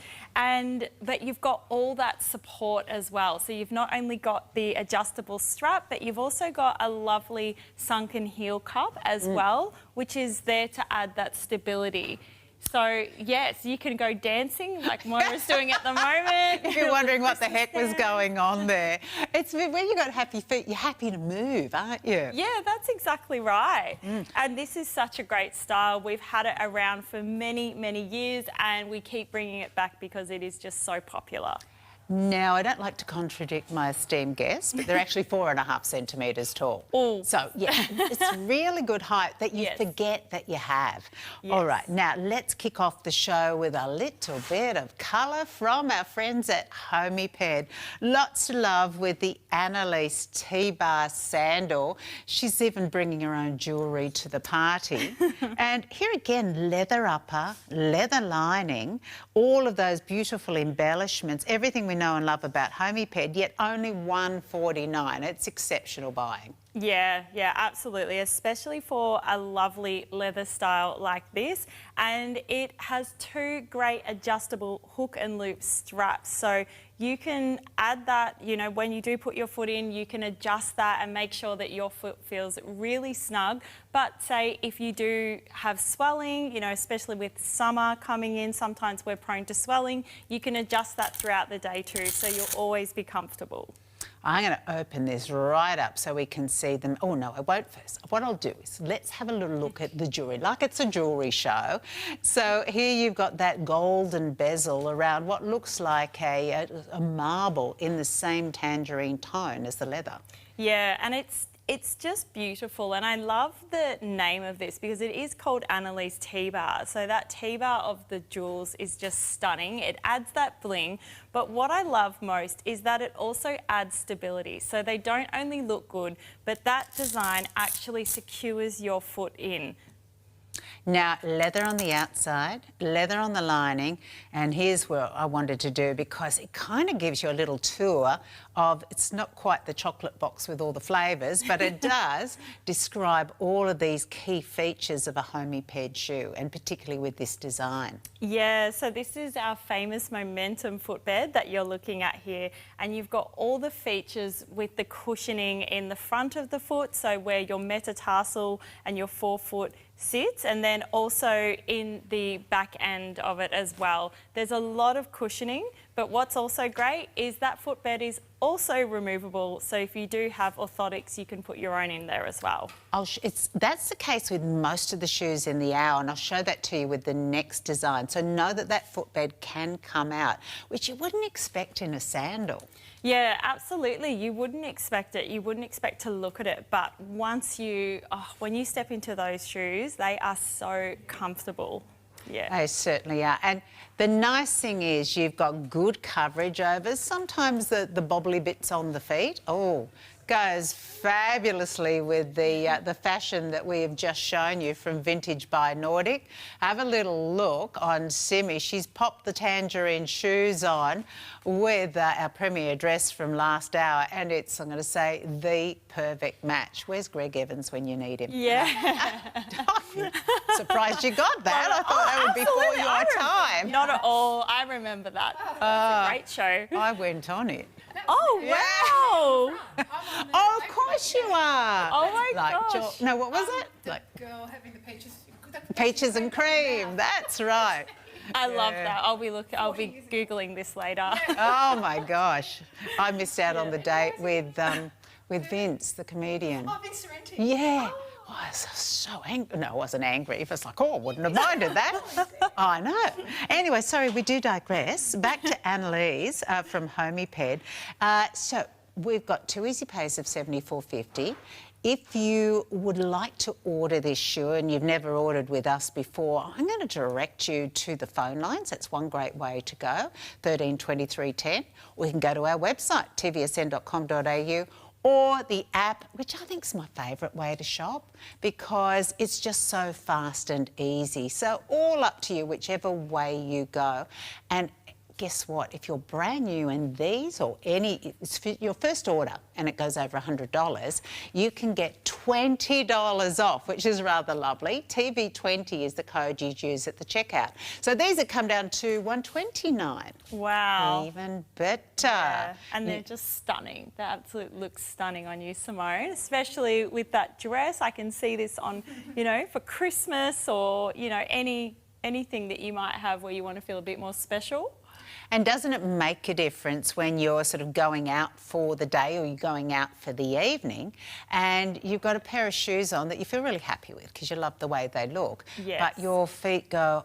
but you've got all that support as well. So you've not only got the adjustable strap, but you've also got a lovely sunken heel cup as well, which is there to add that stability. So, yes, you can go dancing like Moira's doing at the moment. If you're wondering what the heck was going on there. It's when you've got happy feet, you're happy to move, aren't you? Yeah, that's exactly right. And this is such a great style. We've had it around for many, many years, and we keep bringing it back because it is just so popular. Now, I don't like to contradict my esteemed guests, but they're actually 4.5 centimetres tall. Oh. So, yeah, it's really good height that you forget that you have. All right, now let's kick off the show with a little bit of colour from our friends at Homeped. Lots to love with the Annalise T-bar sandal. She's even bringing her own jewellery to the party. And here again, leather upper, leather lining, all of those beautiful embellishments, everything we know and love about Homeped, yet only $149. It's exceptional buying. Yeah, absolutely, especially for a lovely leather style like this. And it has two great adjustable hook and loop straps. So you can add that, you know, when you do put your foot in, you can adjust that and make sure that your foot feels really snug. But say if you do have swelling, you know, especially with summer coming in, sometimes we're prone to swelling, you can adjust that throughout the day too, so you'll always be comfortable. I'm going to open this right up so we can see them. Oh, no, I won't first. What I'll do is let's have a little look at the jewellery, like it's a jewellery show. So here you've got that golden bezel around what looks like a marble in the same tangerine tone as the leather. Yeah, and it's just beautiful, and I love the name of this because it is called Annalise T-bar. So that T-bar of the jewels is just stunning. It adds that bling, but what I love most is that it also adds stability. So they don't only look good, but that design actually secures your foot in. Now, leather on the outside, leather on the lining, and here's what I wanted to do because it kind of gives you a little tour of, it's not quite the chocolate box with all the flavours, but it does describe all of these key features of a Homeped shoe, and particularly with this design. Yeah, so this is our famous Momentum footbed that you're looking at here, and you've got all the features with the cushioning in the front of the foot, so where your metatarsal and your forefoot sits, and then also in the back end of it as well. There's a lot of cushioning, but what's also great is that footbed is also removable, so if you do have orthotics, you can put your own in there as well. that's the case with most of the shoes in the hour, and I'll show that to you with the next design. So know that that footbed can come out, which you wouldn't expect in a sandal. Yeah, absolutely. You wouldn't expect it. You wouldn't expect to look at it. But once when you step into those shoes, they are so comfortable. Yeah. They certainly are. And the nice thing is you've got good coverage over. Sometimes the bobbly bits on the feet, goes fabulously with the fashion that we have just shown you from Vintage by Nordic. Have a little look on Simi. She's popped the tangerine shoes on with our premier dress from last hour, and it's, I'm going to say, the perfect match. Where's Greg Evans when you need him? Yeah. Surprised you got that. I thought that would be before your time. Not at all. I remember that. It's a great show. I went on it. Oh, wow. Oh, of course you are. Oh, my gosh. No, what was it? The girl having the peaches. Peaches and cream. That's right. I love that. I'll be Googling this later. Oh, my gosh. I missed out on the date with Vince, the comedian. Oh, Vince Sorrenti. Yeah. Oh, I was so angry. No, I wasn't angry. It was like, I wouldn't have minded that. I know. Anyway, sorry, we do digress. Back to Annalise from Homewares. So we've got 2 easy pays of $74.50. If you would like to order this shoe and you've never ordered with us before, I'm going to direct you to the phone lines. That's one great way to go, 13 23 10. Or you can go to our website, tvsn.com.au, or the app, which I think is my favourite way to shop because it's just so fast and easy. So all up to you, whichever way you go. And guess what? If you're brand new in these or it's your first order and it goes over $100, you can get $20 off, which is rather lovely. TV20 is the code you use at the checkout. So these have come down to $129. Wow. Even better. Yeah. And they're just stunning. They absolutely look stunning on you, Simone, especially with that dress. I can see this on, for Christmas or, anything that you might have where you want to feel a bit more special. And doesn't it make a difference when you're sort of going out for the day or you're going out for the evening and you've got a pair of shoes on that you feel really happy with because you love the way they look, yes. But your feet go,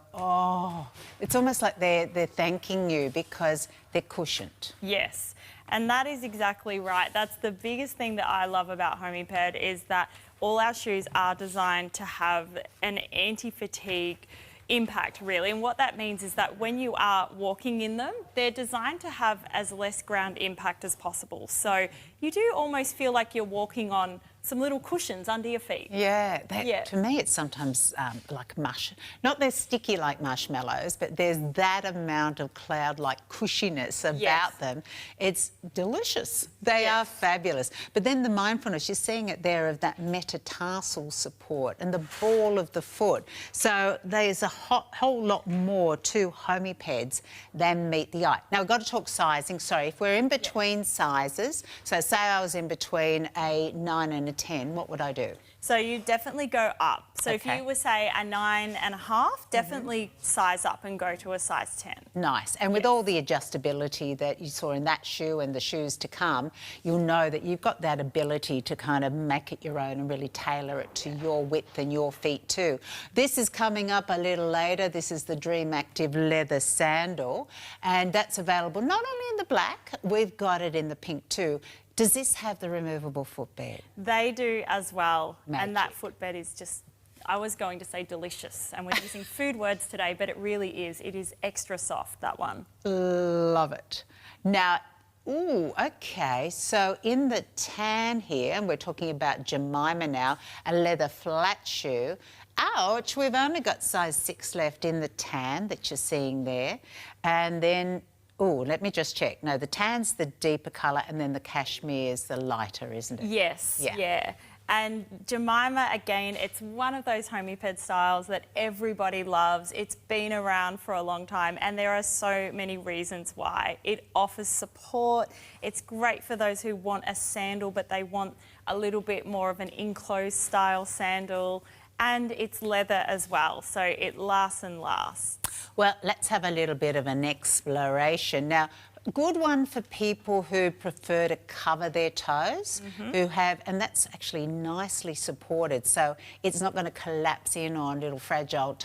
it's almost like they're thanking you because they're cushioned. Yes, and that is exactly right. That's the biggest thing that I love about Homewares is that all our shoes are designed to have an anti-fatigue impact, really. And what that means is that when you are walking in them, they're designed to have as less ground impact as possible. So you do almost feel like you're walking on some little cushions under your feet. Yeah, to me it's sometimes like mush. Not they're sticky like marshmallows, but there's that amount of cloud-like cushiness about them. It's delicious. They are fabulous. But then the mindfulness, you're seeing it there of that metatarsal support and the ball of the foot. So there's a whole lot more to Homewares than meet the eye. Now, we've got to talk sizing. Sorry, if we're in between sizes, so say I was in between a 9 and a 10, what would I do? So you definitely go up. So if you were, say, a 9.5, definitely size up and go to a size 10. Nice. And with all the adjustability that you saw in that shoe and the shoes to come, you'll know that you've got that ability to kind of make it your own and really tailor it to your width and your feet too. This is coming up a little later. This is the Dream Active leather sandal, and that's available not only in the black, we've got it in the pink too. Does this have the removable footbed? They do as well. Magic. And that footbed is just, I was going to say delicious, and we're using food words today, but it really is. It is extra soft, that one. Love it. Now, okay, so in the tan here, and we're talking about Jemima now, a leather flat shoe. Ouch, we've only got size 6 left in the tan that you're seeing there. And then let me just check. No, the tan's the deeper colour and then the cashmere is the lighter, isn't it? Yes, yeah. And Jemima, again, it's one of those Homewares styles that everybody loves. It's been around for a long time and there are so many reasons why. It offers support. It's great for those who want a sandal but they want a little bit more of an enclosed style sandal. And it's leather as well, so it lasts and lasts. Well, let's have a little bit of an exploration. Now, good one for people who prefer to cover their toes, who have, and that's actually nicely supported, so it's not going to collapse in on little fragile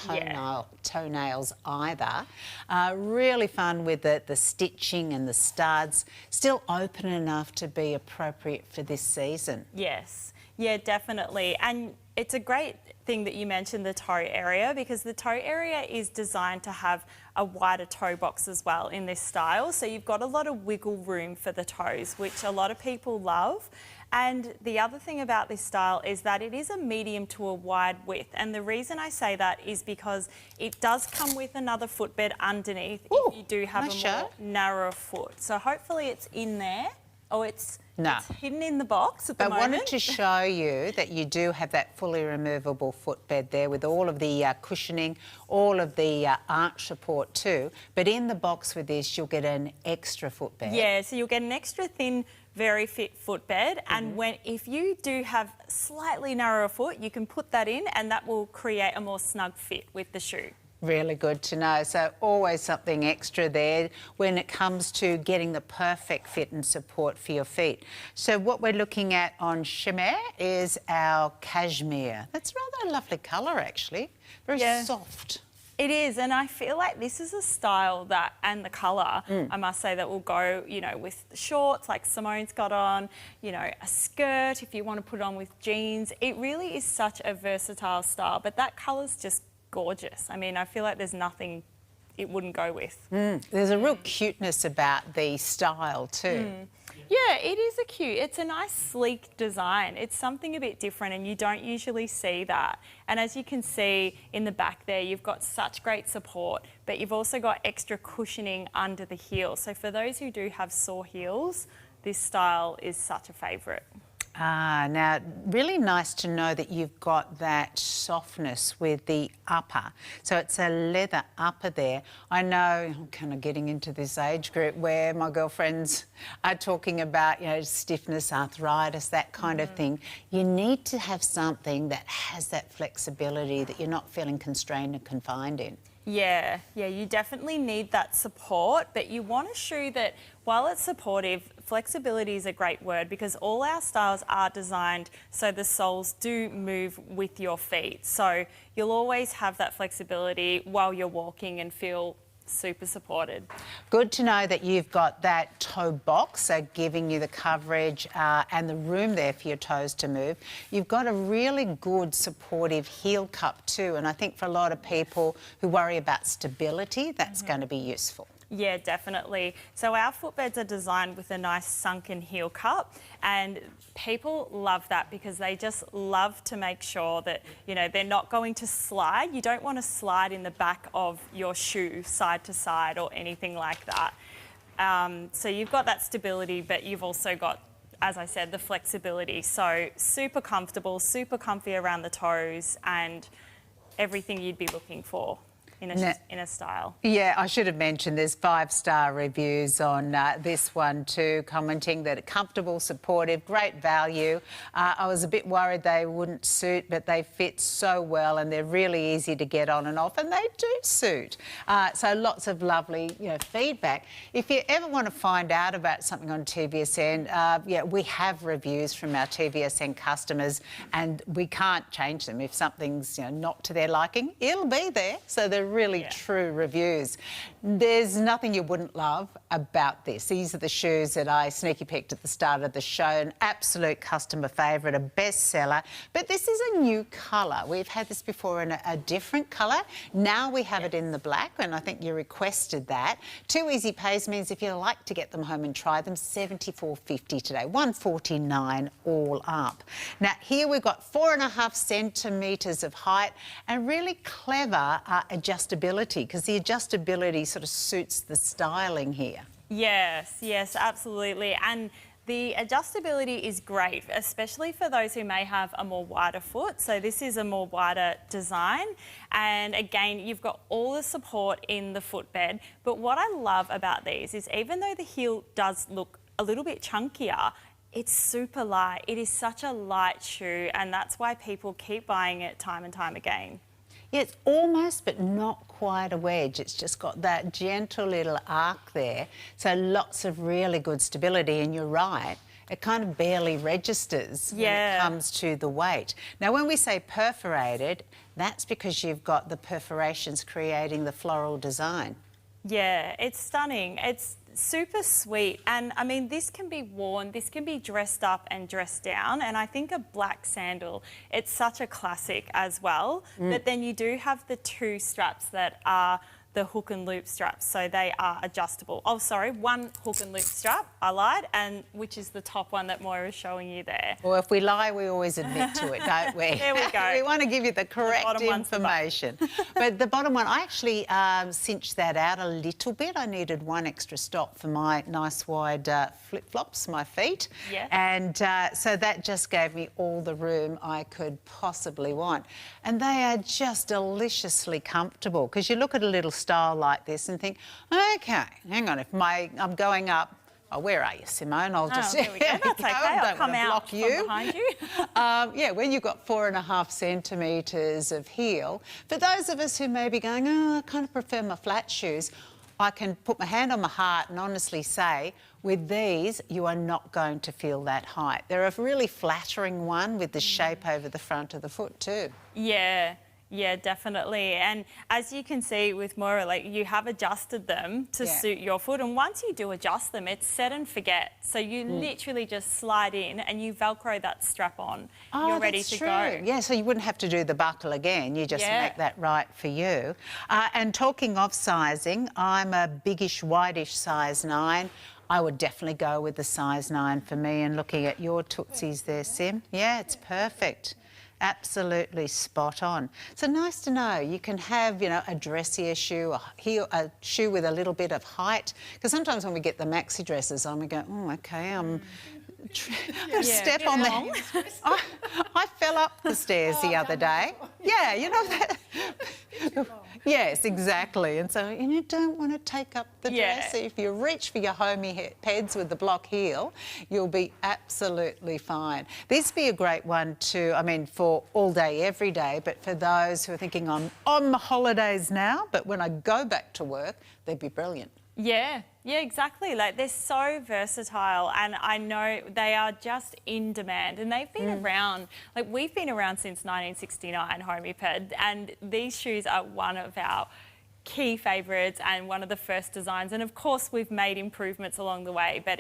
toenails either. Really fun with the stitching and the studs, still open enough to be appropriate for this season. Yes, yeah, definitely. And it's a great thing that you mentioned the toe area, because the toe area is designed to have a wider toe box as well in this style. So you've got a lot of wiggle room for the toes, which a lot of people love. And the other thing about this style is that it is a medium to a wide width. And the reason I say that is because it does come with another footbed underneath if you do have a more narrow foot. So hopefully it's in there. Oh, it's hidden in the box at the moment. I wanted to show you that you do have that fully removable footbed there with all of the cushioning, all of the arch support too. But in the box with this, you'll get an extra footbed. Yeah, so you'll get an extra thin, very fit footbed. And if you do have slightly narrower foot, you can put that in and that will create a more snug fit with the shoe. Really good to know. So always something extra there when it comes to getting the perfect fit and support for your feet. So what we're looking at on Chimère is our cashmere. That's rather a lovely colour actually. Very soft. It is, and I feel like this is a style that, and the colour, I must say, that will go, you know, with shorts like Simone's got on, you know, a skirt if you want to put it on with jeans. It really is such a versatile style, but that colour's just gorgeous. I mean, I feel like there's nothing it wouldn't go with. There's a real cuteness about the style too. Yeah, it is it's a nice sleek design. It's something a bit different and you don't usually see that. And as you can see in the back there, you've got such great support, but you've also got extra cushioning under the heel. So for those who do have sore heels, this style is such a favourite. Now, really nice to know that you've got that softness with the upper. So it's a leather upper there. I know I'm kind of getting into this age group where my girlfriends are talking about, you know, stiffness, arthritis, that kind of thing. You need to have something that has that flexibility that you're not feeling constrained and confined in. Yeah, you definitely need that support, but you want a shoe that, while it's supportive, flexibility is a great word because all our styles are designed so the soles do move with your feet. So you'll always have that flexibility while you're walking and feel super supported. Good to know that you've got that toe box, so giving you the coverage and the room there for your toes to move. You've got a really good supportive heel cup too, and I think for a lot of people who worry about stability, that's going to be useful. Yeah, definitely. So our footbeds are designed with a nice sunken heel cup, and people love that because they just love to make sure that, you know, they're not going to slide. You don't want to slide in the back of your shoe side to side or anything like that. So you've got that stability, but you've also got, as I said, the flexibility. So super comfortable, super comfy around the toes, and everything you'd be looking for in a style. Yeah, I should have mentioned there's 5-star reviews on this one too, commenting that comfortable, supportive, great value. I was a bit worried they wouldn't suit, but they fit so well and they're really easy to get on and off, and they do suit. So lots of lovely, you know, feedback. If you ever want to find out about something on TVSN, we have reviews from our TVSN customers, and we can't change them. If something's, you know, not to their liking, it'll be there. So they're really true reviews. There's nothing you wouldn't love about this. These are the shoes that I sneaky peeked at the start of the show. An absolute customer favourite, a bestseller. But this is a new colour. We've had this before in a different colour. Now we have it in the black, and I think you requested that. 2 easy pays means if you like to get them home and try them, $74.50 today, $149 all up. Now here we've got 4.5 centimetres of height and really clever adjustability, because the adjustability sort of suits the styling here. Yes, absolutely. And the adjustability is great, especially for those who may have a more wider foot. So this is a more wider design. And again, you've got all the support in the footbed. But what I love about these is even though the heel does look a little bit chunkier, it's super light. It is such a light shoe, and that's why people keep buying it time and time again. Yeah, it's almost, but not quite a wedge. It's just got that gentle little arc there. So lots of really good stability, and you're right. It kind of barely registers when it comes to the weight. Now, when we say perforated, that's because you've got the perforations creating the floral design. Yeah, it's stunning. It's super sweet, and I mean, this can be worn, this can be dressed up and dressed down, and I think a black sandal, it's such a classic as well. But then you do have the two straps that are the hook and loop straps, so they are adjustable. Oh, sorry, one hook and loop strap, I lied, and which is the top one that Moira's showing you there. Well, if we lie, we always admit to it, don't we? There we go. We want to give you the correct information. But the bottom one, I actually cinched that out a little bit. I needed one extra stop for my nice wide flip-flops, my feet. Yeah. And so that just gave me all the room I could possibly want. And they are just deliciously comfortable, because you look at a little style like this and think, okay, hang on, if I'm going up, oh, where are you, Simone? I'll just... there we go. That's okay. I'll come out from behind you. Yeah, when you've got 4.5 centimetres of heel, for those of us who may be going, oh, I kind of prefer my flat shoes, I can put my hand on my heart and honestly say, with these, you are not going to feel that height. They're a really flattering one with the shape over the front of the foot too. Yeah. Yeah, definitely. And as you can see with Moira, like, you have adjusted them to suit your foot. And once you do adjust them, it's set and forget. So you literally just slide in and you Velcro that strap on. Oh, you're ready to go. Yeah, so you wouldn't have to do the buckle again. You just make that right for you. And talking of sizing, I'm a biggish, wideish size 9. I would definitely go with the size 9 for me. And looking at your tootsies there, Sim, yeah, it's perfect. Absolutely spot on. So nice to know you can have, you know, a dressier shoe, a shoe with a little bit of height. Because sometimes when we get the maxi dresses on, we go, oh, okay, I'm going to step on the... I fell up the stairs the other day. Yeah, you know that... Yes, exactly. And so you don't want to take up the dress. If you reach for your homey heads with the block heel, you'll be absolutely fine. This would be a great one to, I mean, for all day, every day, but for those who are thinking, I'm on my holidays now, but when I go back to work, they'd be brilliant. Yeah, exactly. Like, they're so versatile, and I know they are just in demand, and they've been around, like, we've been around since 1969, Homiped, and these shoes are one of our key favourites and one of the first designs. And of course, we've made improvements along the way, but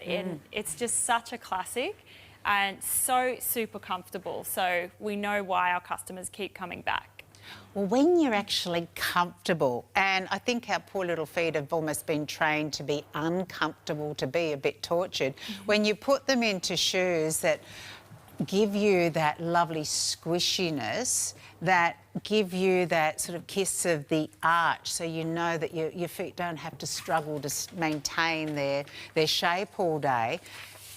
it's just such a classic and so super comfortable. So we know why our customers keep coming back. Well, when you're actually comfortable, and I think our poor little feet have almost been trained to be uncomfortable, to be a bit tortured, when you put them into shoes that give you that lovely squishiness, that give you that sort of kiss of the arch, so you know that your feet don't have to struggle to maintain their shape all day.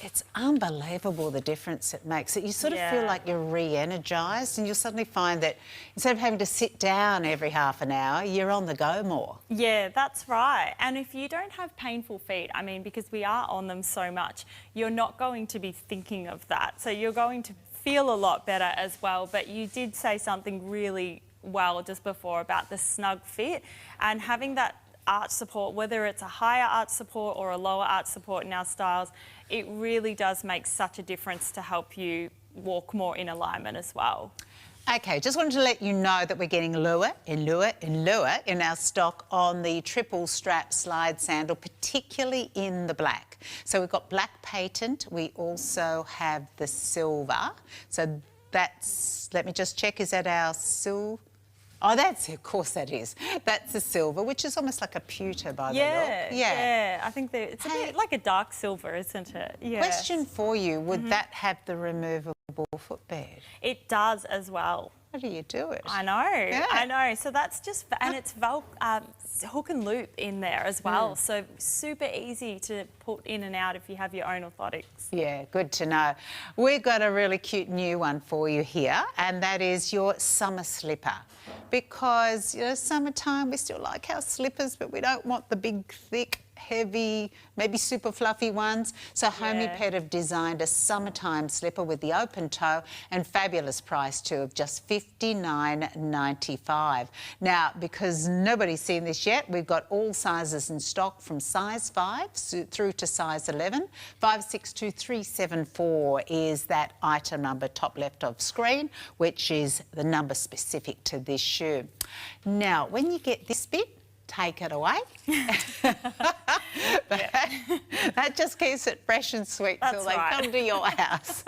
It's unbelievable the difference it makes. You sort of feel like you're re-energised, and you'll suddenly find that instead of having to sit down every half an hour, you're on the go more. Yeah, that's right. And if you don't have painful feet, I mean, because we are on them so much, you're not going to be thinking of that. So you're going to feel a lot better as well. But you did say something really well just before about the snug fit, and having that arch support, whether it's a higher arch support or a lower arch support in our styles, it really does make such a difference to help you walk more in alignment as well. Okay, just wanted to let you know that we're getting lure in our stock on the triple strap slide sandal, particularly in the black. So we've got black patent. We also have the silver. So that's, let me just check, is that our silver? Oh, that's, of course that is. That's the silver, which is almost like a pewter by the look. Yeah, I think it's a bit like a dark silver, isn't it? Yeah. Question for you, would that have the removable footbed? It does as well. How do you do it? I know, I know. So that's just, and it's hook and loop in there as well. So super easy to put in and out if you have your own orthotics. Yeah, good to know. We've got a really cute new one for you here, and that is your summer slipper. Because, you know, summertime, we still like our slippers, but we don't want the big, thick, heavy, maybe super fluffy ones. So Homeped have designed a summertime slipper with the open toe and fabulous price too of just $59.95. Now, because nobody's seen this yet, we've got all sizes in stock from size 5 through to size 11. 562374 is that item number top left of screen, which is the number specific to this shoe. Now, when you get this bit, take it away. That just keeps it fresh and sweet till they come to your house.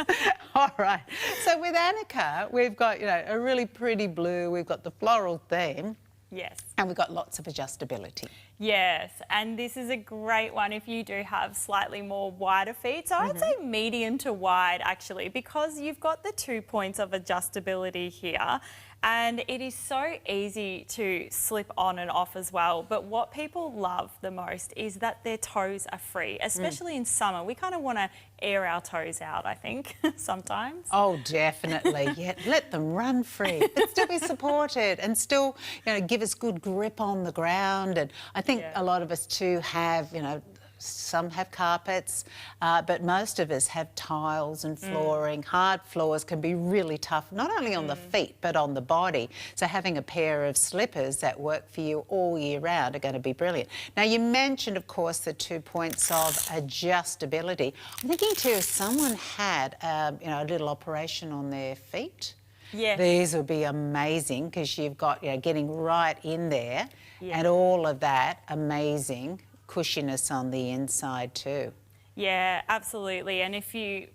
All right. So with Annika, we've got, you know, a really pretty blue. We've got the floral theme. Yes. And we've got lots of adjustability. Yes, and this is a great one if you do have slightly more wider feet. So I'd say medium to wide actually, because you've got the 2 points of adjustability here. And it is so easy to slip on and off as well. But what people love the most is that their toes are free, especially in summer. We kind of want to air our toes out, I think, sometimes. Oh, definitely. Yeah, let them run free, but still be supported and still, you know, give us good grip on the ground. And I think a lot of us too have, you know, some have carpets, but most of us have tiles and flooring. Hard floors can be really tough, not only on the feet, but on the body. So having a pair of slippers that work for you all year round are going to be brilliant. Now, you mentioned, of course, the 2 points of adjustability. I'm thinking too, if someone had, you know, a little operation on their feet, these would be amazing because you've got, you know, getting right in there and all of that amazing cushiness on the inside too. Yeah, absolutely. And if you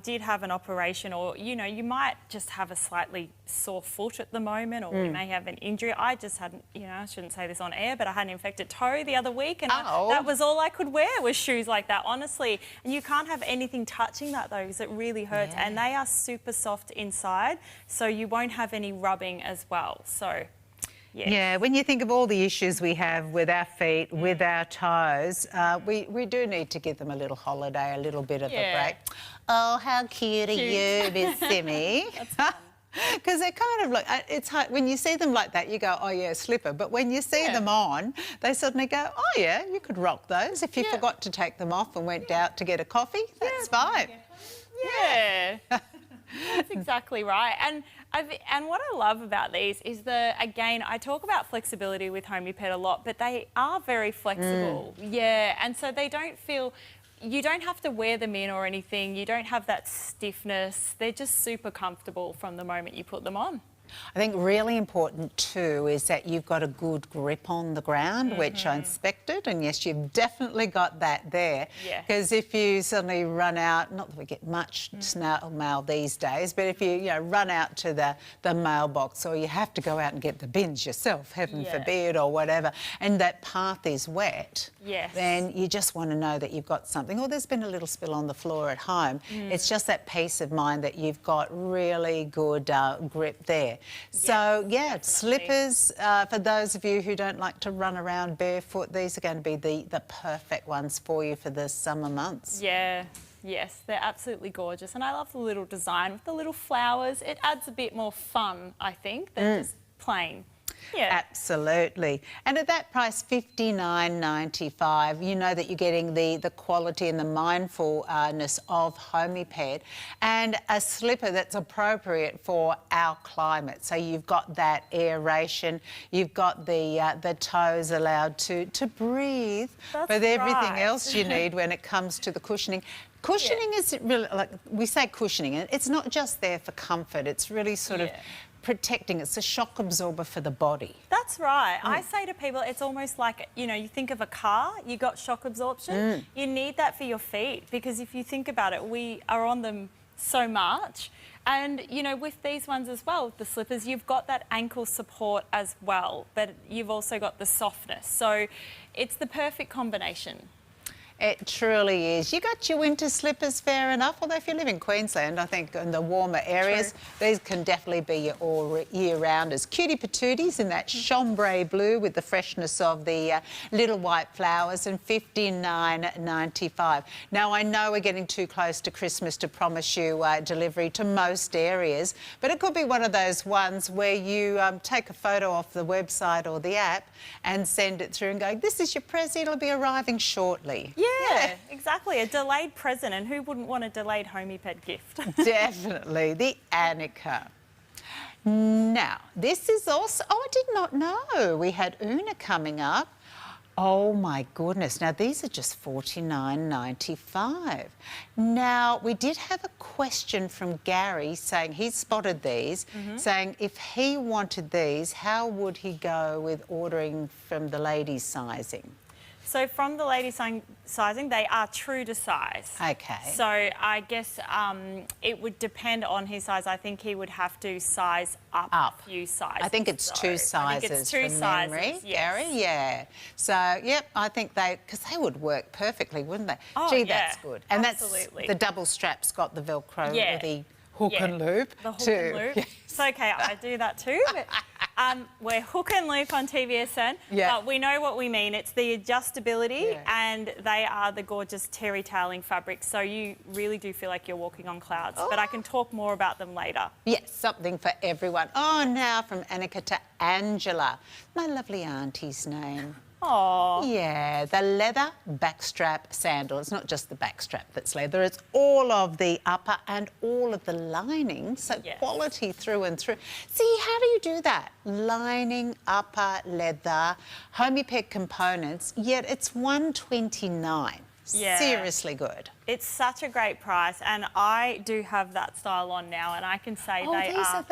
did have an operation, or, you know, you might just have a slightly sore foot at the moment, or you may have an injury. I just had, you know, I shouldn't say this on air, but I had an infected toe the other week, and that was all I could wear was shoes like that, honestly. And you can't have anything touching that though, because it really hurts. And they are super soft inside, so you won't have any rubbing as well. So yeah, when you think of all the issues we have with our feet, with our toes, we do need to give them a little holiday, a little bit of a break. Oh, how cute are you, Miss Simmy? Because they're kind of like, it's hard, when you see them like that, you go, oh yeah, slipper. But when you see them on, they suddenly go, oh yeah, you could rock those. If you forgot to take them off and went out to get a coffee, that's fine. Yeah. That's exactly right. And what I love about these is again, I talk about flexibility with Homeped a lot, but they are very flexible. Yeah, and so they don't feel, you don't have to wear them in or anything. You don't have that stiffness. They're just super comfortable from the moment you put them on. I think really important too is that you've got a good grip on the ground, which I inspected, and yes, you've definitely got that there. Because if you suddenly run out, not that we get much snail mail these days, but if you run out to the mailbox, or you have to go out and get the bins yourself, heaven forbid, or whatever, and that path is wet, then you just want to know that you've got something. Or there's been a little spill on the floor at home. It's just that peace of mind that you've got really good grip there. So, slippers, for those of you who don't like to run around barefoot, these are going to be the perfect ones for you for the summer months. Yeah. Yes, they're absolutely gorgeous. And I love the little design with the little flowers. It adds a bit more fun, I think, than just plain. Yeah. Absolutely. And at that price, $59.95, you know that you're getting the quality and the mindfulness of Homeped, and a slipper that's appropriate for our climate. So you've got that aeration, you've got the toes allowed to breathe with everything else you need when it comes to the cushioning. Cushioning is really, like we say cushioning, it's not just there for comfort, it's really sort of protecting. It's a shock absorber for the body. That's right. I say to people, it's almost like, you know, you think of a car, you got shock absorption. You need that for your feet, because if you think about it, we are on them so much. And, you know, with these ones as well, the slippers, you've got that ankle support as well, but you've also got the softness. So it's the perfect combination. It truly is. You got your winter slippers, fair enough. Although if you live in Queensland, I think in the warmer areas, these can definitely be your all year rounders. Cutie patooties in that chambray blue with the freshness of the little white flowers, and $59.95. Now I know we're getting too close to Christmas to promise you delivery to most areas, but it could be one of those ones where you take a photo off the website or the app and send it through and go, this is your present, it'll be arriving shortly. Yeah, exactly. A delayed present, and who wouldn't want a delayed homey pet gift? Definitely. The Annika. Now, this is also... Oh, I did not know we had Una coming up. Oh, my goodness. Now, these are just $49.95. Now, we did have a question from Gary saying he'd spotted these, saying if he wanted these, how would he go with ordering from the ladies' sizing? So from the ladies' sizing, they are true to size. Okay. So I guess it would depend on his size. I think he would have to size up a few sizes. I think it's two sizes. I think it's two from sizes, memory, yes. Gary, yeah. So, yep, I think because they would work perfectly, wouldn't they? Oh, Gee, yeah, that's good. And absolutely. that's the double strap's got the Velcro or the hook and loop The hook too. and loop. Yes. It's okay, I do that too. But, we're hook and loop on TVSN, but we know what we mean. It's the adjustability, and they are the gorgeous terry toweling fabrics, so you really do feel like you're walking on clouds. But I can talk more about them later. Yes, something for everyone. Oh, now from Annika to Angela. My lovely auntie's name. Oh. Yeah, the leather backstrap sandal. It's not just the backstrap that's leather, it's all of the upper and all of the lining, so quality through and through. See, how do you do that? Lining, upper, leather, homey pet components, yet it's $129. Yeah. Seriously good. It's such a great price, and I do have that style on now, and I can say they are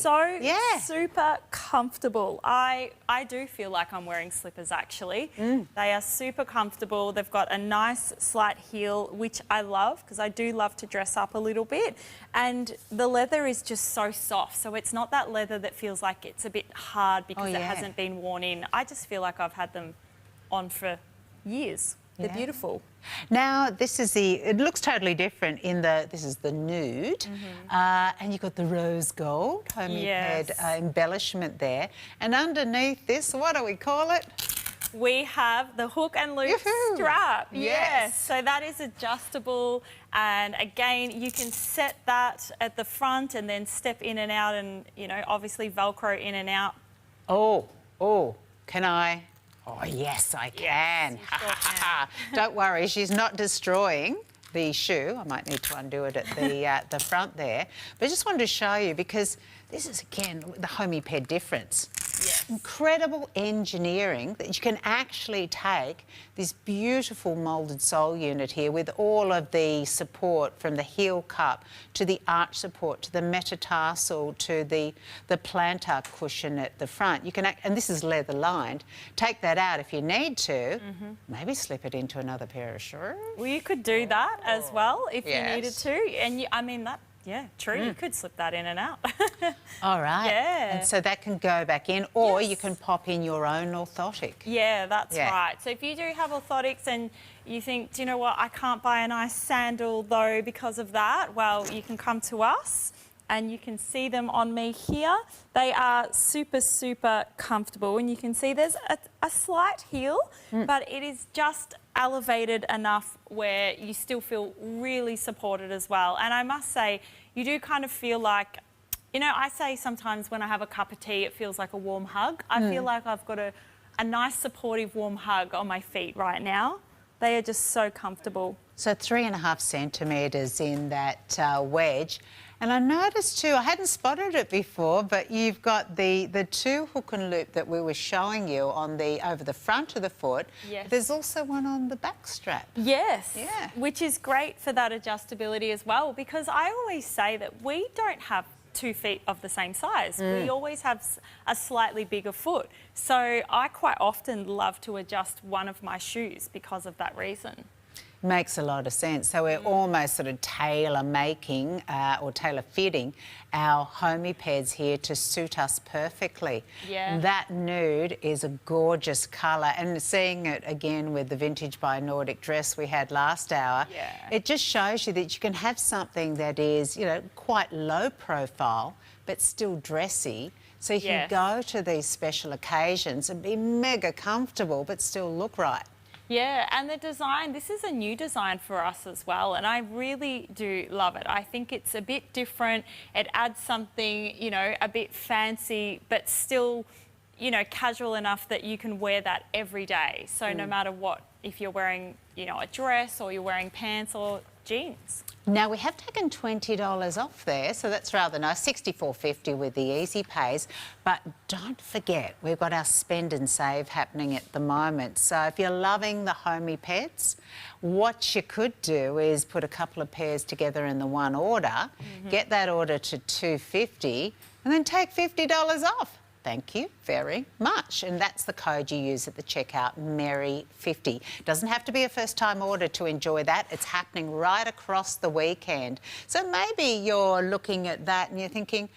so super comfortable. I do feel like I'm wearing slippers, actually. They are super comfortable. They've got a nice slight heel, which I love, because I do love to dress up a little bit, and the leather is just so soft, so it's not that leather that feels like it's a bit hard because it hasn't been worn in. I just feel like I've had them on for years. They're beautiful. Now, this is it looks totally different this is the nude, and you've got the rose gold homey pet embellishment there. And underneath this, what do we call it? We have the hook and loop strap. Yes. So that is adjustable, and again, you can set that at the front and then step in and out, and, you know, obviously Velcro in and out. Oh, can I? Oh, yes, I can. Yes, you sure can. Don't worry, she's not destroying the shoe. I might need to undo it at the front there. But I just wanted to show you, because this is, again, the homey pet difference. Yes. Incredible engineering that you can actually take this beautiful moulded sole unit here with all of the support from the heel cup to the arch support to the metatarsal to the plantar cushion at the front. You can, and this is leather lined, take that out if you need to, maybe slip it into another pair of shoes. Well, you could do that as well if you needed to. And I mean, that, yeah, true, you could slip that in and out. All right. Yeah. And so that can go back in, or you can pop in your own orthotic. Yeah, that's right. So if you do have orthotics and you think, do you know what, I can't buy a nice sandal though because of that, well, you can come to us and you can see them on me here. They are super, super comfortable, and you can see there's a slight heel, but it is just elevated enough where you still feel really supported as well. And I must say, you do kind of feel like, you know, I say sometimes when I have a cup of tea, it feels like a warm hug. I feel like I've got a nice, supportive, warm hug on my feet right now. They are just so comfortable. So 3.5 centimetres in that wedge. And I noticed too, I hadn't spotted it before, but you've got the two hook and loop that we were showing you on over the front of the foot. Yes. There's also one on the back strap. Yes. Yeah. Which is great for that adjustability as well, because I always say that we don't have 2 feet of the same size. We always have a slightly bigger foot. So I quite often love to adjust one of my shoes because of that reason. Makes a lot of sense. So we're almost sort of tailor-making or tailor-fitting our homey pads here to suit us perfectly. Yeah. That nude is a gorgeous colour, and seeing it again with the Vintage by Nordic dress we had last hour, it just shows you that you can have something that is, you know, quite low profile but still dressy. So you can go to these special occasions and be mega comfortable but still look right. Yeah, and the design, this is a new design for us as well, and I really do love it. I think it's a bit different. It adds something, you know, a bit fancy, but still, you know, casual enough that you can wear that every day. So no matter what, if you're wearing, you know, a dress or you're wearing pants or jeans. Now, we have taken $20 off there, so that's rather nice, $64.50 with the Easy Pays. But don't forget, we've got our spend and save happening at the moment. So if you're loving the homey pets, what you could do is put a couple of pairs together in the one order, get that order to $250, and then take $50 off. Thank you very much. And that's the code you use at the checkout, Merry50. Doesn't have to be a first-time order to enjoy that. It's happening right across the weekend. So maybe you're looking at that and you're thinking,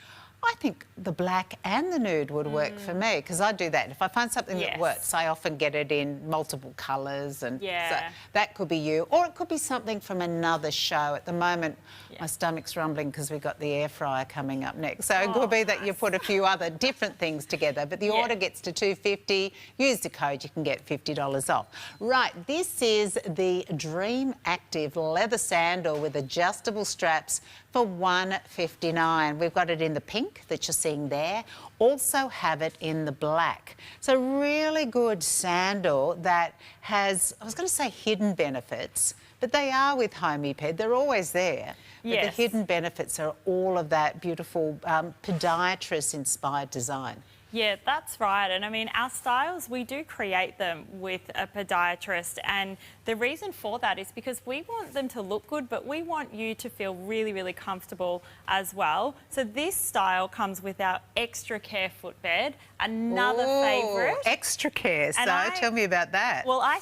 I think the black and the nude would work for me, because I do that. If I find something that works, I often get it in multiple colours, and so that could be you. Or it could be something from another show. At the moment, my stomach's rumbling because we've got the air fryer coming up next. So it could be that you put a few other different things together, but the order gets to $250. Use the code, you can get $50 off. Right, this is the Dream Active leather sandal with adjustable straps for $159. We've got it in the pink that you're seeing there. Also have it in the black. So really good sandal that has, I was going to say hidden benefits, but they are with Homey Ped. They're always there. But the hidden benefits are all of that beautiful podiatrist-inspired design. Yeah, that's right. And I mean, our styles, we do create them with a podiatrist, and the reason for that is because we want them to look good, but we want you to feel really, really comfortable as well. So this style comes with our Extra Care footbed, another favourite. Extra Care, so tell me about that. Well, I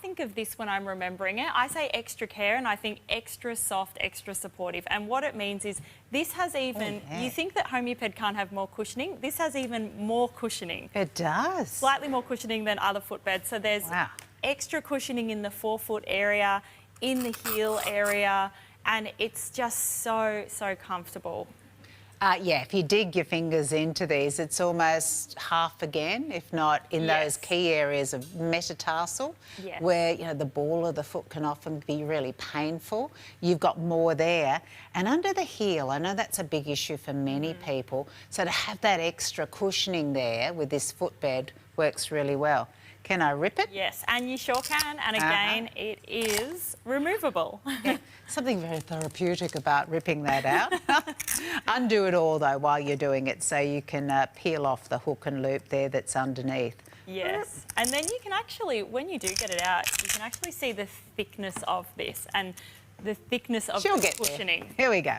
think of this when I'm remembering it. I say Extra Care and I think extra soft, extra supportive. And what it means is this has even, you think that Homey Ped can't have more cushioning? This has even more cushioning. It does. Slightly more cushioning than other footbeds. So there's extra cushioning in the forefoot area, in the heel area, and it's just so, so comfortable. Yeah, if you dig your fingers into these, it's almost half again, if not in those key areas of metatarsal, where, you know, the ball of the foot can often be really painful. You've got more there. And under the heel, I know that's a big issue for many people, so to have that extra cushioning there with this footbed works really well. Can I rip it? Yes, and you sure can. And again, it is removable. Something very therapeutic about ripping that out. Undo it all, though, while you're doing it, so you can peel off the hook and loop there that's underneath. Yes, and then you can actually, when you do get it out, you can actually see the thickness of this and the thickness of the cushioning. Here we go.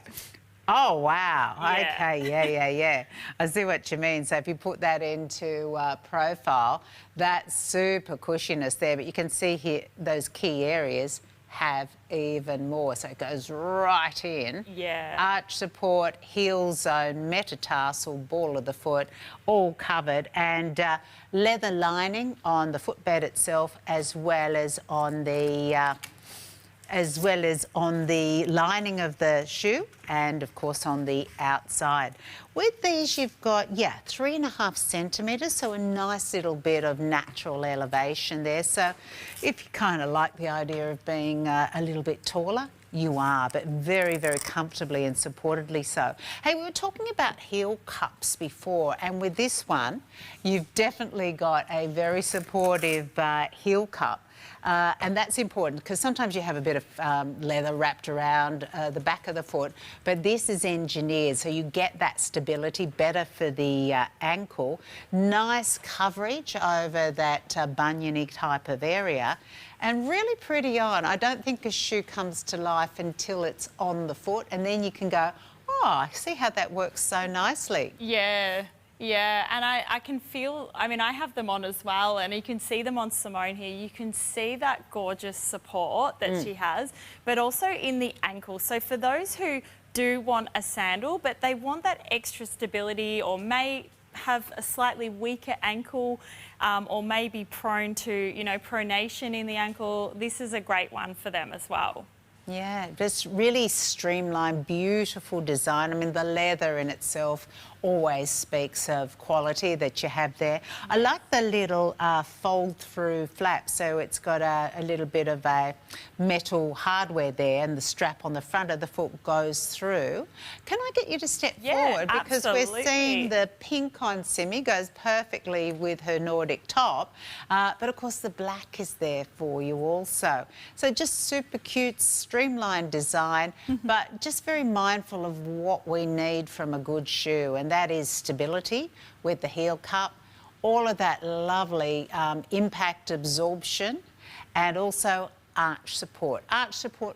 Oh, wow. Okay, yeah. I see what you mean. So if you put that into profile, that's super cushiness there, but you can see here those key areas have even more. So it goes right in. Yeah. Arch support, heel zone, metatarsal, ball of the foot, all covered, and leather lining on the footbed itself, as well as on the lining of the shoe and, of course, on the outside. With these, you've got, 3.5 centimetres, so a nice little bit of natural elevation there. So if you kind of like the idea of being a little bit taller, you are, but very, very comfortably and supportedly so. Hey, we were talking about heel cups before, and with this one, you've definitely got a very supportive heel cup. And that's important because sometimes you have a bit of leather wrapped around the back of the foot, but this is engineered so you get that stability better for the ankle. Nice coverage over that buniony type of area, and really pretty on. I don't think a shoe comes to life until it's on the foot, and then you can go, oh, I see how that works so nicely. Yeah. Yeah, and I can feel, I mean, I have them on as well, and you can see them on Simone here. You can see that gorgeous support that she has, but also in the ankle. So for those who do want a sandal, but they want that extra stability or may have a slightly weaker ankle or may be prone to, you know, pronation in the ankle, this is a great one for them as well. Yeah, just really streamlined, beautiful design. I mean, the leather in itself always speaks of quality that you have there. I like the little fold-through flap, so it's got a little bit of a metal hardware there, and the strap on the front of the foot goes through. Can I get you to step forward? Because we're seeing the pink on Simi goes perfectly with her Nordic top, but of course the black is there for you also. So just super cute, streamlined design, but just very mindful of what we need from a good shoe, and that is stability with the heel cup, all of that lovely impact absorption, and also arch support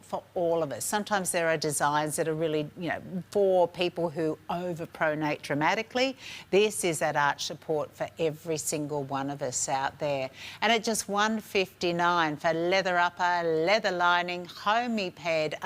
for all of us. Sometimes there are designs that are really, you know, for people who overpronate dramatically. This is that arch support for every single one of us out there. And at just $159 for leather upper, leather lining, homey pad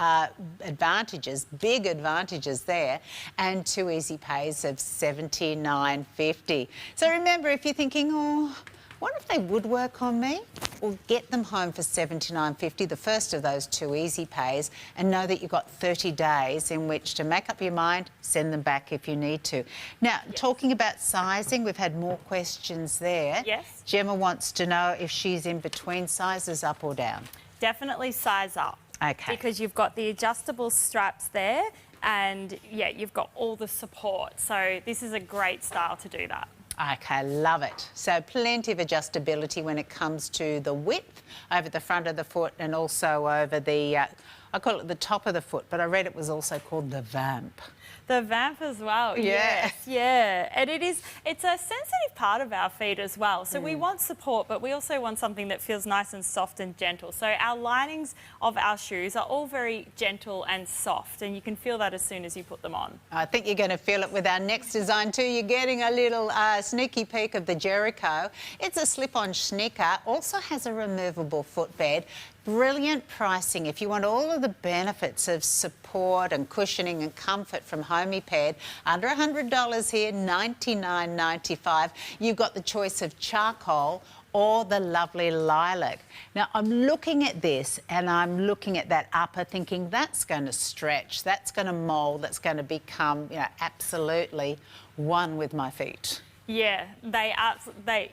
advantages, big advantages there, and 2 easy pays of $79.50. So remember, if you're thinking, oh, what if they would work on me? Well, get them home for $79.50, the first of those 2 easy pays, and know that you've got 30 days in which to make up your mind, send them back if you need to. Now, talking about sizing, we've had more questions there. Yes. Gemma wants to know if she's in between sizes, up or down. Definitely size up. Okay. Because you've got the adjustable straps there, and yeah, you've got all the support. So this is a great style to do that. Okay, love it. So plenty of adjustability when it comes to the width over the front of the foot and also over the, I call it the top of the foot, but I read it was also called the vamp. The vamp as well, Yeah. yes, yeah. And it's a sensitive part of our feet as well. So we want support, but we also want something that feels nice and soft and gentle. So our linings of our shoes are all very gentle and soft, and you can feel that as soon as you put them on. I think you're going to feel it with our next design too. You're getting a little sneaky peek of the Jericho. It's a slip-on sneaker, also has a removable footbed. Brilliant pricing. If you want all of the benefits of support and cushioning and comfort from Homey Pad, under $100 here, $99.95. You've got the choice of charcoal or the lovely lilac. Now, I'm looking at this and I'm looking at that upper thinking that's going to stretch, that's going to mould, that's going to become, you know, absolutely one with my feet. Yeah,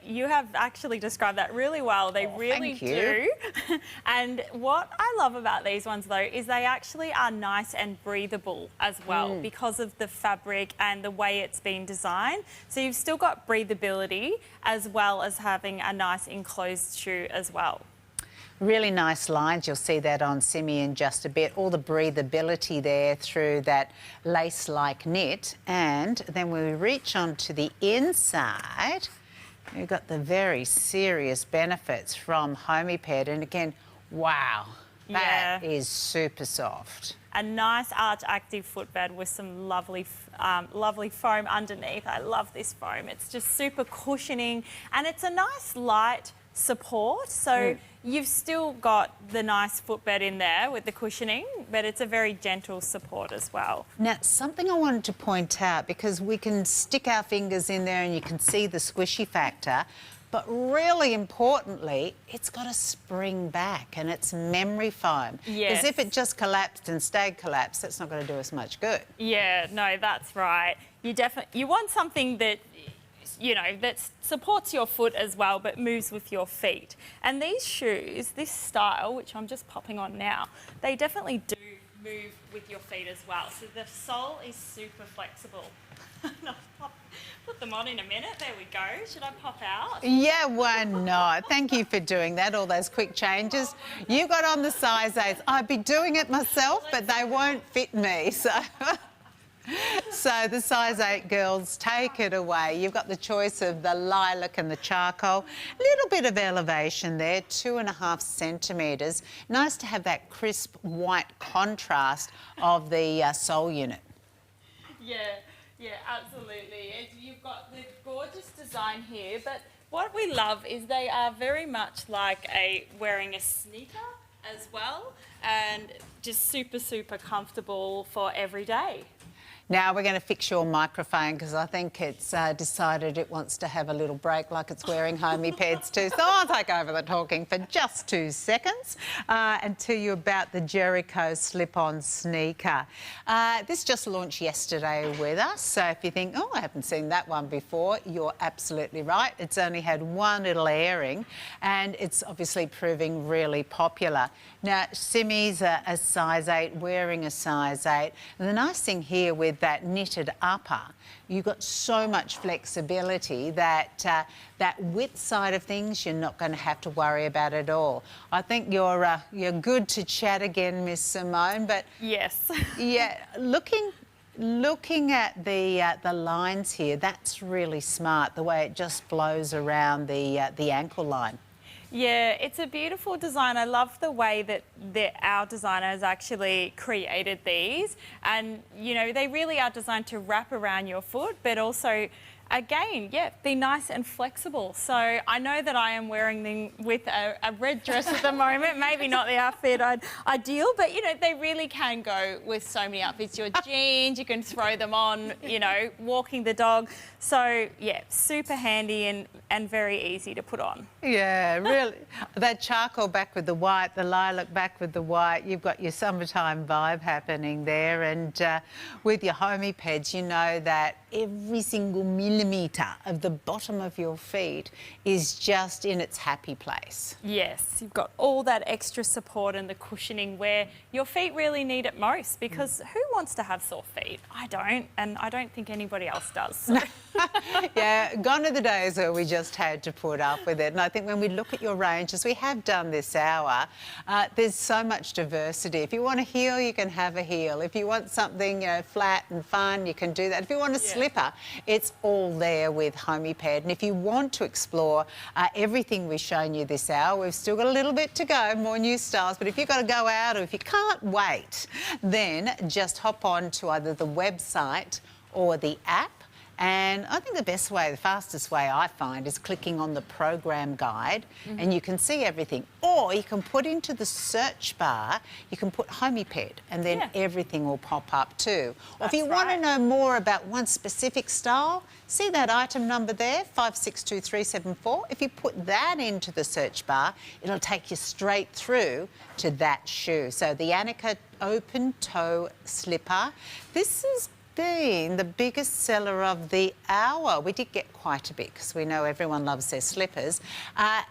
you have actually described that really well. They really do. And what I love about these ones, though, is they actually are nice and breathable as well because of the fabric and the way it's been designed. So you've still got breathability as well as having a nice enclosed shoe as well. Really nice lines. You'll see that on Simi in just a bit. All the breathability there through that lace-like knit. And then when we reach onto the inside, we've got the very serious benefits from Homey Pad. And again, wow, that is super soft. A nice arch active footbed with some lovely foam underneath. I love this foam. It's just super cushioning, and it's a nice light support, so you've still got the nice footbed in there with the cushioning, but it's a very gentle support as well. Now, something I wanted to point out, because we can stick our fingers in there and you can see the squishy factor, but really importantly, it's got a spring back and it's memory foam. Yes. Because if it just collapsed and stayed collapsed, that's not going to do us much good. Yeah, no, that's right. You want something that, you know, that supports your foot as well, but moves with your feet. And these shoes, this style, which I'm just popping on now, they definitely do move with your feet as well. So the sole is super flexible. Put them on in a minute. There we go. Should I pop out? Yeah, why not? Thank you for doing that, all those quick changes. You got on the size 8s. I'd be doing it myself, but they won't fit me, so... So the size 8 girls, take it away. You've got the choice of the lilac and the charcoal. A little bit of elevation there, 2.5 centimetres. Nice to have that crisp white contrast of the sole unit. Yeah. Yeah, absolutely. You've got the gorgeous design here, but what we love is they are very much like wearing a sneaker as well, and just super, super comfortable for every day. Now we're going to fix your microphone because I think it's decided it wants to have a little break like it's wearing homey pads too. So I'll take over the talking for just 2 seconds and tell you about the Jericho slip-on sneaker. This just launched yesterday with us, so if you think, oh, I haven't seen that one before, you're absolutely right. It's only had one little airing and it's obviously proving really popular. Now, Simi's a size 8, wearing a size 8. And the nice thing here with that knitted upper, you've got so much flexibility that that width side of things you're not going to have to worry about at all. I think you're good to chat again, Miss Simone, but yes, yeah, looking at the lines here, that's really smart, the way it just flows around the ankle line. Yeah, it's a beautiful design. I love the way that our designer has actually created these, and you know, they really are designed to wrap around your foot, but also, again, yeah, be nice and flexible. So I know that I am wearing them with a red dress at the moment, maybe not the outfit ideal, but you know, they really can go with so many outfits. Your jeans, you can throw them on, you know, walking the dog. So yeah, super handy and very easy to put on. Yeah, really. That charcoal back with the white, the lilac back with the white, you've got your summertime vibe happening there. And with your homey pads, you know that every single millimetre of the bottom of your feet is just in its happy place. Yes, you've got all that extra support and the cushioning where your feet really need it most, because who wants to have sore feet? I don't, and I don't think anybody else does. So. Yeah, gone are the days where we just had to put up with it. And I think when we look at your range, as we have done this hour, there's so much diversity. If you want a heel, you can have a heel. If you want something, you know, flat and fun, you can do that. If you want a slipper, it's all there with homey pad. And if you want to explore everything we've shown you this hour, we've still got a little bit to go, more new styles. But if you've got to go out or if you can't wait, then just hop on to either the website or the app. And I think the best way, the fastest way I find, is clicking on the program guide and you can see everything. Or you can put into the search bar, you can put homey pad and then everything will pop up too. Or if you want to know more about one specific style, see that item number there, 562374. If you put that into the search bar, it'll take you straight through to that shoe. So the Annika open toe slipper. This is been the biggest seller of the hour. We did get quite a bit because we know everyone loves their slippers.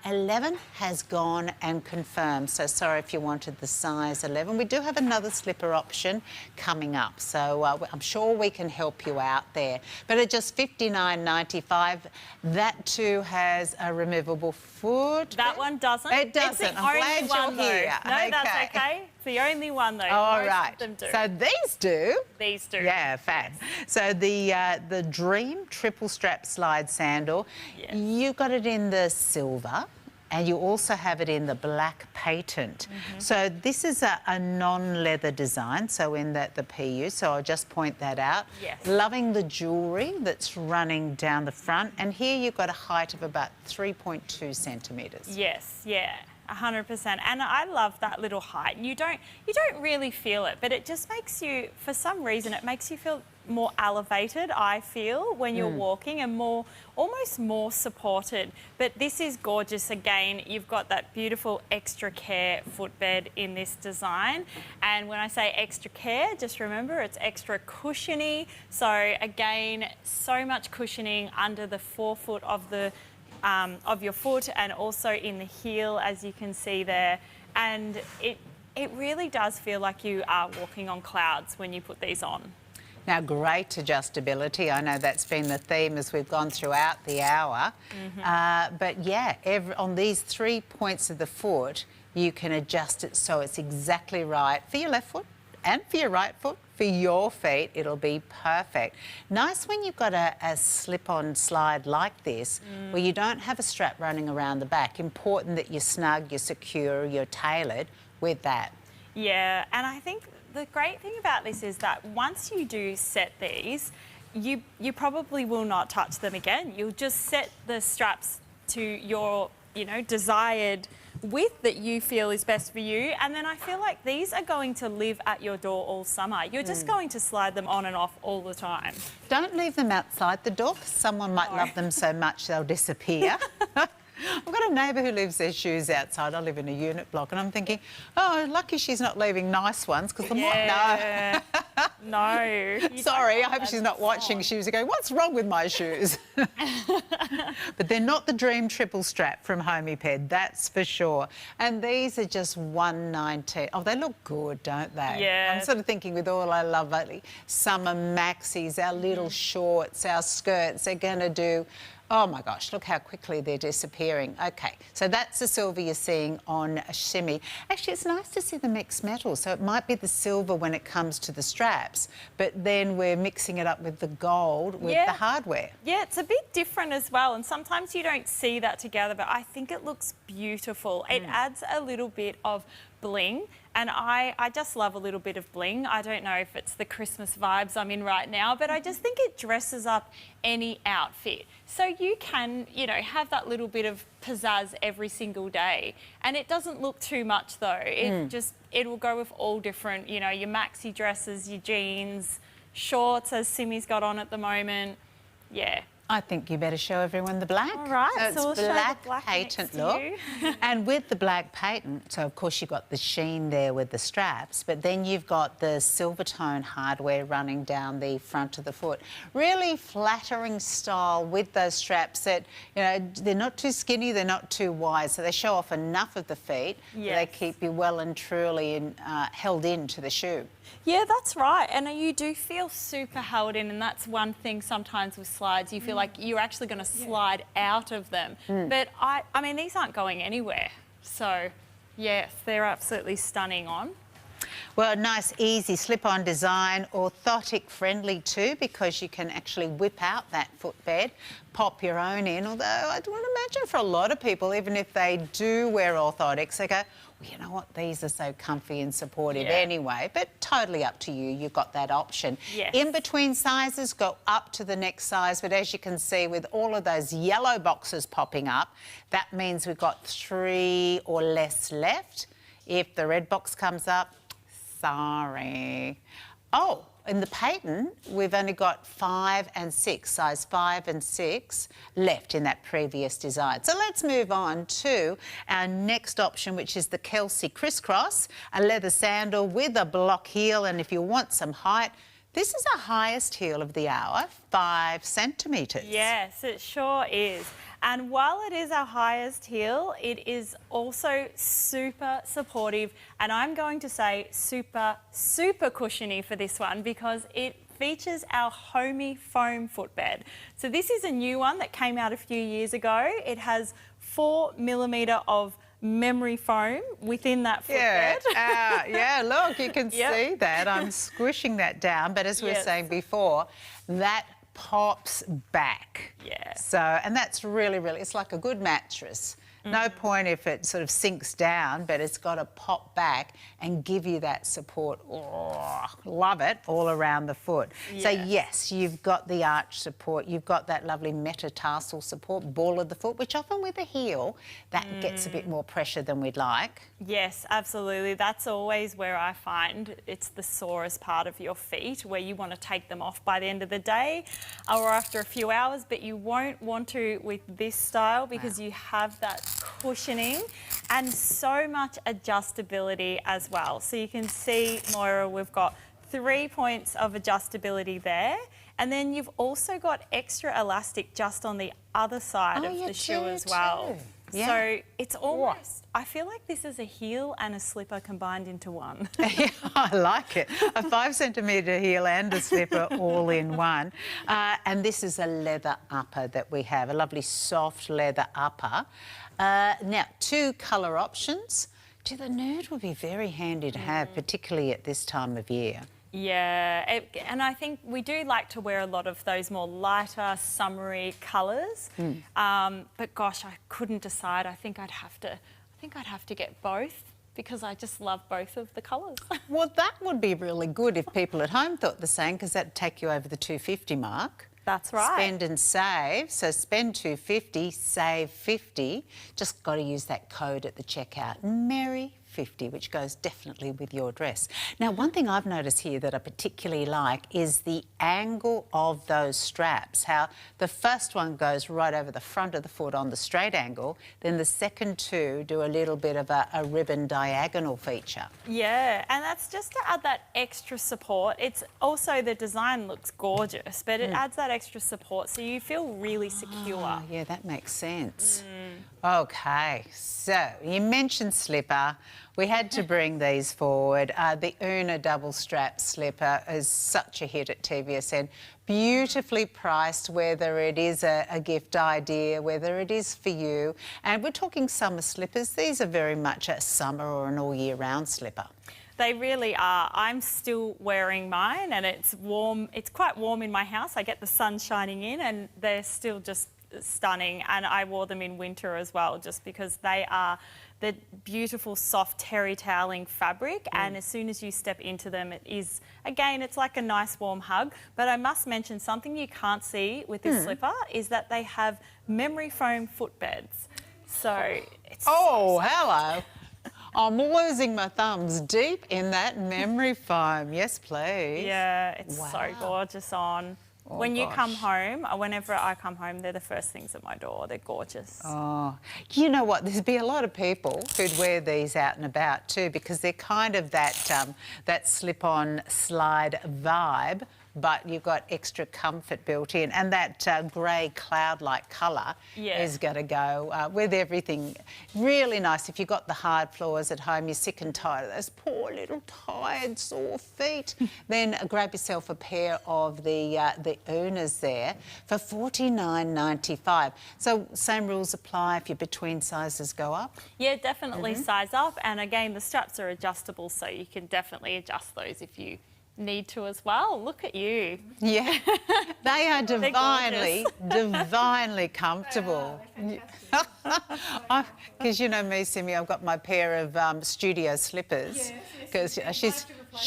11 has gone and confirmed, so sorry if you wanted the size 11. We do have another slipper option coming up, so I'm sure we can help you out there. But at just $59.95, that too has a removable foot. That one doesn't. It doesn't. It's the I'm glad only you're here. No, that's okay. It's the only one though. All Most right. of them do. So these do. These do. Yeah, fab. So the Dream triple strap slide sandal, you got it in the silver and you also have it in the black patent. So this is a non-leather design, so in the PU, so I'll just point that out. Yes. Loving the jewellery that's running down the front, and here you've got a height of about 3.2 centimetres. Yes, yeah. 100%, and I love that little height. You don't really feel it, but it just makes you, for some reason, it makes you feel more elevated, I feel, when you're walking, and almost more supported. But this is gorgeous. Again, you've got that beautiful extra care footbed in this design, and when I say extra care, just remember it's extra cushiony. So again, so much cushioning under the forefoot of your foot and also in the heel, as you can see there, and it really does feel like you are walking on clouds when you put these on. Now, great adjustability. I know that's been the theme as we've gone throughout the hour. But yeah, on these 3 points of the foot, you can adjust it so it's exactly right for your left foot and for your right foot. For your feet, it'll be perfect. Nice when you've got a slip-on slide like this, where you don't have a strap running around the back. Important that you're snug, you're secure, you're tailored with that. Yeah, and I think the great thing about this is that once you do set these, you probably will not touch them again. You'll just set the straps to your, desired width that you feel is best for you. And then I feel like these are going to live at your door all summer. You're just going to slide them on and off all the time. Don't leave them outside the door, 'cause someone might love them so much they'll disappear. I've got a neighbour who leaves their shoes outside. I live in a unit block, and I'm thinking, oh, lucky she's not leaving nice ones, because no. No. Sorry, I hope she's not watching. She was going, what's wrong with my shoes? But they're not the dream triple strap from Homeped, that's for sure. And these are just $1.19. Oh, they look good, don't they? Yeah. I'm sort of thinking, with all I love lately, summer maxis, our little shorts, our skirts, they're going to do... Oh my gosh, look how quickly they're disappearing. Okay, so that's the silver you're seeing on a shimmy. Actually, it's nice to see the mixed metal. So it might be the silver when it comes to the straps, but then we're mixing it up with the gold with the hardware. Yeah, it's a bit different as well. And sometimes you don't see that together, but I think it looks beautiful. It adds a little bit of bling, and I just love a little bit of bling. I don't know if it's the Christmas vibes I'm in right now, but I just think it dresses up any outfit. So you can, have that little bit of pizzazz every single day, and it doesn't look too much though. It will go with all different, your maxi dresses, your jeans, shorts, as Simi's got on at the moment. Yeah. I think you better show everyone the black. All right, so we'll it's show black the black patent next to look. you. And with the black patent, so of course you've got the sheen there with the straps, but then you've got the silver tone hardware running down the front of the foot. Really flattering style with those straps that, they're not too skinny, they're not too wide, so they show off enough of the feet. Yes. They keep you well and truly held into the shoe. Yeah, that's right. And you do feel super held in, and that's one thing sometimes with slides. You feel like you're actually going to slide out of them. But I mean, these aren't going anywhere. So, yes, they're absolutely stunning on. Well, a nice, easy slip-on design, orthotic friendly too, because you can actually whip out that footbed, pop your own in. Although I would imagine for a lot of people, even if they do wear orthotics, they go, well, you know what, these are so comfy and supportive anyway. But totally up to you, you've got that option. Yes. In between sizes, go up to the next size. But as you can see, with all of those yellow boxes popping up, that means we've got 3 or less left. If the red box comes up, sorry. Oh, in the patent, we've only got 5 and 6, size 5 and 6 left in that previous design. So let's move on to our next option, which is the Kelsey Crisscross, a leather sandal with a block heel. And if you want some height, this is our highest heel of the hour, 5 centimetres. Yes, it sure is. And while it is our highest heel, it is also super supportive, and I'm going to say super, super cushiony for this one, because it features our homey foam footbed. So this is a new one that came out a few years ago. It has 4mm of memory foam within that footbed. Yeah, look, you can see that. I'm squishing that down, but as we were saying before, that pops back. Yeah. So, and that's really, it's like a good mattress. No point if it sort of sinks down, but it's got to pop back and give you that support. Oh, love it, all around the foot. Yes. So, yes, you've got the arch support, you've got that lovely metatarsal support, ball of the foot, which often with a heel, that gets a bit more pressure than we'd like. Yes, absolutely. That's always where I find it's the sorest part of your feet, where you want to take them off by the end of the day or after a few hours, but you won't want to with this style, because you have that cushioning and so much adjustability as well. So you can see, Moira, we've got 3 points of adjustability there, and then you've also got extra elastic just on the other side of the shoe as well. Yeah. So it's almost, I feel like this is a heel and a slipper combined into one. Yeah, I like it. A 5 centimetre heel and a slipper all in one. And this is a leather upper that we have, a lovely soft leather upper. Now, 2 colour options. The nude would be very handy to have, particularly at this time of year. Yeah, and I think we do like to wear a lot of those more lighter, summery colours. But gosh, I couldn't decide. I think I'd have to get both. because I just love both of the colours. Well, that would be really good if people at home thought the same, because that'd take you over the $250 mark. That's right. Spend and save. So spend $250, save $50. Just got to use that code at the checkout. Merry 50, which goes definitely with your dress. Now, one thing I've noticed here that I particularly like is the angle of those straps, how the first one goes right over the front of the foot on the straight angle, then the second two do a little bit of a ribbon diagonal feature. Yeah, and that's just to add that extra support. It's also, the design looks gorgeous, but it adds that extra support so you feel really secure. Oh, yeah, that makes sense. Okay, so you mentioned slipper. We had to bring these forward. The Una double strap slipper is such a hit at TVSN. Beautifully priced, whether it is a gift idea, whether it is for you. And we're talking summer slippers. These are very much a summer or an all year round slipper. They really are. I'm still wearing mine and it's warm. It's quite warm in my house. I get the sun shining in and they're still just stunning, and I wore them in winter as well just because they are the beautiful soft terry toweling fabric, and as soon as you step into them it is, again, it's like a nice warm hug. But I must mention something you can't see with this slipper is that they have memory foam footbeds. So it's hello. I'm losing my thumbs deep in that memory foam. Yes, please. Yeah, it's so gorgeous on. When you come home, whenever I come home, they're the first things at my door. They're gorgeous. Oh, you know what? There'd be a lot of people who'd wear these out and about too, because they're kind of that that slip-on slide vibe, but you've got extra comfort built in, and that grey cloud-like colour is going to go with everything. Really nice. If you've got the hard floors at home, you're sick and tired of those poor little tired, sore feet, then grab yourself a pair of the Unas there for $49.95. So same rules apply if your between sizes go up? Yeah, definitely size up. And again, the straps are adjustable, so you can definitely adjust those if you need to as well. Look at you. Yeah, they are divinely comfortable. Because you know me, Simi, I've got my pair of studio slippers because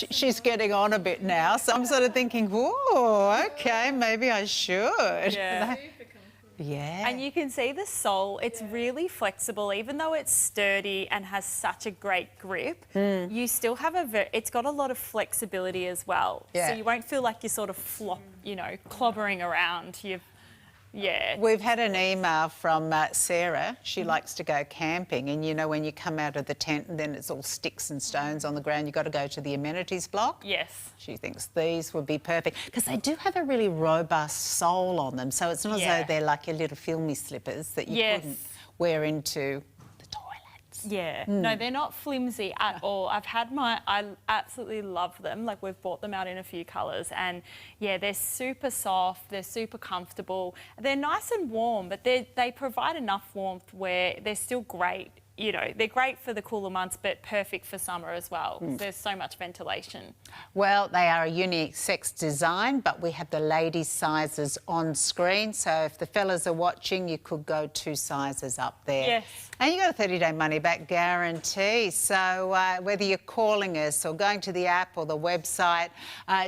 she's getting on a bit now, so I'm sort of thinking, whoa, okay, maybe I should. Yeah. And you can see the sole, it's really flexible. Even though it's sturdy and has such a great grip, you still have it's got a lot of flexibility as well. So you won't feel like you're sort of clobbering around. We've had an email from Sarah. She likes to go camping, and you know when you come out of the tent and then it's all sticks and stones on the ground, you've got to go to the amenities block. Yes. She thinks these would be perfect because they do have a really robust sole on them, so it's not as though they're like your little filmy slippers that you couldn't wear into the toilets. Yeah, no, they're not flimsy at all. I absolutely love them. Like, we've bought them out in a few colours, and yeah, they're super soft, they're super comfortable. They're nice and warm, but they provide enough warmth where they're still great. You know, they're great for the cooler months, but perfect for summer as well. There's so much ventilation. Well, they are a unisex design, but we have the ladies' sizes on screen. So if the fellas are watching, you could go 2 sizes up there. Yes. And you got a 30-day money-back guarantee. So whether you're calling us or going to the app or the website,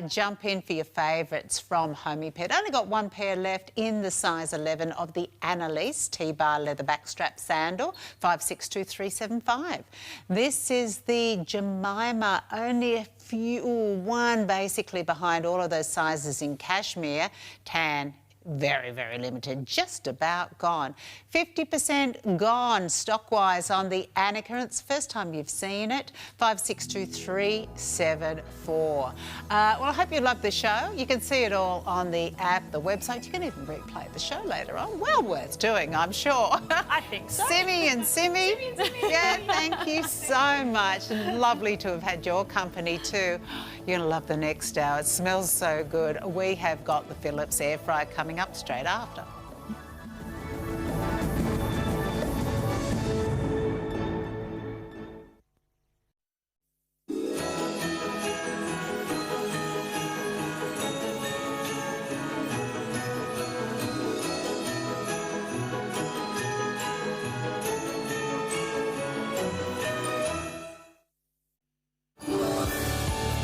jump in for your favourites from HomiePet. Only got 1 pair left in the size 11 of the Annalise T-bar leather backstrap sandal, 562375. This is the Jemima, only one basically behind all of those sizes in cashmere, tan. Very, very limited, just about gone. 50% gone stock-wise on the Annika. It's the first time you've seen it. 562374. Well, I hope you love the show. You can see it all on the app, the website. You can even replay the show later on. Well worth doing, I'm sure. I think so. Simi and Simi. Yeah, thank you so much. Lovely to have had your company too. You're going to love the next hour. It smells so good. We have got the Philips air fryer coming up straight after.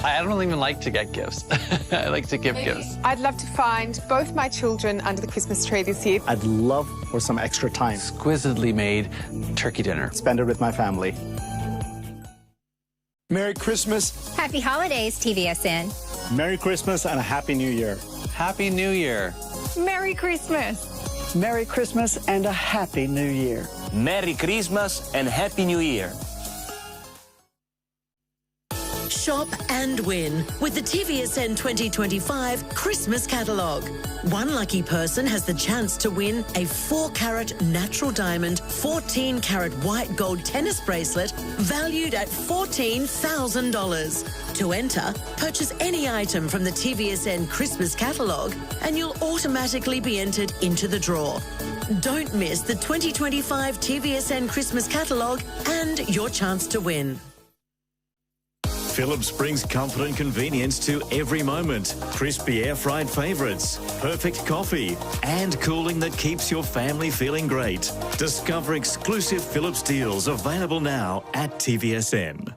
I don't even like to get gifts. I like to give gifts. I'd love to find both my children under the Christmas tree this year. I'd love for some extra time. Exquisitely made turkey dinner. Spend it with my family. Merry Christmas. Happy holidays, TVSN. Merry Christmas and a Happy New Year. Happy New Year. Merry Christmas. Merry Christmas and a Happy New Year. Merry Christmas and Happy New Year. Shop and win with the TVSN 2025 Christmas catalogue. One lucky person has the chance to win a 4-carat natural diamond, 14-carat white gold tennis bracelet valued at $14,000. To enter, purchase any item from the TVSN Christmas catalogue and you'll automatically be entered into the draw. Don't miss the 2025 TVSN Christmas catalogue and your chance to win. Philips brings comfort and convenience to every moment. Crispy air-fried favourites, perfect coffee, and cooling that keeps your family feeling great. Discover exclusive Philips deals available now at TVSN.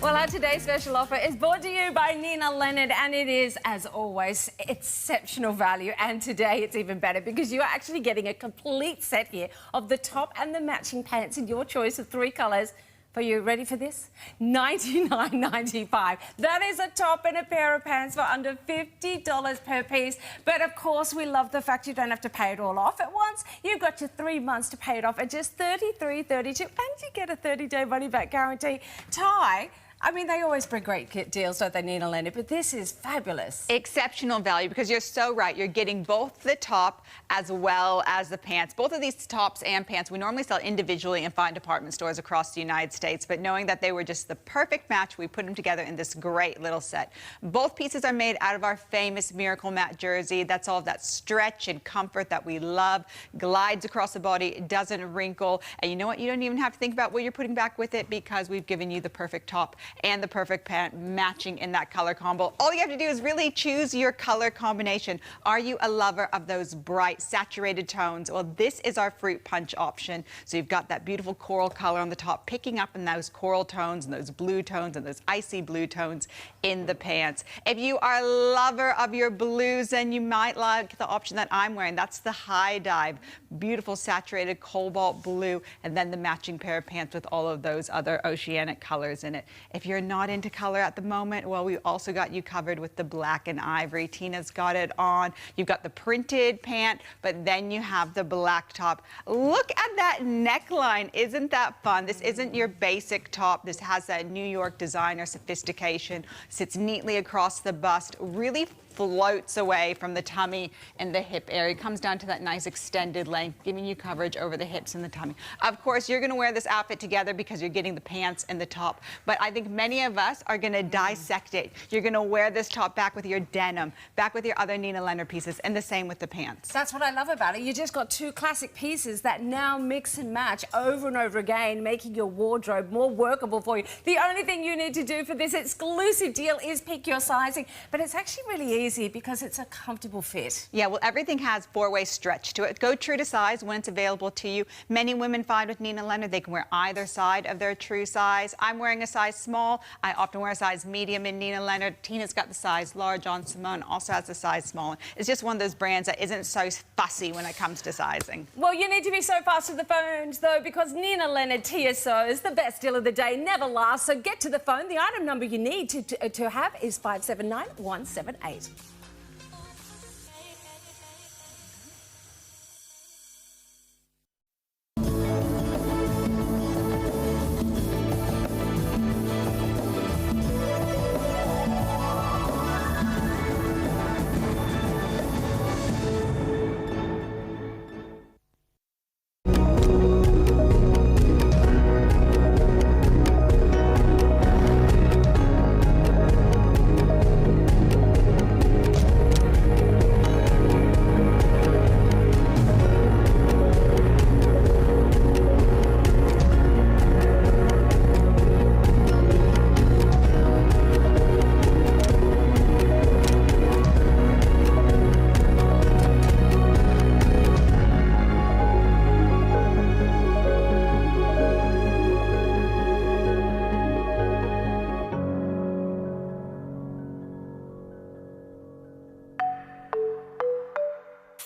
Well, our today's special offer is brought to you by Nina Leonard, and it is, as always, exceptional value. And today it's even better because you are actually getting a complete set here of the top and the matching pants in your choice of 3 colours. Are you ready for this? $99.95. That is a top and a pair of pants for under $50 per piece. But of course, we love the fact you don't have to pay it all off at once. You've got your 3 months to pay it off at just $33.32, and you get a 30-day money-back guarantee. Ty, I mean, they always bring great deals, don't they, Nina Leonard? But this is fabulous. Exceptional value, because you're so right. You're getting both the top as well as the pants. Both of these tops and pants we normally sell individually in fine department stores across the United States, but knowing that they were just the perfect match, we put them together in this great little set. Both pieces are made out of our famous Miracle Matte jersey. That's all of that stretch and comfort that we love. Glides across the body, doesn't wrinkle. And you know what? You don't even have to think about what you're putting back with it, because we've given you the perfect top and the perfect pant matching in that color combo. All you have to do is really choose your color combination. Are you a lover of those bright, saturated tones? Well, this is our fruit punch option. So you've got that beautiful coral color on the top, picking up in those coral tones and those blue tones and those icy blue tones in the pants. If you are a lover of your blues, then you might like the option that I'm wearing. That's the high dive, beautiful saturated cobalt blue, and then the matching pair of pants with all of those other oceanic colors in it. If you're not into color at the moment, well, we also got you covered with the black and ivory. Tina's got it on. You've got the printed pant, but then you have the black top. Look at that neckline. Isn't that fun? This isn't your basic top. This has that New York designer sophistication, sits neatly across the bust, really floats away from the tummy and the hip area. It comes down to that nice extended length, giving you coverage over the hips and the tummy. Of course, you're going to wear this outfit together because you're getting the pants and the top, but I think many of us are going to dissect it. You're going to wear this top back with your denim, back with your other Nina Leonard pieces, and the same with the pants. That's what I love about it. You just got 2 classic pieces that now mix and match over and over again, making your wardrobe more workable for you. The only thing you need to do for this exclusive deal is pick your sizing, but it's actually really easy because it's a comfortable fit. Yeah, well, everything has 4-way stretch to it. Go true to size when it's available to you. Many women find with Nina Leonard they can wear either side of their true size. I'm wearing a size small. I often wear a size medium in Nina Leonard. Tina's got the size large on. Simone also has the size small. It's just one of those brands that isn't so fussy when it comes to sizing. Well, you need to be so fast to the phones, though, because Nina Leonard TSO is the best deal of the day, never lasts. So get to the phone. The item number you need to have is 579178.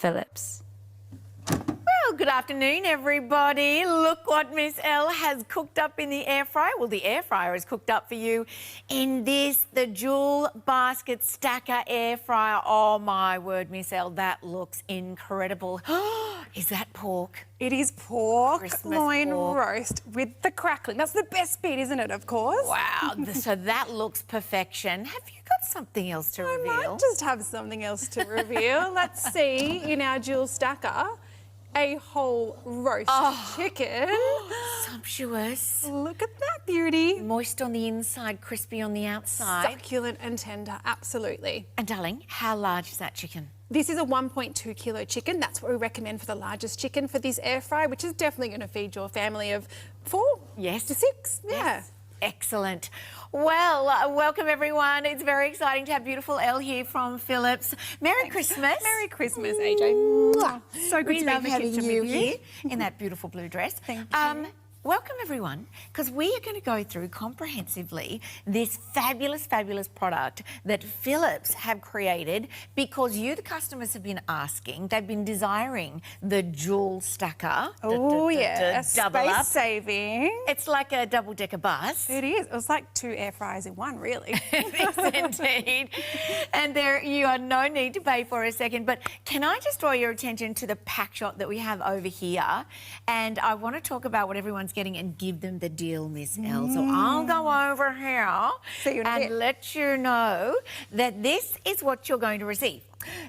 Philips. Well, good afternoon, everybody. Look what Miss L has cooked up in the air fryer. Well, the air fryer has cooked up for you in this, the Jewel Basket Stacker air fryer. Oh, my word, Miss L, that looks incredible. Is that pork? It is pork, Christmas loin pork. roast with the crackling. That's the best bit, isn't it, of course? Wow, so that looks perfection. Have you got something else to reveal? I might just have something else to reveal. Let's see, in our Jewel Stacker, a whole roast chicken. Sumptuous. Look at that beauty. Moist on the inside, crispy on the outside. Succulent and tender, absolutely. And darling, how large is that chicken? This is a 1.2 kilo chicken. That's what we recommend for the largest chicken for this air fry, which is definitely going to feed your family of 4 to 6. Yeah. Yes. Excellent. Well, welcome everyone. It's very exciting to have beautiful Elle here from Philips. Merry Christmas. Merry Christmas, AJ. So good We to love be in the having kitchen you with here in that beautiful blue dress. Thank you. Welcome everyone, because we are going to go through comprehensively this fabulous, fabulous product that Philips have created because you, the customers, have been asking. They've been desiring the Jewel Stacker. Oh, yeah. Double Space up. saving. It's like a double-decker bus. It is. It was like 2 air fryers in one, really. It is indeed. And there you are no need to pay for a second. But can I just draw your attention to the pack shot that we have over here? And I want to talk about what everyone's getting and give them the deal, Miss L. So I'll go over here and let you know that this is what you're going to receive.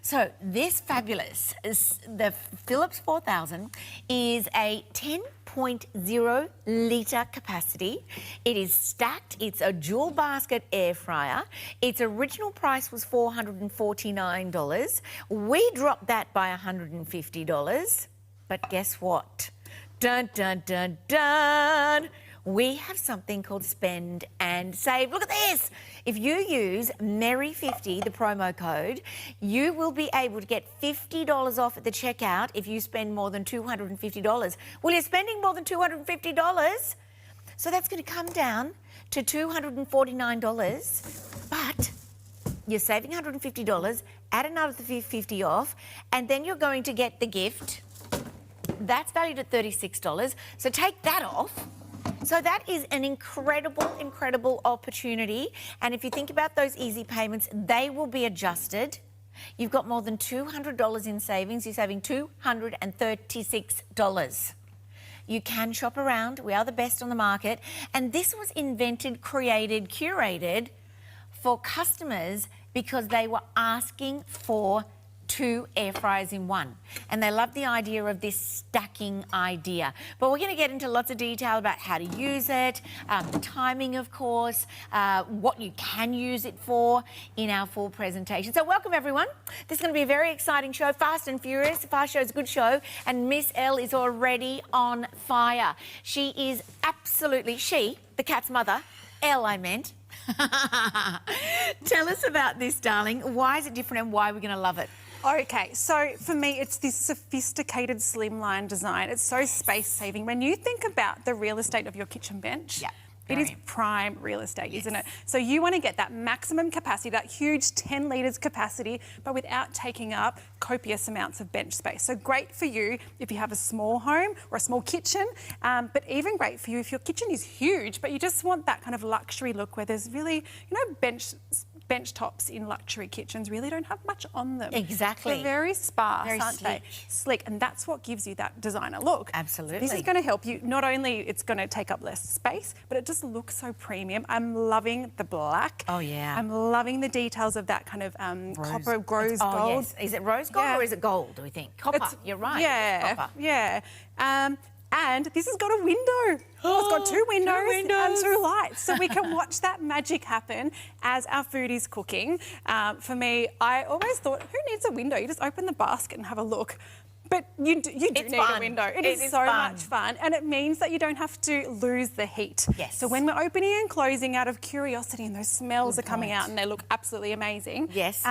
So this fabulous, the Philips 4000 is a 10.0 litre capacity. It is stacked. It's a Jewel Basket air fryer. Its original price was $449. We dropped that by $150. But guess what? Dun, dun, dun, dun. We have something called Spend and Save. Look at this. If you use Merry50, the promo code, you will be able to get $50 off at the checkout if you spend more than $250. Well, you're spending more than $250, so that's going to come down to $249, but you're saving $150, add another $50 off, and then you're going to get the gift. That's valued at $36, so take that off. So that is an incredible, incredible opportunity. And if you think about those easy payments, they will be adjusted. You've got more than $200 in savings. You're saving $236. You can shop around. We are the best on the market. And this was invented, created, curated for customers because they were asking for 2 air fryers in one. And they love the idea of this stacking idea. But we're going to get into lots of detail about how to use it, the timing, of course, what you can use it for in our full presentation. So welcome, everyone. This is going to be a very exciting show, fast and furious. Fast Show is a good show. And Miss L is already on fire. She is absolutely, the cat's mother, Elle I meant. Tell us about this, darling. Why is it different and why we're going to love it? Okay, so for me, it's this sophisticated slimline design. It's so space-saving. When you think about the real estate of your kitchen bench, it is prime real estate, isn't it? So you want to get that maximum capacity, that huge 10 litres capacity, but without taking up copious amounts of bench space. So great for you if you have a small home or a small kitchen, but even great for you if your kitchen is huge, but you just want that kind of luxury look where there's really, bench tops in luxury kitchens really don't have much on them. Exactly. They're very sparse, Very aren't they? Sleek, and that's what gives you that designer look. Absolutely. This is going to help you. Not only it's going to take up less space, but it just looks so premium. I'm loving the black. Oh, yeah. I'm loving the details of that kind of copper rose gold. Oh, yes. Is it rose gold or is it gold, do we think? Copper, you're right. Yeah, Copper. yeah. And this has got a window. It's got 2 windows and 2 lights. So we can watch that magic happen as our food is cooking. For me, I always thought, who needs a window? You just open the basket and have a look. But you do need a window. It is so much fun. And it means that you don't have to lose the heat. Yes. So when we're opening and closing out of curiosity and those smells are coming out and they look absolutely amazing. Yes.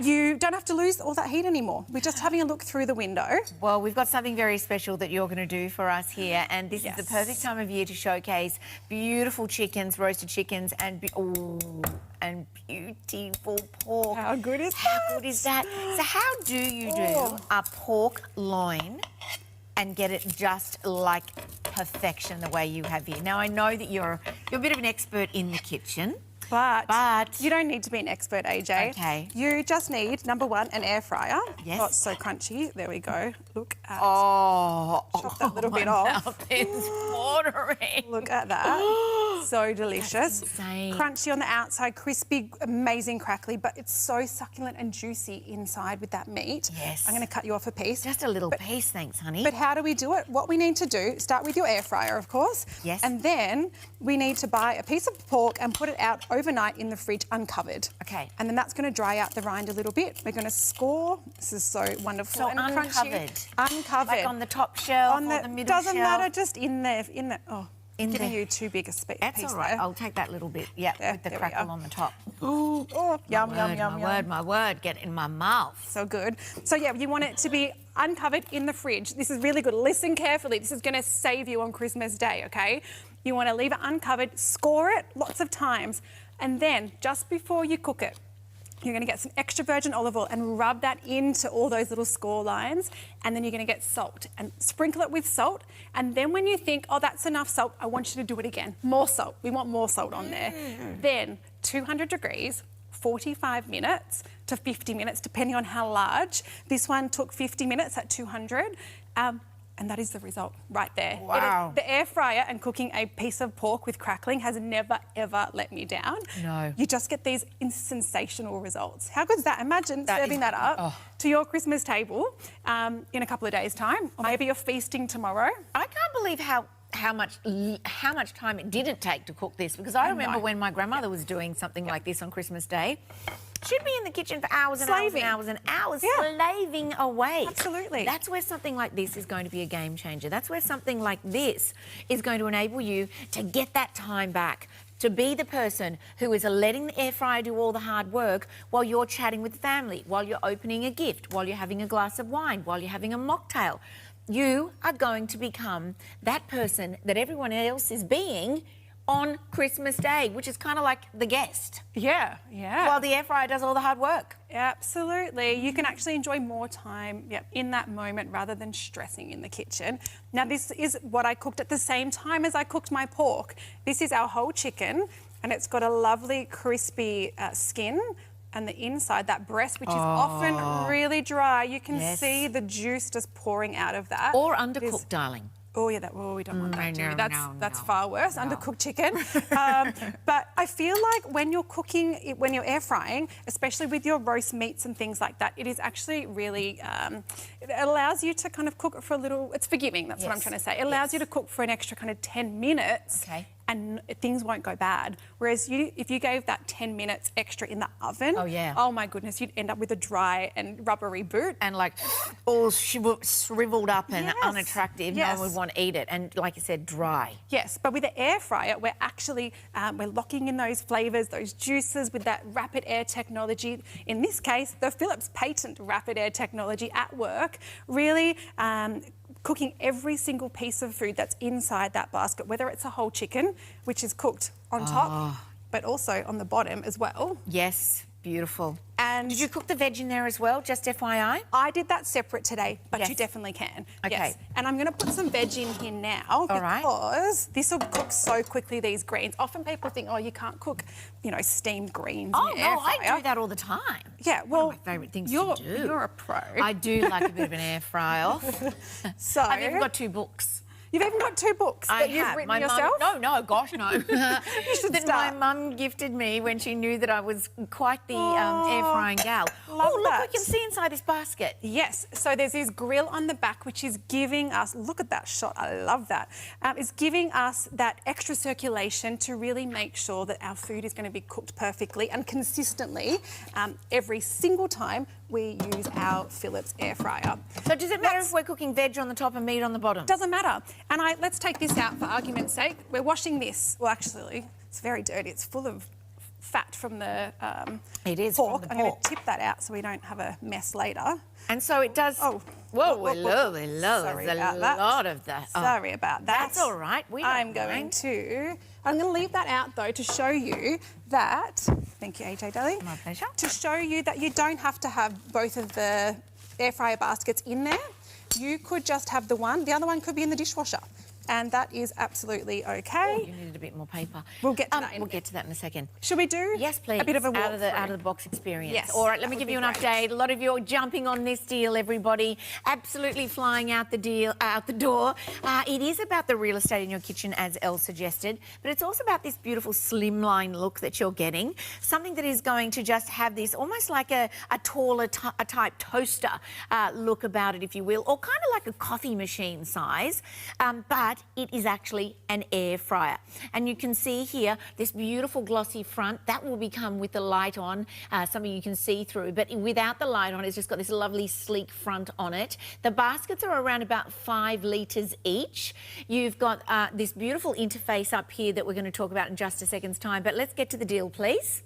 you don't have to lose all that heat anymore. We're just having a look through the window. Well, we've got something very special that you're going to do for us here, and this is the perfect time of year to showcase beautiful chickens, roasted chickens, and beautiful pork. How good is How good is that? So how do you do a pork loin and get it just like perfection the way you have here? Now, I know that you're a bit of an expert in the kitchen. But you don't need to be an expert, AJ. Okay. You just need, number one, an air fryer. Yes. Oh, it's so crunchy. There we go. Look at... Chop that little bit off. Mouth is watering. Look at that. So delicious. That's insane. Crunchy on the outside, crispy, amazing crackly, but it's so succulent and juicy inside with that meat. Yes. I'm going to cut you off a piece. Just a little piece, thanks, honey. But how do we do it? What we need to do, start with your air fryer, of course. Yes. And then we need to buy a piece of pork and put it out overnight in the fridge uncovered. Okay. And then that's going to dry out the rind a little bit. We're going to score. This is so wonderful So and uncovered. crunchy. Uncovered. Like on the top shelf or the middle doesn't shelf? matter, just in there. In giving there. you too big a piece. That's all right. there. I'll take that little bit. Yeah, with the there we crackle are. on the top. Ooh, yum, yum, yum, yum. My word, get in my mouth. So good. So yeah, you want it to be uncovered in the fridge. This is really good. Listen carefully. This is going to save you on Christmas Day, okay? You want to leave it uncovered, score it lots of times, and then just before you cook it, you're going to get some extra virgin olive oil and rub that into all those little score lines, and then you're going to get salt and sprinkle it with salt. And then when you think, oh, that's enough salt, I want you to do it again. More salt. We want more salt on there. Then 200 degrees, 45 minutes to 50 minutes, depending on how large. This one took 50 minutes at 200. And that is the result right there. Wow. The air fryer and cooking a piece of pork with crackling has never, ever let me down. No. You just get these sensational results. How good is that? Imagine serving that up to your Christmas table in a couple of days' time. Or maybe you're feasting tomorrow. I can't believe how much time it didn't take to cook this, because I remember when my grandmother was doing something like this on Christmas Day. She'd be in the kitchen for hours and hours and hours and hours, slaving away. Absolutely. That's where something like this is going to be a game changer. That's where something like this is going to enable you to get that time back, to be the person who is letting the air fryer do all the hard work while you're chatting with family, while you're opening a gift, while you're having a glass of wine, while you're having a mocktail. You are going to become that person that everyone else is being on Christmas Day, which is kind of like the guest. Yeah. While the air fryer does all the hard work. Absolutely. You can actually enjoy more time in that moment rather than stressing in the kitchen. Now, this is what I cooked at the same time as I cooked my pork. This is our whole chicken, and it's got a lovely crispy skin. And the inside, that breast, which is often really dry, you can see the juice just pouring out of that. Or undercooked, darling. Oh, yeah, we don't want that, do we? That's far worse, No. undercooked chicken. But I feel like when you're cooking, when you're air frying, especially with your roast meats and things like that, it is actually really, it allows you to kind of cook it for a little, it's forgiving, that's what I'm trying to say. It allows you to cook for an extra kind of 10 minutes. Okay. And things won't go bad. Whereas if you gave that 10 minutes extra in the oven, oh my goodness, you'd end up with a dry and rubbery boot. And like all shriveled up and unattractive. No one would want to eat it. And like you said, dry. Yes, but with the air fryer, we're actually, we're locking in those flavours, those juices with that rapid air technology. In this case, the Philips patent rapid air technology at work, really cooking every single piece of food that's inside that basket, whether it's a whole chicken, which is cooked on top, but also on the bottom as well. Yes, beautiful. And did you cook the veg in there as well, just FYI? I did that separate today, but you definitely can. Okay. Yes. And I'm going to put some veg in here now because this will cook so quickly, these greens. Often people think, oh, you can't cook, steamed greens in your air fryer. I do that all the time. Yeah, well, one of my favourite things to do. You're a pro. I do like a bit of an air fry off. So I've even got 2 books. You've even got 2 books that you've written yourself? No, gosh, no. You should that start. my mum gifted me when she knew that I was quite the air frying gal. Look, we can see inside this basket. Yes, so there's this grill on the back which is giving us, look at that shot, I love that. It's giving us that extra circulation to really make sure that our food is going to be cooked perfectly and consistently every single time we use our Philips air fryer. So does it matter if we're cooking veg on the top and meat on the bottom? Doesn't matter. And let's take this out for argument's sake. We're washing this. Well, actually, it's very dirty. It's full of fat from the it is pork. from the I'm going pork. to tip that out so we don't have a mess later. And so it does... Oh. Whoa, Sorry there's a about that. lot of that. Oh. Sorry about that. That's all right. I'm going to leave that out, though, to show you that... Thank you, AJ, darling. My pleasure. To show you that you don't have to have both of the air fryer baskets in there. You could just have the one. The other one could be in the dishwasher. And that is absolutely okay. Oh, you needed a bit more paper. We'll get to that. We'll get to that in a second. Should we do? Yes, please. A bit of a walk out of the box experience. Yes. All right, let me give you an great. update. A lot of you are jumping on this deal, everybody. Absolutely flying out the door. It is about the real estate in your kitchen, as Elle suggested, but it's also about this beautiful slimline look that you're getting. Something that is going to just have this almost like a taller type toaster look about it, if you will, or kind of like a coffee machine size, but it is actually an air fryer. And you can see here this beautiful glossy front that will become with the light on, something you can see through, but without the light on, it's just got this lovely sleek front on it. The baskets are around about 5 litres each. You've got this beautiful interface up here that we're going to talk about in just a second's time, but let's get to the deal, please.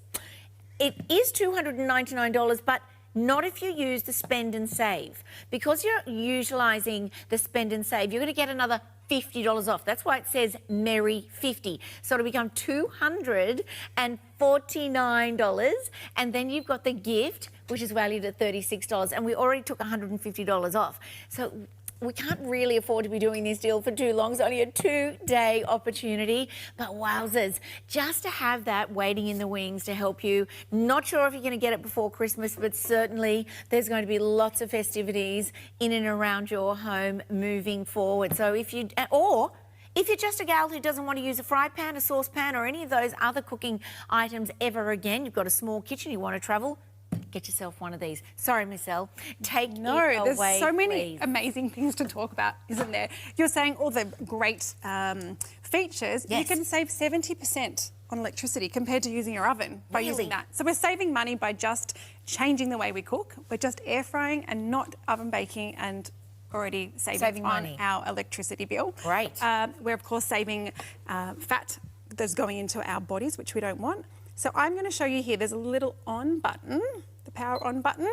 It is $299, but not if you use the spend and save. Because you're utilising the spend and save, you're going to get another $50 off. That's why it says Merry 50. So it'll become $249, and then you've got the gift, which is valued at $36, and we already took $150 off. So we can't really afford to be doing this deal for too long. It's only a 2-day opportunity, but wowzers, just to have that waiting in the wings to help you. Not sure if you're going to get it before Christmas, but certainly there's going to be lots of festivities in and around your home moving forward. So if you're just a gal who doesn't want to use a fry pan, a saucepan, or any of those other cooking items ever again, you've got a small kitchen, you want to travel, get yourself one of these. Sorry, Miss Elle. Take it away, there's so many please. amazing things to talk about, isn't there? You're saying all the great features. Yes. You can save 70% on electricity compared to using your oven by using that. So we're saving money by just changing the way we cook. We're just air frying and not oven baking, and already saving money on our electricity bill. Great. We're, of course, saving fat that's going into our bodies, which we don't want. So I'm going to show you here, there's a little on button, the power on button,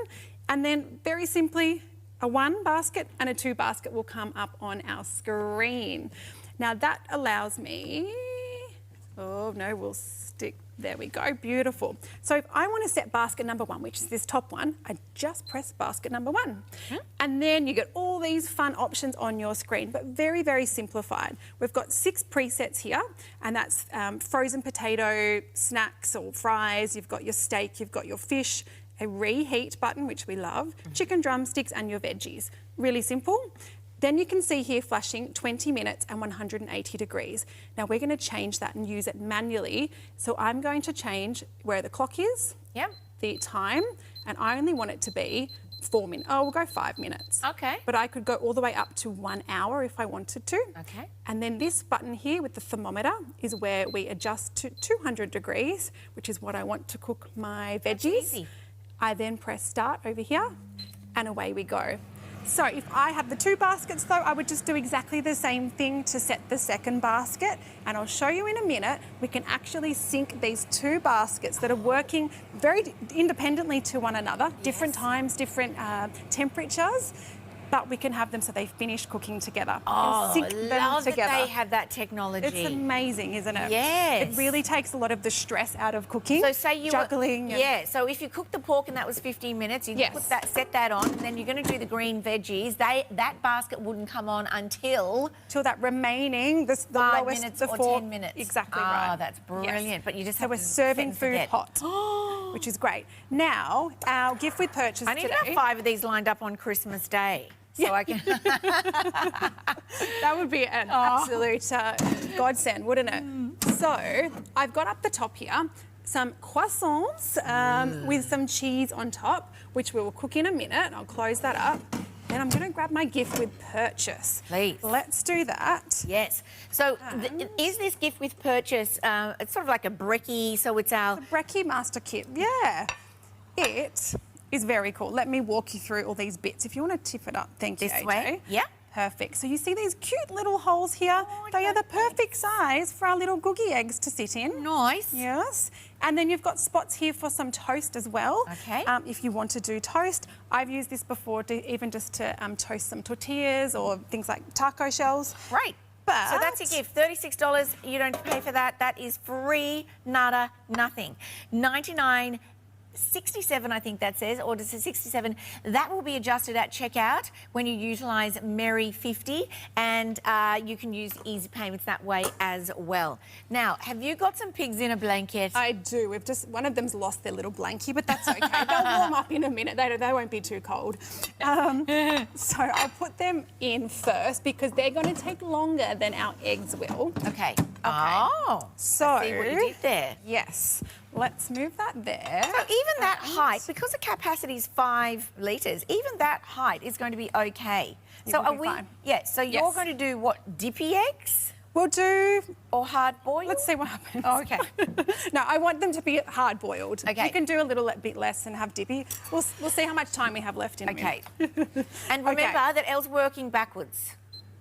and then very simply a 1 basket and a 2 basket will come up on our screen. Now that allows me, we'll stick, there we go, beautiful. So if I want to set basket number 1, which is this top one, I just press basket number 1. And then you get all these fun options on your screen, but very, very simplified. We've got 6 presets here, and that's frozen potato, snacks or fries, you've got your steak, you've got your fish, a reheat button, which we love, chicken drumsticks and your veggies. Really simple. Then you can see here flashing 20 minutes and 180 degrees. Now we're going to change that and use it manually. So I'm going to change where the clock is, the time, and I only want it to be 4 minutes. Oh, we'll go 5 minutes. Okay. But I could go all the way up to 1 hour if I wanted to. Okay. And then this button here with the thermometer is where we adjust to 200 degrees, which is what I want to cook my veggies. That's easy. I then press start over here and away we go. So if I have the 2 baskets though, I would just do exactly the same thing to set the second basket. And I'll show you in a minute, we can actually sync these 2 baskets that are working very independently to one another, different times, different temperatures. But we can have them so they finish cooking together. Oh, sync them love together. that they have that technology. It's amazing, isn't it? Yes. It really takes a lot of the stress out of cooking. So say you juggling. so if you cook the pork and that was 15 minutes, you put that, set that on, and then you're going to do the green veggies. That basket wouldn't come on until that remaining the 5 lowest, minutes the or 4 10 minutes. Exactly right. right. That's brilliant. Yes. But you just so have we're to serving set and food forget. hot, which is great. Now our gift with purchase I need today. about 5 of these lined up on Christmas Day. So I can. That would be an absolute godsend, wouldn't it? So I've got up the top here some croissants with some cheese on top, which we will cook in a minute. I'll close that up. Then I'm going to grab my gift with purchase. Please. Let's do that. Yes. So is this gift with purchase, it's sort of like a brekkie, so it's our... The brekkie master kit, yeah. It is very cool. Let me walk you through all these bits. If you want to tip it up, thank you, This AJ. way? Yeah. Perfect. So you see these cute little holes here? They are the perfect size for our little googie eggs to sit in. Nice. Yes. And then you've got spots here for some toast as well. Okay. If you want to do toast. I've used this before to even just to toast some tortillas or things like taco shells. Great. But so that's your gift. $36. You don't pay for that. That is free, nada, nothing. $99.67, I think that says, or does it say 67? That will be adjusted at checkout when you utilise Merry50, and you can use easy payments that way as well. Now, have you got some pigs in a blanket? I do. We've just one of them's lost their little blankie, but that's okay. They'll warm up in a minute. They won't be too cold. So I'll put them in first because they're going to take longer than our eggs will. Okay. Oh. So I see what you did there. Yes. Let's move that there. So even that height, because the capacity is 5 litres, even that height is going to be okay. So are we? Fine. Yeah. So you're going to do what? Dippy eggs? We'll do... Or hard boiled? Let's see what happens. Oh, okay. No, I want them to be hard boiled. Okay. You can do a little bit less and have dippy. We'll see how much time we have left in a minute. And remember that Elle's working backwards.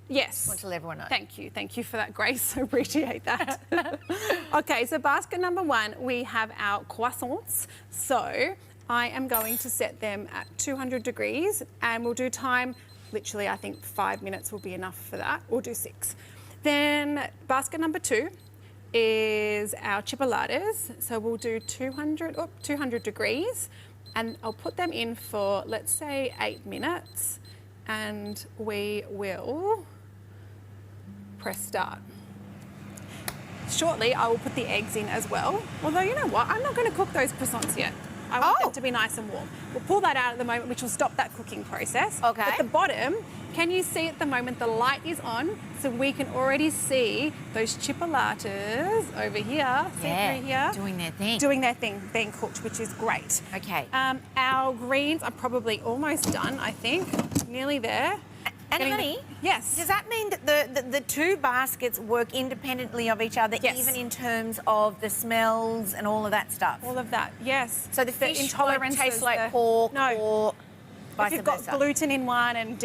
Yes. I want to let everyone know. Thank you. Thank you for that, Grace. I appreciate that. Okay, so basket number 1, we have our croissants. So I am going to set them at 200 degrees and we'll do time, literally I think 5 minutes will be enough for that. We'll do 6. Then basket number 2 is our chipolatas. So we'll do 200 degrees and I'll put them in for, let's say, 8 minutes and we will press start. Shortly, I will put the eggs in as well. Although, you know what? I'm not going to cook those croissants yet. I want them to be nice and warm. We'll pull that out at the moment, which will stop that cooking process. Okay. At the bottom, can you see at the moment the light is on, so we can already see those chipolatas over here. Yeah, through here. doing their thing. Doing their thing, being cooked, which is great. Okay. Our greens are probably almost done, I think. Nearly there. And honey, yes. Does that mean that the 2 baskets work independently of each other, even in terms of the smells and all of that stuff? All of that, yes. So the fish won't taste like pork or vice If you've versa. got gluten in one and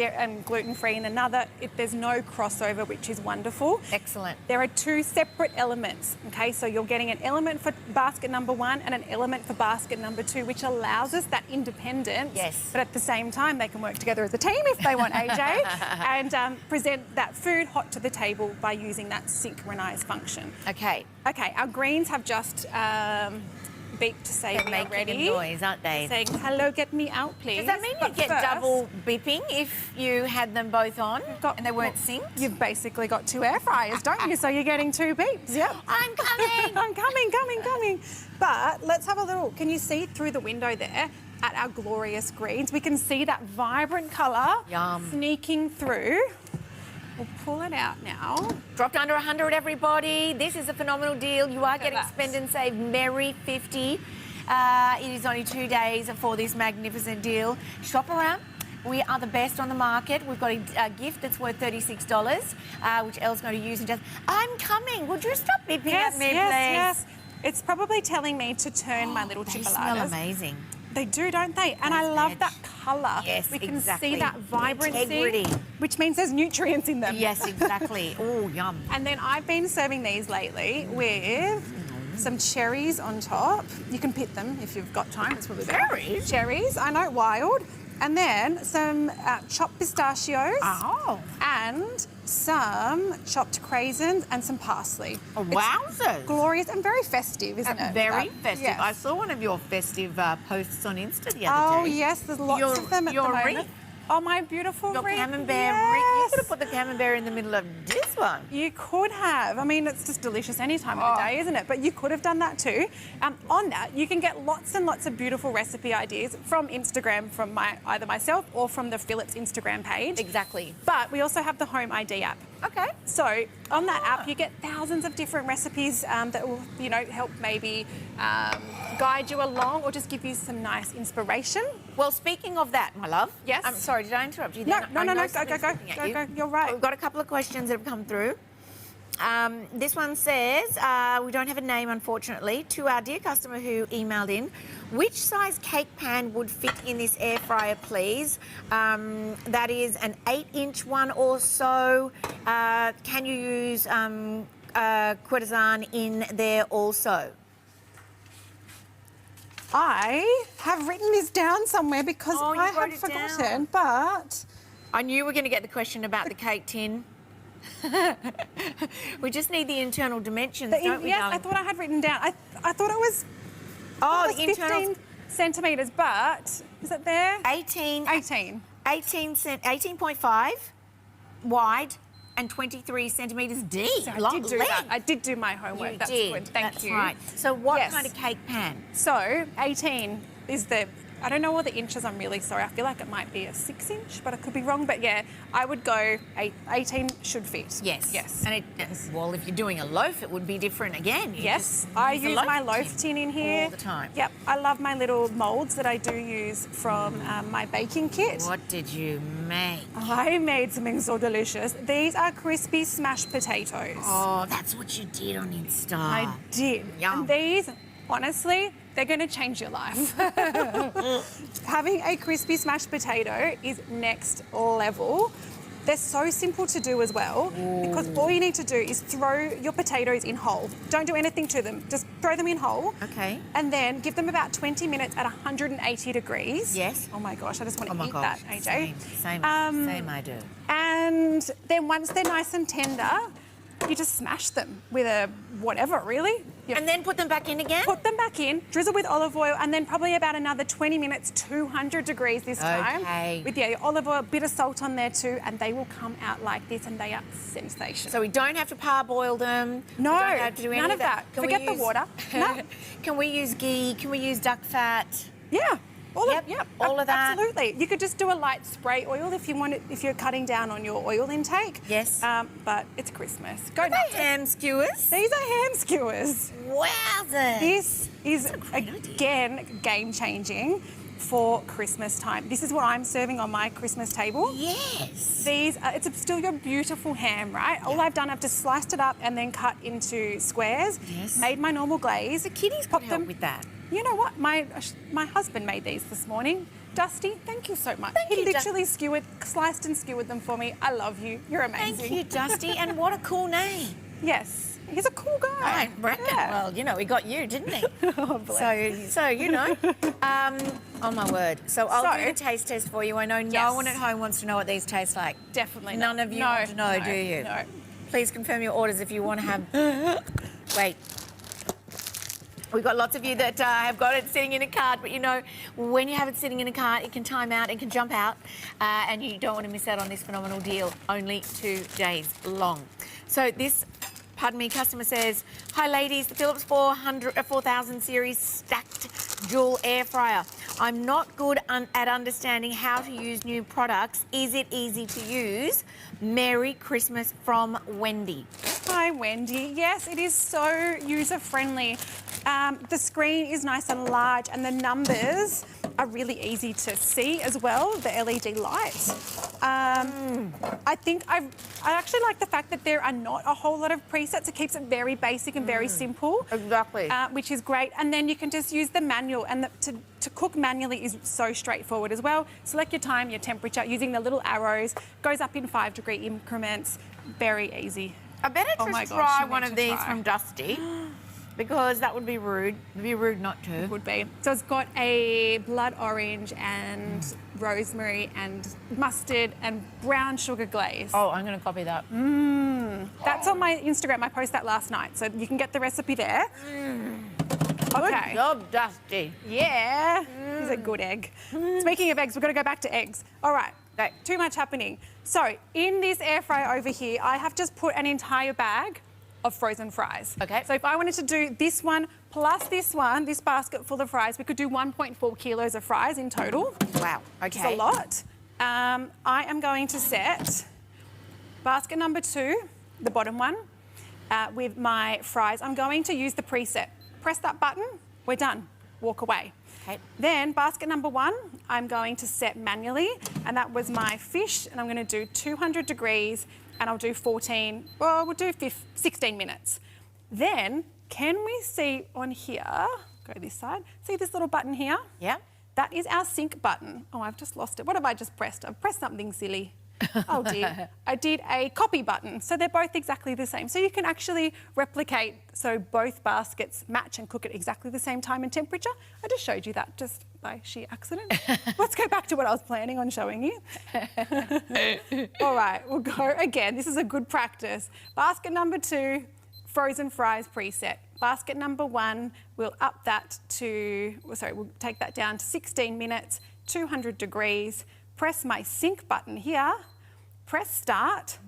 gluten-free in another, there's no crossover, which is wonderful. Excellent. There are 2 separate elements, okay? So you're getting an element for basket number 1 and an element for basket number 2, which allows us that independence. Yes. But at the same time, they can work together as a team if they want, AJ, and present that food hot to the table by using that synchronised function. Okay. Okay, our greens have just... beep to say we are ready. They're making a noise, aren't they? Saying, hello, get me out, please. Does that mean you get double beeping if you had them both on and they weren't synced? You've basically got 2 air fryers, don't you? So you're getting 2 beeps. Yep. I'm coming. I'm coming. But let's have a little... Can you see through the window there at our glorious greens? We can see that vibrant colour sneaking through. We'll pull it out now. Dropped under 100, everybody. This is a phenomenal deal. You are getting Spend and Save Merry50. It is only 2 days for this magnificent deal. Shop around. We are the best on the market. We've got a gift that's worth $36, which Elle's going to use. And just, I'm coming. Would you stop beeping at me, please? Yes. It's probably telling me to turn my little chipolatas. They smell amazing. They do, don't they? And I love that colour. Yes, we can exactly. see that vibrancy, Integrity. which means there's nutrients in them. Yes, exactly. Oh, yum. And then I've been serving these lately with some cherries on top. You can pit them if you've got time. It's probably better. Cherries? Cherries, I know, wild. And then some chopped pistachios. Oh. And some chopped craisins and some parsley. Oh, wowzers. Glorious and very festive, isn't it? Very festive. Yes. I saw one of your festive posts on Insta the other day. Oh, yes, there's lots of them at the moment. Wreath. Oh, my beautiful Your wreath. camembert Yes. wreath. You could have put the camembert in the middle of this one. You could have. I mean, it's just delicious any time of the day, isn't it? But you could have done that too. On that, you can get lots and lots of beautiful recipe ideas from Instagram, from either myself or from the Philips Instagram page. Exactly. But we also have the Home ID app. Okay. So on that app, you get thousands of different recipes that will, help maybe guide you along or just give you some nice inspiration. Well, speaking of that, my love. Yes. I'm sorry, did I interrupt you No, there? no, I no, know go. something's looking at you. You're right. We've got a couple of questions that have come through. This one says, we don't have a name, unfortunately, to our dear customer who emailed in. Which size cake pan would fit in this air fryer, please? That is an 8-inch one or so. Can you use courtesan in there also? I have written this down somewhere because I had forgotten, but... I knew we were going to get the question about the cake tin. We just need the internal dimensions, don't we, Yes, darling? I thought I had written down. I thought it was... Oh, it was 15 centimetres, but is it there? 18.5 wide and 23 centimetres deep. So Long leg. I did do my homework. That's good. Thank you. That's right. So what kind of cake pan? So 18 is the... I don't know all the inches, I'm really sorry. I feel like it might be a 6-inch, but I could be wrong. But yeah, I would go 18 should fit. Yes. Yes. And well, if you're doing a loaf, it would be different again. Yes, I use my loaf tin in here. All the time. Yep, I love my little moulds that I do use from my baking kit. What did you make? I made something so delicious. These are crispy smashed potatoes. Oh, that's what you did on Insta. I did. Yum. And these, honestly, they're going to change your life. Having a crispy smashed potato is next level. They're so simple to do as well because all you need to do is throw your potatoes in whole. Don't do anything to them. Just throw them in whole. Okay. And then give them about 20 minutes at 180 degrees. Yes. Oh my gosh, I just want to eat that, AJ. Same I do. And then once they're nice and tender, you just smash them with a whatever, really. And then put them back in again? Put them back in, drizzle with olive oil, and then probably about another 20 minutes, 200 degrees this time. Okay. With your olive oil, a bit of salt on there too, and they will come out like this, and they are sensational. So we don't have to parboil them? No, we don't have to do any none of that. Can Forget the water. No. Can we use ghee? Can we use duck fat? Yeah. All of that. Absolutely. You could just do a light spray oil if you want it, if you're cutting down on your oil intake. Yes. But it's Christmas. Go Are nuts. they ham skewers? These are ham skewers. Wowzers. This is, again, game-changing for Christmas time. This is what I'm serving on my Christmas table. Yes. These, it's still your beautiful ham, right? All I've done, I've just sliced it up and then cut into squares. Yes. Made my normal glaze. The kiddies could help with that. You know what? My husband made these this morning. Dusty, thank you so much. Thank you, he literally sliced and skewered them for me. I love you. You're amazing. Thank you, Dusty. And what a cool name. Yes. He's a cool guy. I reckon. Yeah. Well, you know, he got you, didn't he? Oh, bless. So you know. Oh, my word. So I'll do the taste test for you. I know no one at home wants to know what these taste like. Definitely None of you want to know, do you? No. Please confirm your orders if you want to have... Wait. We've got lots of you that have got it sitting in a cart, but you know, when you have it sitting in a cart, it can time out, it can jump out, and you don't want to miss out on this phenomenal deal. Only 2 days long. So this, pardon me, customer says, hi ladies, the Philips 4000 series stacked dual air fryer. I'm not good at understanding how to use new products. Is it easy to use? Merry Christmas from Wendy. Hi, Wendy. Yes, it is so user-friendly. The screen is nice and large, and the numbers are really easy to see as well, the LED lights. I think I actually like the fact that there are not a whole lot of presets. It keeps it very basic and very simple. Exactly. Which is great. And then you can just use the manual, and to cook manually is so straightforward as well. Select your time, your temperature, using the little arrows, goes up in 5-degree increments. Very easy. I better just try one of these from Dusty. Because that would be rude. It would be rude not to. It would be. So it's got a blood orange and rosemary and mustard and brown sugar glaze. Oh, I'm going to copy that. That's on my Instagram. I posted that last night, so you can get the recipe there. Okay. Good job, Dusty. Yeah. He's a good egg. Speaking of eggs, we've got to go back to eggs. All right. Too much happening. So in this air fryer over here, I have just put an entire bag of frozen fries. Okay. So if I wanted to do this one plus this one, this basket full of fries, we could do 1.4 kilos of fries in total. Wow. Okay. It's a lot. I am going to set basket number 2, the bottom one, with my fries. I'm going to use the preset. Press that button, we're done. Walk away. Okay. Then basket number 1, I'm going to set manually, and that was my fish, and I'm going to do 200 degrees and I'll do 14, well, we'll do 16 minutes. Then, can we see on here, go this side, see this little button here? Yeah. That is our sync button. Oh, I've just lost it. What have I just pressed? I've pressed something silly. Oh dear. I did a copy button. So they're both exactly the same. So you can actually replicate so both baskets match and cook at exactly the same time and temperature. I just showed you that just by sheer accident. Let's go back to what I was planning on showing you. All right, we'll go again. This is a good practice. Basket number 2, frozen fries preset. Basket number 1, we'll up that to, we'll take that down to 16 minutes, 200 degrees. Press my sync button here, press start,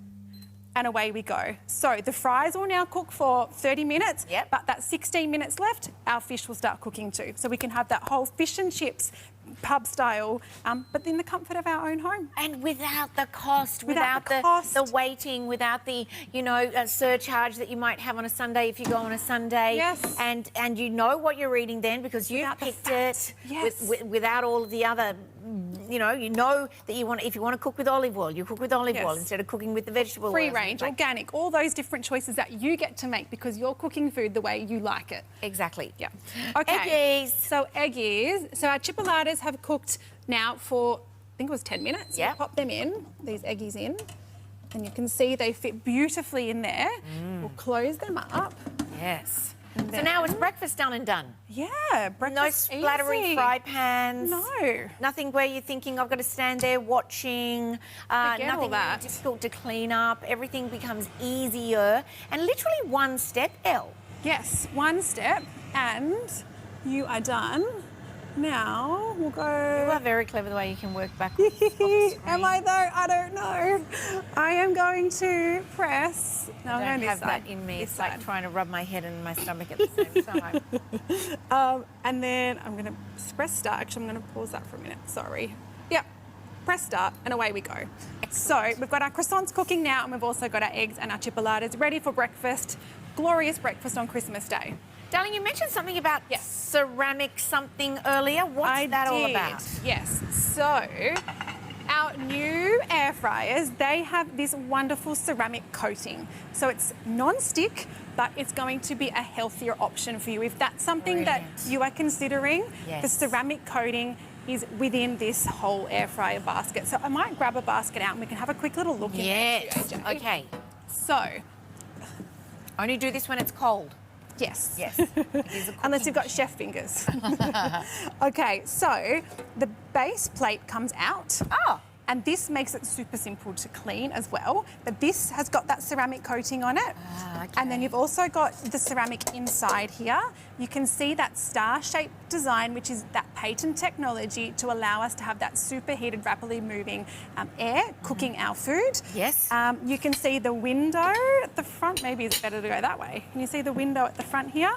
and away we go. So the fries will now cook for 30 minutes, but that 16 minutes left, our fish will start cooking too. So we can have that whole fish and chips pub style, but in the comfort of our own home. And without the cost, without the waiting, without the, you know, surcharge that you might have on a Sunday if you go on a Sunday. Yes. And you know what you're eating then because you've picked it without all of the other, you know that you want, if you want to cook with olive oil, you cook with olive oil instead of cooking with the vegetable oil. Free range, organic, all those different choices that you get to make because you're cooking food the way you like it. Exactly. Yeah. Okay. Eggies. So eggies. So our chipolatas have cooked now for, I think it was 10 minutes. Yeah. We'll pop them in, these eggies in, and you can see they fit beautifully in there. We'll close them up. Yes. So now it's breakfast done and done. Yeah, breakfast no splattery easy. fry pans. No. Nothing where you're thinking I've got to stand there watching. Forget all nothing that. difficult to clean up. Everything becomes easier and literally one step, Elle. Yes, one step and you are done. Now we'll go... You are very clever the way you can work backwards. Am I though? I don't know. I am going to press... No, I I'm don't going have this side. that in me. This It's like side. trying to rub my head and my stomach at the same time. And then I'm going to press start. Actually, I'm going to pause that for a minute. Sorry. Yep. Press start and away we go. Excellent. So we've got our croissants cooking now and we've also got our eggs and our chipolatas ready for breakfast. Glorious breakfast on Christmas Day. Darling, you mentioned something about ceramic something earlier. What's that all about? Yes. So our new air fryers, they have this wonderful ceramic coating. So it's non-stick, but it's going to be a healthier option for you. If that's something that you are considering, the ceramic coating is within this whole air fryer basket. So I might grab a basket out and we can have a quick little look in there. Yes. Okay. So. Only do this when it's cold. Yes. Yes. Unless you've got chef fingers. Okay, so the base plate comes out. Oh. And this makes it super simple to clean as well. But this has got that ceramic coating on it. And then you've also got the ceramic inside here. You can see that star-shaped design, which is that patent technology to allow us to have that superheated, rapidly moving air cooking our food. Yes. You can see the window at the front. Maybe it's better to go that way. Can you see the window at the front here?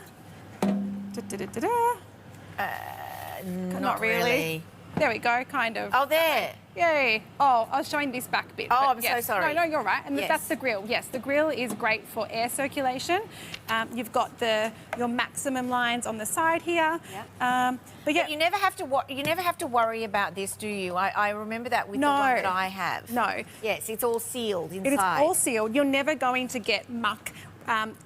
Not really. There we go, kind of. Oh, there. Yay. Oh, I was showing this back bit. Oh, but I'm yes. so sorry. No, you're right. And that's the grill. Yes, the grill is great for air circulation. You've got your maximum lines on the side here. But you never have to worry about this, do you? I remember that with the one that I have. No. Yes, it's all sealed inside. It is all sealed. You're never going to get muck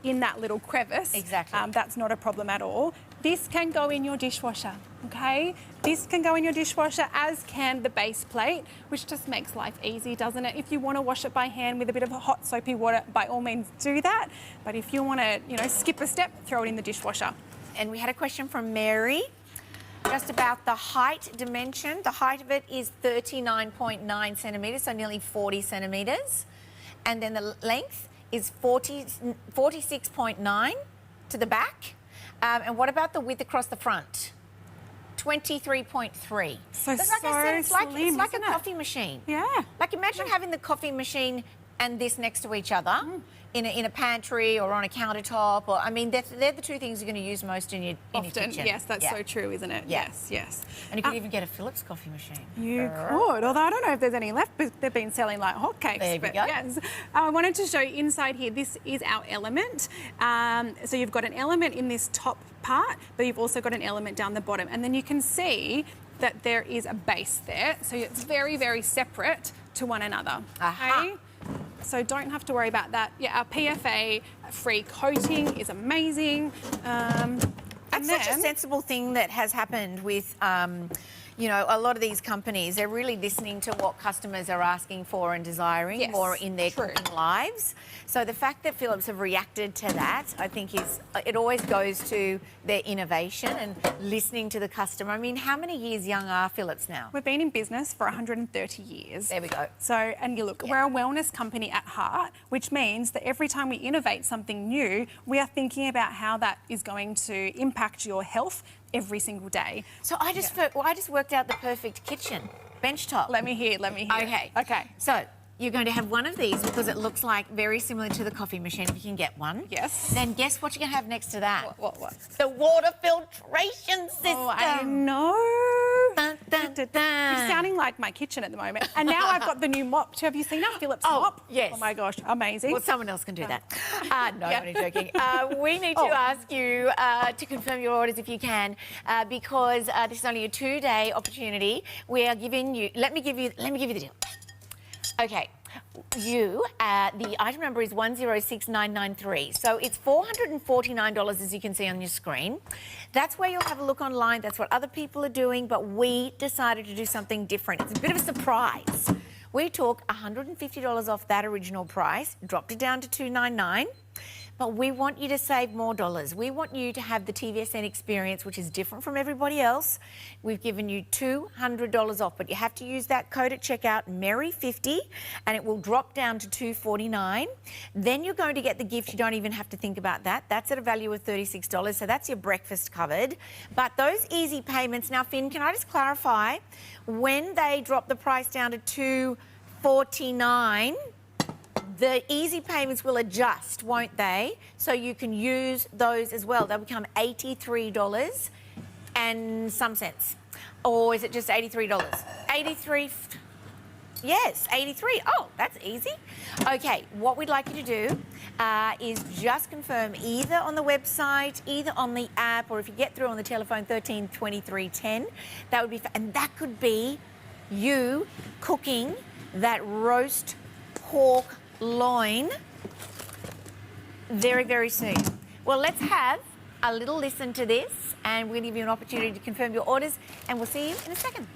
in that little crevice. Exactly. That's not a problem at all. This can go in your dishwasher, okay? This can go in your dishwasher, as can the base plate, which just makes life easy, doesn't it? If you want to wash it by hand with a bit of hot soapy water, by all means do that. But if you want to, skip a step, throw it in the dishwasher. And we had a question from Mary, just about the height dimension. The height of it is 39.9 centimetres, so nearly 40 centimetres. And then the length is 46.9 to the back. And what about the width across the front? 23.3. So like I said, it's like a isn't coffee machine. Yeah. Like imagine having the coffee machine and this next to each other in a pantry or on a countertop. Or I mean, they're the two things you're going to use most in your kitchen. Yes, that's so true, isn't it? Yeah. Yes. And you could even get a Philips coffee machine. You could, although I don't know if there's any left, but they've been selling like hotcakes. There you go. Yes. I wanted to show you inside here, this is our element. So you've got an element in this top part, but you've also got an element down the bottom. And then you can see that there is a base there. So it's very, very separate to one another. Aha. Okay? So don't have to worry about that. Yeah, our PFA-free coating is amazing. That's such a sensible thing that has happened with, you know, a lot of these companies. They're really listening to what customers are asking for and desiring more in their cooking lives. So the fact that Philips have reacted to that, I think it always goes to their innovation and listening to the customer. I mean, how many years young are Philips now? We've been in business for 130 years. There we go. So, and you look, we're a wellness company at heart, which means that every time we innovate something new, we are thinking about how that is going to impact your health every single day. So I just worked out the perfect kitchen benchtop. Let me hear. Okay. Okay. So you're going to have one of these because it looks like very similar to the coffee machine if you can get one. Yes. Then guess what you're going to have next to that? What? The water filtration system. Oh, I know. Dun, dun, dun. You're sounding like my kitchen at the moment. And now I've got the new mop. Have you seen that Philips mop? Yes. Oh my gosh, amazing. Well, someone else can do that. No, I'm only joking. We need to ask you to confirm your orders if you can, because this is only a 2-day opportunity. We are giving you. Let me give you the deal. Okay. The item number is 106993. So it's $449, as you can see on your screen. That's where you'll have a look online. That's what other people are doing, but we decided to do something different. It's a bit of a surprise. We took $150 off that original price, dropped it down to $299. But we want you to save more dollars. We want you to have the TVSN experience, which is different from everybody else. We've given you $200 off, but you have to use that code at checkout, Merry50, and it will drop down to $249. Then you're going to get the gift. You don't even have to think about that. That's at a value of $36, so that's your breakfast covered. But those easy payments, now, Finn, can I just clarify, when they drop the price down to $249, the easy payments will adjust, won't they? So you can use those as well. They'll become $83 and some cents. Or is it just $83? 83. Yes, 83. Oh, that's easy. Okay, what we'd like you to do is just confirm either on the website, either on the app, or if you get through on the telephone, 132310. That would be, and that could be you cooking that roast pork loin very, very soon. Well, let's have a little listen to this, and we'll give you an opportunity to confirm your orders, and we'll see you in a second.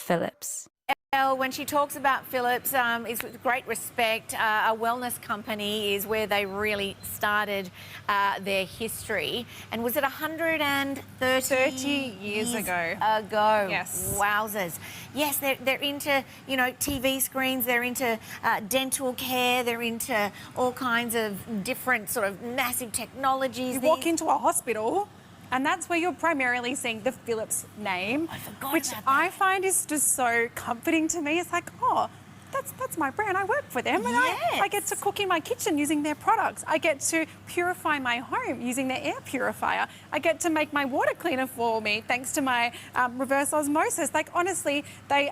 Philips. When she talks about Philips, it's with great respect. A wellness company is where they really started their history. And was it 130 years ago? Yes. Wowzers. Yes, they're into, you know, TV screens, they're into dental care, they're into all kinds of different sort of massive technologies. You walk into a hospital, and that's where you're primarily seeing the Philips name, which I find is just so comforting to me. It's like, oh, that's my brand. I work for them, and I get to cook in my kitchen using their products. I get to purify my home using their air purifier. I get to make my water cleaner for me thanks to my reverse osmosis. Like, honestly, they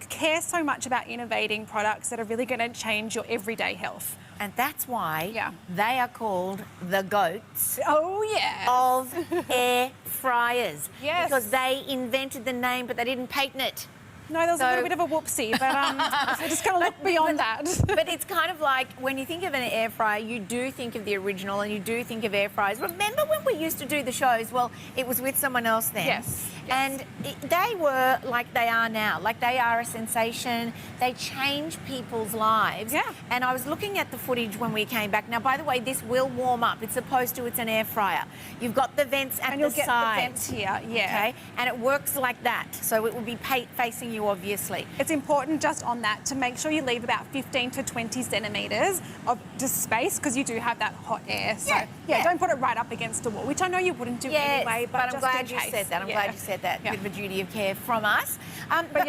care so much about innovating products that are really going to change your everyday health. And that's why they are called the goats of air fryers. Yes. Because they invented the name, but they didn't patent it. No, there was a little bit of a whoopsie, but we're just going to look beyond that. But it's kind of like when you think of an air fryer, you do think of the original and you do think of air fryers. Remember when we used to do the shows? Well, it was with someone else then. Yes. And they were like they are now. Like, they are a sensation. They change people's lives. Yeah. And I was looking at the footage when we came back. Now, by the way, this will warm up. It's supposed to. It's an air fryer. You've got the vents at the side. And you'll get the vents here, Okay. And it works like that. So it will be facing you, obviously. It's important just on that to make sure you leave about 15 to 20 centimetres of just space, because you do have that hot air. So, don't put it right up against the wall, which I know you wouldn't do anyway. But I'm glad you said that. I'm glad you said that. Bit of a duty of care from us. But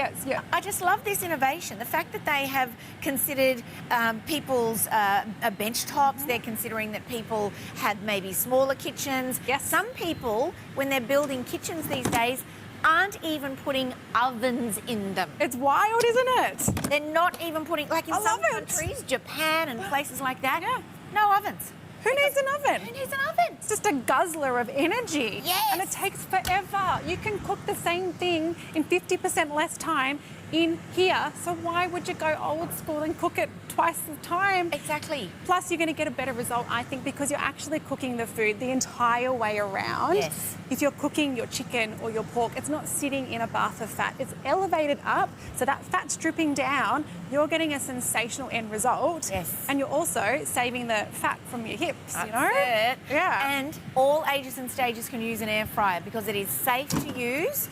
I just love this innovation. The fact that they have considered people's bench tops. They're considering that people had maybe smaller kitchens. Yes. Some people, when they're building kitchens these days, aren't even putting ovens in them. It's wild, isn't it? They're not even putting, like in some countries, Japan and places like that, no ovens. Who needs an oven? Who needs an oven? It's just a guzzler of energy. Yes. And it takes forever. You can cook the same thing in 50% less time in here. So why would you go old school and cook it twice the time? Exactly. Plus, you're going to get a better result, I think, because you're actually cooking the food the entire way around. Yes. If you're cooking your chicken or your pork, it's not sitting in a bath of fat. It's elevated up, so that fat's dripping down. You're getting a sensational end result. Yes. And you're also saving the fat from your hips, you know? That's it. Yeah. And all ages and stages can use an air fryer because it is safe to use.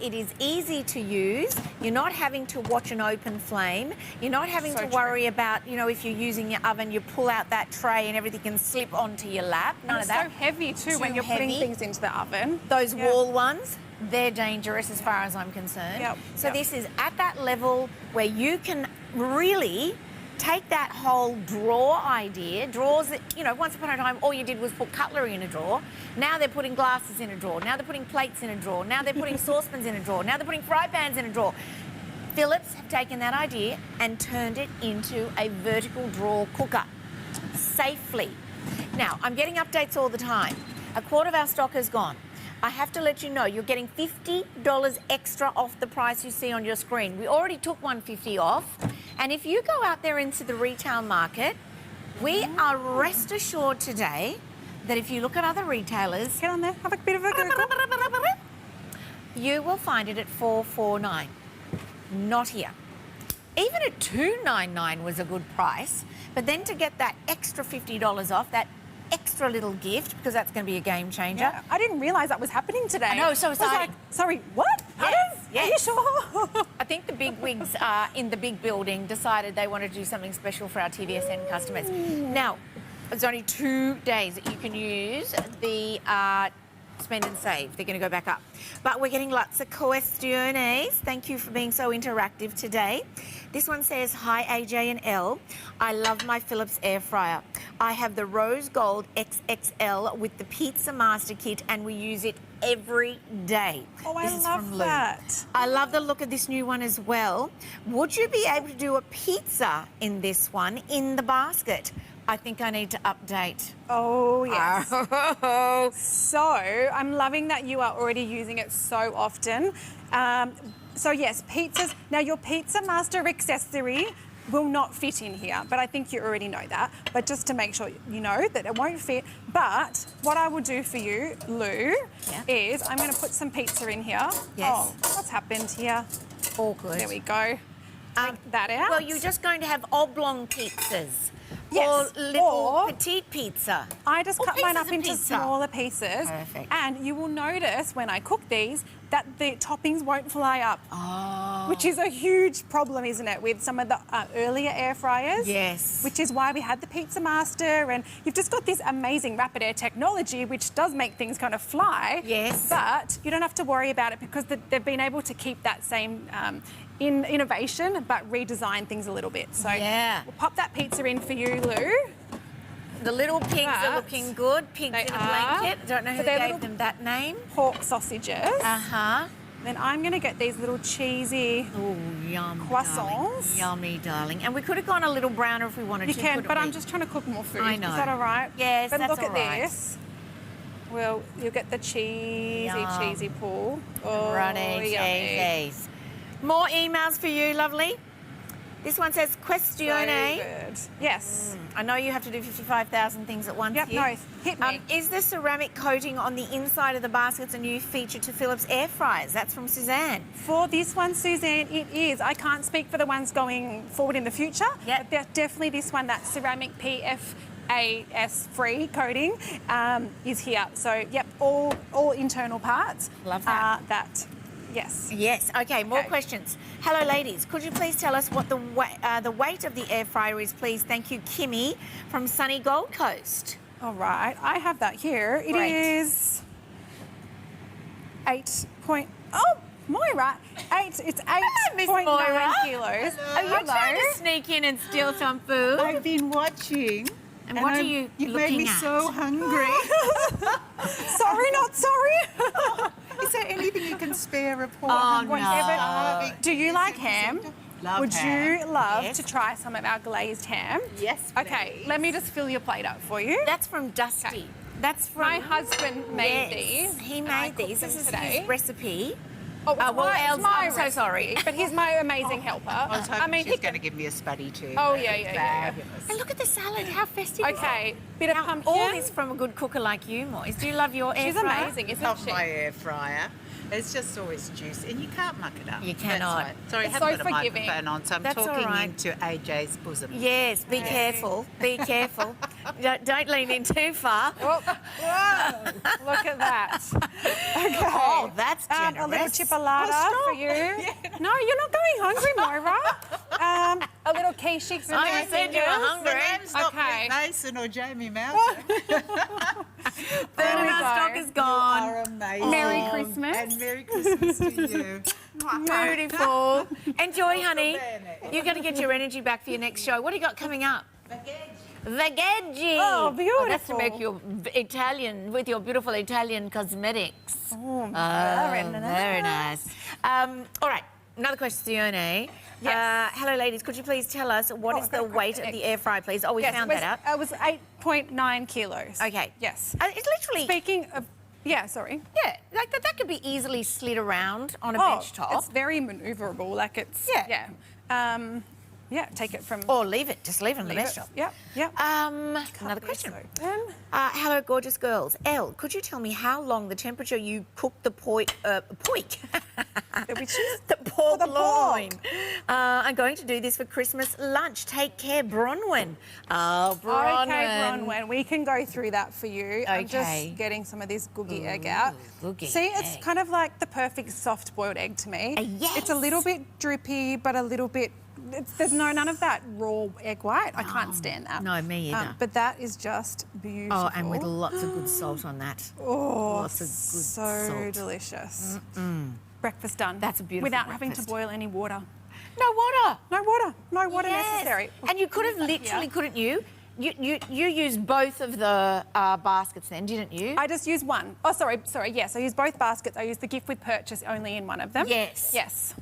It is easy to use. You're not having to watch an open flame. You're not having to worry about, you know, if you're using your oven, you pull out that tray and everything can slip onto your lap. None of that. It's so heavy too when you're putting things into the oven. Those wall ones, they're dangerous as far as I'm concerned. So this is at that level where you can really take that whole drawer idea, drawers that, you know, once upon a time all you did was put cutlery in a drawer. Now they're putting glasses in a drawer. Now they're putting plates in a drawer. Now they're putting saucepans in a drawer. Now they're putting fry pans in a drawer. Philips have taken that idea and turned it into a vertical drawer cooker safely. Now, I'm getting updates all the time. A quarter of our stock is gone. I have to let you know you're getting $50 extra off the price you see on your screen. We already took $150 off. And if you go out there into the retail market, we are rest assured today that if you look at other retailers, get on there, have a bit of a Google. You will find it at $449. Not here. Even at $299 was a good price, but then to get that extra $50 off, that extra little gift, because that's going to be a game changer. Yeah, I didn't realise that was happening today. I know, so was I. Like, sorry, what? Yes, yes. Are you sure? I think the big wigs in the big building decided they wanted to do something special for our TVSN customers. Now, it's only 2 days that you can use the spend and save. They're going to go back up. But we're getting lots of questiones. Thank you for being so interactive today. This one says, hi AJ and L. I love my Philips air fryer. I have the rose gold XXL with the Pizza Master Kit and we use it every day. Oh, I love that. I love the look of this new one as well. Would you be able to do a pizza in this one in the basket? I think I need to update. Oh, yes. So, I'm loving that you are already using it so often. So, yes, pizzas. Now, your Pizza Master accessory will not fit in here, but I think you already know that. But just to make sure you know that it won't fit. But what I will do for you, Lou, is I'm going to put some pizza in here. Yes. Oh, what's happened here? Awkward. There we go. Take that out. Well, you're just going to have oblong pizzas. Yes, Or little or petite pizza. I just cut mine pieces up of into pizza. smaller pieces. Perfect. And you will notice when I cook these that the toppings won't fly up. Oh. Which is a huge problem, isn't it, with some of the earlier air fryers? Yes. Which is why we had the Pizza Master, and you've just got this amazing rapid air technology which does make things kind of fly. Yes. But you don't have to worry about it because they've been able to keep that same innovation but redesign things a little bit. So yeah. we'll pop that pizza in for you, Lou. The little pigs are looking good. Pigs in a blanket. Don't know who they're gave little them that name. Pork sausages. Uh-huh. Then I'm going to get these little cheesy croissants. Darling. Yummy, darling. And we could have gone a little browner if we wanted You to. can, couldn't but we? I'm just trying to cook more food. I know. Is that all right? Yes, but that's look all at right. this. Well, you'll get the cheesy pool. Oh, Righty, yummy. cheese. More emails for you, lovely. This one says, Questione. So good. Yes. I know you have to do 55,000 things at once. Yep, here. no, hit me. Is the ceramic coating on the inside of the baskets a new feature to Philips air fryers? That's from Suzanne. For this one, Suzanne, it is. I can't speak for the ones going forward in the future. Yep. But definitely this one, that ceramic PFAS free coating is here. So, yep, all internal parts. Love that. Yes. Yes. Okay, more questions. Hello, ladies. Could you please tell us what the weight of the air fryer is, please? Thank you, Kimmy from sunny Gold Coast. All right, I have that here. It is 8 point... Oh, Moira. It's 8.9 kilos. Are you trying to sneak in and steal some food? I've been watching. And what are you You've looking made me at? so hungry. Sorry, not sorry. Is there anything you can spare a poor Oh, hungry no. starving? Do you like ham? Love ham. You love Yes. to try some of our glazed ham? Yes, Okay, let me just fill your plate up for you. That's from Dusty. Okay. That's from... My husband made Yes, these. He and I made cooked these. them This is today. his recipe. Oh, it's well, my, Els, it's my I'm so recipe, sorry. But he's my amazing helper. I was hoping she was he going to give me a spuddy too. Oh, yeah. Fabulous. And look at the salad. How festive is Okay, it? bit of Now, pumpkin. all this from a good cooker like you, Moise. Do you love your air She's fryer? amazing, isn't Love she? my air fryer. It's just always juicy, and you can't muck it up. You That's cannot. right. Sorry, I It's haven't so got a forgiving. microphone on, so I'm That's all talking right. into AJ's bosom. Yes, be careful. Be careful. Don't lean in too far. Oh, whoa, look at that. Okay. Oh, that's generous. A little chipolata for you. No, you're not going hungry, Moira. A little quiche for I me. said you were hungry. The name's not Okay. Mason or Jamie Malcolm. Third of we our go. stock is gone. You are amazing. Merry Christmas. And Merry Christmas to you. Beautiful. Enjoy, honey. You're going to get your energy back for your next show. What do you got coming up? Veggie. Oh, beautiful. That's to make you Italian, with your beautiful Italian cosmetics. Oh, very nice. Very nice. All right, another question, eh? Yes. Hello, ladies. Could you please tell us what is the weight of the air fryer, please? Oh, we found that out. It was 8.9 kilos. Okay. Yes. It's literally... Speaking of... Yeah, sorry. Yeah, like that could be easily slid around on a bench top. It's very manoeuvrable. Like it's... Yeah. Yeah, take it from... Or leave it. Just leave it on the bench top. Yep. Another question. Hello, gorgeous girls. Elle, could you tell me how long the temperature you cooked the pork loin? I'm going to do this for Christmas lunch. Take care, Bronwyn. Oh, Bronwyn. Okay, Bronwyn, we can go through that for you. I'm Okay. just getting some of this googie egg out. Googie See, it's egg. kind of like the perfect soft-boiled egg to me. Yes. It's a little bit drippy, but a little bit... There's none of that raw egg white. I can't stand that. No, me either. But that is just beautiful. Oh, and with lots of good salt on that. Oh, Lots of good so salt. delicious. Breakfast done. That's a beautiful Without having to breakfast. boil any water. No water. No water Yes. necessary. And you could have literally, couldn't you? You used both of the baskets then, didn't you? I just used one. Oh, sorry. Yes, I used both baskets. I used the gift with purchase only in one of them. Yes. Yes.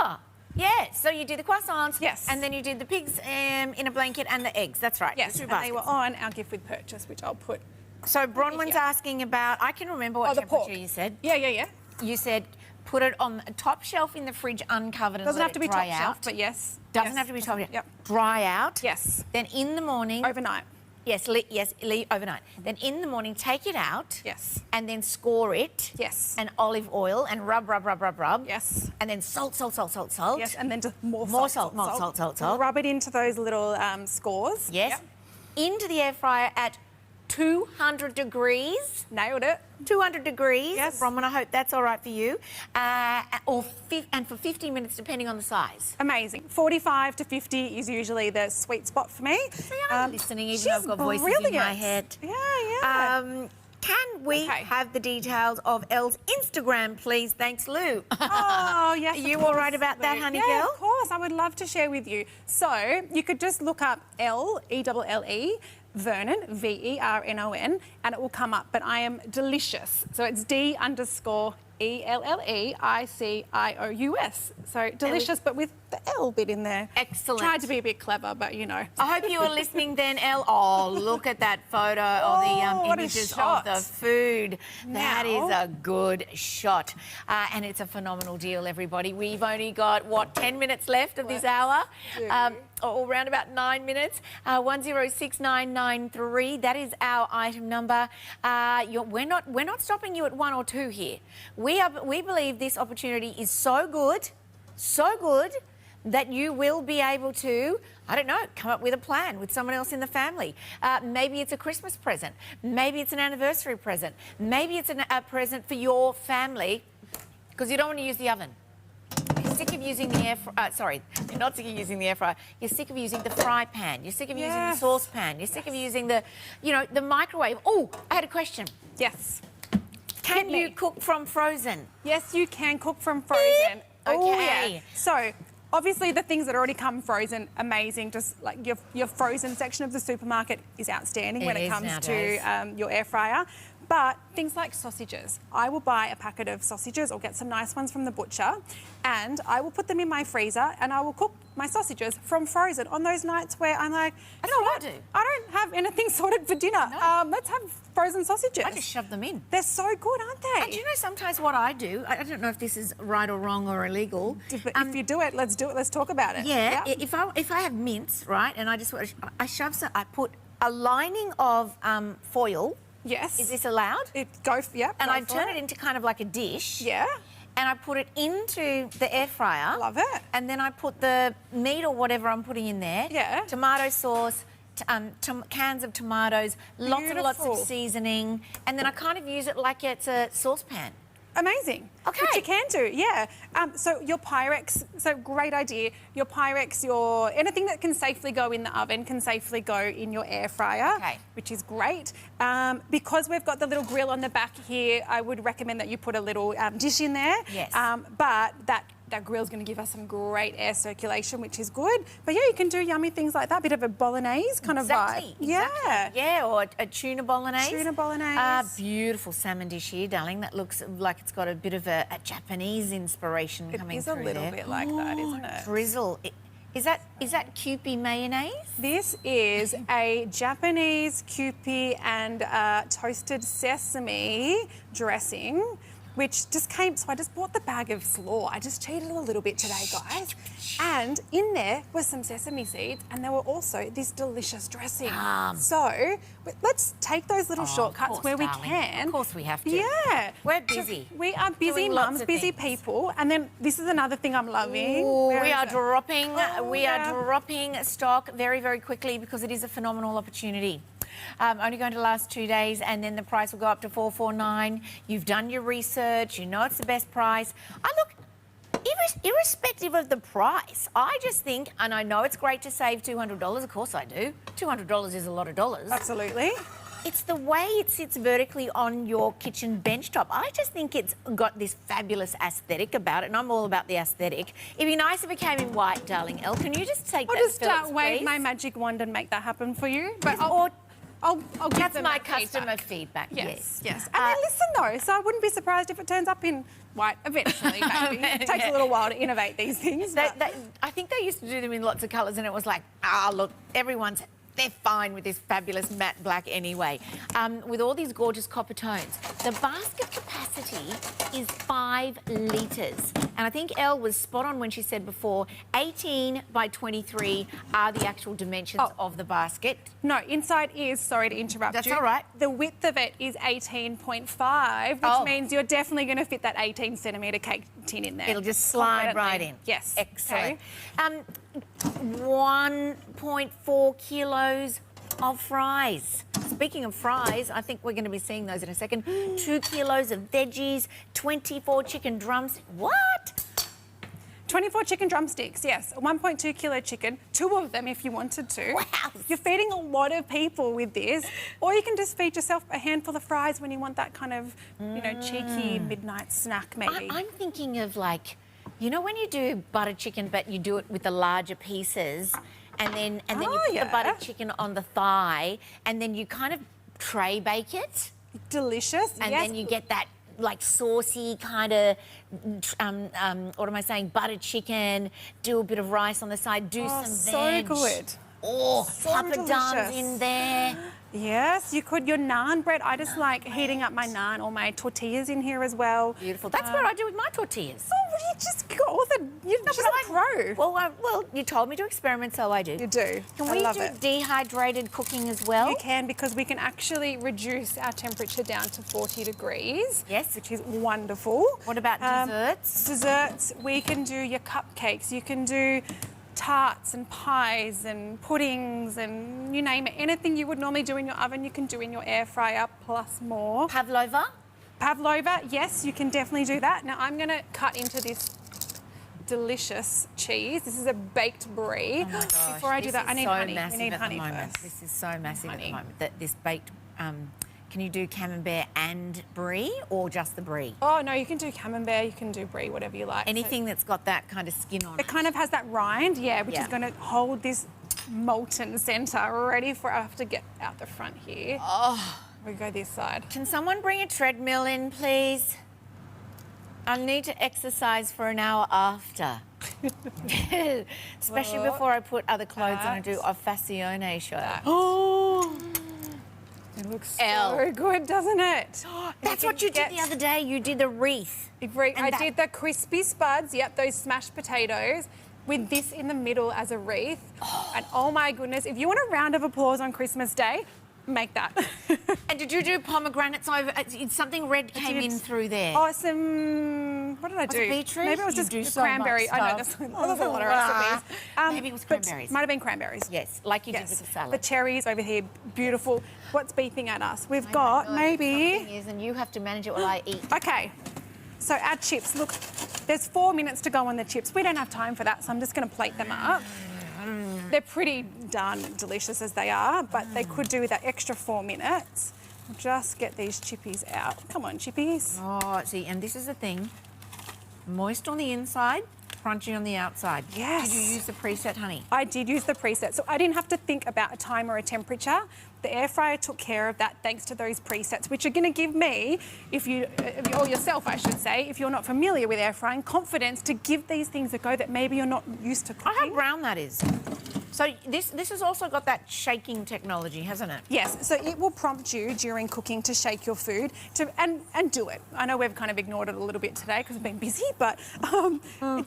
Ah, yes. So you did the croissants. Yes. And then you did the pigs in a blanket and the eggs. That's right. Yes, the two and baskets. they were on our gift with purchase, which I'll put. So Bronwyn's asking about, I can remember what the temperature pork. you said. Yeah. You said put it on the top shelf in the fridge uncovered and Doesn't let have to it be dry top out. shelf, but yes. Doesn't have to be top shelf. Yep. Dry out. Yes. Then in the morning. Overnight. Yes, leave overnight. Then in the morning, take it out. Yes. And then score it. Yes. And olive oil and rub. Yes. And then salt. Yes, and then just more salt. Rub it into those little scores. Yes. Yep. Into the air fryer at 200 degrees. Nailed it. 200 degrees. Yes. Bronwyn, I hope that's all right for you. And for 15 minutes, depending on the size. Amazing. 45 to 50 is usually the sweet spot for me. See, I'm listening, even though I've got voices in my head. Yeah. Can we have the details of Elle's Instagram, please? Thanks, Lou. Oh, yes. Are you all right about that, honey girl? Yeah, of course. I would love to share with you. So you could just look up Elle, E-double-L-E, Vernon, V-E-R-N-O-N, and it will come up. But I am delicious. So it's D_ELLEICIOUS. So delicious, but with the L bit in there. Excellent. Tried to be a bit clever, but you know. I hope you were listening then, Elle. Oh, look at that photo of the images of the food. That is a good shot. And it's a phenomenal deal, everybody. We've only got, 10 minutes left of this hour? Or around about 9 minutes. 106993. That is our item number. We're not stopping you at 1 or 2 here. We believe this opportunity is so good, that you will be able to, I don't know, come up with a plan with someone else in the family. Maybe it's a Christmas present. Maybe it's an anniversary present. Maybe it's a present for your family, because you don't want to use the oven. You're sick of using the air fryer. Sorry, you're not sick of using the air fryer. You're sick of using the fry pan. You're sick of using the saucepan. You're sick of using the microwave. Oh, I had a question. Yes. Can you cook from frozen? Yes, you can cook from frozen. Okay. Oh, yeah. So, obviously, the things that already come frozen, amazing. Just like your frozen section of the supermarket is outstanding when it comes to your air fryer. But things like sausages, I will buy a packet of sausages or get some nice ones from the butcher, and I will put them in my freezer and I will cook my sausages from frozen on those nights where I'm like, you know what? I don't have anything sorted for dinner. No. Let's have frozen sausages. I just shove them in. They're so good, aren't they? And do you know sometimes what I do? I don't know if this is right or wrong or illegal. But if you do it, let's do it. Let's talk about it. Yeah. If I have mince, right, and I put a lining of foil. Yes. Is this allowed? And I turn it into kind of like a dish. Yeah. And I put it into the air fryer. Love it. And then I put the meat or whatever I'm putting in there. Yeah. Tomato sauce, cans of tomatoes, lots and lots of seasoning. And then I kind of use it like it's a saucepan. Amazing. Okay. Which you can do, yeah. So your Pyrex, great idea. Your Pyrex, anything that can safely go in the oven can safely go in your air fryer, which is great. Because we've got the little grill on the back here, I would recommend that you put a little dish in there. Yes. But that grill's going to give us some great air circulation, which is good. But yeah, you can do yummy things like that, bit of a bolognese kind of vibe. Yeah. Yeah, or a tuna bolognese. Tuna bolognese. Beautiful salmon dish here, darling. That looks like it's got a bit of a Japanese inspiration coming through there. It is a little bit like that, isn't it? Drizzle. Is that Kewpie mayonnaise? This is a Japanese Kewpie and toasted sesame dressing, which just came, so I just bought the bag of slaw. I just cheated a little bit today, guys. And in there was some sesame seeds, and there were also this delicious dressing. So let's take those little shortcuts where we can. Of course we have to. Yeah. We're busy. We are busy mums, busy people. And then this is another thing I'm loving. We are dropping stock very, very quickly because it is a phenomenal opportunity. Only going to last 2 days, and then the price will go up to $449. You've done your research. You know it's the best price. Irrespective of the price, I just think, and I know it's great to save $200. Of course I do. $200 is a lot of dollars. Absolutely. It's the way it sits vertically on your kitchen bench top. I just think it's got this fabulous aesthetic about it, and I'm all about the aesthetic. It'd be nice if it came in white, darling Elle. Can you just take that, I'll just Phillips, wave please? my magic wand and make that happen for you. But I'll give That's them my that customer feedback. Yes. And they listen though, so I wouldn't be surprised if it turns up in white eventually, maybe. It takes a little while to innovate these things. I think they used to do them in lots of colours, and it was like, look, everyone's they're fine with this fabulous matte black anyway. With all these gorgeous copper tones. The basket capacity is 5 litres. And I think Elle was spot on when she said before, 18 by 23 are the actual dimensions of the basket. No, inside is, sorry to interrupt you. That's all right. The width of it is 18.5, which means you're definitely going to fit that 18 centimetre cake tin in there. It'll just slide right in. Yes. Excellent. 1.4 kilos of fries. Speaking of fries, I think we're going to be seeing those in a second. 2 kilos of veggies, 24 chicken drums. What? 24 chicken drumsticks, yes. 1.2 kilo chicken, 2 of them if you wanted to. Wow. You're feeding a lot of people with this. Or you can just feed yourself a handful of fries when you want that kind of, you know, cheeky midnight snack maybe. I'm thinking of like, you know when you do butter chicken but you do it with the larger pieces and then you put the butter chicken on the thigh and then you kind of tray bake it. Delicious, and then you get that like saucy kind of, what am I saying, butter chicken, do a bit of rice on the side, do some veg. So good. Oh, so papadums in there. Yes, you could. Your naan bread, I just like heating up my naan or my tortillas in here as well. Beautiful. That's what I do with my tortillas. Oh, well, you just got all the... You're just a pro. Well, you told me to experiment, so I do. You do. Can we do dehydrated cooking as well? You can, because we can actually reduce our temperature down to 40 degrees. Yes. Which is wonderful. What about desserts? Desserts, we can do your cupcakes. You can do tarts and pies and puddings and you name it. Anything you would normally do in your oven, you can do in your air fryer plus more. Pavlova? Pavlova, yes, you can definitely do that. Now I'm going to cut into this delicious cheese. This is a baked brie. Oh my gosh. Before I do that, I need honey. We need honey first. This is so massive at the moment. This baked... can you do camembert and brie or just the brie? Oh, no, you can do camembert, you can do brie, whatever you like. Anything that's got that kind of skin on it. It kind of has that rind, which is going to hold this molten centre ready for us to get out the front here. Oh. We go this side. Can someone bring a treadmill in, please? I need to exercise for an hour after. Especially before I put other clothes on and do a facione show. Oh! It looks so good, doesn't it? That's what you did the other day. You did the wreath. I did the crispy spuds, those smashed potatoes, with this in the middle as a wreath. And oh my goodness, if you want a round of applause on Christmas Day, make that. And did you do pomegranates over? Something red came in through there. Oh, some... What did I do? Was it beetroot? Maybe it was just cranberry. I know, there's a lot of recipes. Maybe it was cranberries. Might have been cranberries. Yes, like you did with the salad. The cherries over here, beautiful. What's beeping at us? We've got maybe... Something is, and you have to manage it while I eat. Okay. So our chips, look, there's 4 minutes to go on the chips. We don't have time for that, so I'm just going to plate them up. They're pretty darn delicious as they are, but they could do with that extra 4 minutes. Just get these chippies out. Come on, chippies. Oh, see, and this is the thing. Moist on the inside, crunchy on the outside. Yes. Did you use the preset, honey? I did use the preset, so I didn't have to think about a time or a temperature. The air fryer took care of that thanks to those presets, which are going to give me, or yourself, I should say, if you're not familiar with air frying, confidence to give these things a go that maybe you're not used to cooking. How brown that is. So this has also got that shaking technology, hasn't it? Yes, so it will prompt you during cooking to shake your food and do it. I know we've kind of ignored it a little bit today because we've been busy, but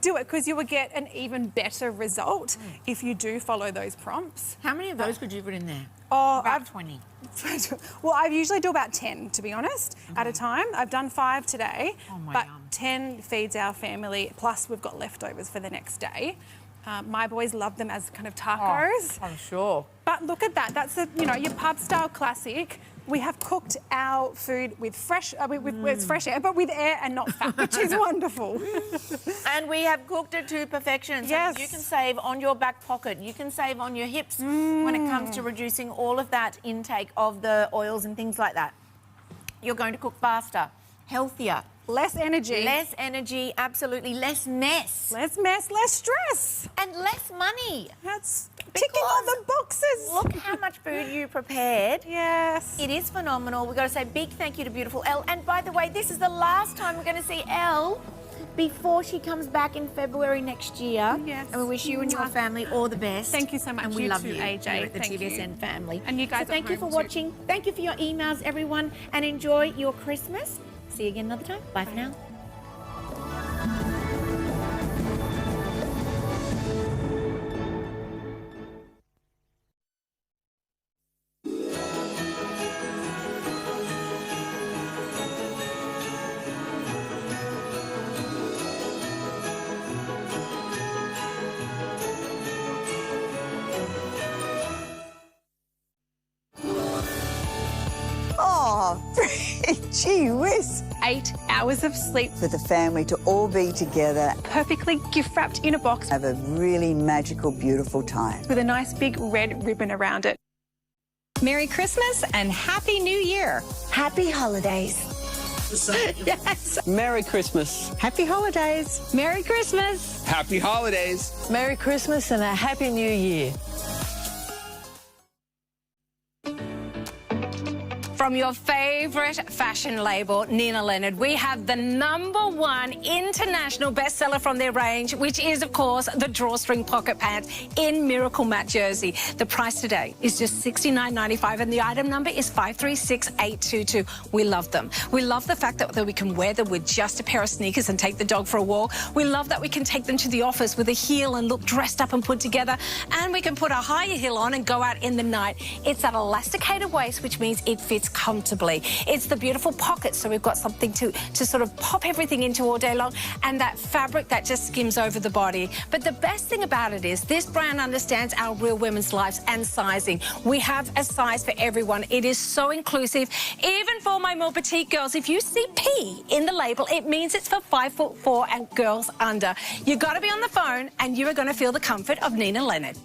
do it because you will get an even better result if you do follow those prompts. How many of those could you put in there? Oh, about 20. Well, I usually do about 10, to be honest, at a time. I've done 5 today, but 10 feeds our family, plus we've got leftovers for the next day. My boys love them as kind of tacos. Oh, I'm sure. But look at that. That's your pub style classic. We have cooked our food with fresh, it's fresh air, but with air and not fat, which is wonderful. And we have cooked it to perfection. So yes. You can save on your back pocket. You can save on your hips when it comes to reducing all of that intake of the oils and things like that. You're going to cook faster, healthier. Less energy. Less energy, absolutely. Less mess. Less mess, less stress. And less money. That's ticking all the boxes. Look how much food you prepared. Yes. It is phenomenal. We've got to say big thank you to beautiful Elle. And by the way, this is the last time we're going to see Elle before she comes back in February next year. Yes. And we wish you and your family all the best. Thank you so much. And we You love too, you AJ. here at the Thank you. TVSN family. And you guys at thank you for home too. watching. Thank you for your emails, everyone, and enjoy your Christmas. See you again another time. Bye for now. Oh, gee whiz. 8 hours of sleep. For the family to all be together. Perfectly gift wrapped in a box. Have a really magical, beautiful time. With a nice big red ribbon around it. Merry Christmas and Happy New Year. Happy holidays. Yes. Merry Christmas. Happy holidays. Merry Christmas. Happy holidays. Merry Christmas and a Happy New Year. From your favourite fashion label, Nina Leonard, we have the #1 international bestseller from their range, which is, of course, the drawstring pocket pants in Miracle Matte Jersey. The price today is just $69.95 and the item number is 536822. We love them. We love the fact that we can wear them with just a pair of sneakers and take the dog for a walk. We love that we can take them to the office with a heel and look dressed up and put together, and we can put a higher heel on and go out in the night. It's that elasticated waist, which means it fits comfortably. It's the beautiful pockets, so we've got something to sort of pop everything into all day long, and that fabric that just skims over the body. But the best thing about it is this brand understands our real women's lives and sizing. We have a size for everyone. It is so inclusive, even for my more petite girls. If you see P in the label, it means it's for 5'4" and girls under. You've got to be on the phone and you are going to feel the comfort of Nina Leonard.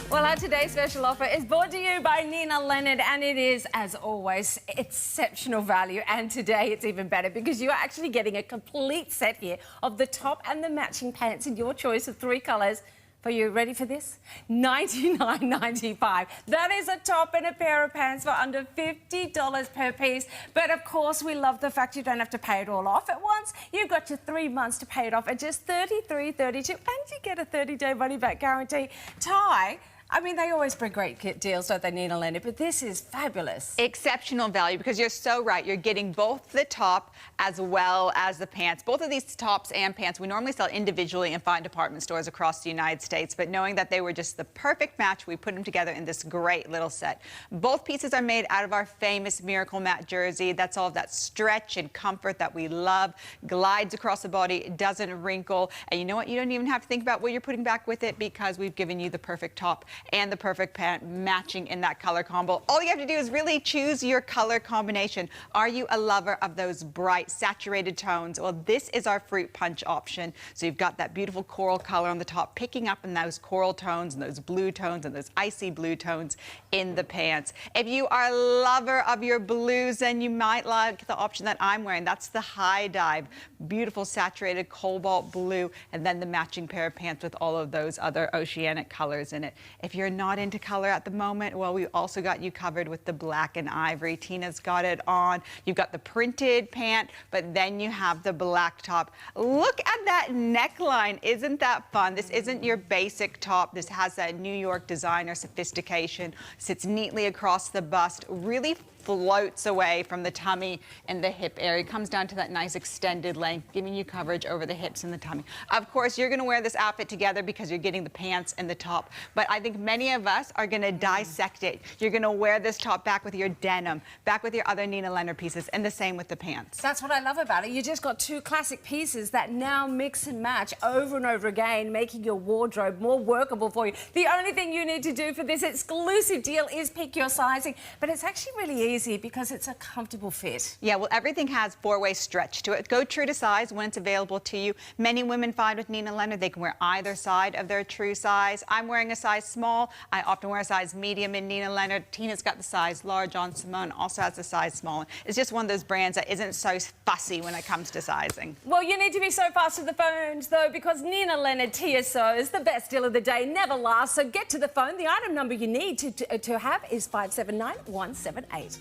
Well, our today's special offer is brought to you by Nina Leonard, and it is, as always, exceptional value. And today it's even better because you are actually getting a complete set here of the top and the matching pants in your choice of 3 colours. Are you ready for this? $99.95. That is a top and a pair of pants for under $50 per piece. But of course, we love the fact you don't have to pay it all off at once. You've got your 3 months to pay it off at just $33.32, and you get a 30-day money-back guarantee. Ty, I mean, they always bring great deals, don't they, Nina Leonard? But this is fabulous. Exceptional value, because you're so right. You're getting both the top as well as the pants. Both of these tops and pants we normally sell individually in fine department stores across the United States, but knowing that they were just the perfect match, we put them together in this great little set. Both pieces are made out of our famous Miracle Matte jersey. That's all of that stretch and comfort that we love. Glides across the body, doesn't wrinkle. And you know what? You don't even have to think about what you're putting back with it, because we've given you the perfect top and the perfect pant matching in that color combo. All you have to do is really choose your color combination. Are you a lover of those bright, saturated tones? Well, this is our fruit punch option. So you've got that beautiful coral color on the top, picking up in those coral tones and those blue tones and those icy blue tones in the pants. If you are a lover of your blues, then you might like the option that I'm wearing. That's the high dive, beautiful saturated cobalt blue, and then the matching pair of pants with all of those other oceanic colors in it. If you're not into color at the moment, well, we also got you covered with the black and ivory. Tina's got it on. You've got the printed pant, but then you have the black top. Look at that neckline. Isn't that fun? This isn't your basic top. This has that New York designer sophistication. Sits neatly across the bust. Really floats away from the tummy and the hip area. Comes down to that nice extended length, giving you coverage over the hips and the tummy. Of course, you're going to wear this outfit together because you're getting the pants and the top, but I think many of us are going to dissect it. You're going to wear this top back with your denim, back with your other Nina Leonard pieces, and the same with the pants. That's what I love about it. You just got 2 classic pieces that now mix and match over and over again, making your wardrobe more workable for you. The only thing you need to do for this exclusive deal is pick your sizing, but it's actually really easy. easy because it's a comfortable fit. Yeah, well, everything has four-way stretch to it. Go true to size when it's available to you. Many women find with Nina Leonard they can wear either side of their true size. I'm wearing a size small. I often wear a size medium in Nina Leonard. Tina's got the size large on. Simone also has the size small. It's just one of those brands that isn't so fussy when it comes to sizing. Well, you need to be so fast with the phones, though, because Nina Leonard TSO is the best deal of the day, never lasts. So get to the phone. The item number you need to have is 579178.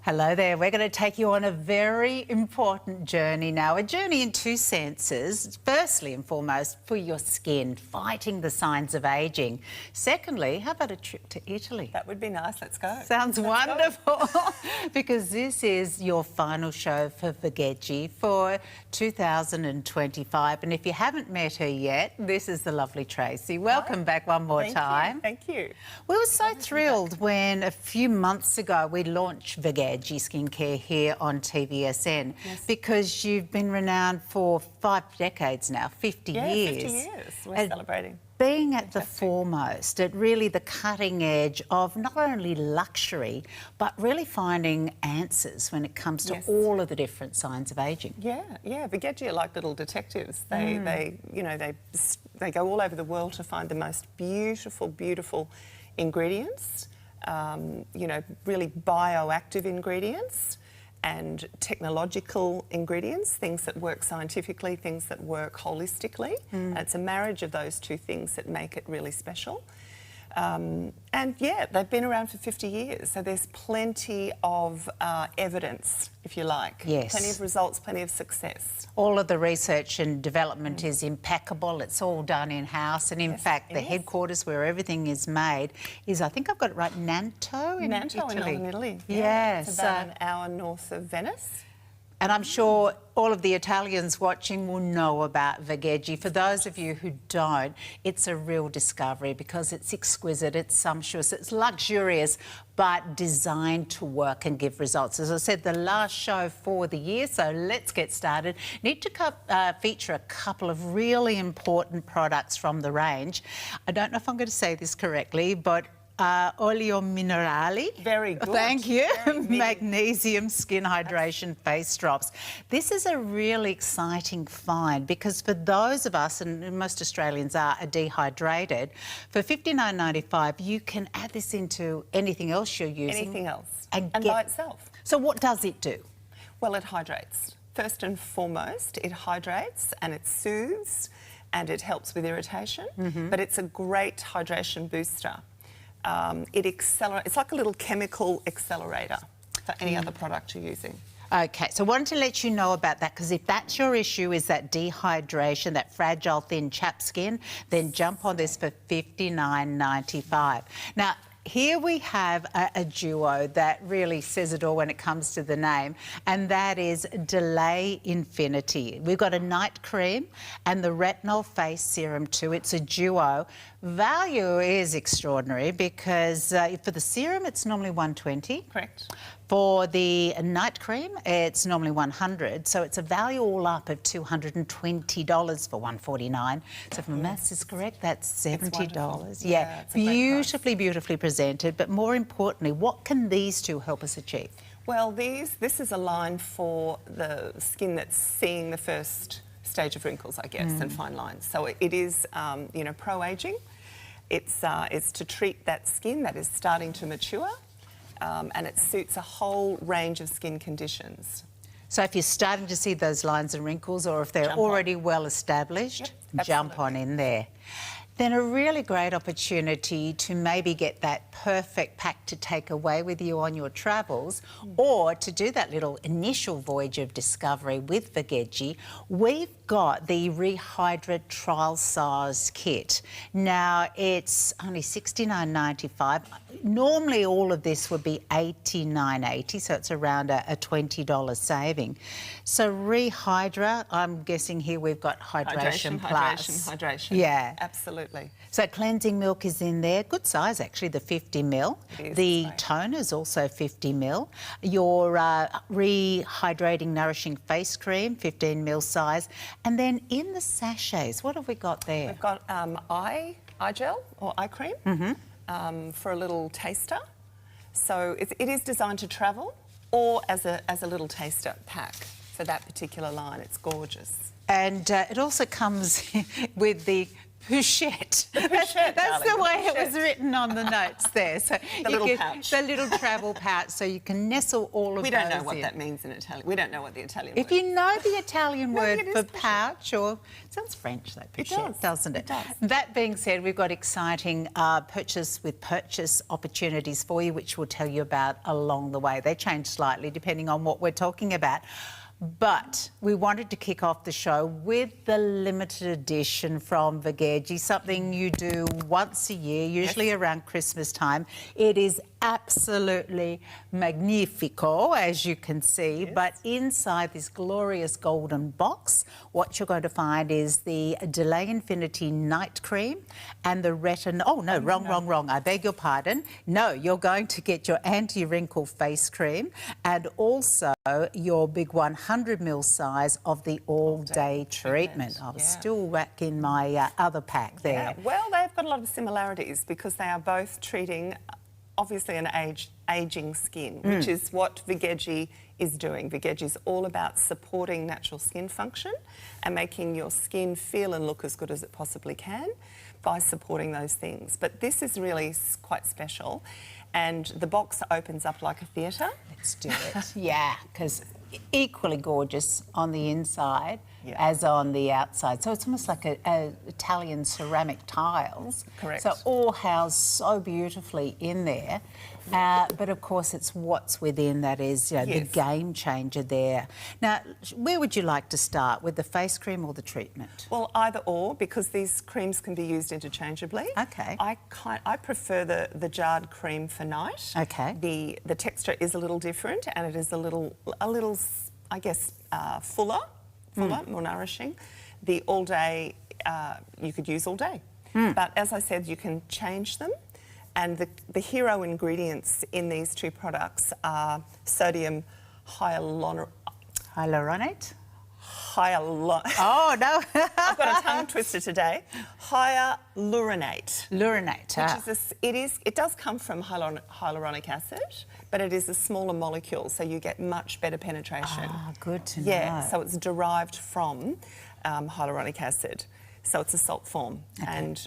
Hello there. We're going to take you on a very important journey now. A journey in two senses. Firstly and foremost, for your skin, fighting the signs of ageing. Secondly, how about a trip to Italy? That would be nice. Let's go. Sounds wonderful. Because this is your final show for Veggie for 2025. And if you haven't met her yet, this is the lovely Tracy. Welcome back one more time. Thank you. We were so thrilled when a few months ago we launched Veggie skincare here on TVSN because you've been renowned for 5 decades now, 50 years. 50 years. We're celebrating. Being at the foremost, at really the cutting edge of not only luxury, but really finding answers when it comes to all of the different signs of ageing. Yeah. Veggie are like little detectives. They go all over the world to find the most beautiful ingredients. Really bioactive ingredients and technological ingredients, things that work scientifically, things that work holistically. And it's a marriage of those two things that make it really special. And yeah, they've been around for 50 years, so there's plenty of evidence, if you like. Yes. Plenty of results, plenty of success. All of the research and development is impeccable. It's all done in-house. And in fact, the headquarters where everything is made is, I think I've got it right, Nanto in Italy. Nanto in Northern Italy. Yes. It's about an hour north of Venice. And I'm sure all of the Italians watching will know about Veggie. For those of you who don't, it's a real discovery because it's exquisite, it's sumptuous, it's luxurious, but designed to work and give results. As I said, the last show for the year, so let's get started. Need to feature a couple of really important products from the range. I don't know if I'm going to say this correctly, but oleo minerali. Very good. Thank you. Magnesium skin hydration face drops. This is a really exciting find because for those of us, and most Australians are dehydrated, for $59.95 you can add this into anything else you're using. Anything else. And by itself. So what does it do? Well, it hydrates. First and foremost, it hydrates and it soothes and it helps with irritation, but it's a great hydration booster. It accelerates. It's like a little chemical accelerator for any other product you're using. Okay, so I wanted to let you know about that because if that's your issue, is that dehydration, that fragile, thin, chapped skin, then jump on this for $59.95. Now, here we have a duo that really says it all when it comes to the name, and that is Delay Infinity. We've got a night cream and the retinol face serum too. It's a duo. Value is extraordinary because for the serum it's normally $120. Correct. For the night cream, it's normally $100, so it's a value all up of $220 for $149. So if my maths is correct, that's $70. Yeah, beautifully presented, but more importantly, what can these two help us achieve? Well, this is a line for the skin that's seeing the first stage of wrinkles, I guess, and fine lines. So it is, pro-aging. It's to treat that skin that is starting to mature. And it suits a whole range of skin conditions. So if you're starting to see those lines and wrinkles or if they're already well established, jump on in there. then a really great opportunity to maybe get that perfect pack to take away with you on your travels, or to do that little initial voyage of discovery with Vigeji. We've got the Rehydrate trial size kit. Now, it's only $69.95. Normally, all of this would be $89.80, so it's around a $20 saving. So Rehydrate, I'm guessing here we've got Hydration Plus. Hydration. Yeah. Absolutely. So cleansing milk is in there. Good size, actually, the 50 ml. The toner is also 50 ml. Your rehydrating, nourishing face cream, 15 ml size. And then in the sachets, what have we got there? We've got eye gel or eye cream for a little taster. So it is designed to travel or as a little taster pack for that particular line. It's gorgeous. And it also comes with the Pouchette. That's the way it was written on the notes there. So the little pouch. The little travel pouch, so you can nestle all of those. We don't know what that means in Italian. We don't know what the Italian If word you know the Italian word for Pouchette. pouch, or it sounds French, though, Pouchette, doesn't it? It does. That being said, we've got exciting purchase opportunities for you, which we'll tell you about along the way. They change slightly depending on what we're talking about. But we wanted to kick off the show with the limited edition from Vigeji, something you do once a year, usually around Christmas time. It is absolutely magnifico, as you can see, but inside this glorious golden box, what you're going to find is the Delay Infinity Night Cream and the Retin... Oh, no, wrong. I beg your pardon. No, you're going to get your anti-wrinkle face cream and also your big 100ml size of the all-day treatment. I was still back in my other pack there. Yeah. Well, they've got a lot of similarities because they are both treating obviously an aging skin, which is what Vigeji is doing. Vigeji is all about supporting natural skin function and making your skin feel and look as good as it possibly can by supporting those things. But this is really quite special, and the box opens up like a theatre. Let's do it. Yeah, because equally gorgeous on the inside as on the outside. So it's almost like a Italian ceramic tiles. Correct. So all housed so beautifully in there. But of course, it's what's within that is the game changer there. Now, where would you like to start, with the face cream or the treatment? Well, either or, because these creams can be used interchangeably. Okay. I prefer the jarred cream for night. Okay. The texture is a little different, and it is a little I guess fuller, more nourishing. The all day you could use all day, but as I said, you can change them. And the hero ingredients in these two products are sodium hyaluronate. Oh, no. I've got a tongue twister today. Hyaluronate. It does come from hyaluronic acid, but it is a smaller molecule, so you get much better penetration. Ah, good to know. Yeah, so it's derived from hyaluronic acid. So it's a salt form, and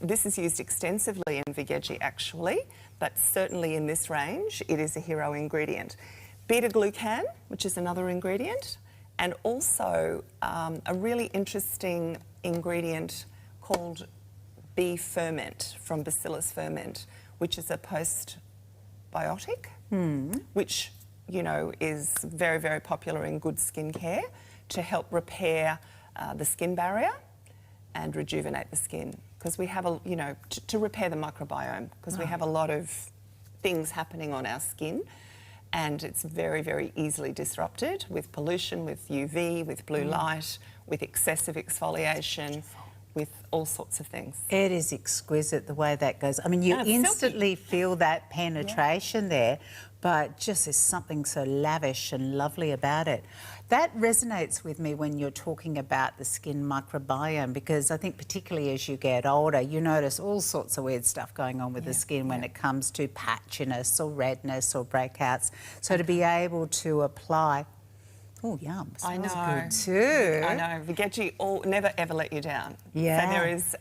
this is used extensively in Vigeji actually, but certainly in this range it is a hero ingredient. Beta-glucan, which is another ingredient, and also a really interesting ingredient called bee ferment from Bacillus ferment, which is a postbiotic, which is very, very popular in good skincare to help repair the skin barrier and rejuvenate the skin, because we have to repair the microbiome, because we have a lot of things happening on our skin, and it's very, very easily disrupted with pollution, with UV, with blue light, with excessive exfoliation, with all sorts of things. It is exquisite the way that goes. I mean, you instantly feel that penetration there, but just there's something so lavish and lovely about it. That resonates with me when you're talking about the skin microbiome, because I think particularly as you get older, you notice all sorts of weird stuff going on with the skin when it comes to patchiness or redness or breakouts. So to be able to apply... Oh, yum. Smells good too. I know. Vigeji never ever let you down. Yeah. So there is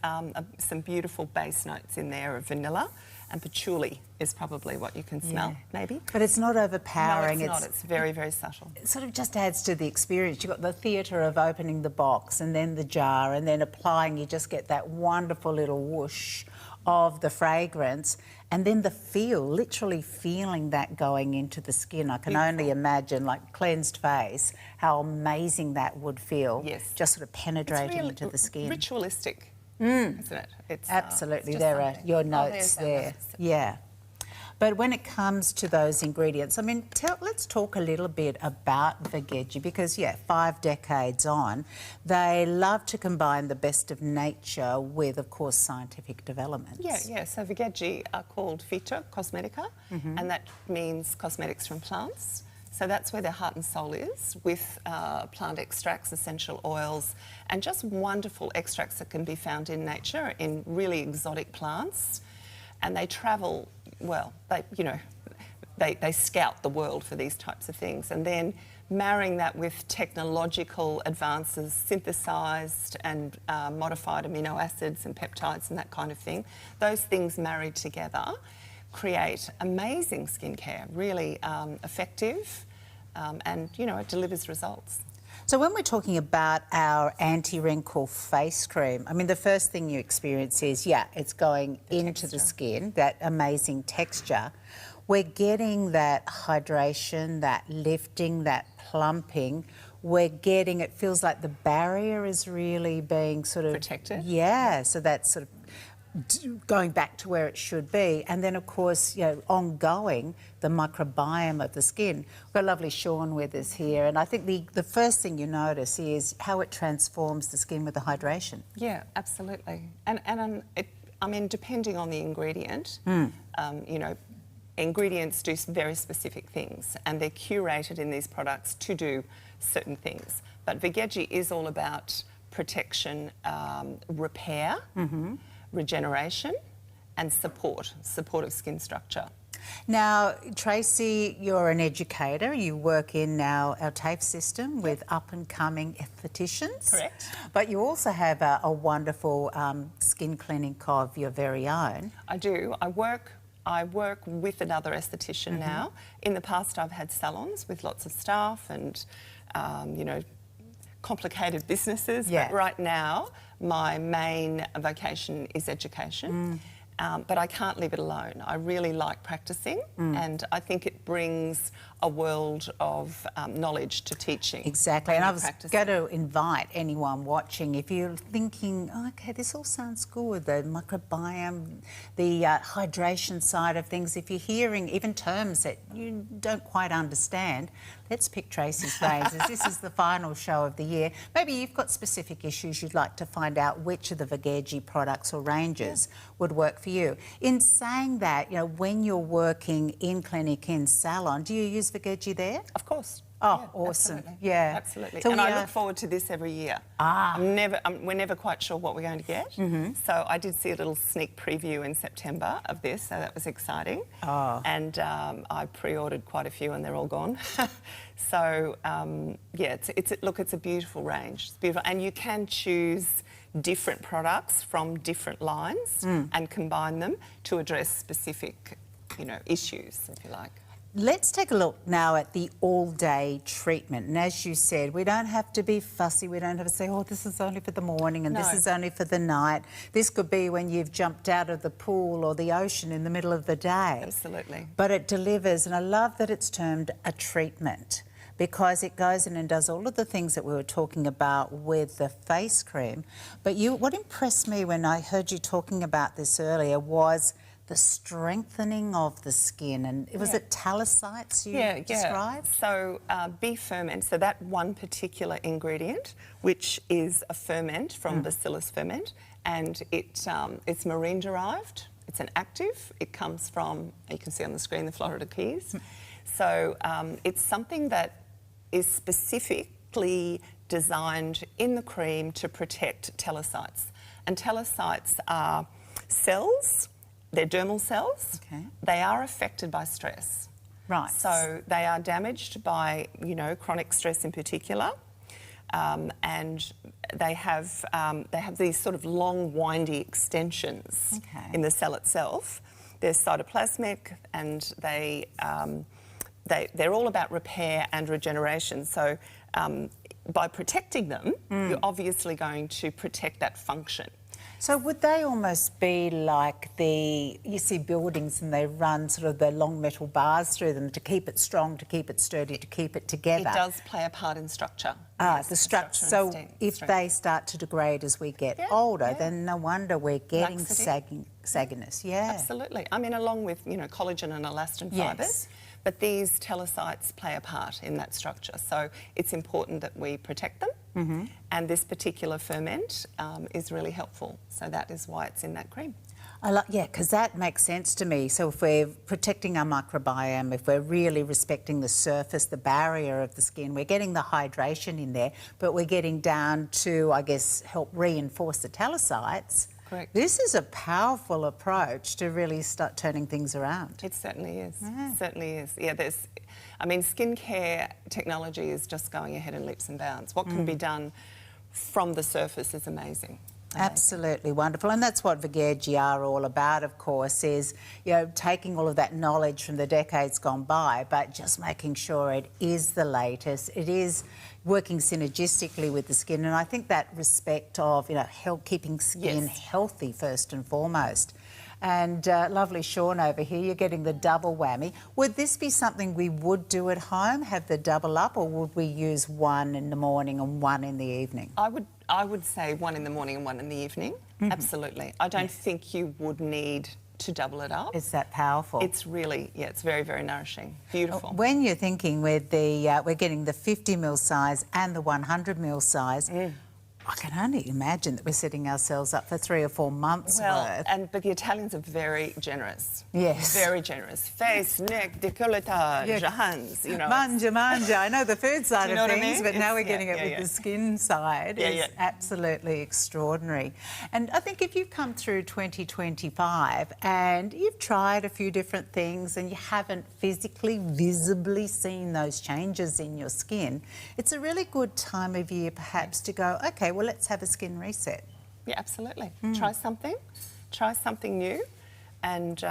some beautiful base notes in there of vanilla and patchouli is probably what you can smell, maybe. But it's not overpowering. No, it's not. It's very, very subtle. It sort of just adds to the experience. You've got the theatre of opening the box and then the jar and then applying. You just get that wonderful little whoosh of the fragrance, and then the feel, literally feeling that going into the skin. I can only imagine, like cleansed face, how amazing that would feel. Yes. Just sort of penetrating really into the skin. Ritualistic, isn't it? It's, absolutely. it's There are something. your notes there. Notes. Yeah. But when it comes to those ingredients, I mean, let's talk a little bit about Veggie, because, 5 decades on, they love to combine the best of nature with, of course, scientific developments. Yeah. So Veggie are called Phyto Cosmetica, and that means cosmetics from plants. So that's where their heart and soul is, with plant extracts, essential oils, and just wonderful extracts that can be found in nature, in really exotic plants. And they travel, well, they scout the world for these types of things. And then marrying that with technological advances, synthesised and modified amino acids and peptides and that kind of thing, those things married together create amazing skincare, really effective, and, it delivers results. So when we're talking about our anti-wrinkle face cream, I mean, the first thing you experience is, it's going into the skin, that amazing texture. We're getting that hydration, that lifting, that plumping. We're getting, it feels like the barrier is really being sort of... protected. Yeah, so that's sort of going back to where it should be. And then, of course, ongoing, the microbiome of the skin. We've got lovely Sean with us here, and I think the first thing you notice is how it transforms the skin with the hydration. Yeah, absolutely. And I mean, depending on the ingredient, ingredients do very specific things, and they're curated in these products to do certain things. But Veggie is all about protection, repair, regeneration and support of skin structure. Now, Tracy, you're an educator. You work in our TAFE system with up-and-coming estheticians. Correct. But you also have a wonderful skin clinic of your very own. I do. I work with another esthetician now. In the past, I've had salons with lots of staff and, complicated businesses. But right now, my main vocation is education. But I can't leave it alone. I really like practicing, and I think it brings a world of knowledge to teaching. Exactly, and I was going to invite anyone watching, if you're thinking, OK, this all sounds good, the microbiome, the hydration side of things, if you're hearing even terms that you don't quite understand, let's pick Tracy's brains, as this is the final show of the year. Maybe you've got specific issues you'd like to find out which of the Veggie products or ranges would work for you. In saying that, when you're working in clinic, in salon, do you use Veggie there? Of course. Oh, awesome. Absolutely. Yeah. Absolutely. So and I look forward to this every year. We're never quite sure what we're going to get. So I did see a little sneak preview in September of this, so that was exciting. And I pre-ordered quite a few and they're all gone. So, it's a beautiful range. It's beautiful. And you can choose different products from different lines and combine them to address specific, issues, if you like. Let's take a look now at the all-day treatment. And as you said, we don't have to be fussy. We don't have to say, this is only for the morning and this is only for the night. This could be when you've jumped out of the pool or the ocean in the middle of the day. Absolutely. But it delivers, and I love that it's termed a treatment, because it goes in and does all of the things that we were talking about with the face cream. But what impressed me when I heard you talking about this earlier was the strengthening of the skin, and was it talicites you described? So beef ferment, so that one particular ingredient, which is a ferment from Bacillus ferment, and it's marine derived, it's an active, it comes from, you can see on the screen, the Florida Keys. So it's something that is specifically designed in the cream to protect telecites. And telecites are cells. They're dermal cells. Okay. They are affected by stress. Right. So they are damaged by, chronic stress in particular, and they have these sort of long, windy extensions in the cell itself They're cytoplasmic, and they're all about repair and regeneration. So by protecting them, you're obviously going to protect that function. So would they almost be like you see buildings and they run sort of the long metal bars through them to keep it strong, to keep it sturdy, to keep it together? It does play a part in structure. Yes, the structure. So if they start to degrade as we get older, then no wonder we're getting sagginess. Yeah. Absolutely. I mean, along with, collagen and elastin fibres. But these telecites play a part in that structure. So it's important that we protect them. And this particular ferment is really helpful. So that is why it's in that cream. Yeah, because that makes sense to me. So if we're protecting our microbiome, if we're really respecting the surface, the barrier of the skin, we're getting the hydration in there, but we're getting down to, I guess, help reinforce the telecites. Correct. This is a powerful approach to really start turning things around. It certainly is. Certainly is. Yeah, skincare technology is just going ahead in leaps and bounds. What can be done from the surface is amazing. Absolutely wonderful, and that's what Veggie are all about, of course, is taking all of that knowledge from the decades gone by, but just making sure it is the latest. It is working synergistically with the skin, and I think that respect of keeping skin healthy first and foremost. And lovely Sean over here, you're getting the double whammy. Would this be something we would do at home, have the double up, or would we use one in the morning and one in the evening? I would say one in the morning and one in the evening. Absolutely. I don't think you would need to double it up. It's that powerful. It's really, it's very, very nourishing. Beautiful. When you're thinking with we're getting the 50ml size and the 100ml size, I can only imagine that we're setting ourselves up for 3 or 4 months worth. But the Italians are very generous. Yes. Very generous. Face, neck, décolletage, hands, Manja. I know the food side of things, but now we're getting it with the skin side. It's absolutely extraordinary. And I think if you've come through 2025 and you've tried a few different things and you haven't physically, visibly seen those changes in your skin, it's a really good time of year perhaps to go, okay, well, let's have a skin reset. Yeah, absolutely. Try something new, and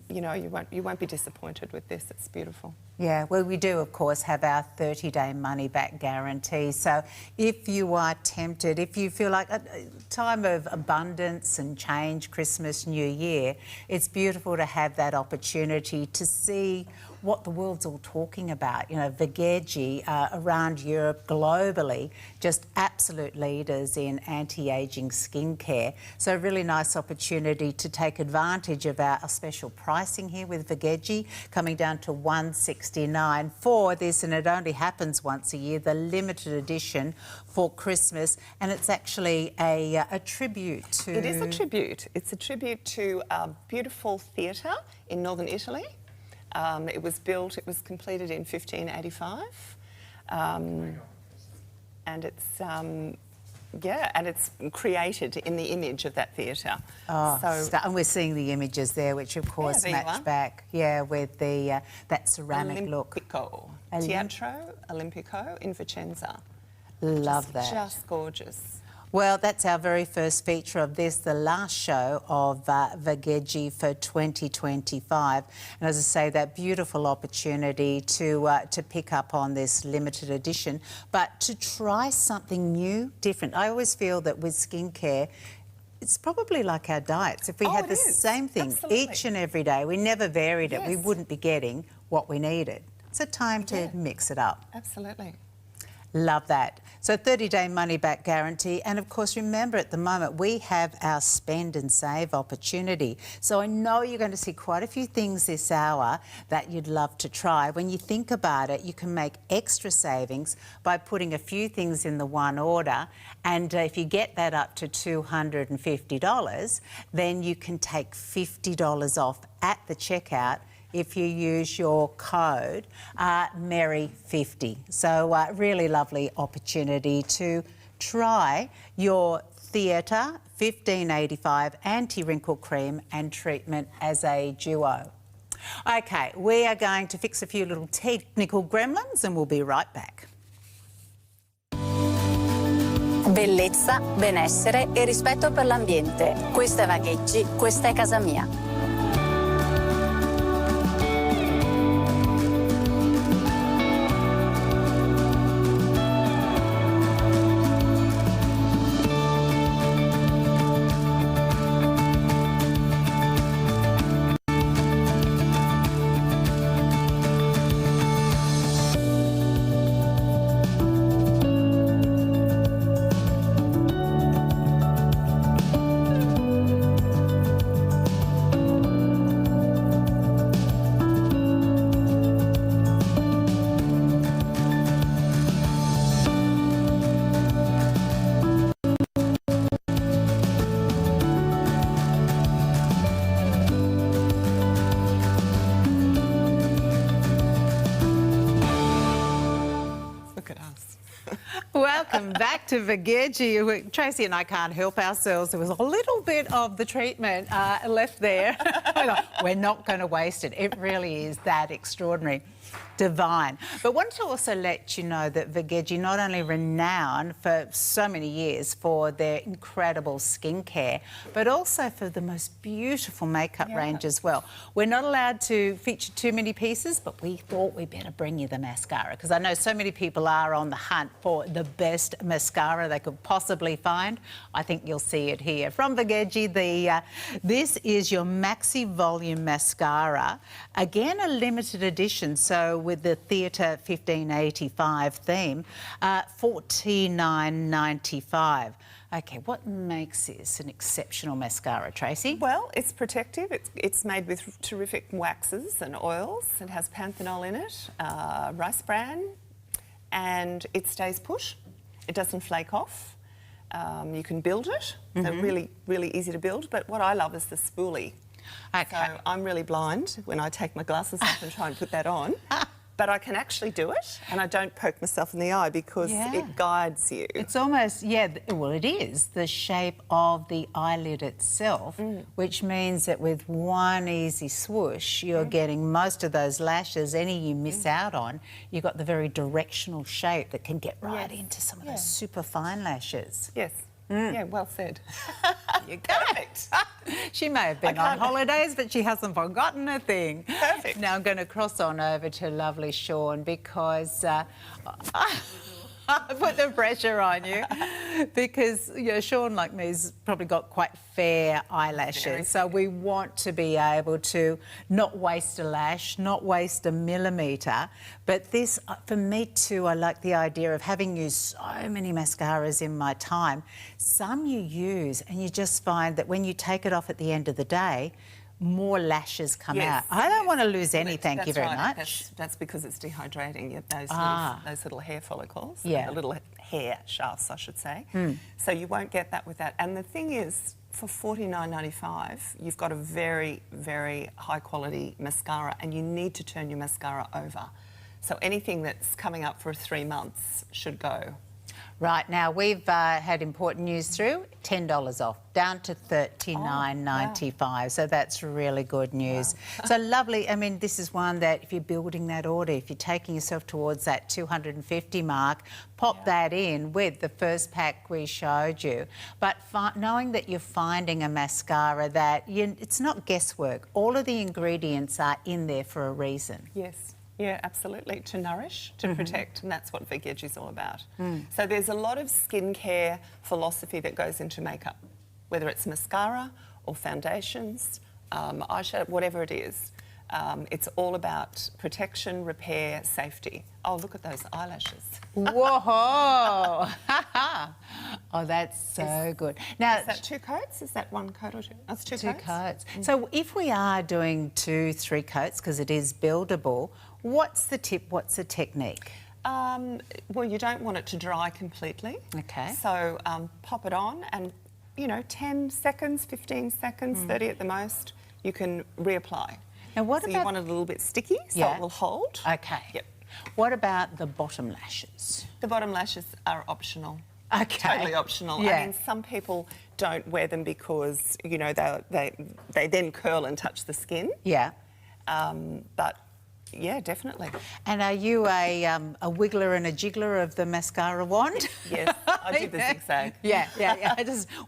you won't be disappointed with this. It's beautiful. Yeah, well, we do, of course, have our 30-day money-back guarantee. So if you are tempted, if you feel like a time of abundance and change, Christmas, New Year, it's beautiful to have that opportunity to see what the world's all talking about. Veggie around Europe, globally, just absolute leaders in anti-aging skincare. So a really nice opportunity to take advantage of our special pricing here with Veggie, coming down to $169 for this, and it only happens once a year, the limited edition for Christmas, and it's actually a tribute to... It is a tribute. It's a tribute to a beautiful theatre in northern Italy. It was completed in 1585, and it's created in the image of that theatre. And we're seeing the images there, which of course match back, with the that ceramic look. Teatro Olimpico in Vicenza. Love that. Just gorgeous. Well, that's our very first feature of this, the last show of Veggie for 2025. And as I say, that beautiful opportunity to pick up on this limited edition, but to try something new, different. I always feel that with skincare, it's probably like our diets. If we had the same thing each and every day, we never varied it, we wouldn't be getting what we needed. It's a time to mix it up. Absolutely. Love that. So 30-day money-back guarantee. And, of course, remember, at the moment, we have our spend and save opportunity. So I know you're going to see quite a few things this hour that you'd love to try. When you think about it, you can make extra savings by putting a few things in the one order. And if you get that up to $250, then you can take $50 off at the checkout if you use your code Merry50. So really lovely opportunity to try your Theatre 1585 anti-wrinkle cream and treatment as a duo. Okay, we are going to fix a few little technical gremlins and we'll be right back. Bellezza, benessere e rispetto per l'ambiente. Questa è Veggie, questa è casa mia. Welcome back to Veggie. Tracy and I can't help ourselves. There was a little bit of the treatment left there. We're not going to waste it. It really is that extraordinary. Divine. But wanted to also let you know that Veggie not only renowned for so many years for their incredible skincare, but also for the most beautiful makeup range as well. We're not allowed to feature too many pieces, but we thought we'd better bring you the mascara because I know so many people are on the hunt for the best mascara they could possibly find. I think you'll see it here. From Veggie, this is your Maxi Volume Mascara. Again, a limited edition, so with the Theatre 1585 theme, $49.95. OK, what makes this an exceptional mascara, Tracy? Well, it's protective. It's made with terrific waxes and oils. It has panthenol in it, rice bran, and it stays put. It doesn't flake off. You can build it. So really, really easy to build. But what I love is the spoolie. Okay. So I'm really blind when I take my glasses off and try and put that on. But I can actually do it, and I don't poke myself in the eye because it guides you. It's almost, well, it is the shape of the eyelid itself, which means that with one easy swoosh, you're getting most of those lashes. Any you miss out on, you've got the very directional shape that can get right into some of those super fine lashes. Yes. Yeah, well said. You're perfect. She may have been on holidays, but she hasn't forgotten a thing. Perfect. Now I'm going to cross on over to lovely Sean because I put the pressure on you because Sean, like me, has probably got quite fair eyelashes. So we want to be able to not waste a lash, not waste a millimetre. But this, for me too, I like the idea of having used so many mascaras in my time. Some you use and you just find that when you take it off at the end of the day, more lashes come out. I don't want to lose any, thank you very much. That's because it's dehydrating those little hair follicles, the little hair shafts, I should say. So you won't get that with that. And the thing is, for $49.95, you've got a very, very high quality mascara, and you need to turn your mascara over. So anything that's coming up for 3 months should go. Right, now we've had important news through, $10 off, down to $39.95. Wow. So that's really good news. Wow. So lovely. I mean, this is one that if you're building that order, if you're taking yourself towards that 250 mark, pop that in with the first pack we showed you. But knowing that you're finding a mascara that it's not guesswork. All of the ingredients are in there for a reason. Yes. Yeah, absolutely. To nourish, to protect, and that's what Veggie is all about. So there's a lot of skincare philosophy that goes into makeup, whether it's mascara or foundations, eyeshadow, whatever it is. It's all about protection, repair, safety. Oh, look at those eyelashes. Whoa! Oh, that's so good. Now, is that 2 coats? Is that 1 coat or 2? That's 2 coats. 2 coats. So if we are doing 2, 3 coats, because it is buildable, what's the tip? What's the technique? Well, you don't want it to dry completely. Okay. So pop it on and, 10 seconds, 15 seconds, 30 at the most, you can reapply. Now, what about... you want it a little bit sticky, so it will hold. Okay. Yep. What about the bottom lashes? The bottom lashes are optional. Okay. Totally optional. Yeah. I mean, some people don't wear them because, they then curl and touch the skin. Yeah. But... yeah, definitely. And are you a wiggler and a jiggler of the mascara wand? Yes, I do the zigzag. Yeah.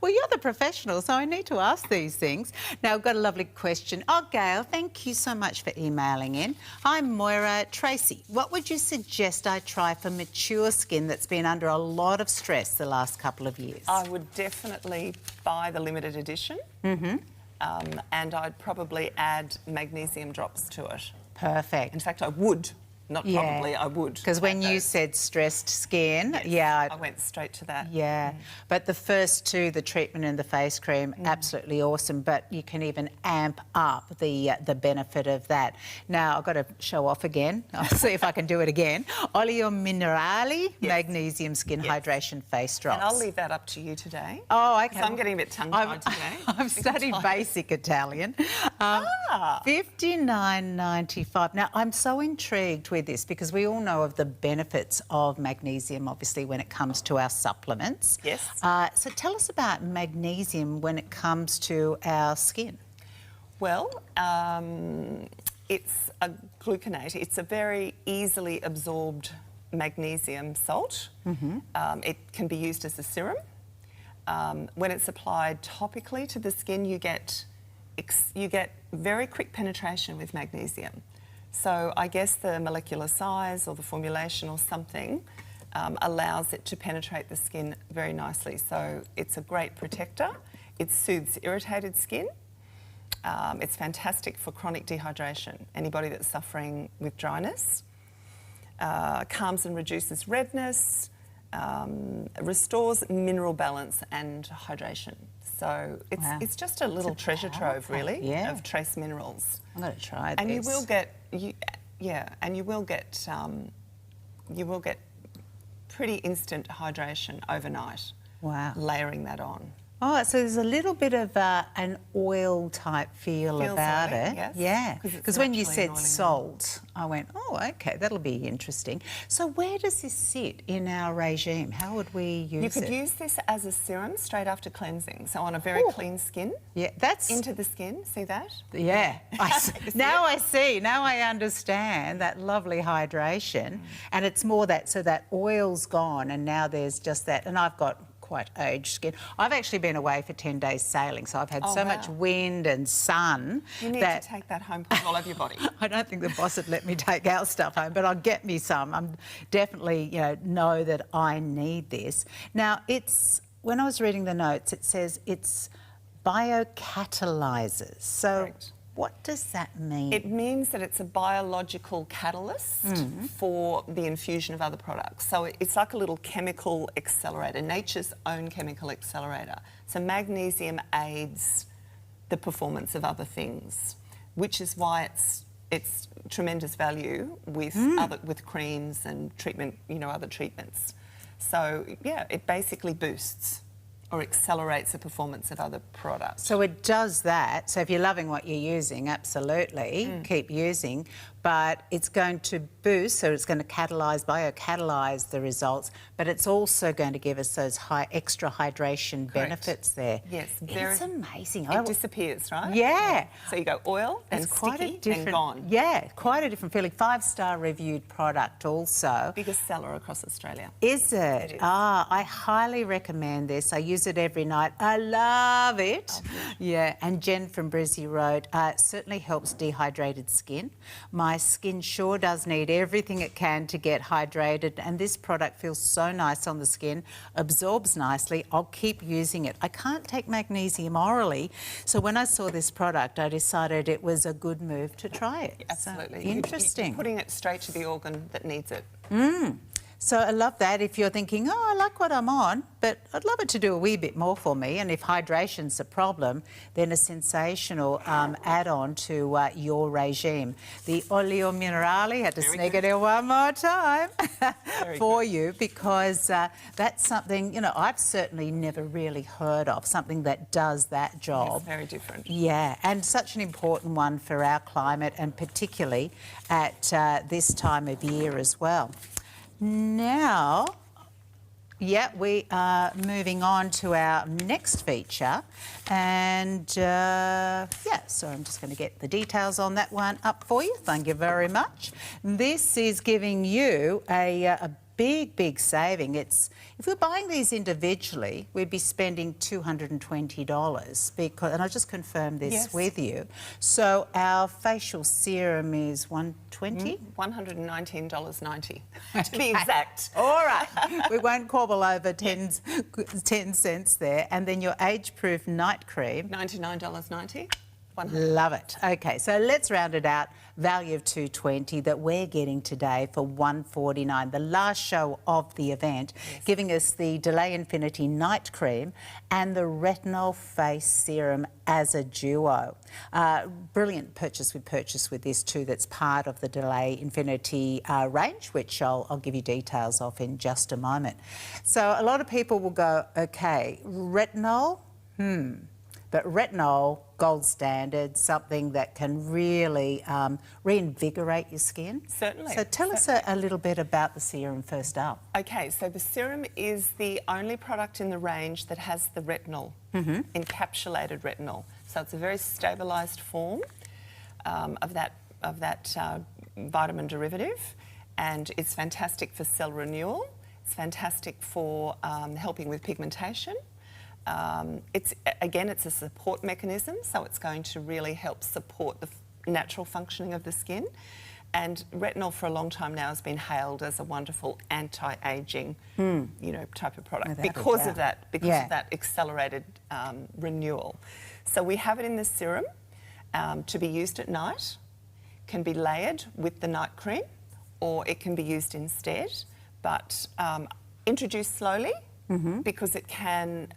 Well, you're the professional, so I need to ask these things. Now, I've got a lovely question. Oh, Gail, thank you so much for emailing in. Hi, Moira. Tracy, what would you suggest I try for mature skin that's been under a lot of stress the last couple of years? I would definitely buy the limited edition. And I'd probably add magnesium drops to it. Perfect. In fact, I would. Not probably, I would. Because when you said stressed skin, I went straight to that. Yeah. But the first 2, the treatment and the face cream, absolutely awesome. But you can even amp up the benefit of that. Now, I've got to show off again. I'll see if I can do it again. Olio Minerali Magnesium Skin Hydration Face Drops. And I'll leave that up to you today. Oh, OK. I'm getting a bit tongue-tied today. I've studied basic Italian. $59.95. Now, I'm so intrigued with this because we all know of the benefits of magnesium, obviously, when it comes to our supplements. Yes. So tell us about magnesium when it comes to our skin. Well, it's a gluconate. It's a very easily absorbed magnesium salt. It can be used as a serum. When it's applied topically to the skin, you get very quick penetration with magnesium. So I guess the molecular size or the formulation or something allows it to penetrate the skin very nicely. So it's a great protector. It soothes irritated skin. It's fantastic for chronic dehydration. Anybody that's suffering with dryness. Calms and reduces redness. Restores mineral balance and hydration. So it's just a little treasure trove, really, of trace minerals. I'm going to try this. And you will get, you will get pretty instant hydration overnight. Wow. Layering that on. Oh, so there's a little bit of an oil type feel about it. Yes. Yeah, because when you said salt, I went, oh, okay, that'll be interesting. So where does this sit in our regime? How would we use it? You could use this as a serum straight after cleansing. So on a very clean skin. Yeah, that's... Into the skin, see that? Yeah. Now I see, now I understand that lovely hydration. And it's more that, so that oil's gone and now there's just that, and I've got quite aged skin. I've actually been away for 10 days sailing, so I've had so much wind and sun. You need to take that home, put it all over your body. I don't think the boss would let me take our stuff home, but I'll get me some. I'm definitely, know that I need this. Now, when I was reading the notes, it says it's biocatalyzers. So Correct. What does that mean? It means that it's a biological catalyst for the infusion of other products. So it's like a little chemical accelerator, nature's own chemical accelerator. So magnesium aids the performance of other things, which is why it's tremendous value with with creams and treatment, other treatments. So yeah, it basically boosts or accelerates the performance of other products. So it does that. So if you're loving what you're using, absolutely, keep using. But it's going to boost, so it's going to biocatalyse the results, but it's also going to give us those extra hydration benefits there. Yes, it's amazing. It disappears, right? Yeah. So you go oil and sticky and gone. Yeah, quite a different feeling. 5-star reviewed product also. Biggest seller across Australia. Is it? It is. I highly recommend this. I use it every night. I love it. Yeah, and Jen from Brizzy wrote, certainly helps dehydrated skin. My skin sure does need everything it can to get hydrated, and this product feels so nice on the skin, absorbs nicely. I'll keep using it. I can't take magnesium orally, so when I saw this product, I decided it was a good move to try it. Absolutely. So, interesting. You're putting it straight to the organ that needs it. So I love that if you're thinking, oh, I like what I'm on, but I'd love it to do a wee bit more for me. And if hydration's a problem, then a sensational add-on to your regime. The oleo minerale, had to sneak it in one more time for you, because that's something, I've certainly never really heard of, something that does that job. It's very different. Yeah, and such an important one for our climate, and particularly at this time of year as well. Now, we are moving on to our next feature, and so I'm just going to get the details on that one up for you. Thank you very much. This is giving you a big saving. If we're buying these individually, we'd be spending $220 because, and I'll just confirm this with you. So our facial serum is $120? $119.90 to be exact. All right, we won't cobble over 10 cents there. And then your age-proof night cream, $99.90. Love it. Okay, so let's round it out. Value of $220 that we're getting today for $149, the last show of the event, giving us the Delay Infinity Night Cream and the Retinol Face Serum as a duo. Brilliant purchase we purchased with this too, that's part of the Delay Infinity range, which I'll give you details of in just a moment. So a lot of people will go, okay, retinol, But retinol, gold standard, something that can really reinvigorate your skin. Certainly. So tell us a little bit about the serum first up. Okay, so the serum is the only product in the range that has the retinol, encapsulated retinol. So it's a very stabilised form of that vitamin derivative, and it's fantastic for cell renewal. It's fantastic for helping with pigmentation. It's a support mechanism, so it's going to really help support the natural functioning of the skin. And retinol for a long time now has been hailed as a wonderful anti-aging, type of product because of that accelerated renewal. So we have it in the serum to be used at night, can be layered with the night cream, or it can be used instead, but introduced slowly. Because it can,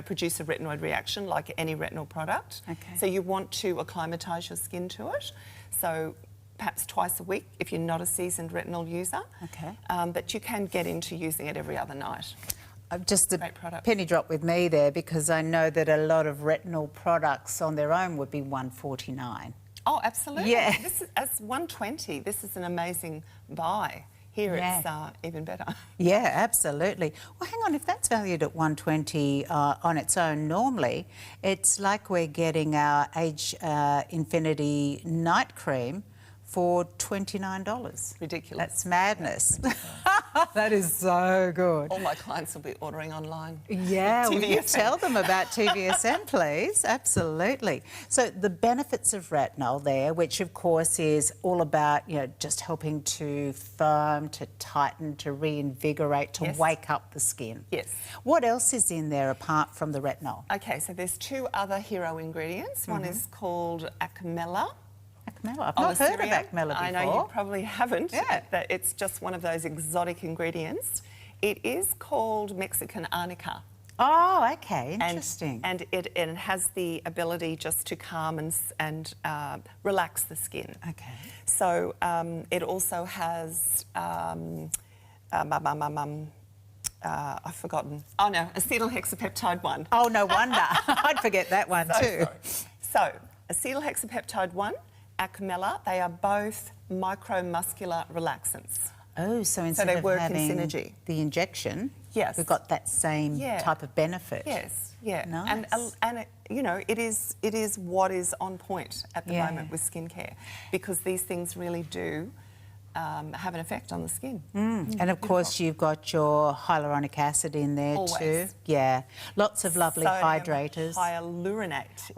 produce a retinoid reaction like any retinol product. Okay. So you want to acclimatise your skin to it. So perhaps twice a week if you're not a seasoned retinol user. Okay. But you can get into using it every other night. Just a penny drop with me there, because I know that a lot of retinol products on their own would be $149. Oh, absolutely. Yeah. This is, as $120, this is an amazing buy. Here it's even better. Yeah, absolutely. Well, hang on, if that's valued at $120 on its own normally, it's like we're getting our Age Infinity night cream for $29. Ridiculous. That's madness. That is so good. All my clients will be ordering online. Yeah, will you tell them about TVSN, please? Absolutely. So the benefits of retinol there, which of course is all about, just helping to firm, to tighten, to reinvigorate, to wake up the skin. Yes. What else is in there apart from the retinol? Okay, so there's two other hero ingredients. One is called Acamella. I've not heard of Acamella before. I know you probably haven't. Yeah. But it's just one of those exotic ingredients. It is called Mexican arnica. Oh, okay, interesting. And it has the ability just to calm and relax the skin. Okay. So it also has I've forgotten. Oh no, acetohexapeptide 1. Oh, no wonder. I'd forget that one too. So acetohexapeptide 1. Acamella, they are both micromuscular relaxants. Oh, so instead they of work having in synergy. The injection, yes, we've got that same type of benefit. Yes, yeah. Nice. And it is what is on point at the moment with skincare, because these things really do have an effect on the skin. And of course you've got your hyaluronic acid in there too. Yeah, lots of lovely hydrators. Hyaluronate.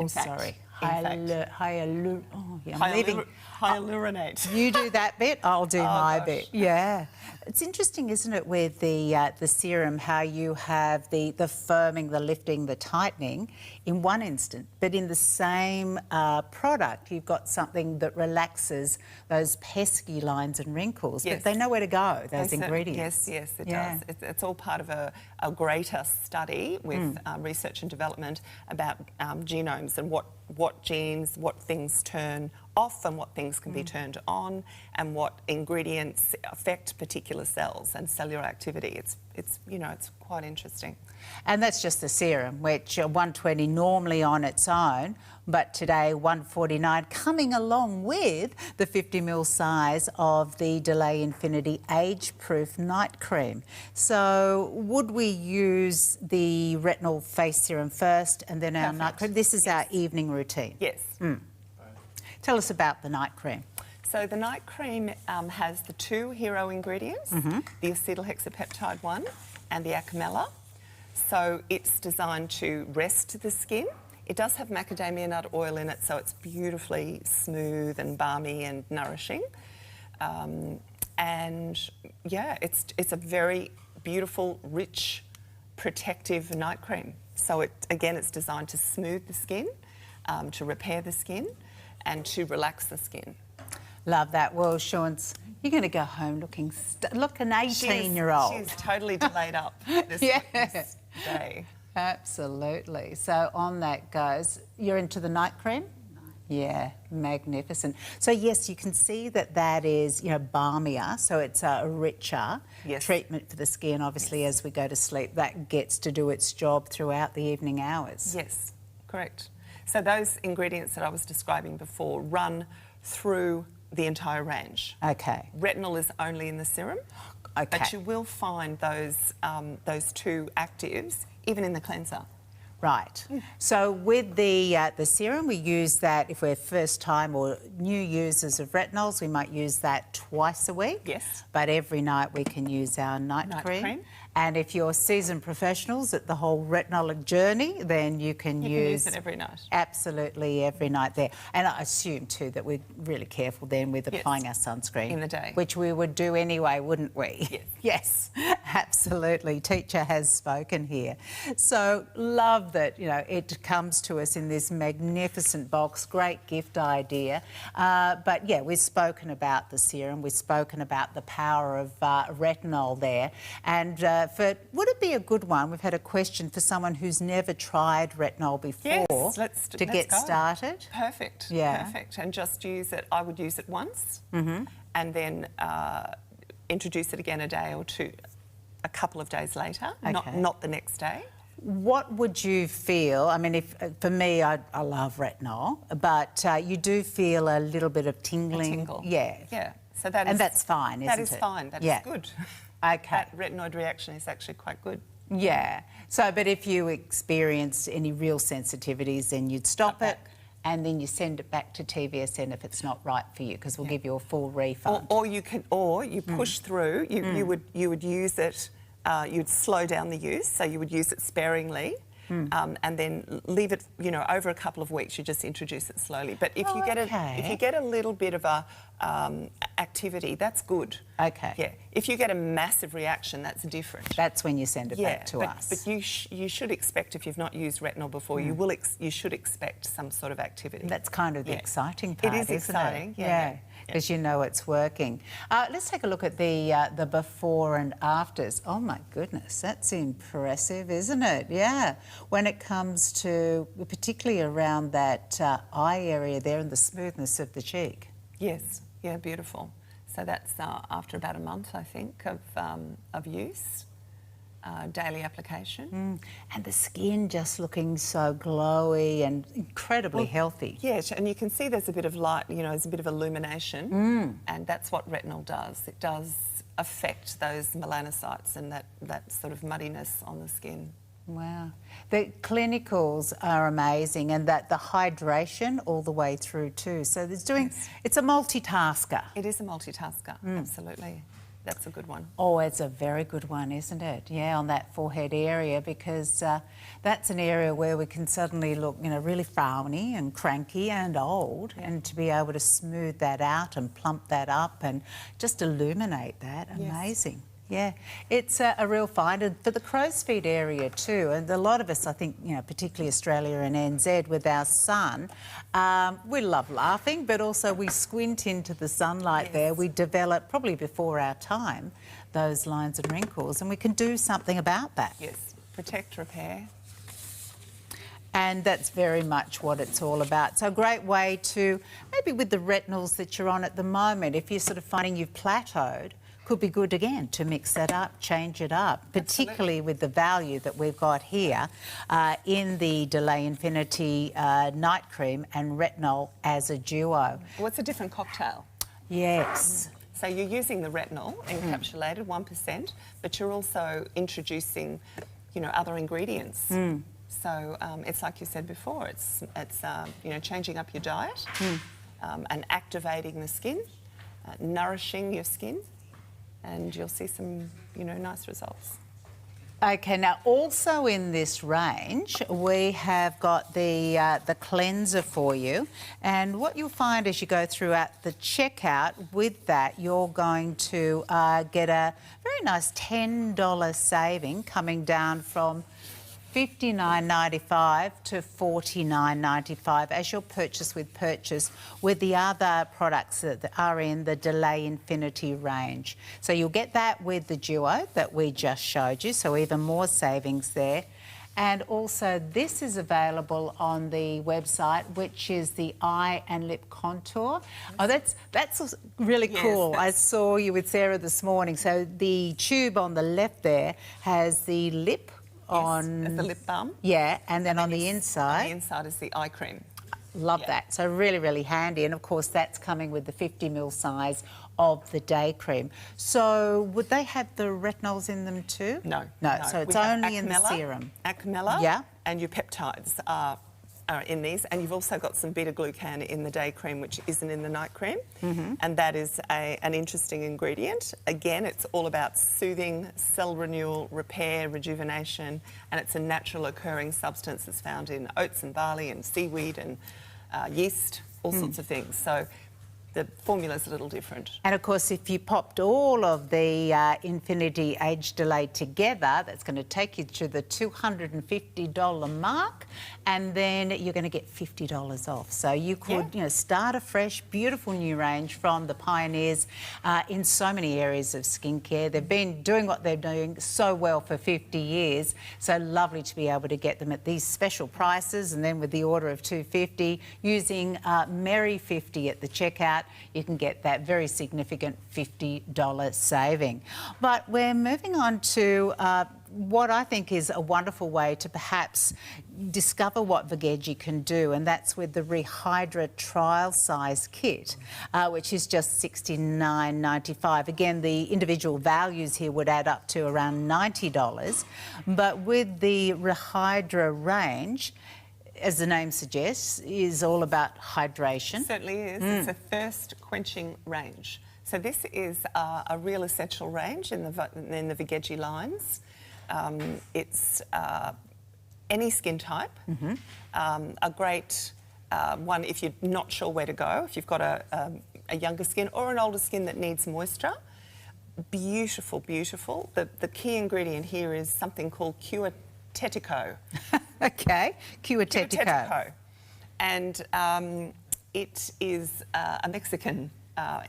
Hyaluronate. You do that bit, I'll do my bit. Yeah. It's interesting, isn't it, with the serum, how you have the firming, the lifting, the tightening in one instant, but in the same product, you've got something that relaxes those pesky lines and wrinkles. Yes. But they know where to go, those ingredients. Yes, it does. It's all part of a greater study with research and development about genomes and what genes, what things turn off and what things can be turned on, and what ingredients affect particular cells and cellular activity. It's quite interesting. And that's just the serum, which $120 normally on its own, but today $149, coming along with the 50ml size of the Delay Infinity Age-Proof Night Cream. So would we use the retinol face serum first and then our night cream? This is our evening routine. Yes. Tell us about the night cream. So the night cream has the two hero ingredients, the acetohexapeptide 1 and the Acamella. So it's designed to rest the skin. It does have macadamia nut oil in it, so it's beautifully smooth and balmy and nourishing. And yeah, it's a very beautiful, rich, protective night cream. So it's designed to smooth the skin, to repair the skin, and to relax the skin. Love that. Well, Sean's, you're going to go home looking look an 18-year-old. She's totally delayed up this day. Absolutely. So on that goes, you're into the night cream? Yeah, magnificent. So yes, you can see that is, balmier, so it's a richer treatment for the skin. Obviously, as we go to sleep, that gets to do its job throughout the evening hours. Yes, correct. So those ingredients that I was describing before run through the entire range. Okay. Retinol is only in the serum, but you will find those two actives even in the cleanser. Right. So with the serum, we use that if we're first time or new users of retinols, we might use that twice a week. Yes. But every night we can use our night cream. And if you're seasoned professionals at the whole retinolic journey, then you can use it every night. Absolutely every night there. And I assume too that we're really careful then with applying our sunscreen. In the day. Which we would do anyway, wouldn't we? Yes. Yes, absolutely. Teacher has spoken here. So love that, you know, it comes to us in this magnificent box, great gift idea. But yeah, we've spoken about the serum, we've spoken about the power of retinol there. And would it be a good one? We've had a question for someone who's never tried retinol before. Yes, let's get go. Started. Perfect. Yeah. Perfect. And just use it. I would use it once, and then introduce it again a couple of days later, not the next day. What would you feel? I mean, for me, I love retinol, but you do feel a little bit of tingling. A tingle. Yeah. Yeah. So that's fine, isn't it? That is fine. That is good. Okay. That retinoid reaction is actually quite good. Yeah. So, but if you experienced any real sensitivities, then you'd stop it and then you send it back to TVSN if it's not right for you, because we'll give you a full refund. Or you push through. You would use it. You'd slow down the use, so you would use it sparingly. And then leave it, you know, over a couple of weeks. You just introduce it slowly. But if you get a little bit of a activity, that's good. Okay. Yeah. If you get a massive reaction, that's different. That's when you send it back to us. But you should expect, if you've not used retinol before, you should expect some sort of activity. That's kind of the exciting part. It is isn't exciting. It? Yeah. Because you know it's working. Let's take a look at the before and afters. Oh my goodness, that's impressive, isn't it? Yeah. When it comes to, particularly around that eye area there and the smoothness of the cheek. Yes. Yeah. Beautiful. So that's after about a month, I think, of use. Daily application. And the skin just looking so glowy and incredibly healthy. Yes, and you can see there's a bit of light, you know, there's a bit of illumination, and that's what retinol does. It does affect those melanocytes and that sort of muddiness on the skin. Wow. The clinicals are amazing, and that the hydration all the way through too. So it's a multitasker. It is a multitasker, absolutely. That's a good one. Oh, it's a very good one, isn't it? Yeah, on that forehead area, because that's an area where we can suddenly look, you know, really frowny and cranky and old, and to be able to smooth that out and plump that up and just illuminate that, amazing. Yeah, it's a real find. And for the crow's feet area too, and a lot of us, I think, you know, particularly Australia and NZ with our sun, we love laughing, but also we squint into the sunlight there. We develop, probably before our time, those lines and wrinkles, and we can do something about that. Yes, protect, repair. And that's very much what it's all about. So a great way to, maybe with the retinols that you're on at the moment, if you're sort of finding you've plateaued, could be good again to mix that up, change it up, particularly with the value that we've got here in the Delay Infinity Night Cream and Retinol as a duo. Well, it's a different cocktail. Yes. So you're using the retinol encapsulated 1%, but you're also introducing, you know, other ingredients. So it's like you said before, it's you know, changing up your diet and activating the skin, nourishing your skin, and you'll see some, you know, nice results. Okay, now also in this range we have got the cleanser for you, and what you'll find as you go throughout the checkout with that, you're going to get a very nice $10 saving coming down from $59.95 to $49.95 as your purchase with the other products that are in the Delay Infinity range. So you'll get that with the duo that we just showed you, so even more savings there. And also this is available on the website, which is the eye and lip contour. Oh, that's really cool. I saw you with Sarah this morning. So the tube on the left there has the lip on... as the lip balm. Yeah, and then on the inside... On the inside is the eye cream. Love that. So really, really handy. And, of course, that's coming with the 50ml size of the day cream. So would they have the retinols in them too? No. No, so it's only in the serum. Acamella. Yeah. And your peptides are in these. And you've also got some beta-glucan in the day cream, which isn't in the night cream. And that is an interesting ingredient. Again, it's all about soothing, cell renewal, repair, rejuvenation, and it's a natural occurring substance that's found in oats and barley and seaweed and yeast, all sorts of things. So the formula's a little different. And, of course, if you popped all of the Infinity Age Delay together, that's going to take you to the $250 mark, and then you're going to get $50 off. So you could, you know, start a fresh, beautiful new range from the pioneers in so many areas of skincare. They've been doing what they're doing so well for 50 years. So lovely to be able to get them at these special prices, and then with the order of $250, using Merry 50 at the checkout, you can get that very significant $50 saving. But we're moving on to what I think is a wonderful way to perhaps discover what Vigeji can do, and that's with the Rehydra Trial Size Kit, which is just $69.95. Again, the individual values here would add up to around $90, but with the Rehydra range, as the name suggests, is all about hydration. It certainly is. It's a thirst-quenching range. So this is a real essential range in the Vigeji lines. It's any skin type. A great one if you're not sure where to go, if you've got a younger skin or an older skin that needs moisture. Beautiful, beautiful. The key ingredient here is something called Tetico. Okay, Tetico. And it is a Mexican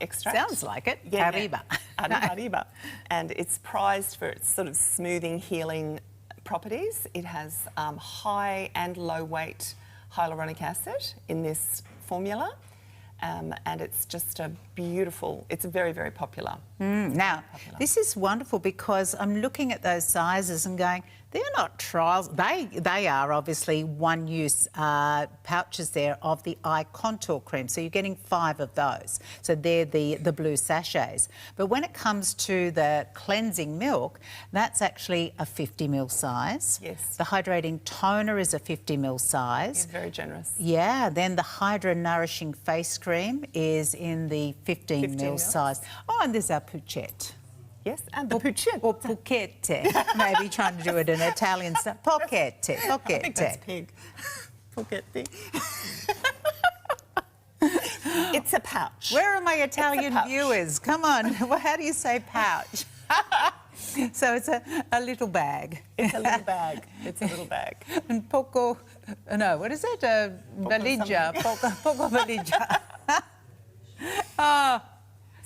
extract. Sounds like it. Yeah, Arriba. Arriba. And it's prized for its sort of smoothing, healing properties. It has high and low weight hyaluronic acid in this formula. And it's just a beautiful, it's very, very popular. Now, this is wonderful because I'm looking at those sizes and going, they're not trials. They are obviously one-use pouches there of the eye contour cream. So you're getting 5 of those. So they're the blue sachets. But when it comes to the cleansing milk, that's actually a 50ml size. Yes. The hydrating toner is a 50ml size. Yeah, very generous. Yeah. Then the Hydra Nourishing Face Cream is in the 15ml size. Oh, and there's our Pucette. Yes, and the Pucette. Or Pucette. Maybe trying to do it in Italian style. Pochette. I think that's pig. Pucette. It's a pouch. Where are my Italian viewers? Come on. How do you say pouch? So it's a little bag. It's a little bag. It's a little bag. And poco... No, what is it? Valigia. Poco valigia.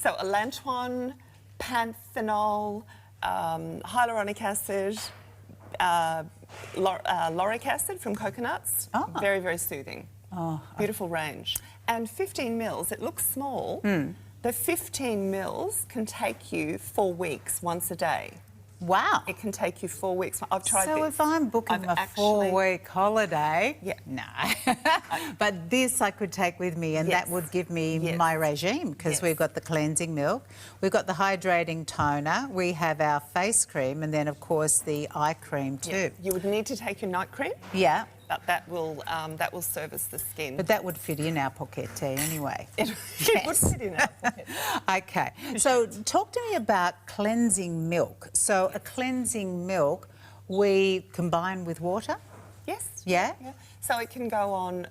So allantoin, panthenol, hyaluronic acid, lauric acid from coconuts. Very, very soothing. Beautiful range. And 15 mils, it looks small. The 15 mils can take you 4 weeks once a day. Wow. It can take you 4 weeks. I've tried this. So if I'm booking a 4-week holiday, no. But this I could take with me, and that would give me my regime, because we've got the cleansing milk, we've got the hydrating toner, we have our face cream, and then, of course, the eye cream too. You would need to take your night cream. Yeah. But that will service the skin. But that would fit in our pochette anyway. It would fit in our pocket. Okay. So talk to me about cleansing milk. So a cleansing milk we combine with water? Yes. Yeah? So it can go on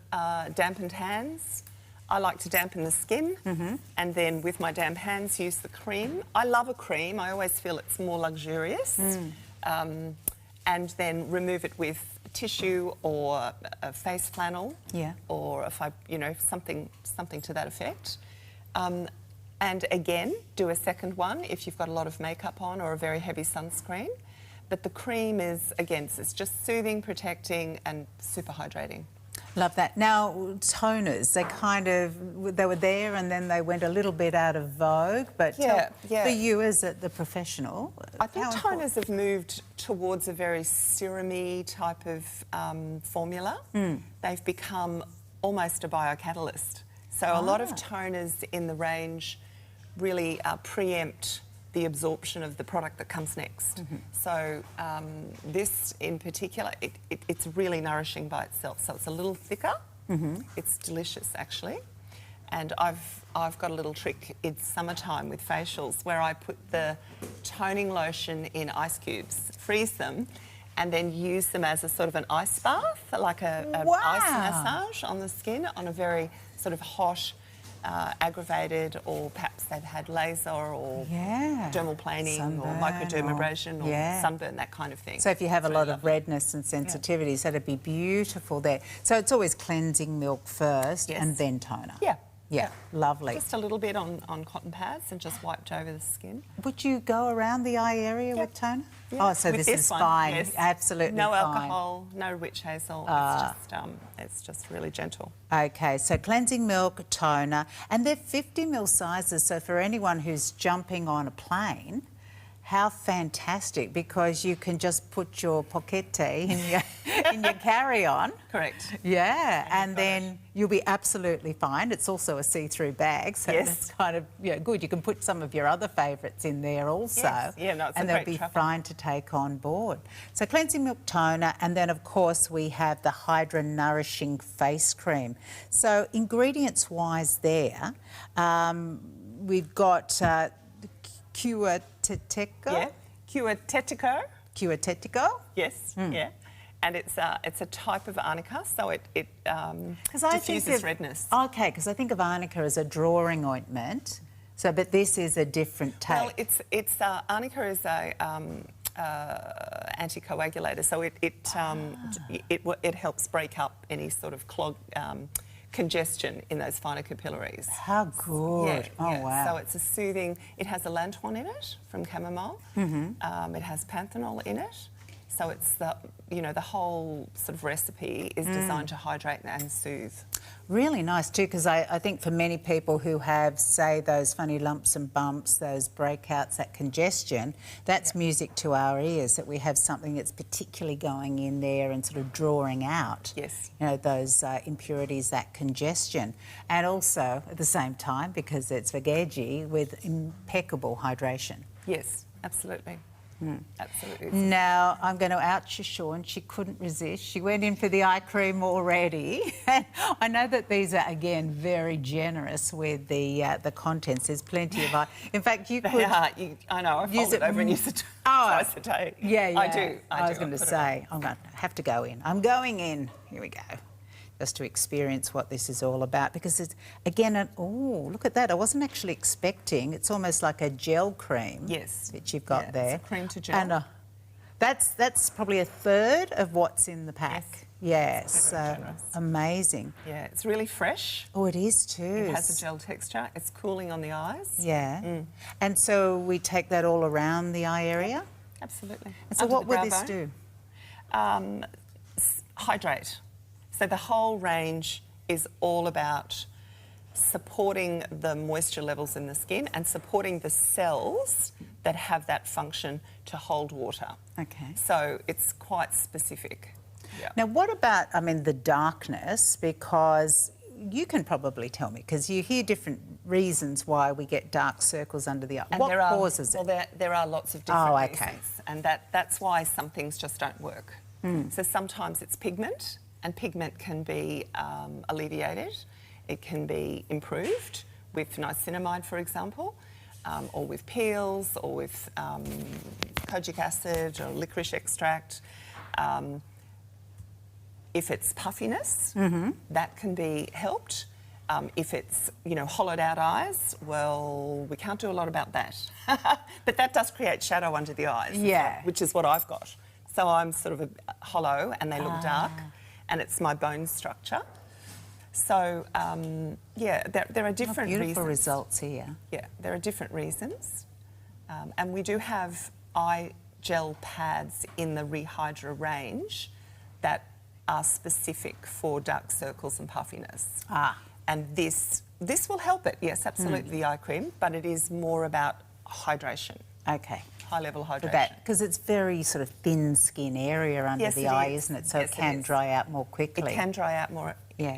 dampened hands. I like to dampen the skin and then with my damp hands use the cream. I love a cream. I always feel it's more luxurious. And then remove it with tissue or a face flannel, or if something to that effect. And again, do a second one if you've got a lot of makeup on or a very heavy sunscreen. But the cream is, again, it's just soothing, protecting, and super hydrating. Love that. Now, toners, they were there and then they went a little bit out of vogue, but for you as the professional... I think toners have moved towards a very serum-y type of formula. They've become almost a biocatalyst. So a lot of toners in the range really preempt the absorption of the product that comes next. So this in particular, it's really nourishing by itself. So it's a little thicker. It's delicious actually. And I've got a little trick. It's summertime with facials where I put the toning lotion in ice cubes, freeze them, and then use them as a sort of an ice bath, like an ice massage on the skin on a very sort of hot, aggravated, or perhaps they've had laser or dermal planing or microdermabrasion or sunburn, that kind of thing. So if you have a lot of redness and sensitivities, that'd be beautiful there. So it's always cleansing milk first and then toner. Yeah, lovely. Just a little bit on cotton pads and just wiped over the skin. Would you go around the eye area with toner? Oh, so with this is one, fine. Absolutely no fine. alcohol, no witch hazel. It's just really gentle. Okay, so cleansing milk, toner, and they're 50ml sizes. So for anyone who's jumping on a plane, how fantastic, because you can just put your pochette in your carry-on. Correct. Yeah, and then you'll be absolutely fine. It's also a see-through bag, so that's kind of good. You can put some of your other favourites in there also. Yes. Yeah, no, it's and a they'll great be travel. fine to take on board. So cleansing milk, toner, and then of course we have the Hydra Nourishing Face Cream. So ingredients-wise there, we've got Cuateteco? Cuateteco. Cuateteco? Yes, and it's a type of arnica, so it diffuses redness. Okay, because I think of arnica as a drawing ointment. So, but this is a different take. Well, it's arnica is a anticoagulator, so it helps break up any sort of congestion in those finer capillaries. How good! Wow! So it's a soothing. It has a lanthorn in it from chamomile. It has panthenol in it. So it's the whole sort of recipe is designed to hydrate and soothe. Really nice too, because I think for many people who have, say, those funny lumps and bumps, those breakouts, that congestion, that's music to our ears, that we have something that's particularly going in there and sort of drawing out, those impurities, that congestion. And also, at the same time, because it's veggie, with impeccable hydration. Yes, absolutely. Absolutely. Now, I'm going to out Sean. She couldn't resist. She went in for the eye cream already. And I know that these are, again, very generous with the contents. There's plenty of eye. In fact, you could... I know. I fold it over and use it twice a day. Yeah. I do. I was going to say, I'm going to have to go in. I'm going in. Here we go. Just to experience what this is all about, because it's, again, oh, look at that. I wasn't actually expecting. It's almost like a gel cream. Yes. That you've got there. It's a cream to gel. And that's probably a third of what's in the pack. Yes. So amazing. Yeah, it's really fresh. Oh, it is too. It has a gel texture. It's cooling on the eyes. Yeah. And so we take that all around the eye area? Absolutely. And so what will this do? Hydrate. So the whole range is all about supporting the moisture levels in the skin and supporting the cells that have that function to hold water. Okay. So it's quite specific. Yeah. Now, what about, the darkness? Because you can probably tell me, because you hear different reasons why we get dark circles under the eye. And what causes it? Well, there are lots of different reasons. And that's why some things just don't work. So sometimes it's pigment. And pigment can be alleviated. It can be improved with niacinamide, for example, or with peels, or with kojic acid or licorice extract. If it's puffiness, that can be helped. If it's, hollowed out eyes, well, we can't do a lot about that. But that does create shadow under the eyes, which is what I've got. So I'm sort of hollow and they look dark. And it's my bone structure. So, there are different reasons. Beautiful results here. Yeah, there are different reasons. And we do have eye gel pads in the Rehydra range that are specific for dark circles and puffiness. Ah. And this will help it, yes, absolutely, the eye cream, but it is more about hydration. Okay. High-level hydration. Because it's very sort of thin skin area under the eye, isn't it? So it can dry out more quickly. It can dry out more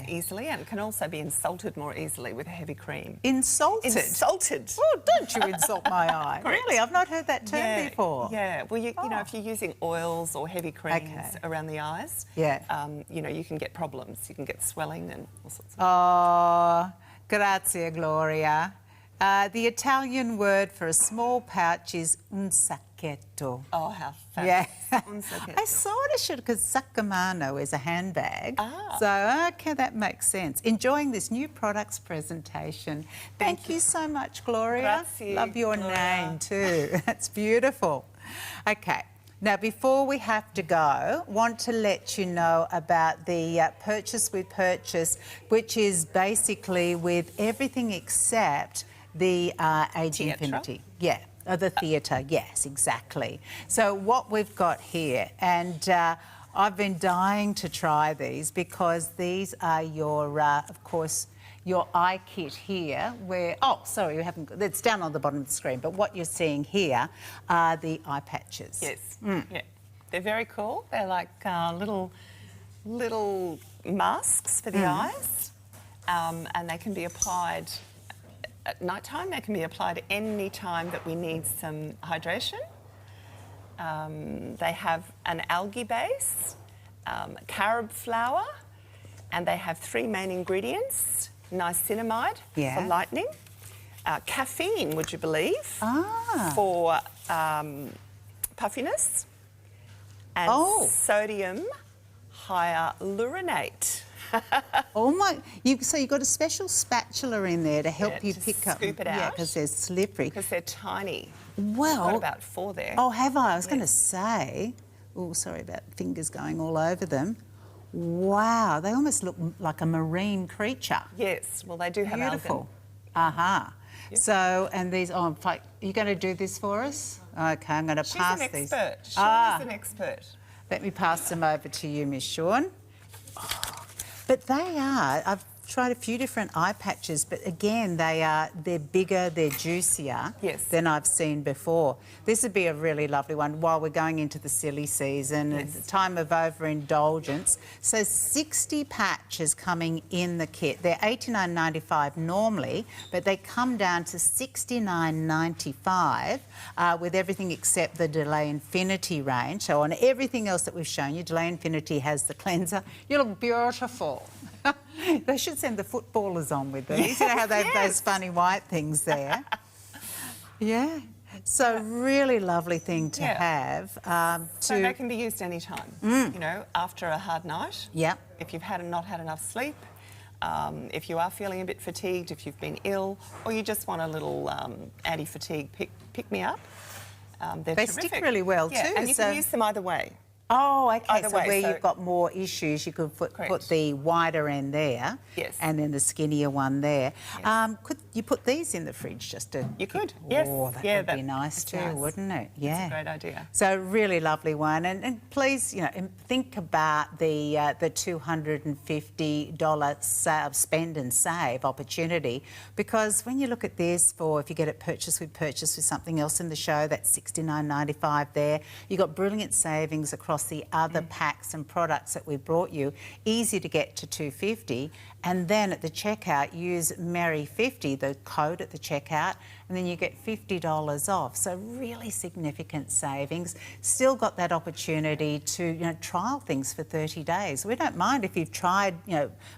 easily, and it can also be insulted more easily with a heavy cream. Insulted? Insulted. Oh, don't you insult my eye. Really? I've not heard that term before. Yeah. Well, you know, if you're using oils or heavy creams around the eyes, you know, you can get problems. You can get swelling and all sorts of... Oh, grazie, Gloria. The Italian word for a small pouch is un sacchetto. Oh, how fabulous. Yeah. Un sacchetto. I sort of should, because saccamano is a handbag. So, okay, that makes sense. Enjoying this new products presentation. Thank you so much, Gloria. Grazie, Love your name too. That's beautiful. Okay. Now, before we have to go, want to let you know about the Purchase with Purchase, which is basically with everything except the Age Infinity. Yeah, the theatre, yes, exactly. So what we've got here, and I've been dying to try these because these are your, of course, your eye kit here where... Oh, sorry, you haven't... It's down on the bottom of the screen, but what you're seeing here are the eye patches. Yes, yeah. They're very cool. They're like little masks for the eyes, and they can be applied at night time. They can be applied any time that we need some hydration. They have an algae base, carob flower, and they have 3 main ingredients: niacinamide for lightening, caffeine, would you believe, for puffiness, and sodium hyaluronate. Oh my! So you've got a special spatula in there to help you pick up. Scoop it out. Yeah, because they're slippery. Because they're tiny. Well, I've got about 4 there. Oh, have I? I was going to say. Oh, sorry about fingers going all over them. Wow, they almost look like a marine creature. Yes, well, they do have beautiful. So, and these. Oh, are you going to do this for us? Okay, I'm going to pass these. She's an expert. She's an expert. Let me pass them over to you, Miss Sean. But they are, I've tried a few different eye patches, but again, they're bigger, they're juicier than I've seen before. This would be a really lovely one while we're going into the silly season, and the time of overindulgence. So 60 patches coming in the kit. They're $89.95 normally, but they come down to $69.95 with everything except the Delay Infinity range. So on everything else that we've shown you, Delay Infinity has the cleanser. You look beautiful. They should send the footballers on with these. You know how they have those funny white things there. Yeah. So really lovely thing to have. So they can be used any time. You know, after a hard night. Yeah. If you've not had enough sleep. If you are feeling a bit fatigued, if you've been ill, or you just want a little anti-fatigue pick-me-up. They terrific. Stick really well too. And you can use them either way. Oh, okay. Either way, where you've got more issues, you could put the wider end there, and then the skinnier one there. Could you put these in the fridge just to? You could. Oh, that would be nice too, wouldn't it? Yeah. It's a great idea. So really lovely one, and please, you know, think about the $250 spend and save opportunity, because when you look at this if you get it purchase with something else in the show, that's $69.95 there. You got brilliant savings across the other packs and products that we brought you. Easy to get to $250, and then at the checkout use Merry50, the code at the checkout, and then you get $50 off. So really significant savings. Still got that opportunity to trial things for 30 days. We don't mind if you've tried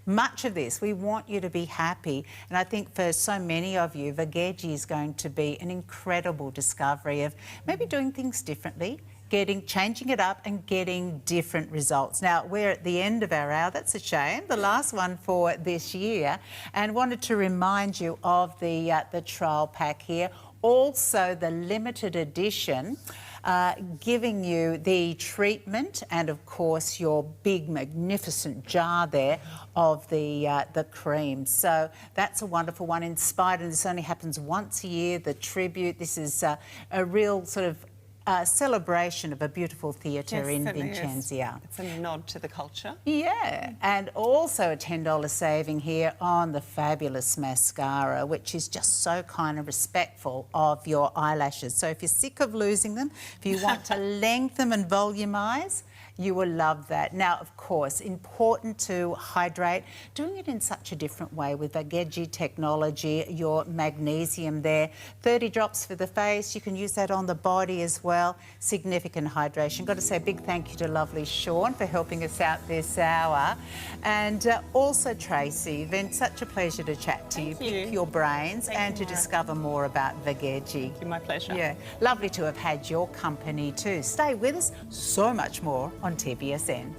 much of this. We want you to be happy, and I think for so many of you, Vageji is going to be an incredible discovery of maybe doing things differently, changing it up and getting different results. Now, we're at the end of our hour. That's a shame, the last one for this year, and wanted to remind you of the trial pack here. Also, the limited edition, giving you the treatment and, of course, your big, magnificent jar there of the cream. So that's a wonderful one, inspired, and this only happens once a year, the tribute. This is a real sort of celebration of a beautiful theatre in certainly Vincentia. It's a nod to the culture. Yeah, and also a $10 saving here on the fabulous mascara, which is just so kind of respectful of your eyelashes. So if you're sick of losing them, if you want to lengthen them and volumise, you will love that. Now, of course, important to hydrate, doing it in such a different way with Bangle technology, your magnesium there. 30 drops for the face. You can use that on the body as well. Significant hydration. Got to say a big thank you to lovely Sean for helping us out this hour. And also Tracy, been such a pleasure to chat to you, pick your brains and to discover more about Bangle. Thank you, my pleasure. Yeah, lovely to have had your company too. Stay with us, so much more on TVSN.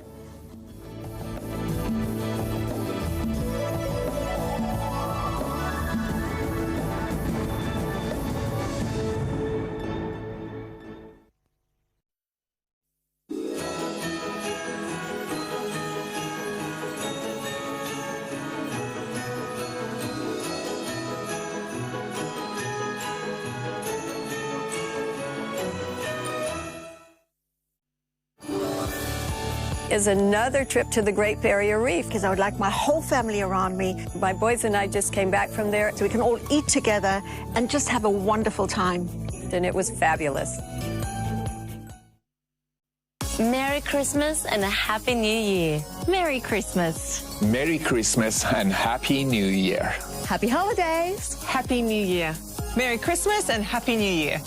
Is another trip to the Great Barrier Reef because I would like my whole family around me. My boys and I just came back from there so we can all eat together and just have a wonderful time. And it was fabulous. Merry Christmas and a Happy New Year. Merry Christmas. Merry Christmas and Happy New Year. Happy holidays. Happy New Year. Merry Christmas and Happy New Year.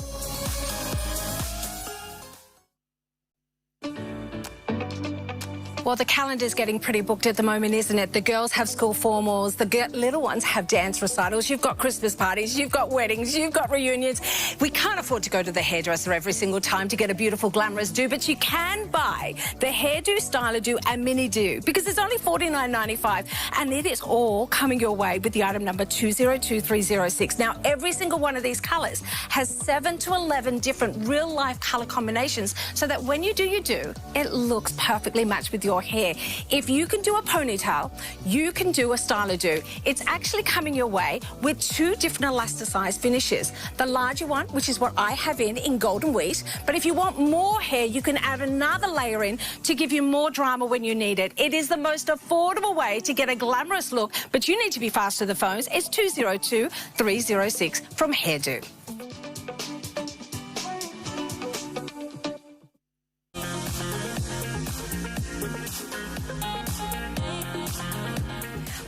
Well, the calendar's getting pretty booked at the moment, isn't it? The girls have school formals, the little ones have dance recitals, you've got Christmas parties, you've got weddings, you've got reunions. We can't afford to go to the hairdresser every single time to get a beautiful, glamorous do, but you can buy the hairdo, styler do and mini do because it's only $49.95 and it is all coming your way with the item number 202306. Now, every single one of these colours has 7 to 11 different real-life colour combinations so that when you do your do, it looks perfectly matched with your hair. If you can do a ponytail, you can do a styler do. It's actually coming your way with 2 different elasticized finishes. The larger one, which is what I have in golden wheat, but if you want more hair, you can add another layer in to give you more drama when you need it. It is the most affordable way to get a glamorous look, but you need to be fast to the phones. It's 202306 from Hairdo.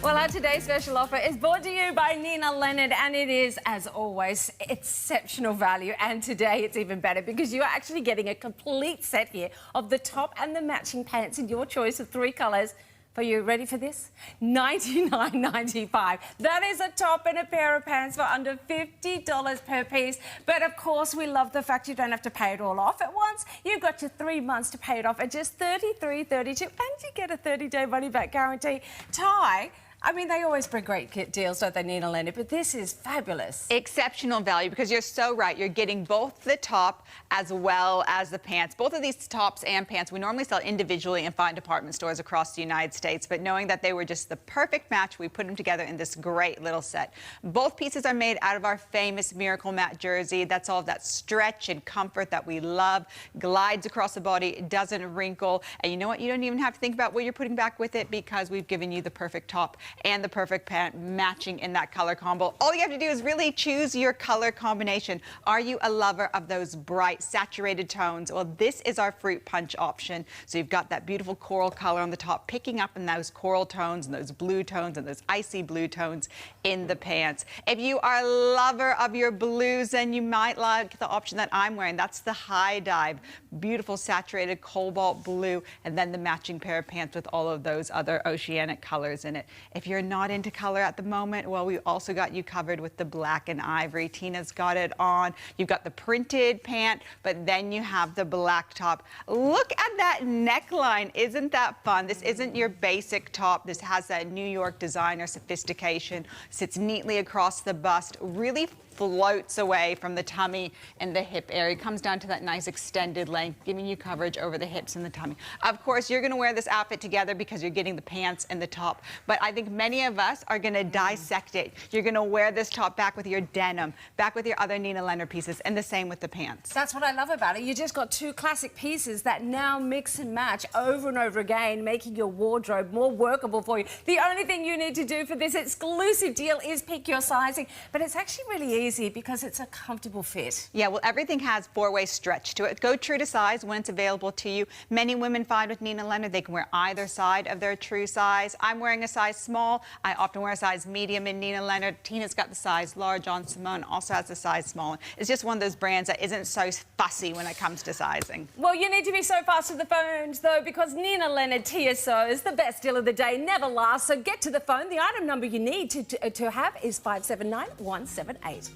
Well, our today's special offer is brought to you by Nina Leonard, and it is, as always, exceptional value. And today it's even better because you are actually getting a complete set here of the top and the matching pants in your choice of 3 colours. Are you ready for this? $99.95. That is a top and a pair of pants for under $50 per piece. But of course, we love the fact you don't have to pay it all off at once. You've got your 3 months to pay it off at just $33.32, and you get a 30-day money-back guarantee. Ty, I mean, they always bring great deals, don't they, Nina Leonard? But this is fabulous. Exceptional value because you're so right. You're getting both the top as well as the pants. Both of these tops and pants we normally sell individually in fine department stores across the United States, but knowing that they were just the perfect match, we put them together in this great little set. Both pieces are made out of our famous Miracle Matte jersey. That's all of that stretch and comfort that we love. Glides across the body, doesn't wrinkle. And you know what? You don't even have to think about what you're putting back with it because we've given you the perfect top and the perfect pant matching in that color combo. All you have to do is really choose your color combination. Are you a lover of those bright, saturated tones? Well, this is our fruit punch option. So you've got that beautiful coral color on the top, picking up in those coral tones and those blue tones and those icy blue tones in the pants. If you are a lover of your blues, then you might like the option that I'm wearing. That's the high dive, beautiful saturated cobalt blue, and then the matching pair of pants with all of those other oceanic colors in it. If you're not into color at the moment, well, we also got you covered with the black and ivory. Tina's got it on. You've got the printed pant, but then you have the black top. Look at that neckline. Isn't that fun? This isn't your basic top. This has that New York designer sophistication. Sits neatly across the bust. Really floats away from the tummy and the hip area. It comes down to that nice extended length, giving you coverage over the hips and the tummy. Of course, you're going to wear this outfit together because you're getting the pants and the top, but I think many of us are going to dissect it. You're going to wear this top back with your denim, back with your other Nina Leonard pieces, and the same with the pants. That's what I love about it. You just got two classic pieces that now mix and match over and over again, making your wardrobe more workable for you. The only thing you need to do for this exclusive deal is pick your sizing, but it's actually really easy because it's a comfortable fit. Yeah, well, everything has four-way stretch to it. Go true to size when it's available to you. Many women find with Nina Leonard they can wear either side of their true size. I'm wearing a size small. I often wear a size medium in Nina Leonard. Tina's got the size large on. Simone also has the size small. It's just one of those brands that isn't so fussy when it comes to sizing. Well, you need to be so fast with the phones, though, because Nina Leonard TSO is the best deal of the day, never lasts. So get to the phone. The item number you need to have is 579178.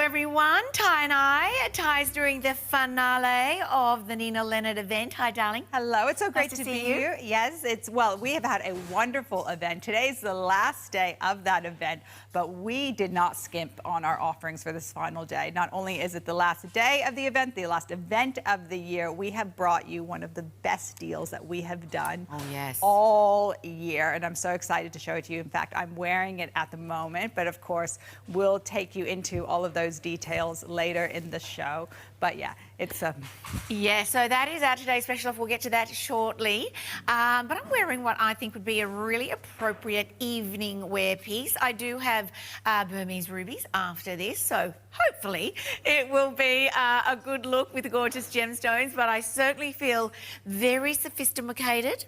Everyone, Ty and I. Ty's doing the finale of the Nina Leonard event. Hi, darling. Hello, it's so great Nice to to be see you. here. Yes, well, we have had a wonderful event. Today's the last day of that event, but we did not skimp on our offerings for this final day. Not only is it the last day of the last event of the year, we have brought you one of the best deals that we have done all year, and I'm so excited to show it to you. In fact, I'm wearing it at the moment, but of course, we'll take you into all of those details later in the show. But yeah, it's Yeah, so that is our today's special offer. We'll get to that shortly. But I'm wearing what I think would be a really appropriate evening wear piece. I do have Burmese rubies after this, so hopefully it will be a good look with the gorgeous gemstones, but I certainly feel very sophisticated.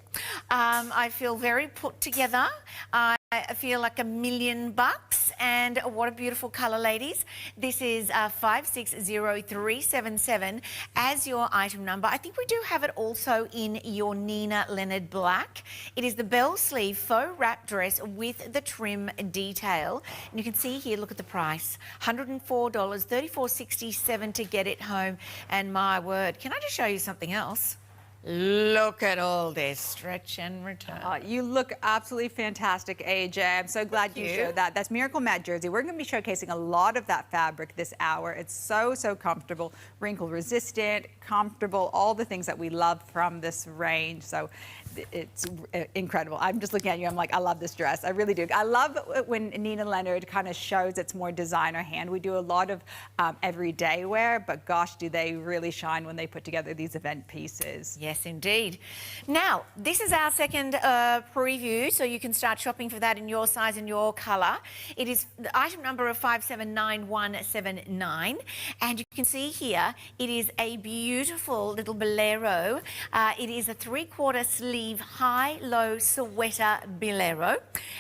I feel very put together. I feel like $1 million, and what a beautiful colour, ladies. This is 560377 as your item number. I think we do have it also in your Nina Leonard black. It is the bell sleeve faux wrap dress with the trim detail. And you can see here, look at the price, $104, $34.67 to get it home. And my word, can I just show you something else? Look at all this stretch and return. You look absolutely fantastic, AJ. I'm so glad you showed that. That's Miracle Matte Jersey. We're going to be showcasing a lot of that fabric this hour. It's so, so comfortable, wrinkle resistant, comfortable, all the things that we love from this range. So it's incredible. I'm just looking at you. I'm like, I love this dress. I really do. I love when Nina Leonard kind of shows its more designer hand. We do a lot of everyday wear, but gosh, do they really shine when they put together these event pieces. Yes, indeed. Now, this is our second preview, so you can start shopping for that in your size and your colour. It is the item number of 579179, and you can see here it is a beautiful little bolero. It is a 3/4 sleeve high-low sweater bolero,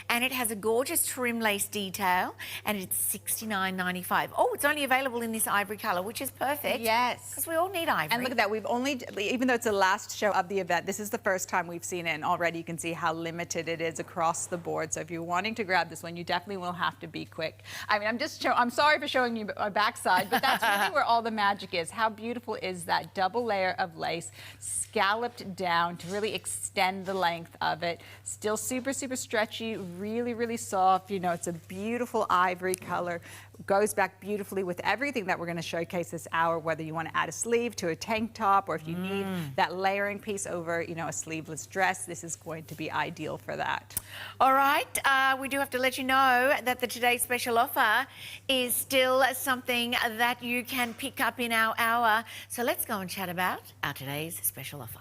and it has a gorgeous trim lace detail, and it's $69.95. Oh, it's only available in this ivory colour, which is perfect. Yes. Because we all need ivory. And look at that. We've only, even though it's the last show of the event, this is the first time we've seen it, and already you can see how limited it is across the board. So if you're wanting to grab this one, you definitely will have to be quick. I mean, I'm sorry for showing you my backside, but that's really where all the magic is. How beautiful is that double layer of lace scalloped down to really extend the length of it. Still super, super stretchy, really, really soft. You know, it's a beautiful ivory color. Goes back beautifully with everything that we're going to showcase this hour, whether you want to add a sleeve to a tank top or if you need that layering piece over, you know, a sleeveless dress, this is going to be ideal for that. All right, we do have to let you know that the today's special offer is still something that you can pick up in our hour. So let's go and chat about our today's special offer.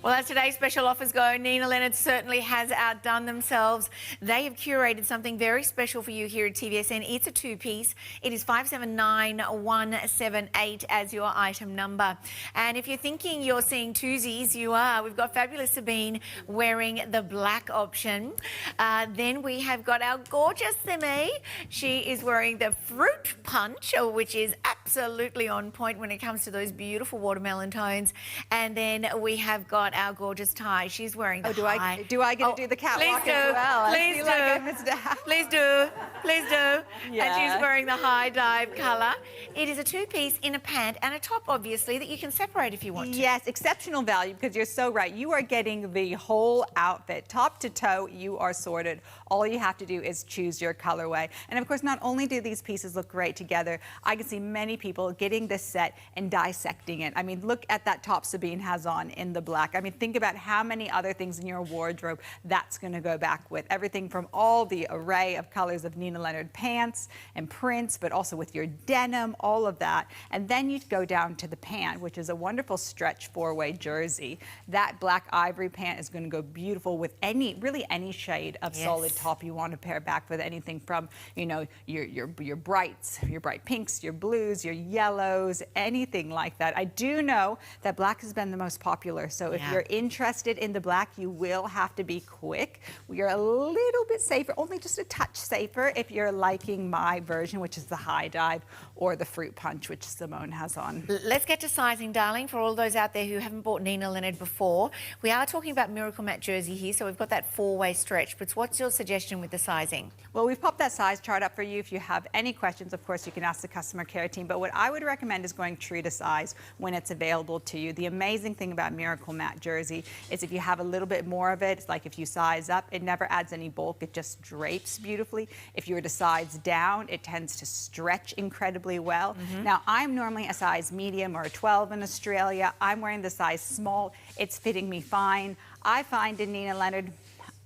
Well, as today's special offers go, Nina Leonard certainly has outdone themselves. They have curated something very special for you here at TVSN. It's a two-piece. It is 579178 as your item number. And if you're thinking you're seeing twosies, you are. We've got fabulous Sabine wearing the black option. Then we have got our gorgeous Simi. She is wearing the fruit punch, which is absolutely on point when it comes to those beautiful watermelon tones. And then we have got our gorgeous Ty. She's wearing the high. Do I get to do the catwalk as well? Please do. Like I missed out. Please do. Please do. Yeah. And she's wearing the high dive colour. It is a two-piece in a pant and a top, obviously, that you can separate if you want to. Yes, exceptional value, because you're so right. You are getting the whole outfit. Top to toe, you are sorted. All you have to do is choose your colorway. And of course, not only do these pieces look great together, I can see many people getting this set and dissecting it. I mean, look at that top Sabine has on in the black. I mean, think about how many other things in your wardrobe that's going to go back with. Everything from all the array of colors of Nina Leonard pants and prints, but also with your denim, all of that. And then you go down to the pant, which is a wonderful stretch four-way jersey. That black ivory pant is going to go beautiful with really any shade of solid top you want to pair back with. Anything from, you know, your brights, your bright pinks, your blues, your yellows, anything like that. I do know that black has been the most popular, so if you're interested in the black, you will have to be quick. We are a little bit safer, only just a touch safer if you're liking my version, which is the high dive, or the fruit punch, which Simone has on. Let's get to sizing, darling, for all those out there who haven't bought Nina Leonard before. We are talking about Miracle Matte jersey here, so we've got that four-way stretch, but what's your suggestion with the sizing? Well, we've popped that size chart up for you. If you have any questions, of course, you can ask the customer care team, but what I would recommend is going true to size when it's available to you. The amazing thing about Miracle Matte jersey is if you have a little bit more of it, it's like if you size up, it never adds any bulk, it just drapes beautifully. If you were to size down, it tends to stretch incredibly well. Now, I'm normally a size medium or a 12 in Australia. I'm wearing the size small. It's fitting me fine. I find in Nina Leonard,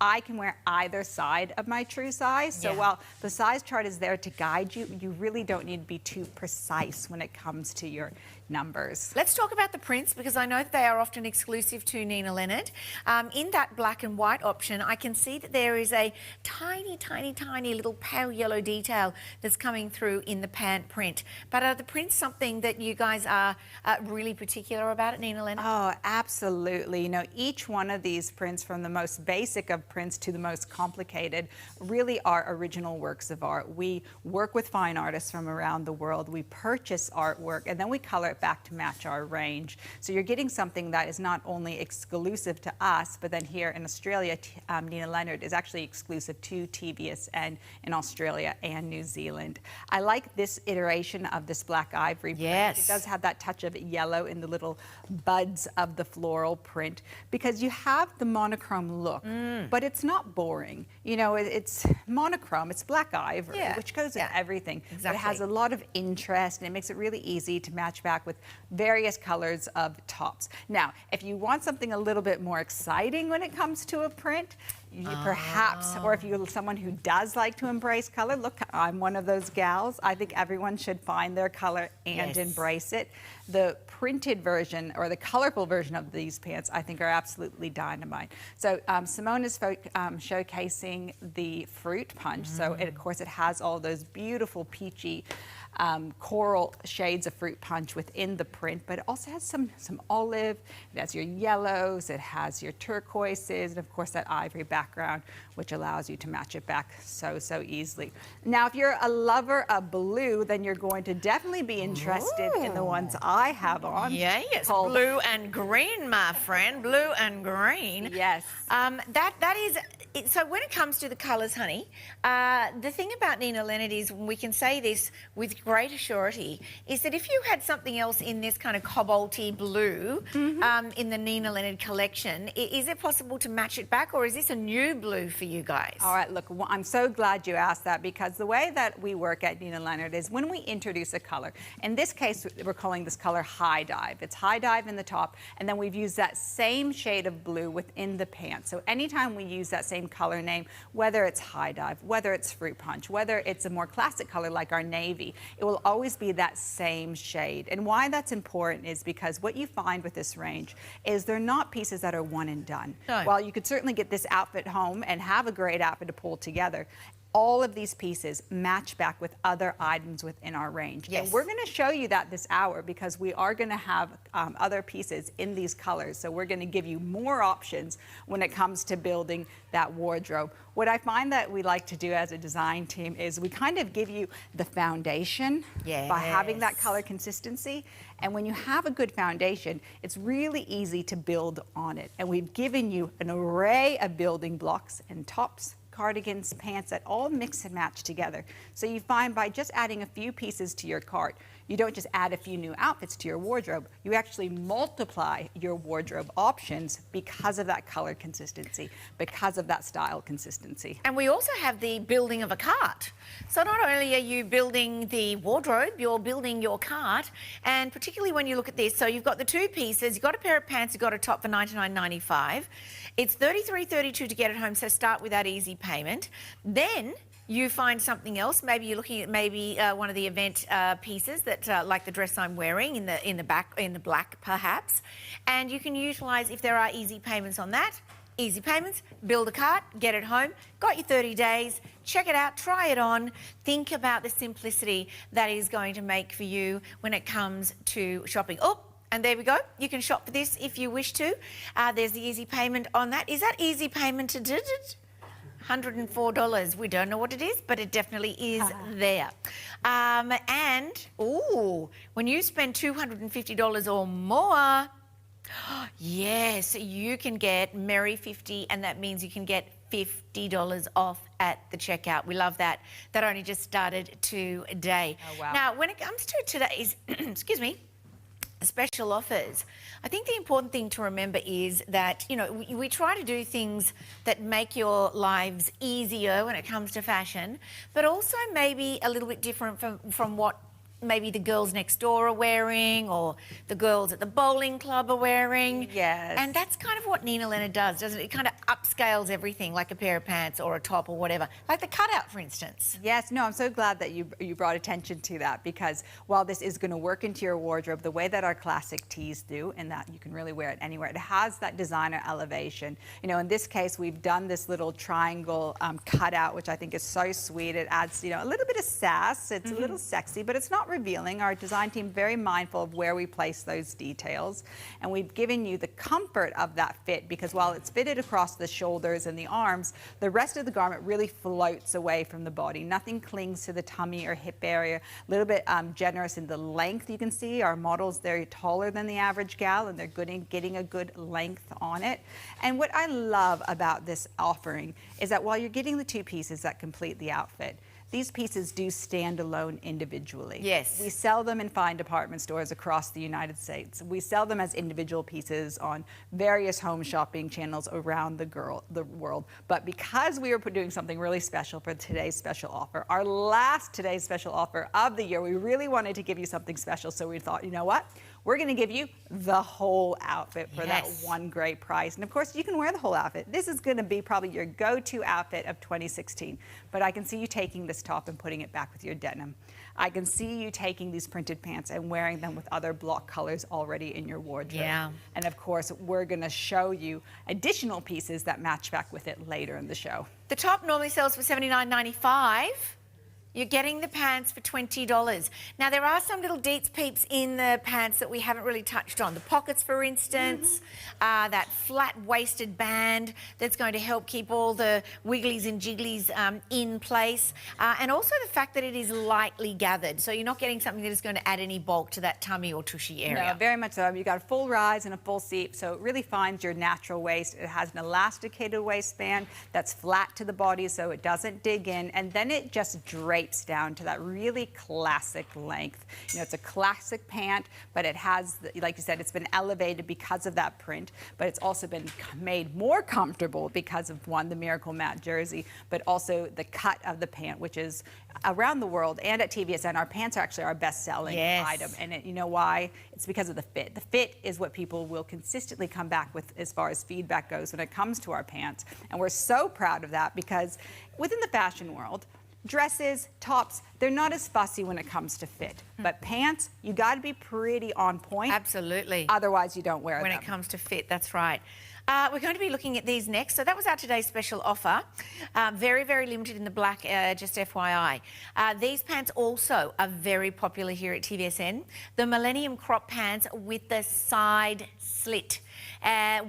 I can wear either side of my true size. So while the size chart is there to guide you, you really don't need to be too precise when it comes to your numbers. Let's talk about the prints, because I know that they are often exclusive to Nina Leonard. In that black and white option, I can see that there is a tiny, tiny, tiny little pale yellow detail that's coming through in the pant print. But are the prints something that you guys are really particular about at Nina Leonard? Oh, absolutely. You know, each one of these prints, from the most basic of prints to the most complicated, really are original works of art. We work with fine artists from around the world. We purchase artwork and then we color it back to match our range. So you're getting something that is not only exclusive to us, but then here in Australia, Nina Leonard is actually exclusive to TVSN in Australia and New Zealand. I like this iteration of this black ivory print. It does have that touch of yellow in the little buds of the floral print, because you have the monochrome look, but it's not boring. You know, it's monochrome, it's black ivory, which goes in everything. But it has a lot of interest and it makes it really easy to match back with various colors of tops. Now, if you want something a little bit more exciting when it comes to a print, perhaps, or if you're someone who does like to embrace color, look, I'm one of those gals. I think everyone should find their color and embrace it. The printed version or the colorful version of these pants, I think, are absolutely dynamite. So Simone is showcasing the fruit punch. So of course it has all those beautiful peachy coral shades of fruit punch within the print, but it also has some olive, it has your yellows, it has your turquoises, and of course that ivory background, which allows you to match it back so easily. Now, if you're a lover of blue, then you're going to definitely be interested in the ones I have on. Yes, blue and green, my friend, blue and green. Yes. That is, so when it comes to the colours, honey, the thing about Nina Leonard is, we can say this with great assurity, is that if you had something else in this kind of cobalty blue in the Nina Leonard collection, is it possible to match it back, or is this a new blue for you guys? All right, look, I'm so glad you asked that, because the way that we work at Nina Leonard is when we introduce a color, in this case, we're calling this color high dive. It's high dive in the top, and then we've used that same shade of blue within the pants. So anytime we use that same same color name, whether it's high dive, whether it's fruit punch, whether it's a more classic color like our navy, it will always be that same shade. And why that's important is because what you find with this range is they're not pieces that are one and done. No. While you could certainly get this outfit home and have a great outfit to pull together, all of these pieces match back with other items within our range. Yes. And we're going to show you that this hour because we are going to have other pieces in these colors. So we're going to give you more options when it comes to building that wardrobe. What I find that we like to do as a design team is we kind of give you the foundation by having that color consistency. And when you have a good foundation, it's really easy to build on it. And we've given you an array of building blocks and tops, cardigans, pants that all mix and match together. So you find by just adding a few pieces to your cart, you don't just add a few new outfits to your wardrobe, you actually multiply your wardrobe options because of that color consistency, because of that style consistency. And we also have the building of a cart. So not only are you building the wardrobe, you're building your cart, and particularly when you look at this, so you've got the two pieces, you've got a pair of pants, you've got a top for $99.95. It's $33.32 to get it home, so start with that easy payment. Then you find something else. Maybe you're looking at one of the event pieces that, like the dress I'm wearing in the black perhaps, and you can utilise if there are easy payments on that. Easy payments, build a cart, get it home, got your 30 days, check it out, try it on, think about the simplicity that is going to make for you when it comes to shopping. Oh, and there we go. You can shop for this if you wish to. There's the easy payment on that. Is that easy payment to $104. We don't know what it is, but it definitely is there. And, ooh, when you spend $250 or more, yes, you can get Merry 50, and that means you can get $50 off at the checkout. We love that. That only just started today. Oh, wow. Now, when it comes to today's, excuse me, special offers, I think the important thing to remember is that, you know, we try to do things that make your lives easier when it comes to fashion, but also maybe a little bit different from what maybe the girls next door are wearing or the girls at the bowling club are wearing. Yes. And that's kind of what Nina Leonard does, doesn't it? It kind of upscales everything, like a pair of pants or a top or whatever. Like the cutout, for instance. Yes, no, I'm so glad that you brought attention to that, because while this is going to work into your wardrobe the way that our classic tees do, and that you can really wear it anywhere, it has that designer elevation. You know, in this case, we've done this little triangle cutout, which I think is so sweet. It adds, you know, a little bit of sass. It's a little sexy, but it's not revealing. Our design team very mindful of where we place those details, and we've given you the comfort of that fit, because while it's fitted across the shoulders and the arms, the rest of the garment really floats away from the body. Nothing clings to the tummy or hip area. A little bit generous in the length. You can see our models, they're taller than the average gal, and they're getting a good length on it. And what I love about this offering is that while you're getting the two pieces that complete the outfit, these pieces do stand alone individually. Yes. We sell them in fine department stores across the United States. We sell them as individual pieces on various home shopping channels around the world. But because we are doing something really special for today's special offer, our last today's special offer of the year, we really wanted to give you something special. So we thought, you know what? We're going to give you the whole outfit for that one great price. And of course, you can wear the whole outfit. This is going to be probably your go-to outfit of 2016. But I can see you taking this top and putting it back with your denim. I can see you taking these printed pants and wearing them with other block colors already in your wardrobe. Yeah. And of course, we're going to show you additional pieces that match back with it later in the show. The top normally sells for $79.95. You're getting the pants for $20. Now, there are some little deets peeps in the pants that we haven't really touched on. The pockets, for instance, that flat-waisted band that's going to help keep all the wigglies and jigglies in place. And also the fact that it is lightly gathered. So you're not getting something that is going to add any bulk to that tummy or tushy area. No, very much so. You've got a full rise and a full seat, so it really finds your natural waist. It has an elasticated waistband that's flat to the body so it doesn't dig in, and then it just drapes drapes down to that really classic length. You know, it's a classic pant, but it has, like you said, it's been elevated because of that print, but it's also been made more comfortable because of, one, the Miracle Matte jersey, but also the cut of the pant, which is around the world and at TVSN, our pants are actually our best-selling item. And you know why? It's because of the fit. The fit is what people will consistently come back with as far as feedback goes when it comes to our pants. And we're so proud of that because within the fashion world, dresses, tops, they're not as fussy when it comes to fit. But pants, you got to be pretty on point. Absolutely. Otherwise, you don't wear them. When it comes to fit, that's right. We're going to be looking at these next. So that was our today's special offer. Very, very limited in the black, just FYI. These pants also are very popular here at TVSN. The Millennium crop pants with the side slit.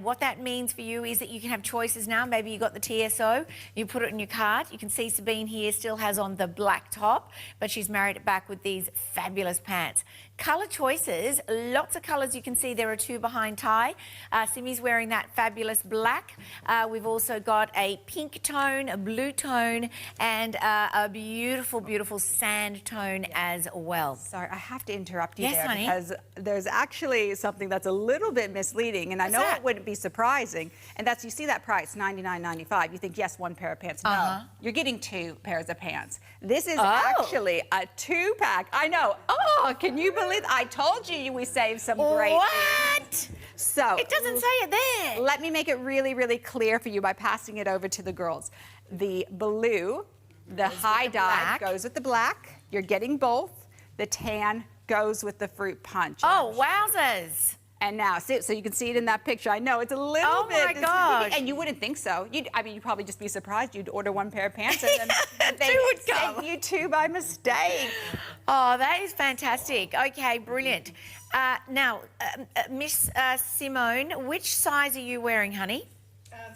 What that means for you is that you can have choices now. Maybe you got the TSO, you put it in your cart. You can see Sabine here still has on the black top, but she's married it back with these fabulous pants. Colour choices, lots of colours. You can see there are two behind Ty. Simi's wearing that fabulous black. We've also got a pink tone, a blue tone, and a beautiful, beautiful sand tone as well. Sorry, I have to interrupt you yes, there honey. because there's actually something that's a little bit misleading, and I know it wouldn't be surprising, and that's, you see that price, $99.95. You think, yes, one pair of pants. No, you're getting two pairs of pants. This is actually a two-pack. I know. Oh, can you believe? I told you we saved some great What? So it doesn't say it there. Let me make it really, really clear for you by passing it over to the girls. The blue, the high dye goes with the black. You're getting both. The tan goes with the fruit punch. Oh, wowzers. And now, so you can see it in that picture. I know it's a little bit. Oh my gosh! And you wouldn't think so. I mean, you'd probably just be surprised. You'd order one pair of pants and then they would sent you two by mistake. Oh, that is fantastic. Okay, brilliant. Now, Miss Simone, which size are you wearing, honey?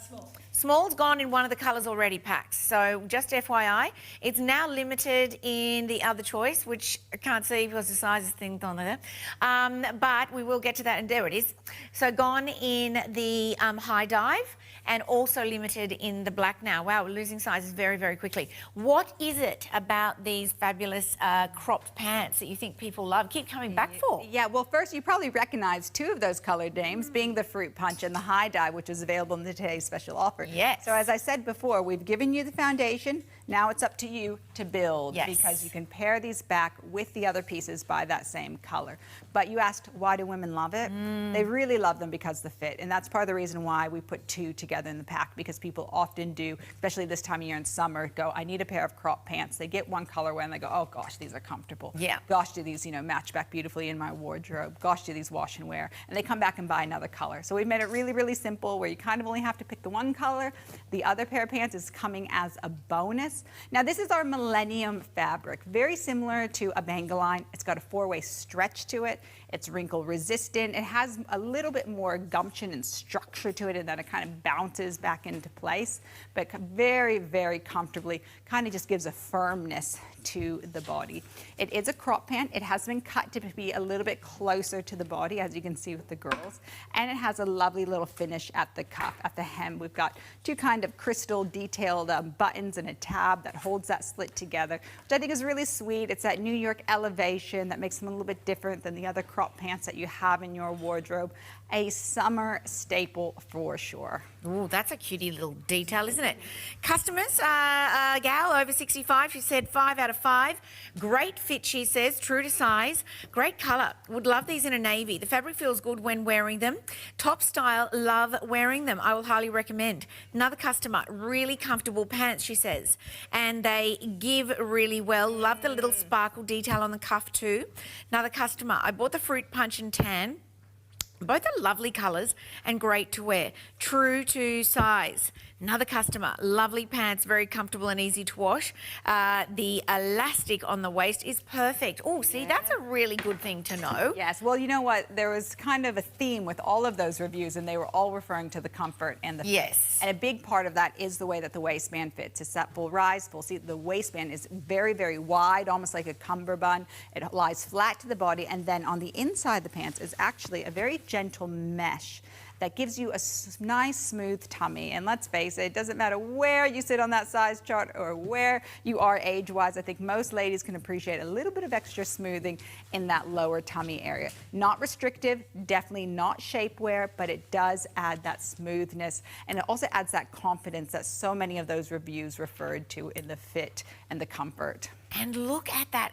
Small. Small's gone in one of the colours already packed. So just FYI, it's now limited in the other choice, which I can't see because the size is thinged on there. But we will get to that, and there it is. So gone in the high dive and also limited in the black now. Wow, we're losing sizes very, very quickly. What is it about these fabulous cropped pants that you think people love, keep coming back for? Yeah, well, first, you probably recognize two of those colored names, being the fruit punch and the high dive, which is available in today's special offer. Yes. So as I said before, we've given you the foundation. Now it's up to you to build, because you can pair these back with the other pieces by that same color. But you asked, why do women love it? They really love them because of the fit, and that's part of the reason why we put two together in the pack, because people often do, especially this time of year in summer, go, I need a pair of crop pants. They get one colorway and they go, oh gosh, these are comfortable. Yeah. Gosh, do these, match back beautifully in my wardrobe. Gosh, do these wash and wear. And they come back and buy another color. So we've made it really, really simple, where you kind of only have to pick the one color. The other pair of pants is coming as a bonus. Now this is our Millennium fabric, very similar to a Bangle line. It's got a four-way stretch to it. It's wrinkle resistant. It has a little bit more gumption and structure to it, and then it kind of bounces back into place, but very, very comfortably, kind of just gives a firmness to the body. It is a crop pant. It has been cut to be a little bit closer to the body, as you can see with the girls, and it has a lovely little finish at the cuff, at the hem. We've got two kind of crystal detailed buttons and a tab that holds that slit together, which I think is really sweet. It's that New York elevation that makes them a little bit different than the other crop pants that you have in your wardrobe. A summer staple for sure. Oh, that's a cutie little detail, isn't it? Customers, gal over 65, she said 5 out of 5. Great fit, she says, true to size. Great colour. Would love these in a navy. The fabric feels good when wearing them. Top style, love wearing them. I will highly recommend. Another customer, really comfortable pants, she says. And they give really well. Love the little sparkle detail on the cuff too. Another customer, I bought the fruit punch and tan. Both are lovely colours and great to wear. True to size. Another customer, lovely pants, very comfortable and easy to wash. The elastic on the waist is perfect. Oh, see, that's a really good thing to know. Yes, well, you know what? There was kind of a theme with all of those reviews, and they were all referring to the comfort and the fit. Yes. And a big part of that is the way that the waistband fits. It's that full rise, full seat. The waistband is very, very wide, almost like a cummerbund. It lies flat to the body, and then on the inside of the pants is actually a very gentle mesh that gives you a nice, smooth tummy. And let's face it, it doesn't matter where you sit on that size chart or where you are age-wise. I think most ladies can appreciate a little bit of extra smoothing in that lower tummy area. Not restrictive, definitely not shapewear, but it does add that smoothness, and it also adds that confidence that so many of those reviews referred to in the fit and the comfort. And look at that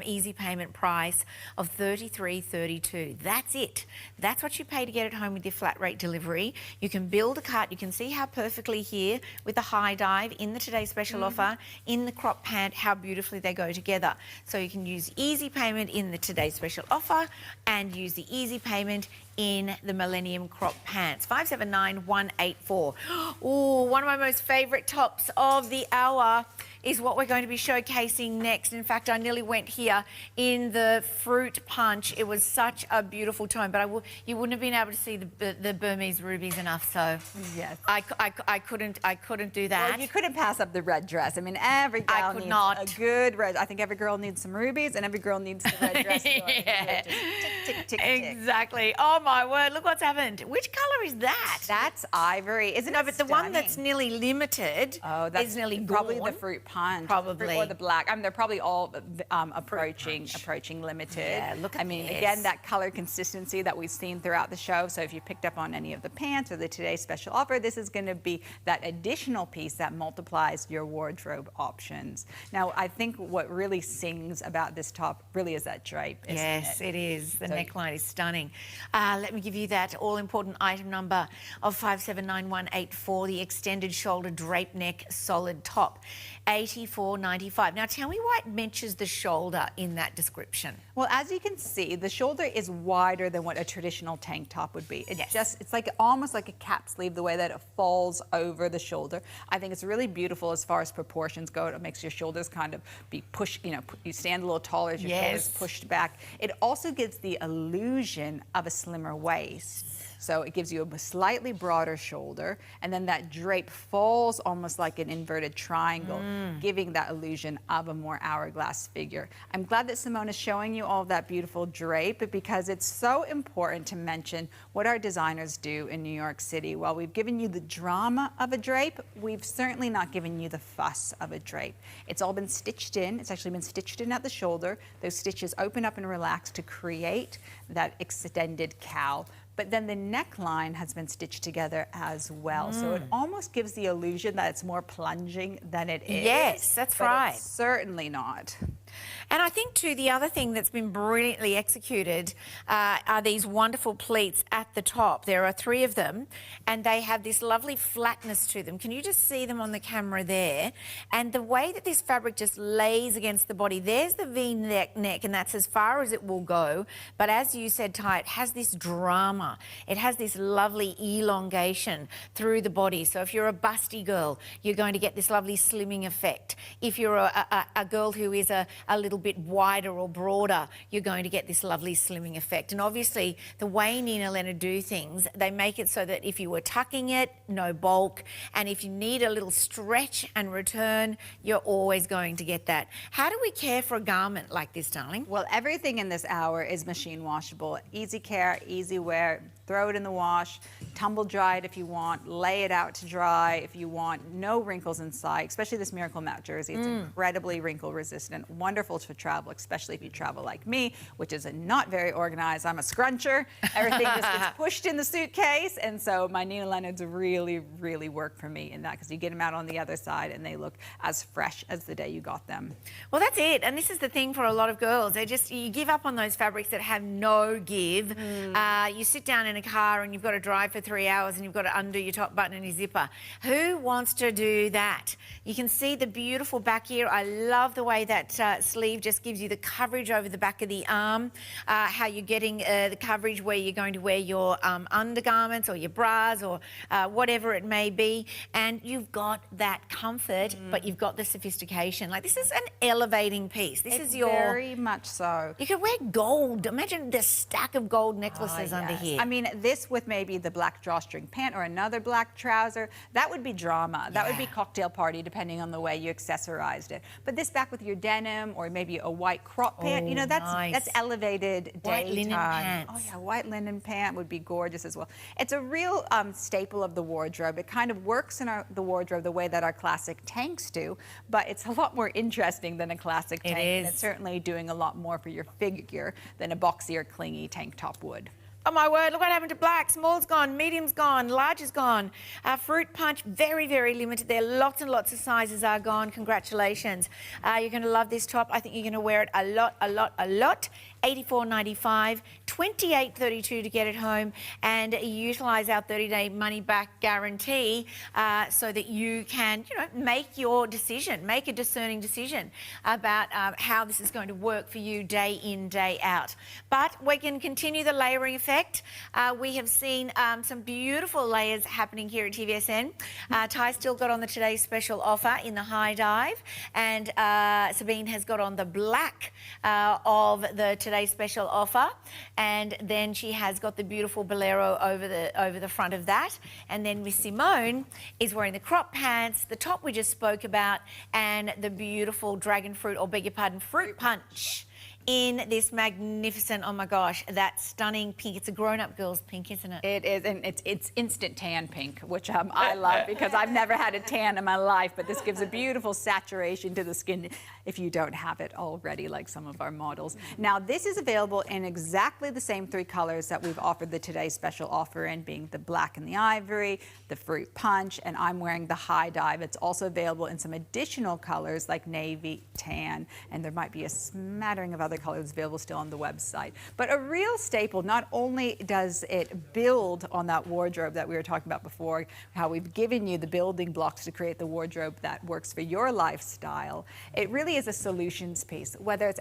easy payment price of $33.32. That's it. That's what you pay to get it home with your flat rate delivery. You can build a cart. You can see how perfectly here with the high dive in the Today Special offer, in the crop pant, how beautifully they go together. So you can use easy payment in the Today Special offer and use the easy payment in the Millennium crop pants. 579184. Oh, one of my most favourite tops of the hour is what we're going to be showcasing next. In fact, I nearly went here in the fruit punch. It was such a beautiful tone, but you wouldn't have been able to see the Burmese rubies enough, so yes, I couldn't do that. Well, you couldn't pass up the red dress. I mean, every girl needs a good red. I think every girl needs some rubies, and every girl needs the red dress. Yeah. Just tick, tick, tick, exactly. Oh my word! Look what's happened. Which colour is that? That's ivory, isn't it? No, but the one that's nearly limited is nearly probably gone. the fruit punch, Probably. or the black. I mean, they're probably all approaching limited. Yeah, look at I mean, this. again, that color consistency that we've seen throughout the show. So if you picked up on any of the pants or the Today Special offer, this is going to be that additional piece that multiplies your wardrobe options. Now, I think what really sings about this top really is that drape. Yes, it is. The neckline is stunning. Let me give you that all-important item number of 579184, the extended shoulder drape neck solid top. $84.95. Now, tell me why it mentions the shoulder in that description. Well, as you can see, the shoulder is wider than what a traditional tank top would be. It's like almost like a cap sleeve, the way that it falls over the shoulder. I think it's really beautiful as far as proportions go. It makes your shoulders kind of be pushed, you stand a little taller as your shoulders pushed back. It also gives the illusion of a slimmer waist. So it gives you a slightly broader shoulder, and then that drape falls almost like an inverted triangle, giving that illusion of a more hourglass figure. I'm glad that Simone is showing you all of that beautiful drape, because it's so important to mention what our designers do in New York City. While we've given you the drama of a drape, we've certainly not given you the fuss of a drape. It's all been stitched in. It's actually been stitched in at the shoulder. Those stitches open up and relax to create that extended cowl. But then the neckline has been stitched together as well. So it almost gives the illusion that it's more plunging than it is. Yes, that's right. It's certainly not. And I think, too, the other thing that's been brilliantly executed are these wonderful pleats at the top. There are 3 of them, and they have this lovely flatness to them. Can you just see them on the camera there? And the way that this fabric just lays against the body, there's the V-neck, and that's as far as it will go. But as you said, Ty, it has this drama. It has this lovely elongation through the body. So if you're a busty girl, you're going to get this lovely slimming effect. If you're a girl who is a little bit wider or broader, you're going to get this lovely slimming effect. And obviously, the way Nina Leonard do things, they make it so that if you were tucking it, no bulk, and if you need a little stretch and return, you're always going to get that. How do we care for a garment like this, darling? Well, everything in this hour is machine washable. Easy care, easy wear. Throw it in the wash, tumble dry it if you want, lay it out to dry if you want. No wrinkles inside, especially this Miracle Matte jersey. It's incredibly wrinkle resistant, wonderful to travel, especially if you travel like me, which is not very organized. I'm a scruncher. Everything just gets pushed in the suitcase. And so my Nina Leonards really, really work for me in that, because you get them out on the other side and they look as fresh as the day you got them. Well, that's it. And this is the thing for a lot of girls. You give up on those fabrics that have no give. You sit down in a car and you've got to drive for 3 hours and you've got to undo your top button and your zipper. Who wants to do that? You can see the beautiful back here. I love the way that sleeve just gives you the coverage over the back of the arm, how you're getting the coverage where you're going to wear your undergarments or your bras or whatever it may be. And you've got that comfort, but you've got the sophistication. Like, this is an elevating piece. This is your... Very much so. You could wear gold. Imagine the stack of gold necklaces under here. I mean, mean, this with maybe the black drawstring pant or another black trouser, that would be drama. That would be cocktail party, depending on the way you accessorized it. But this back with your denim or maybe a white crop pant, you know, that's elevated White linen daytime. pants. Oh yeah, white linen pant would be gorgeous as well. It's a real staple of the wardrobe. It kind of works in the wardrobe the way that our classic tanks do, but it's a lot more interesting than a classic tank. And it's certainly doing a lot more for your figure than a boxy or clingy tank top would. Oh my word, look what happened to black. Small's gone, medium's gone, large is gone. Fruit punch, very, very limited there. Lots and lots of sizes are gone. Congratulations. You're going to love this top. I think you're going to wear it a lot, a lot, a lot. $84.95, $28.32 to get it home, and utilise our 30-day money-back guarantee so that you can, you know, make your decision, make a discerning decision about how this is going to work for you day in, day out. But we can continue the layering effect. We have seen some beautiful layers happening here at TVSN. Ty still got on the Today's Special offer in the high dive, and Sabine has got on the black of the Today's Special offer, and then she has got the beautiful Bolero over the front of that, and then Miss Simone is wearing the crop pants, the top we just spoke about, and the beautiful dragon fruit, or beg your pardon, fruit punch in this magnificent, oh my gosh, that stunning pink. It's a grown-up girl's pink, isn't it? It is, and it's instant tan pink, which I love because I've never had a tan in my life, but this gives a beautiful saturation to the skin if you don't have it already, like some of our models. Now, this is available in exactly the same 3 colors that we've offered the Today's Special offer in, being the black and the ivory, the fruit punch, and I'm wearing the high dive. It's also available in some additional colors like navy, tan, and there might be a smattering of other colors available still on the website. But a real staple, not only does it build on that wardrobe that we were talking about before, how we've given you the building blocks to create the wardrobe that works for your lifestyle, it really is a solutions piece, whether it's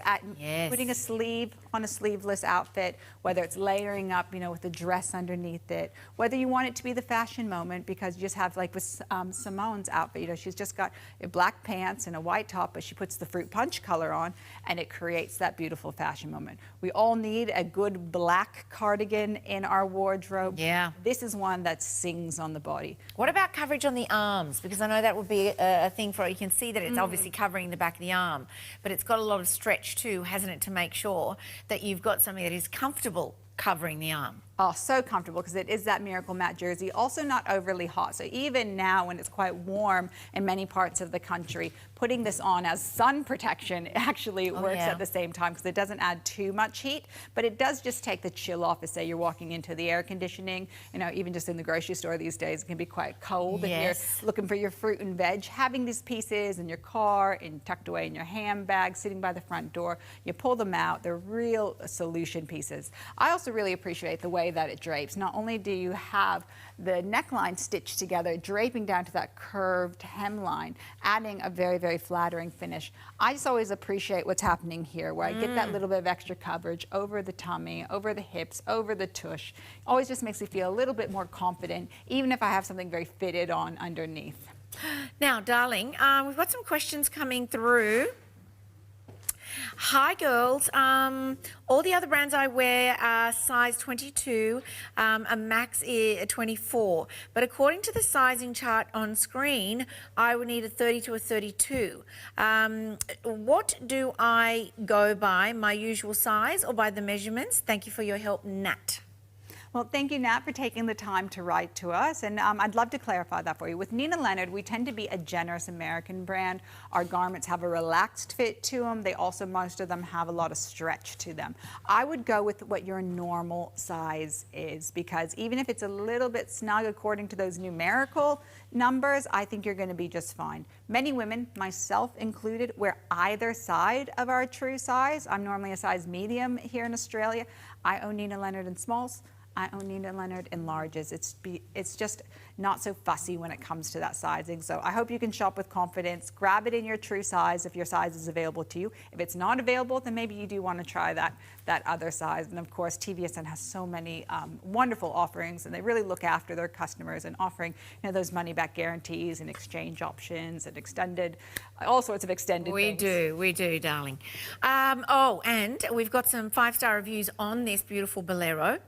putting a sleeve on a sleeveless outfit, whether it's layering up, you know, with a dress underneath it, whether you want it to be the fashion moment because you just have, like with Simone's outfit, you know, she's just got black pants and a white top, but she puts the fruit punch color on and it creates that beautiful fashion moment. We all need a good black cardigan in our wardrobe. Yeah. This is one that sings on the body. What about coverage on the arms? Because I know that would be a thing for, you can see that it's obviously covering the back of the arm, but it's got a lot of stretch too, hasn't it, to make sure that you've got something that is comfortable covering the arm. Oh, so comfortable because it is that Miracle Matte jersey. Also not overly hot. So even now when it's quite warm in many parts of the country, putting this on as sun protection actually works at the same time because it doesn't add too much heat, but it does just take the chill off. As say you're walking into the air conditioning, you know, even just in the grocery store these days, it can be quite cold if you're looking for your fruit and veg. Having these pieces in your car and tucked away in your handbag, sitting by the front door, you pull them out. They're real solution pieces. I also really appreciate the way that it drapes. Not only do you have the neckline stitched together, draping down to that curved hemline, adding a very, very flattering finish. I just always appreciate what's happening here, where I get that little bit of extra coverage over the tummy, over the hips, over the tush. Always just makes me feel a little bit more confident, even if I have something very fitted on underneath. Now, darling, we've got some questions coming through. Hi girls, all the other brands I wear are size 22, a max 24, but according to the sizing chart on screen, I would need a 30 to a 32. What do I go by, my usual size or by the measurements? Thank you for your help, Nat. Well, thank you, Nat, for taking the time to write to us, and I'd love to clarify that for you. With Nina Leonard, we tend to be a generous American brand. Our garments have a relaxed fit to them. They also, most of them, have a lot of stretch to them. I would go with what your normal size is, because even if it's a little bit snug according to those numerical numbers, I think you're going to be just fine. Many women, myself included, wear either side of our true size. I'm normally a size medium here in Australia. I own Nina Leonard in smalls. I own Nina Leonard in larges. It's just not so fussy when it comes to that sizing. So I hope you can shop with confidence. Grab it in your true size if your size is available to you. If it's not available, then maybe you do want to try that other size. And of course, TVSN has so many wonderful offerings, and they really look after their customers and offering those money-back guarantees and exchange options and extended, all sorts of extended things. We do, darling. Oh, and we've got some 5-star reviews on this beautiful Bolero.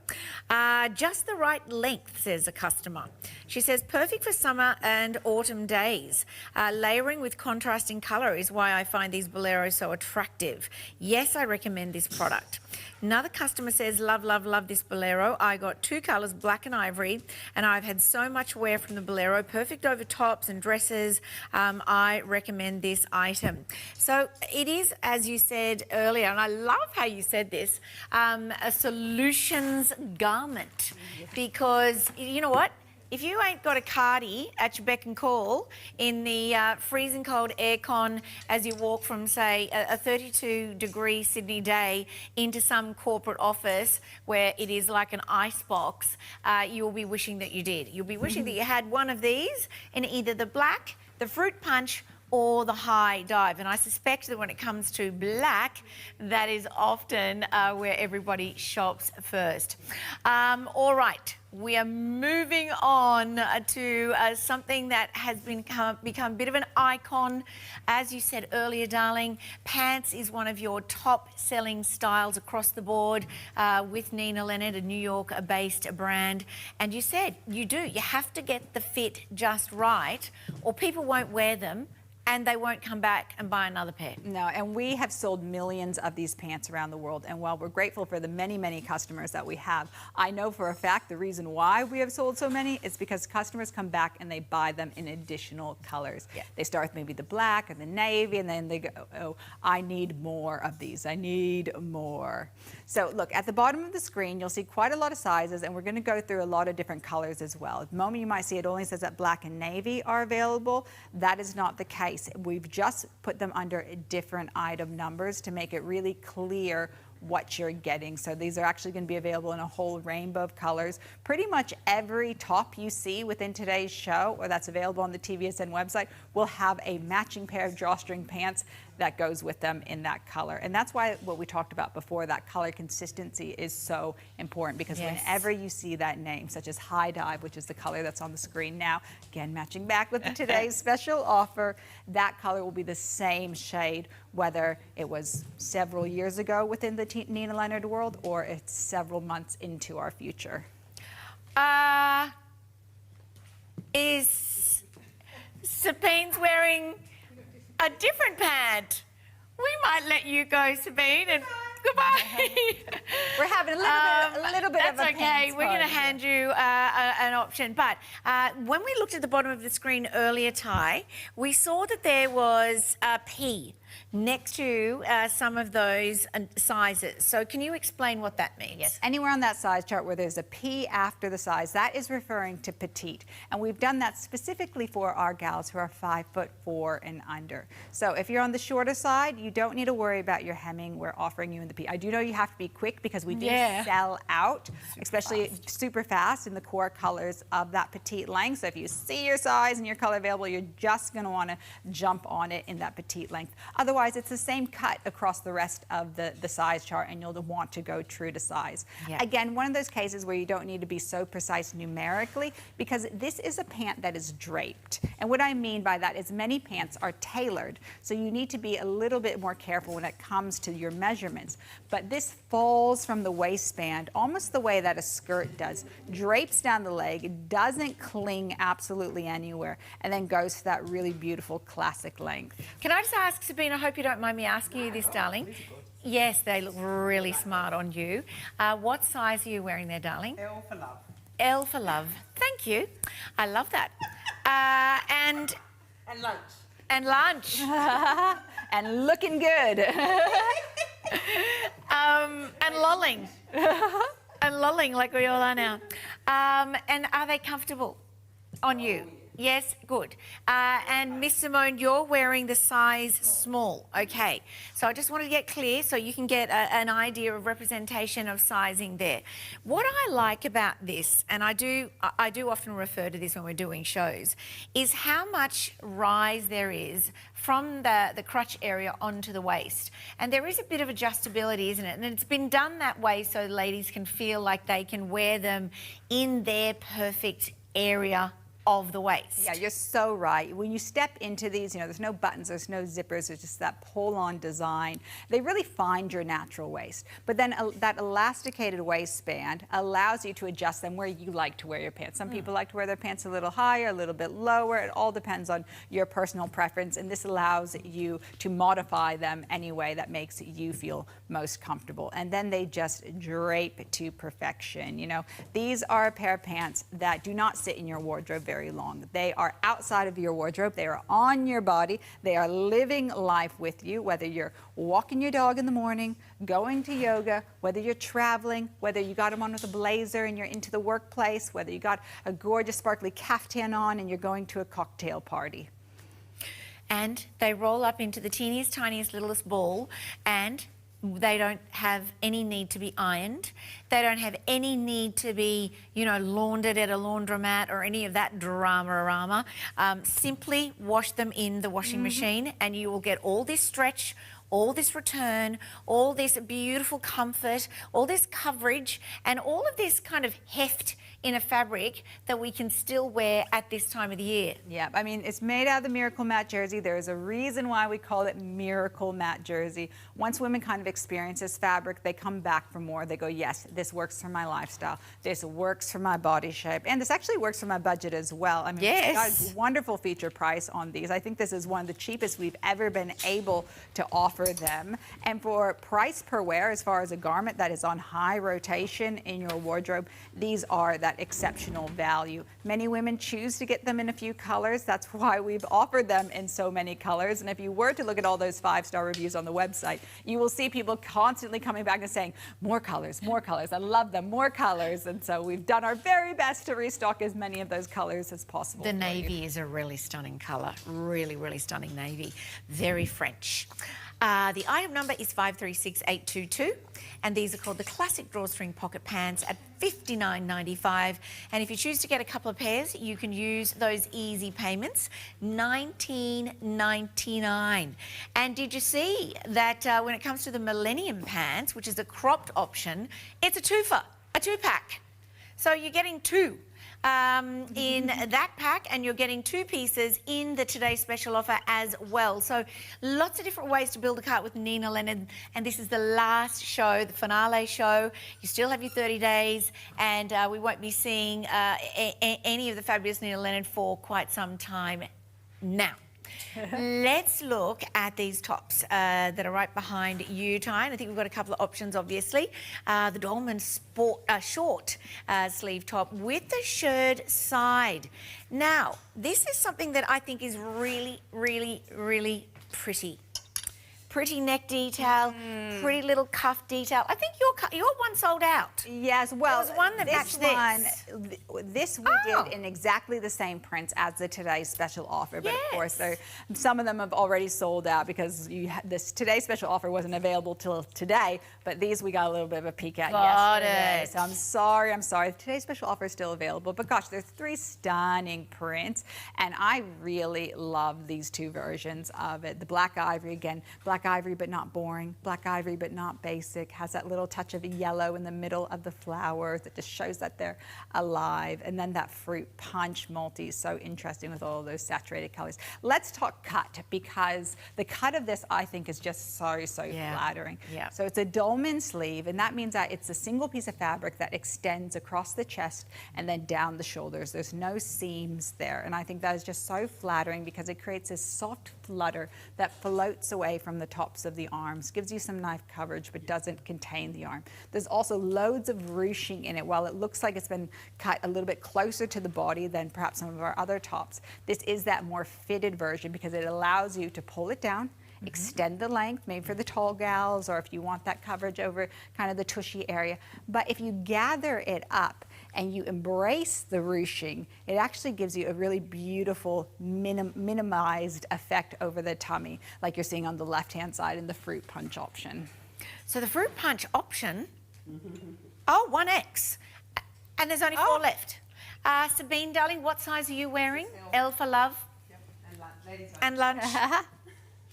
Just the right length, says a customer. She says, perfect for summer and autumn days. Layering with contrasting colour is why I find these Boleros so attractive. Yes, I recommend this product. Another customer says, love, love, love this Bolero. I got 2 colours, black and ivory, and I've had so much wear from the Bolero. Perfect over tops and dresses. I recommend this item. So it is, as you said earlier, and I love how you said this, a solutions garment. Because you know what? If you ain't got a cardi at your beck and call in the freezing cold aircon as you walk from, say, a 32-degree Sydney day into some corporate office where it is like an icebox, you'll be wishing that you did. You'll be wishing that you had one of these in either the black, the fruit punch, or the high dive. And I suspect that when it comes to black, that is often where everybody shops first. All right, we are moving on to something that has become a bit of an icon. As you said earlier, darling, pants is one of your top-selling styles across the board with Nina Leonard, a New York-based brand. And you said you have to get the fit just right, or people won't wear them and they won't come back and buy another pair. No, and we have sold millions of these pants around the world, and while we're grateful for the many, many customers that we have, I know for a fact the reason why we have sold so many is because customers come back and they buy them in additional colors. Yeah. They start with maybe the black or the navy, and then they go, oh, I need more of these. I need more. So look, at the bottom of the screen, you'll see quite a lot of sizes, and we're going to go through a lot of different colors as well. At the moment, you might see it only says that black and navy are available. That is not the case. We've just put them under different item numbers to make it really clear what you're getting. So these are actually going to be available in a whole rainbow of colors. Pretty much every top you see within today's show, or that's available on the TVSN website, will have a matching pair of drawstring pants that goes with them in that color. And that's why what we talked about before, that color consistency is so important, because whenever you see that name, such as High Dive, which is the color that's on the screen now, again, matching back with today's special offer, that color will be the same shade, whether it was several years ago within the Nina Leonard world or it's several months into our future. Is Sabine's wearing a different pant? We might let you go, Sabine, and goodbye. We're having a little bit of a That's okay. We're going to hand you an option. But when we looked at the bottom of the screen earlier, Ty, we saw that there was a P next to some of those sizes. So can you explain what that means? Yes, anywhere on that size chart where there's a P after the size, that is referring to petite. And we've done that specifically for our gals who are 5'4" and under. So if you're on the shorter side, you don't need to worry about your hemming. We're offering you in the P. I do know you have to be quick because we do sell out, especially super fast in the core colors of that petite length. So if you see your size and your color available, you're just going to want to jump on it in that petite length. Otherwise, it's the same cut across the rest of the size chart, and you'll want to go true to size. Yeah. Again, one of those cases where you don't need to be so precise numerically, because this is a pant that is draped. And what I mean by that is many pants are tailored, so you need to be a little bit more careful when it comes to your measurements. But this falls from the waistband almost the way that a skirt does, drapes down the leg, doesn't cling absolutely anywhere, and then goes to that really beautiful classic length. Can I just ask, Sabine, I hope you don't mind me asking you this, darling. Yes, they look really smart on you. What size are you wearing there, darling? L for love. L for love. Thank you. I love that. And lunch. And lunch. And looking good. And lolling. And lolling like we all are now. And are they comfortable on you? Yes, good. And Miss Simone, you're wearing the size small. Okay. So I just wanted to get clear so you can get an idea of representation of sizing there. What I like about this, and I do often refer to this when we're doing shows, is how much rise there is from the crotch area onto the waist. And there is a bit of adjustability, isn't it? And it's been done that way so ladies can feel like they can wear them in their perfect area of the waist. Yeah, you're so right. When you step into these, you know, there's no buttons, there's no zippers, there's just that pull-on design. They really find your natural waist. But then that elasticated waistband allows you to adjust them where you like to wear your pants. Some people like to wear their pants a little higher, a little bit lower. It all depends on your personal preference, and this allows you to modify them any way that makes you feel most comfortable. And then they just drape to perfection. You know, these are a pair of pants that do not sit in your wardrobe very long. They are outside of your wardrobe. They are on your body. They are living life with you, whether you're walking your dog in the morning, going to yoga, whether you're traveling, whether you got them on with a blazer and you're into the workplace, whether you got a gorgeous sparkly caftan on and you're going to a cocktail party. And they roll up into the teeniest, tiniest, littlest ball, and they don't have any need to be ironed. They don't have any need to be, you know, laundered at a laundromat or any of that drama. Simply wash them in the washing machine and you will get all this stretch, all this return, all this beautiful comfort, all this coverage, and all of this kind of heft in a fabric that we can still wear at this time of the year. Yeah, I mean, it's made out of the Miracle Matte jersey. There is a reason why we call it Miracle Matte jersey. Once women kind of experience this fabric, they come back for more. They go, yes, this works for my lifestyle. This works for my body shape. And this actually works for my budget as well. I mean, yes. We've got a wonderful feature price on these. I think this is one of the cheapest we've ever been able to offer them. And for price per wear, as far as a garment that is on high rotation in your wardrobe, these are that exceptional value. Many women choose to get them in a few colors. That's why we've offered them in so many colors. And if you were to look at all those 5-star reviews on the website, you will see people constantly coming back and saying, more colors, I love them, more colors. And so we've done our very best to restock as many of those colors as possible. The navy is a really stunning colour. Really, really stunning navy. Very French. The item number is 536822, and these are called the classic drawstring pocket pants at $59.95. And if you choose to get a couple of pairs, you can use those easy payments, $19.99. And did you see that when it comes to the Millennium pants, which is a cropped option, it's a twofer, a two-pack. So you're getting two in that pack, and you're getting 2 pieces in the Today Special offer as well. So lots of different ways to build a cart with Nina Leonard, and this is the last show, the finale show. You still have your 30 days, and we won't be seeing any of the fabulous Nina Leonard for quite some time now. Let's look at these tops that are right behind you, Tyne. I think we've got a couple of options, obviously. The Dolman Sport short sleeve top with the shirred side. Now, this is something that I think is really, really, really pretty. Pretty neck detail, pretty little cuff detail. I think your one sold out. Yes, well, there was one that matched this. This we did in exactly the same prints as the Today's Special offer, but of course, some of them have already sold out because this Today's Special offer wasn't available till today, but these we got a little bit of a peek at yesterday. So I'm sorry. Today's Special offer is still available, but gosh, there's 3 stunning prints, and I really love these 2 versions of it. The black ivory, again, black ivory but not boring, black ivory but not basic, has that little touch of yellow in the middle of the flowers that just shows that they're alive, and then that fruit punch multi is so interesting with all of those saturated colors. Let's talk cut, because the cut of this I think is just so flattering. Yeah. So it's a dolman sleeve, and that means that it's a single piece of fabric that extends across the chest and then down the shoulders. There's no seams there, and I think that is just so flattering because it creates this soft flutter that floats away from the tops of the arms, gives you some knife coverage but doesn't contain the arm. There's also loads of ruching in it. While it looks like it's been cut a little bit closer to the body than perhaps some of our other tops, this is that more fitted version because it allows you to pull it down, extend the length, maybe for the tall gals, or if you want that coverage over kind of the tushy area. But if you gather it up, and you embrace the ruching, it actually gives you a really beautiful minimized effect over the tummy, like you're seeing on the left-hand side in the fruit punch option. So the fruit punch option, oh, 1X, and there's only 4 left. Sabine, darling, what size are you wearing? L for love. Yep. And lunch.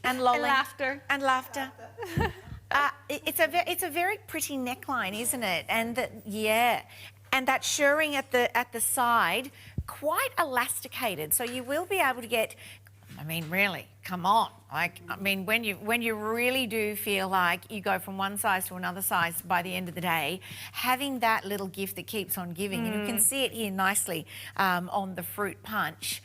And lolling. And laughter. And laughter. It's a very pretty neckline, isn't it? And and that shirring at the side, quite elasticated. So you will be able to get, I mean, really, come on. Like, I mean, when you really do feel like you go from one size to another size by the end of the day, having that little gift that keeps on giving, and you can see it here nicely on the fruit punch.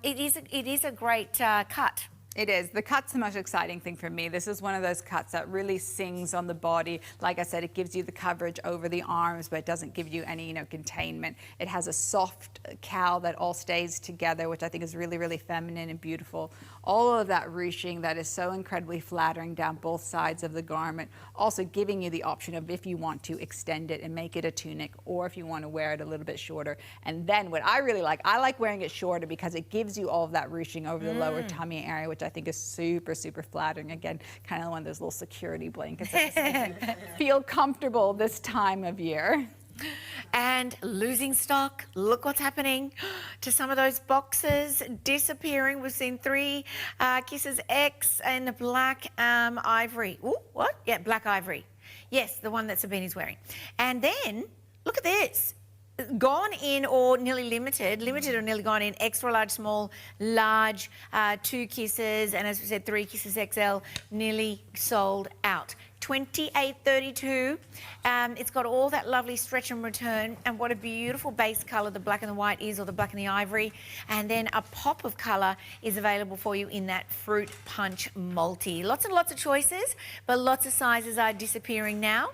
It is a great cut. It is. The cut's the most exciting thing for me. This is one of those cuts that really sings on the body. Like I said, it gives you the coverage over the arms, but it doesn't give you any, containment. It has a soft cowl that all stays together, which I think is really, really feminine and beautiful. All of that ruching that is so incredibly flattering down both sides of the garment, also giving you the option of if you want to extend it and make it a tunic, or if you want to wear it a little bit shorter. And then what I really like, I like wearing it shorter because it gives you all of that ruching over the lower tummy area, which I think is super, super flattering. Again, kind of one of those little security blankets that just makes you feel comfortable this time of year. And losing stock, look what's happening to some of those boxes, disappearing. We've seen 3 Kisses X and the black ivory. Ooh, what? Yeah, black ivory. Yes, the one that Sabine is wearing. And then, look at this. Gone in or nearly limited or nearly gone in, extra large, small, large, 2 Kisses, and as we said, 3 Kisses XL, nearly sold out. $28.32. It's got all that lovely stretch and return, and what a beautiful base colour the black and the white is, or the black and the ivory. And then a pop of colour is available for you in that fruit punch multi. Lots and lots of choices, but lots of sizes are disappearing now.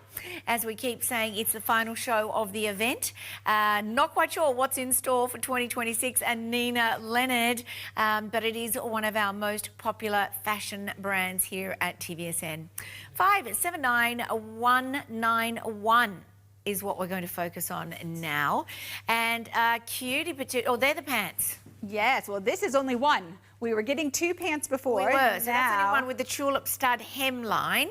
As we keep saying, it's the final show of the event. Not quite sure what's in store for 2026 and Nina Leonard, but it is one of our most popular fashion brands here at TVSN. 579191 is what we're going to focus on now. And cutie patootie, they're the pants. Yes, well, this is only one. We were getting 2 pants before. We were, so that's only one with the tulip stud hemline.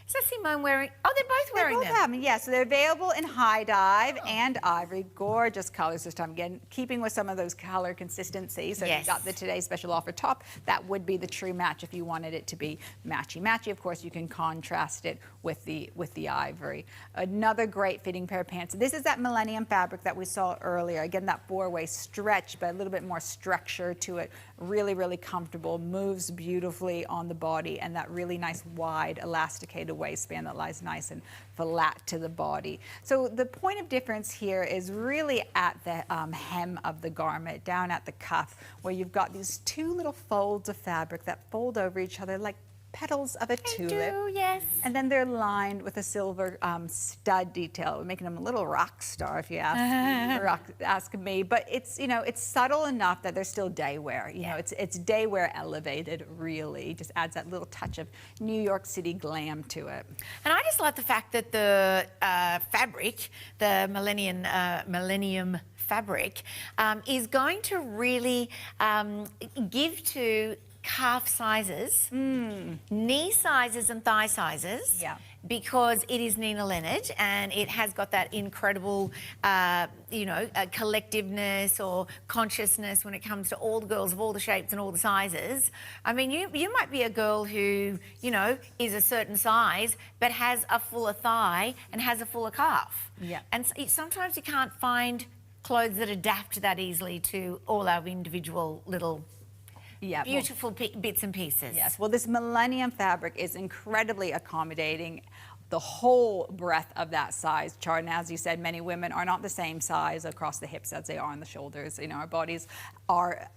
Is that Simone wearing? Oh, they're both wearing them. They both have them, yes. So they're available in high dive and ivory. Gorgeous colors this time. Again, keeping with some of those color consistencies. So if you've got the Today Special Offer top, that would be the true match if you wanted it to be matchy-matchy. Of course, you can contrast it with the ivory. Another great fitting pair of pants. This is that Millennium fabric that we saw earlier. Again, that 4-way stretch, but a little bit more structure to it. Really, really comfortable. Moves beautifully on the body, and that really nice wide elasticated waistband that lies nice and flat to the body. So the point of difference here is really at the hem of the garment, down at the cuff, where you've got these 2 little folds of fabric that fold over each other like petals of a tulip. Do, yes. And then they're lined with a silver stud detail, making them a little rock star, if you ask me. But it's, it's subtle enough that they're still day wear. You know, it's day wear elevated, really. Just adds that little touch of New York City glam to it. And I just like the fact that the fabric, the Millennium fabric, is going to really give to calf sizes, knee sizes and thigh sizes, because it is Nina Leonard and it has got that incredible, collectiveness or consciousness when it comes to all the girls of all the shapes and all the sizes. I mean, you might be a girl who, is a certain size but has a fuller thigh and has a fuller calf. Yeah. And sometimes you can't find clothes that adapt that easily to all our individual little beautiful bits and pieces. Yes, well, this Millennium fabric is incredibly accommodating. The whole breadth of that size chart, and as you said, many women are not the same size across the hips as they are on the shoulders. Our bodies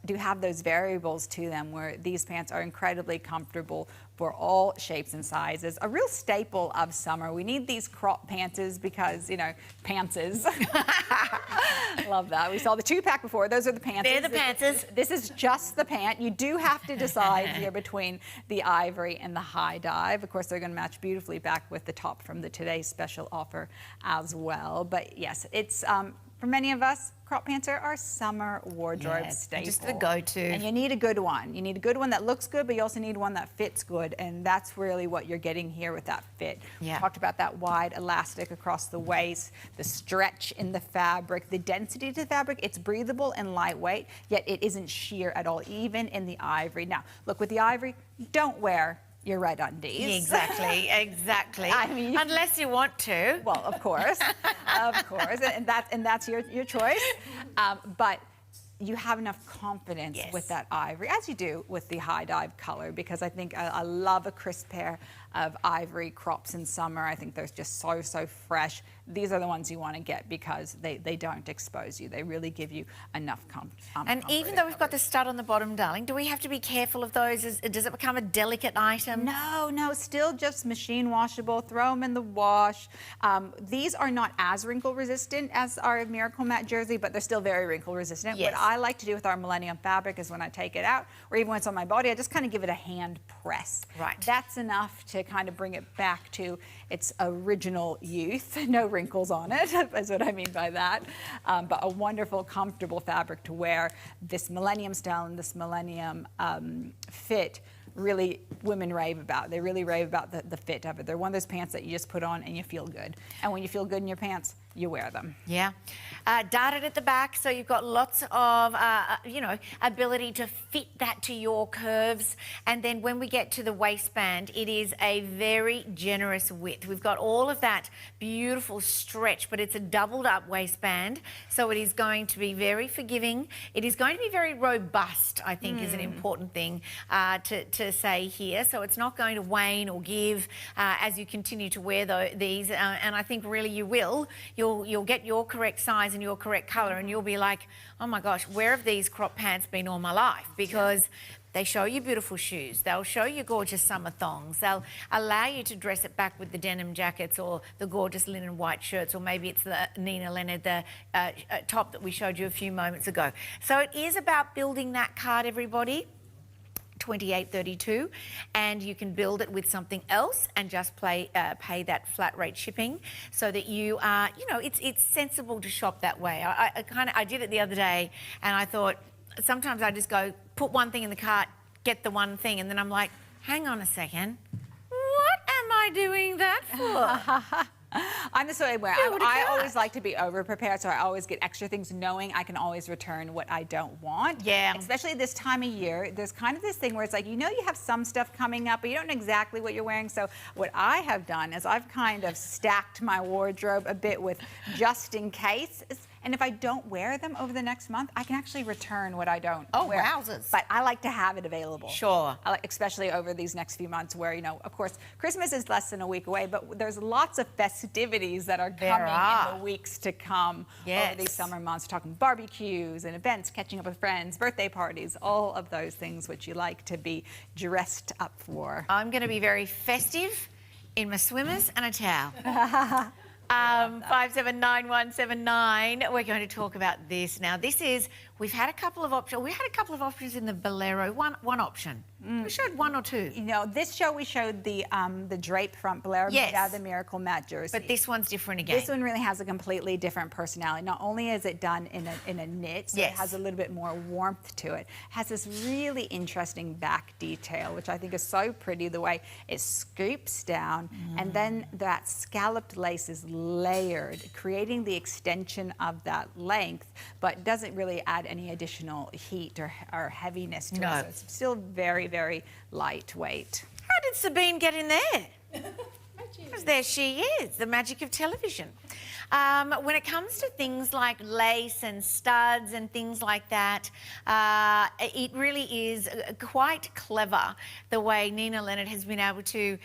do have those variables to them, where these pants are incredibly comfortable for all shapes and sizes. A real staple of summer. We need these crop pantses because, pantses. Love that. We saw the 2-pack before. Those are the pantses. They're the pantses. This is just the pant. You do have to decide here between the ivory and the high dive. Of course, they're going to match beautifully back with the top from the Today Special Offer as well. But yes, it's For many of us, crop pants are our summer wardrobe staple. Just the go-to. And you need a good one. You need a good one that looks good, but you also need one that fits good, and that's really what you're getting here with that fit. Yeah. We talked about that wide elastic across the waist, the stretch in the fabric, the density to the fabric. It's breathable and lightweight, yet it isn't sheer at all, even in the ivory. Now, look, with the ivory, don't wear your red undies. Exactly, exactly. I mean, unless you want to. Well, of course, and that's your choice. But you have enough confidence with that ivory, as you do with the high dive color, because I think I love a crisp pair of ivory crops in summer. I think they're just so fresh. These are the ones you want to get because they don't expose you. They really give you enough comfort. And even though we've got the stud on the bottom, darling, do we have to be careful of those? Does it become a delicate item? No, still just machine washable. Throw them in the wash. These are not as wrinkle resistant as our Miracle Matte jersey, but they're still very wrinkle resistant. Yes. What I like to do with our Millennium fabric is when I take it out, or even when it's on my body, I just kind of give it a hand press. Right. That's enough to kind of bring it back to its original youth. No wrinkles on it, is what I mean by that. But a wonderful, comfortable fabric to wear. This Millennium style and this Millennium fit, really women rave about. They really rave about the fit of it. They're one of those pants that you just put on and you feel good. And when you feel good in your pants, you wear them. Yeah. Darted at the back, so you've got lots of, ability to fit that to your curves. And then when we get to the waistband, it is a very generous width. We've got all of that beautiful stretch, but it's a doubled up waistband, so it is going to be very forgiving. It is going to be very robust, I think, is an important thing to say here. So it's not going to wane or give as you continue to wear these, and I think really you will. You'll get your correct size and your correct colour, and you'll be like, oh my gosh, where have these crop pants been all my life? Because they show you beautiful shoes. They'll show you gorgeous summer thongs. They'll allow you to dress it back with the denim jackets or the gorgeous linen white shirts, or maybe it's the Nina Leonard, the top that we showed you a few moments ago. So it is about building that card, everybody. $28.32, and you can build it with something else and just pay that flat rate shipping, so that you are, it's sensible to shop that way. I did it the other day, and I thought sometimes I just go put one thing in the cart, get the one thing, and then I'm like, hang on a second, what am I doing that for? I'm the same way. I always like to be over-prepared, so I always get extra things knowing I can always return what I don't want. Yeah. Especially this time of year, there's kind of this thing where it's like, you have some stuff coming up, but you don't know exactly what you're wearing. So what I have done is I've kind of stacked my wardrobe a bit with just in case. And if I don't wear them over the next month, I can actually return what I don't wear. Oh, wowzers. But I like to have it available. Sure. Especially over these next few months where, of course, Christmas is less than a week away, but there's lots of festivities that are coming in the weeks to come over these summer months. We're talking barbecues and events, catching up with friends, birthday parties, all of those things which you like to be dressed up for. I'm going to be very festive in my swimmers and a towel. 579179. We're going to talk about this now. We've had a couple of options. We had a couple of options in the Bolero. One option. We showed one or two. This show we showed the drape front Bolero made out of the Miracle Matte jersey. But this one's different again. This one really has a completely different personality. Not only is it done in a knit, so it has a little bit more warmth to it. It has this really interesting back detail, which I think is so pretty, the way it scoops down, and then that scalloped lace is layered, creating the extension of that length, but doesn't really add any additional heat or heaviness to it. So it's still very, very lightweight. How did Sabine get in there? Because there she is, the magic of television. When it comes to things like lace and studs and things like that, it really is quite clever the way Nina Leonard has been able to,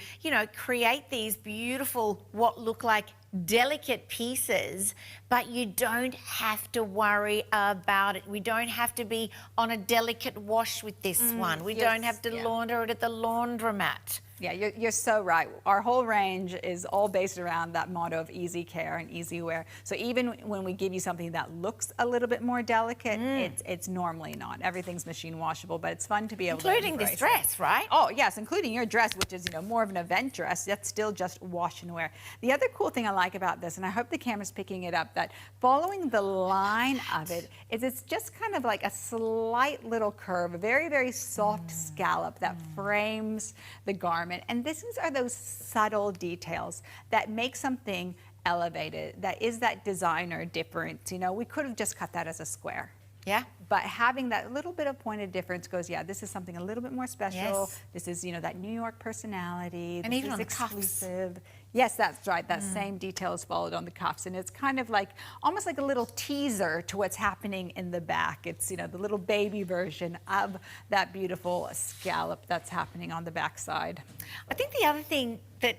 create these beautiful, what look like delicate pieces, but you don't have to worry about it. We don't have to be on a delicate wash with this one. We don't have to launder it at the laundromat. Yeah, you're so right. Our whole range is all based around that motto of easy care and easy wear. So even when we give you something that looks a little bit more delicate, it's normally not. Everything's machine washable, but it's fun to be able to Including this dress, right? Oh, yes, including your dress, which is, more of an event dress. That's still just wash and wear. The other cool thing I like about this, and I hope the camera's picking it up, that following the line of it is it's just kind of like a slight little curve, a very, very soft scallop that frames the garment. And these are those subtle details that make something elevated, that is that designer difference. We could have just cut that as a square. Yeah. But having that little bit of pointed difference goes, yeah, this is something a little bit more special. Yes. This is, that New York personality. And this even is on the exclusive. Cuffs. Yes, that's right. That same detail is followed on the cuffs. And it's kind of like, almost like a little teaser to what's happening in the back. It's, the little baby version of that beautiful scallop that's happening on the back side. I think the other thing that,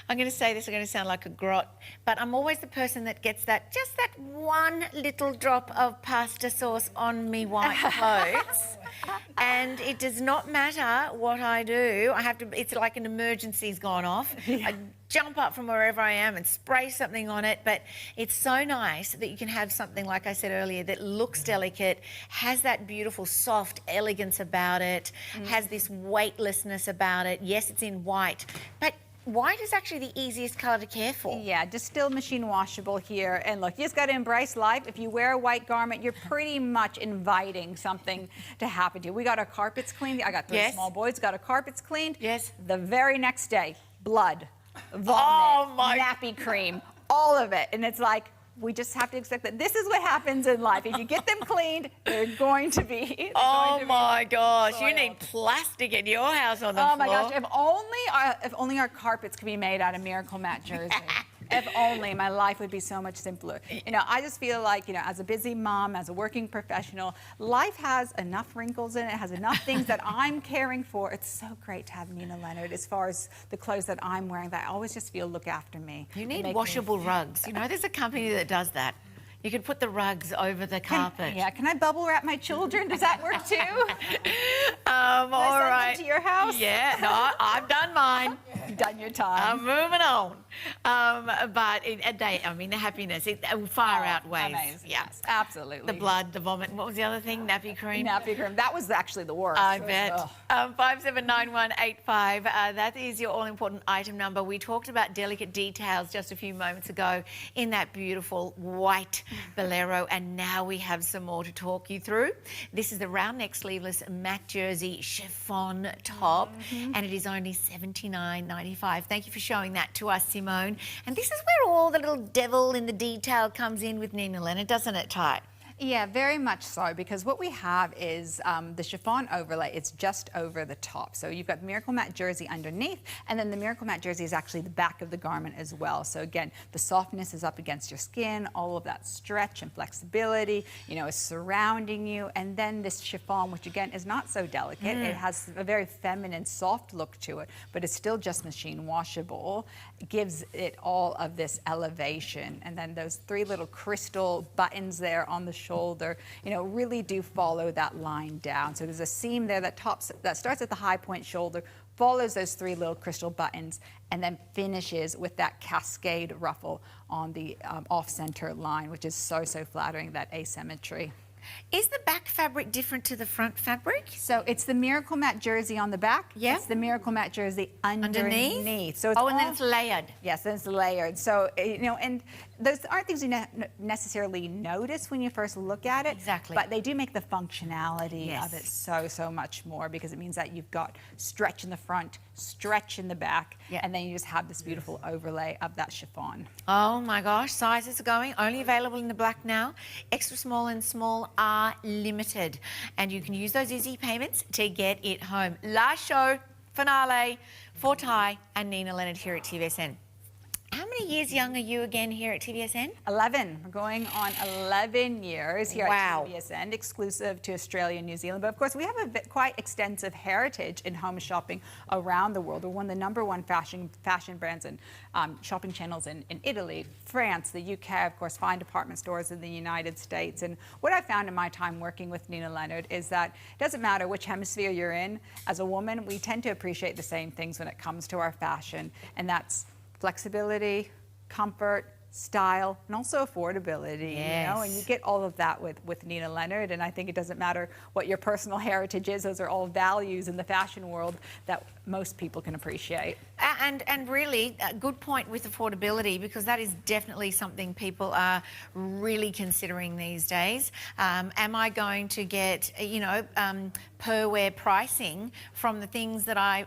I'm going to say this, I'm going to sound like a grot, but I'm always the person that gets just that one little drop of pasta sauce on me white clothes. And it does not matter what I do. It's like an emergency's gone off. Yeah. I jump up from wherever I am and spray something on it. But it's so nice that you can have something, like I said earlier, that looks delicate, has that beautiful, soft elegance about it, has this weightlessness about it. Yes, it's in white, but white is actually the easiest colour to care for. Yeah, just still machine washable here. And look, you just got to embrace life. If you wear a white garment, you're pretty much inviting something to happen to you. We got our carpets cleaned. I got 3 small boys, got our carpets cleaned. Yes. The very next day, blood, vomit, nappy cream, all of it. And it's like, we just have to expect that this is what happens in life. If you get them cleaned, they're going to be. Oh my gosh, you need plastic in your house on the floor. Oh my gosh, if only our carpets could be made out of Miracle Matte jersey. If only, my life would be so much simpler. I just feel like, as a busy mom, as a working professional, life has enough wrinkles in it, has enough things that I'm caring for. It's so great to have Nina Leonard as far as the clothes that I'm wearing, that I always just feel look after me. You need washable rugs. There's a company that does that. You could put the rugs over the carpet. Can I bubble wrap my children? Does that work too? All right. To your house? Yeah, no, I've done mine. You've done your time. I'm moving on. But the happiness, it far outweighs. Amazing. Yeah. Yes, absolutely. The blood, the vomit. What was the other thing? Nappy cream? Nappy cream. That was actually the worst. I bet. 579185. That is your all-important item number. We talked about delicate details just a few moments ago in that beautiful white Bolero, and now we have some more to talk you through. This is the round neck sleeveless matte jersey chiffon top, and it is only $79.95. Thank you for showing that to us, Simone. And this is where all the little devil in the detail comes in with Nina Leonard, doesn't it, Ty? Yeah, very much so, because what we have is the chiffon overlay. It's just over the top. So you've got Miracle Matte jersey underneath, and then the Miracle Matte jersey is actually the back of the garment as well. So again, the softness is up against your skin, all of that stretch and flexibility, is surrounding you. And then this chiffon, which again is not so delicate. It has a very feminine, soft look to it, but it's still just machine washable. It gives it all of this elevation. And then those 3 little crystal buttons there on the shoulder, really do follow that line down. So there's a seam there that starts at the high point shoulder, follows those 3 little crystal buttons, and then finishes with that cascade ruffle on the off-center line, which is so flattering, that asymmetry. Is the back fabric different to the front fabric? So it's the Miracle Matte jersey on the back. Yeah. It's the Miracle Matte jersey underneath. So it's and then it's layered. Yes, then it's layered. So, and those aren't things you necessarily notice when you first look at it. Exactly. But they do make the functionality of it so much more, because it means that you've got stretch in the front, stretch in the back, and then you just have this beautiful overlay of that chiffon. Oh my gosh, sizes are going. Only available in the black now. Extra small and small are limited. And you can use those easy payments to get it home. Last show, finale, for Ty and Nina Leonard here at TVSN. How many years young are you again here at TVSN? 11. We're going on 11 years here at TVSN, exclusive to Australia and New Zealand. But of course, we have a quite extensive heritage in home shopping around the world. We're one of the #1 fashion brands and shopping channels in Italy, France, the UK, of course, fine department stores in the United States. And what I found in my time working with Nina Leonard is that it doesn't matter which hemisphere you're in. As a woman, we tend to appreciate the same things when it comes to our fashion, and that's flexibility, comfort, style, and also affordability. Yes. You know, and you get all of that with Nina Leonard. And I think it doesn't matter what your personal heritage is; those are all values in the fashion world that most people can appreciate. And really, a good point with affordability, because that is definitely something people are really considering these days. Am I going to get, you know, per wear pricing from the things that I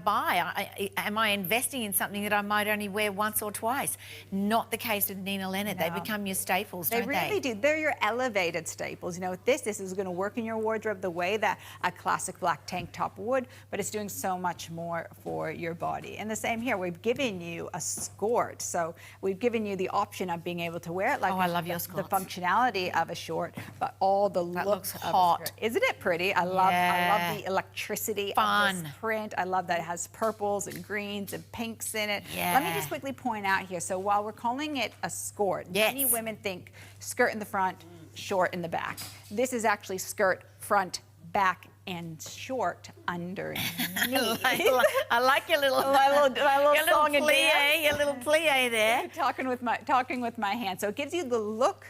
buy? Am I investing in something that I might only wear once or twice? Not the case with Nina Leonard. No. They become your staples, don't they? They really do. They're your elevated staples. You know, with this is going to work in your wardrobe the way that a classic black tank top would, but it's doing so much more for your body. And the same here. We've given you a skirt, so we've given you the option of being able to wear it like I love your the functionality of a short, but all the looks looks hot. of a skirt. Isn't it pretty? I love the electricity of this print. I love that it has purples and greens and pinks in it. Yeah. Let me just quickly point out here. So while we're calling it a skirt, many women think skirt in the front, short in the back. This is actually skirt, front, back, and short underneath. I like your little, my little your song little and dance. your little plie there. Talking with my hand. So it gives you the look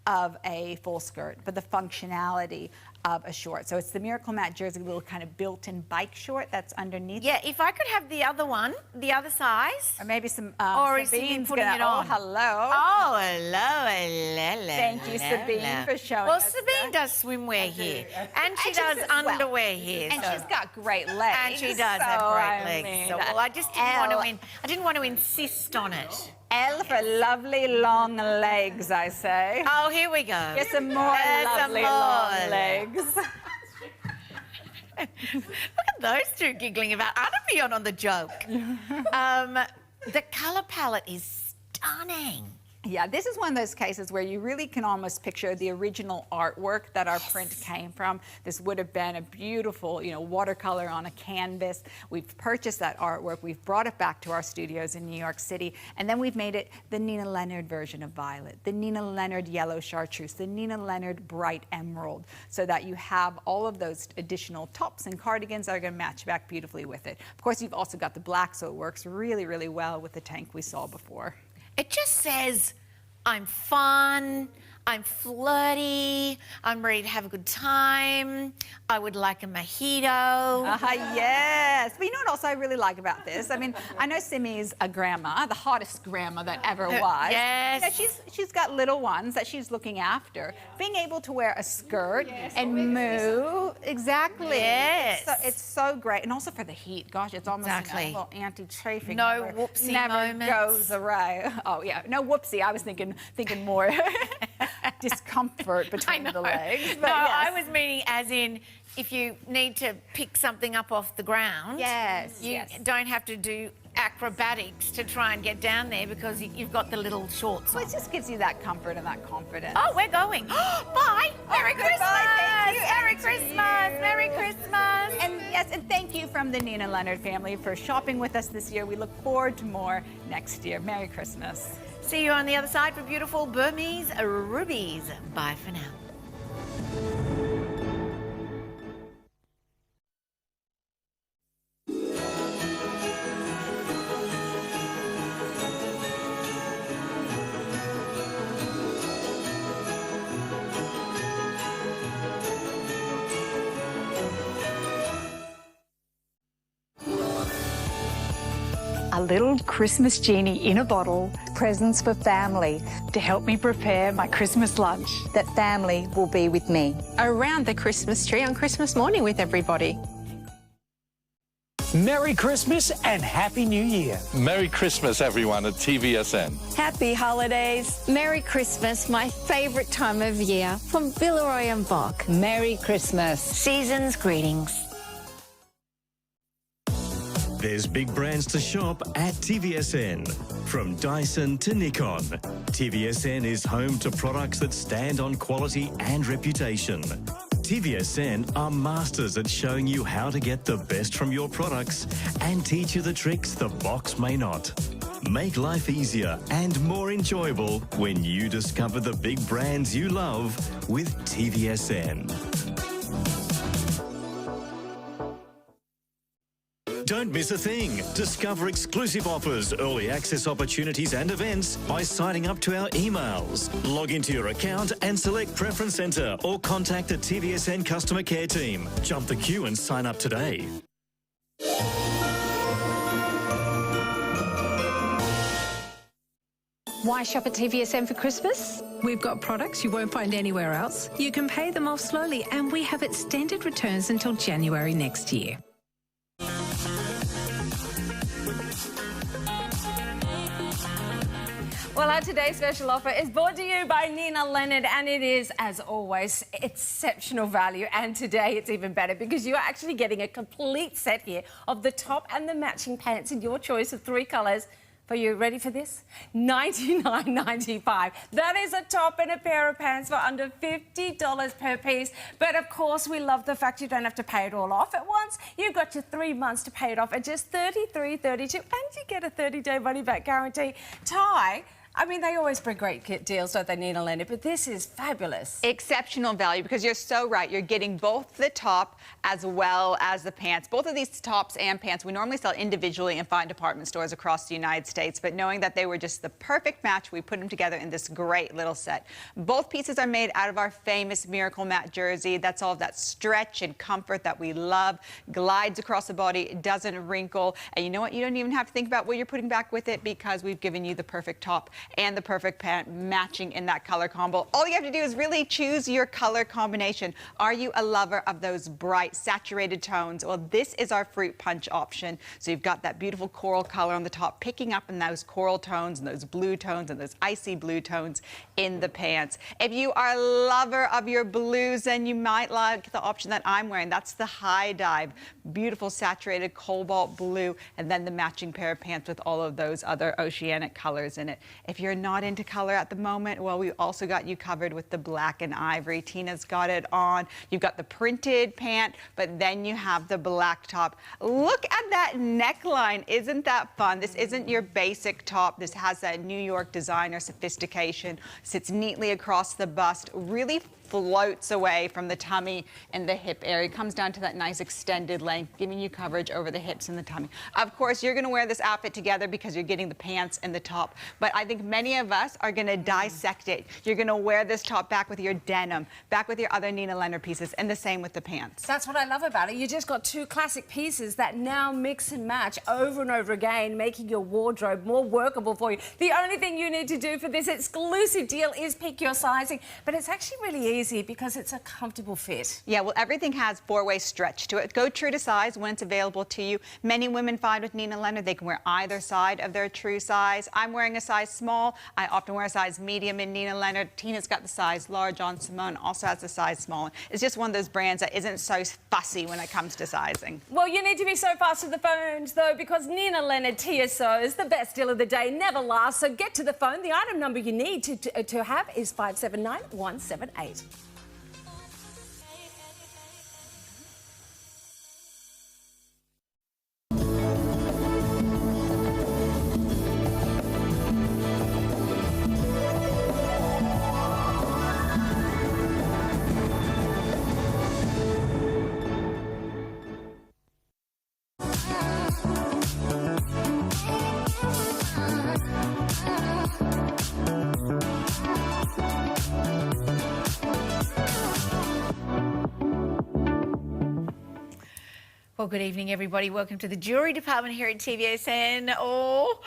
of a full skirt, but the functionality of a short. So it's the Miracle Matte Jersey little kind of built-in bike short that's underneath. Yeah, if I could have the other one, the other size. Or maybe some or is Sabine's putting it on? Oh, hello. Oh, hello. Thank you, Sabine, for showing Well, us Sabine does swimwear here. And she does underwear here. And she's got great legs. And she does have great legs. So, well, I just didn't want to insist on it. L for lovely long legs, I say. Oh, here we go. Get some more lovely long legs. Look at those two giggling about. I don't be on the joke. The colour palette is stunning. Yeah, this is one of those cases where you really can almost picture the original artwork that our print came from. This would have been a beautiful, you know, watercolor on a canvas. We've purchased that artwork. We've brought it back to our studios in New York City, and then we've made it the Nina Leonard version of violet, the Nina Leonard yellow chartreuse, the Nina Leonard bright emerald, so that you have all of those additional tops and cardigans that are going to match back beautifully with it. Of course, you've also got the black, so it works really, really well with the tank we saw before. It just says, I'm fun, I'm flirty, I'm ready to have a good time, I would like a mojito. Yes. But you know what else I really like about this? I mean, I know Simi's a grandma, the hottest grandma that ever was. Yes. You know, she's got little ones that she's looking after. Being able to wear a skirt and move, exactly. Yes. It's so great. And also for the heat. Gosh, it's almost a little anti-chafing. No whoopsie never moments. goes away. Oh, yeah. No whoopsie. I was thinking more discomfort between the legs. But no, yes. I was meaning as in if you need to pick something up off the ground, you don't have to do acrobatics to try and get down there because you've got the little shorts on. Well, it just gives you that comfort and that confidence. Oh, we're going. Bye. Merry Christmas. Thank you. Merry Christmas. Merry Christmas. And yes, and thank you from the Nina Leonard family for shopping with us this year. We look forward to more next year. Merry Christmas. See you on the other side for beautiful Burmese rubies. Bye for now. A little Christmas genie in a bottle, presents for family to help me prepare my Christmas lunch. That family will be with me. Around the Christmas tree on Christmas morning with everybody. Merry Christmas and Happy New Year. Merry Christmas, everyone at TVSN. Happy holidays. Merry Christmas, my favourite time of year, from Villeroy and Bock. Merry Christmas. Season's greetings. There's big brands to shop at TVSN. From Dyson to Nikon, TVSN is home to products that stand on quality and reputation. TVSN are masters at showing you how to get the best from your products and teach you the tricks the box may not. Make life easier and more enjoyable when you discover the big brands you love with TVSN. Don't miss a thing. Discover exclusive offers, early access opportunities and events by signing up to our emails. Log into your account and select Preference Centre or contact the TVSN customer care team. Jump the queue and sign up today. Why shop at TVSN for Christmas? We've got products you won't find anywhere else. You can pay them off slowly, and we have extended returns until January next year. Well, our today's special offer is brought to you by Nina Leonard, and it is, as always, exceptional value. And today it's even better because you are actually getting a complete set here of the top and the matching pants in your choice of 3 colours. Are you ready for this? $99.95. That is a top and a pair of pants for under $50 per piece. But of course, we love the fact you don't have to pay it all off at once. You've got your 3 months to pay it off at just $33.32, and you get a 30-day money-back guarantee. Ty, I mean, they always bring great deals, don't they, Nina Leonard? But this is fabulous. Exceptional value, because you're so right. You're getting both the top as well as the pants. Both of these tops and pants we normally sell individually in fine department stores across the United States, but knowing that they were just the perfect match, we put them together in this great little set. Both pieces are made out of our famous Miracle Matte jersey. That's all of that stretch and comfort that we love. Glides across the body, doesn't wrinkle. And you know what? You don't even have to think about what you're putting back with it, because we've given you the perfect top and the perfect pant matching in that color combo. All you have to do is really choose your color combination. Are you a lover of those bright, saturated tones? Well, this is our fruit punch option. So you've got that beautiful coral color on the top, picking up in those coral tones and those blue tones and those icy blue tones in the pants. If you are a lover of your blues, then you might like the option that I'm wearing. That's the high dive, beautiful saturated cobalt blue, and then the matching pair of pants with all of those other oceanic colors in it. If you're not into color at the moment, well, we also got you covered with the black and ivory. Tina's got it on. You've got the printed pant, but then you have the black top. Look at that neckline. Isn't that fun? This isn't your basic top. This has that New York designer sophistication. Sits neatly across the bust. Really floats away from the tummy and the hip area. Comes down to that nice extended length, giving you coverage over the hips and the tummy. Of course, you're going to wear this outfit together because you're getting the pants and the top, but I think many of us are going to dissect it. You're going to wear this top back with your denim, back with your other Nina Leonard pieces, and the same with the pants. That's what I love about it. You just got 2 classic pieces that now mix and match over and over again, making your wardrobe more workable for you. The only thing you need to do for this exclusive deal is pick your sizing, but it's actually really easy because it's a comfortable fit. Yeah, well, everything has 4-way stretch to it. Go true to size when it's available to you. Many women find with Nina Leonard they can wear either side of their true size. I'm wearing a size small. I often wear a size medium in Nina Leonard. Tina's got the size large on. Simone also has the size small. It's just one of those brands that isn't so fussy when it comes to sizing. Well, you need to be so fast with the phones, though, because Nina Leonard TSO is the best deal of the day, never lasts. So get to the phone. The item number you need to have is 579178. Well, good evening, everybody. Welcome to the jewellery department here at TVSN. Oh,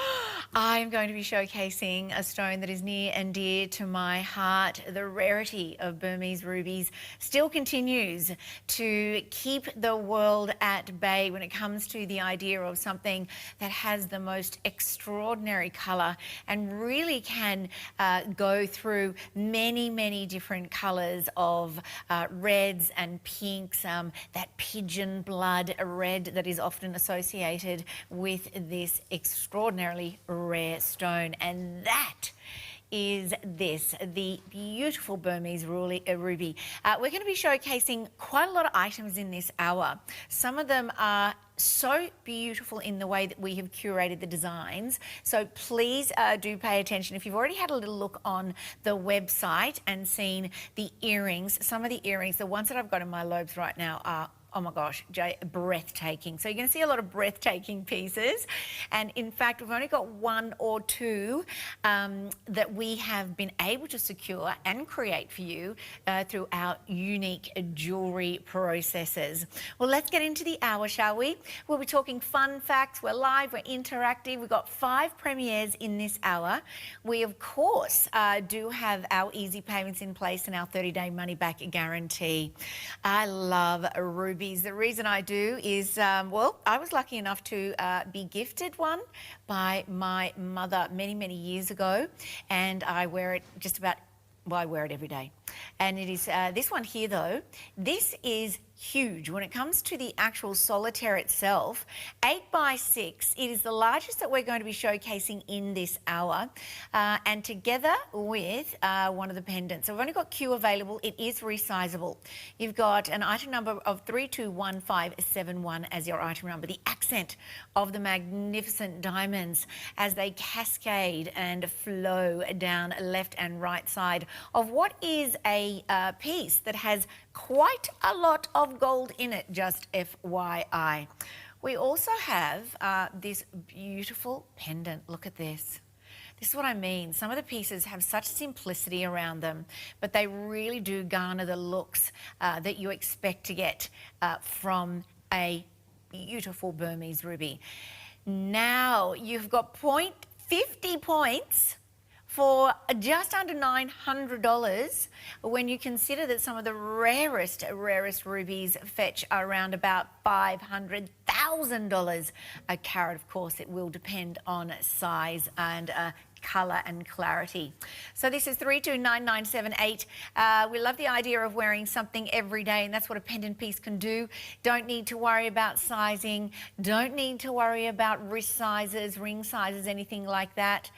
I'm going to be showcasing a stone that is near and dear to my heart. The rarity of Burmese rubies still continues to keep the world at bay when it comes to the idea of something that has the most extraordinary colour and really can go through many, many different colours of reds and pinks, that pigeon blood red that is often associated with this extraordinarily rare stone, and that is this, the beautiful Burmese ruby. We're going to be showcasing quite a lot of items in this hour. Some of them are so beautiful in the way that we have curated the designs. So please do pay attention. If you've already had a little look on the website and seen the earrings, some of the earrings, the ones that I've got in my lobes right now are, oh my gosh, breathtaking. So you're going to see a lot of breathtaking pieces. And in fact, we've only got one or two that we have been able to secure and create for you through our unique jewellery processes. Well, let's get into the hour, shall we? We'll be talking fun facts. We're live, we're interactive. We've got 5 premieres in this hour. We, of course, do have our easy payments in place and our 30-day money-back guarantee. I love ruby. The reason I do is, well, I was lucky enough to be gifted one by my mother many, many years ago, and I wear it just about, well, I wear it every day. And it is this one here, though. This is huge. When it comes to the actual solitaire itself, 8x6, it is the largest that we're going to be showcasing in this hour, and together with one of the pendants. So we've only got Q available. It is resizable. You've got an item number of 321571 as your item number. The accent of the magnificent diamonds as they cascade and flow down left and right side of what is a piece that has quite a lot of gold in it, just FYI. We also have this beautiful pendant. Look at this. This is what I mean. Some of the pieces have such simplicity around them, but they really do garner the looks that you expect to get from a beautiful Burmese ruby. Now, you've got 50 points for just under $900 when you consider that some of the rarest rubies fetch around about $500,000 a carat. Of course, it will depend on size and colour and clarity. So this is 329978. We love the idea of wearing something every day, and that's what a pendant piece can do. Don't need to worry about sizing, don't need to worry about wrist sizes, ring sizes, anything like that.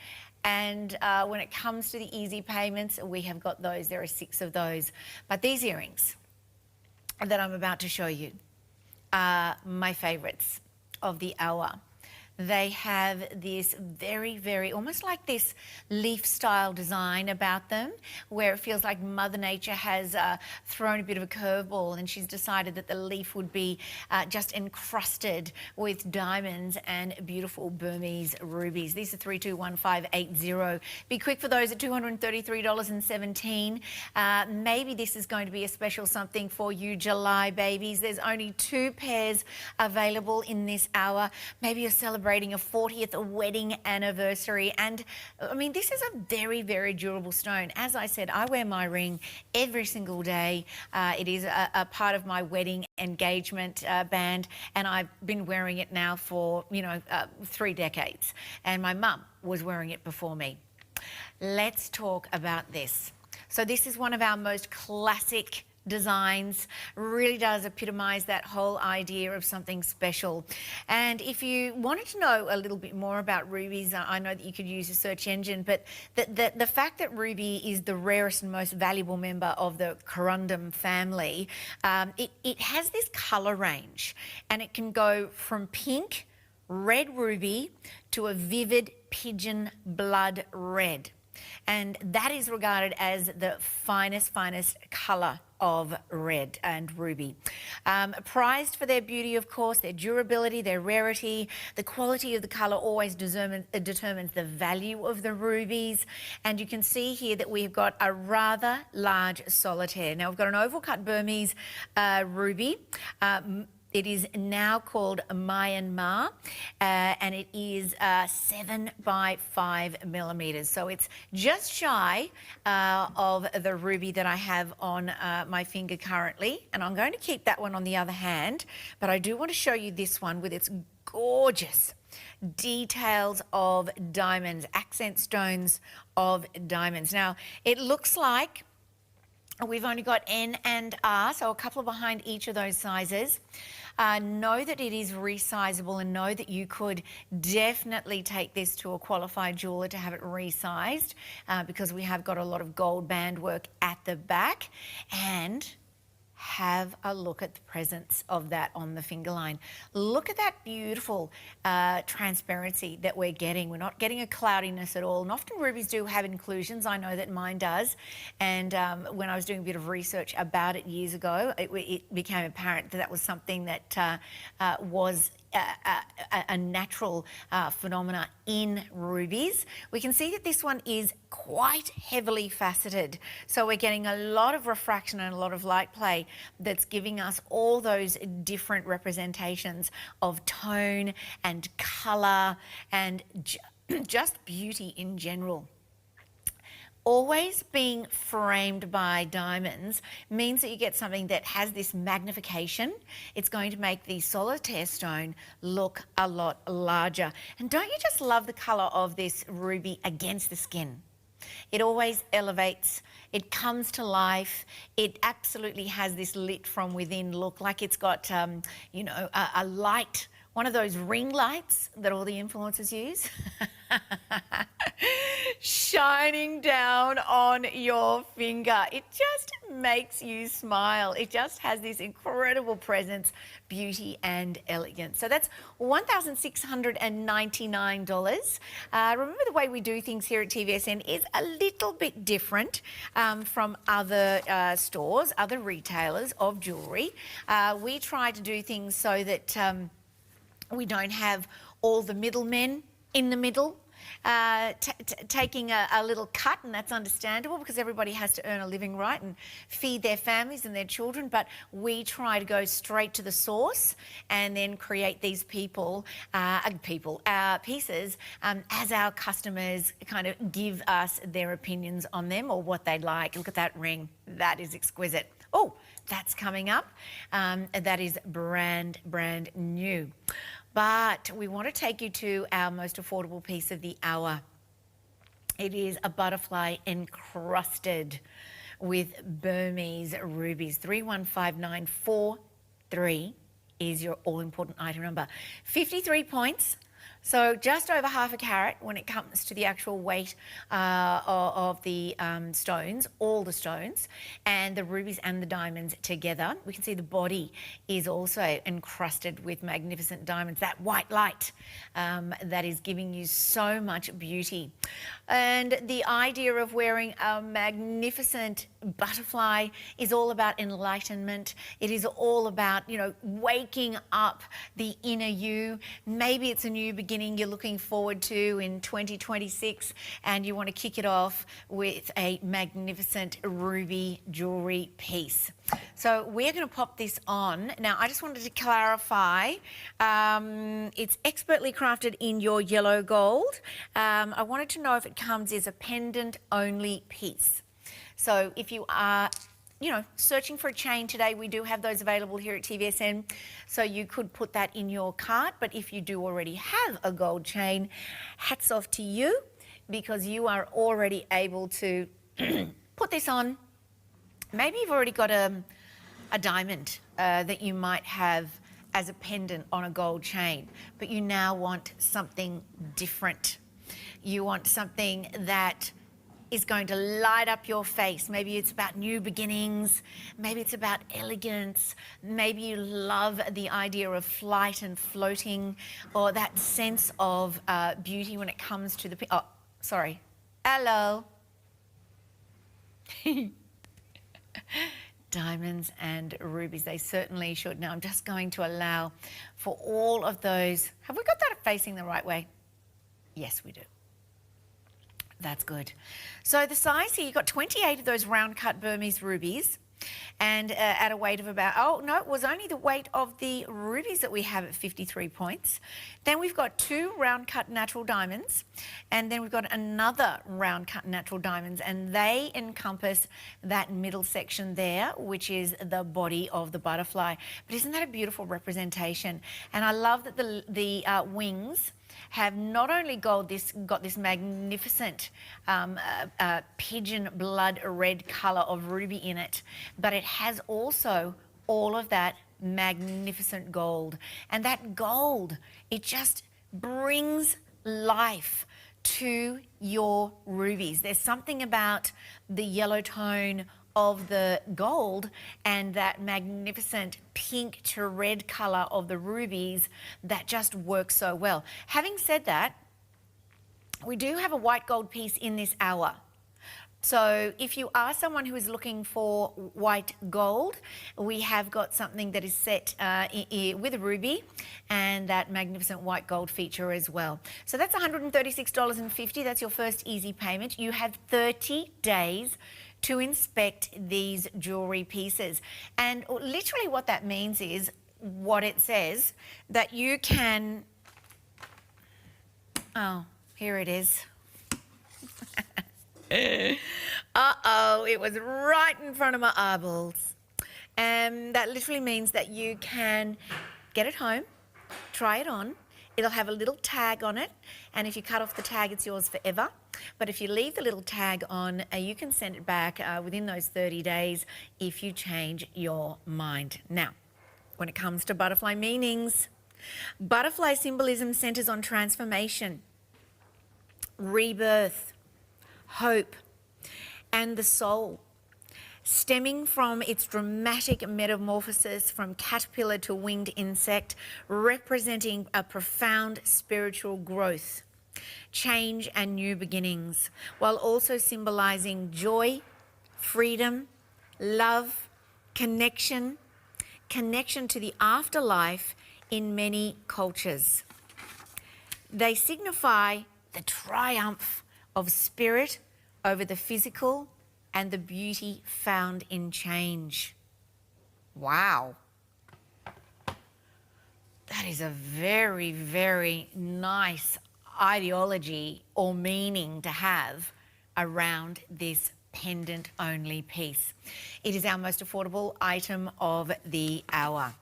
And when it comes to the easy payments, we have got those. There are 6 of those. But these earrings that I'm about to show you are my favourites of the hour. They have this very, very, almost like this leaf style design about them, where it feels like Mother Nature has thrown a bit of a curveball and she's decided that the leaf would be just encrusted with diamonds and beautiful Burmese rubies. These are 321580. Be quick for those at $233.17. Maybe this is going to be a special something for you July babies. There's only 2 pairs available in this hour. Maybe you're celebrating a 40th wedding anniversary, and I mean, this is a very, very durable stone. As I said, I wear my ring every single day. It is a part of my wedding engagement band, and I've been wearing it now for 3 decades, and my mum was wearing it before me. Let's talk about this. So this is one of our most classic designs, really does epitomise that whole idea of something special. And if you wanted to know a little bit more about rubies, I know that you could use a search engine, but the fact that ruby is the rarest and most valuable member of the corundum family, it has this colour range, and it can go from pink, red ruby to a vivid pigeon blood red. And that is regarded as the finest colour of red and ruby. Prized for their beauty, of course, their durability, their rarity. The quality of the colour always determines the value of the rubies. And you can see here that we've got a rather large solitaire. Now, we've got an oval cut Burmese ruby. It is now called Myanmar, and it is 7 by 5 millimeters. So it's just shy of the ruby that I have on my finger currently. And I'm going to keep that one on the other hand, but I do want to show you this one with its gorgeous details of diamonds, accent stones of diamonds. Now, it looks like we've only got N and R, so a couple behind each of those sizes. Know that it is resizable and know that you could definitely take this to a qualified jeweller to have it resized because we have got a lot of gold band work at the back. And have a look at the presence of that on the finger line. Look at that beautiful transparency that we're getting. We're not getting a cloudiness at all. And often rubies do have inclusions. I know that mine does. And when I was doing a bit of research about it years ago, it became apparent that that was something that was a natural phenomena in rubies. We can see that this one is quite heavily faceted. So we're getting a lot of refraction and a lot of light play that's giving us all those different representations of tone and colour and just beauty in general. Always being framed by diamonds means that you get something that has this magnification. It's going to make the solitaire stone look a lot larger. And don't you just love the colour of this ruby against the skin? It always elevates, it comes to life, it absolutely has this lit from within look, like it's got, you know, a light, one of those ring lights that all the influencers use. Shining down on your finger. It just makes you smile. It just has this incredible presence, beauty and elegance. So that's $1,699. Remember, the way we do things here at TVSN is a little bit different from other stores, other retailers of jewellery. We try to do things so that we don't have all the middlemen in the middle taking a little cut, and that's understandable because everybody has to earn a living, right, and feed their families and their children. But we try to go straight to the source and then create these pieces as our customers kind of give us their opinions on them or what they'd like. Look at that ring. That is exquisite. Oh, that's coming up. That is brand new. But we want to take you to our most affordable piece of the hour. It is a butterfly encrusted with Burmese rubies. 315943 is your all-important item number. 53 points. So just over half a carat when it comes to the actual weight of the stones, all the stones, and the rubies and the diamonds together. We can see the body is also encrusted with magnificent diamonds, that white light that is giving you so much beauty. And the idea of wearing a magnificent butterfly is all about enlightenment. It is all about, you know, waking up the inner you. Maybe it's a new beginning you're looking forward to in 2026 and you want to kick it off with a magnificent ruby jewellery piece. So we're going to pop this on. Now, I just wanted to clarify, it's expertly crafted in your yellow gold. I wanted to know if it comes as a pendant only piece. So if you are, you know, searching for a chain today, we do have those available here at TVSN. So you could put that in your cart. But if you do already have a gold chain, hats off to you because you are already able to put this on. Maybe you've already got a diamond that you might have as a pendant on a gold chain, but you now want something different. You want something that is going to light up your face. Maybe it's about new beginnings. Maybe it's about elegance. Maybe you love the idea of flight and floating, or that sense of beauty when it comes to the... Oh, sorry. Hello. Diamonds and rubies, they certainly should. Now, I'm just going to allow for all of those... Have we got that facing the right way? Yes, we do. That's good. So the size here, you've got 28 of those round cut Burmese rubies. And at a weight of about, oh no, it was only the weight of the rubies that we have at 53 points. Then we've got 2 round cut natural diamonds, and then we've got another round cut natural diamonds, and they encompass that middle section there, which is the body of the butterfly. But isn't that a beautiful representation? And I love that the wings have not only got this magnificent pigeon blood red colour of ruby in it, but it has also all of that magnificent gold. And that gold, it just brings life to your rubies. There's something about the yellow tone of the gold and that magnificent pink to red colour of the rubies that just works so well. Having said that, we do have a white gold piece in this hour. So if you are someone who is looking for white gold, we have got something that is set with a ruby and that magnificent white gold feature as well. So that's $136.50. That's your first easy payment. You have 30 days to inspect these jewellery pieces. And literally what that means is what it says, that you can... Oh, here it is. Uh-oh, it was right in front of my eyeballs. And that literally means that you can get it home, try it on. It'll have a little tag on it, and if you cut off the tag, it's yours forever. But if you leave the little tag on, you can send it back within those 30 days if you change your mind. Now, when it comes to butterfly meanings, butterfly symbolism centres on transformation, rebirth, hope, and the soul, stemming from its dramatic metamorphosis from caterpillar to winged insect, representing a profound spiritual growth, change and new beginnings, while also symbolising joy, freedom, love, connection to the afterlife in many cultures. They signify the triumph of spirit over the physical and the beauty found in change. Wow. That is a very, very nice ideology or meaning to have around this pendant-only piece. It is our most affordable item of the hour.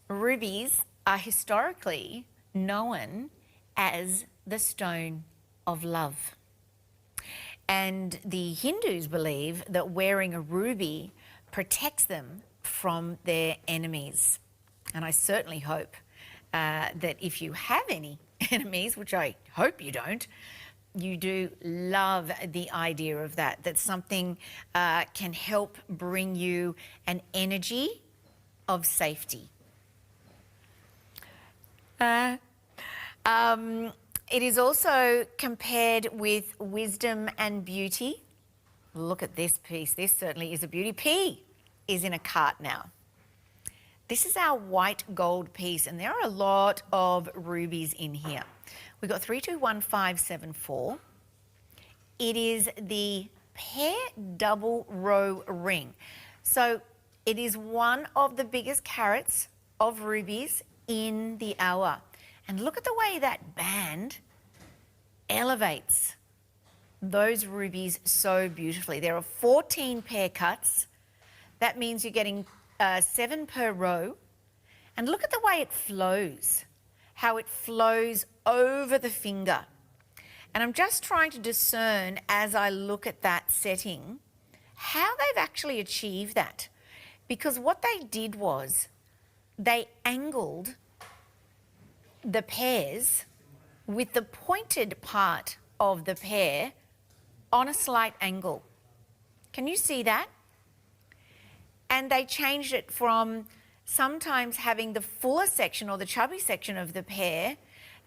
Rubies are historically known as the stone of love. And the Hindus believe that wearing a ruby protects them from their enemies. And I certainly hope that if you have any enemies, which I hope you don't, you do love the idea of that, that something can help bring you an energy of safety. It is also compared with wisdom and beauty. Look at this piece. This certainly is a beauty. P is in a cart now. This is our white gold piece, and there are a lot of rubies in here. We've got 321574. It is the pair double row ring. So it is one of the biggest carats of rubies in the hour. And look at the way that band elevates those rubies so beautifully. There are 14 pair cuts. That means you're getting 7 per row. And look at the way it flows, how it flows over the finger. And I'm just trying to discern, as I look at that setting, how they've actually achieved that. Because what they did was they angled the pairs with the pointed part of the pair on a slight angle. Can you see that? And they changed it from sometimes having the fuller section or the chubby section of the pair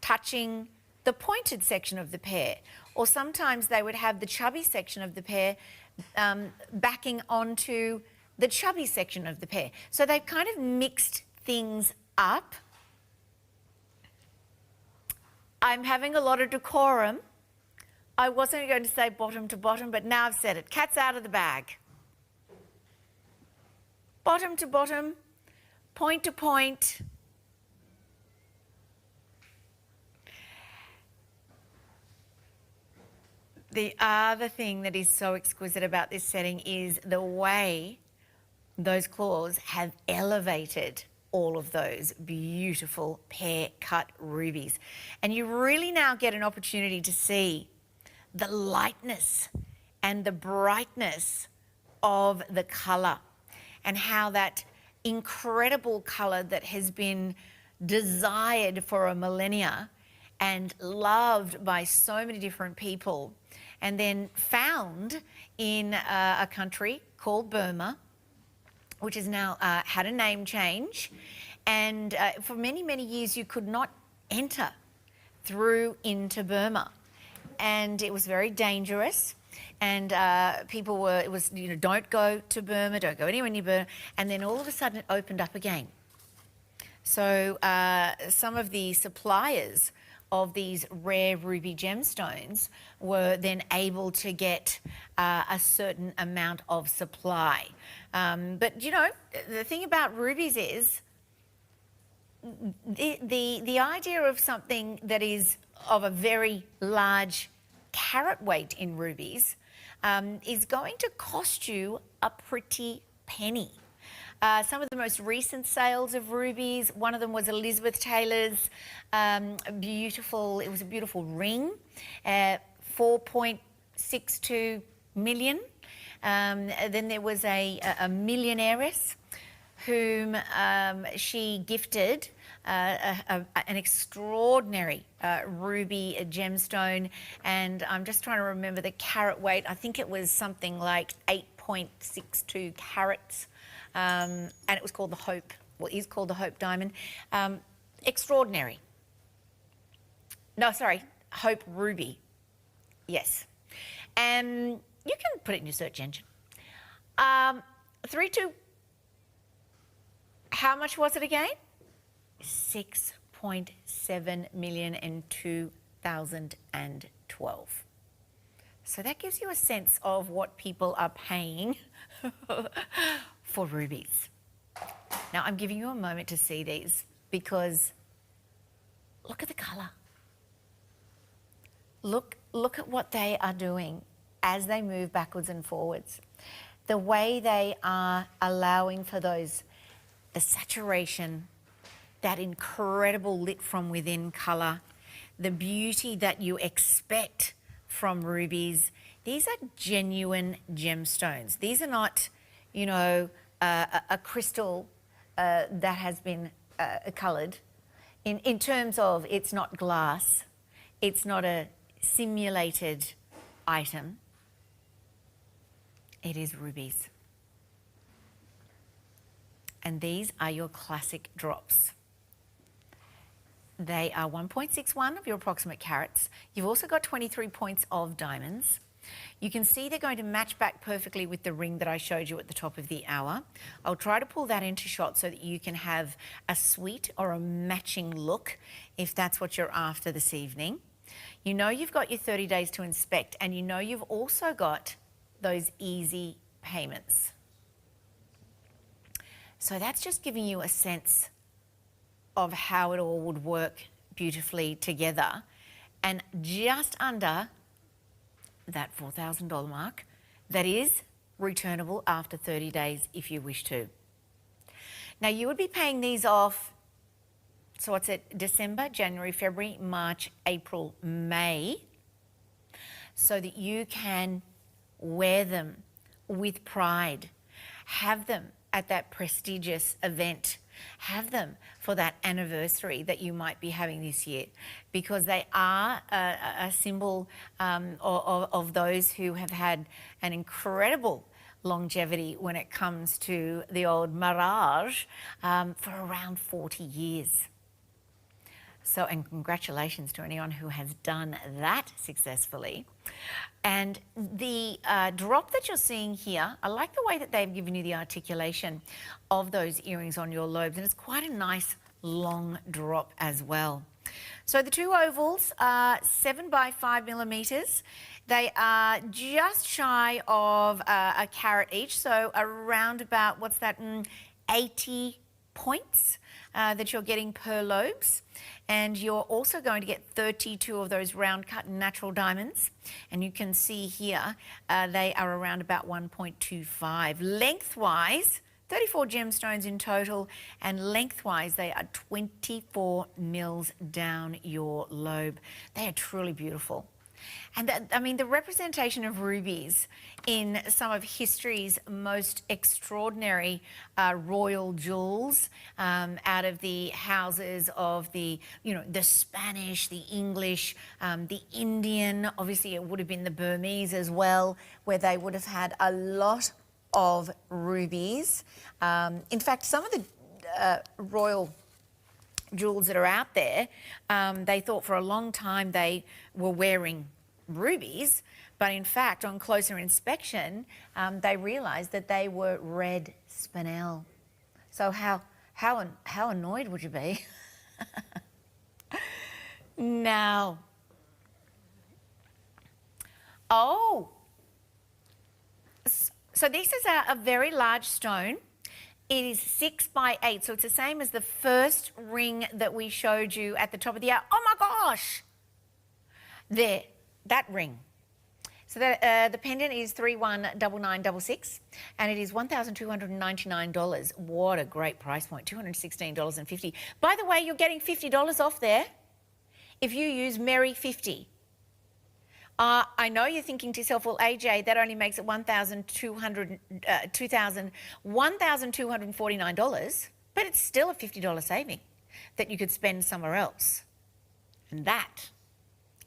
touching the pointed section of the pair, or sometimes they would have the chubby section of the pair backing onto the chubby section of the pair. So they've kind of mixed things up. I'm having a lot of decorum, I wasn't going to say bottom to bottom, but now I've said it. Cat's out of the bag. Bottom to bottom, point to point. The other thing that is so exquisite about this setting is the way those claws have elevated all of those beautiful pear-cut rubies. And you really now get an opportunity to see the lightness and the brightness of the colour and how that incredible colour that has been desired for a millennia and loved by so many different people and then found in a country called Burma, which has now had a name change. And for many, many years, you could not enter through into Burma. And it was very dangerous. And people were, it was, you know, don't go to Burma, don't go anywhere near Burma. And then all of a sudden it opened up again. So some of the suppliers of these rare ruby gemstones were then able to get a certain amount of supply. But, you know, the thing about rubies is the idea of something that is of a very large carat weight in rubies is going to cost you a pretty penny. Some of the most recent sales of rubies, one of them was Elizabeth Taylor's beautiful, it was a beautiful ring, 4.62 million. Then there was a millionairess whom she gifted an extraordinary ruby gemstone, and I'm just trying to remember the carat weight. I think it was something like 8.62 carats. And it was called the Hope, well, is called the Hope Diamond. Extraordinary. No, sorry, Hope Ruby. Yes. And you can put it in your search engine. 3-2. How much was it again? 6.7 million in 2012. So that gives you a sense of what people are paying for rubies. Now, I'm giving you a moment to see these because look at the colour. Look at what they are doing as they move backwards and forwards. The way they are allowing for the saturation, that incredible lit from within colour, the beauty that you expect from rubies. These are genuine gemstones. These are not, you know, a crystal that has been coloured. In terms of it's not glass, it's not a simulated item. It is rubies. And these are your classic drops. They are 1.61 of your approximate carats. You've also got 23 points of diamonds. You can see they're going to match back perfectly with the ring that I showed you at the top of the hour. I'll try to pull that into shot so that you can have a suite or a matching look if that's what you're after this evening. You know you've got your 30 days to inspect, and you know you've also got those easy payments. So that's just giving you a sense of how it all would work beautifully together. And just under that $4,000 mark, that is returnable after 30 days if you wish to. Now, you would be paying these off, so what's it, December, January, February, March, April, May, so that you can wear them with pride, have them at that prestigious event, have them for that anniversary that you might be having this year, because they are a symbol of those who have had an incredible longevity when it comes to the old marriage for around 40 years. So, and congratulations to anyone who has done that successfully. And the drop that you're seeing here, I like the way that they've given you the articulation of those earrings on your lobes, and it's quite a nice long drop as well. So the two ovals are 7 by 5 millimetres. They are just shy of a carat each, so around about, what's that, 80 points that you're getting per lobes. And you're also going to get 32 of those round cut natural diamonds. And you can see here, they are around about 1.25. Lengthwise, 34 gemstones in total, and lengthwise they are 24 mils down your lobe. They are truly beautiful. And I mean, the representation of rubies in some of history's most extraordinary royal jewels, out of the houses of the, the Spanish, the English, the Indian, obviously it would have been the Burmese as well, where they would have had a lot of rubies. In fact, some of the royal jewels that are out there, they thought for a long time they were wearing rubies, but in fact, on closer inspection, they realised that they were red spinel. So how annoyed would you be? Now, so this is a very large stone. It is 6 by 8, so it's the same as the first ring that we showed you at the top of the hour. Oh my gosh! There, that ring. So the pendant is 319966, and it is $1,299. What a great price point, $216.50. By the way, you're getting $50 off there if you use Merry50. I know you're thinking to yourself, well, AJ, that only makes it $1,249, but it's still a $50 saving that you could spend somewhere else. And that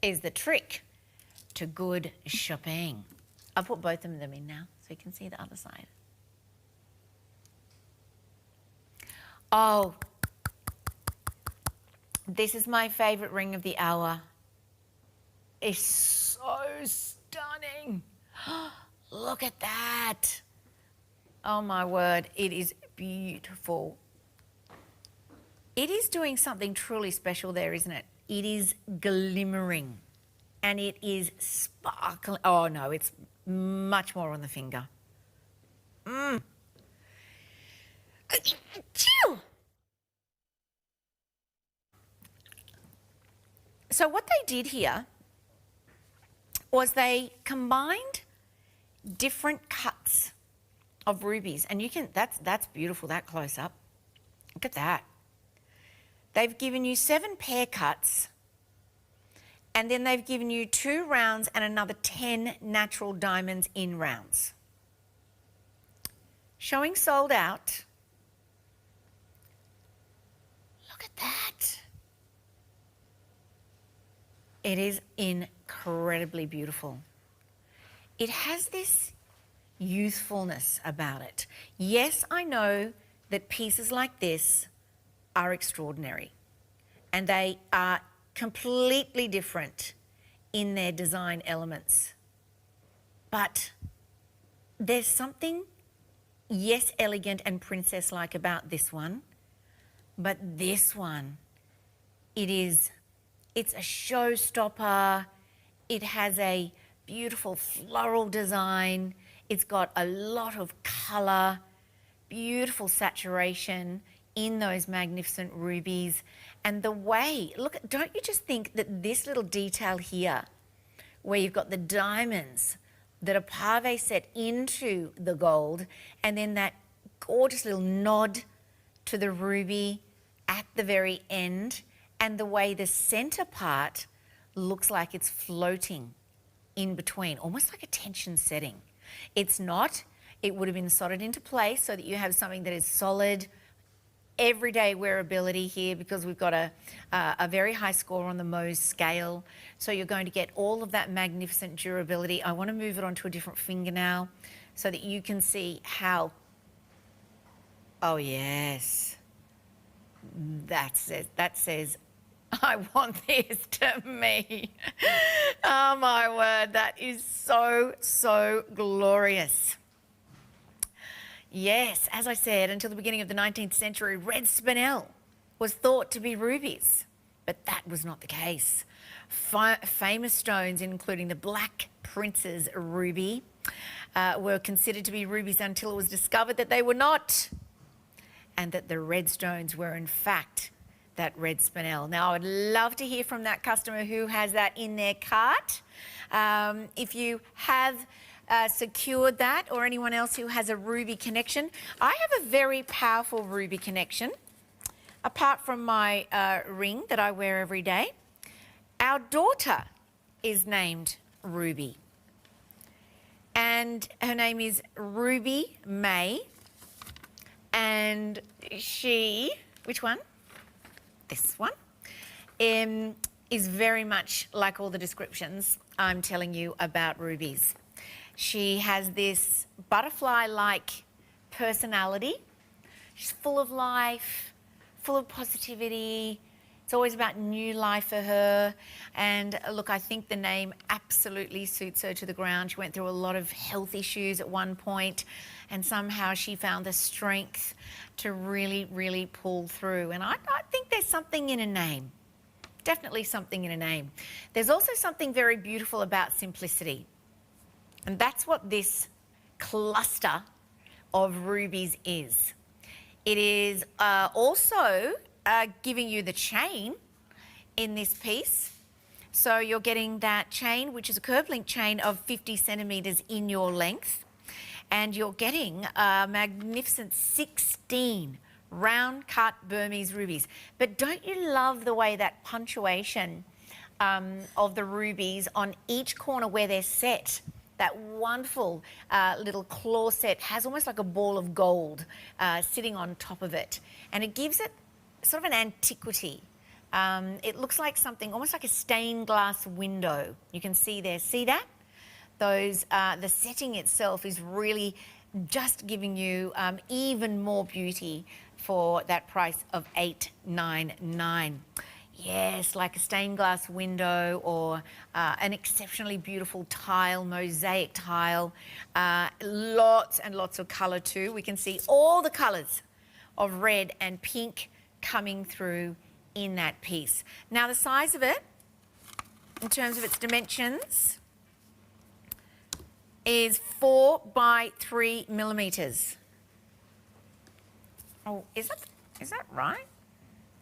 is the trick to good shopping. I'll put both of them in now so you can see the other side. Oh, this is my favourite ring of the hour. It's so stunning. Look at that. Oh my word, it is beautiful. It is doing something truly special there, isn't it? It is glimmering and it is sparkling. Oh no, it's much more on the finger. So what they did here was they combined different cuts of rubies, and you can, that's beautiful, that close up. Look at that. They've given you 7 pair cuts, and then they've given you 2 rounds and another 10 natural diamonds in rounds. Showing sold out. Look at that. It is incredibly beautiful. It has this youthfulness about it. Yes, I know that pieces like this are extraordinary, and they are completely different in their design elements. But there's something, yes, elegant and princess-like about this one, but this one, it's a showstopper. It has a beautiful floral design. It's got a lot of colour, beautiful saturation in those magnificent rubies. And the way, look, don't you just think that this little detail here, where you've got the diamonds that are pave set into the gold, and then that gorgeous little nod to the ruby at the very end, and the way the centre part looks like it's floating in between, almost like a tension setting. It's not. It would have been soldered into place so that you have something that is solid, everyday wearability here, because we've got a very high score on the Mohs scale. So you're going to get all of that magnificent durability. I want to move it onto a different finger now so that you can see how, oh yes, that says, I want this to me. Oh my word, that is so, so glorious. Yes, as I said, until the beginning of the 19th century, red spinel was thought to be rubies. But that was not the case. Famous stones, including the Black Prince's ruby, were considered to be rubies until it was discovered that they were not, and that the red stones were in fact that red spinel. Now, I would love to hear from that customer who has that in their cart. If you have secured that, or anyone else who has a ruby connection. I have a very powerful ruby connection. Apart from my ring that I wear every day, our daughter is named Ruby. And her name is Ruby May. And she, which one? This one, is very much like all the descriptions I'm telling you about rubies. She has this butterfly-like personality. She's full of life, full of positivity. It's always about new life for her. And look, I think the name absolutely suits her to the ground. She went through a lot of health issues at one point, and somehow she found the strength to really, really pull through. And I think there's something in a name. Definitely something in a name. There's also something very beautiful about simplicity. And that's what this cluster of rubies is. It is also giving you the chain in this piece. So you're getting that chain, which is a curved link chain of 50 centimetres in your length. And you're getting a magnificent 16 round cut Burmese rubies. But don't you love the way that punctuation of the rubies on each corner where they're set? That wonderful little claw set has almost like a ball of gold sitting on top of it. And it gives it sort of an antiquity. It looks like something, almost like a stained glass window. You can see there, see that? Those, the setting itself is really just giving you even more beauty for that price of $899. Yes, like a stained glass window or an exceptionally beautiful tile, mosaic tile. Lots and lots of colour too. We can see all the colours of red and pink coming through in that piece. Now the size of it, in terms of its dimensions, is 4 by 3 millimetres. Oh, is that right?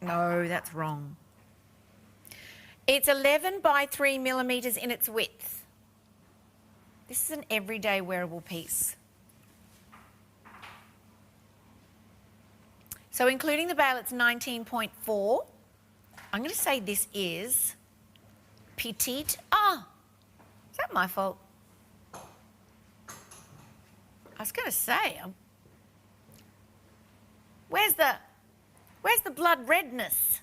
No, that's wrong. It's 11 by 3 millimetres in its width. This is an everyday wearable piece. So including the bail, it's 19.4. I'm going to say this is petite. Ah, is that my fault? I was going to say, where's the blood redness?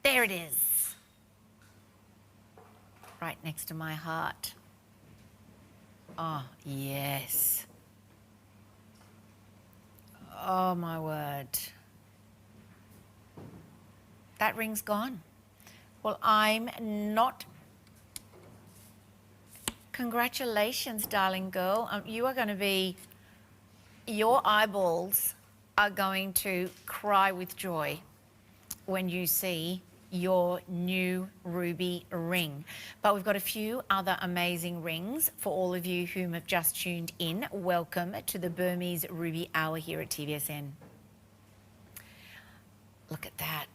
There it is. Right next to my heart. Oh, yes. Oh, my word. That ring's gone. Well, I'm not... Congratulations, darling girl. You are going to be... Your eyeballs are going to cry with joy when you see your new ruby ring. But we've got a few other amazing rings for all of you whom have just tuned in. Welcome to the Burmese Ruby Hour here at TVSN. Look at that.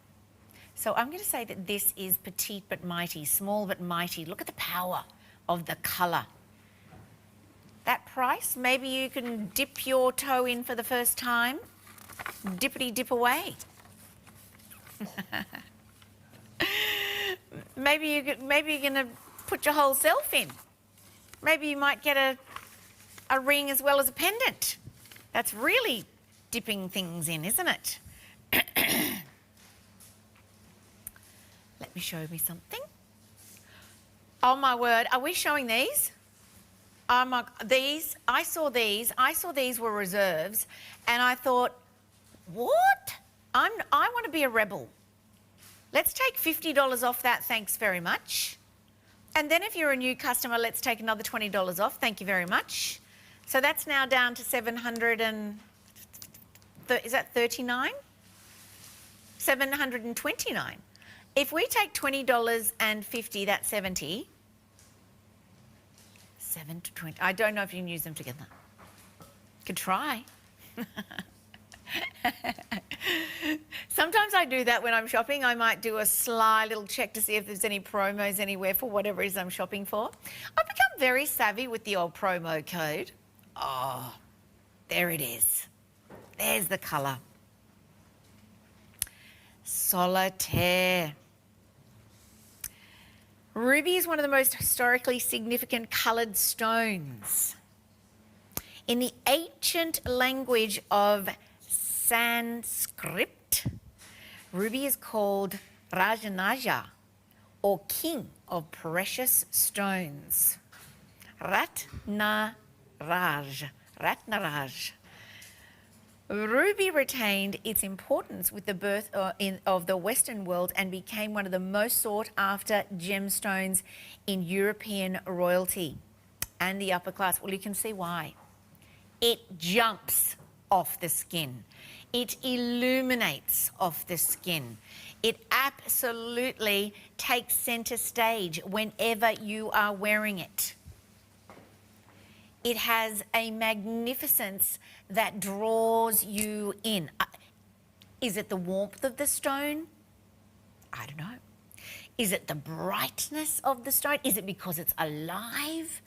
So I'm going to say that this is petite but mighty, small but mighty. Look at the power of the colour. That price, maybe you can dip your toe in for the first time. Dippity dip away. Maybe you're going to put your whole self in. Maybe you might get a ring as well as a pendant. That's really dipping things in, isn't it? Let me show me something. Oh my word, are we showing these? These, I saw these were reserves, and I thought, what? I want to be a rebel. Let's take $50 off that, thanks very much. And then if you're a new customer, let's take another $20 off, thank you very much. So that's now down to 700 and... Is that 39? 729. If we take $20 and 50, that's 70. 7 to 20. I don't know if you can use them together. Could try. Sometimes I do that when I'm shopping. I might do a sly little check to see if there's any promos anywhere for whatever it is I'm shopping for. I've become very savvy with the old promo code. Oh, there it is. There's the colour. Solitaire. Ruby is one of the most historically significant coloured stones. In the ancient language of Sanskrit, ruby is called Rajanaja, or king of precious stones. Ratnaraj. Ruby retained its importance with the birth of the Western world and became one of the most sought-after gemstones in European royalty and the upper class. Well, you can see why. It jumps off the skin. It illuminates off the skin. It absolutely takes centre stage whenever you are wearing it. It has a magnificence that draws you in. Is it the warmth of the stone? I don't know. Is it the brightness of the stone? Is it because it's alive?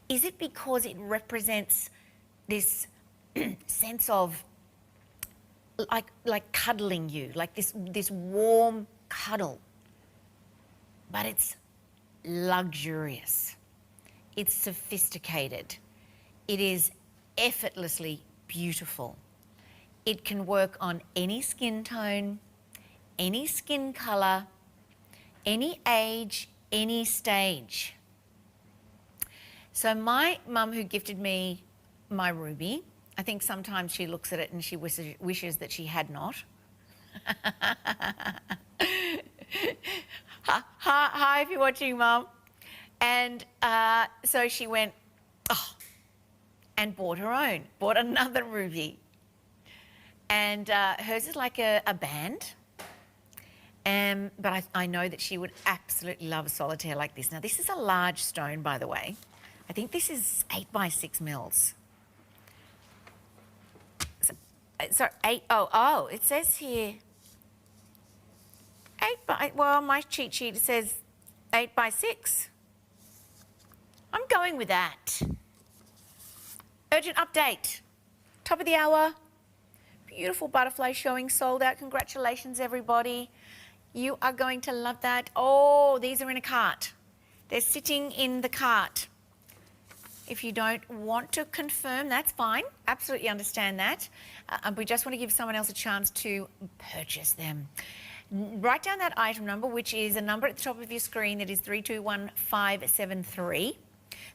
Is it because it represents this sense of like cuddling you, like this warm cuddle? But it's luxurious. It's sophisticated. It is effortlessly beautiful. It can work on any skin tone, any skin colour, any age, any stage. So my mum, who gifted me my ruby, I think sometimes she looks at it and she wishes that she had not. Hi, if you're watching, Mum. And so she went, oh, and bought her own, bought another ruby. And hers is like a band. But I know that she would absolutely love a solitaire like this. Now, this is a large stone, by the way. I think this is 8 by 6 mils. So 8, it says here 8 by, well, my cheat sheet says 8 by 6. I'm going with that. Urgent update. Top of the hour. Beautiful butterfly showing, sold out. Congratulations, everybody. You are going to love that. Oh, these are in a cart. They're sitting in the cart. If you don't want to confirm, that's fine. Absolutely understand that. We just want to give someone else a chance to purchase them. Write down that item number, which is a number at the top of your screen that is 321573.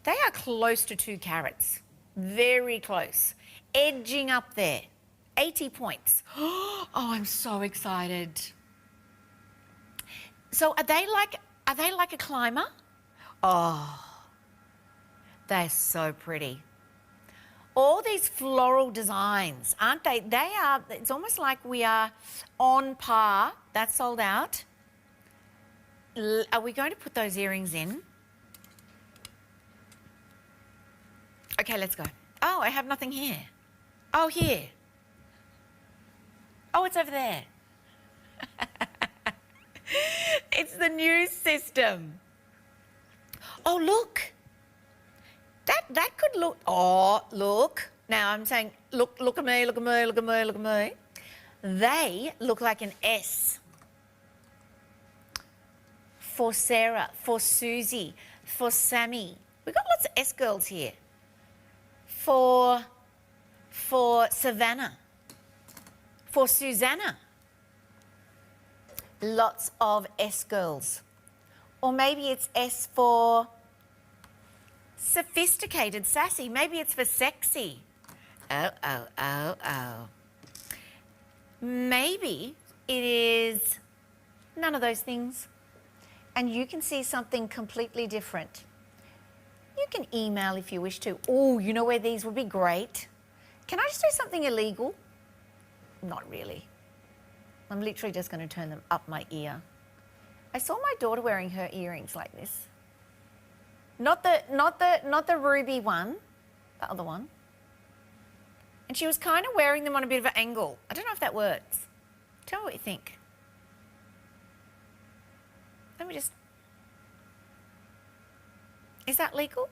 They are close to 2 carats. Very close. Edging up there. 80 points. Oh, I'm so excited. So are they like a climber? Oh, they're so pretty. All these floral designs, aren't they? They are, it's almost like we are on par. That's sold out. Are we going to put those earrings in? Okay, let's go. Oh, I have nothing here. Oh, here. Oh, it's over there. It's the new system. Oh, look. That could look, oh, look. Now I'm saying, look at me, look at me, look at me, look at me. They look like an S. For Sarah, for Susie, for Sammy. We've got lots of S girls here. For Savannah, for Susanna. Lots of S girls. Or maybe it's S for sophisticated, sassy. Maybe it's for sexy. Oh. Maybe it is none of those things. And you can see something completely different. You can email if you wish to. Oh, you know where these would be great? Can I just do something illegal? Not really. I'm literally just going to turn them up my ear. I saw my daughter wearing her earrings like this. Not the ruby one, the other one. And she was kind of wearing them on a bit of an angle. I don't know if that works. Tell me what you think. Let me just... Is that legal?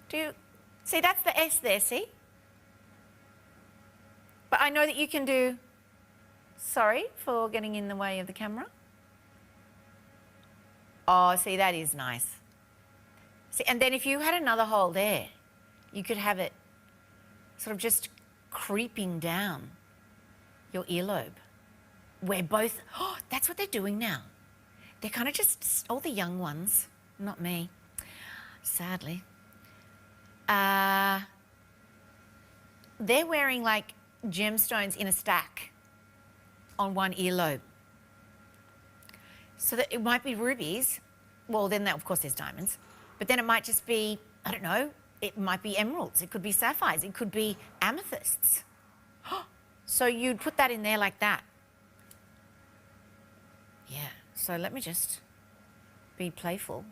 Do you... See, that's the S there, see? But I know that you can do... Sorry for getting in the way of the camera. Oh, see, that is nice. See, and then if you had another hole there, you could have it sort of just creeping down your earlobe. Where both... Oh, that's what they're doing now. They're kind of just... All the young ones, not me, sadly. They're wearing, like, gemstones in a stack on one earlobe. So that it might be rubies. Well, then, that, of course, there's diamonds. But then it might just be, I don't know, it might be emeralds. It could be sapphires. It could be amethysts. So you'd put that in there like that. Yeah. So let me just be playful.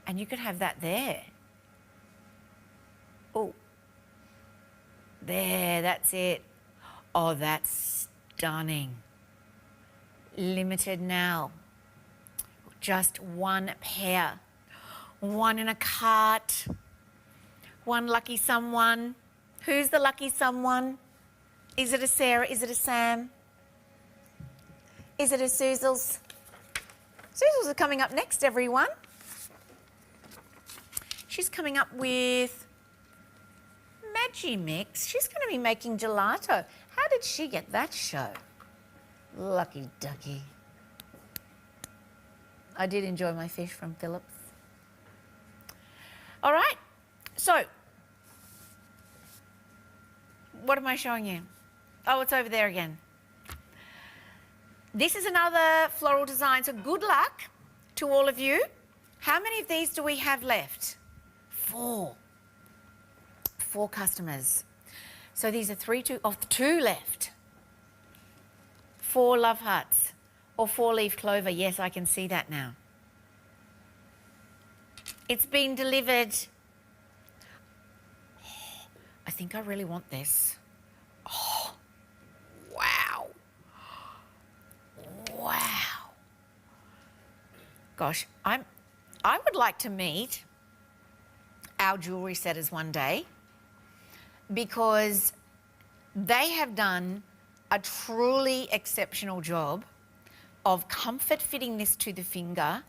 And you could have that there. Oh. There, that's it. Oh, that's stunning. Limited now. Just one pair. One in a cart. One lucky someone. Who's the lucky someone? Is it a Sarah? Is it a Sam? Is it a Suzel's? Suzel's are coming up next, everyone. She's coming up with Magimix. She's going to be making gelato. How did she get that show? Lucky ducky. I did enjoy my fish from Phillips. All right, so what am I showing you? Oh, it's over there again. This is another floral design, so good luck to all of you. How many of these do we have left? 4. 4 customers. So these are 2 left. 4 love hearts or 4-leaf clover. Yes, I can see that now. It's been delivered. Oh, I think I really want this. Oh, wow. Wow. Gosh, I would like to meet our jewellery setters one day because they have done a truly exceptional job of comfort fitting this to the finger.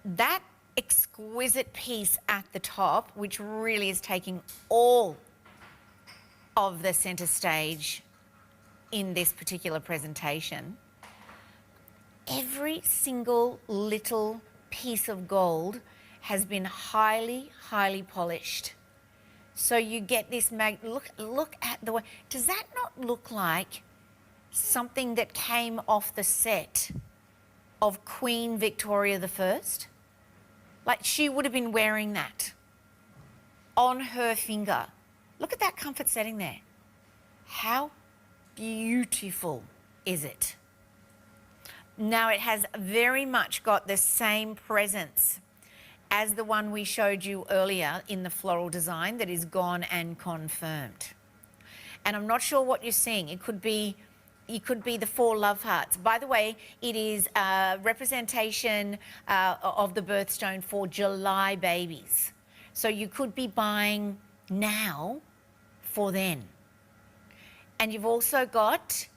That exquisite piece at the top, which really is taking all of the centre stage in this particular presentation. Every single little piece of gold has been highly, highly polished. So you get this look at the way. Does that not look like something that came off the set of Queen Victoria I? Like she would have been wearing that on her finger. Look at that comfort setting there. How beautiful is it? Now it has very much got the same presence as the one we showed you earlier in the floral design that is gone and confirmed. And I'm not sure what you're seeing. It could be the 4 love hearts. By the way, it is a representation of the birthstone for July babies. So you could be buying now for then. And you've also got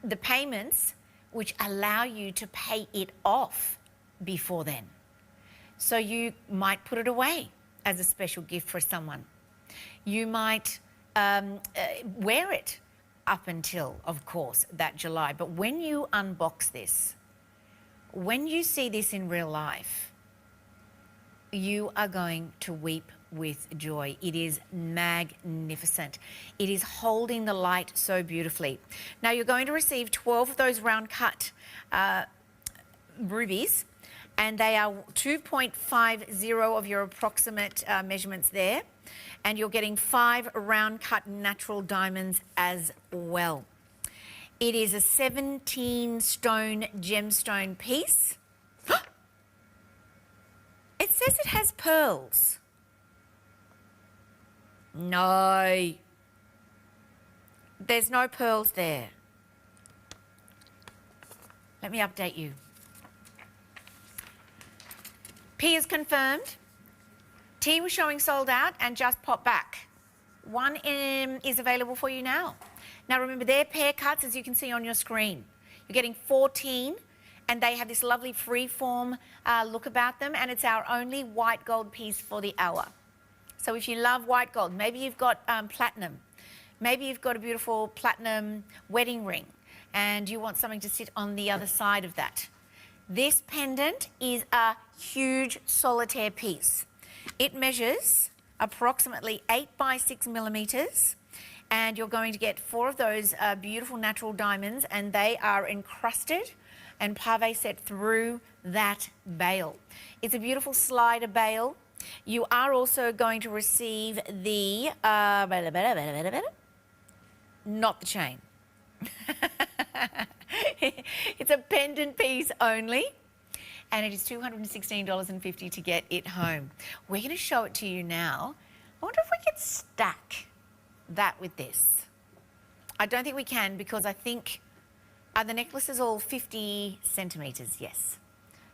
the payments which allow you to pay it off before then. So you might put it away as a special gift for someone. You might wear it up until, of course, that July. But when you unbox this, when you see this in real life, you are going to weep with joy. It is magnificent. It is holding the light so beautifully. Now you're going to receive 12 of those round cut rubies, and they are 2.50 of your approximate measurements there. And you're getting 5 round cut natural diamonds as well. It is a 17-stone gemstone piece. It says it has pearls. No. There's no pearls there. Let me update you. P is confirmed. T was showing sold out and just popped back. One is available for you now. Now remember, they're pair cuts, as you can see on your screen. You're getting 14, and they have this lovely free-form look about them, and it's our only white gold piece for the hour. So if you love white gold, maybe you've got platinum, maybe you've got a beautiful platinum wedding ring, and you want something to sit on the other side of that. This pendant is a huge solitaire piece. It measures approximately 8 by 6 millimeters, and you're going to get 4 of those beautiful natural diamonds, and they are encrusted and pave set through that bail. It's a beautiful slider bail. You are also going to receive the, not the chain. It's a pendant piece only, and it is $216.50 to get it home. We're going to show it to you now. I wonder if we could stack that with this. I don't think we can, because I think the necklace is all 50 centimetres, yes.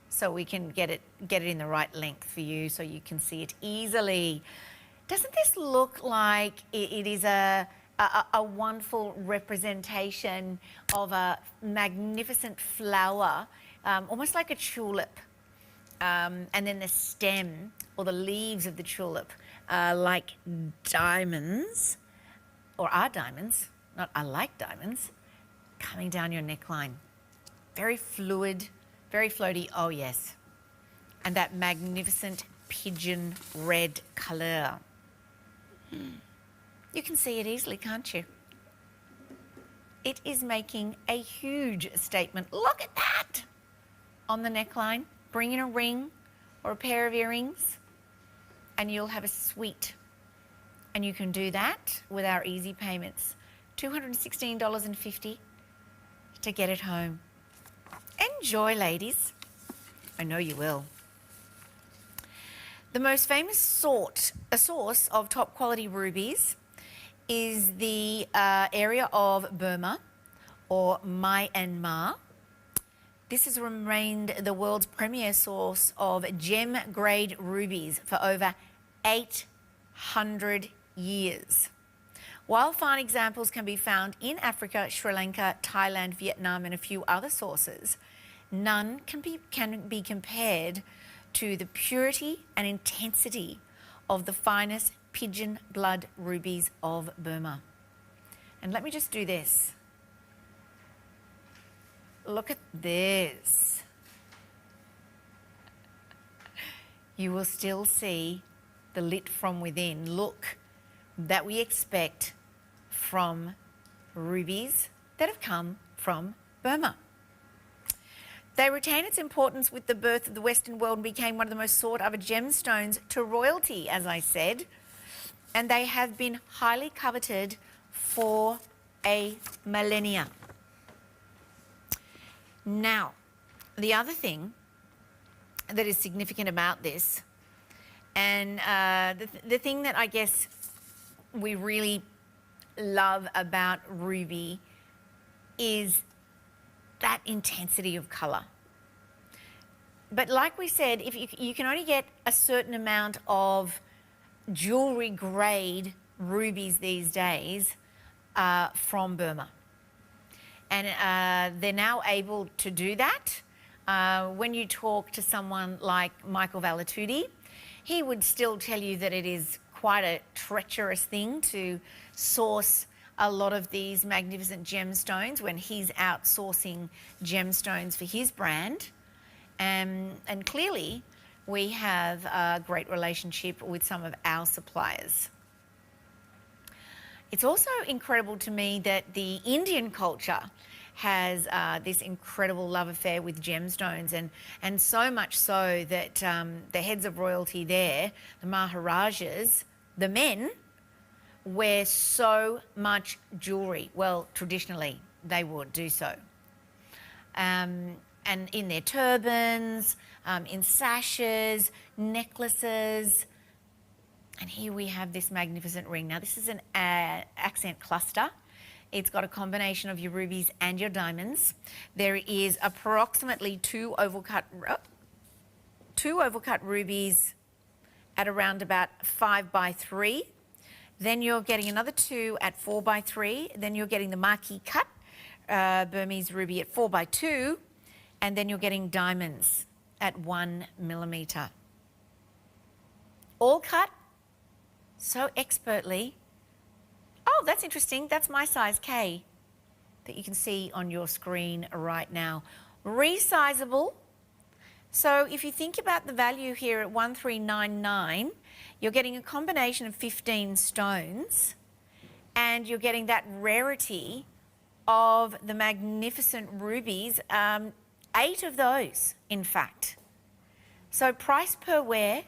So we can get it in the right length for you so you can see it easily. Doesn't this look like it is a wonderful representation of a magnificent flower, almost like a tulip, and then the stem or the leaves of the tulip like diamonds, or are diamonds, not are like diamonds, coming down your neckline. Very fluid, very floaty, oh yes. And that magnificent pigeon red colour. You can see it easily, can't you? It is making a huge statement. Look at that! On the neckline, bring in a ring or a pair of earrings, and you'll have a suite. And you can do that with our easy payments. $216.50 to get it home. Enjoy, ladies. I know you will. The most famous source of top quality rubies is the area of Burma, or Myanmar. This has remained the world's premier source of gem-grade rubies for over 800 years. While fine examples can be found in Africa, Sri Lanka, Thailand, Vietnam, and a few other sources, none can be compared to the purity and intensity of the finest pigeon blood rubies of Burma. And let me just do this. Look at this. You will still see the lit from within look that we expect from rubies that have come from Burma. They retain its importance with the birth of the Western world and became one of the most sought after gemstones to royalty, as I said. And they have been highly coveted for a millennia. Now, the other thing that is significant about this, and the thing that I guess we really love about ruby, is that intensity of colour. But like we said, if you can only get a certain amount of jewellery grade rubies these days from Burma. And they're now able to do that. When you talk to someone like Michael Valetudi, he would still tell you that it is quite a treacherous thing to source a lot of these magnificent gemstones when he's outsourcing gemstones for his brand. And clearly, we have a great relationship with some of our suppliers. It's also incredible to me that the Indian culture has this incredible love affair with gemstones, and so much so that the heads of royalty there, the Maharajas, the men, wear so much jewellery. Well, traditionally, they would do so. And in their turbans, in sashes, necklaces. And here we have this magnificent ring. Now, this is an accent cluster. It's got a combination of your rubies and your diamonds. There is approximately two oval cut rubies at around about 5x3. Then you're getting another 2 at 4x3. Then you're getting the marquee cut Burmese ruby at 4x2. And then you're getting diamonds at 1 millimetre. All cut so expertly. Oh, that's interesting. That's my size K that you can see on your screen right now. Resizable. So if you think about the value here at 1399, you're getting a combination of 15 stones and you're getting that rarity of the magnificent rubies, 8 of those, in fact. So price per wear,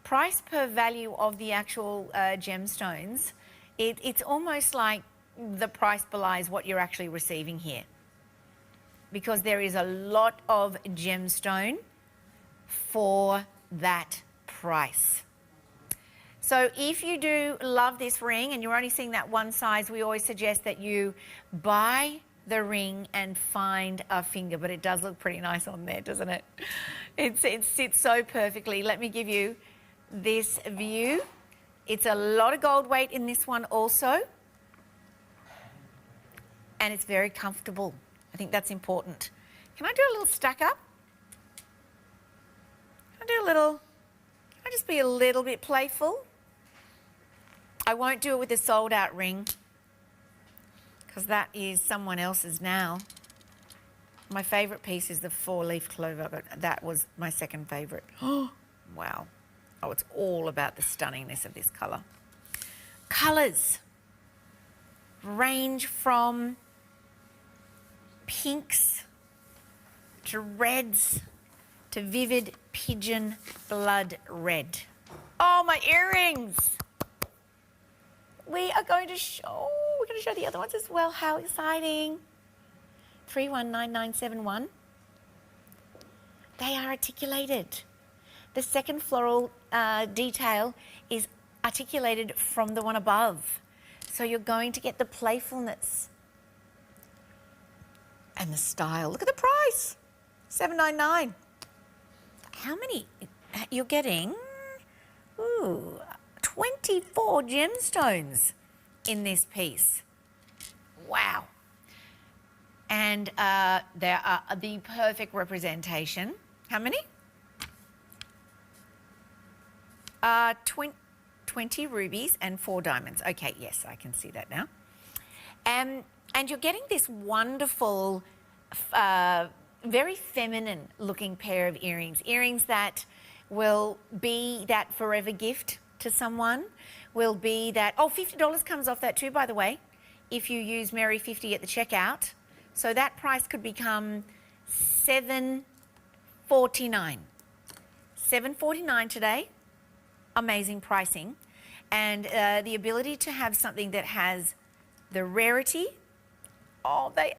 price per value of the actual gemstones, it's almost like the price belies what you're actually receiving here, because there is a lot of gemstone for that price. So if you do love this ring and you're only seeing that one size, we always suggest that you buy the ring and find a finger, but it does look pretty nice on there, doesn't it? It sits so perfectly. Let me give you this view. It's a lot of gold weight in this one also, and it's very comfortable. I think that's important. Can I do a little stack up? Can I just be a little bit playful? I won't do it with the sold out ring because that is someone else's now. My favourite piece is the 4-leaf clover, but that was my second favourite. Wow. Oh, it's all about the stunningness of this colour. Colours range from pinks to reds to vivid pigeon blood red. Oh, my earrings! We're going to show the other ones as well. How exciting. 319971. They are articulated. The second floral detail is articulated from the one above. So you're going to get the playfulness and the style. Look at the price, $799. How many? You're getting 24 gemstones in this piece. Wow. And there are the perfect representation. How many? 20 rubies and 4 diamonds. Okay, yes, I can see that now. And you're getting this wonderful, very feminine looking pair of earrings. Earrings that will be that forever gift to someone, will be that, oh, $50 comes off that too, by the way, if you use Mary50 at the checkout. So that price could become $749. $749 today. Amazing pricing. And the ability to have something that has the rarity. Oh, they